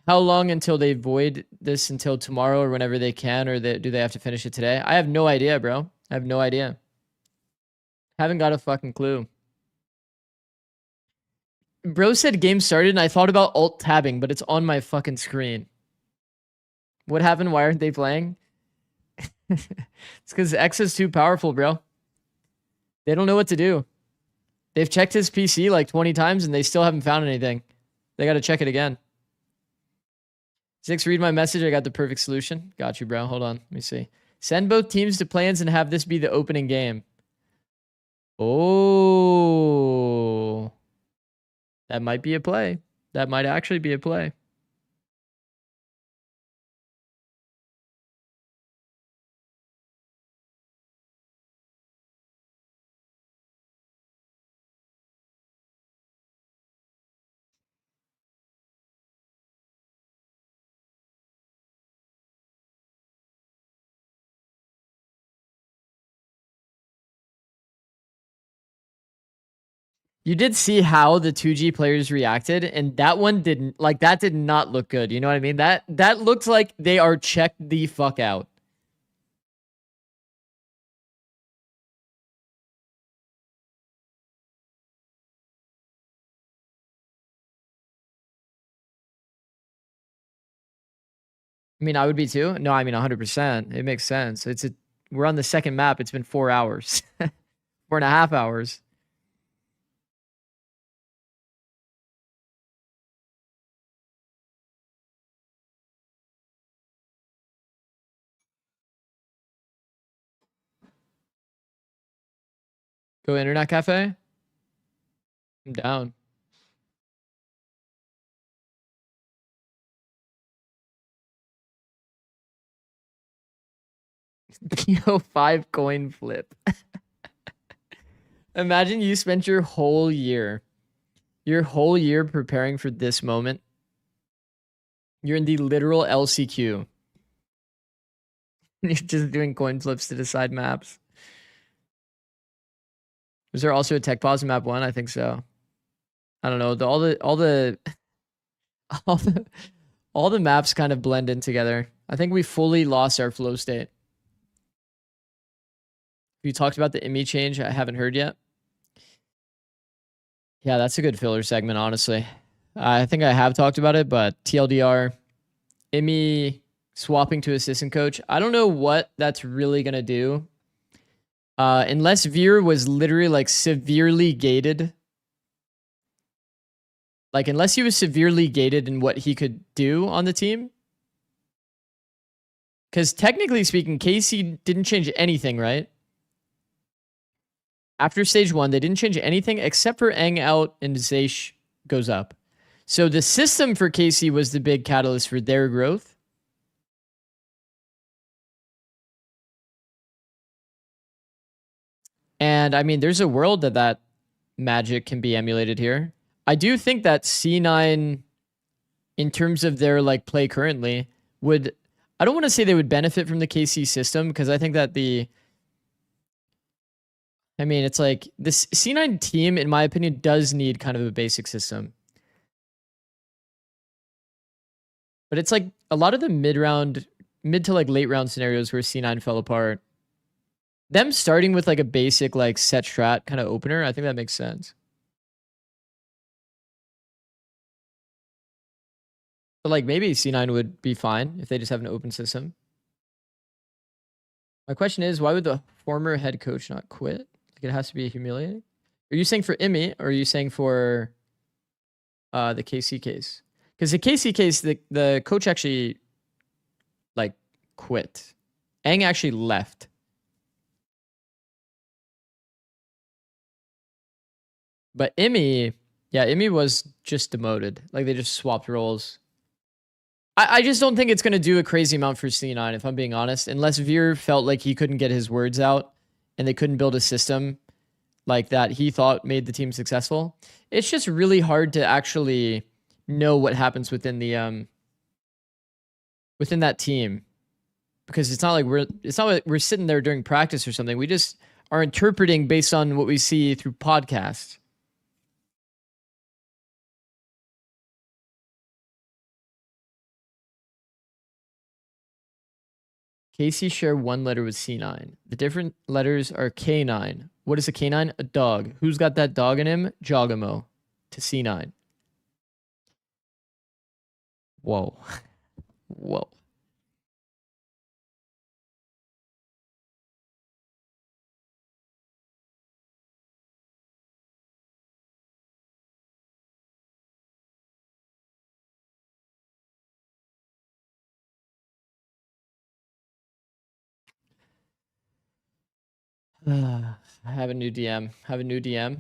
long until they void this until tomorrow or whenever they can, or do they have to finish it today? I have no idea, bro. I have no idea. Haven't got a fucking clue. Bro said game started and I thought about alt tabbing, but it's on my fucking screen. What happened? Why aren't they playing? It's because X is too powerful, bro. They don't know what to do. They've checked his PC like 20 times and they still haven't found anything. They got to check it again. Zikz, read my message. I got the perfect solution. Got you, bro. Hold on. Let me see. Send both teams to plans and have this be the opening game. Oh. That might be a play. That might actually be a play. You did see how the 2G players reacted, and that one didn't, like, that did not look good. You know what I mean? That looked like they are checked the fuck out. I mean, I would be too. No, I mean, 100%. It makes sense. We're on the second map. It's been 4 hours. 4.5 hours. Go internet cafe? I'm down. Yo, 5 coin flip. Imagine you spent your whole year preparing for this moment. You're in the literal LCQ. You're just doing coin flips to decide maps. Was there also a tech pause in map 1? I think so. I don't know. All the maps kind of blend in together. I think we fully lost our flow state. You talked about the IMI change. I haven't heard yet. Yeah, that's a good filler segment, honestly. I think I have talked about it, but TLDR, IMI swapping to assistant coach. I don't know what that's really going to do. Unless Veer was literally like severely gated. Like, unless he was severely gated in what he could do on the team. Because technically speaking, KC didn't change anything, right? After stage 1, they didn't change anything except for Eng out and Zaysh goes up. So the system for KC was the big catalyst for their growth. And I mean, there's a world that magic can be emulated here. I do think that C9, in terms of their like play currently, would, I don't want to say they would benefit from the KC system, because I think that I mean, it's like this C9 team, in my opinion, does need kind of a basic system. But it's like a lot of the mid to like late round scenarios where C9 fell apart. Them starting with like a basic like set strat kind of opener, I think that makes sense. But like maybe C9 would be fine if they just have an open system. My question is, why would the former head coach not quit? Like, it has to be humiliating. Are you saying for IMI, or are you saying for the KC case? Because the KC case, the coach actually like quit. Eng actually left. But IMI, yeah, IMI was just demoted. Like, they just swapped roles. I just don't think it's going to do a crazy amount for C9, if I'm being honest. Unless Veer felt like he couldn't get his words out and they couldn't build a system like that he thought made the team successful. It's just really hard to actually know what happens within the within that team, because it's not like we're sitting there during practice or something. We just are interpreting based on what we see through podcasts. KC share one letter with C9. The different letters are K9. What is a K9? A dog. Who's got that dog in him? Jogamo to C9. Whoa. Whoa. I have a new DM. Have a new DM.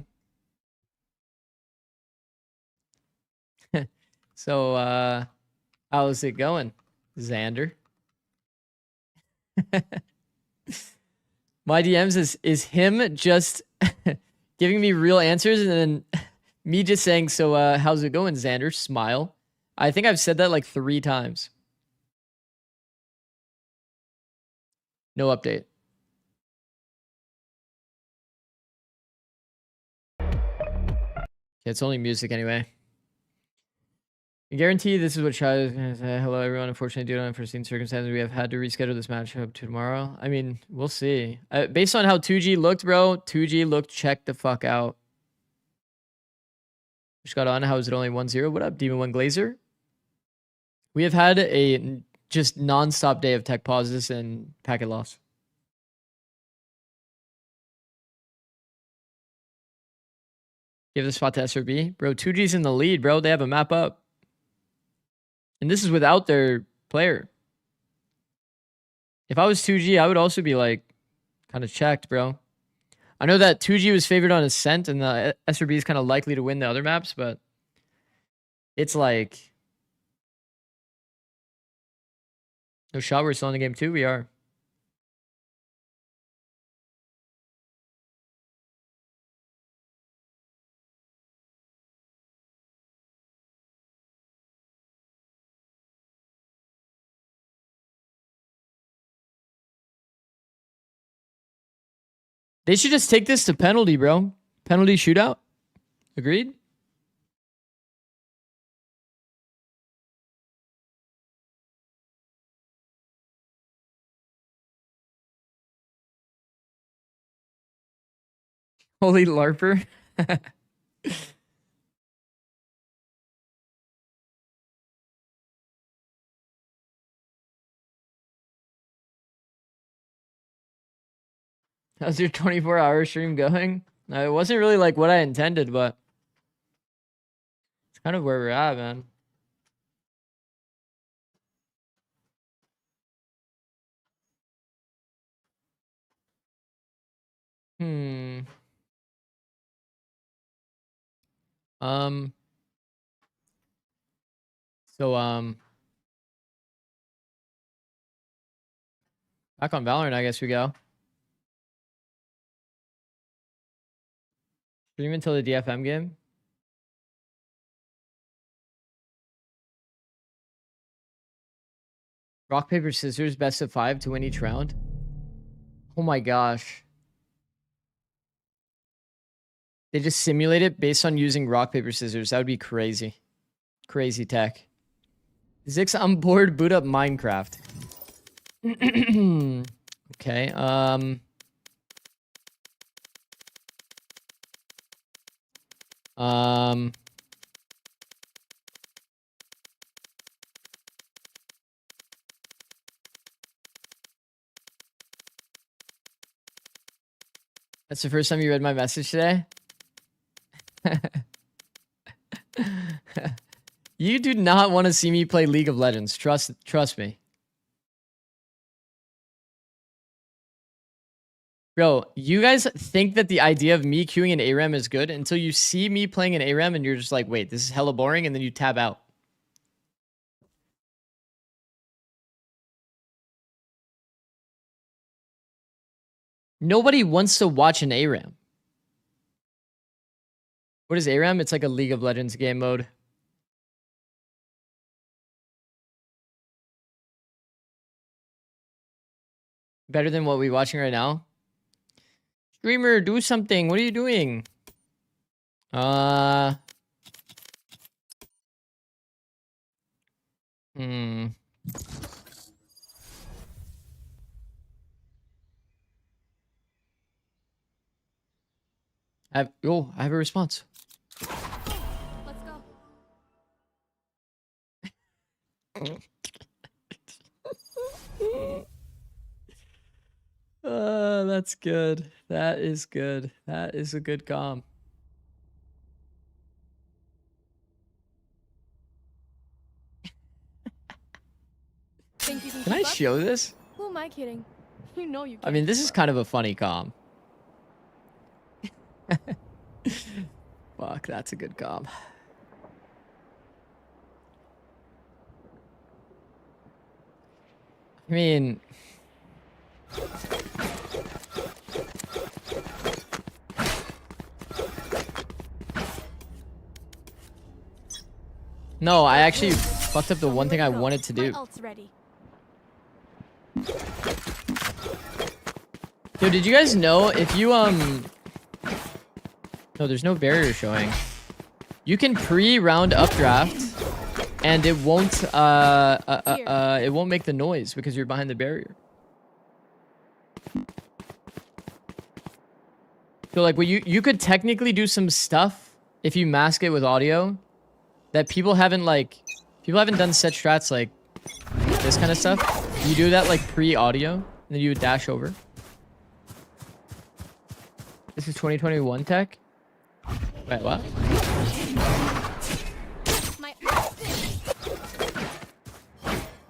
So, how's it going, Xander? My DMs is him just giving me real answers and then me just saying, so, how's it going, Xander? Smile. I think I've said that like 3 times. No update. It's only music anyway. I guarantee this is what Shai is going to say. Hello, everyone. Unfortunately, due to unforeseen circumstances, we have had to reschedule this matchup to tomorrow. I mean, we'll see. Based on how 2G looked, bro, 2G looked checked the fuck out. Just got on. How is it only 1-0? What up, Demon 1 Glazer? We have had a just non-stop day of tech pauses and packet loss. Give the spot to SRB. Bro, 2G's in the lead, bro. They have a map up. And this is without their player. If I was 2G, I would also be like kind of checked, bro. I know that 2G was favored on Ascent and the SRB is kind of likely to win the other maps, but it's like no shot. We're still in the game too. We are. They should just take this to penalty, bro. Penalty shootout. Agreed? Holy LARPer. How's your 24-hour stream going? It wasn't really like what I intended, but it's kind of where we're at, man. So, back on Valorant, I guess we go. Stream until the DFM game. Rock, paper, scissors, best of 5 to win each round. Oh my gosh. They just simulate it based on using rock, paper, scissors. That would be crazy. Crazy tech. Zikz on board, boot up Minecraft. Okay, that's the first time you read my message today? You do not want to see me play League of Legends. Trust me. Bro, you guys think that the idea of me queuing an ARAM is good until you see me playing an ARAM and you're just like, wait, this is hella boring, and then you tab out. Nobody wants to watch an ARAM. What is ARAM? It's like a League of Legends game mode. Better than what we're watching right now. Streamer, do something. What are you doing? I have a response. Let's go. That's good. That is good. That is a good comm. Think you Can I keep up? show this? Who am I kidding? You know you I mean, this is kind of a funny comm. Fuck, that's a good comm. I mean... No, I actually fucked up the one thing I wanted to do. Yo, did you guys know if you, No, there's no barrier showing. You can pre-round updraft, and it won't make the noise because you're behind the barrier. So like, well, you could technically do some stuff if you mask it with audio that people haven't done set strats like this kind of stuff. You do that like pre-audio, and then you would dash over. This is 2021 tech. Wait, what?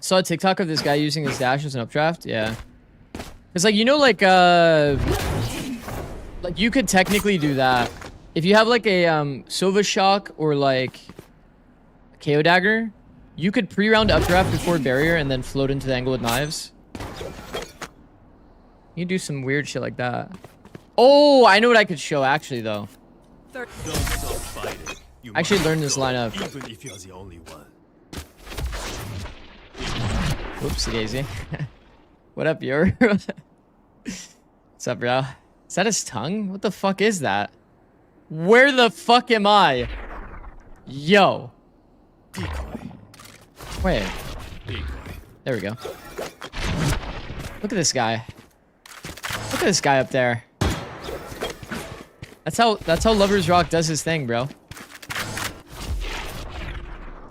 Saw a TikTok of this guy using his dash as an updraft. Yeah. It's like, you know, like you could technically do that. If you have like a Sova Shock or like a KO Dagger, you could pre-round updraft before barrier and then float into the angle with knives. You can do some weird shit like that. Oh, I know what I could show actually though. I actually learned this lineup. Even if you're the only one. Whoopsie daisy. What up, yo? What's up, bro? Is that his tongue? What the fuck is that? Where the fuck am I? Yo. Wait. There we go. Look at this guy. Look at this guy up there. That's how Lovers Rock does his thing, bro.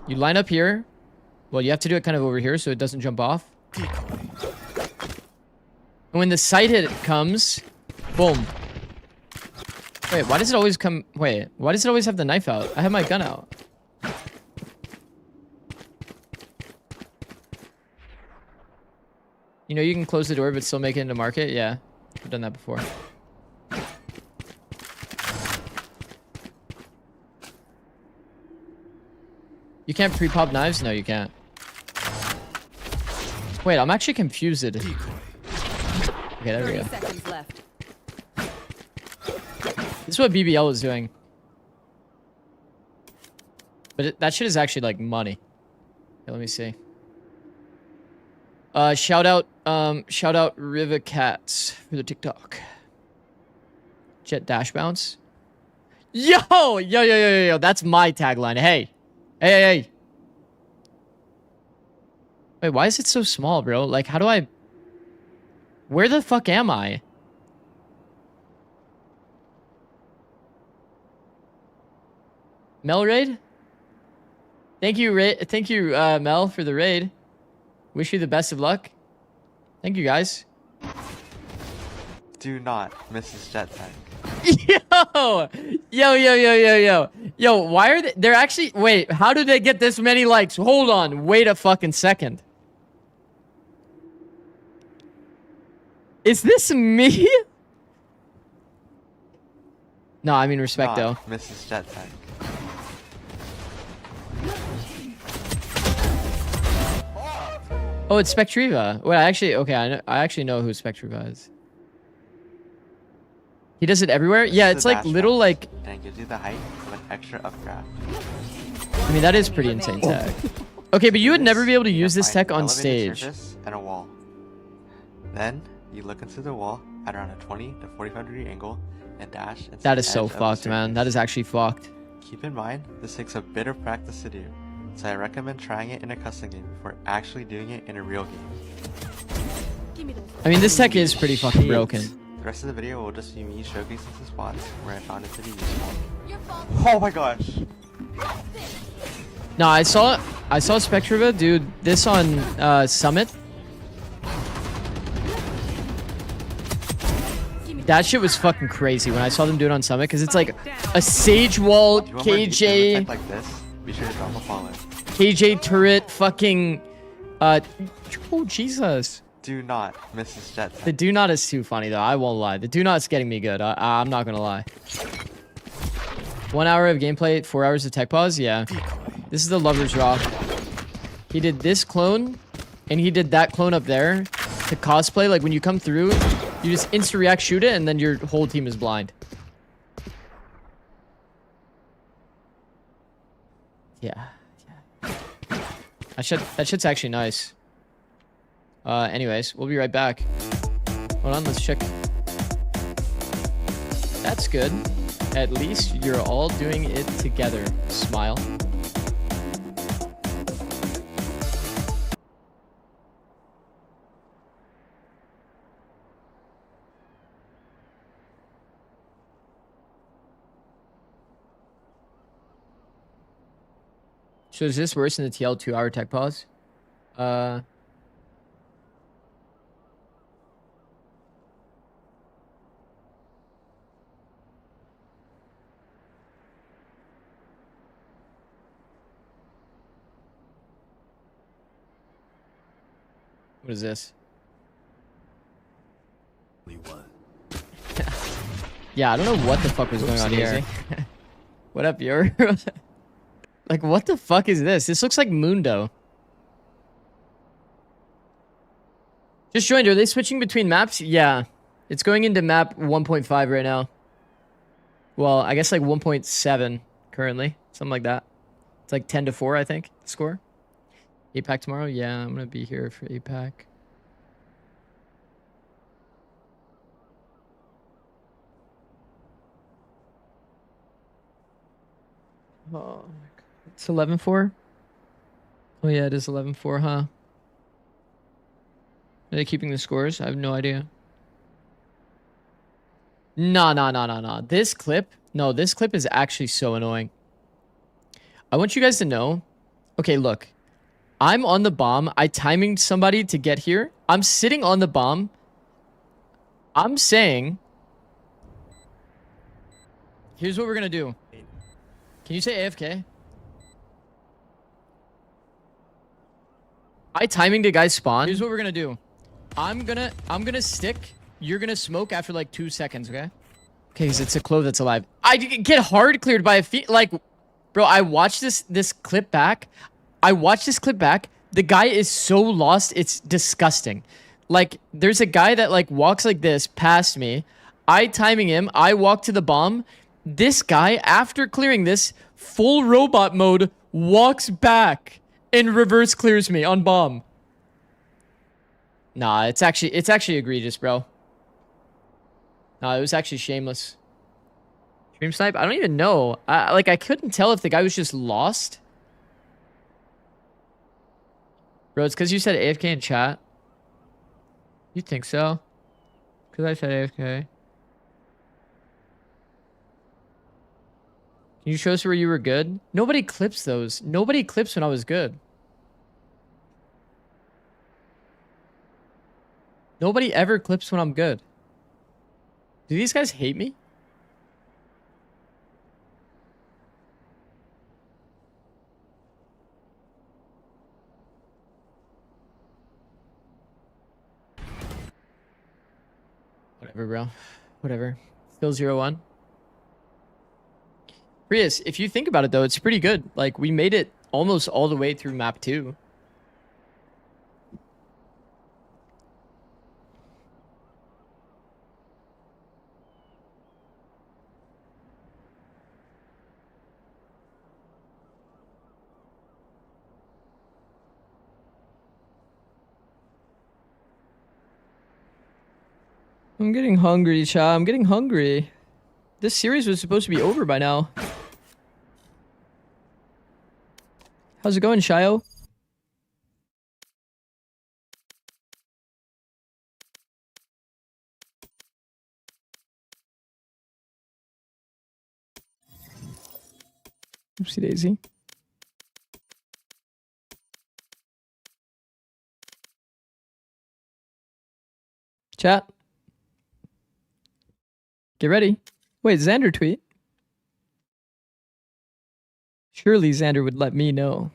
You line up here. Well, you have to do it kind of over here so it doesn't jump off. And when the sight hit comes, boom. Wait, why does it always come... Wait, why does it always have the knife out? I have my gun out. You know you can close the door but still make it into market? Yeah, I've done that before. You can't pre-pop knives? No, you can't. Wait, I'm actually confused. Okay, there we go. 30 seconds left. This is what BBL was doing. But that shit is actually like money. Okay, let me see. Shout out Riva Cats for the TikTok. Jet dash bounce. Yo, that's my tagline. Hey. Hey. Wait, why is it so small, bro? Like, how do I... Where the fuck am I? Mel raid? Thank you, Mel, for the raid. Wish you the best of luck. Thank you, guys. Do not miss this jet tank. Yo, why are they're actually... Wait, how did they get this many likes? Hold on, wait a fucking second. Is this me? No, I mean respect though. Mrs. Jet Tank. Oh, it's Spectriva. Wait, I actually know who Spectriva is. He does it everywhere? Yeah, it's like little like... And it gives you the height of an extra updraft. I mean, that is pretty insane tech. Okay, but you would never be able to use this tech on stage. And a wall. Then you look into the wall at around a 20 to 45 degree angle and dash into That the is so edge of the fucked, man. That surface. is actually fucked. Keep in mind, this takes a bit of practice to do, so I recommend trying it in a custom game before actually doing it in a real game. I mean, this tech is pretty fucking broken. The rest of the video will just be me showcasing some spots where I found it to be useful. Oh my gosh! No, I saw Spectriva do this on Summit. That shit was fucking crazy when I saw them do it on Summit, because it's like a Sage Wall, KJ, Like this, be sure to drop a follow. KJ turret, fucking, oh Jesus. Do not miss this jet. The do not is too funny though, I won't lie. The do not's getting me good, I'm not gonna lie. 1 hour of gameplay, 4 hours of tech pause, yeah. This is the Lover's Rock. He did this clone, and he did that clone up there to cosplay. Like when you come through, you just instant react, shoot it, and then your whole team is blind. Yeah. That shit's actually nice. Anyways, we'll be right back. Hold on, let's check. That's good. At least you're all doing it together. Smile. So is this worse than the TL 2-hour tech pause? What is this? Yeah, I don't know what the fuck was going on here. What up, yo? Like, what the fuck is this? This looks like Mundo. Just joined. Are they switching between maps? Yeah. It's going into map 1.5 right now. Well, I guess like 1.7 currently. Something like that. It's like 10-4, I think, the score. APAC tomorrow? Yeah, I'm going to be here for APAC. Oh, it's 11-4? Oh yeah, it is 11-4, huh? Are they keeping the scores? I have no idea. No. This clip is actually so annoying. I want you guys to know. Okay, look. I'm on the bomb. I timing somebody to get here. I'm sitting on the bomb. I'm saying... Here's what we're gonna do. Can you say AFK? I timing the guy's spawn. Here's what we're gonna do. I'm gonna stick. You're gonna smoke after like 2 seconds, okay? Okay, because it's a clove that's alive. I get hard cleared by a feet. Like, bro, I watched this clip back. The guy is so lost. It's disgusting. Like, there's a guy that like walks like this past me. I timing him. I walk to the bomb. This guy, after clearing this, full robot mode, walks back and reverse clears me on bomb. Nah, it's actually egregious, bro. Nah, it was actually shameless. Stream snipe? I don't even know. I couldn't tell if the guy was just lost. Bro, it's because you said AFK in chat. You think so? Because I said AFK. Can you show us where you were good? Nobody clips those. Nobody clips when I was good. Nobody ever clips when I'm good. Do these guys hate me? Whatever, bro. Whatever. Still 0-1. Prius, if you think about it, though, it's pretty good. Like, we made it almost all the way through map 2. I'm getting hungry, Cha. I'm getting hungry. This series was supposed to be over by now. How's it going, Shio? Oopsie daisy. Chat. Get ready. Wait, Xander tweet. Surely Xander would let me know.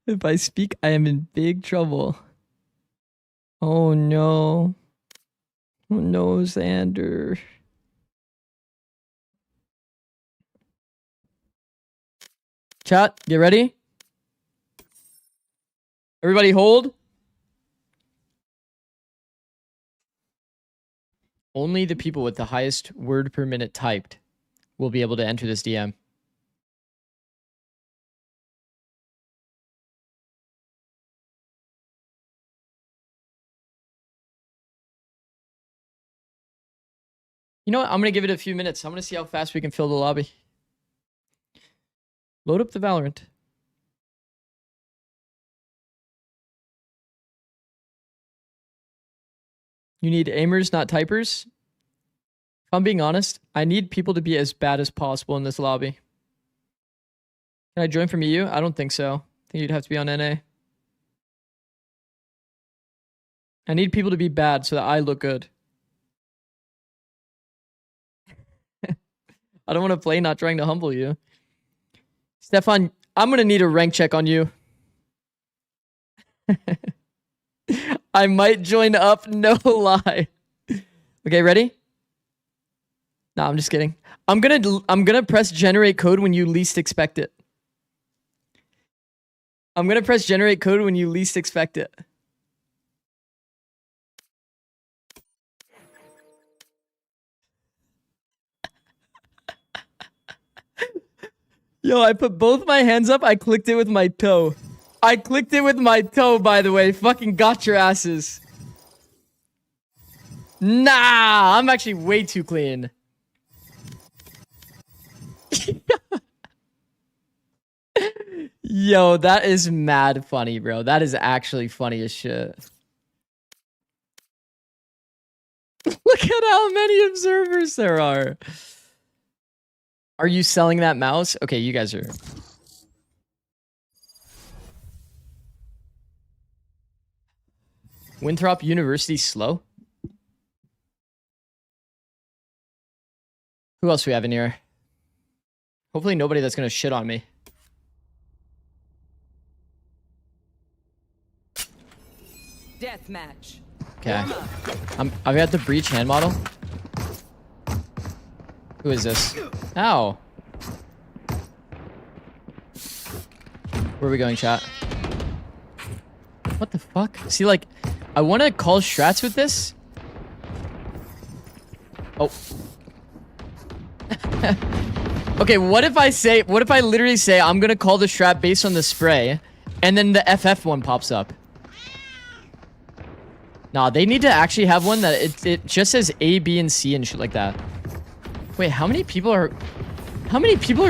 If I speak, I am in big trouble. Oh no. Oh no, Xander. Chat, get ready. Everybody hold. Only the people with the highest word per minute typed will be able to enter this DM. You know what? I'm going to give it a few minutes. I'm going to see how fast we can fill the lobby. Load up the Valorant. You need aimers, not typers. If I'm being honest, I need people to be as bad as possible in this lobby. Can I join from EU? I don't think so. I think you'd have to be on NA. I need people to be bad so that I look good. I don't want to play not trying to humble you. Stefan, I'm going to need a rank check on you. I might join up, no lie. Okay, ready? Nah, I'm just kidding. I'm gonna press generate code when you least expect it. I'm gonna press generate code when you least expect it. Yo, I put both my hands up. I clicked it with my toe. I clicked it with my toe, by the way. Fucking got your asses. Nah, I'm actually way too clean. Yo, that is mad funny, bro. That is actually funny as shit. Look at how many observers there are. Are you selling that mouse? Okay, you guys are... Winthrop University slow? Who else do we have in here? Hopefully nobody that's gonna shit on me. Deathmatch. Okay. I've got the breach hand model. Who is this? Ow. Where are we going, chat? What the fuck? See, like, I want to call strats with this. Oh. Okay, what if I literally say I'm gonna call the strat based on the spray, and then the FF one pops up? Nah, they need to actually have one that it just says A, B, and C and shit like that. Wait, how many people are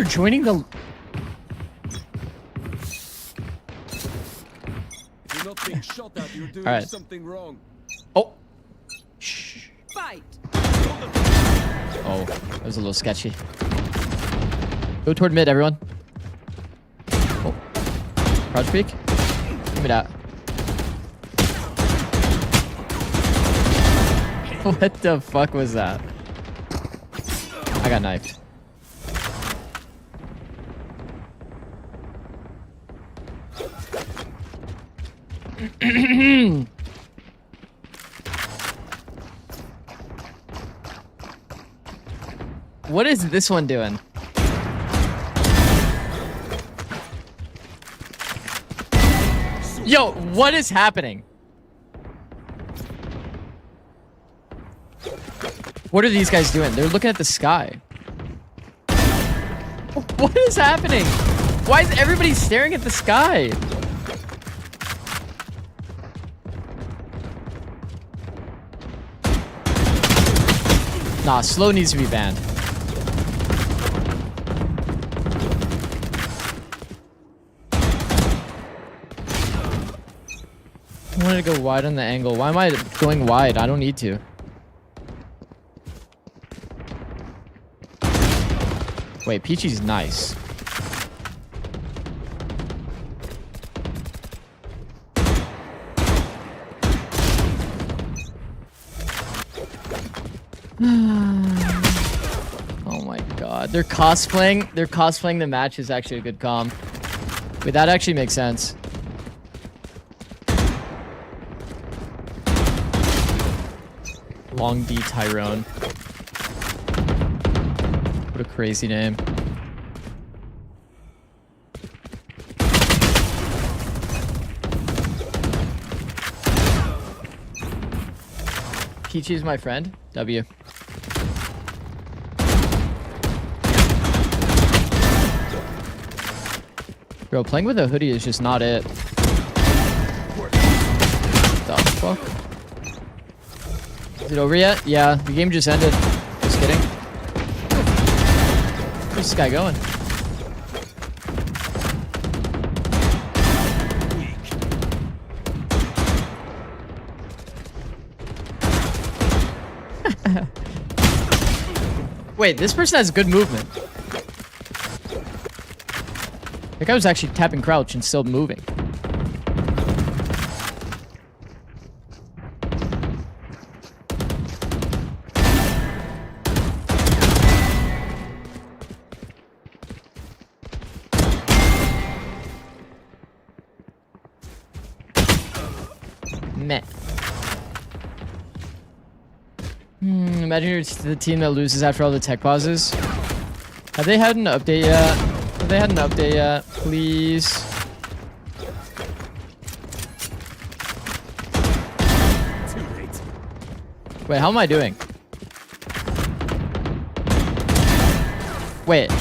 joining the... If you're not being shot at, you're doing Alright. something wrong. Oh. Fight. Oh, that was a little sketchy. Go toward mid, everyone. Oh. Crouch peek. Give me that. What the fuck was that? I got knifed. What is this one doing? Yo, what is happening? What are these guys doing? They're looking at the sky. What is happening? Why is everybody staring at the sky? Nah, slow needs to be banned. I wanted to go wide on the angle. Why am I going wide? I don't need to. Wait, Peachy's nice. Oh my god. They're cosplaying the match is actually a good comm. Wait, that actually makes sense. Long D Tyrone. What a crazy name. Peachy's my friend. W. Bro, playing with a hoodie is just not it. What the fuck? Is it over yet? Yeah, the game just ended. Just kidding. Where's this guy going? Wait, this person has good movement. That guy was actually tapping crouch and still moving. Meh. Imagine you're the team that loses after all the tech pauses. Have they had an update yet? Have they had an update yet? Please. Wait, how am I doing? Wait.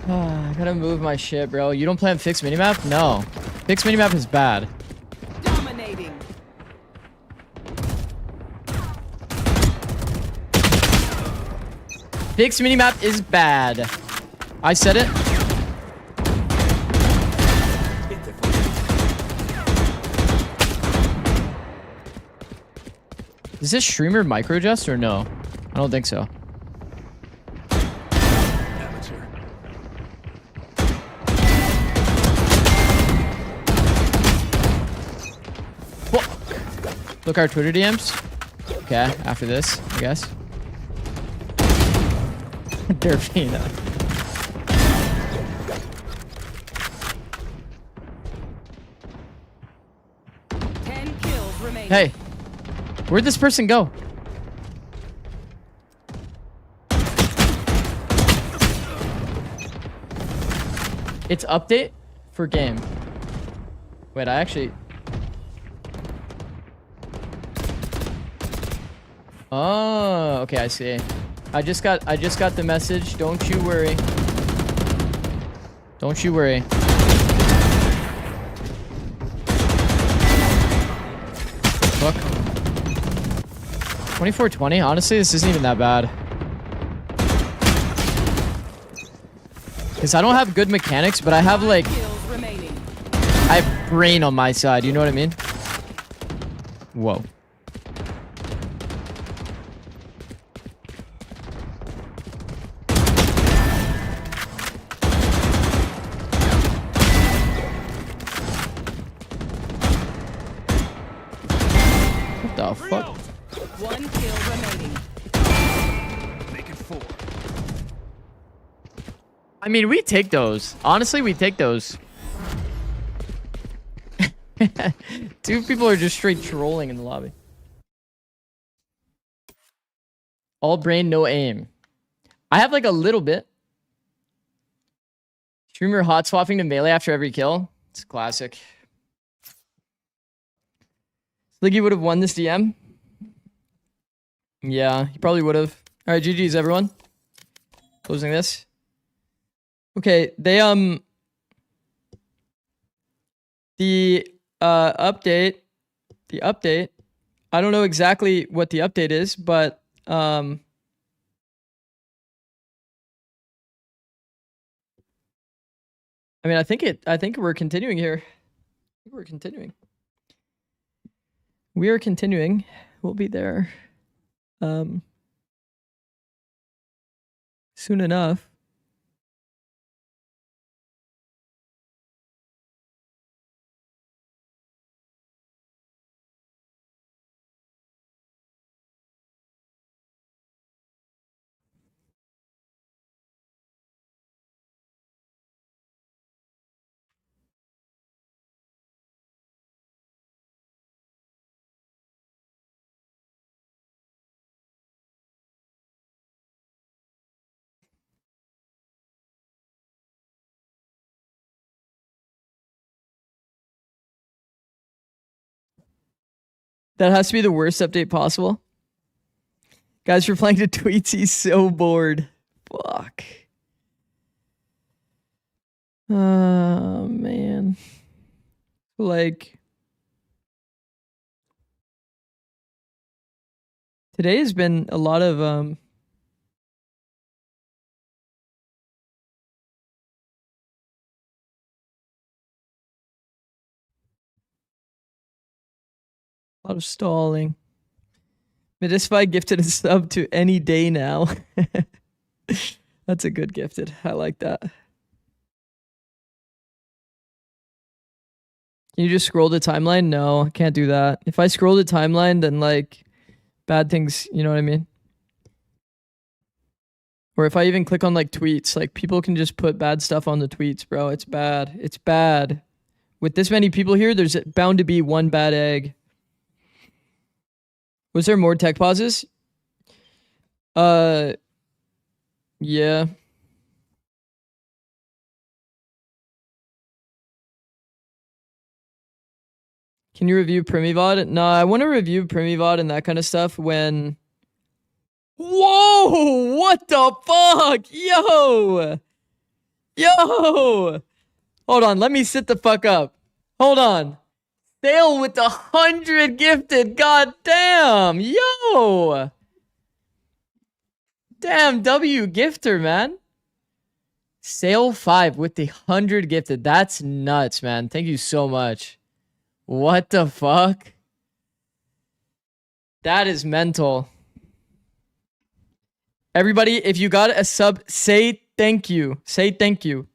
I gotta move my shit, bro. You don't play on fixed minimap? No. Fixed minimap is bad. Dominating. Fixed minimap is bad. I said it. Is this streamer microdressed or no? I don't think so. Look our Twitter DMs. Okay, after this, I guess. Derpina. Hey, where'd this person go? It's update for game. Wait, I actually... Oh, okay, I see. I just got the message. Don't you worry. Don't you worry. Fuck. 2420. Honestly, this isn't even that bad. Because I don't have good mechanics, but I have like... I have brain on my side. You know what I mean? Whoa. The fuck? One kill remaining. Make it 4. I mean, we take those. Honestly, we take those. Two people are just straight trolling in the lobby. All brain, no aim. I have like a little bit. Streamer hot swapping to melee after every kill. It's classic. Sliggy would have won this DM. Yeah, he probably would have. All right, GG's everyone. Closing this. Okay, they the update. I don't know exactly what the update is, but I mean, I think we're continuing here. We're continuing. We are continuing. We'll be there soon enough. That has to be the worst update possible. Guys, replying to tweets, he's so bored. Fuck. Oh, man. Like, today has been a lot of, a lot of stalling. Medisify gifted a sub to any day now. That's a good gifted. I like that. Can you just scroll the timeline? No, I can't do that. If I scroll the timeline, then like bad things, you know what I mean? Or if I even click on like tweets, like people can just put bad stuff on the tweets, bro. It's bad. It's bad. With this many people here, there's bound to be one bad egg. Was there more tech pauses? Yeah. Can you review Primivod? No, I want to review Primivod and that kind of stuff when... Whoa! What the fuck? Yo! Yo! Hold on, let me sit the fuck up. Hold on. Sale with 100 gifted. God damn. Yo. Damn, W gifter, man. Sale 5 with the 100 gifted. That's nuts, man. Thank you so much. What the fuck? That is mental. Everybody, if you got a sub, say thank you. Say thank you.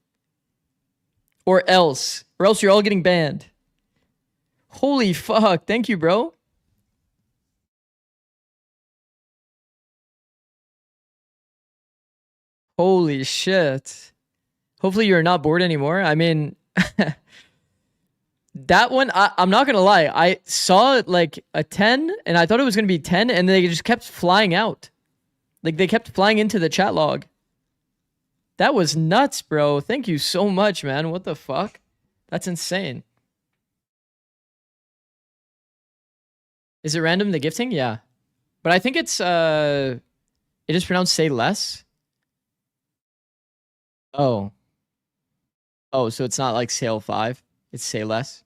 Or else you're all getting banned. Holy fuck. Thank you, bro. Holy shit. Hopefully you're not bored anymore. I mean, that one, I'm not going to lie. I saw like a 10 and I thought it was going to be 10 and they just kept flying out. Like they kept flying into the chat log. That was nuts, bro. Thank you so much, man. What the fuck? That's insane. Is it random, the gifting? Yeah. But I think it's, it is pronounced say less. Oh. Oh, so it's not like sale 5. It's say less.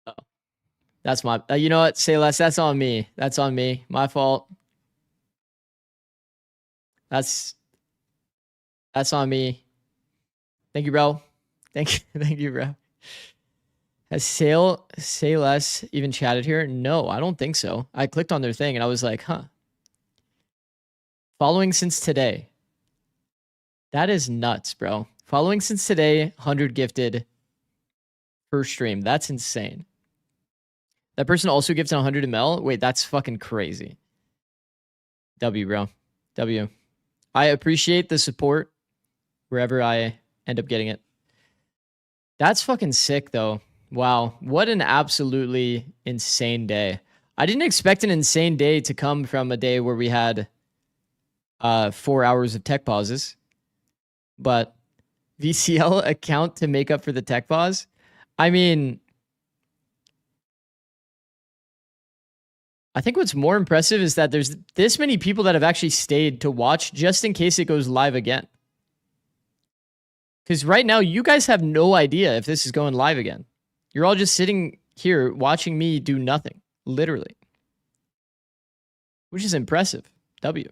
Oh. That's my, you know what? Say less. That's on me. That's on me. My fault. That's on me. Thank you, bro. Thank you, bro. Has say less even chatted here? No, I don't think so. I clicked on their thing and I was like, huh. Following since today. That is nuts, bro. Following since today, 100 gifted per stream. That's insane. That person also gifted 100 ml? Wait, that's fucking crazy. W, bro. W. I appreciate the support wherever I end up getting it. That's fucking sick, though. Wow. What an absolutely insane day. I didn't expect an insane day to come from a day where we had 4 hours of tech pauses, but VCL account to make up for the tech pause. I mean, I think what's more impressive is that there's this many people that have actually stayed to watch just in case it goes live again. Because right now, you guys have no idea if this is going live again. You're all just sitting here watching me do nothing, literally. Which is impressive. W.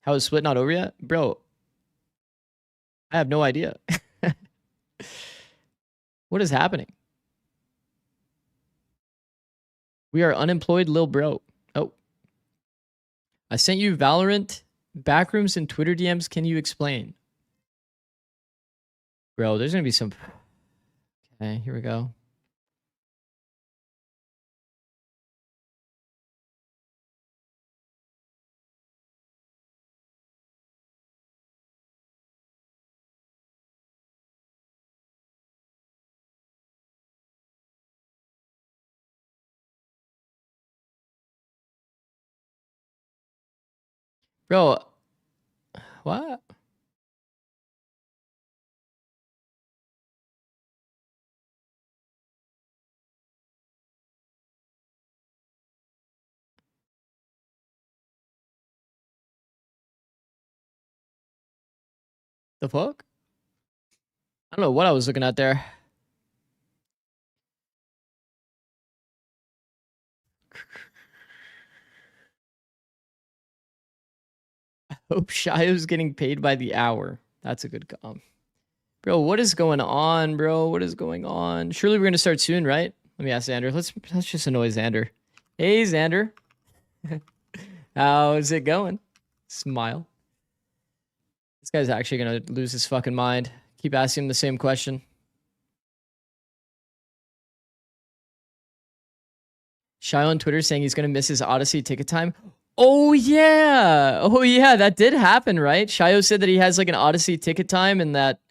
How is Split not over yet? Bro, I have no idea. What is happening? We are unemployed, lil bro. Oh. I sent you Valorant backrooms and Twitter DMs. Can you explain? Bro, there's going to be some... Okay, here we go. Bro, what? The fuck? I don't know what I was looking at there. I hope Shio's getting paid by the hour. That's a good comp. Bro, what is going on, bro? What is going on? Surely we're going to start soon, right? Let me ask Xander. Let's just annoy Xander. Hey, Xander. How's it going? Smile. This guy's actually going to lose his fucking mind. Keep asking him the same question. Shio on Twitter saying he's going to miss his Odyssey ticket time. Oh, yeah. Oh, yeah. That did happen, right? Shio said that he has like an Odyssey ticket time and that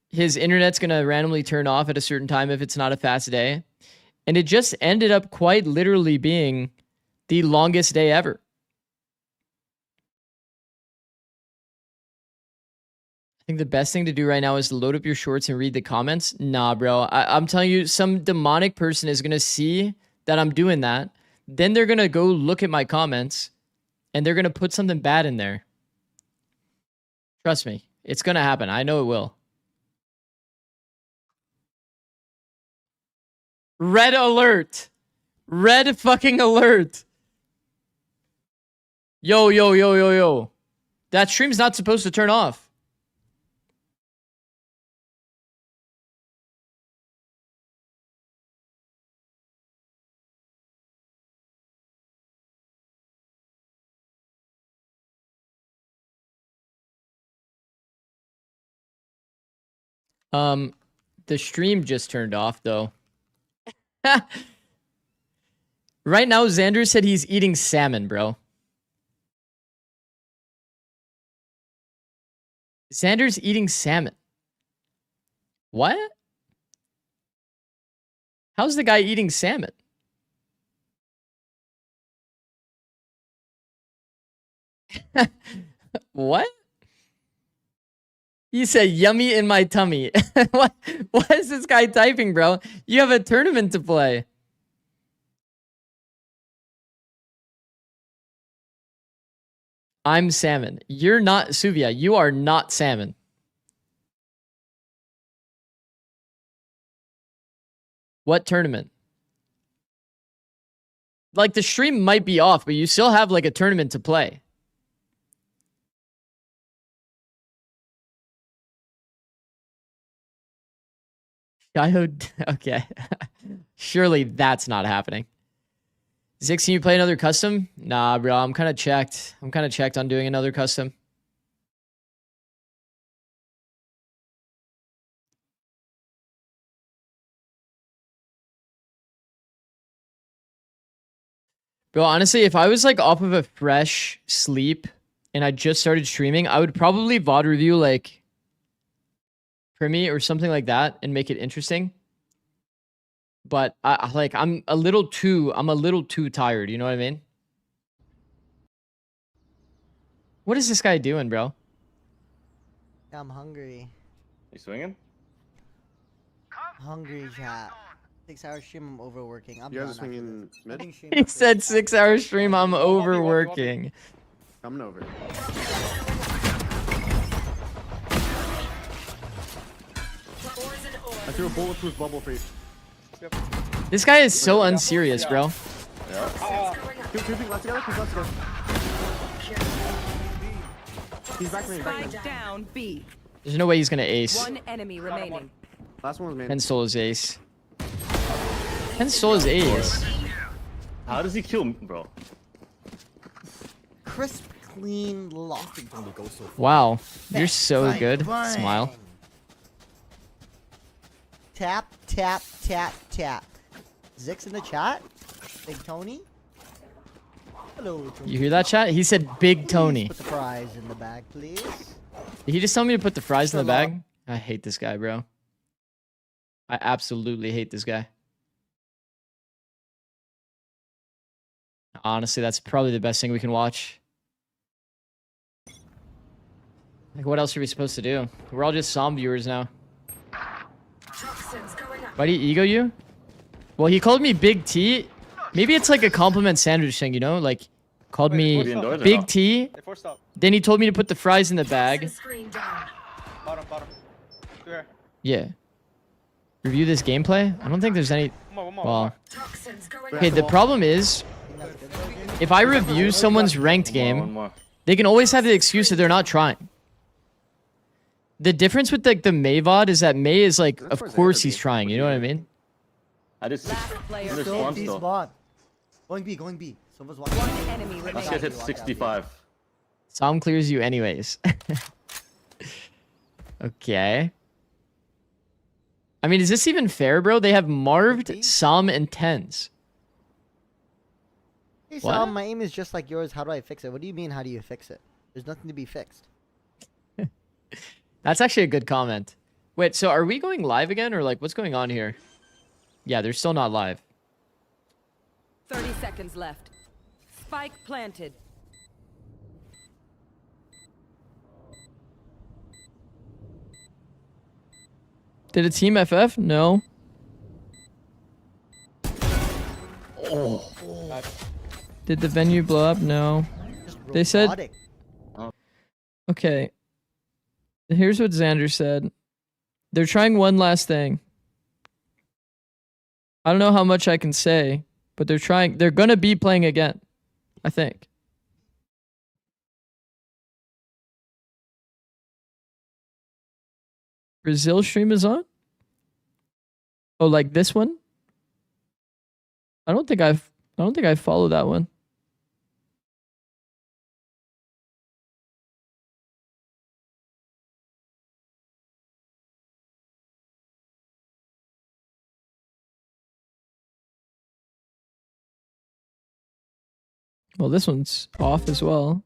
his internet's going to randomly turn off at a certain time if it's not a fast day. And it just ended up quite literally being the longest day ever. I think the best thing to do right now is to load up your shorts and read the comments. Nah, bro. I'm telling you, some demonic person is going to see that I'm doing that. Then they're going to go look at my comments and they're going to put something bad in there. Trust me. It's going to happen. I know it will. Red alert. Red fucking alert. Yo, yo, yo, yo, yo. That stream's not supposed to turn off. The stream just turned off though. Right now, Xander said he's eating salmon, bro. Xander's eating salmon. What? How's the guy eating salmon? What? He said, yummy in my tummy. What is this guy typing, bro? You have a tournament to play. I'm salmon. You're not, Suvia. You are not salmon. What tournament? Like, the stream might be off, but you still have, like, a tournament to play. Okay. Surely that's not happening. Zikz, can you play another custom? Nah, bro. I'm kind of checked. I'm kind of checked on doing another custom. Bro, honestly, if I was like off of a fresh sleep and I just started streaming, I would probably VOD review like Primi or something like that and make it interesting. but I'm a little too tired. You know what I mean? What is this guy doing, bro? I'm hungry. You swinging? Hungry, chat. 6-hour stream, I'm overworking. I'm You guys are done swinging mid? He said 6-hour stream. I'm overworking. Coming over. I threw a bulletproof bubble for you. This guy is so unserious, bro. Yeah. Keep left together. Keep left together. He's back to me. Spike down B. There's no way he's gonna ace. One enemy remaining. Last one was man. Pen solo's ace. Pen solo's ace. How does he kill me, bro? Crisp, clean, lock. Wow, you're so good. Smile. Tap, tap, tap, tap. Zikz in the chat. Big Tony. Hello. Tony. You hear that, chat? He said Big Tony. Put the fries in the bag, please. Did he just tell me to put the fries in the bag? I hate this guy, bro. I absolutely hate this guy. Honestly, that's probably the best thing we can watch. Like, what else are we supposed to do? We're all just Som viewers now. Why do you ego you? Well, he called me Big T. Maybe it's like a compliment sandwich thing, you know? Like, called me Big T. Then he told me to put the fries in the bag. Bottom. Yeah. Review this gameplay? I don't think there's any... Well... Okay, the problem is... If I review someone's ranked game, they can always have the excuse that they're not trying. The difference with like the May VOD is that May is like, of course he's trying, you know what I mean? I just Still B spot. Going B. Someone's watching. One enemy remaining. This guy hit 65. Som clears you anyways. Okay. I mean, is this even fair, bro? They have Marved, Som, and Tens. Hey, Sam, my aim is just like yours. How do I fix it? What do you mean, how do you fix it? There's nothing to be fixed. That's actually a good comment. Wait, so are we going live again, or like, what's going on here? Yeah, they're still not live. 30 seconds left. Spike planted. Did a team FF? No. Oh. Did the venue blow up? No. They said... Okay. Here's what Xander said. They're trying one last thing. I don't know how much I can say, but they're trying... They're gonna be playing again. I think. Brazil stream is on? Oh, like this one? I don't think I follow that one. Well, this one's off as well.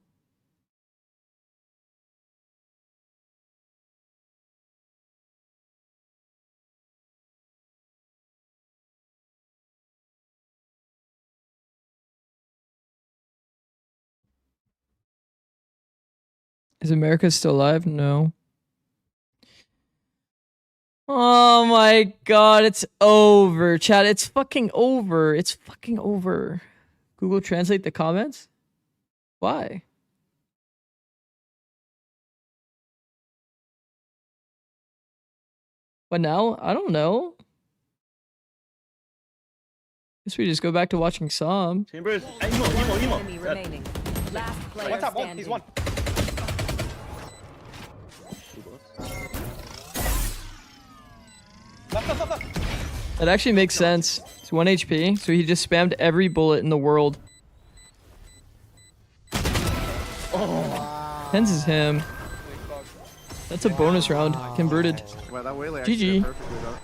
Is America still alive? No. Oh my god, it's over. Chat, it's fucking over. It's fucking over. Google Translate the comments? Why? What now? I don't know. Guess we just go back to watching Som. Chambers, Emo. Enemy remaining. Last player standing. He's one. Left. That actually makes sense. It's 1 HP, so he just spammed every bullet in the world. Oh. Tens is him. That's a bonus round. Converted. Wow, that Waylay GG. perfectly, though.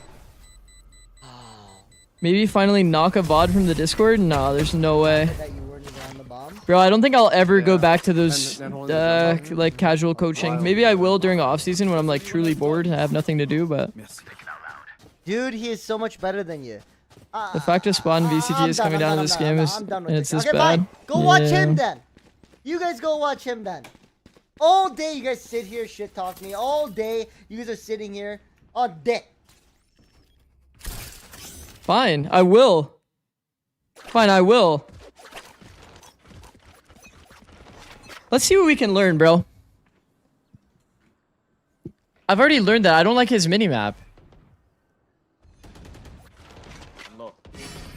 Maybe finally knock a VOD from the Discord? Nah, there's no way. Bro, I don't think I'll ever go back to those like casual coaching. Maybe I will during off season when I'm like truly bored and I have nothing to do, but Dude, he is so much better than you. The fact of spawn VCT is coming down to this game is, and it's this Okay, bad. fine. Go watch him Yeah. then. You guys go watch him then. All day you guys sit here shit talk me. All day you guys are sitting here on dick. Fine, I will. Fine, I will. Let's see what we can learn, bro. I've already learned that I don't like his minimap.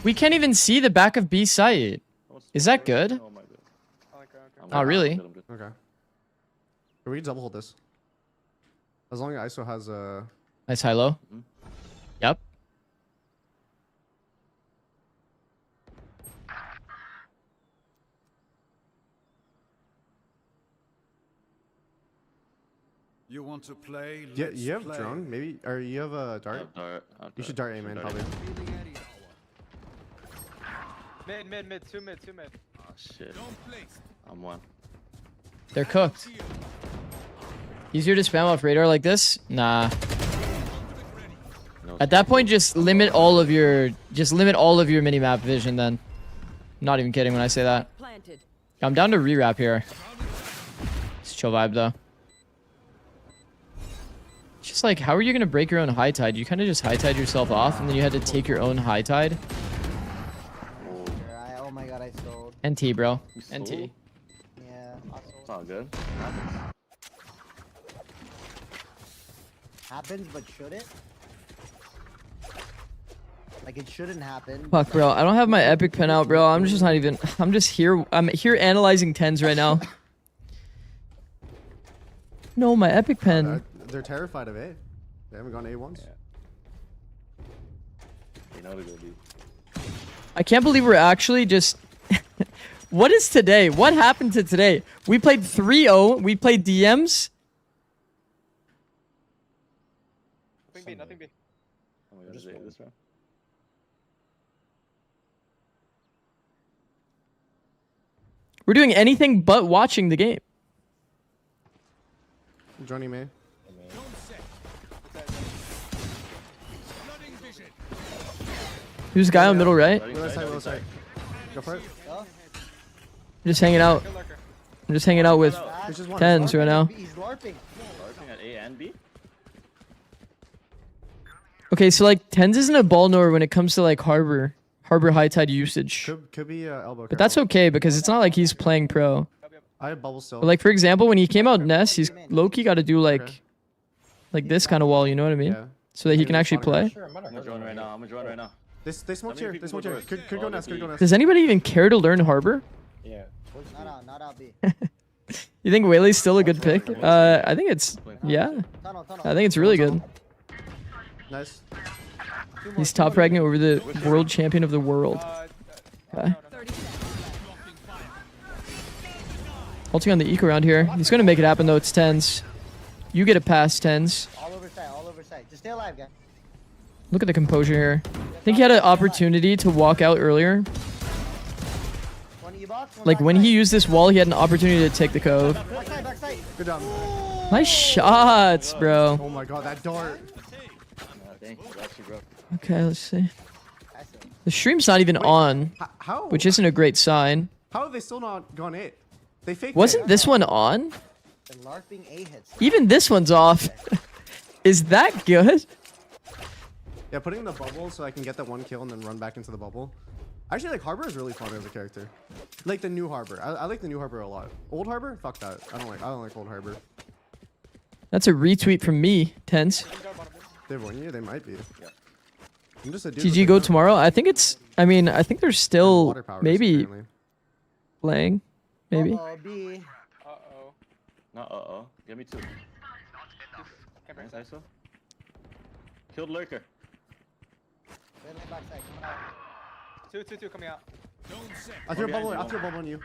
We can't even see the back of B site. Is that good? Oh, really? Okay. We can double hold this. As long as ISO has a... Nice high-low. Yep. You want to play? Yeah, Let's you have play. drone, maybe? Or you have a dart? You should dart A, man, probably. Mid, two mid. Oh shit. I'm one. They're cooked. Easier to spam off radar like this? Nah. At that point, just limit all of your minimap vision then. Not even kidding when I say that. I'm down to rewrap here. It's chill vibe though. It's just like, how are you gonna break your own high tide? You kind of just high tide yourself off, and then you had to take your own high tide. Oh my god, I sold. NT, bro. You NT. sold? Yeah, I sold. It's all good. Happens, but should it? Like it shouldn't happen. Fuck, bro. I don't have my epic pen out, bro. I'm just not even. I'm just here. I'm here analyzing tens right now. No, my epic pen. They're terrified of A. They haven't gone A once. You know they're gonna be. I can't believe we're actually just... What is today? What happened to today? We played 3-0. We played DMs. Nothing B. Oh my god, is it this round? We're doing anything but watching the game. Johnny May. Who's the guy on middle right? Little side. Go for it. I'm just hanging out. I'm just hanging out with tens right now. He's LARPing. LARPing at A and B? Okay, so like tens isn't a ball knower when it comes to like harbor high tide usage. Could be elbow. But that's okay because it's not like he's playing pro. I have bubble still. But like for example, when he came out Ness, he's low-key got to do like this kind of wall. You know what I mean? Yeah. So that he can actually play. I'm gonna join right now. They smoked here. They smoked here. Could go Ness. Could go Ness. Does anybody even care to learn harbor? Yeah. Not out B. You think Whaley's still a good pick? I think it's I think it's really good. Nice. He's top ranking over the world champion of the world. Okay. Ulting on the eco round here. He's gonna make it happen though. It's tens. You get a pass, tens. All over side. Just stay alive, guys. Look at the composure here. I think he had an opportunity to walk out earlier. Like when he used this wall, he had an opportunity to take the cove. Backside. Good job. Nice shots, bro. Oh my god, that dart. Okay, let's see. The stream's not even on, How? which isn't a great sign. How have they still not gone A? They faked Wasn't it. this one on? The LARPing A hits. Even this one's off. Is that good? Yeah, putting in the bubble so I can get that one kill and then run back into the bubble. Actually, like Harbor is really fun as a character. Like the new Harbor. I like the new Harbor a lot. Old Harbor? Fuck that. I don't like Old Harbor. That's a retweet from me, tens. They've won you? They might be. Yeah. I'm just a dude. GG go tomorrow. I think it's. I mean, I think they're still maybe apparently. playing. Maybe. B. No, Give me two. Nice ISO. Killed lurker. Backside, coming out. Two coming out. I threw a bubble on you.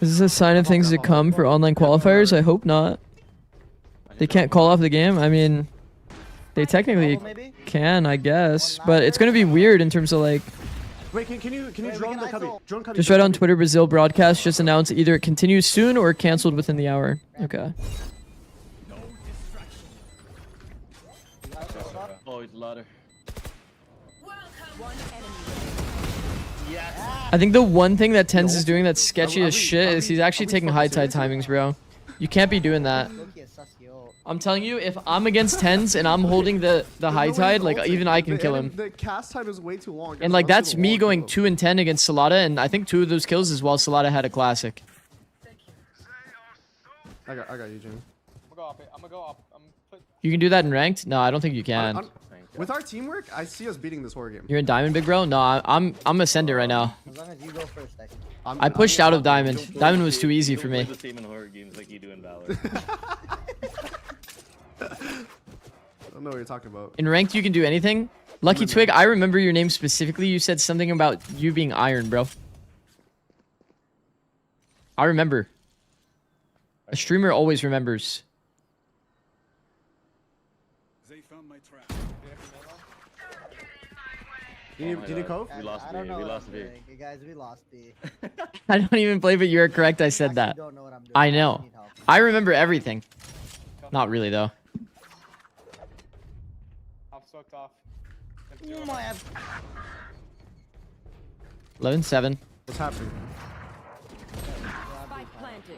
Is this a sign of things to come for online qualifiers? I hope not. They can't call off the game. I mean, they technically can, I guess, but it's gonna be weird in terms of like. Wait, can you drone the cubby? Drone cubby. Just right on Twitter, Brazil broadcast just announced either it continues soon or canceled within the hour. Okay. Oh, he's ladder. I think the one thing that Tens is doing that's sketchy as shit is he's actually taking high tide timings, bro. You can't be doing that. I'm telling you, if I'm against Tens and I'm holding the high tide, like even I can kill him. The cast time is way too long. And like that's me going 2 and 10 against Salada, and I think 2 of those kills is while Salada had a classic. I got you, Jimmy. I'm gonna go up. You can do that in ranked? No, I don't think you can. With our teamwork, I see us beating this horror game. You're in Diamond, big bro? No, I'm ascended right now. As long as you go first, I pushed out of Diamond. Diamond was too easy for me. The same in horror games like you do in Valorant. I don't know what you're talking about. In ranked, you can do anything. Lucky Twig, I remember your name specifically. You said something about you being iron, bro. I remember. A streamer always remembers. They found my trap. Do you need Cove? We lost B. We lost B. You guys, we lost B. I don't even play, but you're correct. I said that. Don't know what I'm doing. I know. I remember everything. Not really, though. I'm soaked off. 11-7. What's happening?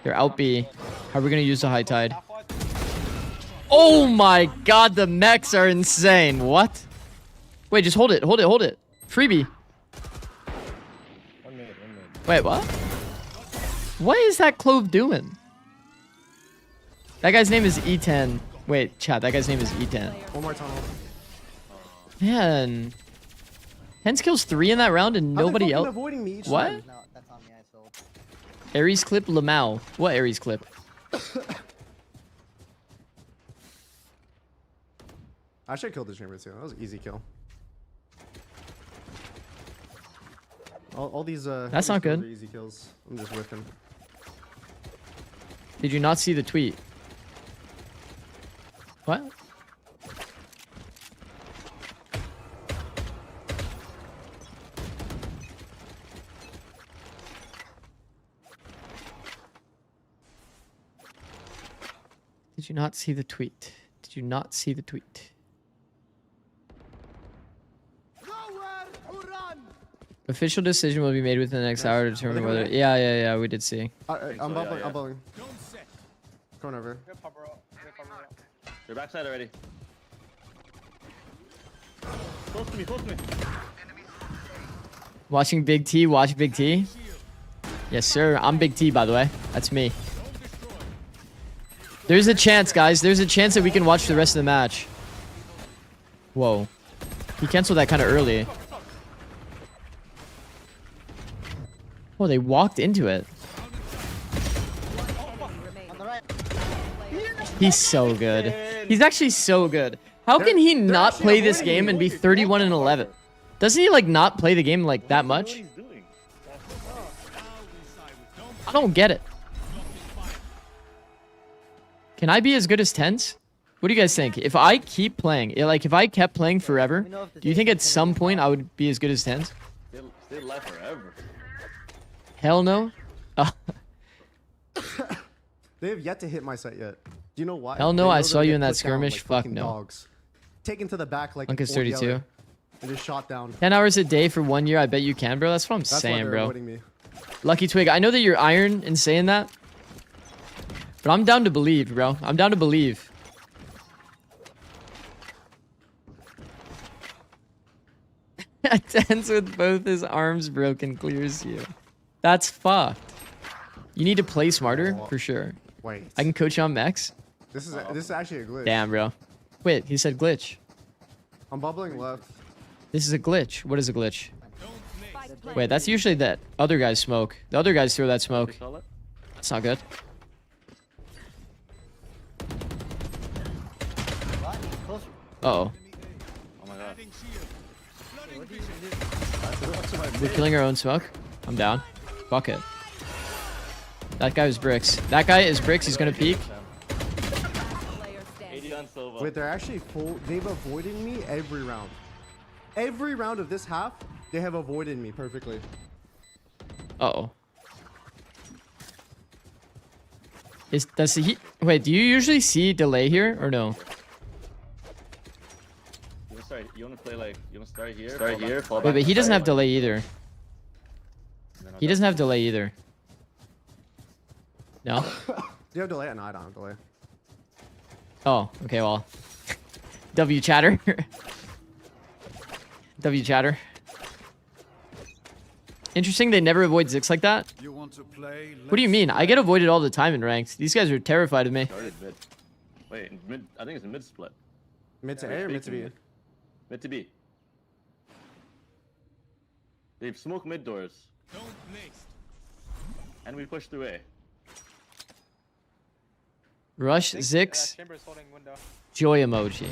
They're out B. How are we going to use the high tide? Oh my god, the mechs are insane. What? Wait, just hold it. Hold it. Hold it. Freebie. 1 minute. Wait, what? What is that Clove doing? That guy's name is E10. Wait, chat, that guy's name is E10. One more tunnel. Man. 10 kills 3 in that round and nobody else. Avoiding me each What? time? No, that's on me. I sold. Ares clip Lamau. What Ares clip? I should have killed the chamber too. That was an easy kill. All these That's all not these good. kills are easy kills. I'm just whiffing. Did you not see the tweet? What? Did you not see the tweet? Did you not see the tweet? Official decision will be made within the next hour to determine whether... Yeah, we did see. I'm bubbling. I'm bubbling. Going over. They're backside already. Close to me. Watching Big T, watch Big T. Yes, sir. I'm Big T, by the way. That's me. There's a chance, guys. There's a chance that we can watch the rest of the match. Whoa. He canceled that kind of early. Oh, they walked into it. He's so good. He's actually so good. How can he not play this game and be 31-11? Doesn't he like not play the game like that much? I don't get it. Can I be as good as Tens? What do you guys think? If I keep playing, like if I kept playing forever, do you think at some point I would be as good as Tens? Stay alive forever. Hell no. They have yet to hit my set yet. Do you know why? Hell no, They know I they'll saw you get in that put down skirmish. like Fuck fucking no. Dogs. Taken to the back like Lunk is old 32. Yeller and just shot down. 10 hours a day for 1 year. I bet you can, bro. That's what I'm That's saying, why they're bro. avoiding me. Lucky Twig, I know that you're iron in saying that. But I'm down to believe, bro. I'm down to believe. Tens with both his arms broken clears you. That's fucked. You need to play smarter, for sure. Wait. I can coach you on mechs. This is actually a glitch. Damn, bro. Wait, he said glitch. I'm bubbling left. This is a glitch. What is a glitch? Wait, that's usually that other guy's smoke. The other guys throw that smoke. That's not good. Uh-oh. Oh my god. We're killing our own smoke. I'm down. Fuck it. That guy was bricks. That guy is bricks. He's gonna peek. Wait, they're actually full. They've avoided me every round. Every round of this half, they have avoided me perfectly. Uh-oh. Does he... Wait, do you usually see delay here or no? Sorry, You want to play like you want to start here. Fall Wait, back but he to doesn't side. have delay either. He doesn't have delay either. No? Do you have delay? No, I don't have delay. Oh, okay, well. W chatter. W chatter. Interesting they never avoid Zikz like that. You want to play? What do you mean? I get avoided all the time in ranked. These guys are terrified of me. Started mid. Wait, mid. I think it's a mid split. Mid to A or mid to B? Mid to B. They've smoked mid doors. And we push through A. Rush, Zikz, joy emoji.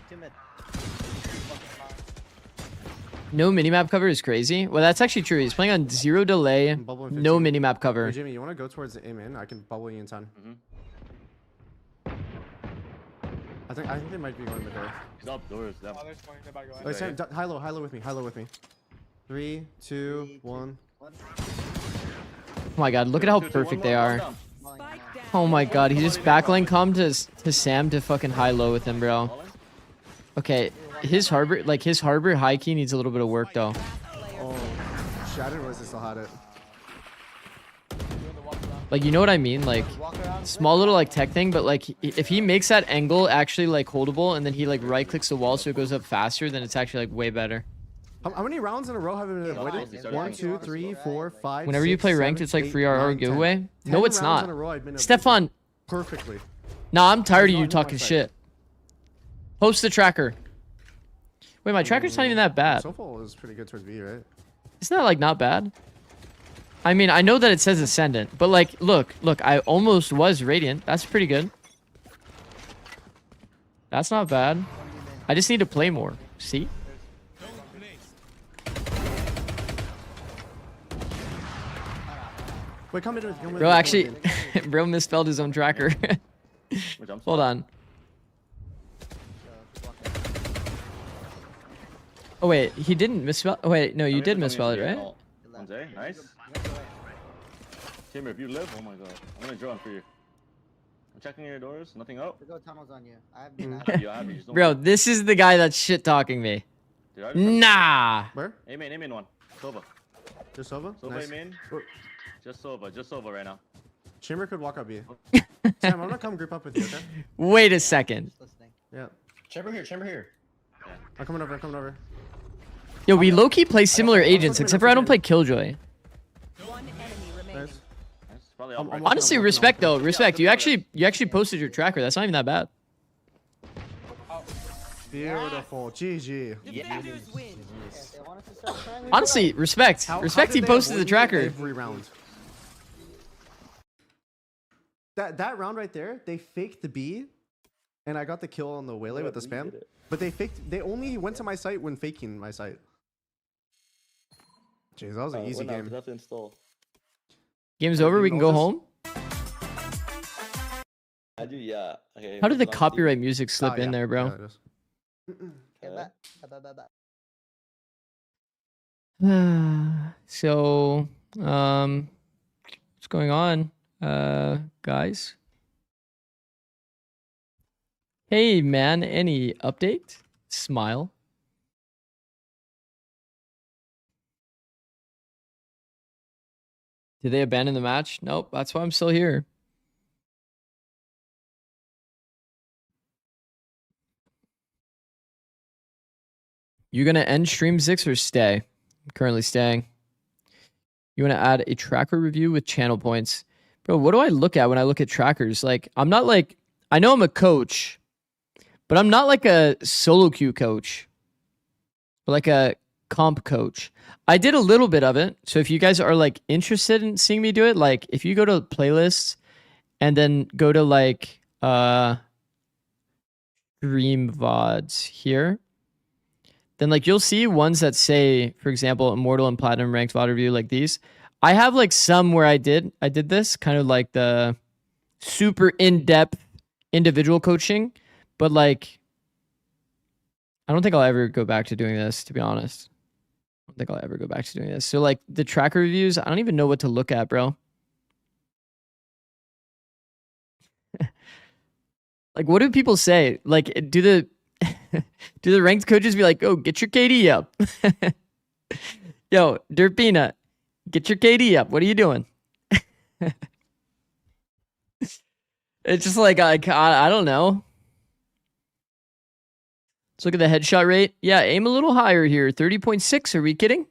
Two mid. No minimap cover is crazy. Well, that's actually true. He's playing on 0 delay, Bubble in no 15. minimap cover. Hey, Jimmy, you want to go towards the A main? I can bubble you in 10. I think they might be going mid door. He's outdoors. Wait, Sam, high low with me. 3, 2, 1. Oh my god, look at how perfect they are. Oh my god, he just backlane come to Sam to fucking high-low with him, bro. Okay, his harbor high key needs a little bit of work though. Oh, shit, I didn't realize they still had it. Like, you know what I mean? Like, small little like tech thing, but like if he makes that angle actually like holdable and then he like right clicks the wall so it goes up faster, then it's actually like way better. How many rounds in a row have been avoided? 1, 2, 3, 4, 5. Whenever you 6, play ranked, 7, it's like 8, free RR 9, giveaway. 10. No, it's 10 rounds not. in a row I've been avoided Stefan. Perfectly. Nah, I'm tired of you There's not talking my side. shit. Post the tracker. Wait, my tracker's not even that bad. Sofal is pretty good towards B, right? Isn't that like not bad? I mean, I know that it says Ascendant, but like, look, I almost was Radiant. That's pretty good. That's not bad. I just need to play more. See? Wait, come in. Bro, actually, bro misspelled his own tracker. Hold on. Oh wait, he didn't misspell. Oh wait, no, you did misspell it, right? One's A, nice. Timber, if you live, oh my god, I'm gonna draw for you. I'm checking your doors, nothing up. Go tunnels on you. I have been. Yeah, just don't Bro, this is the guy that's shit talking me. Dude, Nah. Where? A main one. Sova. Just Sova? Sova Nice. A main. Just Sova right now. Chamber could walk up B. Sam, I'm gonna come group up with you, okay? Wait a second. Yeah. Chamber here. Yeah. I'm coming over. Yo, we low-key play similar agents, except for I don't play Killjoy. Nice. Honestly, respect though. Respect. You actually posted your tracker. That's not even that bad. Beautiful. GG. Honestly, respect. Respect. He posted the tracker. Every round. That round right there, they faked the B, and I got the kill on the Waylay with the spam. But they only went to my site when faking my site. Jeez, that was an easy game. That's install. Game's over. We can go home. I do, yeah. Okay. How did the copyright music slip in there, bro? So, what's going on, guys? Hey, man, any update? Smile. Did they abandon the match? Nope, that's why I'm still here. You gonna end stream Zikz or stay? I'm currently staying. You wanna add a tracker review with channel points? Bro, what do I look at when I look at trackers? Like, I'm not like, I know I'm a coach, but I'm not like a solo queue coach. Or like a comp coach. I did a little bit of it. So if you guys are like interested in seeing me do it, like if you go to playlists and then go to like stream VODs here, then like you'll see ones that say, for example, Immortal and Platinum ranked VOD review like these. I have like some where I did this kind of like the super in-depth individual coaching, but like I don't think I'll ever go back to doing this, to be honest. I don't think I'll ever go back to doing this. So like the tracker reviews, I don't even know what to look at, bro. Like what do people say? Like do the Do the ranked coaches be like, oh, get your KD up? Yo, Dirt Peanut, get your KD up. What are you doing? It's just like, I don't know. Let's look at the headshot rate. Yeah, aim a little higher here. 30.6. Are we kidding?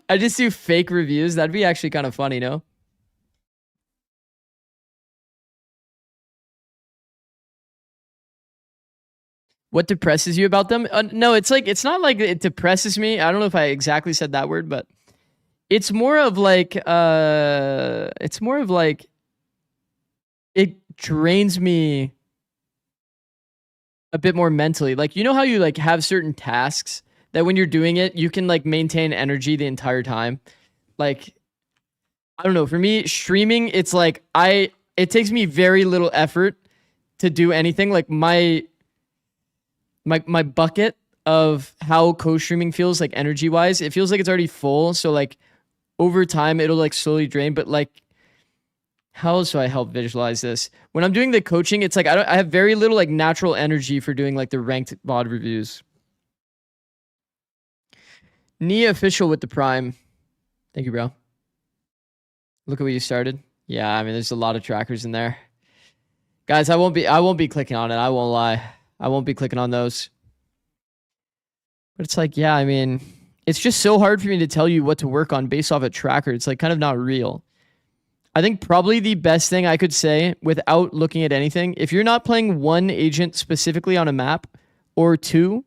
I just do fake reviews. That'd be actually kind of funny, no? What depresses you about them? No, it's like, it's not like it depresses me. I don't know if I exactly said that word, but it's more of like, it drains me a bit more mentally. Like, you know how you like have certain tasks that when you're doing it, you can like maintain energy the entire time. Like, I don't know, for me, streaming, it's like, it takes me very little effort to do anything. Like my bucket of how co-streaming feels like energy wise, it feels like it's already full. So like over time, it'll like slowly drain, but like, how else do I help visualize this? When I'm doing the coaching, it's like I have very little like natural energy for doing like the ranked VOD reviews. Nia official with the Prime. Thank you, bro. Look at what you started. Yeah, I mean, there's a lot of trackers in there. Guys, I won't be clicking on it. I won't lie. I won't be clicking on those. But it's like, yeah, I mean, it's just so hard for me to tell you what to work on based off a tracker. It's like kind of not real. I think probably the best thing I could say without looking at anything, if you're not playing one agent specifically on a map or two,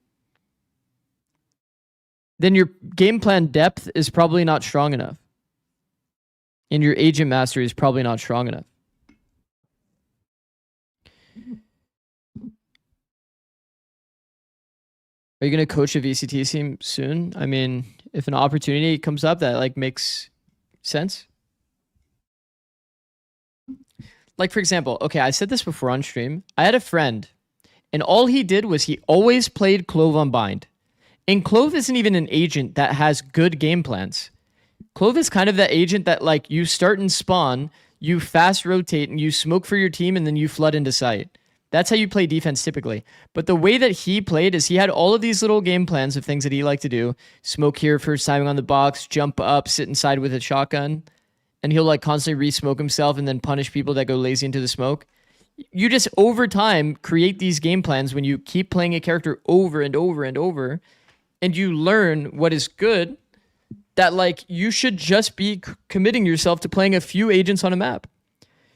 then your game plan depth is probably not strong enough. And your agent mastery is probably not strong enough. Are you going to coach a VCT team soon? I mean, if an opportunity comes up that like makes sense. Like, for example, okay, I said this before on stream. I had a friend, and all he did was he always played Clove on Bind. And Clove isn't even an agent that has good game plans. Clove is kind of that agent that, like, you start and spawn, you fast rotate, and you smoke for your team, and then you flood into sight. That's how you play defense typically. But the way that he played is he had all of these little game plans of things that he liked to do. Smoke here, first timing on the box, jump up, sit inside with a shotgun. And he'll like constantly re-smoke himself and then punish people that go lazy into the smoke. You just over time create these game plans when you keep playing a character over and over and over, and you learn what is good, that like you should just be committing yourself to playing a few agents on a map.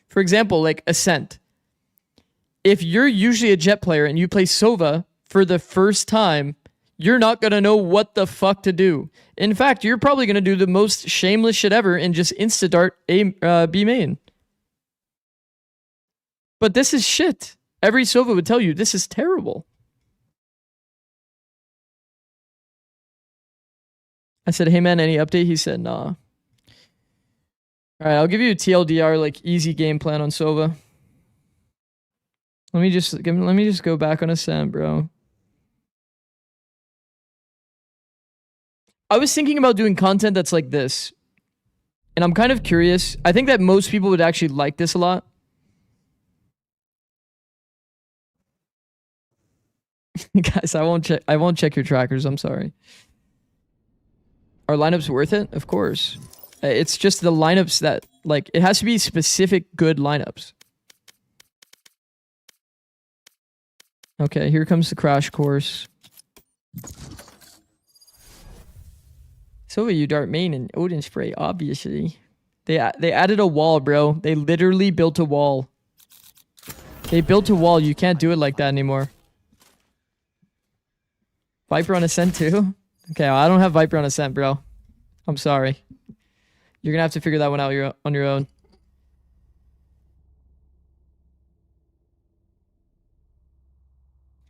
For example, like Ascent. If you're usually a Jet player and you play Sova for the first time, you're not going to know what the fuck to do. In fact, you're probably going to do the most shameless shit ever and just insta-dart B main. But this is shit. Every Sova would tell you this is terrible. I said, hey man, any update? He said, nah. All right, I'll give you a TLDR, like easy game plan on Sova. Let me just go back on Ascent, bro. I was thinking about doing content that's like this. And I'm kind of curious. I think that most people would actually like this a lot. Guys, I won't check your trackers. I'm sorry. Are lineups worth it? Of course. It's just the lineups that, like, it has to be specific good lineups. Okay, here comes the crash course. So you dart main and Odin spray, obviously. They added a wall, bro. They literally built a wall. They built a wall. You can't do it like that anymore. Viper on Ascent too? Okay, well, I don't have Viper on Ascent, bro. I'm sorry. You're gonna have to figure that one out on your own.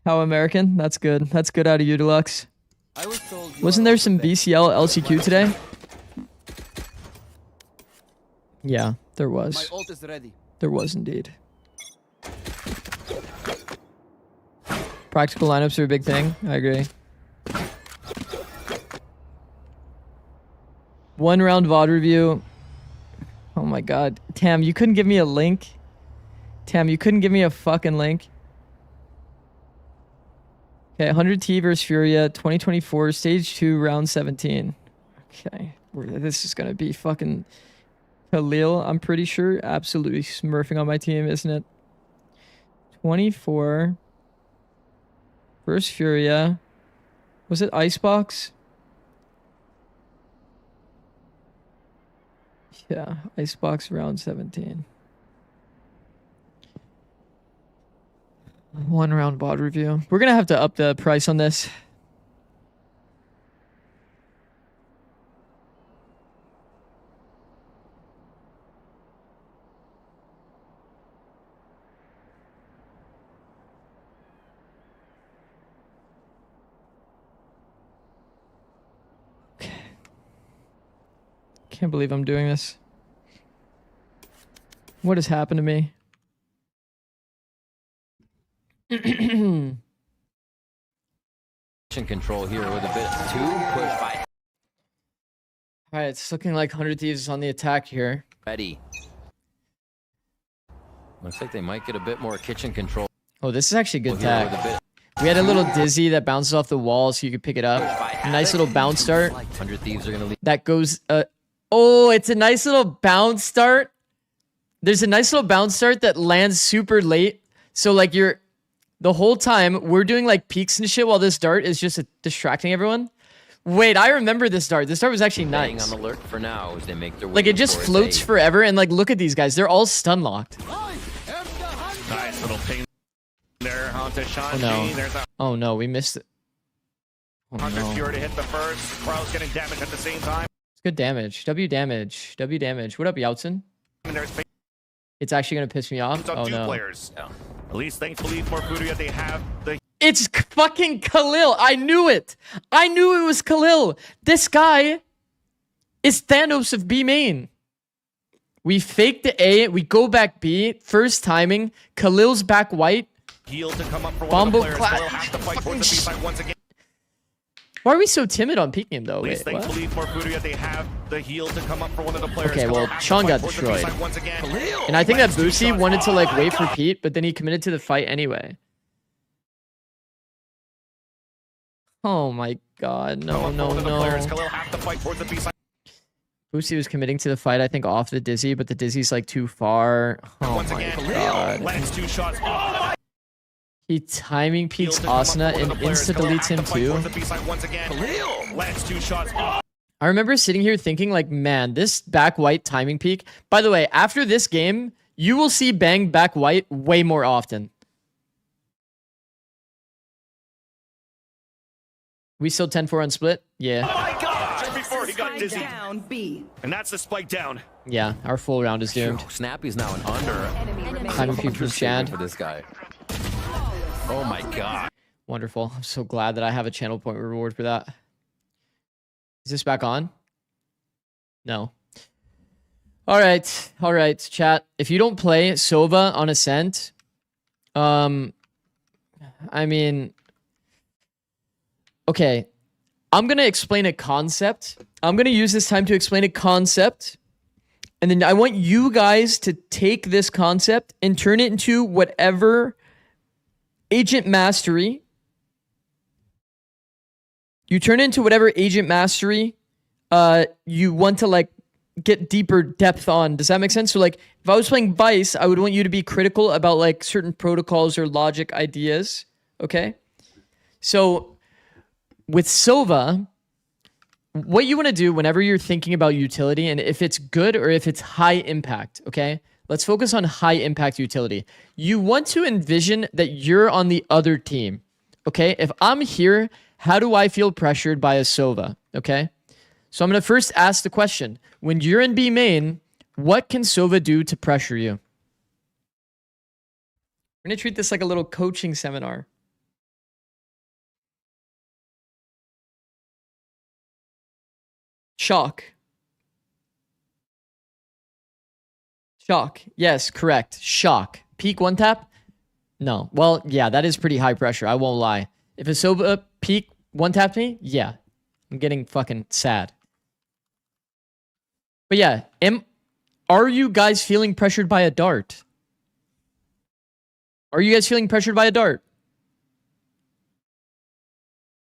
How American? That's good. That's good out of you, Deluxe. Wasn't there some BCL LCQ today? Yeah, there was. My ult is ready. There was indeed. Practical lineups are a big thing. I agree. One round VOD review. Oh my god. Tam, you couldn't give me a link? Tam, you couldn't give me a fucking link? Okay, 100 T versus Furia, 2024, stage 2, round 17. Okay, this is gonna be fucking Khalil, I'm pretty sure. Absolutely smurfing on my team, isn't it? 24 versus Furia. Was it Icebox? Yeah, Icebox round 17. 1 round bot review. We're gonna have to up the price on this. Can't believe I'm doing this. What has happened to me? Control here with a bit too push by. All right, it's looking like 100 Thieves is on the attack here. Ready. Looks like they might get a bit more kitchen control. Oh, this is actually good tag. We had a little dizzy that bounces off the wall so you could pick it up. A nice little bounce start. 100 Thieves are gonna leave. That goes. Oh, it's a nice little bounce start. There's a nice little bounce start that lands super late. So like the whole time we're doing like peaks and shit while this dart is just distracting everyone. Wait, I remember this dart. This dart was actually nice. On alert for now as they make their way. Like it just floats forever and like look at these guys. They're all stun locked. Nice little ping there onto Sean. Oh no. There's a Oh no, we missed it. Oh, 100 no. Fury to hit the first. Crow's getting damage at the same time. It's good damage. W damage. W damage. What up, Youtson? And there's It's actually gonna piss me off. on Oh two no. players. At least thankfully for Furia, they have the. It's fucking Khalil. I knew it. I knew it was Khalil. This guy is Thanos of B main. We fake the A. We go back B. First timing. Khalil's back white. Heal to come up for one Bombo of the players. Khalil has to fight towards the B side once again. Why are we so timid on peeking him though? At least Wait, what? thankfully for Furia, they have the heal to come up for one of the players. Okay, well, Khalil has to Sean fight got towards the B destroyed. side once again. And I think that Lands two Boosie shots. wanted to like wait for God. Pete, but then he committed to the fight anyway. Oh my god, no, no, One of the players. no. Khalil have to fight towards the B side Boosie was committing to the fight, I think, off the dizzy, but the dizzy's like too far. Oh once my again. god. Lands two shots. Oh, He timing heal peeks to come up for Asuna one of and the players. insta Khalil deletes has to him fight too. towards the B side once again. Khalil lands two shots. Oh. I remember sitting here thinking like, man, this back white timing peak. By the way, after this game, you will see Bang back white way more often. We still 10-4 on split? Yeah. Oh my god! Just before he got dizzy. Down B. And that's the spike down. Yeah, our full round is doomed. Snappy's now an under. Timing peak from Shad. For this guy. Oh my god. Wonderful. I'm so glad that I have a channel point reward for that. Is this back on? No. All right, chat. If you don't play Sova on Ascent, I mean, okay, I'm gonna explain a concept. I'm gonna use this time to explain a concept, and then I want you guys to take this concept and turn it into whatever agent mastery. You turn it into whatever agent mastery you want to like get deeper depth on. Does that make sense? So like if I was playing Vice, I would want you to be critical about like certain protocols or logic ideas. Okay? So with Sova, what you want to do whenever you're thinking about utility and if it's good or if it's high impact, okay? Let's focus on high impact utility. You want to envision that you're on the other team. Okay? If I'm here, how do I feel pressured by a Sova? Okay? So I'm going to first ask the question. When you're in B main, what can Sova do to pressure you? We're going to treat this like a little coaching seminar. Shock. Shock. Yes, correct. Shock. Peak one tap? No. Well, yeah, that is pretty high pressure. I won't lie. If a Sova peak one tapped me, yeah, I'm getting fucking sad. But yeah, are you guys feeling pressured by a dart? Are you guys feeling pressured by a dart?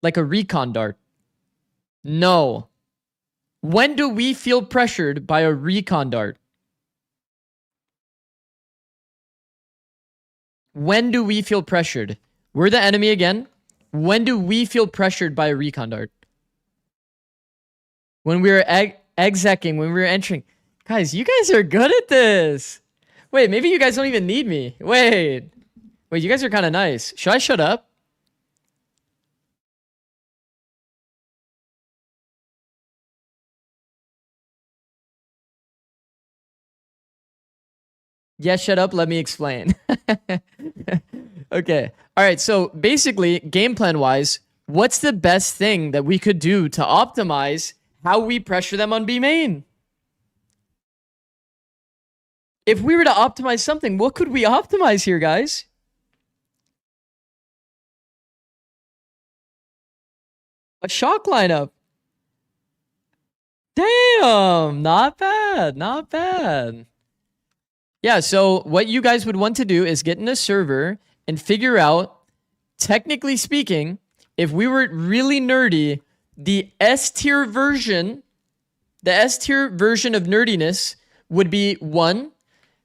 Like a recon dart. No. When do we feel pressured by a recon dart? When do we feel pressured? We're the enemy again. When do we feel pressured by a recon dart? When we were execing, when we were entering. Guys, you guys are good at this. Wait, maybe you guys don't even need me. Wait, you guys are kind of nice. Should I shut up? Yeah, shut up. Let me explain. Okay. All right. So basically, game plan wise, what's the best thing that we could do to optimize how we pressure them on B main? If we were to optimize something, what could we optimize here, guys? A shock lineup. Damn, not bad, not bad. Yeah, so what you guys would want to do is get in a server and figure out, technically speaking, if we were really nerdy, the S-tier version of nerdiness would be one,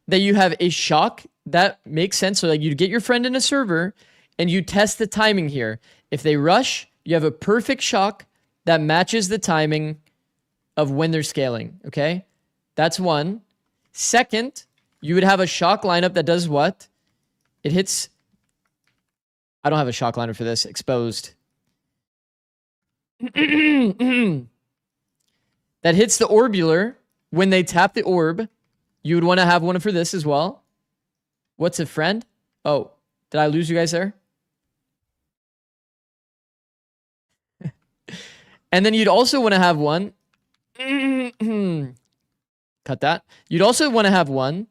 that you have a shock. That makes sense. So like you'd get your friend in a server and you test the timing here. If they rush, you have a perfect shock that matches the timing of when they're scaling, okay? That's one. Second, you would have a shock lineup that does what? It hits... I don't have a shock lineup for this. Exposed. That hits the orbular when they tap the orb. You would want to have one for this as well. What's a friend? Oh, did I lose you guys there? And then you'd also want to have one. Cut that. You'd also want to have one.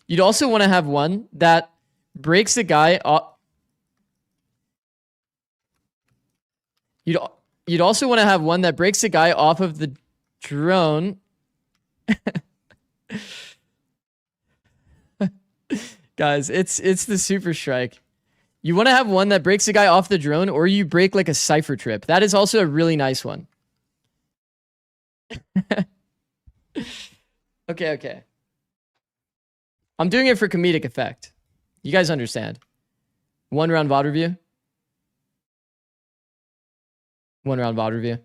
You'd also want to have one that breaks the guy off. You'd also want to have one that breaks the guy off of the drone. Guys, it's the super strike. You want to have one that breaks the guy off the drone, or you break like a cipher trip. That is also a really nice one. Okay. I'm doing it for comedic effect. You guys understand. 1 round VOD review. 1 round VOD review.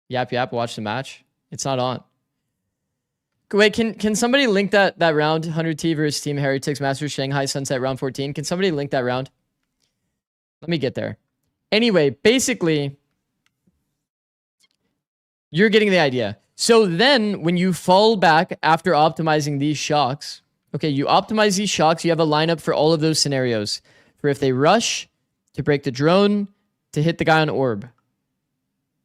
Yap, watch the match. It's not on. Wait, can somebody link that round? 100T versus Team Heretics Masters Shanghai Sunset round 14. Can somebody link that round? Let me get there. Anyway, basically, you're getting the idea. So then when you fall back after optimizing these shocks, okay, you optimize these shocks, you have a lineup for all of those scenarios. For if they rush, to break the drone, to hit the guy on orb.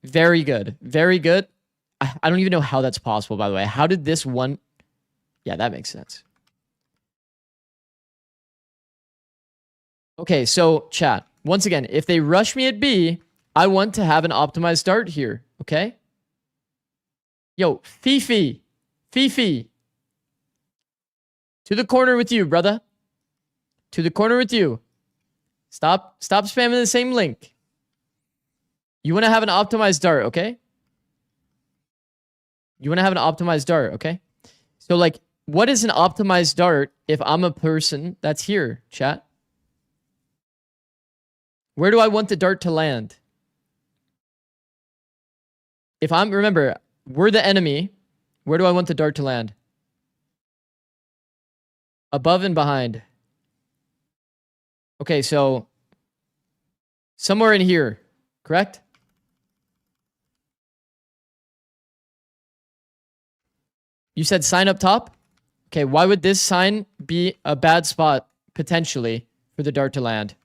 Very good. Very good. I don't even know how that's possible, by the way. How did this one... Yeah, that makes sense. Okay, so chat. Once again, if they rush me at B, I want to have an optimized dart here, okay? Yo, Fifi. To the corner with you, brother. To the corner with you. Stop spamming the same link. You want to have an optimized dart, okay? You want to have an optimized dart, okay? So, like, what is an optimized dart if I'm a person that's here, chat? Where do I want the dart to land? If I'm... Remember, we're the enemy. Where do I want the dart to land? Above and behind. Okay, so... somewhere in here, correct? You said sign up top? Okay, why would this sign be a bad spot, potentially, for the dart to land?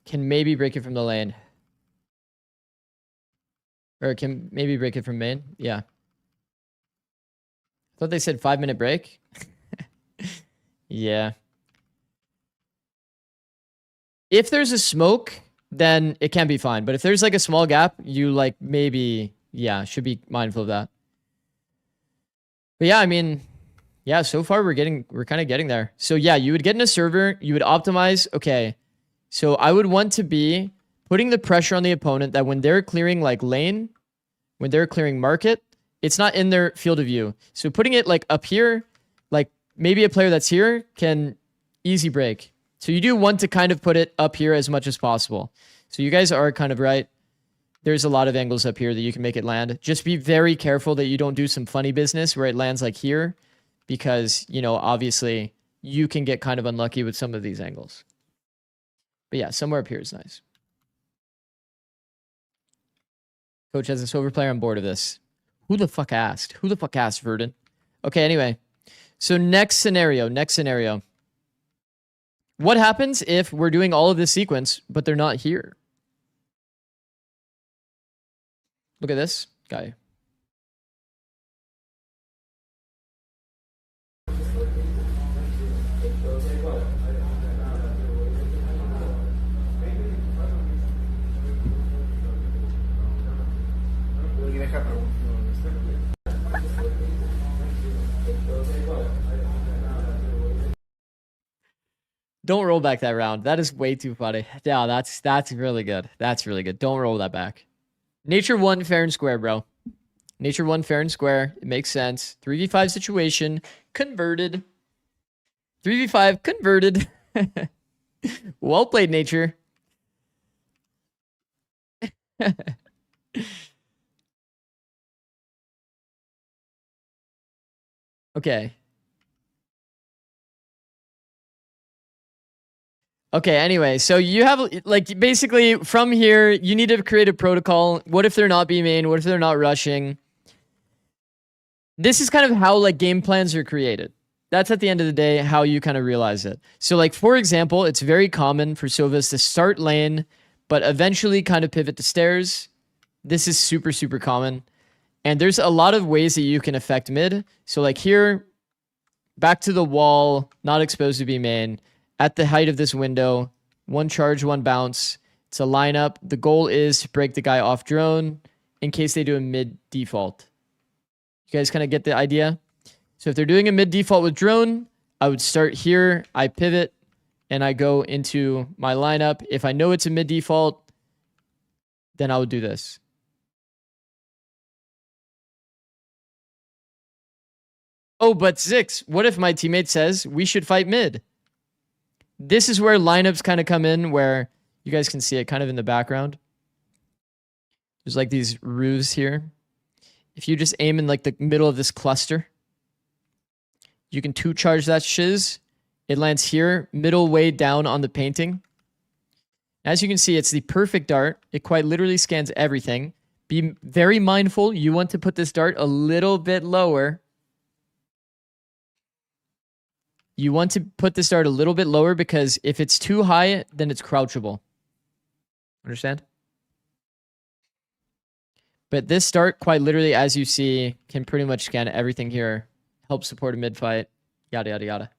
Can maybe break it from the lane. Or can maybe break it from main? Yeah. I thought they said 5-minute break. Yeah. If there's a smoke, then it can be fine. But if there's like a small gap, you like maybe yeah, should be mindful of that. But yeah, I mean, yeah, so far we're kind of getting there. So yeah, you would get in a server, you would optimize. Okay, so I would want to be putting the pressure on the opponent that when they're clearing like lane, when they're clearing market, it's not in their field of view. So putting it like up here, like maybe a player that's here can easy break. So you do want to kind of put it up here as much as possible. So you guys are kind of right. There's a lot of angles up here that you can make it land. Just be very careful that you don't do some funny business where it lands like here, because, you know, obviously you can get kind of unlucky with some of these angles. But yeah, somewhere up here is nice. Coach has a silver player on board of this. Who the fuck asked? Who the fuck asked, Verdun? Okay, anyway. So next scenario. What happens if we're doing all of this sequence, but they're not here? Look at this guy. Don't roll back that round. That is way too funny. Yeah, that's really good. That's really good. Don't roll that back. Nature 1 fair and square, bro. Nature 1 fair and square. It makes sense. 3v5 situation. Converted. 3v5 converted. Well played, Nature. Okay. Okay, anyway, so you have, like, basically from here, you need to create a protocol. What if they're not B main? What if they're not rushing? This is kind of how, like, game plans are created. That's at the end of the day how you kind of realize it. So, like, for example, it's very common for Sovas to start lane, but eventually kind of pivot to stairs. This is super, super common. And there's a lot of ways that you can affect mid. So, like, here, back to the wall, not exposed to B main. At the height of this window, 1 charge, 1 bounce. It's a lineup. The goal is to break the guy off drone in case they do a mid default. You guys kind of get the idea? So if they're doing a mid default with drone, I would start here. I pivot and I go into my lineup. If I know it's a mid default, then I would do this. Oh, but Zikz, what if my teammate says we should fight mid? This is where lineups kind of come in, where you guys can see it kind of in the background. There's like these roofs here. If you just aim in like the middle of this cluster, you can 2 charge that shiz. It lands here, middle way down on the painting. As you can see, it's the perfect dart. It quite literally scans everything. Be very mindful. You want to put this dart a little bit lower. You want to put this dart a little bit lower because if it's too high, then it's crouchable. Understand? But this dart, quite literally, as you see, can pretty much scan everything here. Help support a mid-fight. Yada, yada,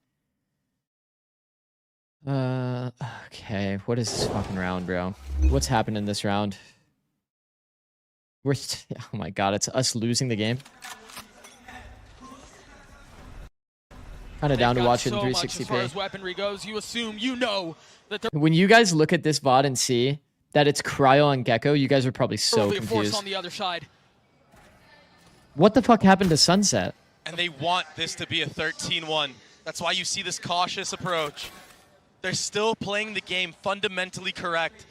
yada. Okay. What is this fucking round, bro? What's happened in this round? Oh my god, it's us losing the game. Kind of down to watch it in 360p. As far as weaponry goes, you assume you know that when you guys look at this VOD and see that it's Cryo on Gecko, you guys are probably so confused. On the other side. What the fuck happened to Sunset? And they want this to be a 13-1. That's why you see this cautious approach. They're still playing the game fundamentally correct.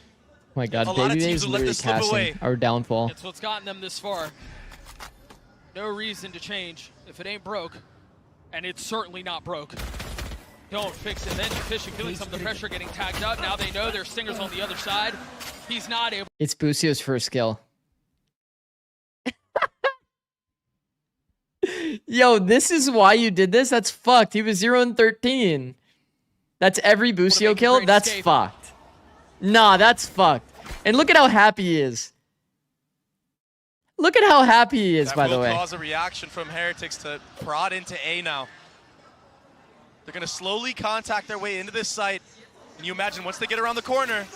Oh my god, Baby is literally casting our downfall. It's what's gotten them this far. No reason to change if it ain't broke. And it's certainly not broke. Don't fix it, then you fish and feeling some of the pressure getting tagged up. Now they know there's Stingers on the other side. He's not able. It's Busio's first kill. Yo, this is why you did this? That's fucked. He was 0 and 13. That's every Busio kill? That's fucked. Nah, that's fucked. And look at how happy he is. Look at how happy he is, by the way. That will cause a reaction from Heretics to prod into A now. They're going to slowly contact their way into this site. And you imagine once they get around the corner,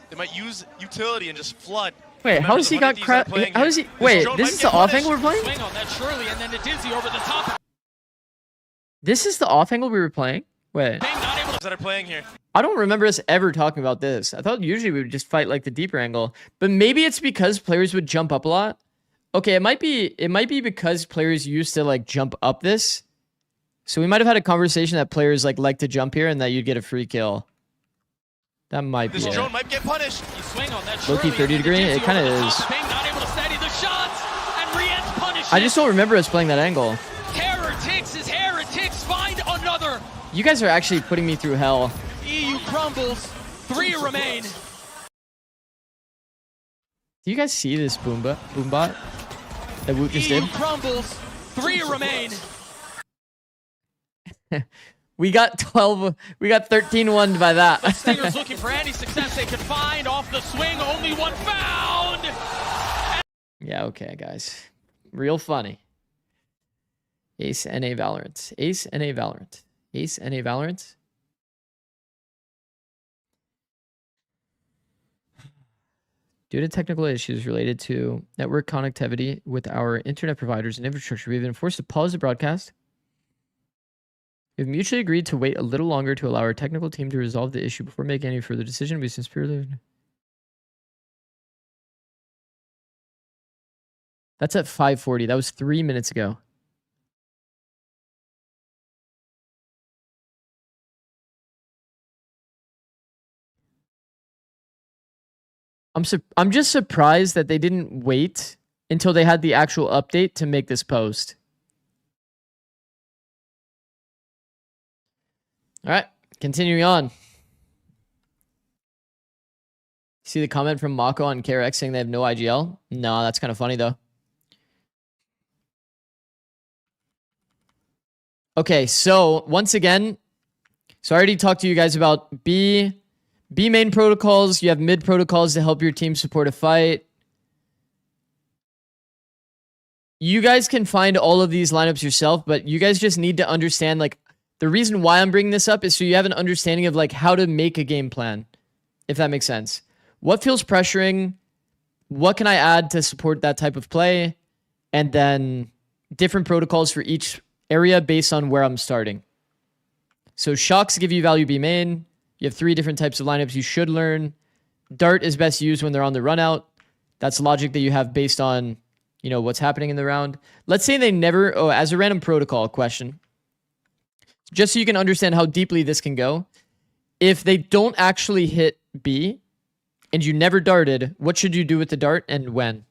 they might use utility and just flood Wait, how is he got crap? How is he? Wait, this is the off angle we're playing? Swing on that Shirley and then to Dizzy over the top. This is the off angle we were playing? Wait. That are playing here. I don't remember us ever talking about this. I thought usually we would just fight like the deeper angle, but maybe it's because players would jump up a lot. Okay, it might be because players used to like jump up this. So we might have had a conversation that players like to jump here and that you'd get a free kill. That might be This it. drone might get punished. You swing on that Low-key 30 degree? It kind of is. Not able to steady the shots, and Rien's punished. I just don't remember us playing that angle. Terror takes his hair and takes find another. You guys are actually putting me through hell. EU crumbles. 3 remain. Do you guys see this boombot that Woot just EU did? crumbles. 3 remain. We got 13-1 by that. Stingers looking for any success they can find. Off the swing, only one found. Yeah, okay, guys. Real funny. Ace NA Valorant. Ace NA Valorant. Ace NA Valorant. Due to technical issues related to network connectivity with our internet providers and infrastructure, we've been forced to pause the broadcast. We've mutually agreed to wait a little longer to allow our technical team to resolve the issue before making any further decision. We sincerely... That's at 5:40. That was 3 minutes ago. I'm just surprised that they didn't wait until they had the actual update to make this post. All right, continuing on. See the comment from Mako on KRX saying they have no IGL? No, that's kind of funny though. Okay, so once again, so I already talked to you guys about B main protocols. You have mid protocols to help your team support a fight. You guys can find all of these lineups yourself, but you guys just need to understand, like, the reason why I'm bringing this up is so you have an understanding of like how to make a game plan, if that makes sense. What feels pressuring? What can I add to support that type of play? And then different protocols for each area based on where I'm starting. So shocks give you value B main. You have 3 different types of lineups you should learn. Dart is best used when they're on the run out. That's logic that you have based on, you know, what's happening in the round. Let's say they never, as a random protocol question, just so you can understand how deeply this can go. If they don't actually hit B and you never darted, what should you do with the dart and when?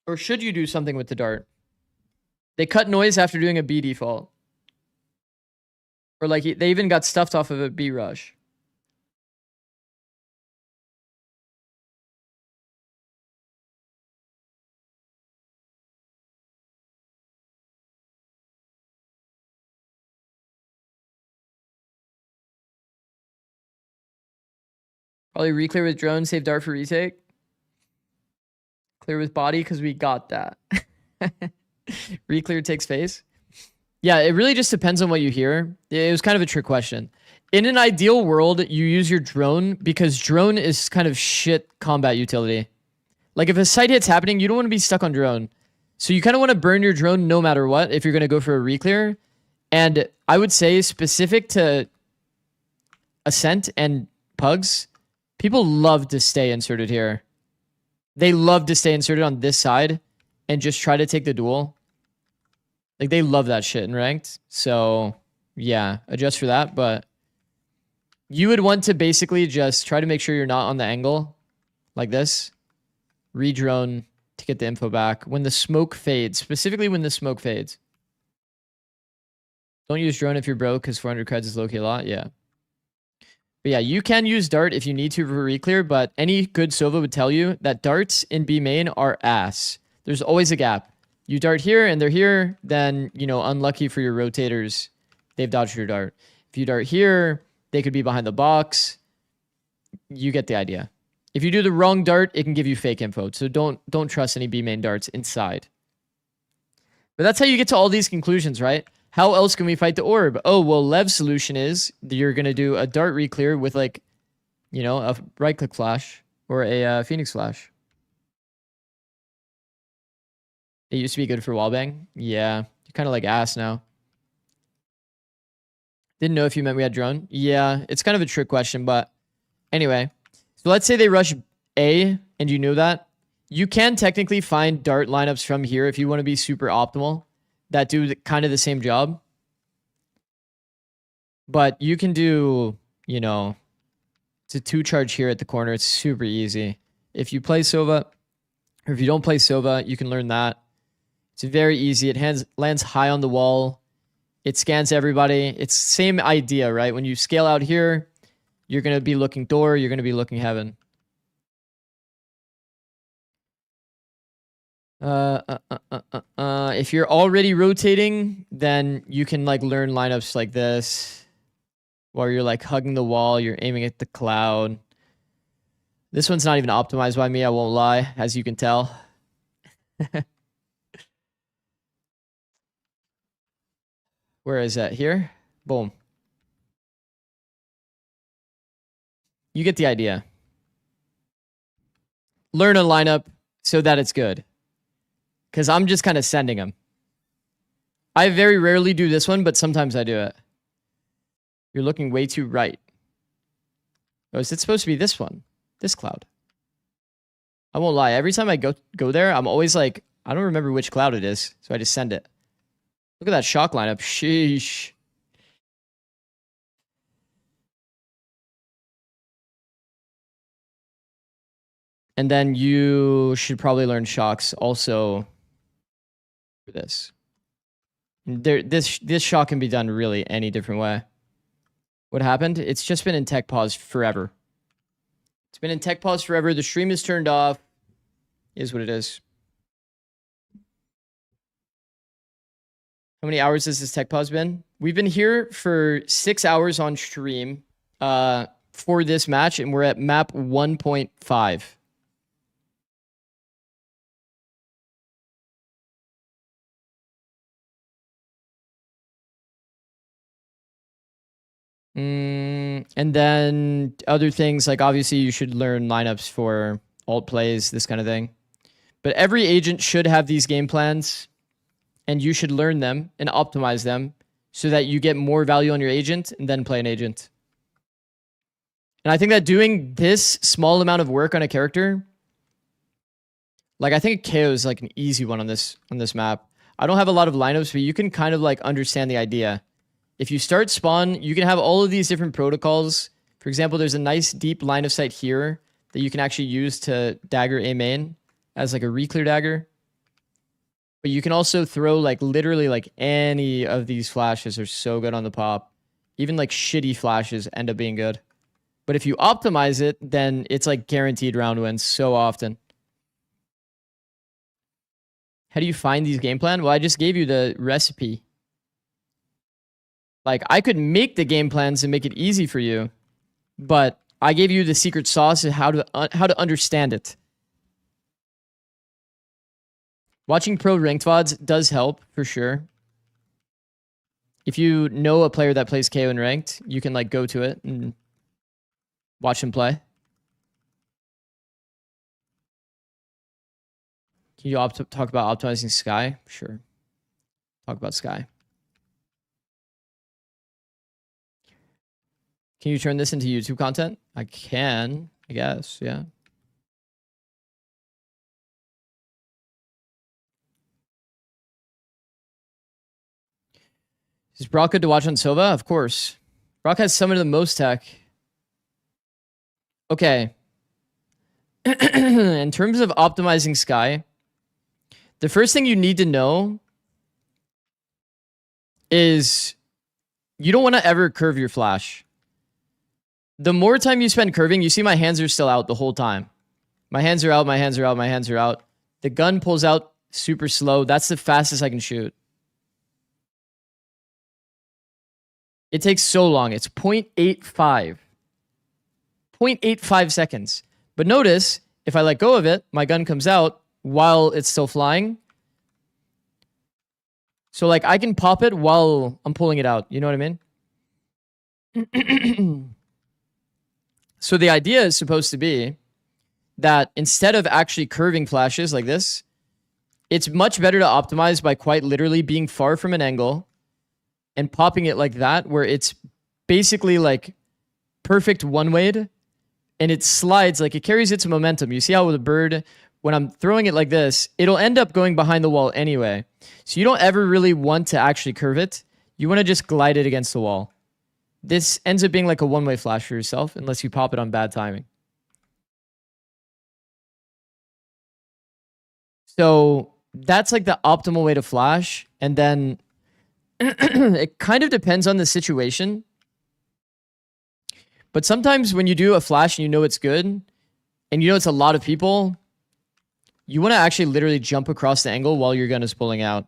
Or should you do something with the dart? They cut noise after doing a B default. Or like they even got stuffed off of a B rush. Probably reclear with drone, save dart for retake. Clear with body because we got that. Reclear takes face. Yeah, it really just depends on what you hear. It was kind of a trick question. In an ideal world, you use your drone because drone is kind of shit combat utility. Like if a site hit's happening, you don't want to be stuck on drone. So you kind of want to burn your drone no matter what if you're going to go for a reclear. And I would say specific to Ascent and Pugs, people love to stay inserted here. They love to stay inserted on this side and just try to take the duel. Like, they love that shit in ranked. So, yeah, adjust for that. But you would want to basically just try to make sure you're not on the angle like this. Redrone to get the info back. When the smoke fades, specifically when the smoke fades. Don't use drone if you're broke because 400 creds is low-key a lot. Yeah. But yeah, you can use dart if you need to for reclear, but any good Sova would tell you that darts in B main are ass. There's always a gap. You dart here and they're here, then, you know, unlucky for your rotators, they've dodged your dart. If you dart here, they could be behind the box. You get the idea. If you do the wrong dart, it can give you fake info. So don't trust any B main darts inside. But that's how you get to all these conclusions, right? How else can we fight the orb? Oh, well, Lev's solution is you're going to do a dart reclear with like, you know, a right click flash or a Phoenix flash. It used to be good for wallbang. Yeah, you're kind of like ass now. Didn't know if you meant we had drone. Yeah, it's kind of a trick question, but anyway. So let's say they rush A and you knew that. You can technically find dart lineups from here if you want to be super optimal that do kind of the same job. But you can do, you know, it's a 2-charge here at the corner. It's super easy. If you play Sova, or if you don't play Sova, you can learn that. It's very easy. It lands high on the wall. It scans everybody. It's the same idea, right? When you scale out here, you're going to be looking door. You're going to be looking heaven. If you're already rotating, then you can like learn lineups like this, where you're like hugging the wall, you're aiming at the cloud. This one's not even optimized by me, I won't lie, as you can tell. Where is that? Here? Boom. You get the idea. Learn a lineup so that it's good. Because I'm just kind of sending them. I very rarely do this one, but sometimes I do it. You're looking way too right. Oh, is it supposed to be this one? This cloud? I won't lie. Every time I go there, I'm always like, I don't remember which cloud it is. So I just send it. Look at that shock lineup. Sheesh. And then you should probably learn shocks also for this. This shock can be done really any different way. What happened? It's just been in tech pause forever. It's been in tech pause forever. The stream is turned off. Is what it is. How many hours has this tech pause been? We've been here for 6 hours on stream for this match, and we're at map 1.5. And then other things, like obviously you should learn lineups for alt plays, this kind of thing. But every agent should have these game plans, and you should learn them and optimize them so that you get more value on your agent and then play an agent. And I think that doing this small amount of work on a character, like I think KO is like an easy one on this map. I don't have a lot of lineups, but you can kind of like understand the idea. If you start spawn, you can have all of these different protocols. For example, there's a nice deep line of sight here that you can actually use to dagger A main as like a reclear dagger. But you can also throw like literally like any of these flashes are so good on the pop. Even like shitty flashes end up being good. But if you optimize it, then it's like guaranteed round wins so often. How do you find these game plan? Well, I just gave you the recipe. Like, I could make the game plans and make it easy for you, but I gave you the secret sauce of how to understand it. Watching pro ranked VODs does help, for sure. If you know a player that plays KO in ranked, you can, like, go to it and watch him play. Can you talk about optimizing Sky? Sure. Talk about Sky. Can you turn this into YouTube content? I can, I guess, yeah. Is Brock good to watch on Sova? Of course. Brock has some of the most tech. Okay. In terms of optimizing Sky, the first thing you need to know is you don't want to ever curve your flash. The more time you spend curving, you see my hands are still out the whole time. My hands are out, my hands are out, my hands are out. The gun pulls out super slow. That's the fastest I can shoot. It takes so long. It's 0.85. 0.85 seconds. But notice, if I let go of it, my gun comes out while it's still flying. So like I can pop it while I'm pulling it out. You know what I mean? So the idea is supposed to be that instead of actually curving flashes like this, it's much better to optimize by quite literally being far from an angle and popping it like that, where it's basically like perfect one-wayed and it slides, like it carries its momentum. You see how with a bird, when I'm throwing it like this, it'll end up going behind the wall anyway. So you don't ever really want to actually curve it. You want to just glide it against the wall. This ends up being like a one-way flash for yourself unless you pop it on bad timing. So that's like the optimal way to flash. And then it kind of depends on the situation. But sometimes when you do a flash and you know it's good, and you know it's a lot of people, you want to actually literally jump across the angle while your gun is pulling out.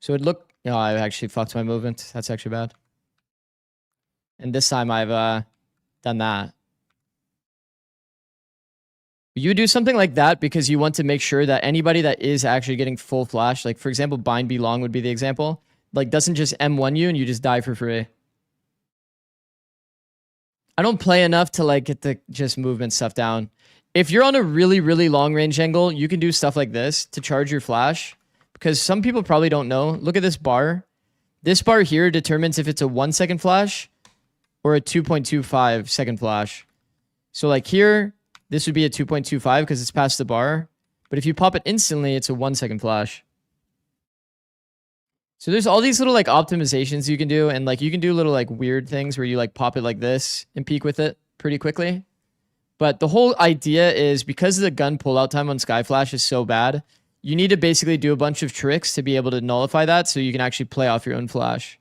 So it look... Oh, I actually fucked my movement. That's actually bad. And this time I've done that. You do something like that because you want to make sure that anybody that is actually getting full flash, like for example, bind be long would be the example, like doesn't just M1 you and you just die for free. I don't play enough to like get the just movement stuff down. If you're on a really, really long range angle, you can do stuff like this to charge your flash, because some people probably don't know. Look at this bar. This bar here determines if it's a 1 second flash or a 2.25 second flash. So like here, this would be a 2.25 because it's past the bar. But if you pop it instantly, it's a 1 second flash. So there's all these little like optimizations you can do. And like you can do little like weird things where you like pop it like this and peek with it pretty quickly. But the whole idea is because the gun pullout time on Skyflash is so bad, you need to basically do a bunch of tricks to be able to nullify that so you can actually play off your own flash.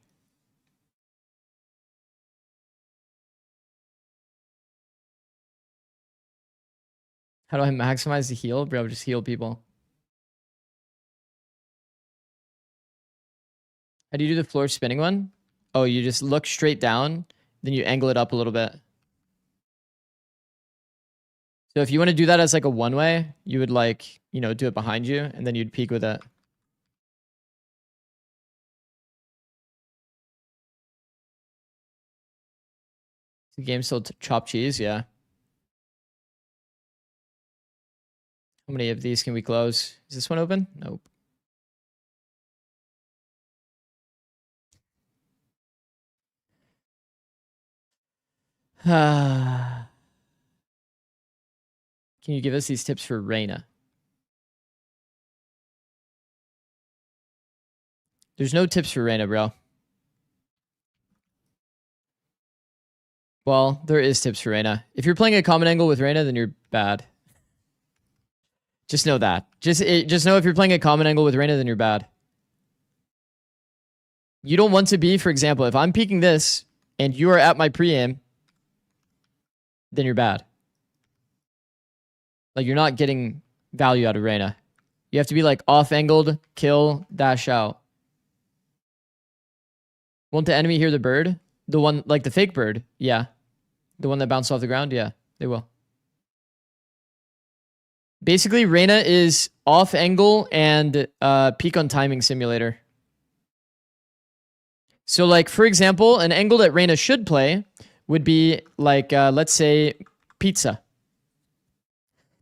How do I maximize the heal? Bro, just heal people. How do you do the floor spinning one? Oh, you just look straight down, then you angle it up a little bit. So if you want to do that as like a one-way, you would like, you know, do it behind you, and then you'd peek with it. The game still chop cheese? Yeah. How many of these can we close? Is this one open? Nope. Can you give us these tips for Reyna? There's no tips for Reyna, bro. Well, there is tips for Reyna. If you're playing a common angle with Reyna, then you're bad. Just know that. Just know if you're playing a common angle with Reyna, then you're bad. You don't want to be, for example, if I'm peeking this and you are at my pre-aim, then you're bad. Like, you're not getting value out of Reyna. You have to be like off-angled, kill, dash out. Won't the enemy hear the bird? The one, like the fake bird? Yeah. The one that bounced off the ground? Yeah, they will. Basically, Reyna is off-angle and peak on timing simulator. So, like, for example, an angle that Reyna should play would be like, let's say, pizza.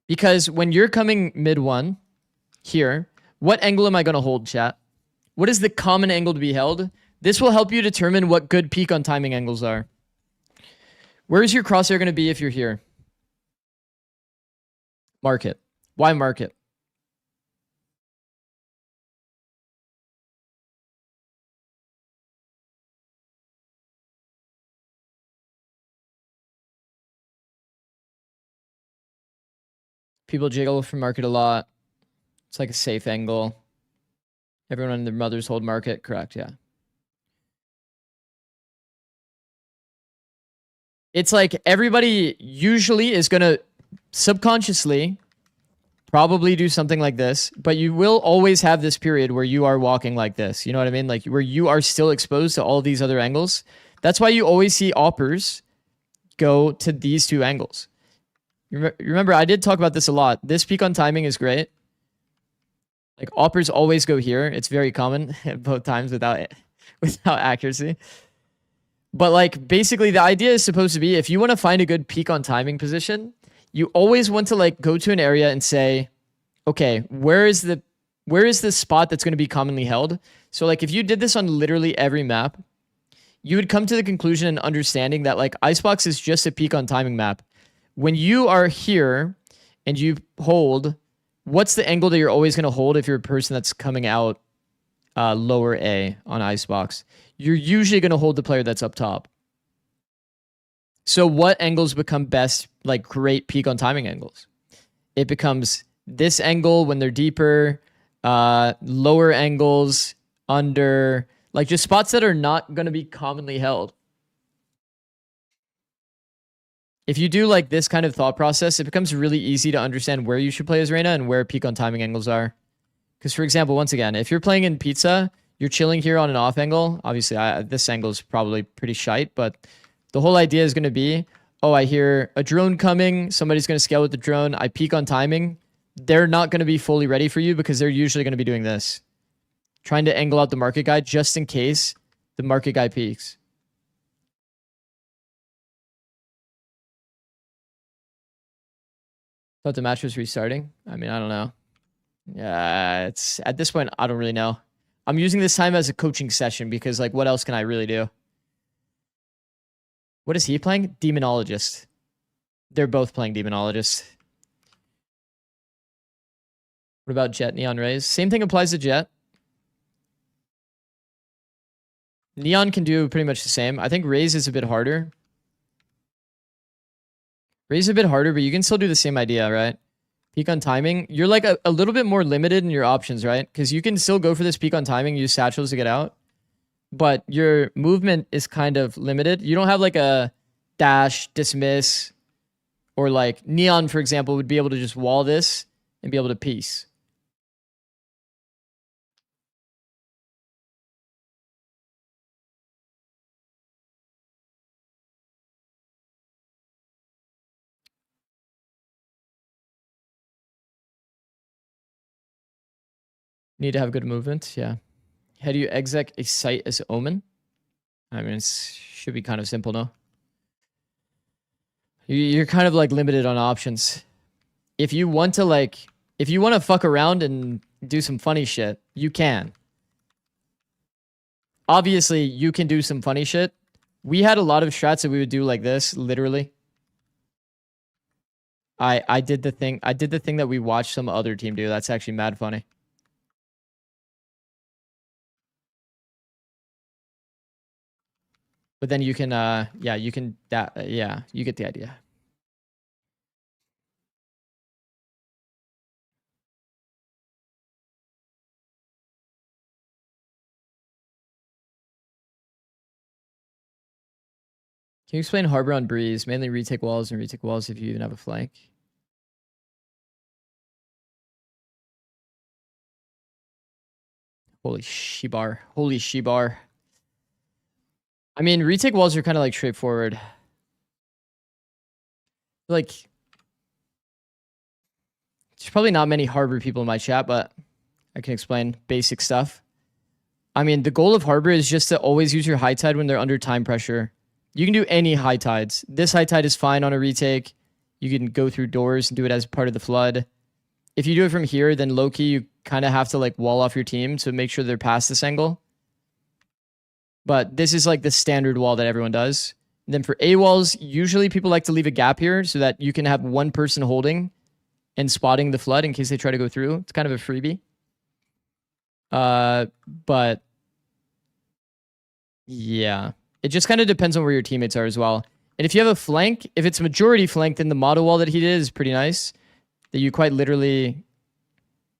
Because when you're coming mid-1 here, what angle am I going to hold, chat? What is the common angle to be held? This will help you determine what good peak on timing angles are. Where is your crosshair going to be if you're here? Market. Why market? People jiggle from market a lot. It's like a safe angle. Everyone and their mothers hold market. Correct, yeah. It's like everybody usually is going to subconsciously probably do something like this, but you will always have this period where you are walking like this. You know what I mean? Like where you are still exposed to all these other angles. That's why you always see oppers go to these two angles. Remember, I did talk about this a lot. This peak on timing is great. Like oppers always go here. It's very common both times without accuracy. But like basically the idea is supposed to be if you want to find a good peak on timing position, you always want to like go to an area and say, okay, where is the spot that's going to be commonly held? So like if you did this on literally every map, you would come to the conclusion and understanding that like Icebox is just a peak on timing map. When you are here and you hold, what's the angle that you're always going to hold if you're a person that's coming out lower A on Icebox? You're usually going to hold the player that's up top. So what angles become best, like great peak on timing angles? It becomes this angle when they're deeper, lower angles, under, like just spots that are not going to be commonly held. If you do like this kind of thought process, it becomes really easy to understand where you should play as Reyna and where peak on timing angles are. Because for example, once again, if you're playing in Pizza, you're chilling here on an off angle. Obviously, this angle is probably pretty shite, but the whole idea is going to be, oh, I hear a drone coming. Somebody's going to scale with the drone. I peak on timing. They're not going to be fully ready for you because they're usually going to be doing this. Trying to angle out the market guy just in case the market guy peaks. Thought the match was restarting. I mean, I don't know. Yeah, it's at this point, I don't really know. I'm using this time as a coaching session because like, what else can I really do? What is he playing? Demonologist. They're both playing Demonologist. What about Jet, Neon, Raze? Same thing applies to Jet. Neon can do pretty much the same. I think Raze is a bit harder. Raze is a bit harder, but you can still do the same idea, right? Peak on timing. You're like a little bit more limited in your options, right? Because you can still go for this peak on timing, use satchels to get out. But your movement is kind of limited. You don't have like a dash, dismiss, or like Neon, for example, would be able to just wall this and be able to piece. Need to have good movement, yeah. How do you exec a site as Omen? I mean, it should be kind of simple, no? You're kind of like limited on options. If you want to fuck around and do some funny shit, you can. Obviously, you can do some funny shit. We had a lot of strats that we would do like this, literally. I did the thing that we watched some other team do. That's actually mad funny. But then you can, yeah, you can, yeah, you get the idea. Can you explain Harbor on Breeze? Mainly retake walls and retake walls if you even have a flank. Holy Shibar. Holy Shibar. I mean, retake walls are kind of like straightforward. Like, there's probably not many Harbor people in my chat, but I can explain basic stuff. I mean, the goal of Harbor is just to always use your high tide when they're under time pressure. You can do any high tides. This high tide is fine on a retake. You can go through doors and do it as part of the flood. If you do it from here, then low-key, you kind of have to like wall off your team to make sure they're past this angle. But this is like the standard wall that everyone does. And then for A walls, usually people like to leave a gap here so that you can have one person holding and spotting the flood in case they try to go through. It's kind of a freebie. But yeah, it just kind of depends on where your teammates are as well. And if you have a flank, if it's majority flank, then the model wall that he did is pretty nice. That you quite literally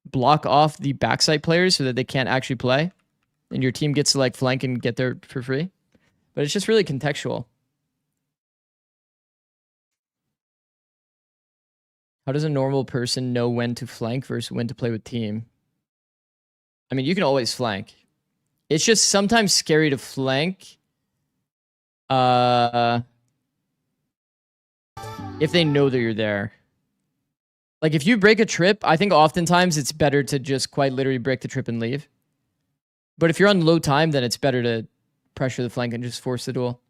block off the backside players so that they can't actually play. And your team gets to like flank and get there for free. But it's just really contextual. How does a normal person know when to flank versus when to play with team? I mean, you can always flank. It's just sometimes scary to flank. If they know that you're there. Like if you break a trip, I think oftentimes it's better to just quite literally break the trip and leave. But if you're on low time, then it's better to pressure the flank and just force the duel.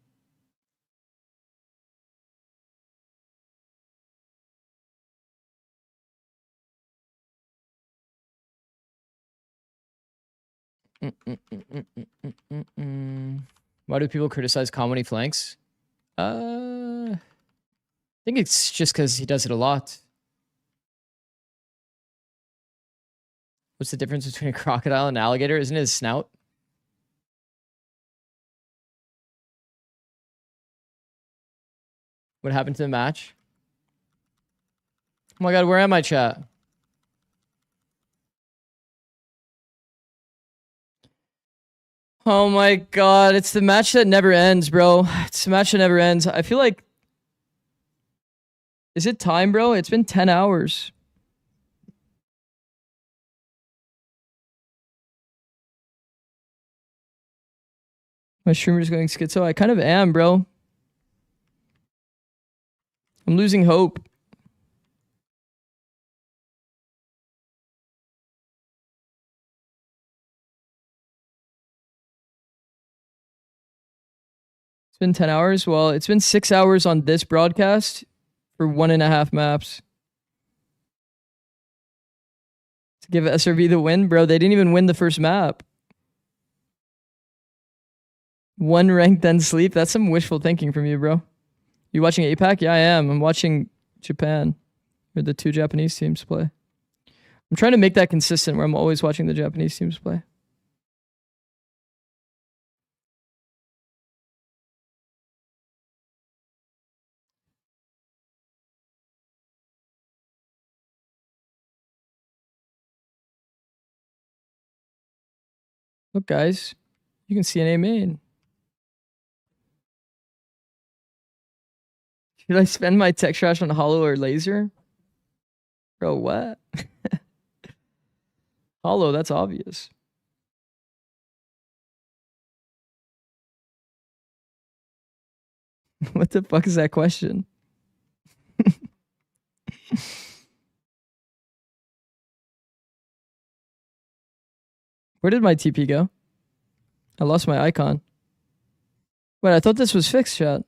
Why do people criticize comedy flanks? I think it's just because he does it a lot. What's the difference between a crocodile and an alligator? Isn't it his snout? What happened to the match? Oh my god, where am I, chat? Oh my god, it's the match that never ends, bro. It's the match that never ends. I feel like... Is it time, bro? It's been 10 hours. My streamer's going schizo. I kind of am, bro. I'm losing hope. It's been 10 hours. Well, it's been 6 hours on this broadcast for 1.5 maps. To give SRB the win, bro. They didn't even win the first map. 1 rank, then sleep. That's some wishful thinking from you, bro. You watching APAC? Yeah, I am. I'm watching Japan, where the 2 Japanese teams play. I'm trying to make that consistent, where I'm always watching the Japanese teams play. Look, guys, you can see an A main. Should I spend my tech trash on hollow or laser? Bro, what? Hollow, that's obvious. What the fuck is that question? Where did my TP go? I lost my icon. Wait, I thought this was fixed, chat.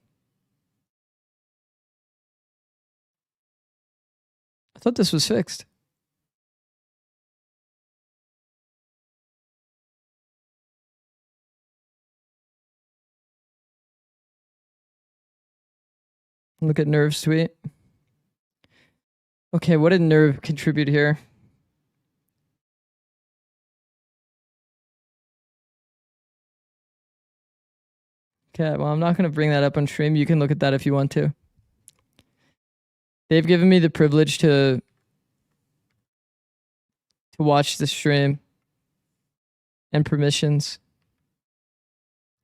I thought this was fixed. Look at Nerve's tweet. Okay, what did Nerve contribute here? Okay, well, I'm not going to bring that up on stream. You can look at that if you want to. They've given me the privilege to watch the stream and permissions.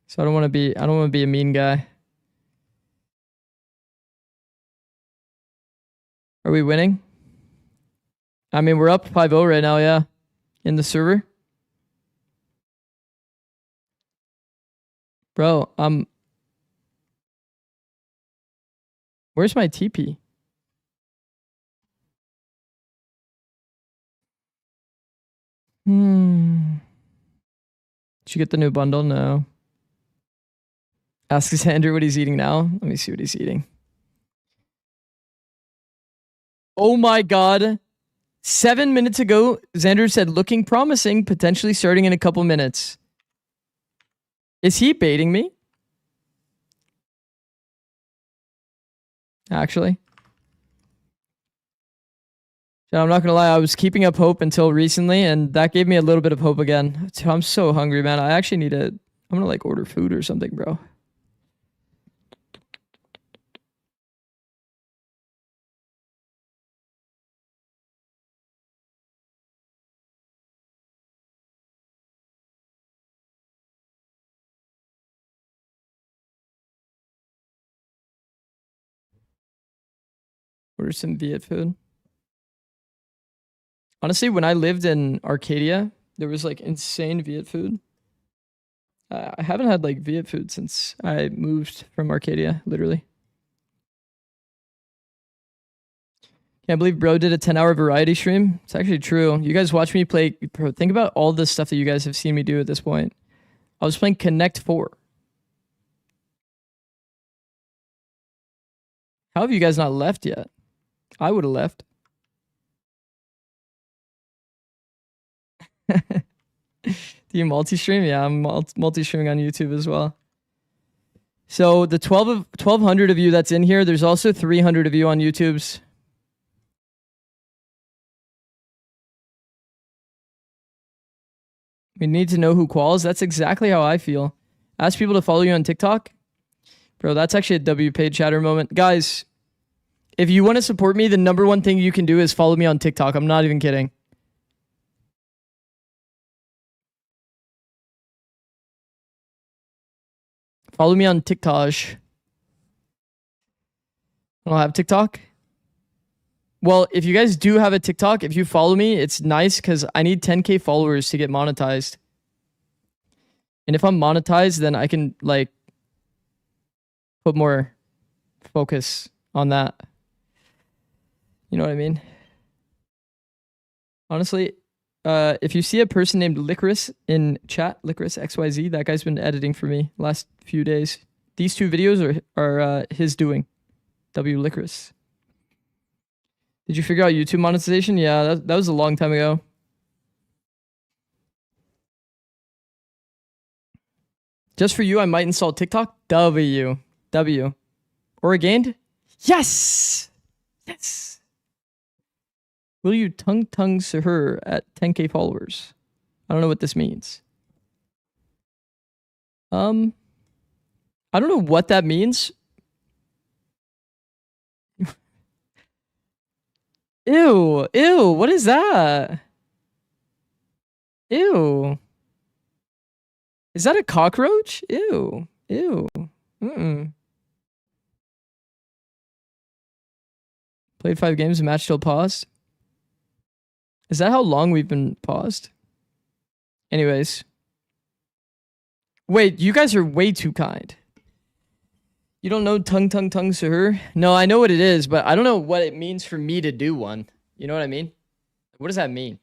So I don't want to be a mean guy. Are we winning? I mean, we're up 5-0 right now, yeah. In the server. Bro, where's my TP? Did you get the new bundle? No. Ask Xander what he's eating now. Let me see what he's eating. Oh my god. 7 minutes ago, Xander said looking promising, potentially starting in a couple minutes. Is he baiting me? Actually. I'm not gonna lie, I was keeping up hope until recently, and that gave me a little bit of hope again. I'm so hungry, man. I actually need to... I'm gonna like order food or something, bro. Order some Viet food. Honestly, when I lived in Arcadia, there was like insane Viet food. I haven't had like Viet food since I moved from Arcadia, literally. Can't believe bro did a 10-hour variety stream. It's actually true. You guys watch me play. Bro, think about all the stuff that you guys have seen me do at this point. I was playing Connect 4. How have you guys not left yet? I would have left. Do you multi-stream? Yeah, I'm multi-streaming on YouTube as well. So the 1,200 of you that's in here, there's also 300 of you on YouTube's. We need to know who quals. That's exactly how I feel. Ask people to follow you on TikTok. Bro, that's actually a W paid chatter moment. Guys, if you want to support me, the #1 thing you can do is follow me on TikTok. I'm not even kidding. Follow me on TikTok. I don't have TikTok. Well, if you guys do have a TikTok, if you follow me, it's nice because I need 10K followers to get monetized. And if I'm monetized, then I can like put more focus on that. You know what I mean? Honestly, if you see a person named Licorice in chat, Licorice XYZ, that guy's been editing for me last few days. These 2 videos are his doing. W Licorice. Did you figure out YouTube monetization? Yeah, that was a long time ago. Just for you, I might install TikTok. W. Orgained? Yes! Yes! Will you tongue to her at 10K followers? I don't know what this means. I don't know what that means. Ew, what is that? Ew. Is that a cockroach? Ew. Played 5 games, match still paused. Is that how long we've been paused? Anyways. Wait, you guys are way too kind. You don't know tongue to her? No, I know what it is, but I don't know what it means for me to do one. You know what I mean? What does that mean?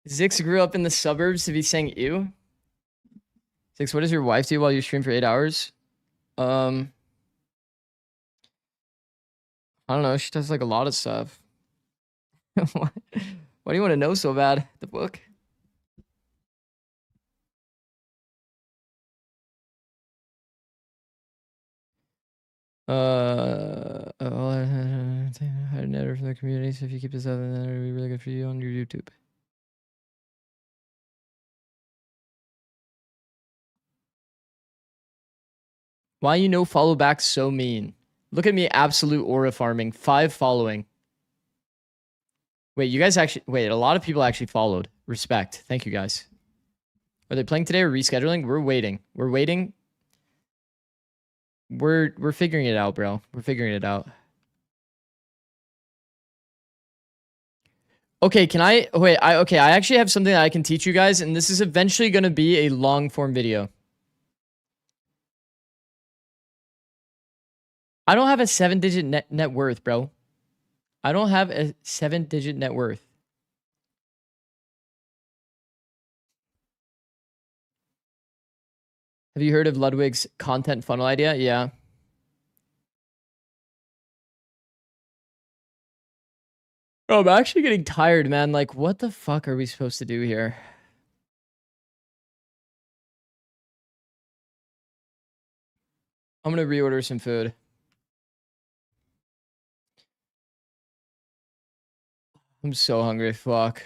Zikz grew up in the suburbs to be saying ew? Zikz, what does your wife do while you stream for 8 hours? I don't know. She does like a lot of stuff. Why do you want to know so bad? The book? Had a netter from the community, so if you keep this up, then it'll be really good for you on your YouTube. Why you no follow back so mean? Look at me, absolute aura farming. 5 following. Wait, you guys actually... Wait, a lot of people actually followed. Respect. Thank you, guys. Are they playing today or rescheduling? We're waiting. We're waiting. We're figuring it out, bro. We're figuring it out. Okay, can I... Wait, okay, I actually have something that I can teach you guys, and this is eventually going to be a long-form video. I don't have a 7-digit net worth, bro. I don't have a 7-digit net worth. Have you heard of Ludwig's content funnel idea? Yeah. Oh, I'm actually getting tired, man. Like, what the fuck are we supposed to do here? I'm gonna reorder some food. I'm so hungry. Fuck.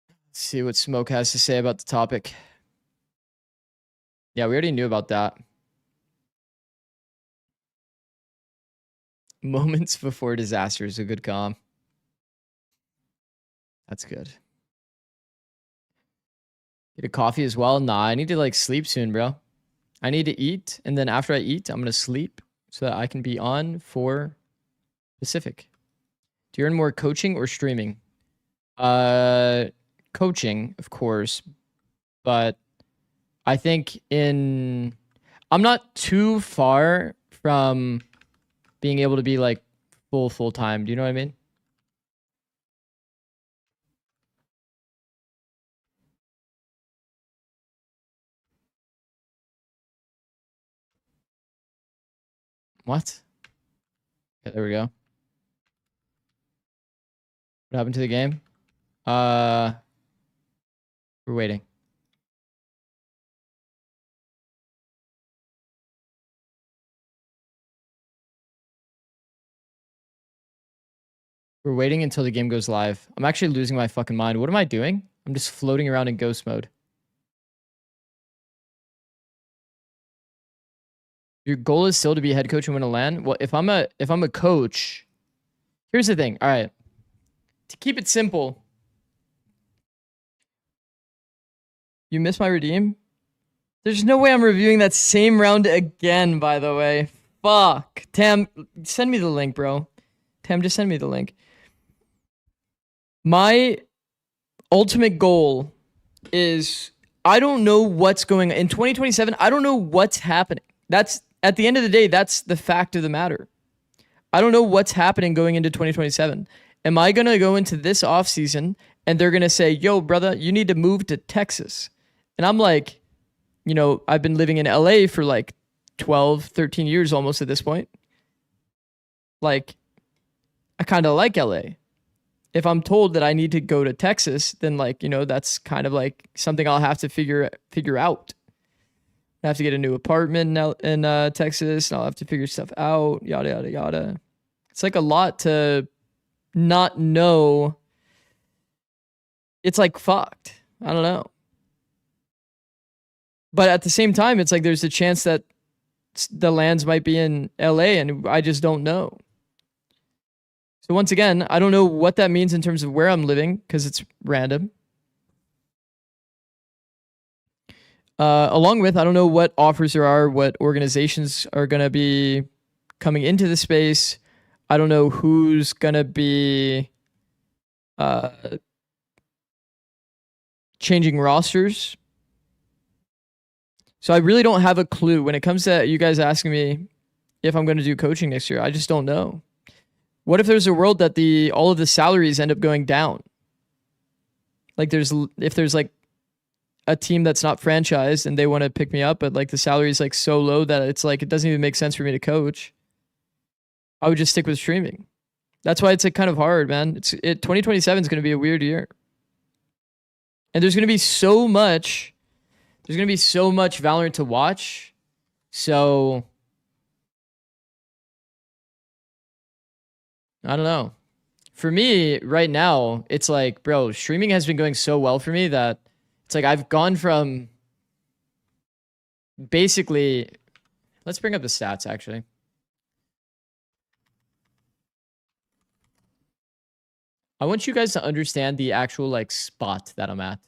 Let's see what Smoke has to say about the topic. Yeah, we already knew about that. Moments before disaster is a good calm. That's good. Get a coffee as well? Nah, I need to like sleep soon, bro. I need to eat, and then after I eat, I'm gonna sleep so that I can be on for Pacific. Do you earn more coaching or streaming? Coaching, of course, but I think I'm not too far from being able to be like full time. Do you know what I mean? What? Okay, there we go. What happened to the game? We're waiting. We're waiting until the game goes live. I'm actually losing my fucking mind. What am I doing? I'm just floating around in ghost mode. Your goal is still to be a head coach and win a LAN? Well, if I'm a coach, here's the thing. All right. To keep it simple. You missed my redeem? There's no way I'm reviewing that same round again, by the way. Fuck. Tam, send me the link, bro. Tam, just send me the link. My ultimate goal is I don't know what's going on. In 2027, I don't know what's happening. That's, at the end of the day, that's the fact of the matter. I don't know what's happening going into 2027. Am I going to go into this offseason and they're going to say, yo, brother, you need to move to Texas? And I'm like, you know, I've been living in LA for like 12, 13 years almost at this point. Like, I kind of like LA. If I'm told that I need to go to Texas, then like, you know, that's kind of like something I'll have to figure out. I have to get a new apartment in Texas, and I'll have to figure stuff out, yada, yada, yada. It's like a lot to not know. It's like fucked. I don't know. But at the same time, it's like there's a chance that the lands might be in LA, and I just don't know. So once again, I don't know what that means in terms of where I'm living, because it's random. Along with, I don't know what offers there are, what organizations are going to be coming into the space. I don't know who's going to be changing rosters. So I really don't have a clue when it comes to you guys asking me if I'm going to do coaching next year. I just don't know. What if there's a world that all of the salaries end up going down? Like if there's like a team that's not franchised and they want to pick me up, but like the salary is like so low that it's like it doesn't even make sense for me to coach, I would just stick with streaming. That's why it's like kind of hard, man. 2027 is going to be a weird year. And there's going to be so much Valorant to watch. So I don't know. For me right now, it's like, bro, streaming has been going so well for me that it's like I've gone from basically, let's bring up the stats actually. I want you guys to understand the actual like spot that I'm at.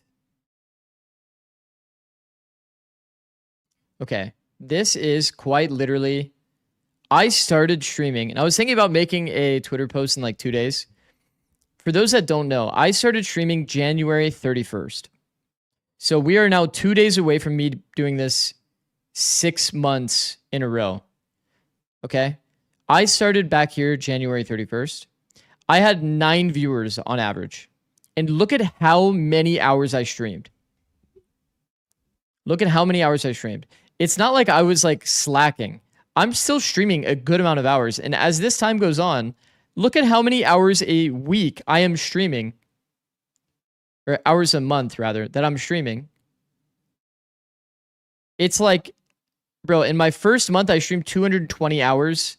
Okay, this is quite literally, I started streaming and I was thinking about making a Twitter post in like 2 days. For those that don't know, I started streaming January 31st. So we are now 2 days away from me doing this 6 months in a row. Okay. I started back here January 31st. I had 9 viewers on average. And look at how many hours I streamed. Look at how many hours I streamed. It's not like I was like slacking. I'm still streaming a good amount of hours. And as this time goes on, look at how many hours a week I am streaming. Or hours a month, rather, that I'm streaming. It's like, bro, in my first month, I streamed 220 hours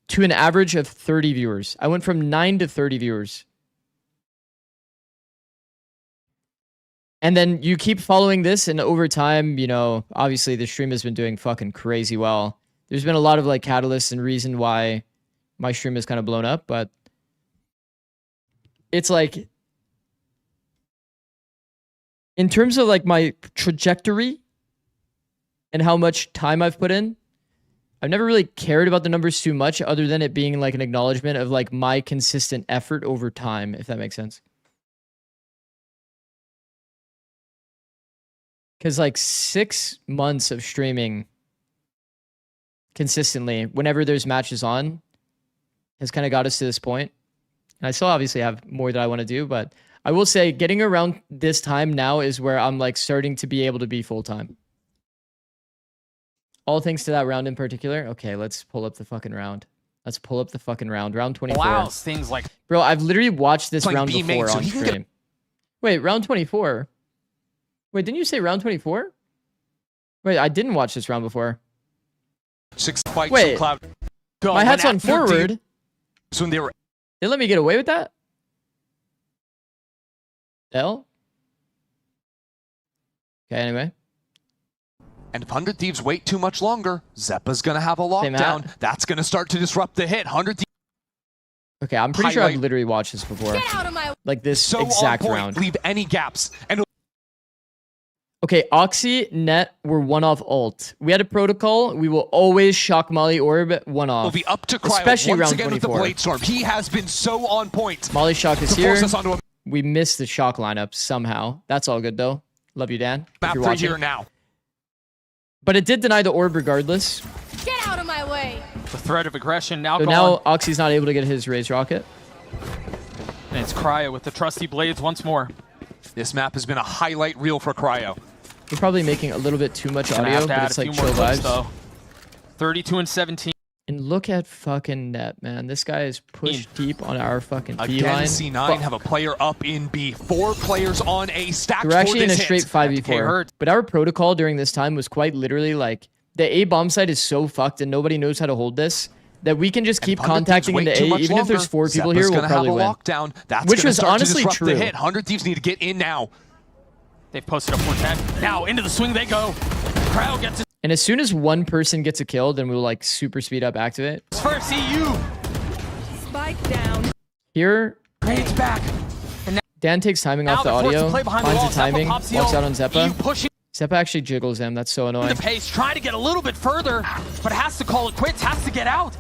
to an average of 30 viewers. I went from 9 to 30 viewers. And then you keep following this, and over time, you know, obviously the stream has been doing fucking crazy well. There's been a lot of like catalysts and reason why my stream is kind of blown up, but it's like, in terms of like my trajectory and how much time I've put in, I've never really cared about the numbers too much other than it being like an acknowledgement of like my consistent effort over time, if that makes sense. Because like 6 months of streaming consistently whenever there's matches on has kind of got us to this point. And I still obviously have more that I want to do, but I will say getting around this time now is where I'm like starting to be able to be full-time. All thanks to that round in particular. Okay, let's pull up the fucking round. Let's pull up the fucking round. Round 24. Allows things like... Bro, I've literally watched this Playing round B main, before so on he can stream. Wait, round 24? Wait, didn't you say round 24? Wait, I didn't watch this round before. Wait, my hat's on forward. When they let me get away with that? Hell? Okay, anyway. And if 100 Thieves wait too much longer, Zeppa's going to have a lockdown. That's going to start to disrupt the hit. 100 Thieves. Okay, I'm pretty sure I've literally watched this before. Get out of my... Like this So exact on point, round. leave any gaps. And okay, Oxy, Net were one off ult. We had a protocol. We will always shock Molly Orb one off. will be up to Cryo especially once round again 24. with the Blade Storm. He has been so on point. Molly shock is to here. force us onto a We missed the shock lineup somehow. That's all good though. Love you, Dan. if map you're right watching. here now. But it did deny the orb regardless. Get out of my way. The threat of aggression now So gone. now Oxy's not able to get his raised rocket. And it's Cryo with the trusty blades once more. This map has been a highlight reel for Cryo. We're probably making a little bit too much Gonna audio, have to but add it's a like few more chill clips, vibes. though. 32 and 17. And look at fucking Net, man. This guy is pushed deep on our fucking B Again, line. C9 have a player up in B. 4 players on A stacked We're actually for in a this straight hit. 5v4. But our protocol during this time was quite literally like, the A bomb site is so fucked and nobody knows how to hold this, that we can just keep contacting into A. Even if there's 4 people here, we'll probably win. That's Which was start to honestly disrupt true. The hit. 100 Thieves need to get in now. They've posted up 410. Now into the swing they go. Cryo gets it. And as soon as one person gets a kill, then we'll like super speed up activate. First EU. Spike down. Here, It's back. And Dan takes timing now off the they're forced to audio, play behind the finds wall. the timing, Zeppa pops the walks ult. out on Zeppa. EU pushing Zeppa actually jiggles him. That's so annoying. the pace, trying to get a little bit further, but has to call it quits, has to get out.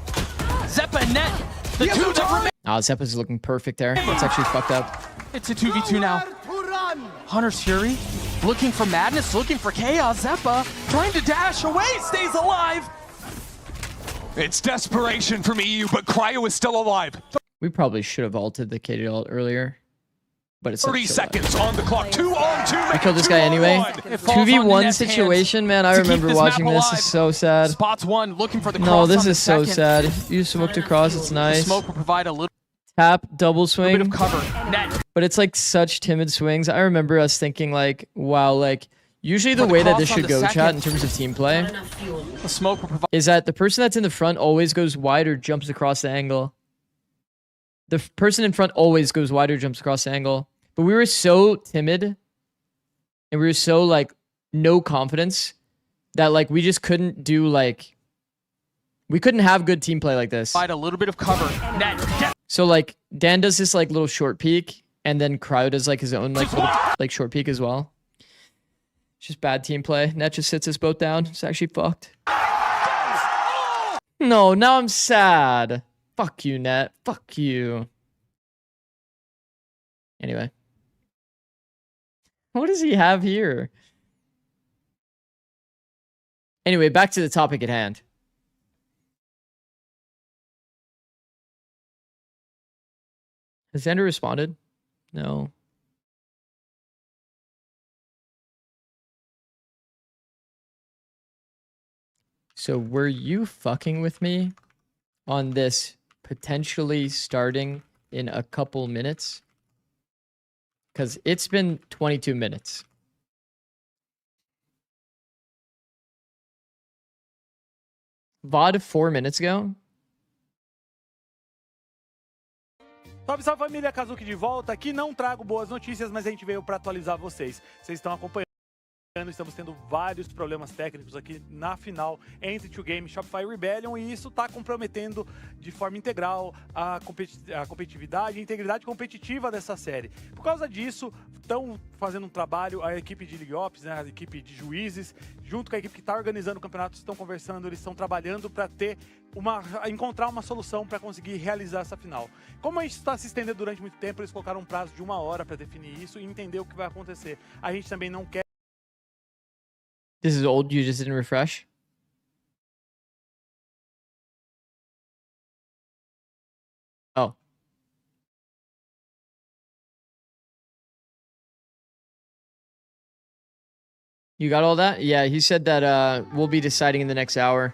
Zeppa and Net, the two that remain. Ah, Zeppa's looking perfect there. That's actually fucked up. It's a 2v2 now. Hunter's Fury, looking for madness, looking for chaos. Zeppa trying to dash away, stays alive. It's desperation from EU, but Cryo is still alive. We probably should have ulted the KD ult earlier. But it's 30 seconds on the clock. 2 on 2. We killed this guy anyway. 2v1 situation, man. I remember watching this. It's so sad. Spots one, looking for the cross. No, this on the is so second. sad. You smoked across. It's The nice. smoke will provide a little Tap, double bit swing. of cover. Net. But it's like such timid swings. I remember us thinking like, wow, like usually the way that this should go, chat, in terms of team play, The smoke will provide. is that the person that's in the front always goes wide or jumps across the angle. The person in front always goes wide or jumps across the angle. But we were so timid and we were so like no confidence that like we just couldn't do like, we couldn't have good team play like this. Provide a little bit of cover. Net. So like Dan does this like little short peek and then Cryo does like his own like little, like short peek as well. It's just bad team play. Net just sits us both down. It's actually fucked. No, now I'm sad. Fuck you, Net. Fuck you. Anyway. What does he have here? Anyway, back to the topic at hand. Has Xander responded? No. So were you fucking with me on this potentially starting in a couple minutes? Because it's been 22 minutes. VOD 4 minutes ago? Salve, salve família, Kazuki de volta. Aqui não trago boas notícias, mas a gente veio para atualizar vocês. Vocês estão acompanhando, estamos tendo vários problemas técnicos aqui na final entre Two Game e Shopify Rebellion e isso está comprometendo de forma integral a competitividade e integridade competitiva dessa série. Por causa disso, estão fazendo um trabalho, a equipe de League Ops, né, a equipe de juízes, junto com a equipe que está organizando o campeonato, estão conversando, eles estão trabalhando para ter encontrar uma solução para conseguir realizar essa final. Como a gente está se estendendo durante muito tempo, eles colocaram um prazo de 1 hora para definir isso e entender o que vai acontecer. A gente também não quer. This is old, you just didn't refresh? You got all that? Yeah, he said that we'll be deciding in the next hour.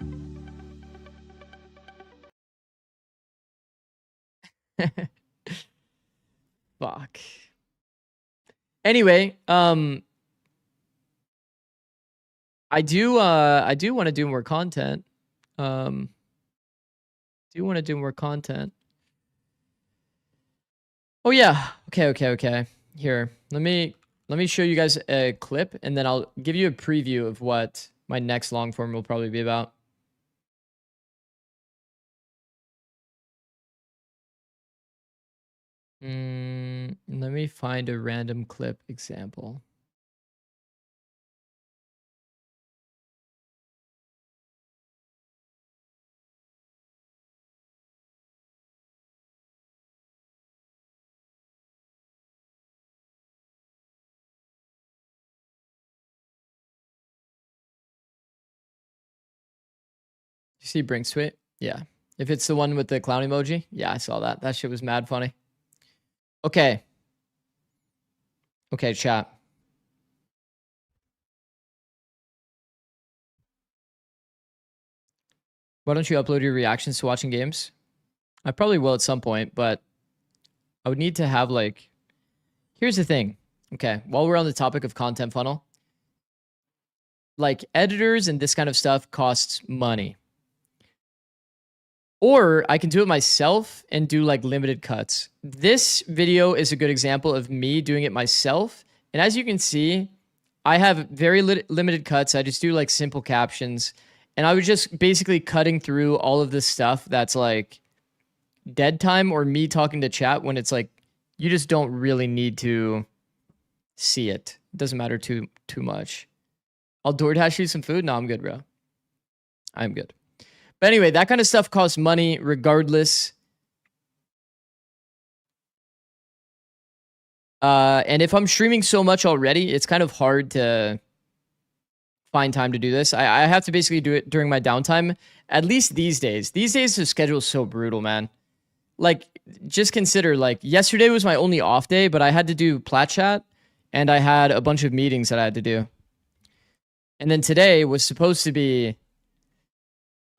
Fuck. Anyway, I do want to do more content. Do want to do more content. Oh yeah. Okay. Here, let me show you guys a clip, and then I'll give you a preview of what my next long form will probably be about. Let me find a random clip example. You see Brink's tweet? Yeah. If it's the one with the clown emoji? Yeah, I saw that. That shit was mad funny. Okay. Okay, chat. Why don't you upload your reactions to watching games? I probably will at some point, but I would need to have like... Here's the thing. Okay, while we're on the topic of content funnel, like editors and this kind of stuff costs money. Or I can do it myself and do like limited cuts. This video is a good example of me doing it myself. And as you can see, I have very limited cuts. I just do like simple captions. And I was just basically cutting through all of this stuff that's like dead time or me talking to chat when it's like, you just don't really need to see it. It doesn't matter too much. I'll DoorDash you some food? No, I'm good, bro. I'm good. But anyway, that kind of stuff costs money regardless. And if I'm streaming so much already, it's kind of hard to find time to do this. I have to basically do it during my downtime, at least these days. These days, the schedule is so brutal, man. Like, just consider, like, yesterday was my only off day, but I had to do plat chat, and I had a bunch of meetings that I had to do. And then today was supposed to be...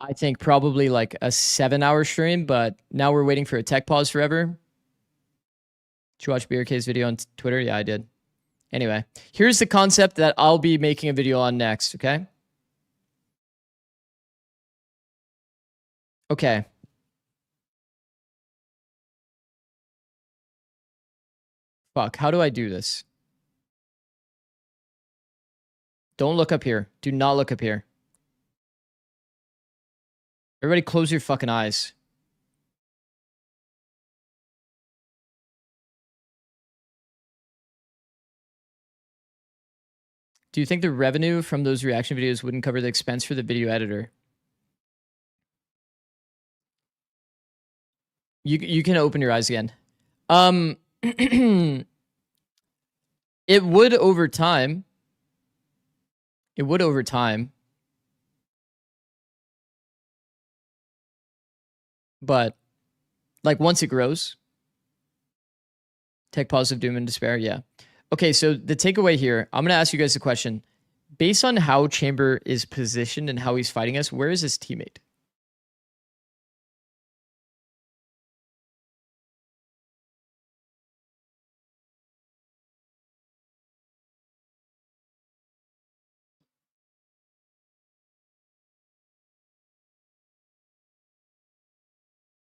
I think probably like a 7-hour stream, but now we're waiting for a tech pause forever. Did you watch BRK's video on Twitter? Yeah, I did. Anyway, here's the concept that I'll be making a video on next, okay? Okay. Fuck, how do I do this? Don't look up here. Do not look up here. Everybody close your fucking eyes. Do you think the revenue from those reaction videos wouldn't cover the expense for the video editor? You can open your eyes again. It would over time. It would over time. But, like, once it grows, tech positive, doom, and despair, yeah. Okay, so the takeaway here, I'm going to ask you guys a question. Based on how Chamber is positioned and how he's fighting us, where is his teammate?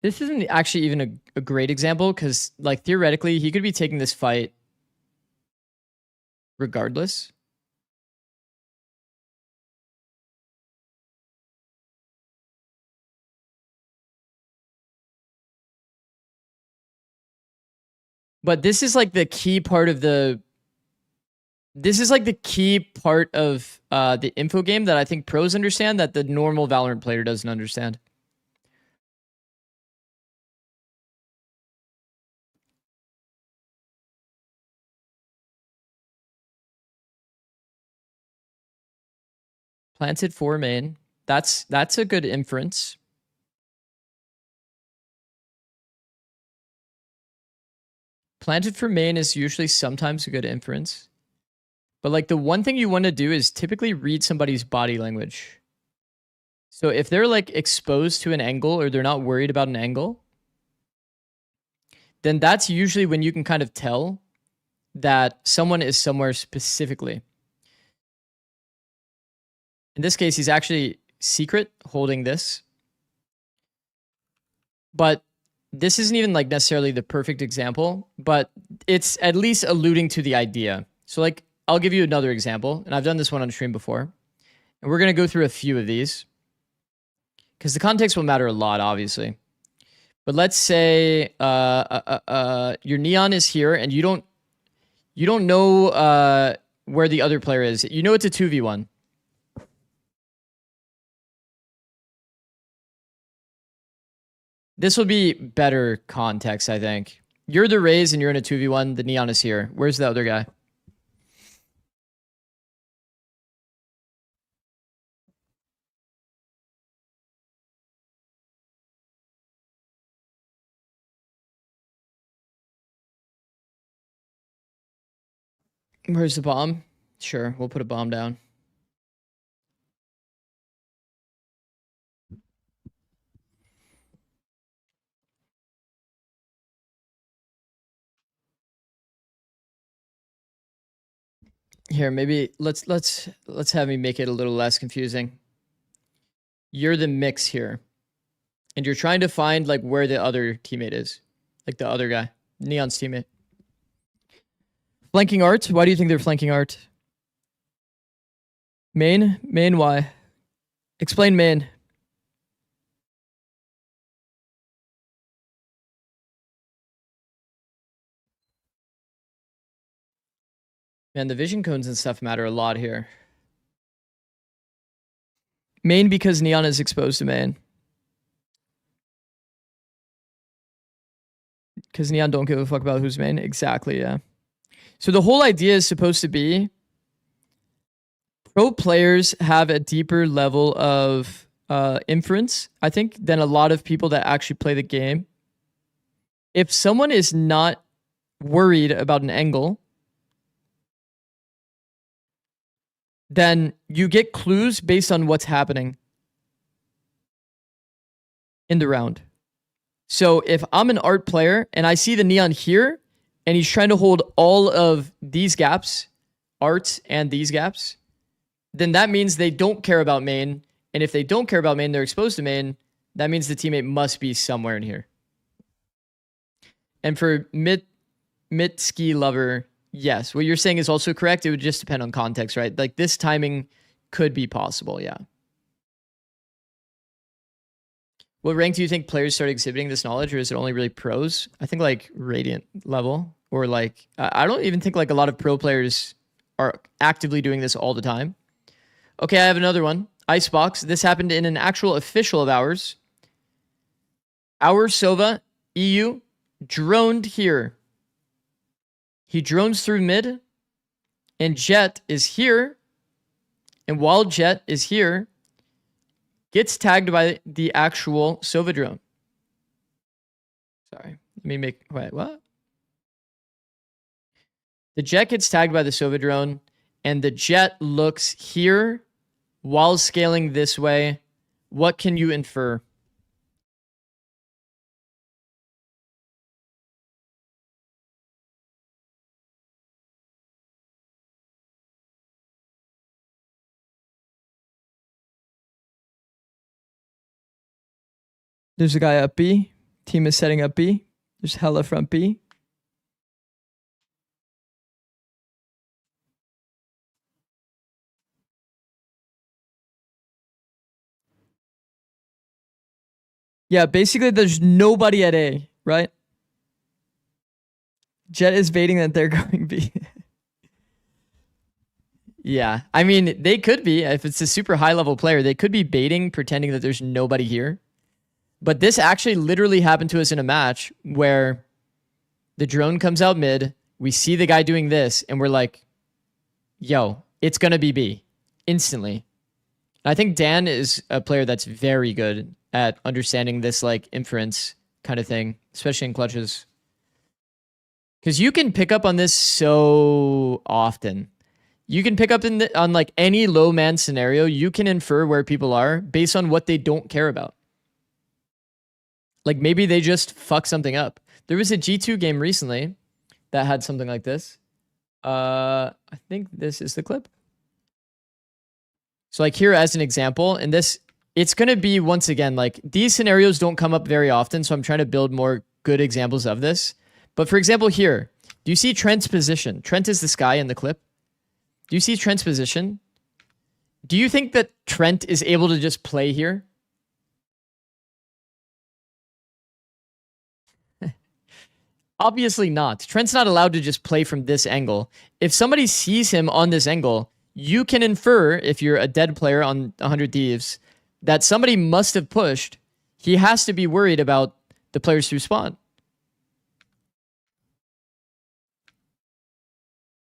This isn't actually even a great example because, like, theoretically, he could be taking this fight regardless. But this is like the key part of the... This is like the key part of the info game that I think pros understand that the normal Valorant player doesn't understand. Planted 4 main. That's a good inference. Planted for main is usually sometimes a good inference. But like the one thing you want to do is typically read somebody's body language. So if they're like exposed to an angle or they're not worried about an angle, then that's usually when you can kind of tell that someone is somewhere specifically. In this case, he's actually secret holding this. But this isn't even like necessarily the perfect example, but it's at least alluding to the idea. So like, I'll give you another example, and I've done this one on stream before. And we're going to go through a few of these because the context will matter a lot, obviously. But let's say your neon is here and you don't know where the other player is. You know it's a 2v1. This will be better context, I think. You're the Rays and you're in a 2v1. The neon is here. Where's the other guy? Where's the bomb? Sure, we'll put a bomb down. Here, maybe let's have me make it a little less confusing. You're the mix here. And you're trying to find like where the other teammate is. Like the other guy. Neon's teammate. Flanking art? Why do you think they're flanking art? Main? Main, why? Explain main. Man, the vision cones and stuff matter a lot here. Main because neon is exposed to main. Because neon don't give a fuck about who's main. Exactly, yeah. So the whole idea is supposed to be pro players have a deeper level of inference, I think, than a lot of people that actually play the game. If someone is not worried about an angle, then you get clues based on what's happening in the round. So if I'm an art player and I see the neon here, and he's trying to hold all of these gaps, art and these gaps, then that means they don't care about main. And if they don't care about main, they're exposed to main. That means the teammate must be somewhere in here. And for mid ski lover, yes, what you're saying is also correct. It would just depend on context, right? Like this timing could be possible, yeah. What rank do you think players start exhibiting this knowledge, or is it only really pros? I think like Radiant level, or like, I don't even think like a lot of pro players are actively doing this all the time. Okay, I have another one. Icebox. This happened in an actual official of ours. Our Sova, EU, droned here. He drones through mid, and Jet is here. And while Jet is here, gets tagged by the actual Sova drone. Sorry, let me make, wait, what? The Jet gets tagged by the Sova drone, and the Jet looks here while scaling this way. What can you infer? There's a guy up B. Team is setting up B. There's hella front B. Yeah, basically there's nobody at A, right? Jet is baiting that they're going B. Yeah, I mean, they could be. If it's a super high level player, they could be baiting, pretending that there's nobody here. But this actually literally happened to us in a match where the drone comes out mid, we see the guy doing this, and we're like, yo, it's going to be B instantly. And I think Dan is a player that's very good at understanding this like inference kind of thing, especially in clutches. Because you can pick up on this so often. You can pick up on like any low man scenario. You can infer where people are based on what they don't care about. Like maybe they just fuck something up. There was a G2 game recently that had something like this. I think this is the clip. So like here as an example, and this, it's going to be once again, like these scenarios don't come up very often. So I'm trying to build more good examples of this. But for example, here, do you see Trent's position? Trent is this guy in the clip. Do you see Trent's position? Do you think that Trent is able to just play here? Obviously not. Trent's not allowed to just play from this angle. If somebody sees him on this angle, you can infer, if you're a dead player on 100 Thieves, that somebody must have pushed. He has to be worried about the players who spawn.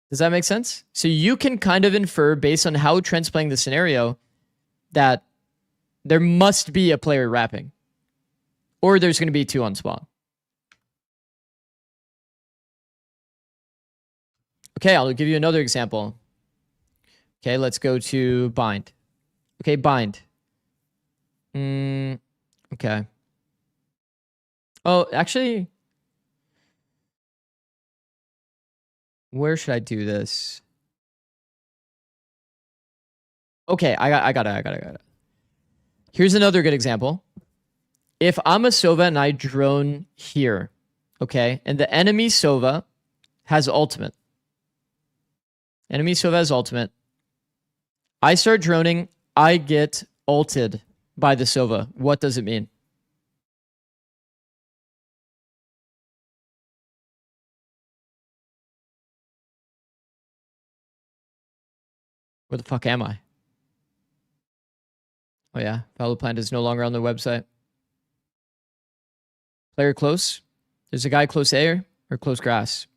Does that make sense? So you can kind of infer based on how Trent's playing the scenario that there must be a player rapping. Or there's going to be 2 on spawn. Okay, I'll give you another example. Okay, let's go to bind. Okay, bind. Okay. Oh, actually, where should I do this? Okay, I got it. Here's another good example. If I'm a Sova and I drone here, okay, and the enemy Sova has ultimate. Enemy Sova has ultimate. I start droning, I get ulted by the Sova. What does it mean? Where the fuck am I? Oh yeah, VALORANT is no longer on the website. Player close. There's a guy close air or close grass.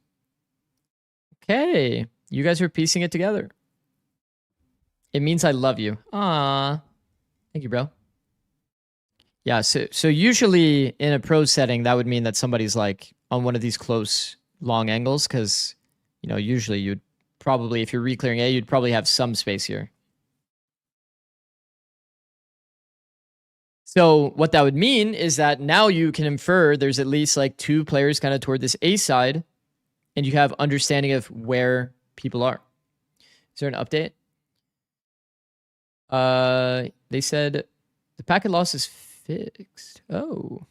Okay, you guys are piecing it together. It means I love you. Ah, thank you, bro. Yeah, so usually in a pro setting, that would mean that somebody's like on one of these close long angles, because you know usually you'd probably, if you're re-clearing A, you'd probably have some space here. So what that would mean is that now you can infer there's at least like 2 players kind of toward this A side, and you have understanding of where people are. Is there an update? They said the packet loss is fixed. Oh.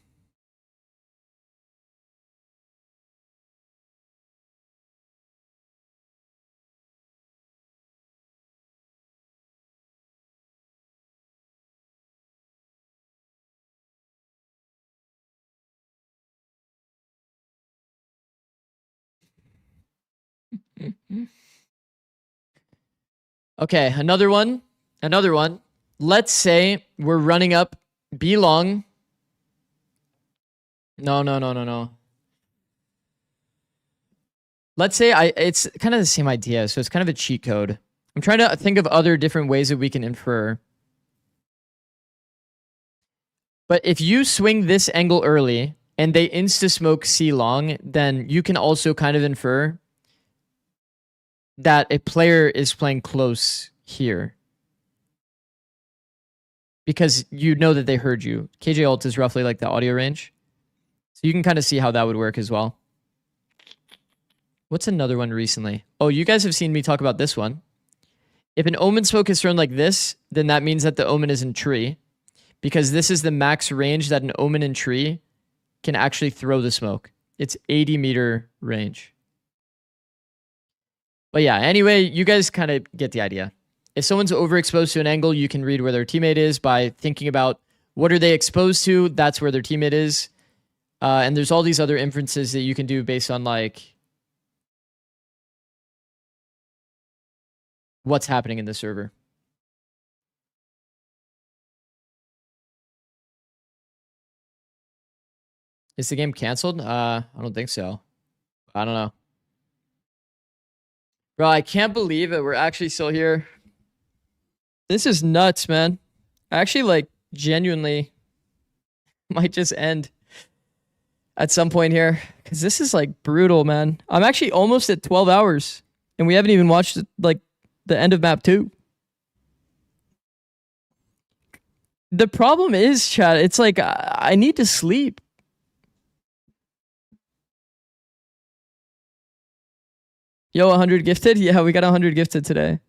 Okay, another one. Let's say we're running up B long. No. Let's say it's kind of the same idea, so it's kind of a cheat code. I'm trying to think of other different ways that we can infer. But if you swing this angle early and they insta-smoke C long, then you can also kind of infer that a player is playing close here. Because you know that they heard you. KJ ult is roughly like the audio range. So you can kind of see how that would work as well. What's another one recently? Oh, you guys have seen me talk about this one. If an omen smoke is thrown like this, then that means that the omen is in tree. Because this is the max range that an omen in tree can actually throw the smoke. It's 80-meter range. But yeah, anyway, you guys kind of get the idea. If someone's overexposed to an angle, you can read where their teammate is by thinking about what are they exposed to, that's where their teammate is. And there's all these other inferences that you can do based on like what's happening in the server. Is the game canceled? I don't think so. I don't know. Bro, I can't believe it. We're actually still here. This is nuts, man. I actually, like, genuinely might just end at some point here. Because this is, like, brutal, man. I'm actually almost at 12 hours. And we haven't even watched, like, the end of map 2. The problem is, chat, it's like I need to sleep. Yo, 100 gifted? Yeah, we got 100 gifted today.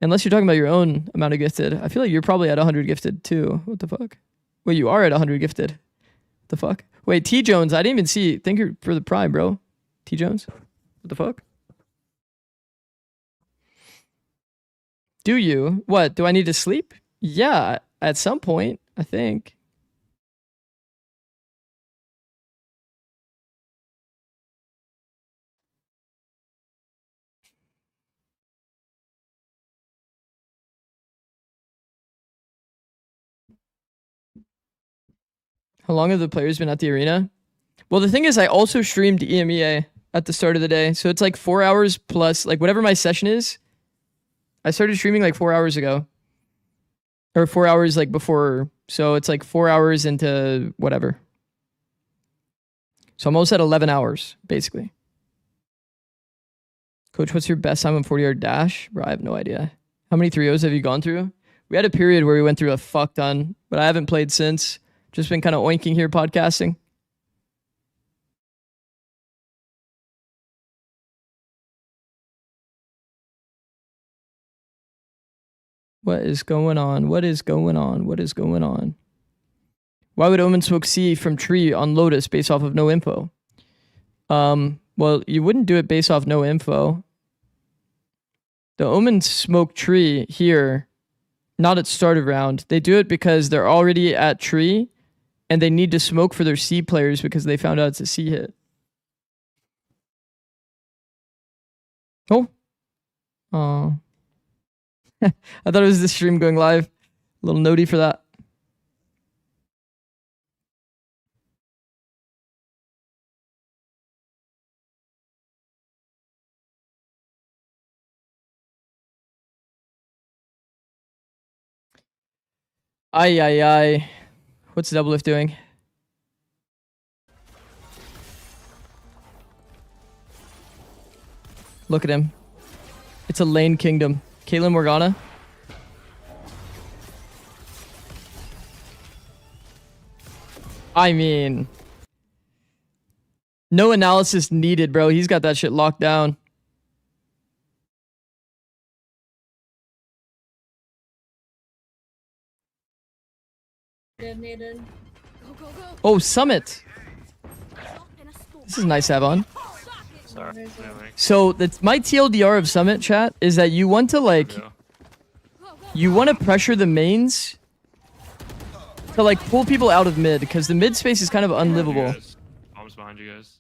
Unless you're talking about your own amount of gifted. I feel like you're probably at 100 gifted too. What the fuck? Wait, you are at 100 gifted. What the fuck? Wait, T Jones, I didn't even see. Thank you for the prime, bro. T Jones? What the fuck? Do you? What? Do I need to sleep? Yeah, at some point, I think. How long have the players been at the arena? Well, the thing is, I also streamed EMEA at the start of the day. So it's like 4 hours plus, like whatever my session is. I started streaming like 4 hours ago. Or 4 hours like before. So it's like 4 hours into whatever. So I'm almost at 11 hours, basically. Coach, what's your best time on 40-yard dash? Bro, I have no idea. How many 3-0s have you gone through? We had a period where we went through a fuck ton, but I haven't played since. Just been kind of oinking here podcasting. What is going on? What is going on? What is going on? Why would Omen smoke C from tree on Lotus based off of no info? Well, you wouldn't do it based off no info. The Omen smoke tree here, not at start of round. They do it because they're already at tree and they need to smoke for their C players because they found out it's a C hit. Oh. Oh. I thought it was the stream going live. A little notey for that. Ay, ay, ay. What's Doublelift doing? Look at him. It's a lane kingdom. Caitlyn Morgana. I mean, no analysis needed, bro. He's got that shit locked down. Oh, Summit. This is nice to have on. So that's my TLDR of Summit, chat, is that you want to like, you want to pressure the mains to like pull people out of mid, because the mid space is kind of unlivable. Bombs behind you guys.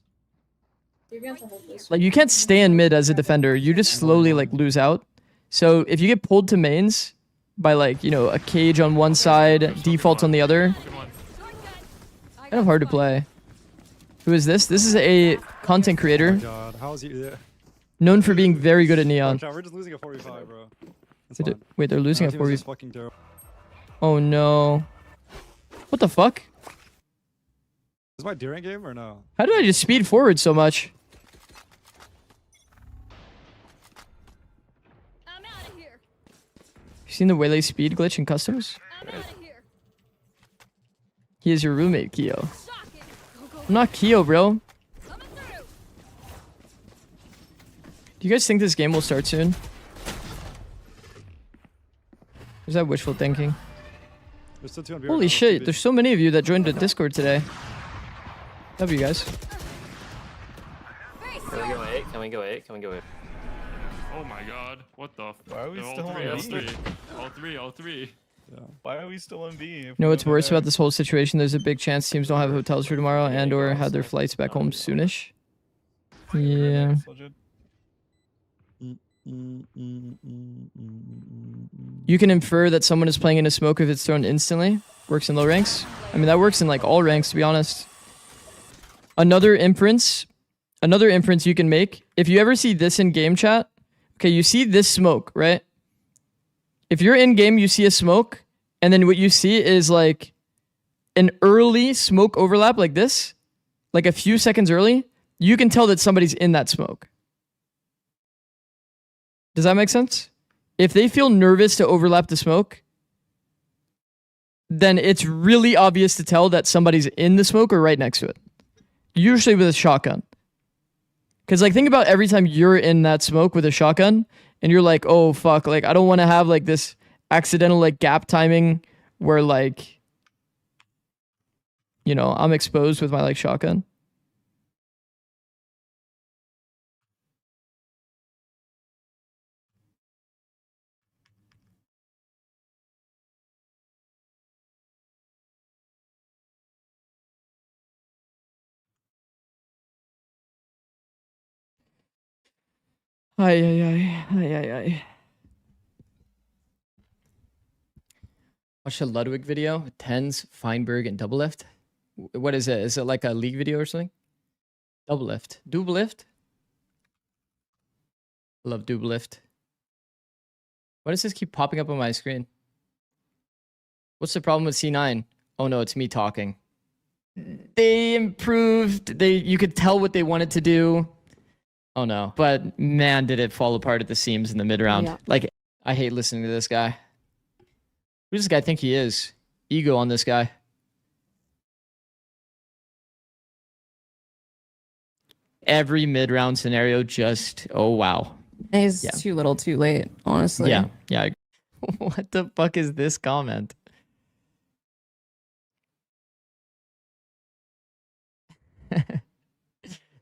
Like you can't stay in mid as a defender. You just slowly like lose out. So if you get pulled to mains by like, you know, a cage on one side, defaults on the other, kind of hard to play. Who is this? This is a content creator. Oh my God, how's he? Yeah. Known for being very good at Neon. We're just losing a 4v5, bro. Wait, they're losing a 4v5. Fucking terrible. Oh no. What the fuck? Is my Deering game or no? How did I just speed forward so much? You seen the Waylay speed glitch in customs? He is your roommate, Keo. I'm not Keo, bro. Do you guys think this game will start soon? Is that wishful thinking? Holy shit, there's so many of you that joined the Discord today. Love you guys. Can we go 8? Can we go 8? Can we go 8? Oh my God! What the? Why are we still on B? All three. Yeah. Why are we still on B? You know what's worse about this whole situation? There's a big chance teams don't have hotels for tomorrow and or have their flights back home soonish. Yeah. You can infer that someone is playing in a smoke if it's thrown instantly. Works in low ranks. I mean, that works in like all ranks, to be honest. Another inference you can make. If you ever see this in game chat, okay, you see this smoke, right? If you're in game, you see a smoke, and then what you see is like an early smoke overlap like this, like a few seconds early, you can tell that somebody's in that smoke. Does that make sense? If they feel nervous to overlap the smoke, then it's really obvious to tell that somebody's in the smoke or right next to it. Usually with a shotgun. Because like think about every time you're in that smoke with a shotgun and you're like, oh fuck, like I don't want to have like this accidental like gap timing where like, you know, I'm exposed with my like shotgun. Ay, ay, ay, ay, ay, ay. Watch the Ludwig video with Tens, Feinberg, and Double Lift. What is it? Is it like a league video or something? Double Lift. Double Lift? I love Double Lift. Why does this keep popping up on my screen? What's the problem with C9? Oh no, it's me talking. They improved. You could tell what they wanted to do. Oh no. But man, did it fall apart at the seams in the mid round. Yeah. Like, I hate listening to this guy. Who does this guy think he is? Ego on this guy. Every mid round scenario just, oh wow. He's Yeah. too little too late, honestly. Yeah, yeah. What the fuck is this comment?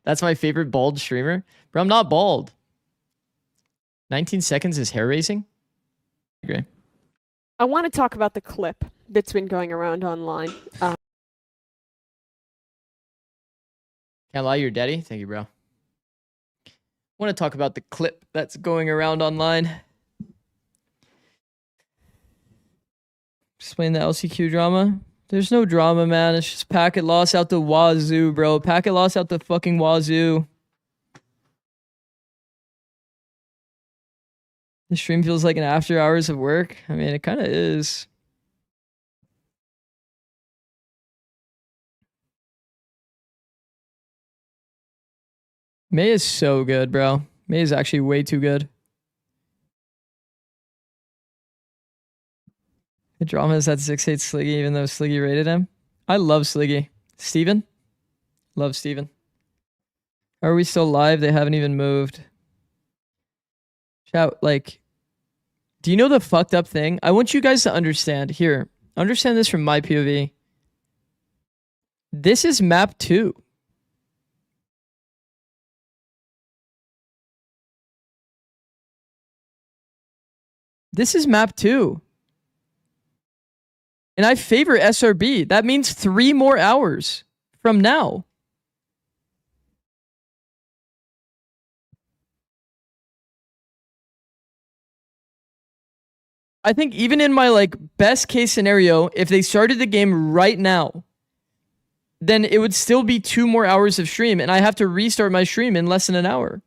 That's my favorite bald streamer. Bro, I'm not bald. 19 seconds is hair raising? Agree. I want to talk about the clip that's been going around online. Can't lie, you're daddy. Thank you, bro. I want to talk about the clip that's going around online. Explain the LCQ drama. There's no drama, man. It's just packet loss out the wazoo, bro. Packet loss out the fucking wazoo. The stream feels like an after hours of work. I mean, it kind of is. May is so good, bro. May is actually way too good. The drama is that Zikz hates Sliggy even though Sliggy rated him. I love Sliggy. Steven? Love Steven. Are we still live? They haven't even moved. Shout, like, do you know the fucked up thing? I want you guys to understand. Here, understand this from my POV. This is map 2. This is map 2. And I favor SRB. That means 3 more hours from now. I think even in my like best case scenario, if they started the game right now, then it would still be 2 more hours of stream and I have to restart my stream in less than an hour.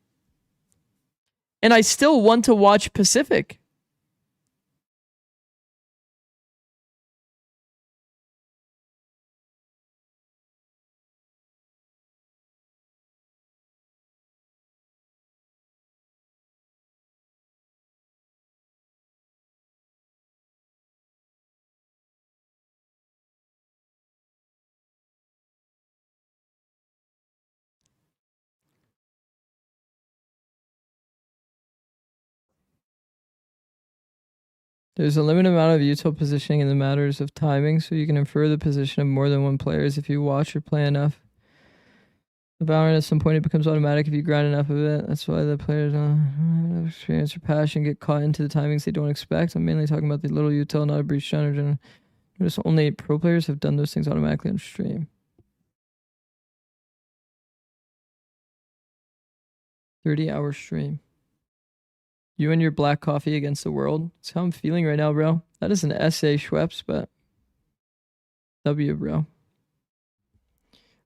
And I still want to watch Pacific. There's a limited amount of util positioning in the matters of timing, so you can infer the position of more than one players if you watch or play enough. The VALORANT at some point it becomes automatic if you grind enough of it. That's why the players don't experience or passion get caught into the timings they don't expect. I'm mainly talking about the little util, not a breach genre. Notice only pro players have done those things automatically on stream. 30-hour stream. You and your black coffee against the world. That's how I'm feeling right now, bro. That is an essay, Schweppes, but W, bro.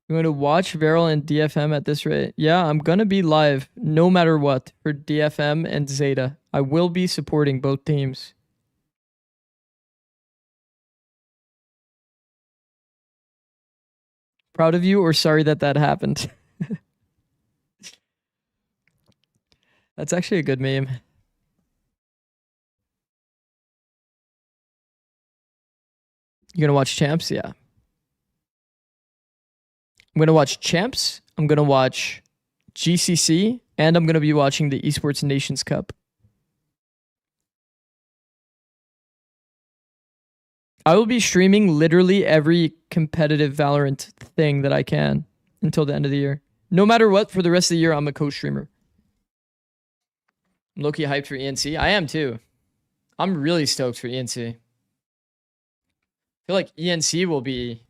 You going to watch Varel and DFM at this rate? Yeah, I'm going to be live no matter what for DFM and Zeta. I will be supporting both teams. Proud of you or sorry that that happened? That's actually a good meme. You gonna watch Champs? Yeah. I'm gonna watch Champs. I'm gonna watch GCC, and I'm gonna be watching the Esports Nations Cup. I will be streaming literally every competitive Valorant thing that I can until the end of the year. No matter what, for the rest of the year, I'm a co-streamer. I'm low-key hyped for ENC. I am too. I'm really stoked for ENC. I feel like ENC will be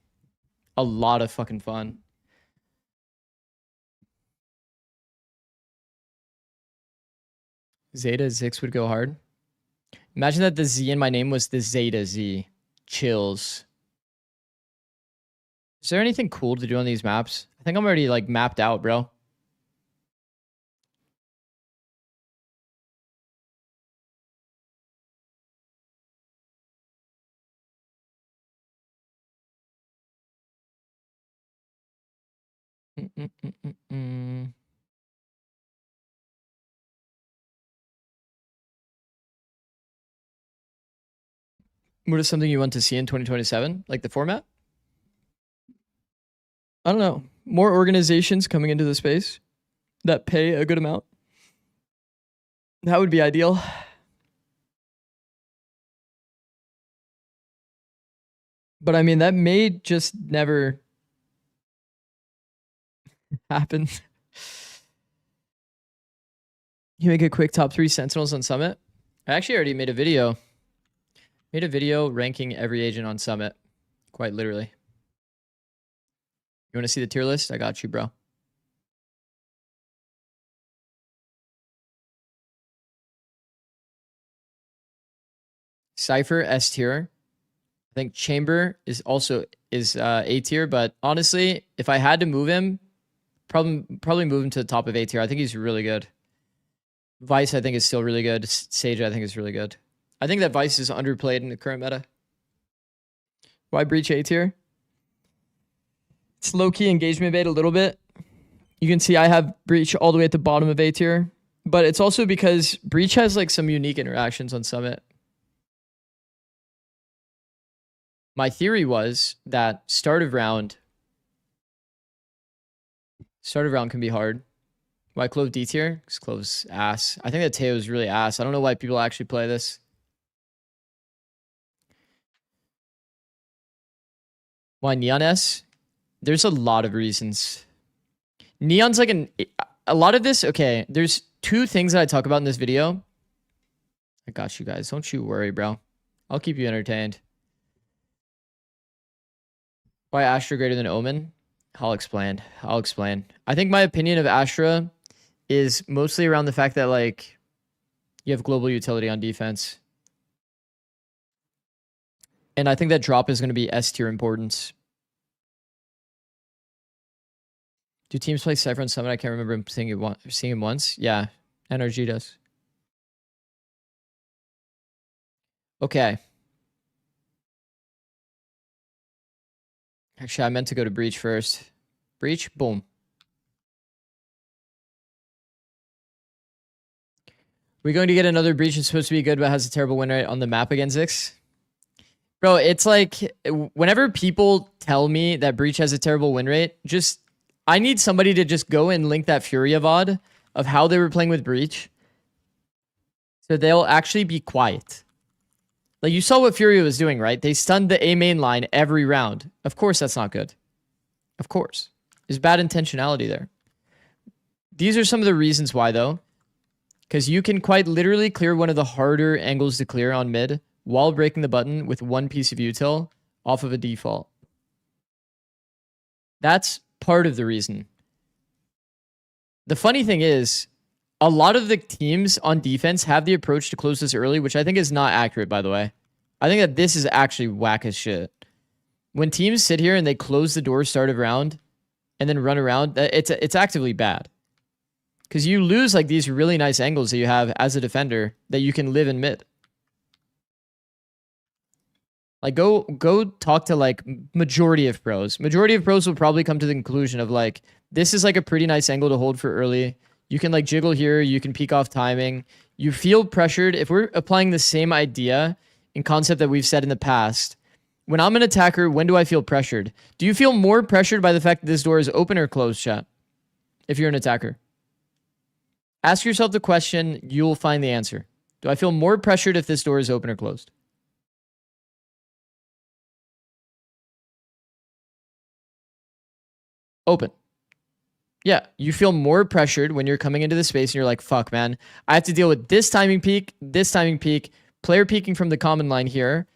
a lot of fucking fun. Zeta Zikz would go hard. Imagine that the Z in my name was the Zeta Z. Chills. Is there anything cool to do on these maps? I think I'm already like mapped out, bro. What is something you want to see in 2027? Like the format? I don't know. More organizations coming into the space that pay a good amount. That would be ideal. But I mean, that may just never happen. You make a quick top 3 Sentinels on Summit? I actually already made a video. Made a video ranking every agent on Summit. Quite literally. You want to see the tier list? I got you, bro. Cypher, S tier. I think Chamber is also A tier, but honestly, if I had to move him, probably move him to the top of A tier. I think he's really good. Vice, I think, is still really good. Sage, I think, is really good. I think that Vice is underplayed in the current meta. Why Breach A tier? It's low-key engagement bait a little bit. You can see I have Breach all the way at the bottom of A tier. But it's also because Breach has like some unique interactions on Summit. My theory was that start of round can be hard. Why Clove D tier? Because Clove's ass. I think that Teo is really ass. I don't know why people actually play this. Why Neon S? There's a lot of reasons. Neon's like a lot of this. Okay, there's 2 things that I talk about in this video. I got you guys. Don't you worry, bro. I'll keep you entertained. Why Astra greater than Omen? I'll explain. I think my opinion of Astra is mostly around the fact that like you have global utility on defense. And I think that drop is going to be S tier importance. Do teams play Cypher on Summit? I can't remember seeing him once. Yeah, NRG does. Okay. Actually, I meant to go to Breach first. Breach, boom. We're going to get another Breach. It's supposed to be good, but has a terrible win rate on the map against Zikz. Bro, it's like, whenever people tell me that Breach has a terrible win rate, I need somebody to just go and link that Furia VOD of how they were playing with Breach. So they'll actually be quiet. Like, you saw what Furia was doing, right? They stunned the A main line every round. Of course that's not good. Of course. There's bad intentionality there. These are some of the reasons why, though. Because you can quite literally clear one of the harder angles to clear on mid while breaking the button with one piece of util off of a default. That's part of the reason. The funny thing is, a lot of the teams on defense have the approach to close this early, which I think is not accurate, by the way. I think that this is actually whack as shit. When teams sit here and they close the door start of round and then run around, it's actively bad. Because you lose like these really nice angles that you have as a defender that you can live in mid. Like, go talk to, like, majority of pros. Majority of pros will probably come to the conclusion of, like, this is, like, a pretty nice angle to hold for early. You can, like, jiggle here. You can peek off timing. You feel pressured. If we're applying the same idea and concept that we've said in the past, when I'm an attacker, when do I feel pressured? Do you feel more pressured by the fact that this door is open or closed, chat? If you're an attacker. Ask yourself the question, you'll find the answer. Do I feel more pressured if this door is open or closed? Open. Yeah, you feel more pressured when you're coming into the space and you're like, fuck, man. I have to deal with this timing peak, player peeking from the common line here,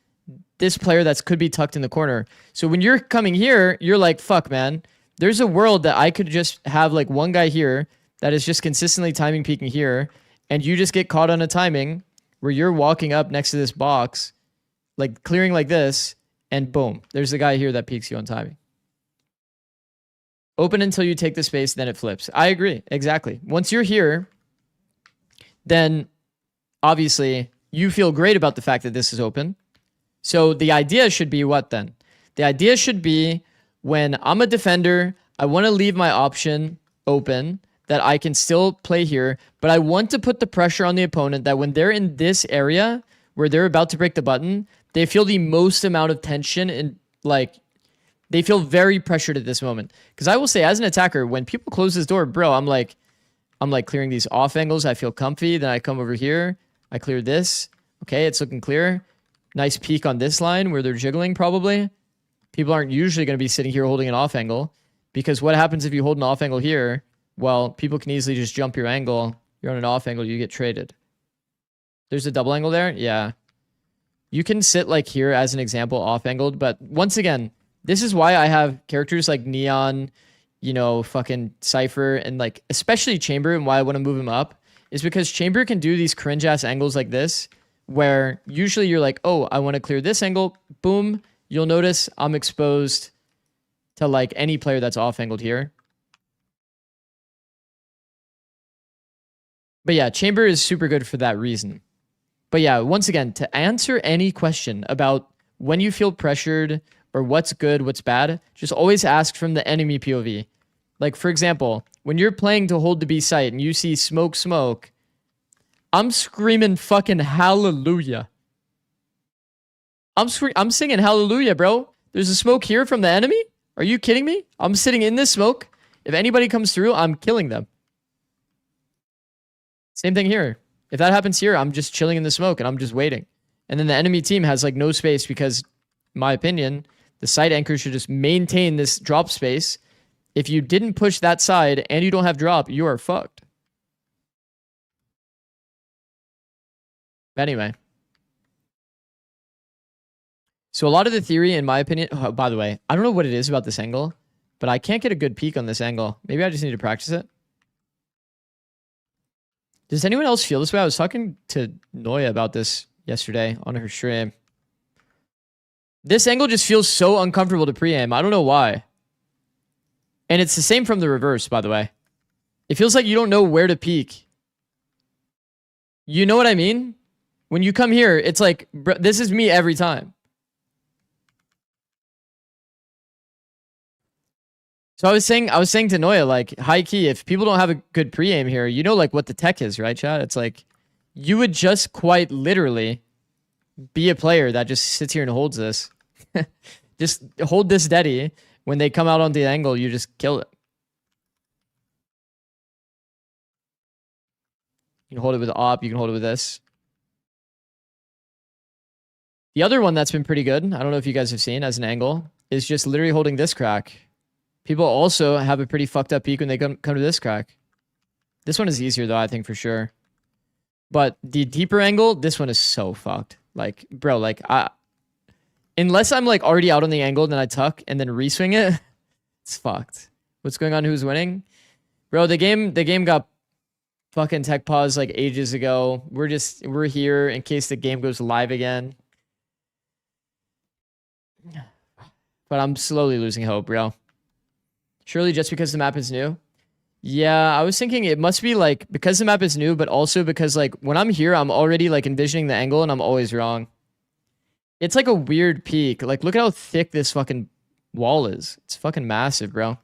this player that could be tucked in the corner. So when you're coming here, you're like, fuck, man. There's a world that I could just have like one guy here that is just consistently timing peeking here, and you just get caught on a timing where you're walking up next to this box, like clearing like this, and boom, there's a guy here that peeks you on timing. Open until you take the space, then it flips. I agree. Exactly. Once you're here, then obviously you feel great about the fact that this is open. So the idea should be what then? The idea should be when I'm a defender, I want to leave my option open that I can still play here, but I want to put the pressure on the opponent that when they're in this area where they're about to break the button, they feel the most amount of tension and like they feel very pressured at this moment. Because I will say, as an attacker, when people close this door, bro, I'm like clearing these off angles. I feel comfy. Then I come over here. I clear this. Okay, it's looking clear. Nice peek on this line where they're jiggling probably. People aren't usually going to be sitting here holding an off angle. Because what happens if you hold an off angle here? Well, people can easily just jump your angle. You're on an off angle, you get traded. There's a double angle there? Yeah. You can sit like here as an example, off angled. But once again, this is why I have characters like Neon, you know, fucking Cypher, and like especially Chamber, and why I want to move him up is because Chamber can do these cringe ass angles like this, where usually you're like, oh, I want to clear this angle. Boom. You'll notice I'm exposed to like any player that's off angled here. But yeah, Chamber is super good for that reason. But yeah, once again, to answer any question about when you feel pressured or what's good, what's bad, just always ask from the enemy POV. Like, for example, when you're playing to hold the B site and you see smoke, I'm screaming fucking hallelujah. I'm singing hallelujah, bro. There's a smoke here from the enemy? Are you kidding me? I'm sitting in this smoke. If anybody comes through, I'm killing them. Same thing here. If that happens here, I'm just chilling in the smoke and I'm just waiting. And then the enemy team has like no space because, in my opinion, the side anchor should just maintain this drop space. If you didn't push that side and you don't have drop, you are fucked. Anyway. So a lot of the theory, in my opinion... Oh, by the way, I don't know what it is about this angle, but I can't get a good peek on this angle. Maybe I just need to practice it. Does anyone else feel this way? I was talking to Noya about this yesterday on her stream. This angle just feels so uncomfortable to pre-aim. I don't know why. And it's the same from the reverse, by the way. It feels like you don't know where to peek. You know what I mean? When you come here, it's like, this is me every time. So I was saying to Noya, like, high key, if people don't have a good pre-aim here, you know, like, what the tech is, right, chat? It's like, you would just quite literally be a player that just sits here and holds this. Just hold this steady. When they come out on the angle, you just kill it. You can hold it with op, you can hold it with this. The other one that's been pretty good, I don't know if you guys have seen as an angle, is just literally holding this crack. People also have a pretty fucked up peak when they come to this crack. This one is easier though, I think, for sure. But the deeper angle, this one is so fucked. Like, bro, like, unless I'm like already out on the angle, then I tuck and then reswing it, it's fucked. What's going on? Who's winning? Bro, the game got fucking tech paused like ages ago. We're here in case the game goes live again. But I'm slowly losing hope, bro. Surely just because the map is new? Yeah, I was thinking it must be like because the map is new, but also because like when I'm here, I'm already like envisioning the angle and I'm always wrong. It's like a weird peak. Like, look at how thick this fucking wall is. It's fucking massive, bro.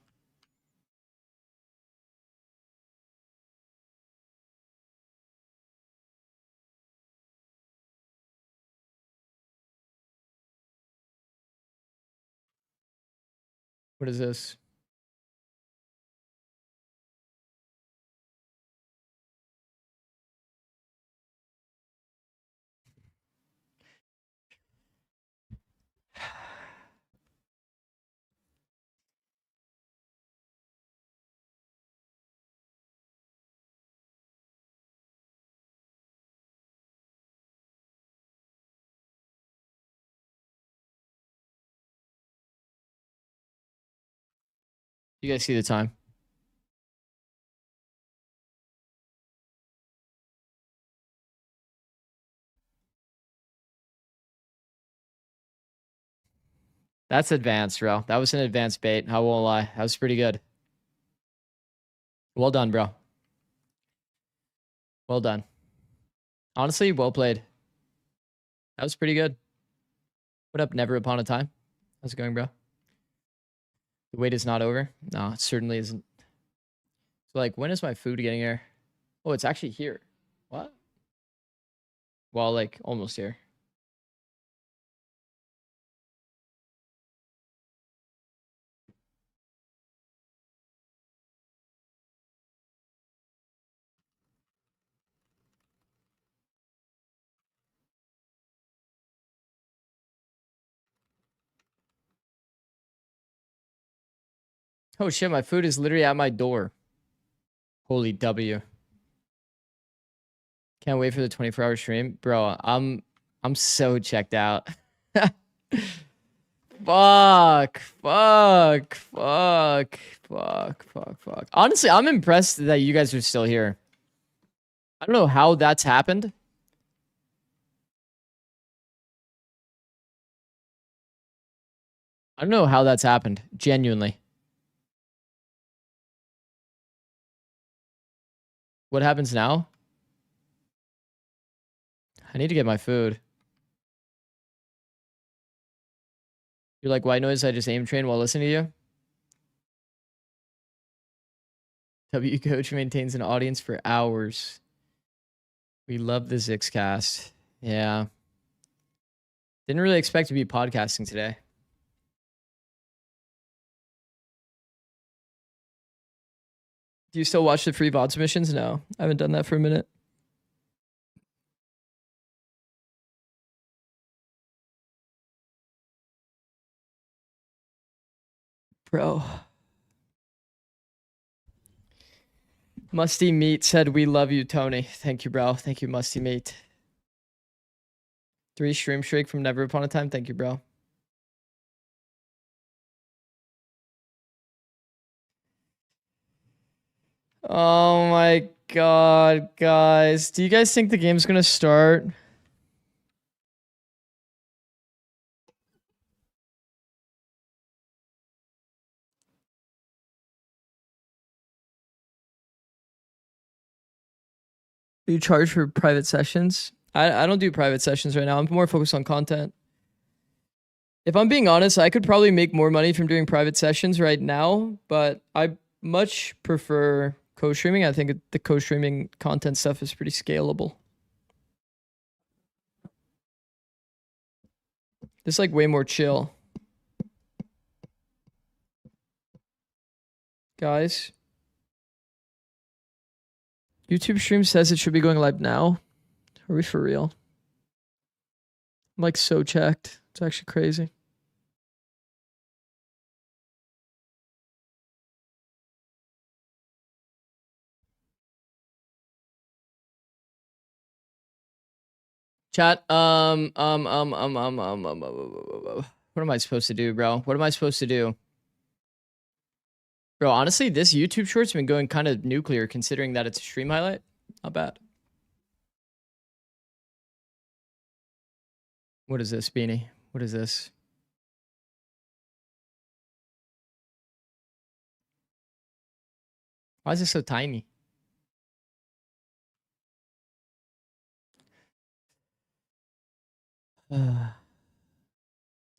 What is this? You guys see the time? That's advanced, bro. That was an advanced bait. I won't lie. That was pretty good. Well done, bro. Well done. Honestly, well played. That was pretty good. What up, Never Upon a Time? How's it going, bro? The wait is not over? No, it certainly isn't. So, like, when is my food getting here? Oh, it's actually here. What? Well, like, almost here. Oh shit, my food is literally at my door. Holy W. Can't wait for the 24-hour stream. Bro, I'm so checked out. Fuck. Honestly, I'm impressed that you guys are still here. I don't know how that's happened. I don't know how that's happened. Genuinely. What happens now? I need to get my food. You're like, white noise, I just aim train while listening to you? W Coach maintains an audience for hours. We love the Zikz cast. Yeah. Didn't really expect to be podcasting today. Do you still watch the free VOD submissions? No, I haven't done that for a minute. Bro. Musty Meat said, we love you, Tony. Thank you, bro. Thank you, Musty Meat. 3 stream streak from Never Upon a Time. Thank you, bro. Oh my god, guys. Do you guys think the game's gonna start? Do you charge for private sessions? I don't do private sessions right now. I'm more focused on content. If I'm being honest, I could probably make more money from doing private sessions right now, but I much prefer co-streaming. I think the co-streaming content stuff is pretty scalable. It's like way more chill. Guys. YouTube stream says it should be going live now. Are we for real? I'm like so checked. It's actually crazy. Chat, what am I supposed to do, bro? What am I supposed to do? Bro, honestly, this YouTube short's been going kind of nuclear considering that it's a stream highlight. Not bad. What is this, Beanie? What is this? Why is it so tiny?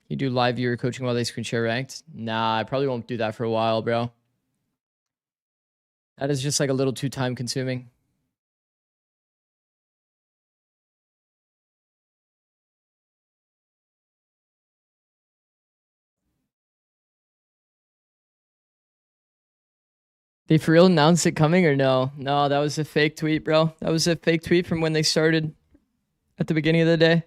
You do live viewer coaching while they screen share ranked? Nah, I probably won't do that for a while, bro. That is just like a little too time consuming. They for real announced it coming or no? No, that was a fake tweet, bro. That was a fake tweet from when they started at the beginning of the day.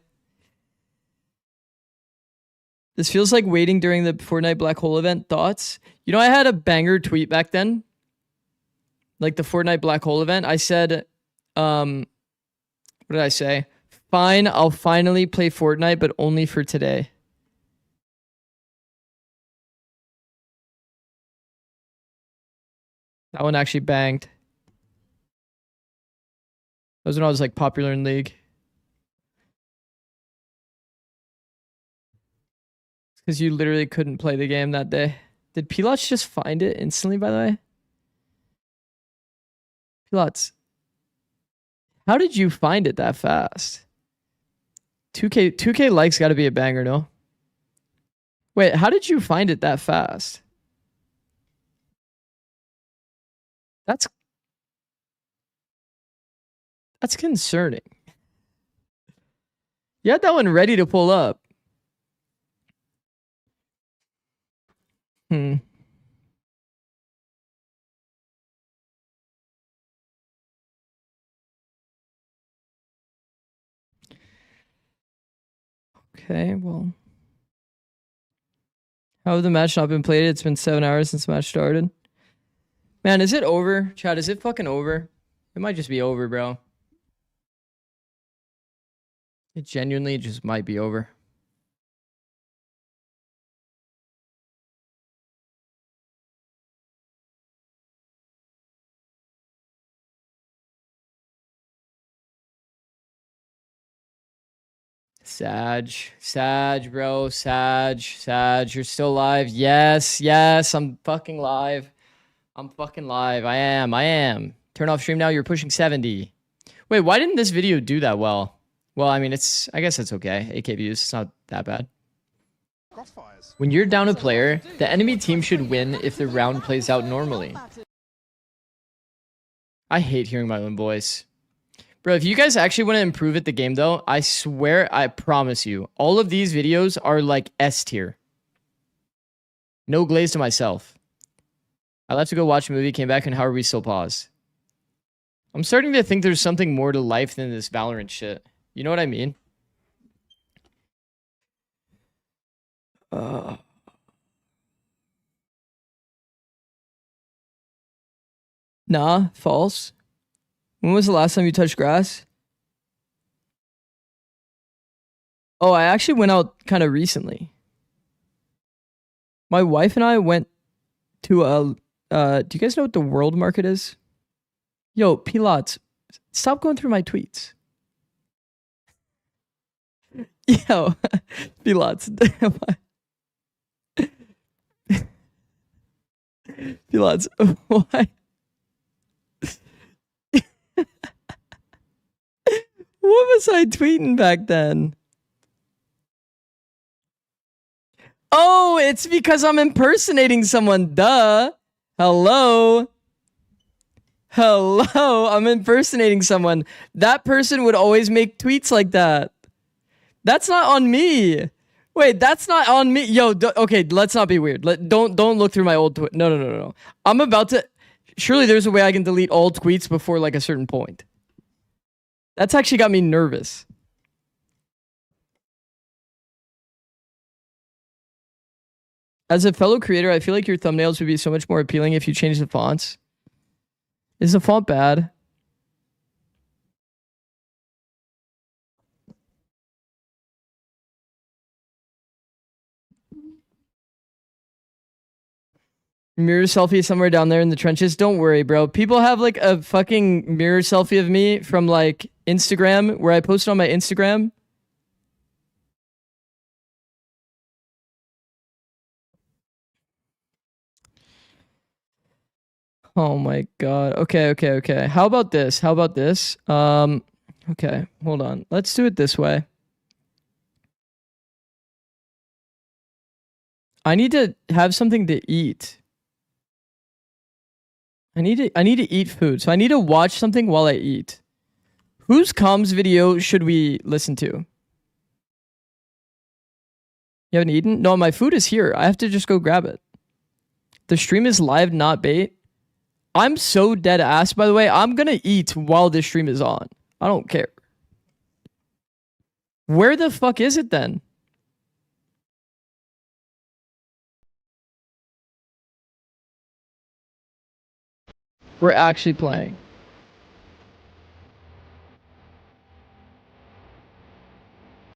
This feels like waiting during the Fortnite Black Hole event. Thoughts? You know, I had a banger tweet back then. Like the Fortnite Black Hole event. I said, what did I say? Fine, I'll finally play Fortnite, but only for today. That one actually banged. That was when I was like popular in League. Because you literally couldn't play the game that day. Did Pilots just find it instantly, by the way? Pilots. How did you find it that fast? 2K likes gotta be a banger, no? Wait, how did you find it that fast? That's concerning. You had that one ready to pull up. Okay, well. How have the match not been played? It's been 7 hours since the match started. Man, is it over? Chad, is it fucking over? It might just be over, bro. It genuinely just might be over. Sag, bro. Sag, you're still live. Yes, I'm fucking live. I am. Turn off stream now, you're pushing 70. Wait, why didn't this video do that well? Well, I mean, I guess it's okay. 8K views, it's not that bad. When you're down a player, the enemy team should win if the round plays out normally. I hate hearing my own voice. Bro, if you guys actually want to improve at the game, though, I swear, I promise you, all of these videos are like S tier. No glaze to myself. I left to go watch a movie, came back, and how are we still paused? I'm starting to think there's something more to life than this Valorant shit. You know what I mean? Nah, false. When was the last time you touched grass? Oh, I actually went out kind of recently. My wife and I went to a... do you guys know what the World Market is? Yo, Pilots, stop going through my tweets. Yo, Pilots. Pilots, why? What was I tweeting back then? Oh, it's because I'm impersonating someone, duh. Hello, I'm impersonating someone. That person would always make tweets like that. That's not on me. Wait, that's not on me. Yo, okay, let's not be weird. Don't look through my old tweet. No. I'm about to... Surely there's a way I can delete all tweets before like a certain point. That's actually got me nervous. As a fellow creator, I feel like your thumbnails would be so much more appealing if you changed the fonts. Is the font bad? Mirror selfie somewhere down there in the trenches. Don't worry, bro. People have like a fucking mirror selfie of me from like Instagram where I posted on my Instagram. Oh my god. Okay. How about this? Okay, hold on. Let's do it this way. I need to have something to eat. I need to eat food. So I need to watch something while I eat. Whose comms video should we listen to? You haven't eaten? No, my food is here. I have to just go grab it. The stream is live, not bait. I'm so dead ass, by the way. I'm gonna eat while this stream is on. I don't care. Where the fuck is it then? We're actually playing.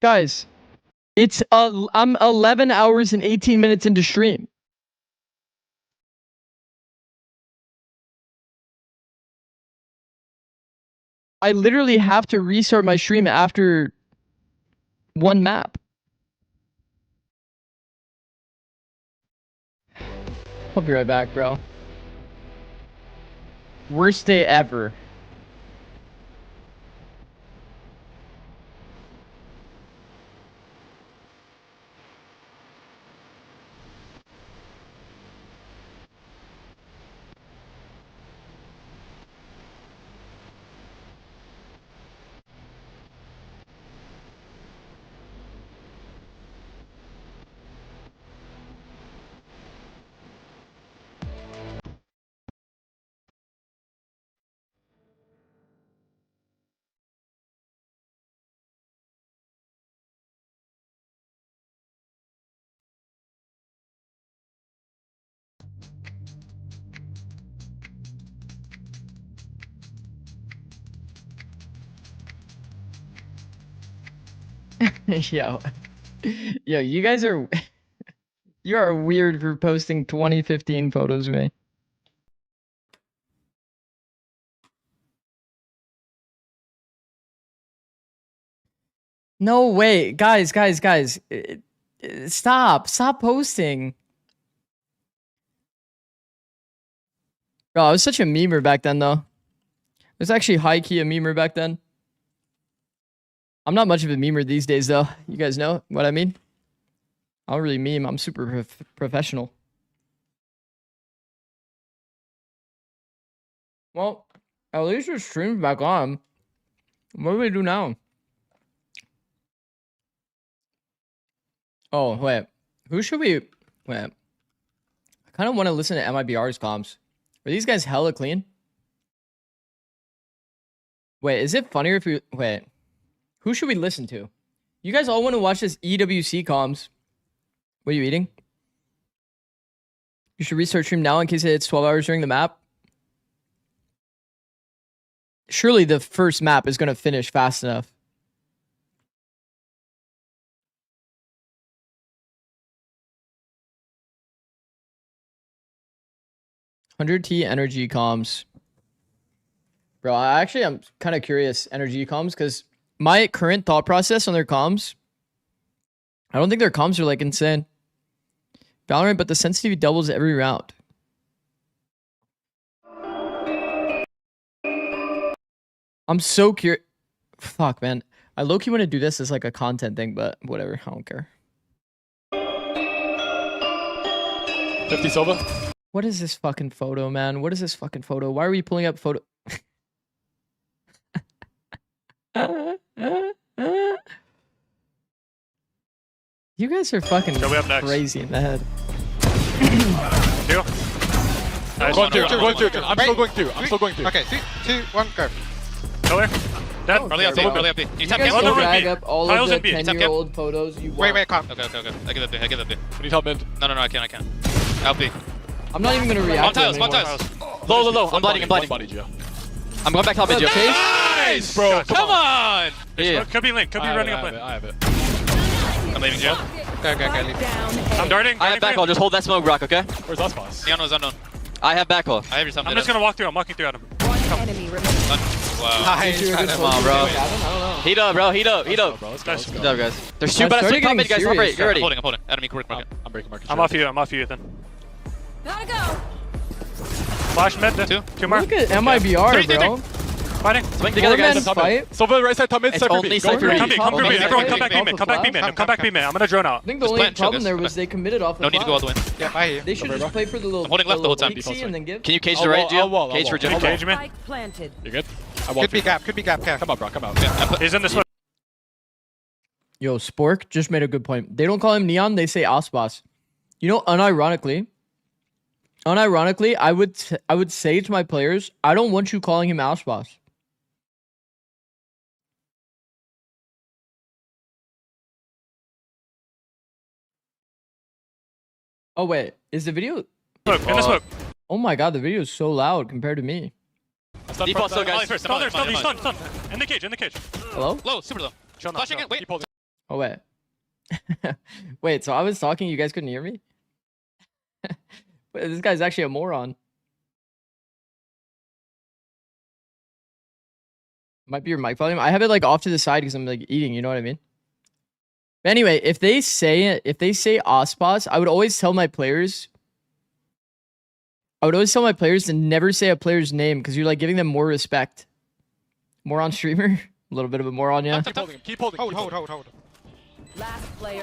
Guys, it's I'm 11 hours and 18 minutes into stream. I literally have to restart my stream after one map. I'll be right back, bro. Worst day ever. Yo, you guys are you are weird for posting 2015 photos of me. No way, guys, stop posting. Bro, I was such a memer back then, though. I was actually high key a memer back then. I'm not much of a memer these days, though. You guys know what I mean? I don't really meme. I'm super professional. Well, at least your stream's back on. What do we do now? Oh, wait. Who should we... Wait. I kind of want to listen to MIBR's comms. Are these guys hella clean? Wait, is it funnier if we... Wait. Who should we listen to? You guys all want to watch this EWC comms. What are you eating? You should restart stream now in case it's 12 hours during the map. Surely the first map is going to finish fast enough. $100T energy comms. Bro, I'm kind of curious energy comms because my current thought process on their comms, I don't think their comms are like insane. VALORANT, but the sensitivity doubles every round. I'm so curious. Fuck, man. I low-key want to do this as like a content thing, but whatever. I don't care. 50 silver. What is this fucking photo, man? What is this fucking photo? Why are we pulling up photo? You guys are fucking crazy in the head. Two. I'm going through. I'm still going through. Okay, 3, 2, 1, go. Color. Dead. Early up B, early up B. You tap guys camp. can drag up all Tiles of in the B. 10-year-old photos you want. Wait, calm. Okay. I get up B, I get up B. We need help mid. No, I can't. Out B. I'm not even gonna react to it Tiles, anymore. Low. I'm blinding. I'm going back top mid, Gio. Nice, bro. Come on! Yeah. Could be link, could be running up link. I have it. I'm leaving, Gio. Okay, leave. I'm darting. I have backhaul, just hold that smoke rock, okay? Where's that boss? Neon was unknown. I have backhaul. I have your I'm just gonna walk through, I'm walking through at him. Wow. Nice. Come on, bro. Heat up, bro. Heat up. Bro, let's go. Good job, guys. There's two better top mid guys. Operate. Get ready. I'm holding. Enemy quick market. I'm breaking market. I'm off you, Ethan. Gotta go. Flash mid, two more. Look at MIBR, bro. Fighting. Swing together, guys. Fight. Silver right side top mid, It's Cypher only B. Cypher B. Come through B. Everyone come back B mid. Come back B mid. I'm gonna drone out. I think the only problem there was they committed off the No need to go all the way. Yeah, I hear you. They should just play for the little. I'm holding left the whole time. Pixie and then give. Can you cage the right, Gio? Cage for Jimmy. Cage me. Spike planted. You good? Could be gap, care. Come out, bro. Come out. He's in this one. Yo, Spork just made a good point. They don't call him Neon, they say Aspas. You know, unironically, Unironically, I would say to my players, I don't want you calling him Ash Boss. Oh wait, is the video? Smoke, in the smoke. Oh my god, the video is so loud compared to me. Default still, guys. Stun there, stun. In the cage, in the cage. Hello? Low, super low. Flashing it, wait. Oh wait. Wait, so I was talking, you guys couldn't hear me? Wait, this guy's actually a moron. Might be your mic volume. I have it like off to the side because I'm like eating, you know what I mean? But anyway, if they say Ospas, I would always tell my players to never say a player's name because you're like giving them more respect. Moron streamer? A little bit of a moron, yeah. Keep holding. Hold. Last player.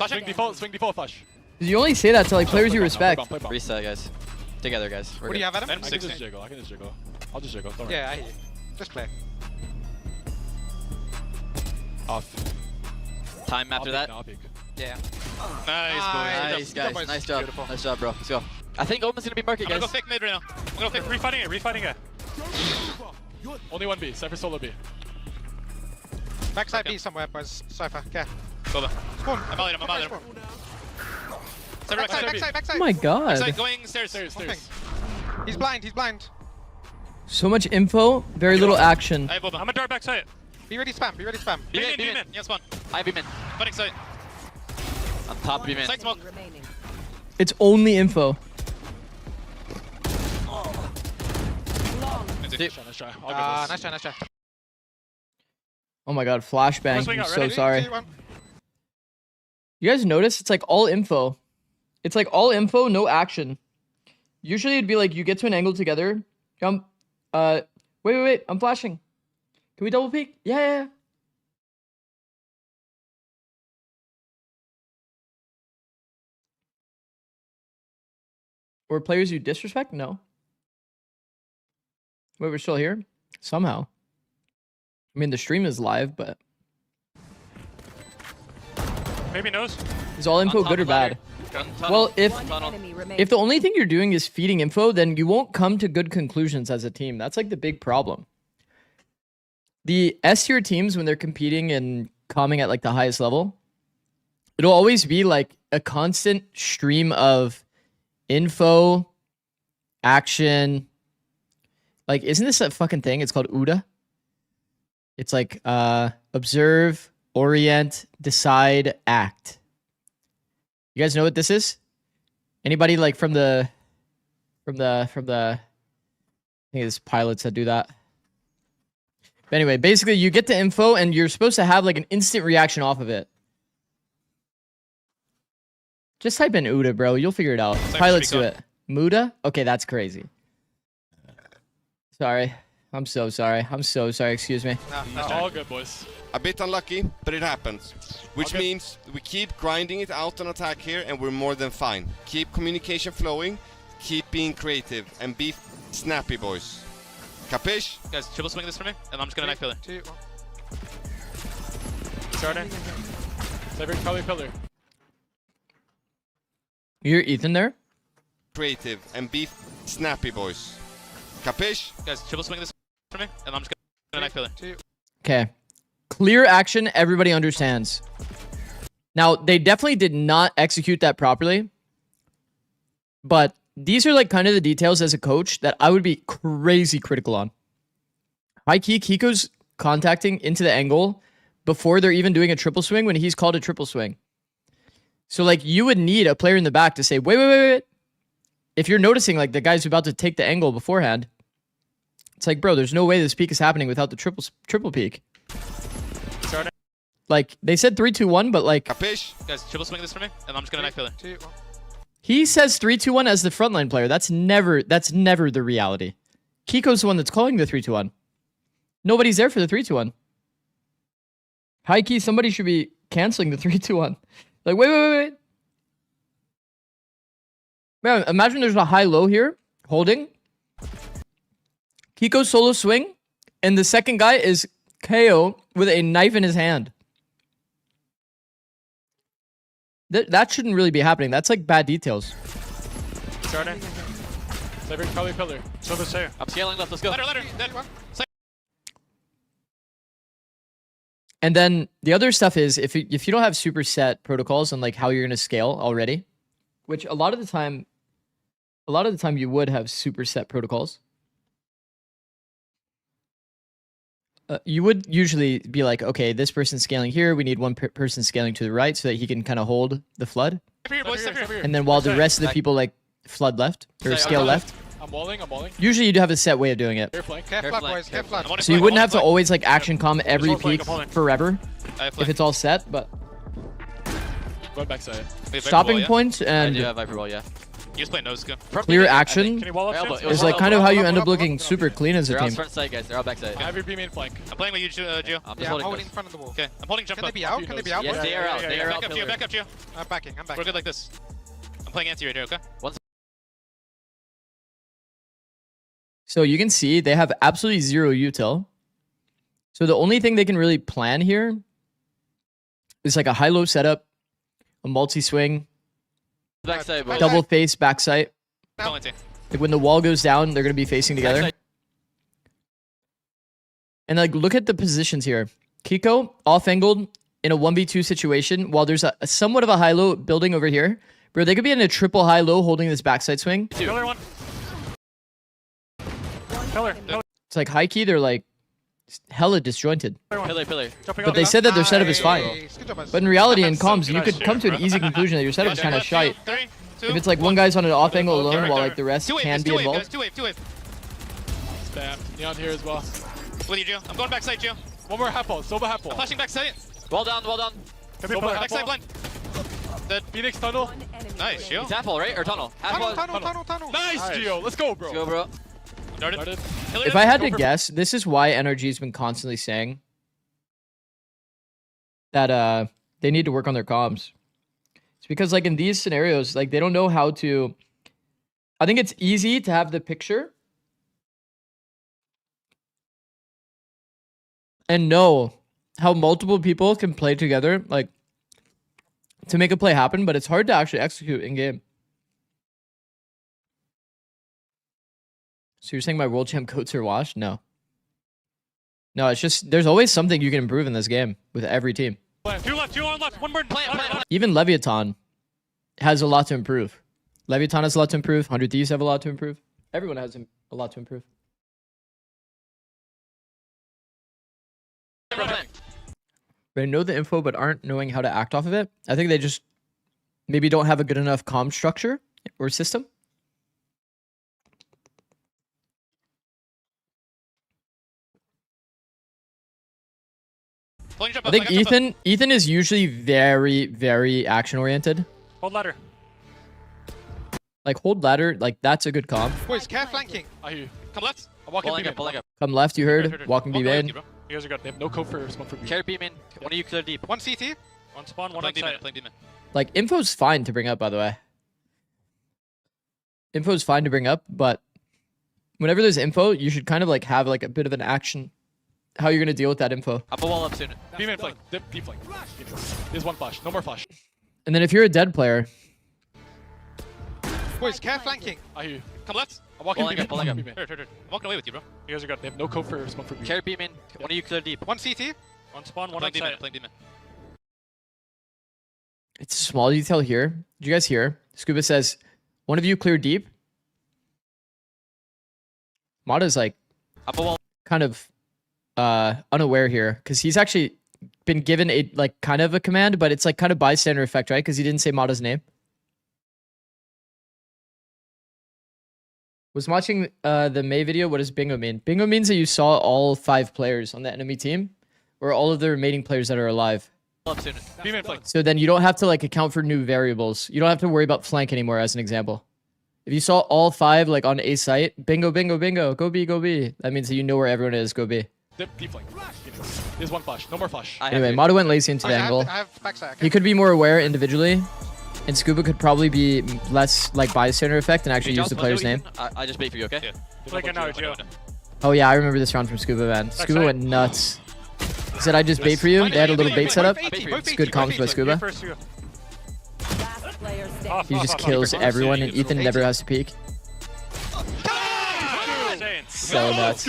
Swing default flash. You only say that to like players you respect. Reset, guys. Together, guys. What do you have, Adam? I can just jiggle. I'll just jiggle. Don't worry. Yeah, I hear you. Just play. Off. Time after that. Yeah. Nice, guys. Nice job. Beautiful. Nice job, bro. Let's go. I think Omen's gonna be market, guys. I'm gonna go fake mid right now. I'm gonna fake refighting it. Only one B. Cypher solo B. Backside B somewhere, boys. Cypher, okay. Solo. Spawn. I'm out of him. Backside. Oh my god. Backside, going stairs. He's blind. So much info, very little action. I'm a dart backside. Be ready, spam. Be in. Yeah, spawn. I have him in. Fighting side. On top of him in. Side smoke. It's only info. Nice try. Nice try. Oh my god, flashbang. I'm so sorry. 2, 1. You guys notice it's like all info. It's like all info, no action. Usually it'd be like you get to an angle together. Wait, I'm flashing. Can we double peek? Yeah. Or players you disrespect? No. Wait, we're still here? Somehow. I mean, the stream is live, but... Maybe nose. Is all info good or bad? Well, if the only thing you're doing is feeding info, then you won't come to good conclusions as a team. That's like the big problem. The S-tier teams, when they're competing and calming at like the highest level, it'll always be like a constant stream of info, action. Like, isn't this a fucking thing? It's called UDA. It's like observe, orient, decide, act. You guys know what this is? Anybody like from the I think it's pilots that do that. But anyway, basically you get the info and you're supposed to have like an instant reaction off of it. Just type in UDA, bro. You'll figure it out. Pilots do it. Muda? Okay, that's crazy. Sorry. I'm so sorry. Excuse me. All good, boys. A bit unlucky, but it happens. Which means we keep grinding it out on attack here and we're more than fine. Keep communication flowing, keep being creative, and be snappy, boys. Capish? Guys, triple swing this for me, and I'm just gonna knife pillar. 2, 1. Starting. Cypher, probably pillar. You hear Ethan there? Creative, and be snappy, boys. Capish? Guys, triple swing this for me, and I'm just gonna knife pillar. 2. Okay. Clear action, everybody understands. Now, they definitely did not execute that properly. But these are like kind of the details as a coach that I would be crazy critical on. High key, Kiko's contacting into the angle before they're even doing a triple swing when he's called a triple swing. So like you would need a player in the back to say, wait. If you're noticing like the guy's about to take the angle beforehand, it's like, bro, there's no way this peek is happening without the triple peek. Starting. Like they said 3-2-1, but like Capish? Guys, triple swing this for me, and I'm just gonna knife pillar. 2, 1. he says 3-2-1 as the frontline player. That's never the reality. Kiko's the one that's calling the 3-2-1. Nobody's there for the 3-2-1. High key, somebody should be canceling the 3-2-1. Like, wait. Man, imagine there's a high-low here, holding. Kiko solo swing, and the second guy is KO with a knife in his hand. That shouldn't really be happening. That's like bad details. Starting. Cypher, Charlie pillar. Silver's here. I'm scaling left. Let's go. Ladder. Dead. And then the other stuff is if you don't have super set protocols on like how you're gonna scale already, which a lot of the time you would have super set protocols. You would usually be like, okay, this person's scaling here. We need one person scaling to the right so that he can kind of hold the flood. And then while the rest of the people like flood left or scale left. I'm walling. Usually you'd have a set way of doing it. Careful, boys. Careful. So you wouldn't have to always like action com every peak forever if it's all set, but Going backside. stopping points and I do have Viper Wall, yeah. You just play no skin. clear action Can you wall up? is like kind of how you end up looking super clean as a They're out team. front side, guys. They're out backside. I have your B main flank. I'm playing with you, Gio. I'm just Yeah, I'm holding holding in close. front of the wall. Okay, I'm holding jump Can up. they be out? Can they be out? Yes, they are out. They are out. Back up, Gio. Back up, Gio. I'm backing. We're good like this. I'm playing anti right here, okay? So you can see they have absolutely zero util. So the only thing they can really plan here is like a high-low setup, a multi-swing, Backside, boys. double face backside. No. Like when the wall goes down, they're going to be facing together. Backside. And like look at the positions here. Kiko off-angled in a 1v2 situation while there's a somewhat of a high-low building over here. Bro, they could be in a triple high-low holding this backside swing. Pillar one. Pillar. It's like high key, they're like hella disjointed. Pillar. But they said that their setup is fine. Nice. Good job, guys. But in reality, in comms, you could come to an easy conclusion that your setup is kind of shite. If it's like one guy's on an off angle alone while like the rest can be involved. Two wave. Spam. Neon here as well. With you, Gio. I'm going backside, Gio. One more half wall. Soba half I'm wall. flashing backside. Well done. Soba half Backside wall. blind. Phoenix tunnel. Nice, Gio. He's half wall, right? Or tunnel? Half wall. Tunnel. Nice, Gio. Let's go, bro. Let's go, bro. Darted. If I had to guess, this is why NRG has been constantly saying that they need to work on their comms. It's because like in these scenarios, like they don't know how to. I think it's easy to have the picture and know how multiple people can play together, like to make a play happen, but it's hard to actually execute in game. So you're saying my world champ coats are washed? No. No, it's just there's always something you can improve in this game with every team. Two on left. One bird. Plant. Even Leviathan has a lot to improve. Leviathan has a lot to improve. 100 Thieves have a lot to improve. Everyone has a lot to improve. They know the info but aren't knowing how to act off of it. I think they just maybe don't have a good enough comm structure or system. I think Ethan is usually very, very action oriented. Hold ladder. Like hold ladder, like that's a good comp. Boys, care flanking. I hear you. Come left. I'm walking B Pulling main. up. Come left, you heard. Walking B main. You guys are good. They have no code for smoke for B. Carry B main. One of you clear deep. One CT. One spawn, one outside. Playing demon. Like info's fine to bring up, by the way. Info's fine to bring up, but whenever there's info, you should kind of like have like a bit of an action. How you're gonna deal with that info. Up a wall up soon. B main flank. Deep flank. There's one flash. No more flash. And then if you're a dead player, Boys, care flanking. I hear you. Come left. I'm walking B main. Pulling up. B main. I'm walking away with you, bro. You guys are good. They have no code for smoke for B. Carry B main. One of you clear deep. One CT. One spawn, one Playing outside. demon. Playing demon. it's a small detail here. Did you guys hear? Scuba says, one of you clear deep. Mata's like Up a wall. kind of unaware here because he's actually been given a like kind of a command, but it's like kind of bystander effect, right? Because he didn't say Mata's name. Was watching the May video. What does bingo mean? Bingo means that you saw all 5 players on the enemy team, or all of the remaining players that are alive. Up soon. B main flank. So then you don't have to like account for new variables. You don't have to worry about flank anymore, as an example. If you saw all 5 like on a site, bingo, bingo, bingo, go B, go B. That means that you know where everyone is. Go B. Deep flank. There's one flash. No more flash. Anyway, Mata went lazy into the angle. I have backside. He could be more aware individually, and Scuba could probably be less like bystander effect and actually use the player's name. I just bait for you, okay? Like an hour, Gio. Oh yeah, I remember this round from Scuba, man. Scuba went nuts. He said, I just bait for you. They had a little bait setup. It's good comms by Scuba. He just kills everyone, and Ethan never has to peek. So nuts.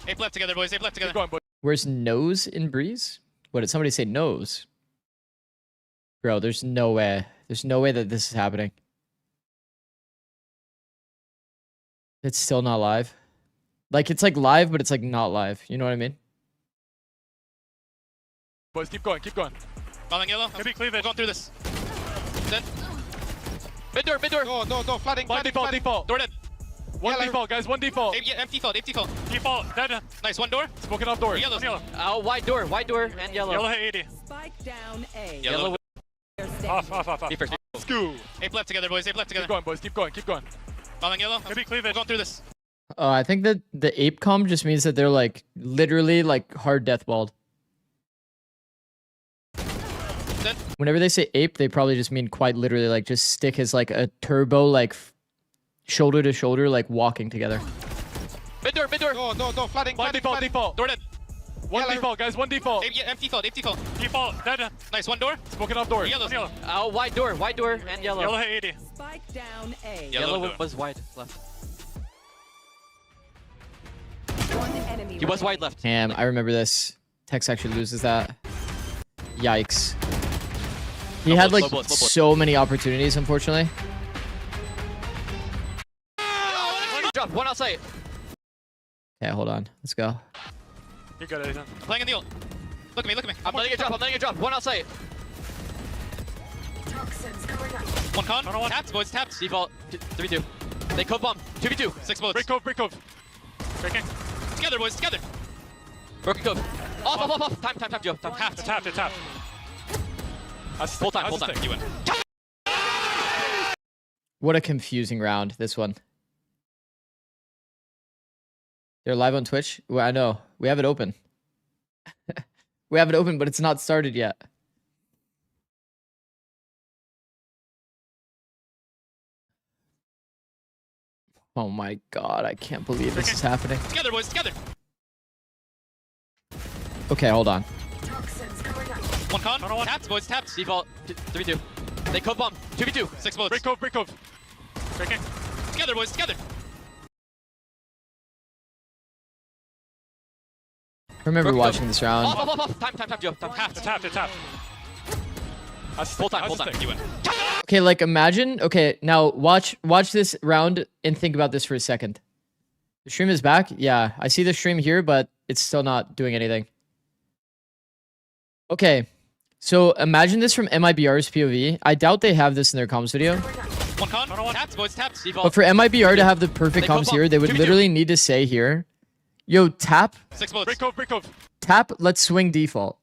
Ape left together, boys. Ape left together. Keep going, boys. Where's nose in Breeze? What did somebody say? Nose. Bro, there's no way. There's no way that this is happening. It's still not live. Like, it's like live, but it's like not live. You know what I mean? Boys, keep going, keep going. Falling yellow. Maybe cleavage. We're going through this. Dead. Mid door, mid door. No, flooding, Blind default, default. Door dead. One Yellow. default, guys, one default. Empty default, empty default. Default, dead. Nice, one door. Smoking off door. Yellow. Yellow. Wide door, and yellow. Yellow hit 80. Spike down A. Yellow. Off. Be first. Scoo. Ape left together, boys. Ape left Keep together. going, boys, keep going, keep going. Falling yellow. Maybe cleavage. We're going through this. I think that the ape comp just means that they're like literally like hard deathballed. Dead. Whenever they say ape, they probably just mean quite literally like just stick as like a turbo like shoulder to shoulder like walking together. Mid door, mid door. No, flooding, Blind default, default. Door dead. One Yellow. default, guys, one default. Empty default, empty default. Default, dead. Nice, one door. Smoking off door. Yellow. Wide door, and yellow. Yellow hit 80. Spike down A. Yellow door. was wide left. One enemy. He was wide left. Damn, I remember this. Tex actually loses that. Yikes. He had like so many opportunities, unfortunately. Drop, one outside. Okay, hold on. Let's go. You're good, Ethan. Playing in the ult. Look at me, look at me. I'm letting it drop, one outside. One con. One. Tapped, boys, tapped. Default, 3-2. They code bomb, 2v2. 6 bullets. Break cove. Breaking. Together, boys, together. Broken code. Off. Time, Joe. Time. Tap. Full time. You win. What a confusing round, this one. They're live on Twitch? Well, I know. We have it open. We have it open, but it's not started yet. Oh my god, I can't believe this is happening. Together, boys, together. Okay, hold on. One con. Tapped, boys, tapped. Default, 3v2. They code bomb, 2v2. 6 bullets. Break cove. Breaking. Together, boys, together. I remember watching this round. Off. Time, Joe. Time. Tap. Full time. You win. Okay, like imagine. Okay, now watch this round and think about this for a second. The stream is back. Yeah, I see the stream here, but it's still not doing anything. Okay, so imagine this from MIBR's POV. I doubt they have this in their comms video. One con. Tapped, boys, tapped. But for MIBR to have the perfect comms here, they would literally need to say here, yo, tap. 6 bullets. Break cove. Tap, let's swing default.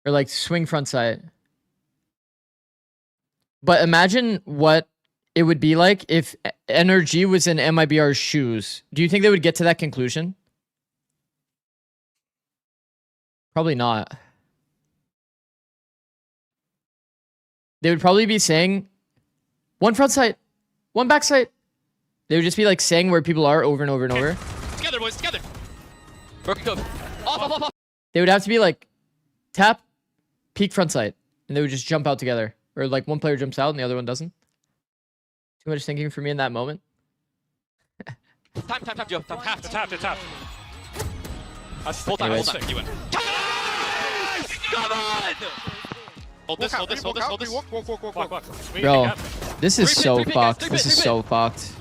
Or like swing front sight. But imagine what it would be like if NRG was in MIBR's shoes. Do you think they would get to that conclusion? Probably not. They would probably be saying, one front sight, one back sight. They would just be like saying where people are over and over and over. Together, boys, together. Broken code. Off. They would have to be like, tap, peek front sight. And they would just jump out together. Or like one player jumps out and the other one doesn't. Too much thinking for me in that moment. Time, Joe. Time. Tap. Full time. You win. Come on! Hold this. Walk. Bro, this is so fucked. This is so fucked.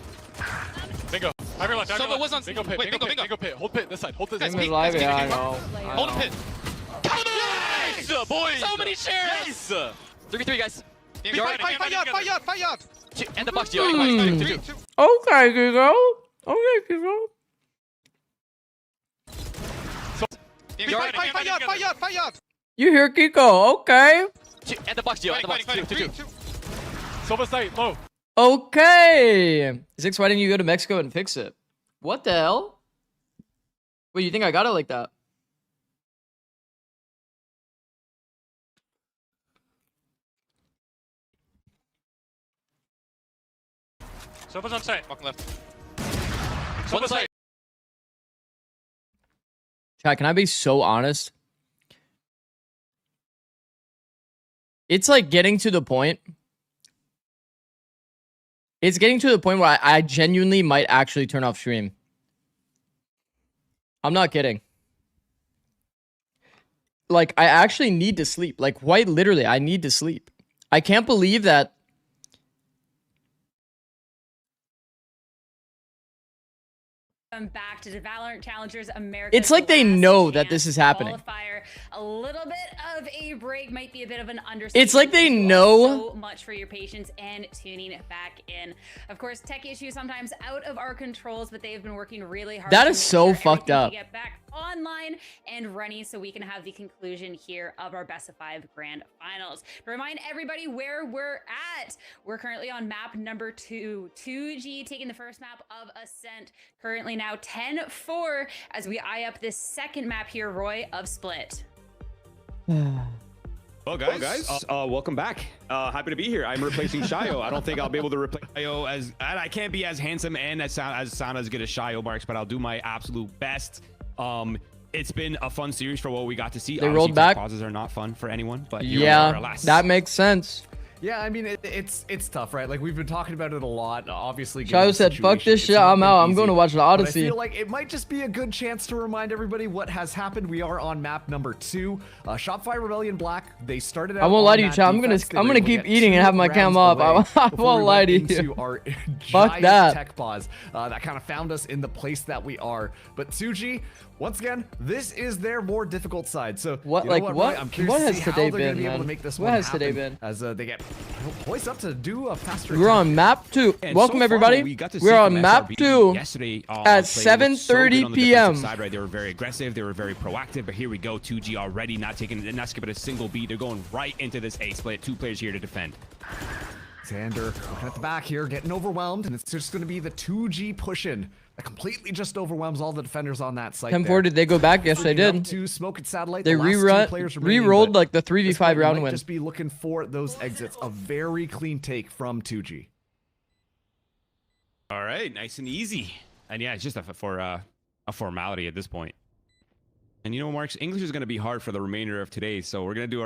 Bingo. Higher left. Someone was on. Bingo pit. Wait, bingo. Pit. Hold pit. This side. Hold this. Guys, Side. peek, live, guys, yeah, peek, I know. Hold him pit. Nice, boys. So many shares. 3v3, guys. Fight yard. And the box, Gio. Okay, Gigo. Fight yard. You hear Kiko? Okay. And the box, Gio. And the box. 2. Silver side. Low. Okay. Zikz, why didn't you go to Mexico and fix it? What the hell? Wait, you think I got it like that? Silver's on site. Walking left. Silver side. Chat, can I be so honest? It's like getting to the point It's getting to the point where I genuinely might actually turn off stream. I'm not kidding. Like, I actually need to sleep. Like, quite literally, I need to sleep. I can't believe that. Back to the Valorant Challengers America. It's like they know that this is happening. Qualifier. A little bit of a break might be a bit of an understatement. It's like they know. So much for your patience and tuning back in. Of course, tech issues sometimes out of our controls, but they have been working really hard. That is so fucked up. To get back online and running so we can have the conclusion here of our best of 5 grand finals. To remind everybody where we're at, we're currently on map number 2. 2G taking the first map of Ascent. Currently now 10-4 as we eye up this second map here, Roy, of Split. Well, guys, welcome back. Happy to be here. I'm replacing Shayo. I don't think I'll be able to replace Shayo and I can't be as handsome and as sound as good as Shayo Marks, but I'll do my absolute best. It's been a fun series for what we got to see. They rolled back. Pauses are not fun for anyone, but yeah, that makes sense. Yeah, I mean, it's tough, right? Like, we've been talking about it a lot, obviously. Shayo said, fuck this shit, I'm out. I'm going to watch the Odyssey. I feel like it might just be a good chance to remind everybody what has happened. We are on map number 2. Shopify Rebellion Black. They started out. I won't lie to you, Chad. I'm gonna keep eating and have my cam up. I won't lie to you. Fuck that. Tech pause that kind of found us in the place that we are. But 2G, once again, this is their more difficult side. So what? You know what? I'm curious what to has see today how they're been, gonna be man? able to make this what one has happen today been? as they get poised up to do a faster. We're on map 2. And Welcome so everybody. We're on map 2 yesterday, at 7:30 p.m. Side, right? They were very aggressive. They were very proactive. But here we go. 2G already not skipping a single beat. They're going right into this A split. 2 players here to defend. Xander looking at the back here, getting overwhelmed, and it's just going to be the 2G push-in that completely just overwhelms all the defenders on that site. 10-4, did they go back? Yes, they did. To Smoke and Satellite. They re-rolled like the 3v5 round win. Just be looking for those exits. A very clean take from 2G. All right, nice and easy. And yeah, it's just a formality at this point. And you know, Marks, English is going to be hard for the remainder of today, so we're going to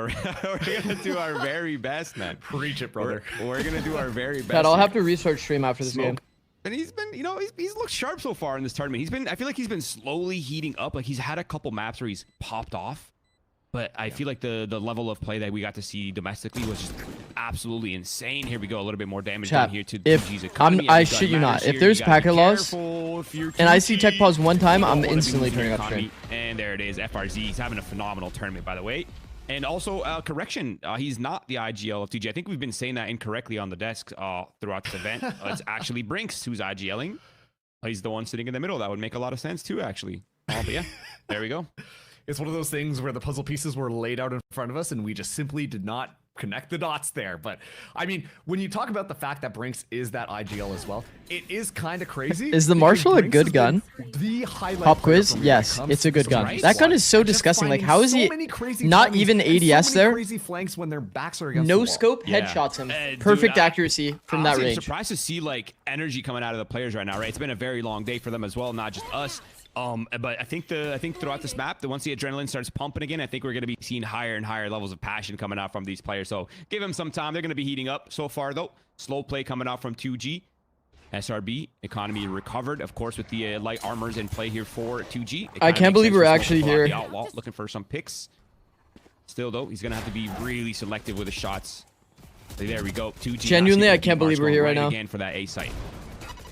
do our very best, man. Preach it, brother. We're going to do our very best. Chad, I'll have to restart stream after this game. And he's been, you know, he's looked sharp so far in this tournament. I feel like he's been slowly heating up. Like, he's had a couple maps where he's popped off. But I feel like the level of play that we got to see domestically was just absolutely insane. Here we go, a little bit more damage down here to GG's economy. I shit you not. If there's packet loss and I see tech pause one time, I'm instantly turning up stream. And there it is, FRZ. He's having a phenomenal tournament, by the way. And also, correction, he's not the IGL of 2G. I think we've been saying that incorrectly on the desk throughout this event. It's actually Brinks who's IGLing. He's the one sitting in the middle. That would make a lot of sense too, actually. But yeah, there we go. It's one of those things where the puzzle pieces were laid out in front of us and we just simply did not connect the dots there. But I mean, when you talk about the fact that Brinks is that IGL as well, it is kind of crazy. Is the Marshall a good gun? The highlight Pop quiz? Yes, it's a good gun. That gun is so disgusting. Like, how is he not even ADS there? Crazy flanks when their backs are against no the wall. scope headshots him. Perfect accuracy from that range. I'm surprised to see like energy coming out of the players right now, right? It's been a very long day for them as well, not just us. But I think throughout this map, once the adrenaline starts pumping again, I think we're going to be seeing higher and higher levels of passion coming out from these players. So give them some time. They're going to be heating up. So far, though, slow play coming out from 2G. SRB, economy recovered, of course, with the light armors in play here for 2G. I can't believe we're actually here. The Outlaw looking for some picks. Still, though, he's going to have to be really selective with his shots. There we go. 2G. Genuinely, I can't believe we're here right now. Again for that A site.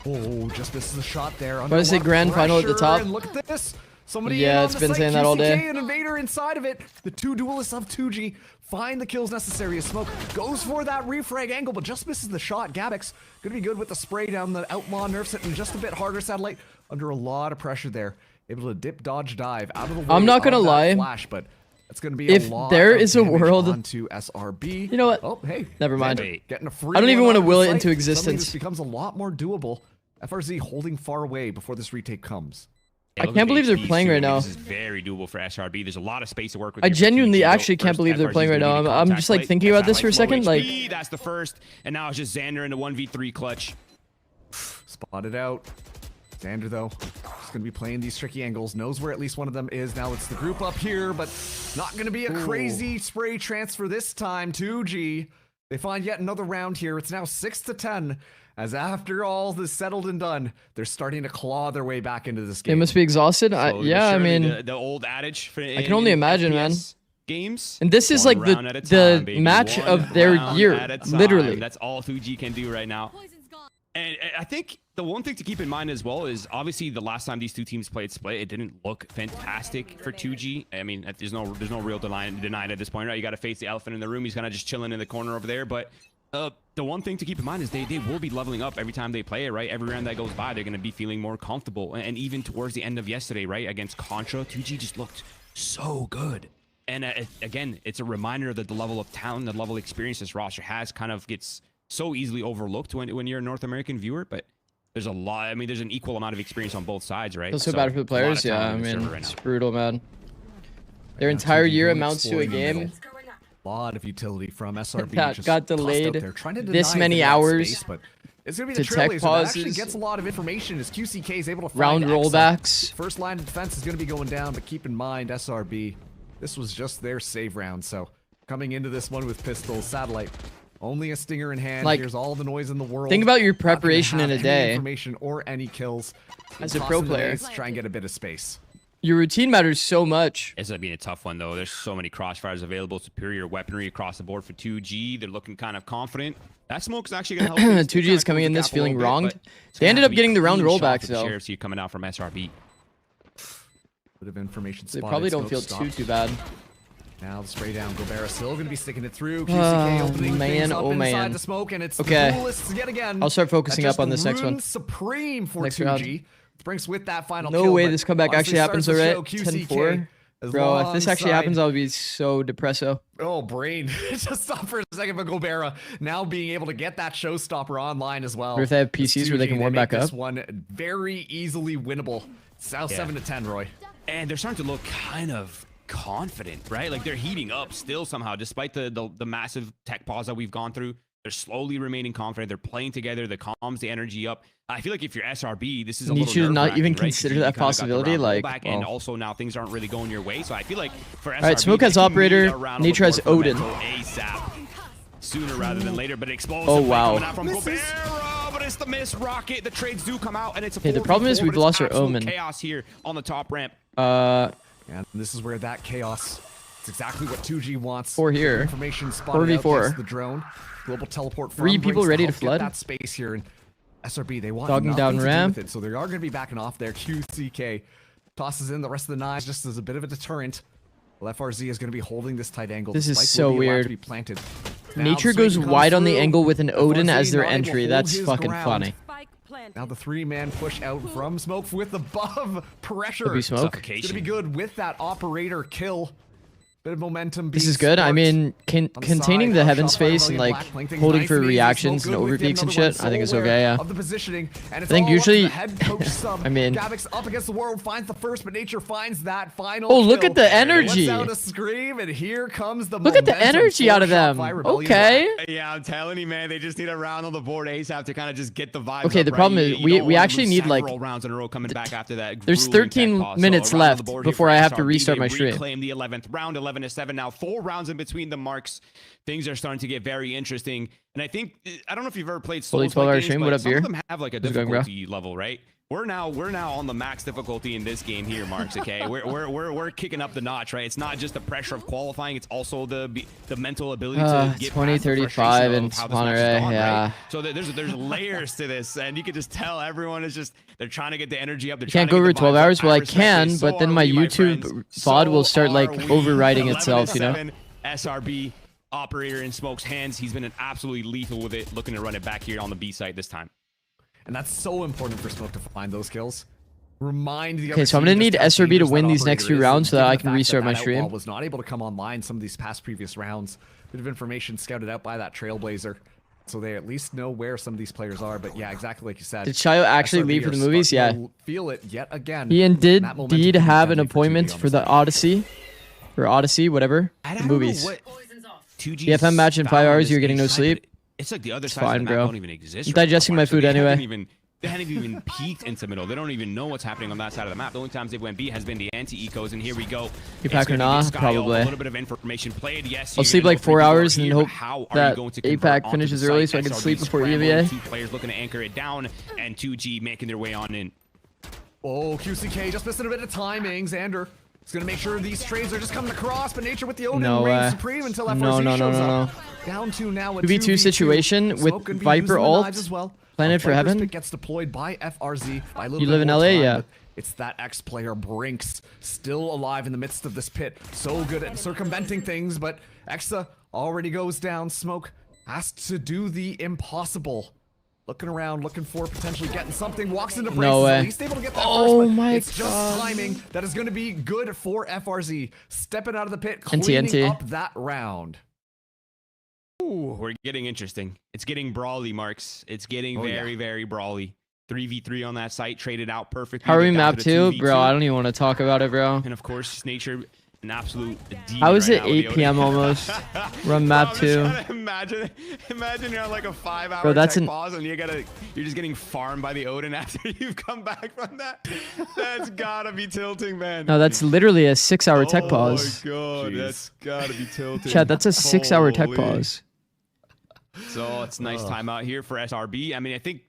Oh, just misses a shot there. What is it, grand final at the top? And look at this. Somebody it's been saying that all day. An invader inside of it. The two duelists of 2G find the kills necessary as Smoke goes for that refrag angle, but just misses the shot. Gabix gonna be good with the spray down. The Outlaw nerfs it and just a bit harder. Satellite under a lot of pressure there. Able to dip, dodge, dive out of the way. I'm not gonna lie. Flash, but it's gonna be if a lot there of is a world onto SRB. You know what? Oh, hey. Never mind. Getting a free I don't even want to will it into Suddenly existence. this becomes a lot more doable. FRZ holding far away before this retake comes. I can't believe they're playing right now. This is very doable for SRB. There's a lot of space to work with. I genuinely actually can't believe they're playing right now. I'm just like thinking about this for a second. Like, that's the first, and now it's just Xander in the 1v3 clutch. Spotted out. Xander though, just gonna be playing these tricky angles. Knows where at least one of them is. Now it's the group up here, but not gonna be a crazy spray transfer this time. 2G. They find yet another round here. It's now 6-10. as after all this settled and done, they're starting to claw their way back into this game. They must be exhausted. Yeah, I mean, the old adage. I can only imagine, man. Games. And this is like the match of their year, literally. That's all 2G can do right now. And I think the one thing to keep in mind as well is obviously the last time these two teams played split, it didn't look fantastic for 2G. I mean, there's no real denying at this point, right? You got to face the elephant in the room. He's kind of just chilling in the corner over there. But the one thing to keep in mind is they will be leveling up every time they play it, right? Every round that goes by, they're going to be feeling more comfortable. And even towards the end of yesterday, right, against Contra, 2G just looked so good. And again, it's a reminder that the level of talent, the level of experience this roster has kind of gets so easily overlooked when you're a North American viewer. But there's a lot, I mean, there's an equal amount of experience on both sides, right? Feels so bad for the players, yeah. I mean, it's brutal, man. Their entire year amounts to a game. A lot of utility from SRB. That got delayed this many hours. Space, but it's going to be the tech Trailblazer that actually gets a lot of information as QCK is able to find round rollbacks. First line of defense is going to be going down, but keep in mind, SRB, this was just their save round. So coming into this one with pistols, Satellite, only a stinger in hand. Like, here's all the noise in the world. Think about your preparation in a day. Information or any kills as a pro player. Try and get a bit of space. Your routine matters so much. It's going to be a tough one, though. There's so many crossfires available, superior weaponry across the board for 2G. They're looking kind of confident. That smoke is actually going to help. 2G is coming in this feeling wronged. They ended up getting the round rollbacks, though. Sheriffs here coming out from SRB. Bit of information. They probably don't feel too bad. Now the spray down. Gobera still going to be sticking it through. QCK opening things up inside the smoke, and it's okay. the duelists yet again. I'll start focusing up on this next one. Supreme for 2G. Brings with that final no kill, way this comeback actually happens already. 10-4. Bro, if this actually happens, I'll be so depresso. Oh, brain. Just stop for a second, but Gobera now being able to get that showstopper online as well. Or if they have PCs where they can warm back up. This one very easily winnable. South 7-10, Roy. And they're starting to look kind of confident, right? Like they're heating up still somehow, despite the massive tech pause that we've gone through. They're slowly remaining confident. They're playing together. The calms the energy up. I feel like if you're SRB, this is a need little you to not even right? consider that possibility. Like, well. And also now things aren't really going your way. So I feel like for SRB, all right, Smoke has Operator. Nature has Odin. ASAP, sooner rather than later, but explosive. Oh wow. From Gobera, but it's the miss rocket. The trades do come out, and it's a the problem is we've lost our Omen. Chaos here on the top ramp. And this is where that chaos. It's exactly what 2G wants. 4 here. Information spotted 4v4. out the drone. Global teleport. 3 people ready to flood. That space here, and SRB they want dogging down ramp. So they are going to be backing off there. QCK tosses in the rest of the knives just as a bit of a deterrent. Well, FRZ is going to be holding this tight angle. This is so weird. Be planted. Nature goes wide on the angle with an Odin as their entry. That's fucking funny. Now the 3-man push out from Smoke with above pressure. Could be Smoke. It's going to be good with that operator kill. Bit of momentum. This is good. I mean, containing the heaven space and like holding for reactions and overpeaks and shit, I think is okay. Yeah. I think usually, I mean, Gavix up against the world finds the first, but Nature finds that final. Oh, look at the energy! Lets out a scream, and here comes the look at the energy out of them. Okay. Yeah, I'm telling you, man, they just need a round on the board ASAP to kind of just get the vibe. Okay, the problem is we actually need like rounds in a row coming back after that. There's 13 minutes left before I have to restart my stream. Reclaim the 11th round. 11-7 now, 4 rounds in between the marks. Things are starting to get very interesting, and I think I don't know if you've ever played Souls like games, but some of them have like a difficulty level, right? We're now on the max difficulty in this game here, Marks. Okay, we're kicking up the notch, right? It's not just the pressure of qualifying; it's also the mental ability to get 20-35 and spawner, yeah. Right? So there's layers to this, and you can just tell everyone is just they're trying to get the energy up. You can't go over 12 hours. Well, I can, but then my YouTube VOD will start like overriding itself, you know. SRB operator in Smoke's hands. He's been absolutely lethal with it, looking to run it back here on the B site this time. And that's so important for Smoke to find those kills. Remind the okay, so I'm gonna need SRB to win these next 2 rounds so that I can restart my stream. Was not able to come online some of these previous rounds. Bit of information scouted out by that Trailblazer, so they at least know where some of these players are. But yeah, exactly like you said. Did Chayo actually leave for the movies? Yeah. Feel it yet again. He did indeed have an appointment for the Odyssey, or Odyssey, whatever. The movies. BFM match in 5 hours. You're getting no sleep. It's like the other it's side fine, of the map bro. don't even exist. I'm digesting my food anyway. They hadn't even peeked into middle. They don't even know what's happening on that side of the map. The only times they went B has been the anti-ecos, and here we go. APAC or not, probably. A little bit of information played. Yes, I'll sleep like 4 hours and hope that APAC finishes early so I can sleep before EVA. Two players looking to anchor it down, and 2G making their way on in. Oh, QCK just missing a bit of timing. Xander is going to make sure these trades are just coming across, but Nature with the Odin reigns supreme until FRZ shows up. Down to now a 2v2 situation with Viper ult. As well. Planet for Heaven. Pick gets deployed by FRZ. By you live in LA, yeah. It's that ex-player Brinks still alive in the midst of this pit. So good at circumventing things, but Exa already goes down. Smoke has to do the impossible. Looking around, looking for potentially getting something. Walks into Brinks. No way. At least able to get that oh first, my it's God. just timing that is going to be good for FRZ. Stepping out of the pit, cleaning up that round. Ooh, we're getting interesting. It's getting brawly, Marks. It's getting very brawly. 3v3 on that site, traded out perfectly. How are we map 2? Bro, I don't even want to talk about it, bro. And of course, Nature, an absolute demon. How is it right 8 p.m. almost? Run map 2. Imagine you're on like a 5-hour Bro, that's tech pause and you're just getting farmed by the Odin after you've come back from that. That's gotta be tilting, man. No, that's literally a 6-hour tech pause. Oh my God, that's gotta be tilting. Chad, that's a 6-hour tech pause. So it's a nice timeout here for SRB. I mean, I think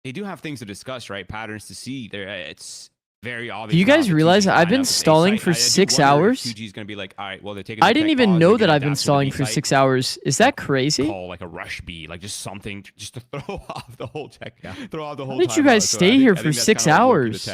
they do have things to discuss, right? Patterns to see. It's very obvious. Do you guys realize I've been stalling for 6 hours? 2G's gonna be like, all right, well, they're taking. I didn't even know that I've been stalling for 6 hours. Is that crazy? Call like a rush B, like just something just to throw off the whole tech. Throw off the whole. Why did you guys stay here for 6 hours?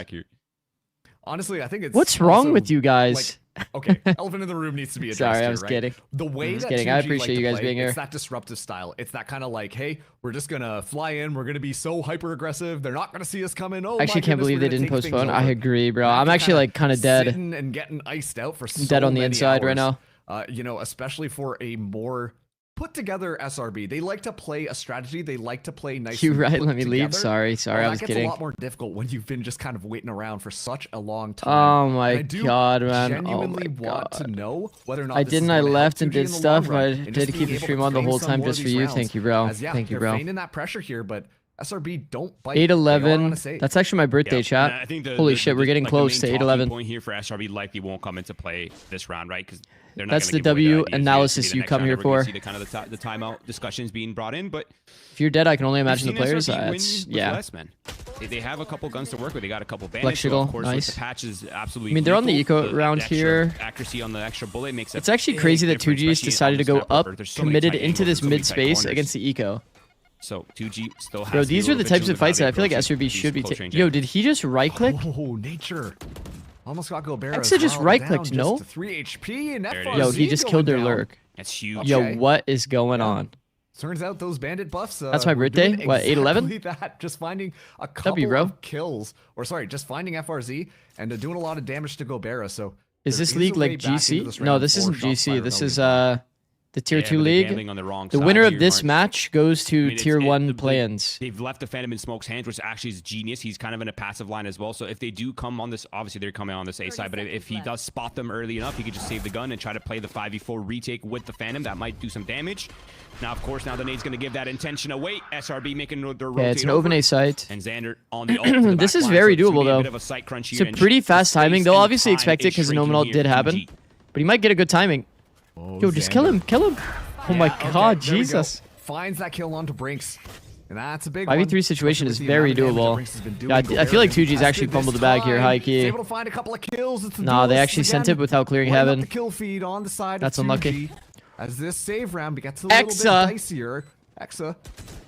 Honestly, I think it's. What's wrong with you guys? Okay, elephant in the room needs to be addressed. Sorry, I here, was right? kidding. The way that kidding. 2G I appreciate you guys play, being here. It's that disruptive style. It's that kind of like, hey, we're just gonna fly in. We're gonna be so hyper aggressive. They're not gonna see us coming. Oh, I actually can't believe they didn't postpone. I agree, bro. I'm actually like kind of dead. Sitting and getting iced out for so dead on the many inside right hours. now. You know, especially for a more put together SRB. They like to play a strategy. They like to play nice. You right? Let me leave. Sorry, I was kidding. That gets a lot more difficult when you've been just kind of waiting around for such a long time. Oh my God, man! Genuinely want to know whether or not I didn't. I left and did stuff. I did keep the stream on the whole time just for you. Thank you, bro. Thank you, bro. They're feigning that pressure here, but SRB don't bite. 8-11. That's actually my birthday, chat. I think Holy shit, we're getting close to 8-11. Point here for SRB likely won't come into play this round, right? Because they're not. That's the W analysis you come here for. See the kind of the timeout discussions being brought in, but if you're dead, I can only imagine the players. Yeah. Less, man. They have a couple guns to work with. They got a couple bandits. So of course, nice. The patches absolutely. I mean, they're on the eco round here. Accuracy on the extra bullet makes. It's actually crazy that 2G's decided to go up, committed into this mid space against the eco. So 2G still has. Bro, these are the types of fights that I feel like SRB should be taking. Yo, did he just right click? Oh, Nature. Almost got Gobert. Exa just right clicked, no? 3 HP and FRZ. Yo, he just killed their lurk. That's huge. Yo, what is going on? Turns out those bandit buffs. That's my birthday. What, 8-11? That just finding a couple of kills, or sorry, just finding FRZ and doing a lot of damage to Gobert. So is this league like GC? No, this isn't GC. This is the tier 2 league. The winner of this match goes to tier 1 play-ins. They've left the Phantom in Smoke's hands, which actually is genius. He's kind of in a passive line as well. So if they do come on this, obviously they're coming on this A side, but if he does spot them early enough, he could just save the gun and try to play the 5v4 retake with the Phantom. That might do some damage. Now, of course, now the nade's going to give that intention away. SRB making their rotate. Yeah, it's an open A site. And Xander on the ult. This is very doable, though. It's a pretty fast timing. They'll obviously expect it because the no ult did happen. But he might get a good timing. Yo, just kill him. Kill him. Oh my God, Jesus. Finds that kill onto Brinks. And that's a big 5v3 situation is very doable. Yeah, I feel like 2G's actually fumbled the bag here, high key. Able to find a couple of kills. Nah, they actually sent it without clearing heaven. The kill feed on the side. That's unlucky. As this save round gets a little bit dicier. Exa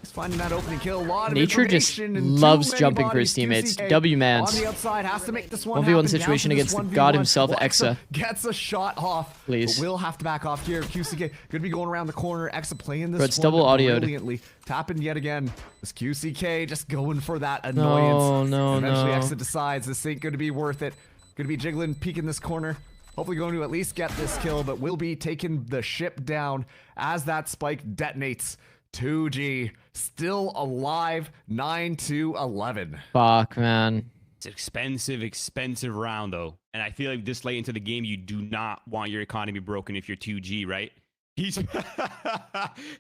is finding that opening kill. A lot of Nature just loves jumping for his teammates. W-mans. On the outside, has to make this one 1v1 situation against the god himself, Exa. Gets a shot off. Please. But we'll have to back off here. QCK gonna be going around the corner. Exa playing this Bro, it's double audioed. Brilliantly. Tapping yet again. This QCK just going for that annoyance. No. Eventually Exa decides this ain't gonna be worth it. Gonna be jiggling, peeking this corner. Hopefully going to at least get this kill, but will be taking the ship down as that spike detonates. 2G still alive, 9-11. Fuck, man. It's an expensive round, though. And I feel like this late into the game, you do not want your economy broken if you're 2G, right? If He's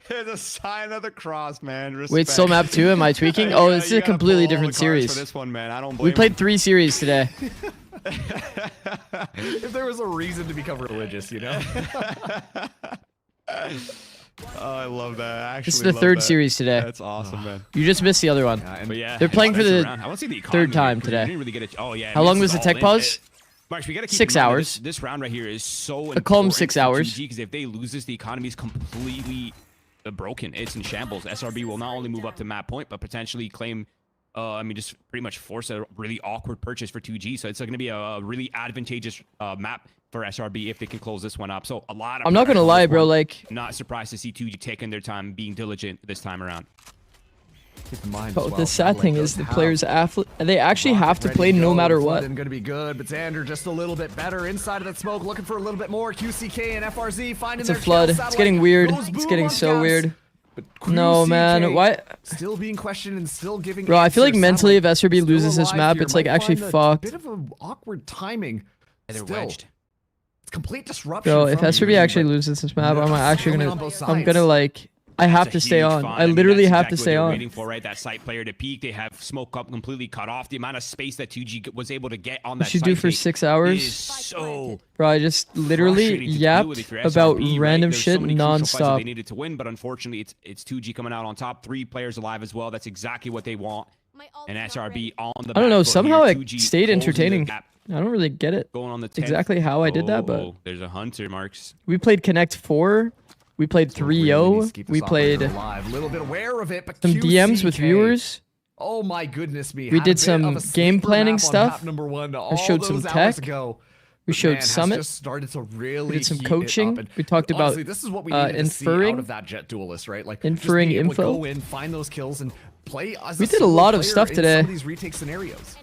there's a sign of the cross, man. Respect. Wait, still map 2? Am I tweaking? Oh, this is a completely different series. For this one, man. I don't blame We played 3 series today. If there was a reason to become religious, you know? Oh, I love that. I This is actually the love 3rd that. series today. That's awesome, man. You just missed the other one. But yeah, They're playing for the I want to see the economy 3rd time because we today. didn't really get it. Oh yeah. How long was the tech pause? Marsh, we gotta keep 6 in mind that hours. This round right here is so A calm important 6 for hours. because if they lose this, the economy is completely broken. It's in shambles. SRB will not only move up to map point, but potentially claim, I mean, just pretty much force a really awkward purchase for 2G. So it's going to be a really advantageous map for SRB if they can close this one up. So a lot of. I'm not gonna lie, bro. Like, not surprised to see 2G taking their time, being diligent this time around. Keep in mind oh, the sad thing is the players they actually have to play no matter what. Going to be good, but Xander just a little bit better inside of that smoke, looking for a little bit more. QCK and FRZ finding It's their a flood. kill. It's getting weird. It's getting so weird. No, man. Why? Still being questioned and still giving. Bro, I feel like answers. mentally, if SRB Still loses this alive map, here. it's like Might actually find a fucked. Bit of an awkward timing. They're Still. wedged. It's complete disruption. Bro, if from SRB you, actually but loses this map, I'm actually on gonna, both I'm sides. gonna like, I have to That's a stay huge on. find. I mean, literally that's have to exactly what stay they're on. Waiting for, right? That site player to peek. They have smoke up completely cut off. The amount of space that 2G was able to get on that What you site do for gate 6 hours? is so Bro, I just literally frustrating to deal with yapped if you're about SRB, right? random There's shit so many crucial fights that They nonstop. needed to win, but unfortunately, it's 2G coming out on top. 3 players alive as well. That's exactly what they want. And SRB on the. I don't know. back foot Somehow here. it 2G stayed closing the entertaining. gap. I don't really get it. Going on the 10th. Exactly how I did that, but Oh, there's a hunter, Marks. we played Connect 4. We played 3-0. We played a little bit aware of it, but some DMs with QCK. viewers. Oh my goodness me! We Had a did bit some of a game sleeper planning map on stuff. map number 1 I all showed some those hours tech. ago. We But showed man, has Summit. just started to really We did some heat it coaching. up, and We talked about honestly, this is what we needed to see out inferring. of that Jet Duelist, right? Like Inferring just being able to info. go in, find those kills, and play as We a did a solo lot of player stuff in today. Some of these retake scenarios.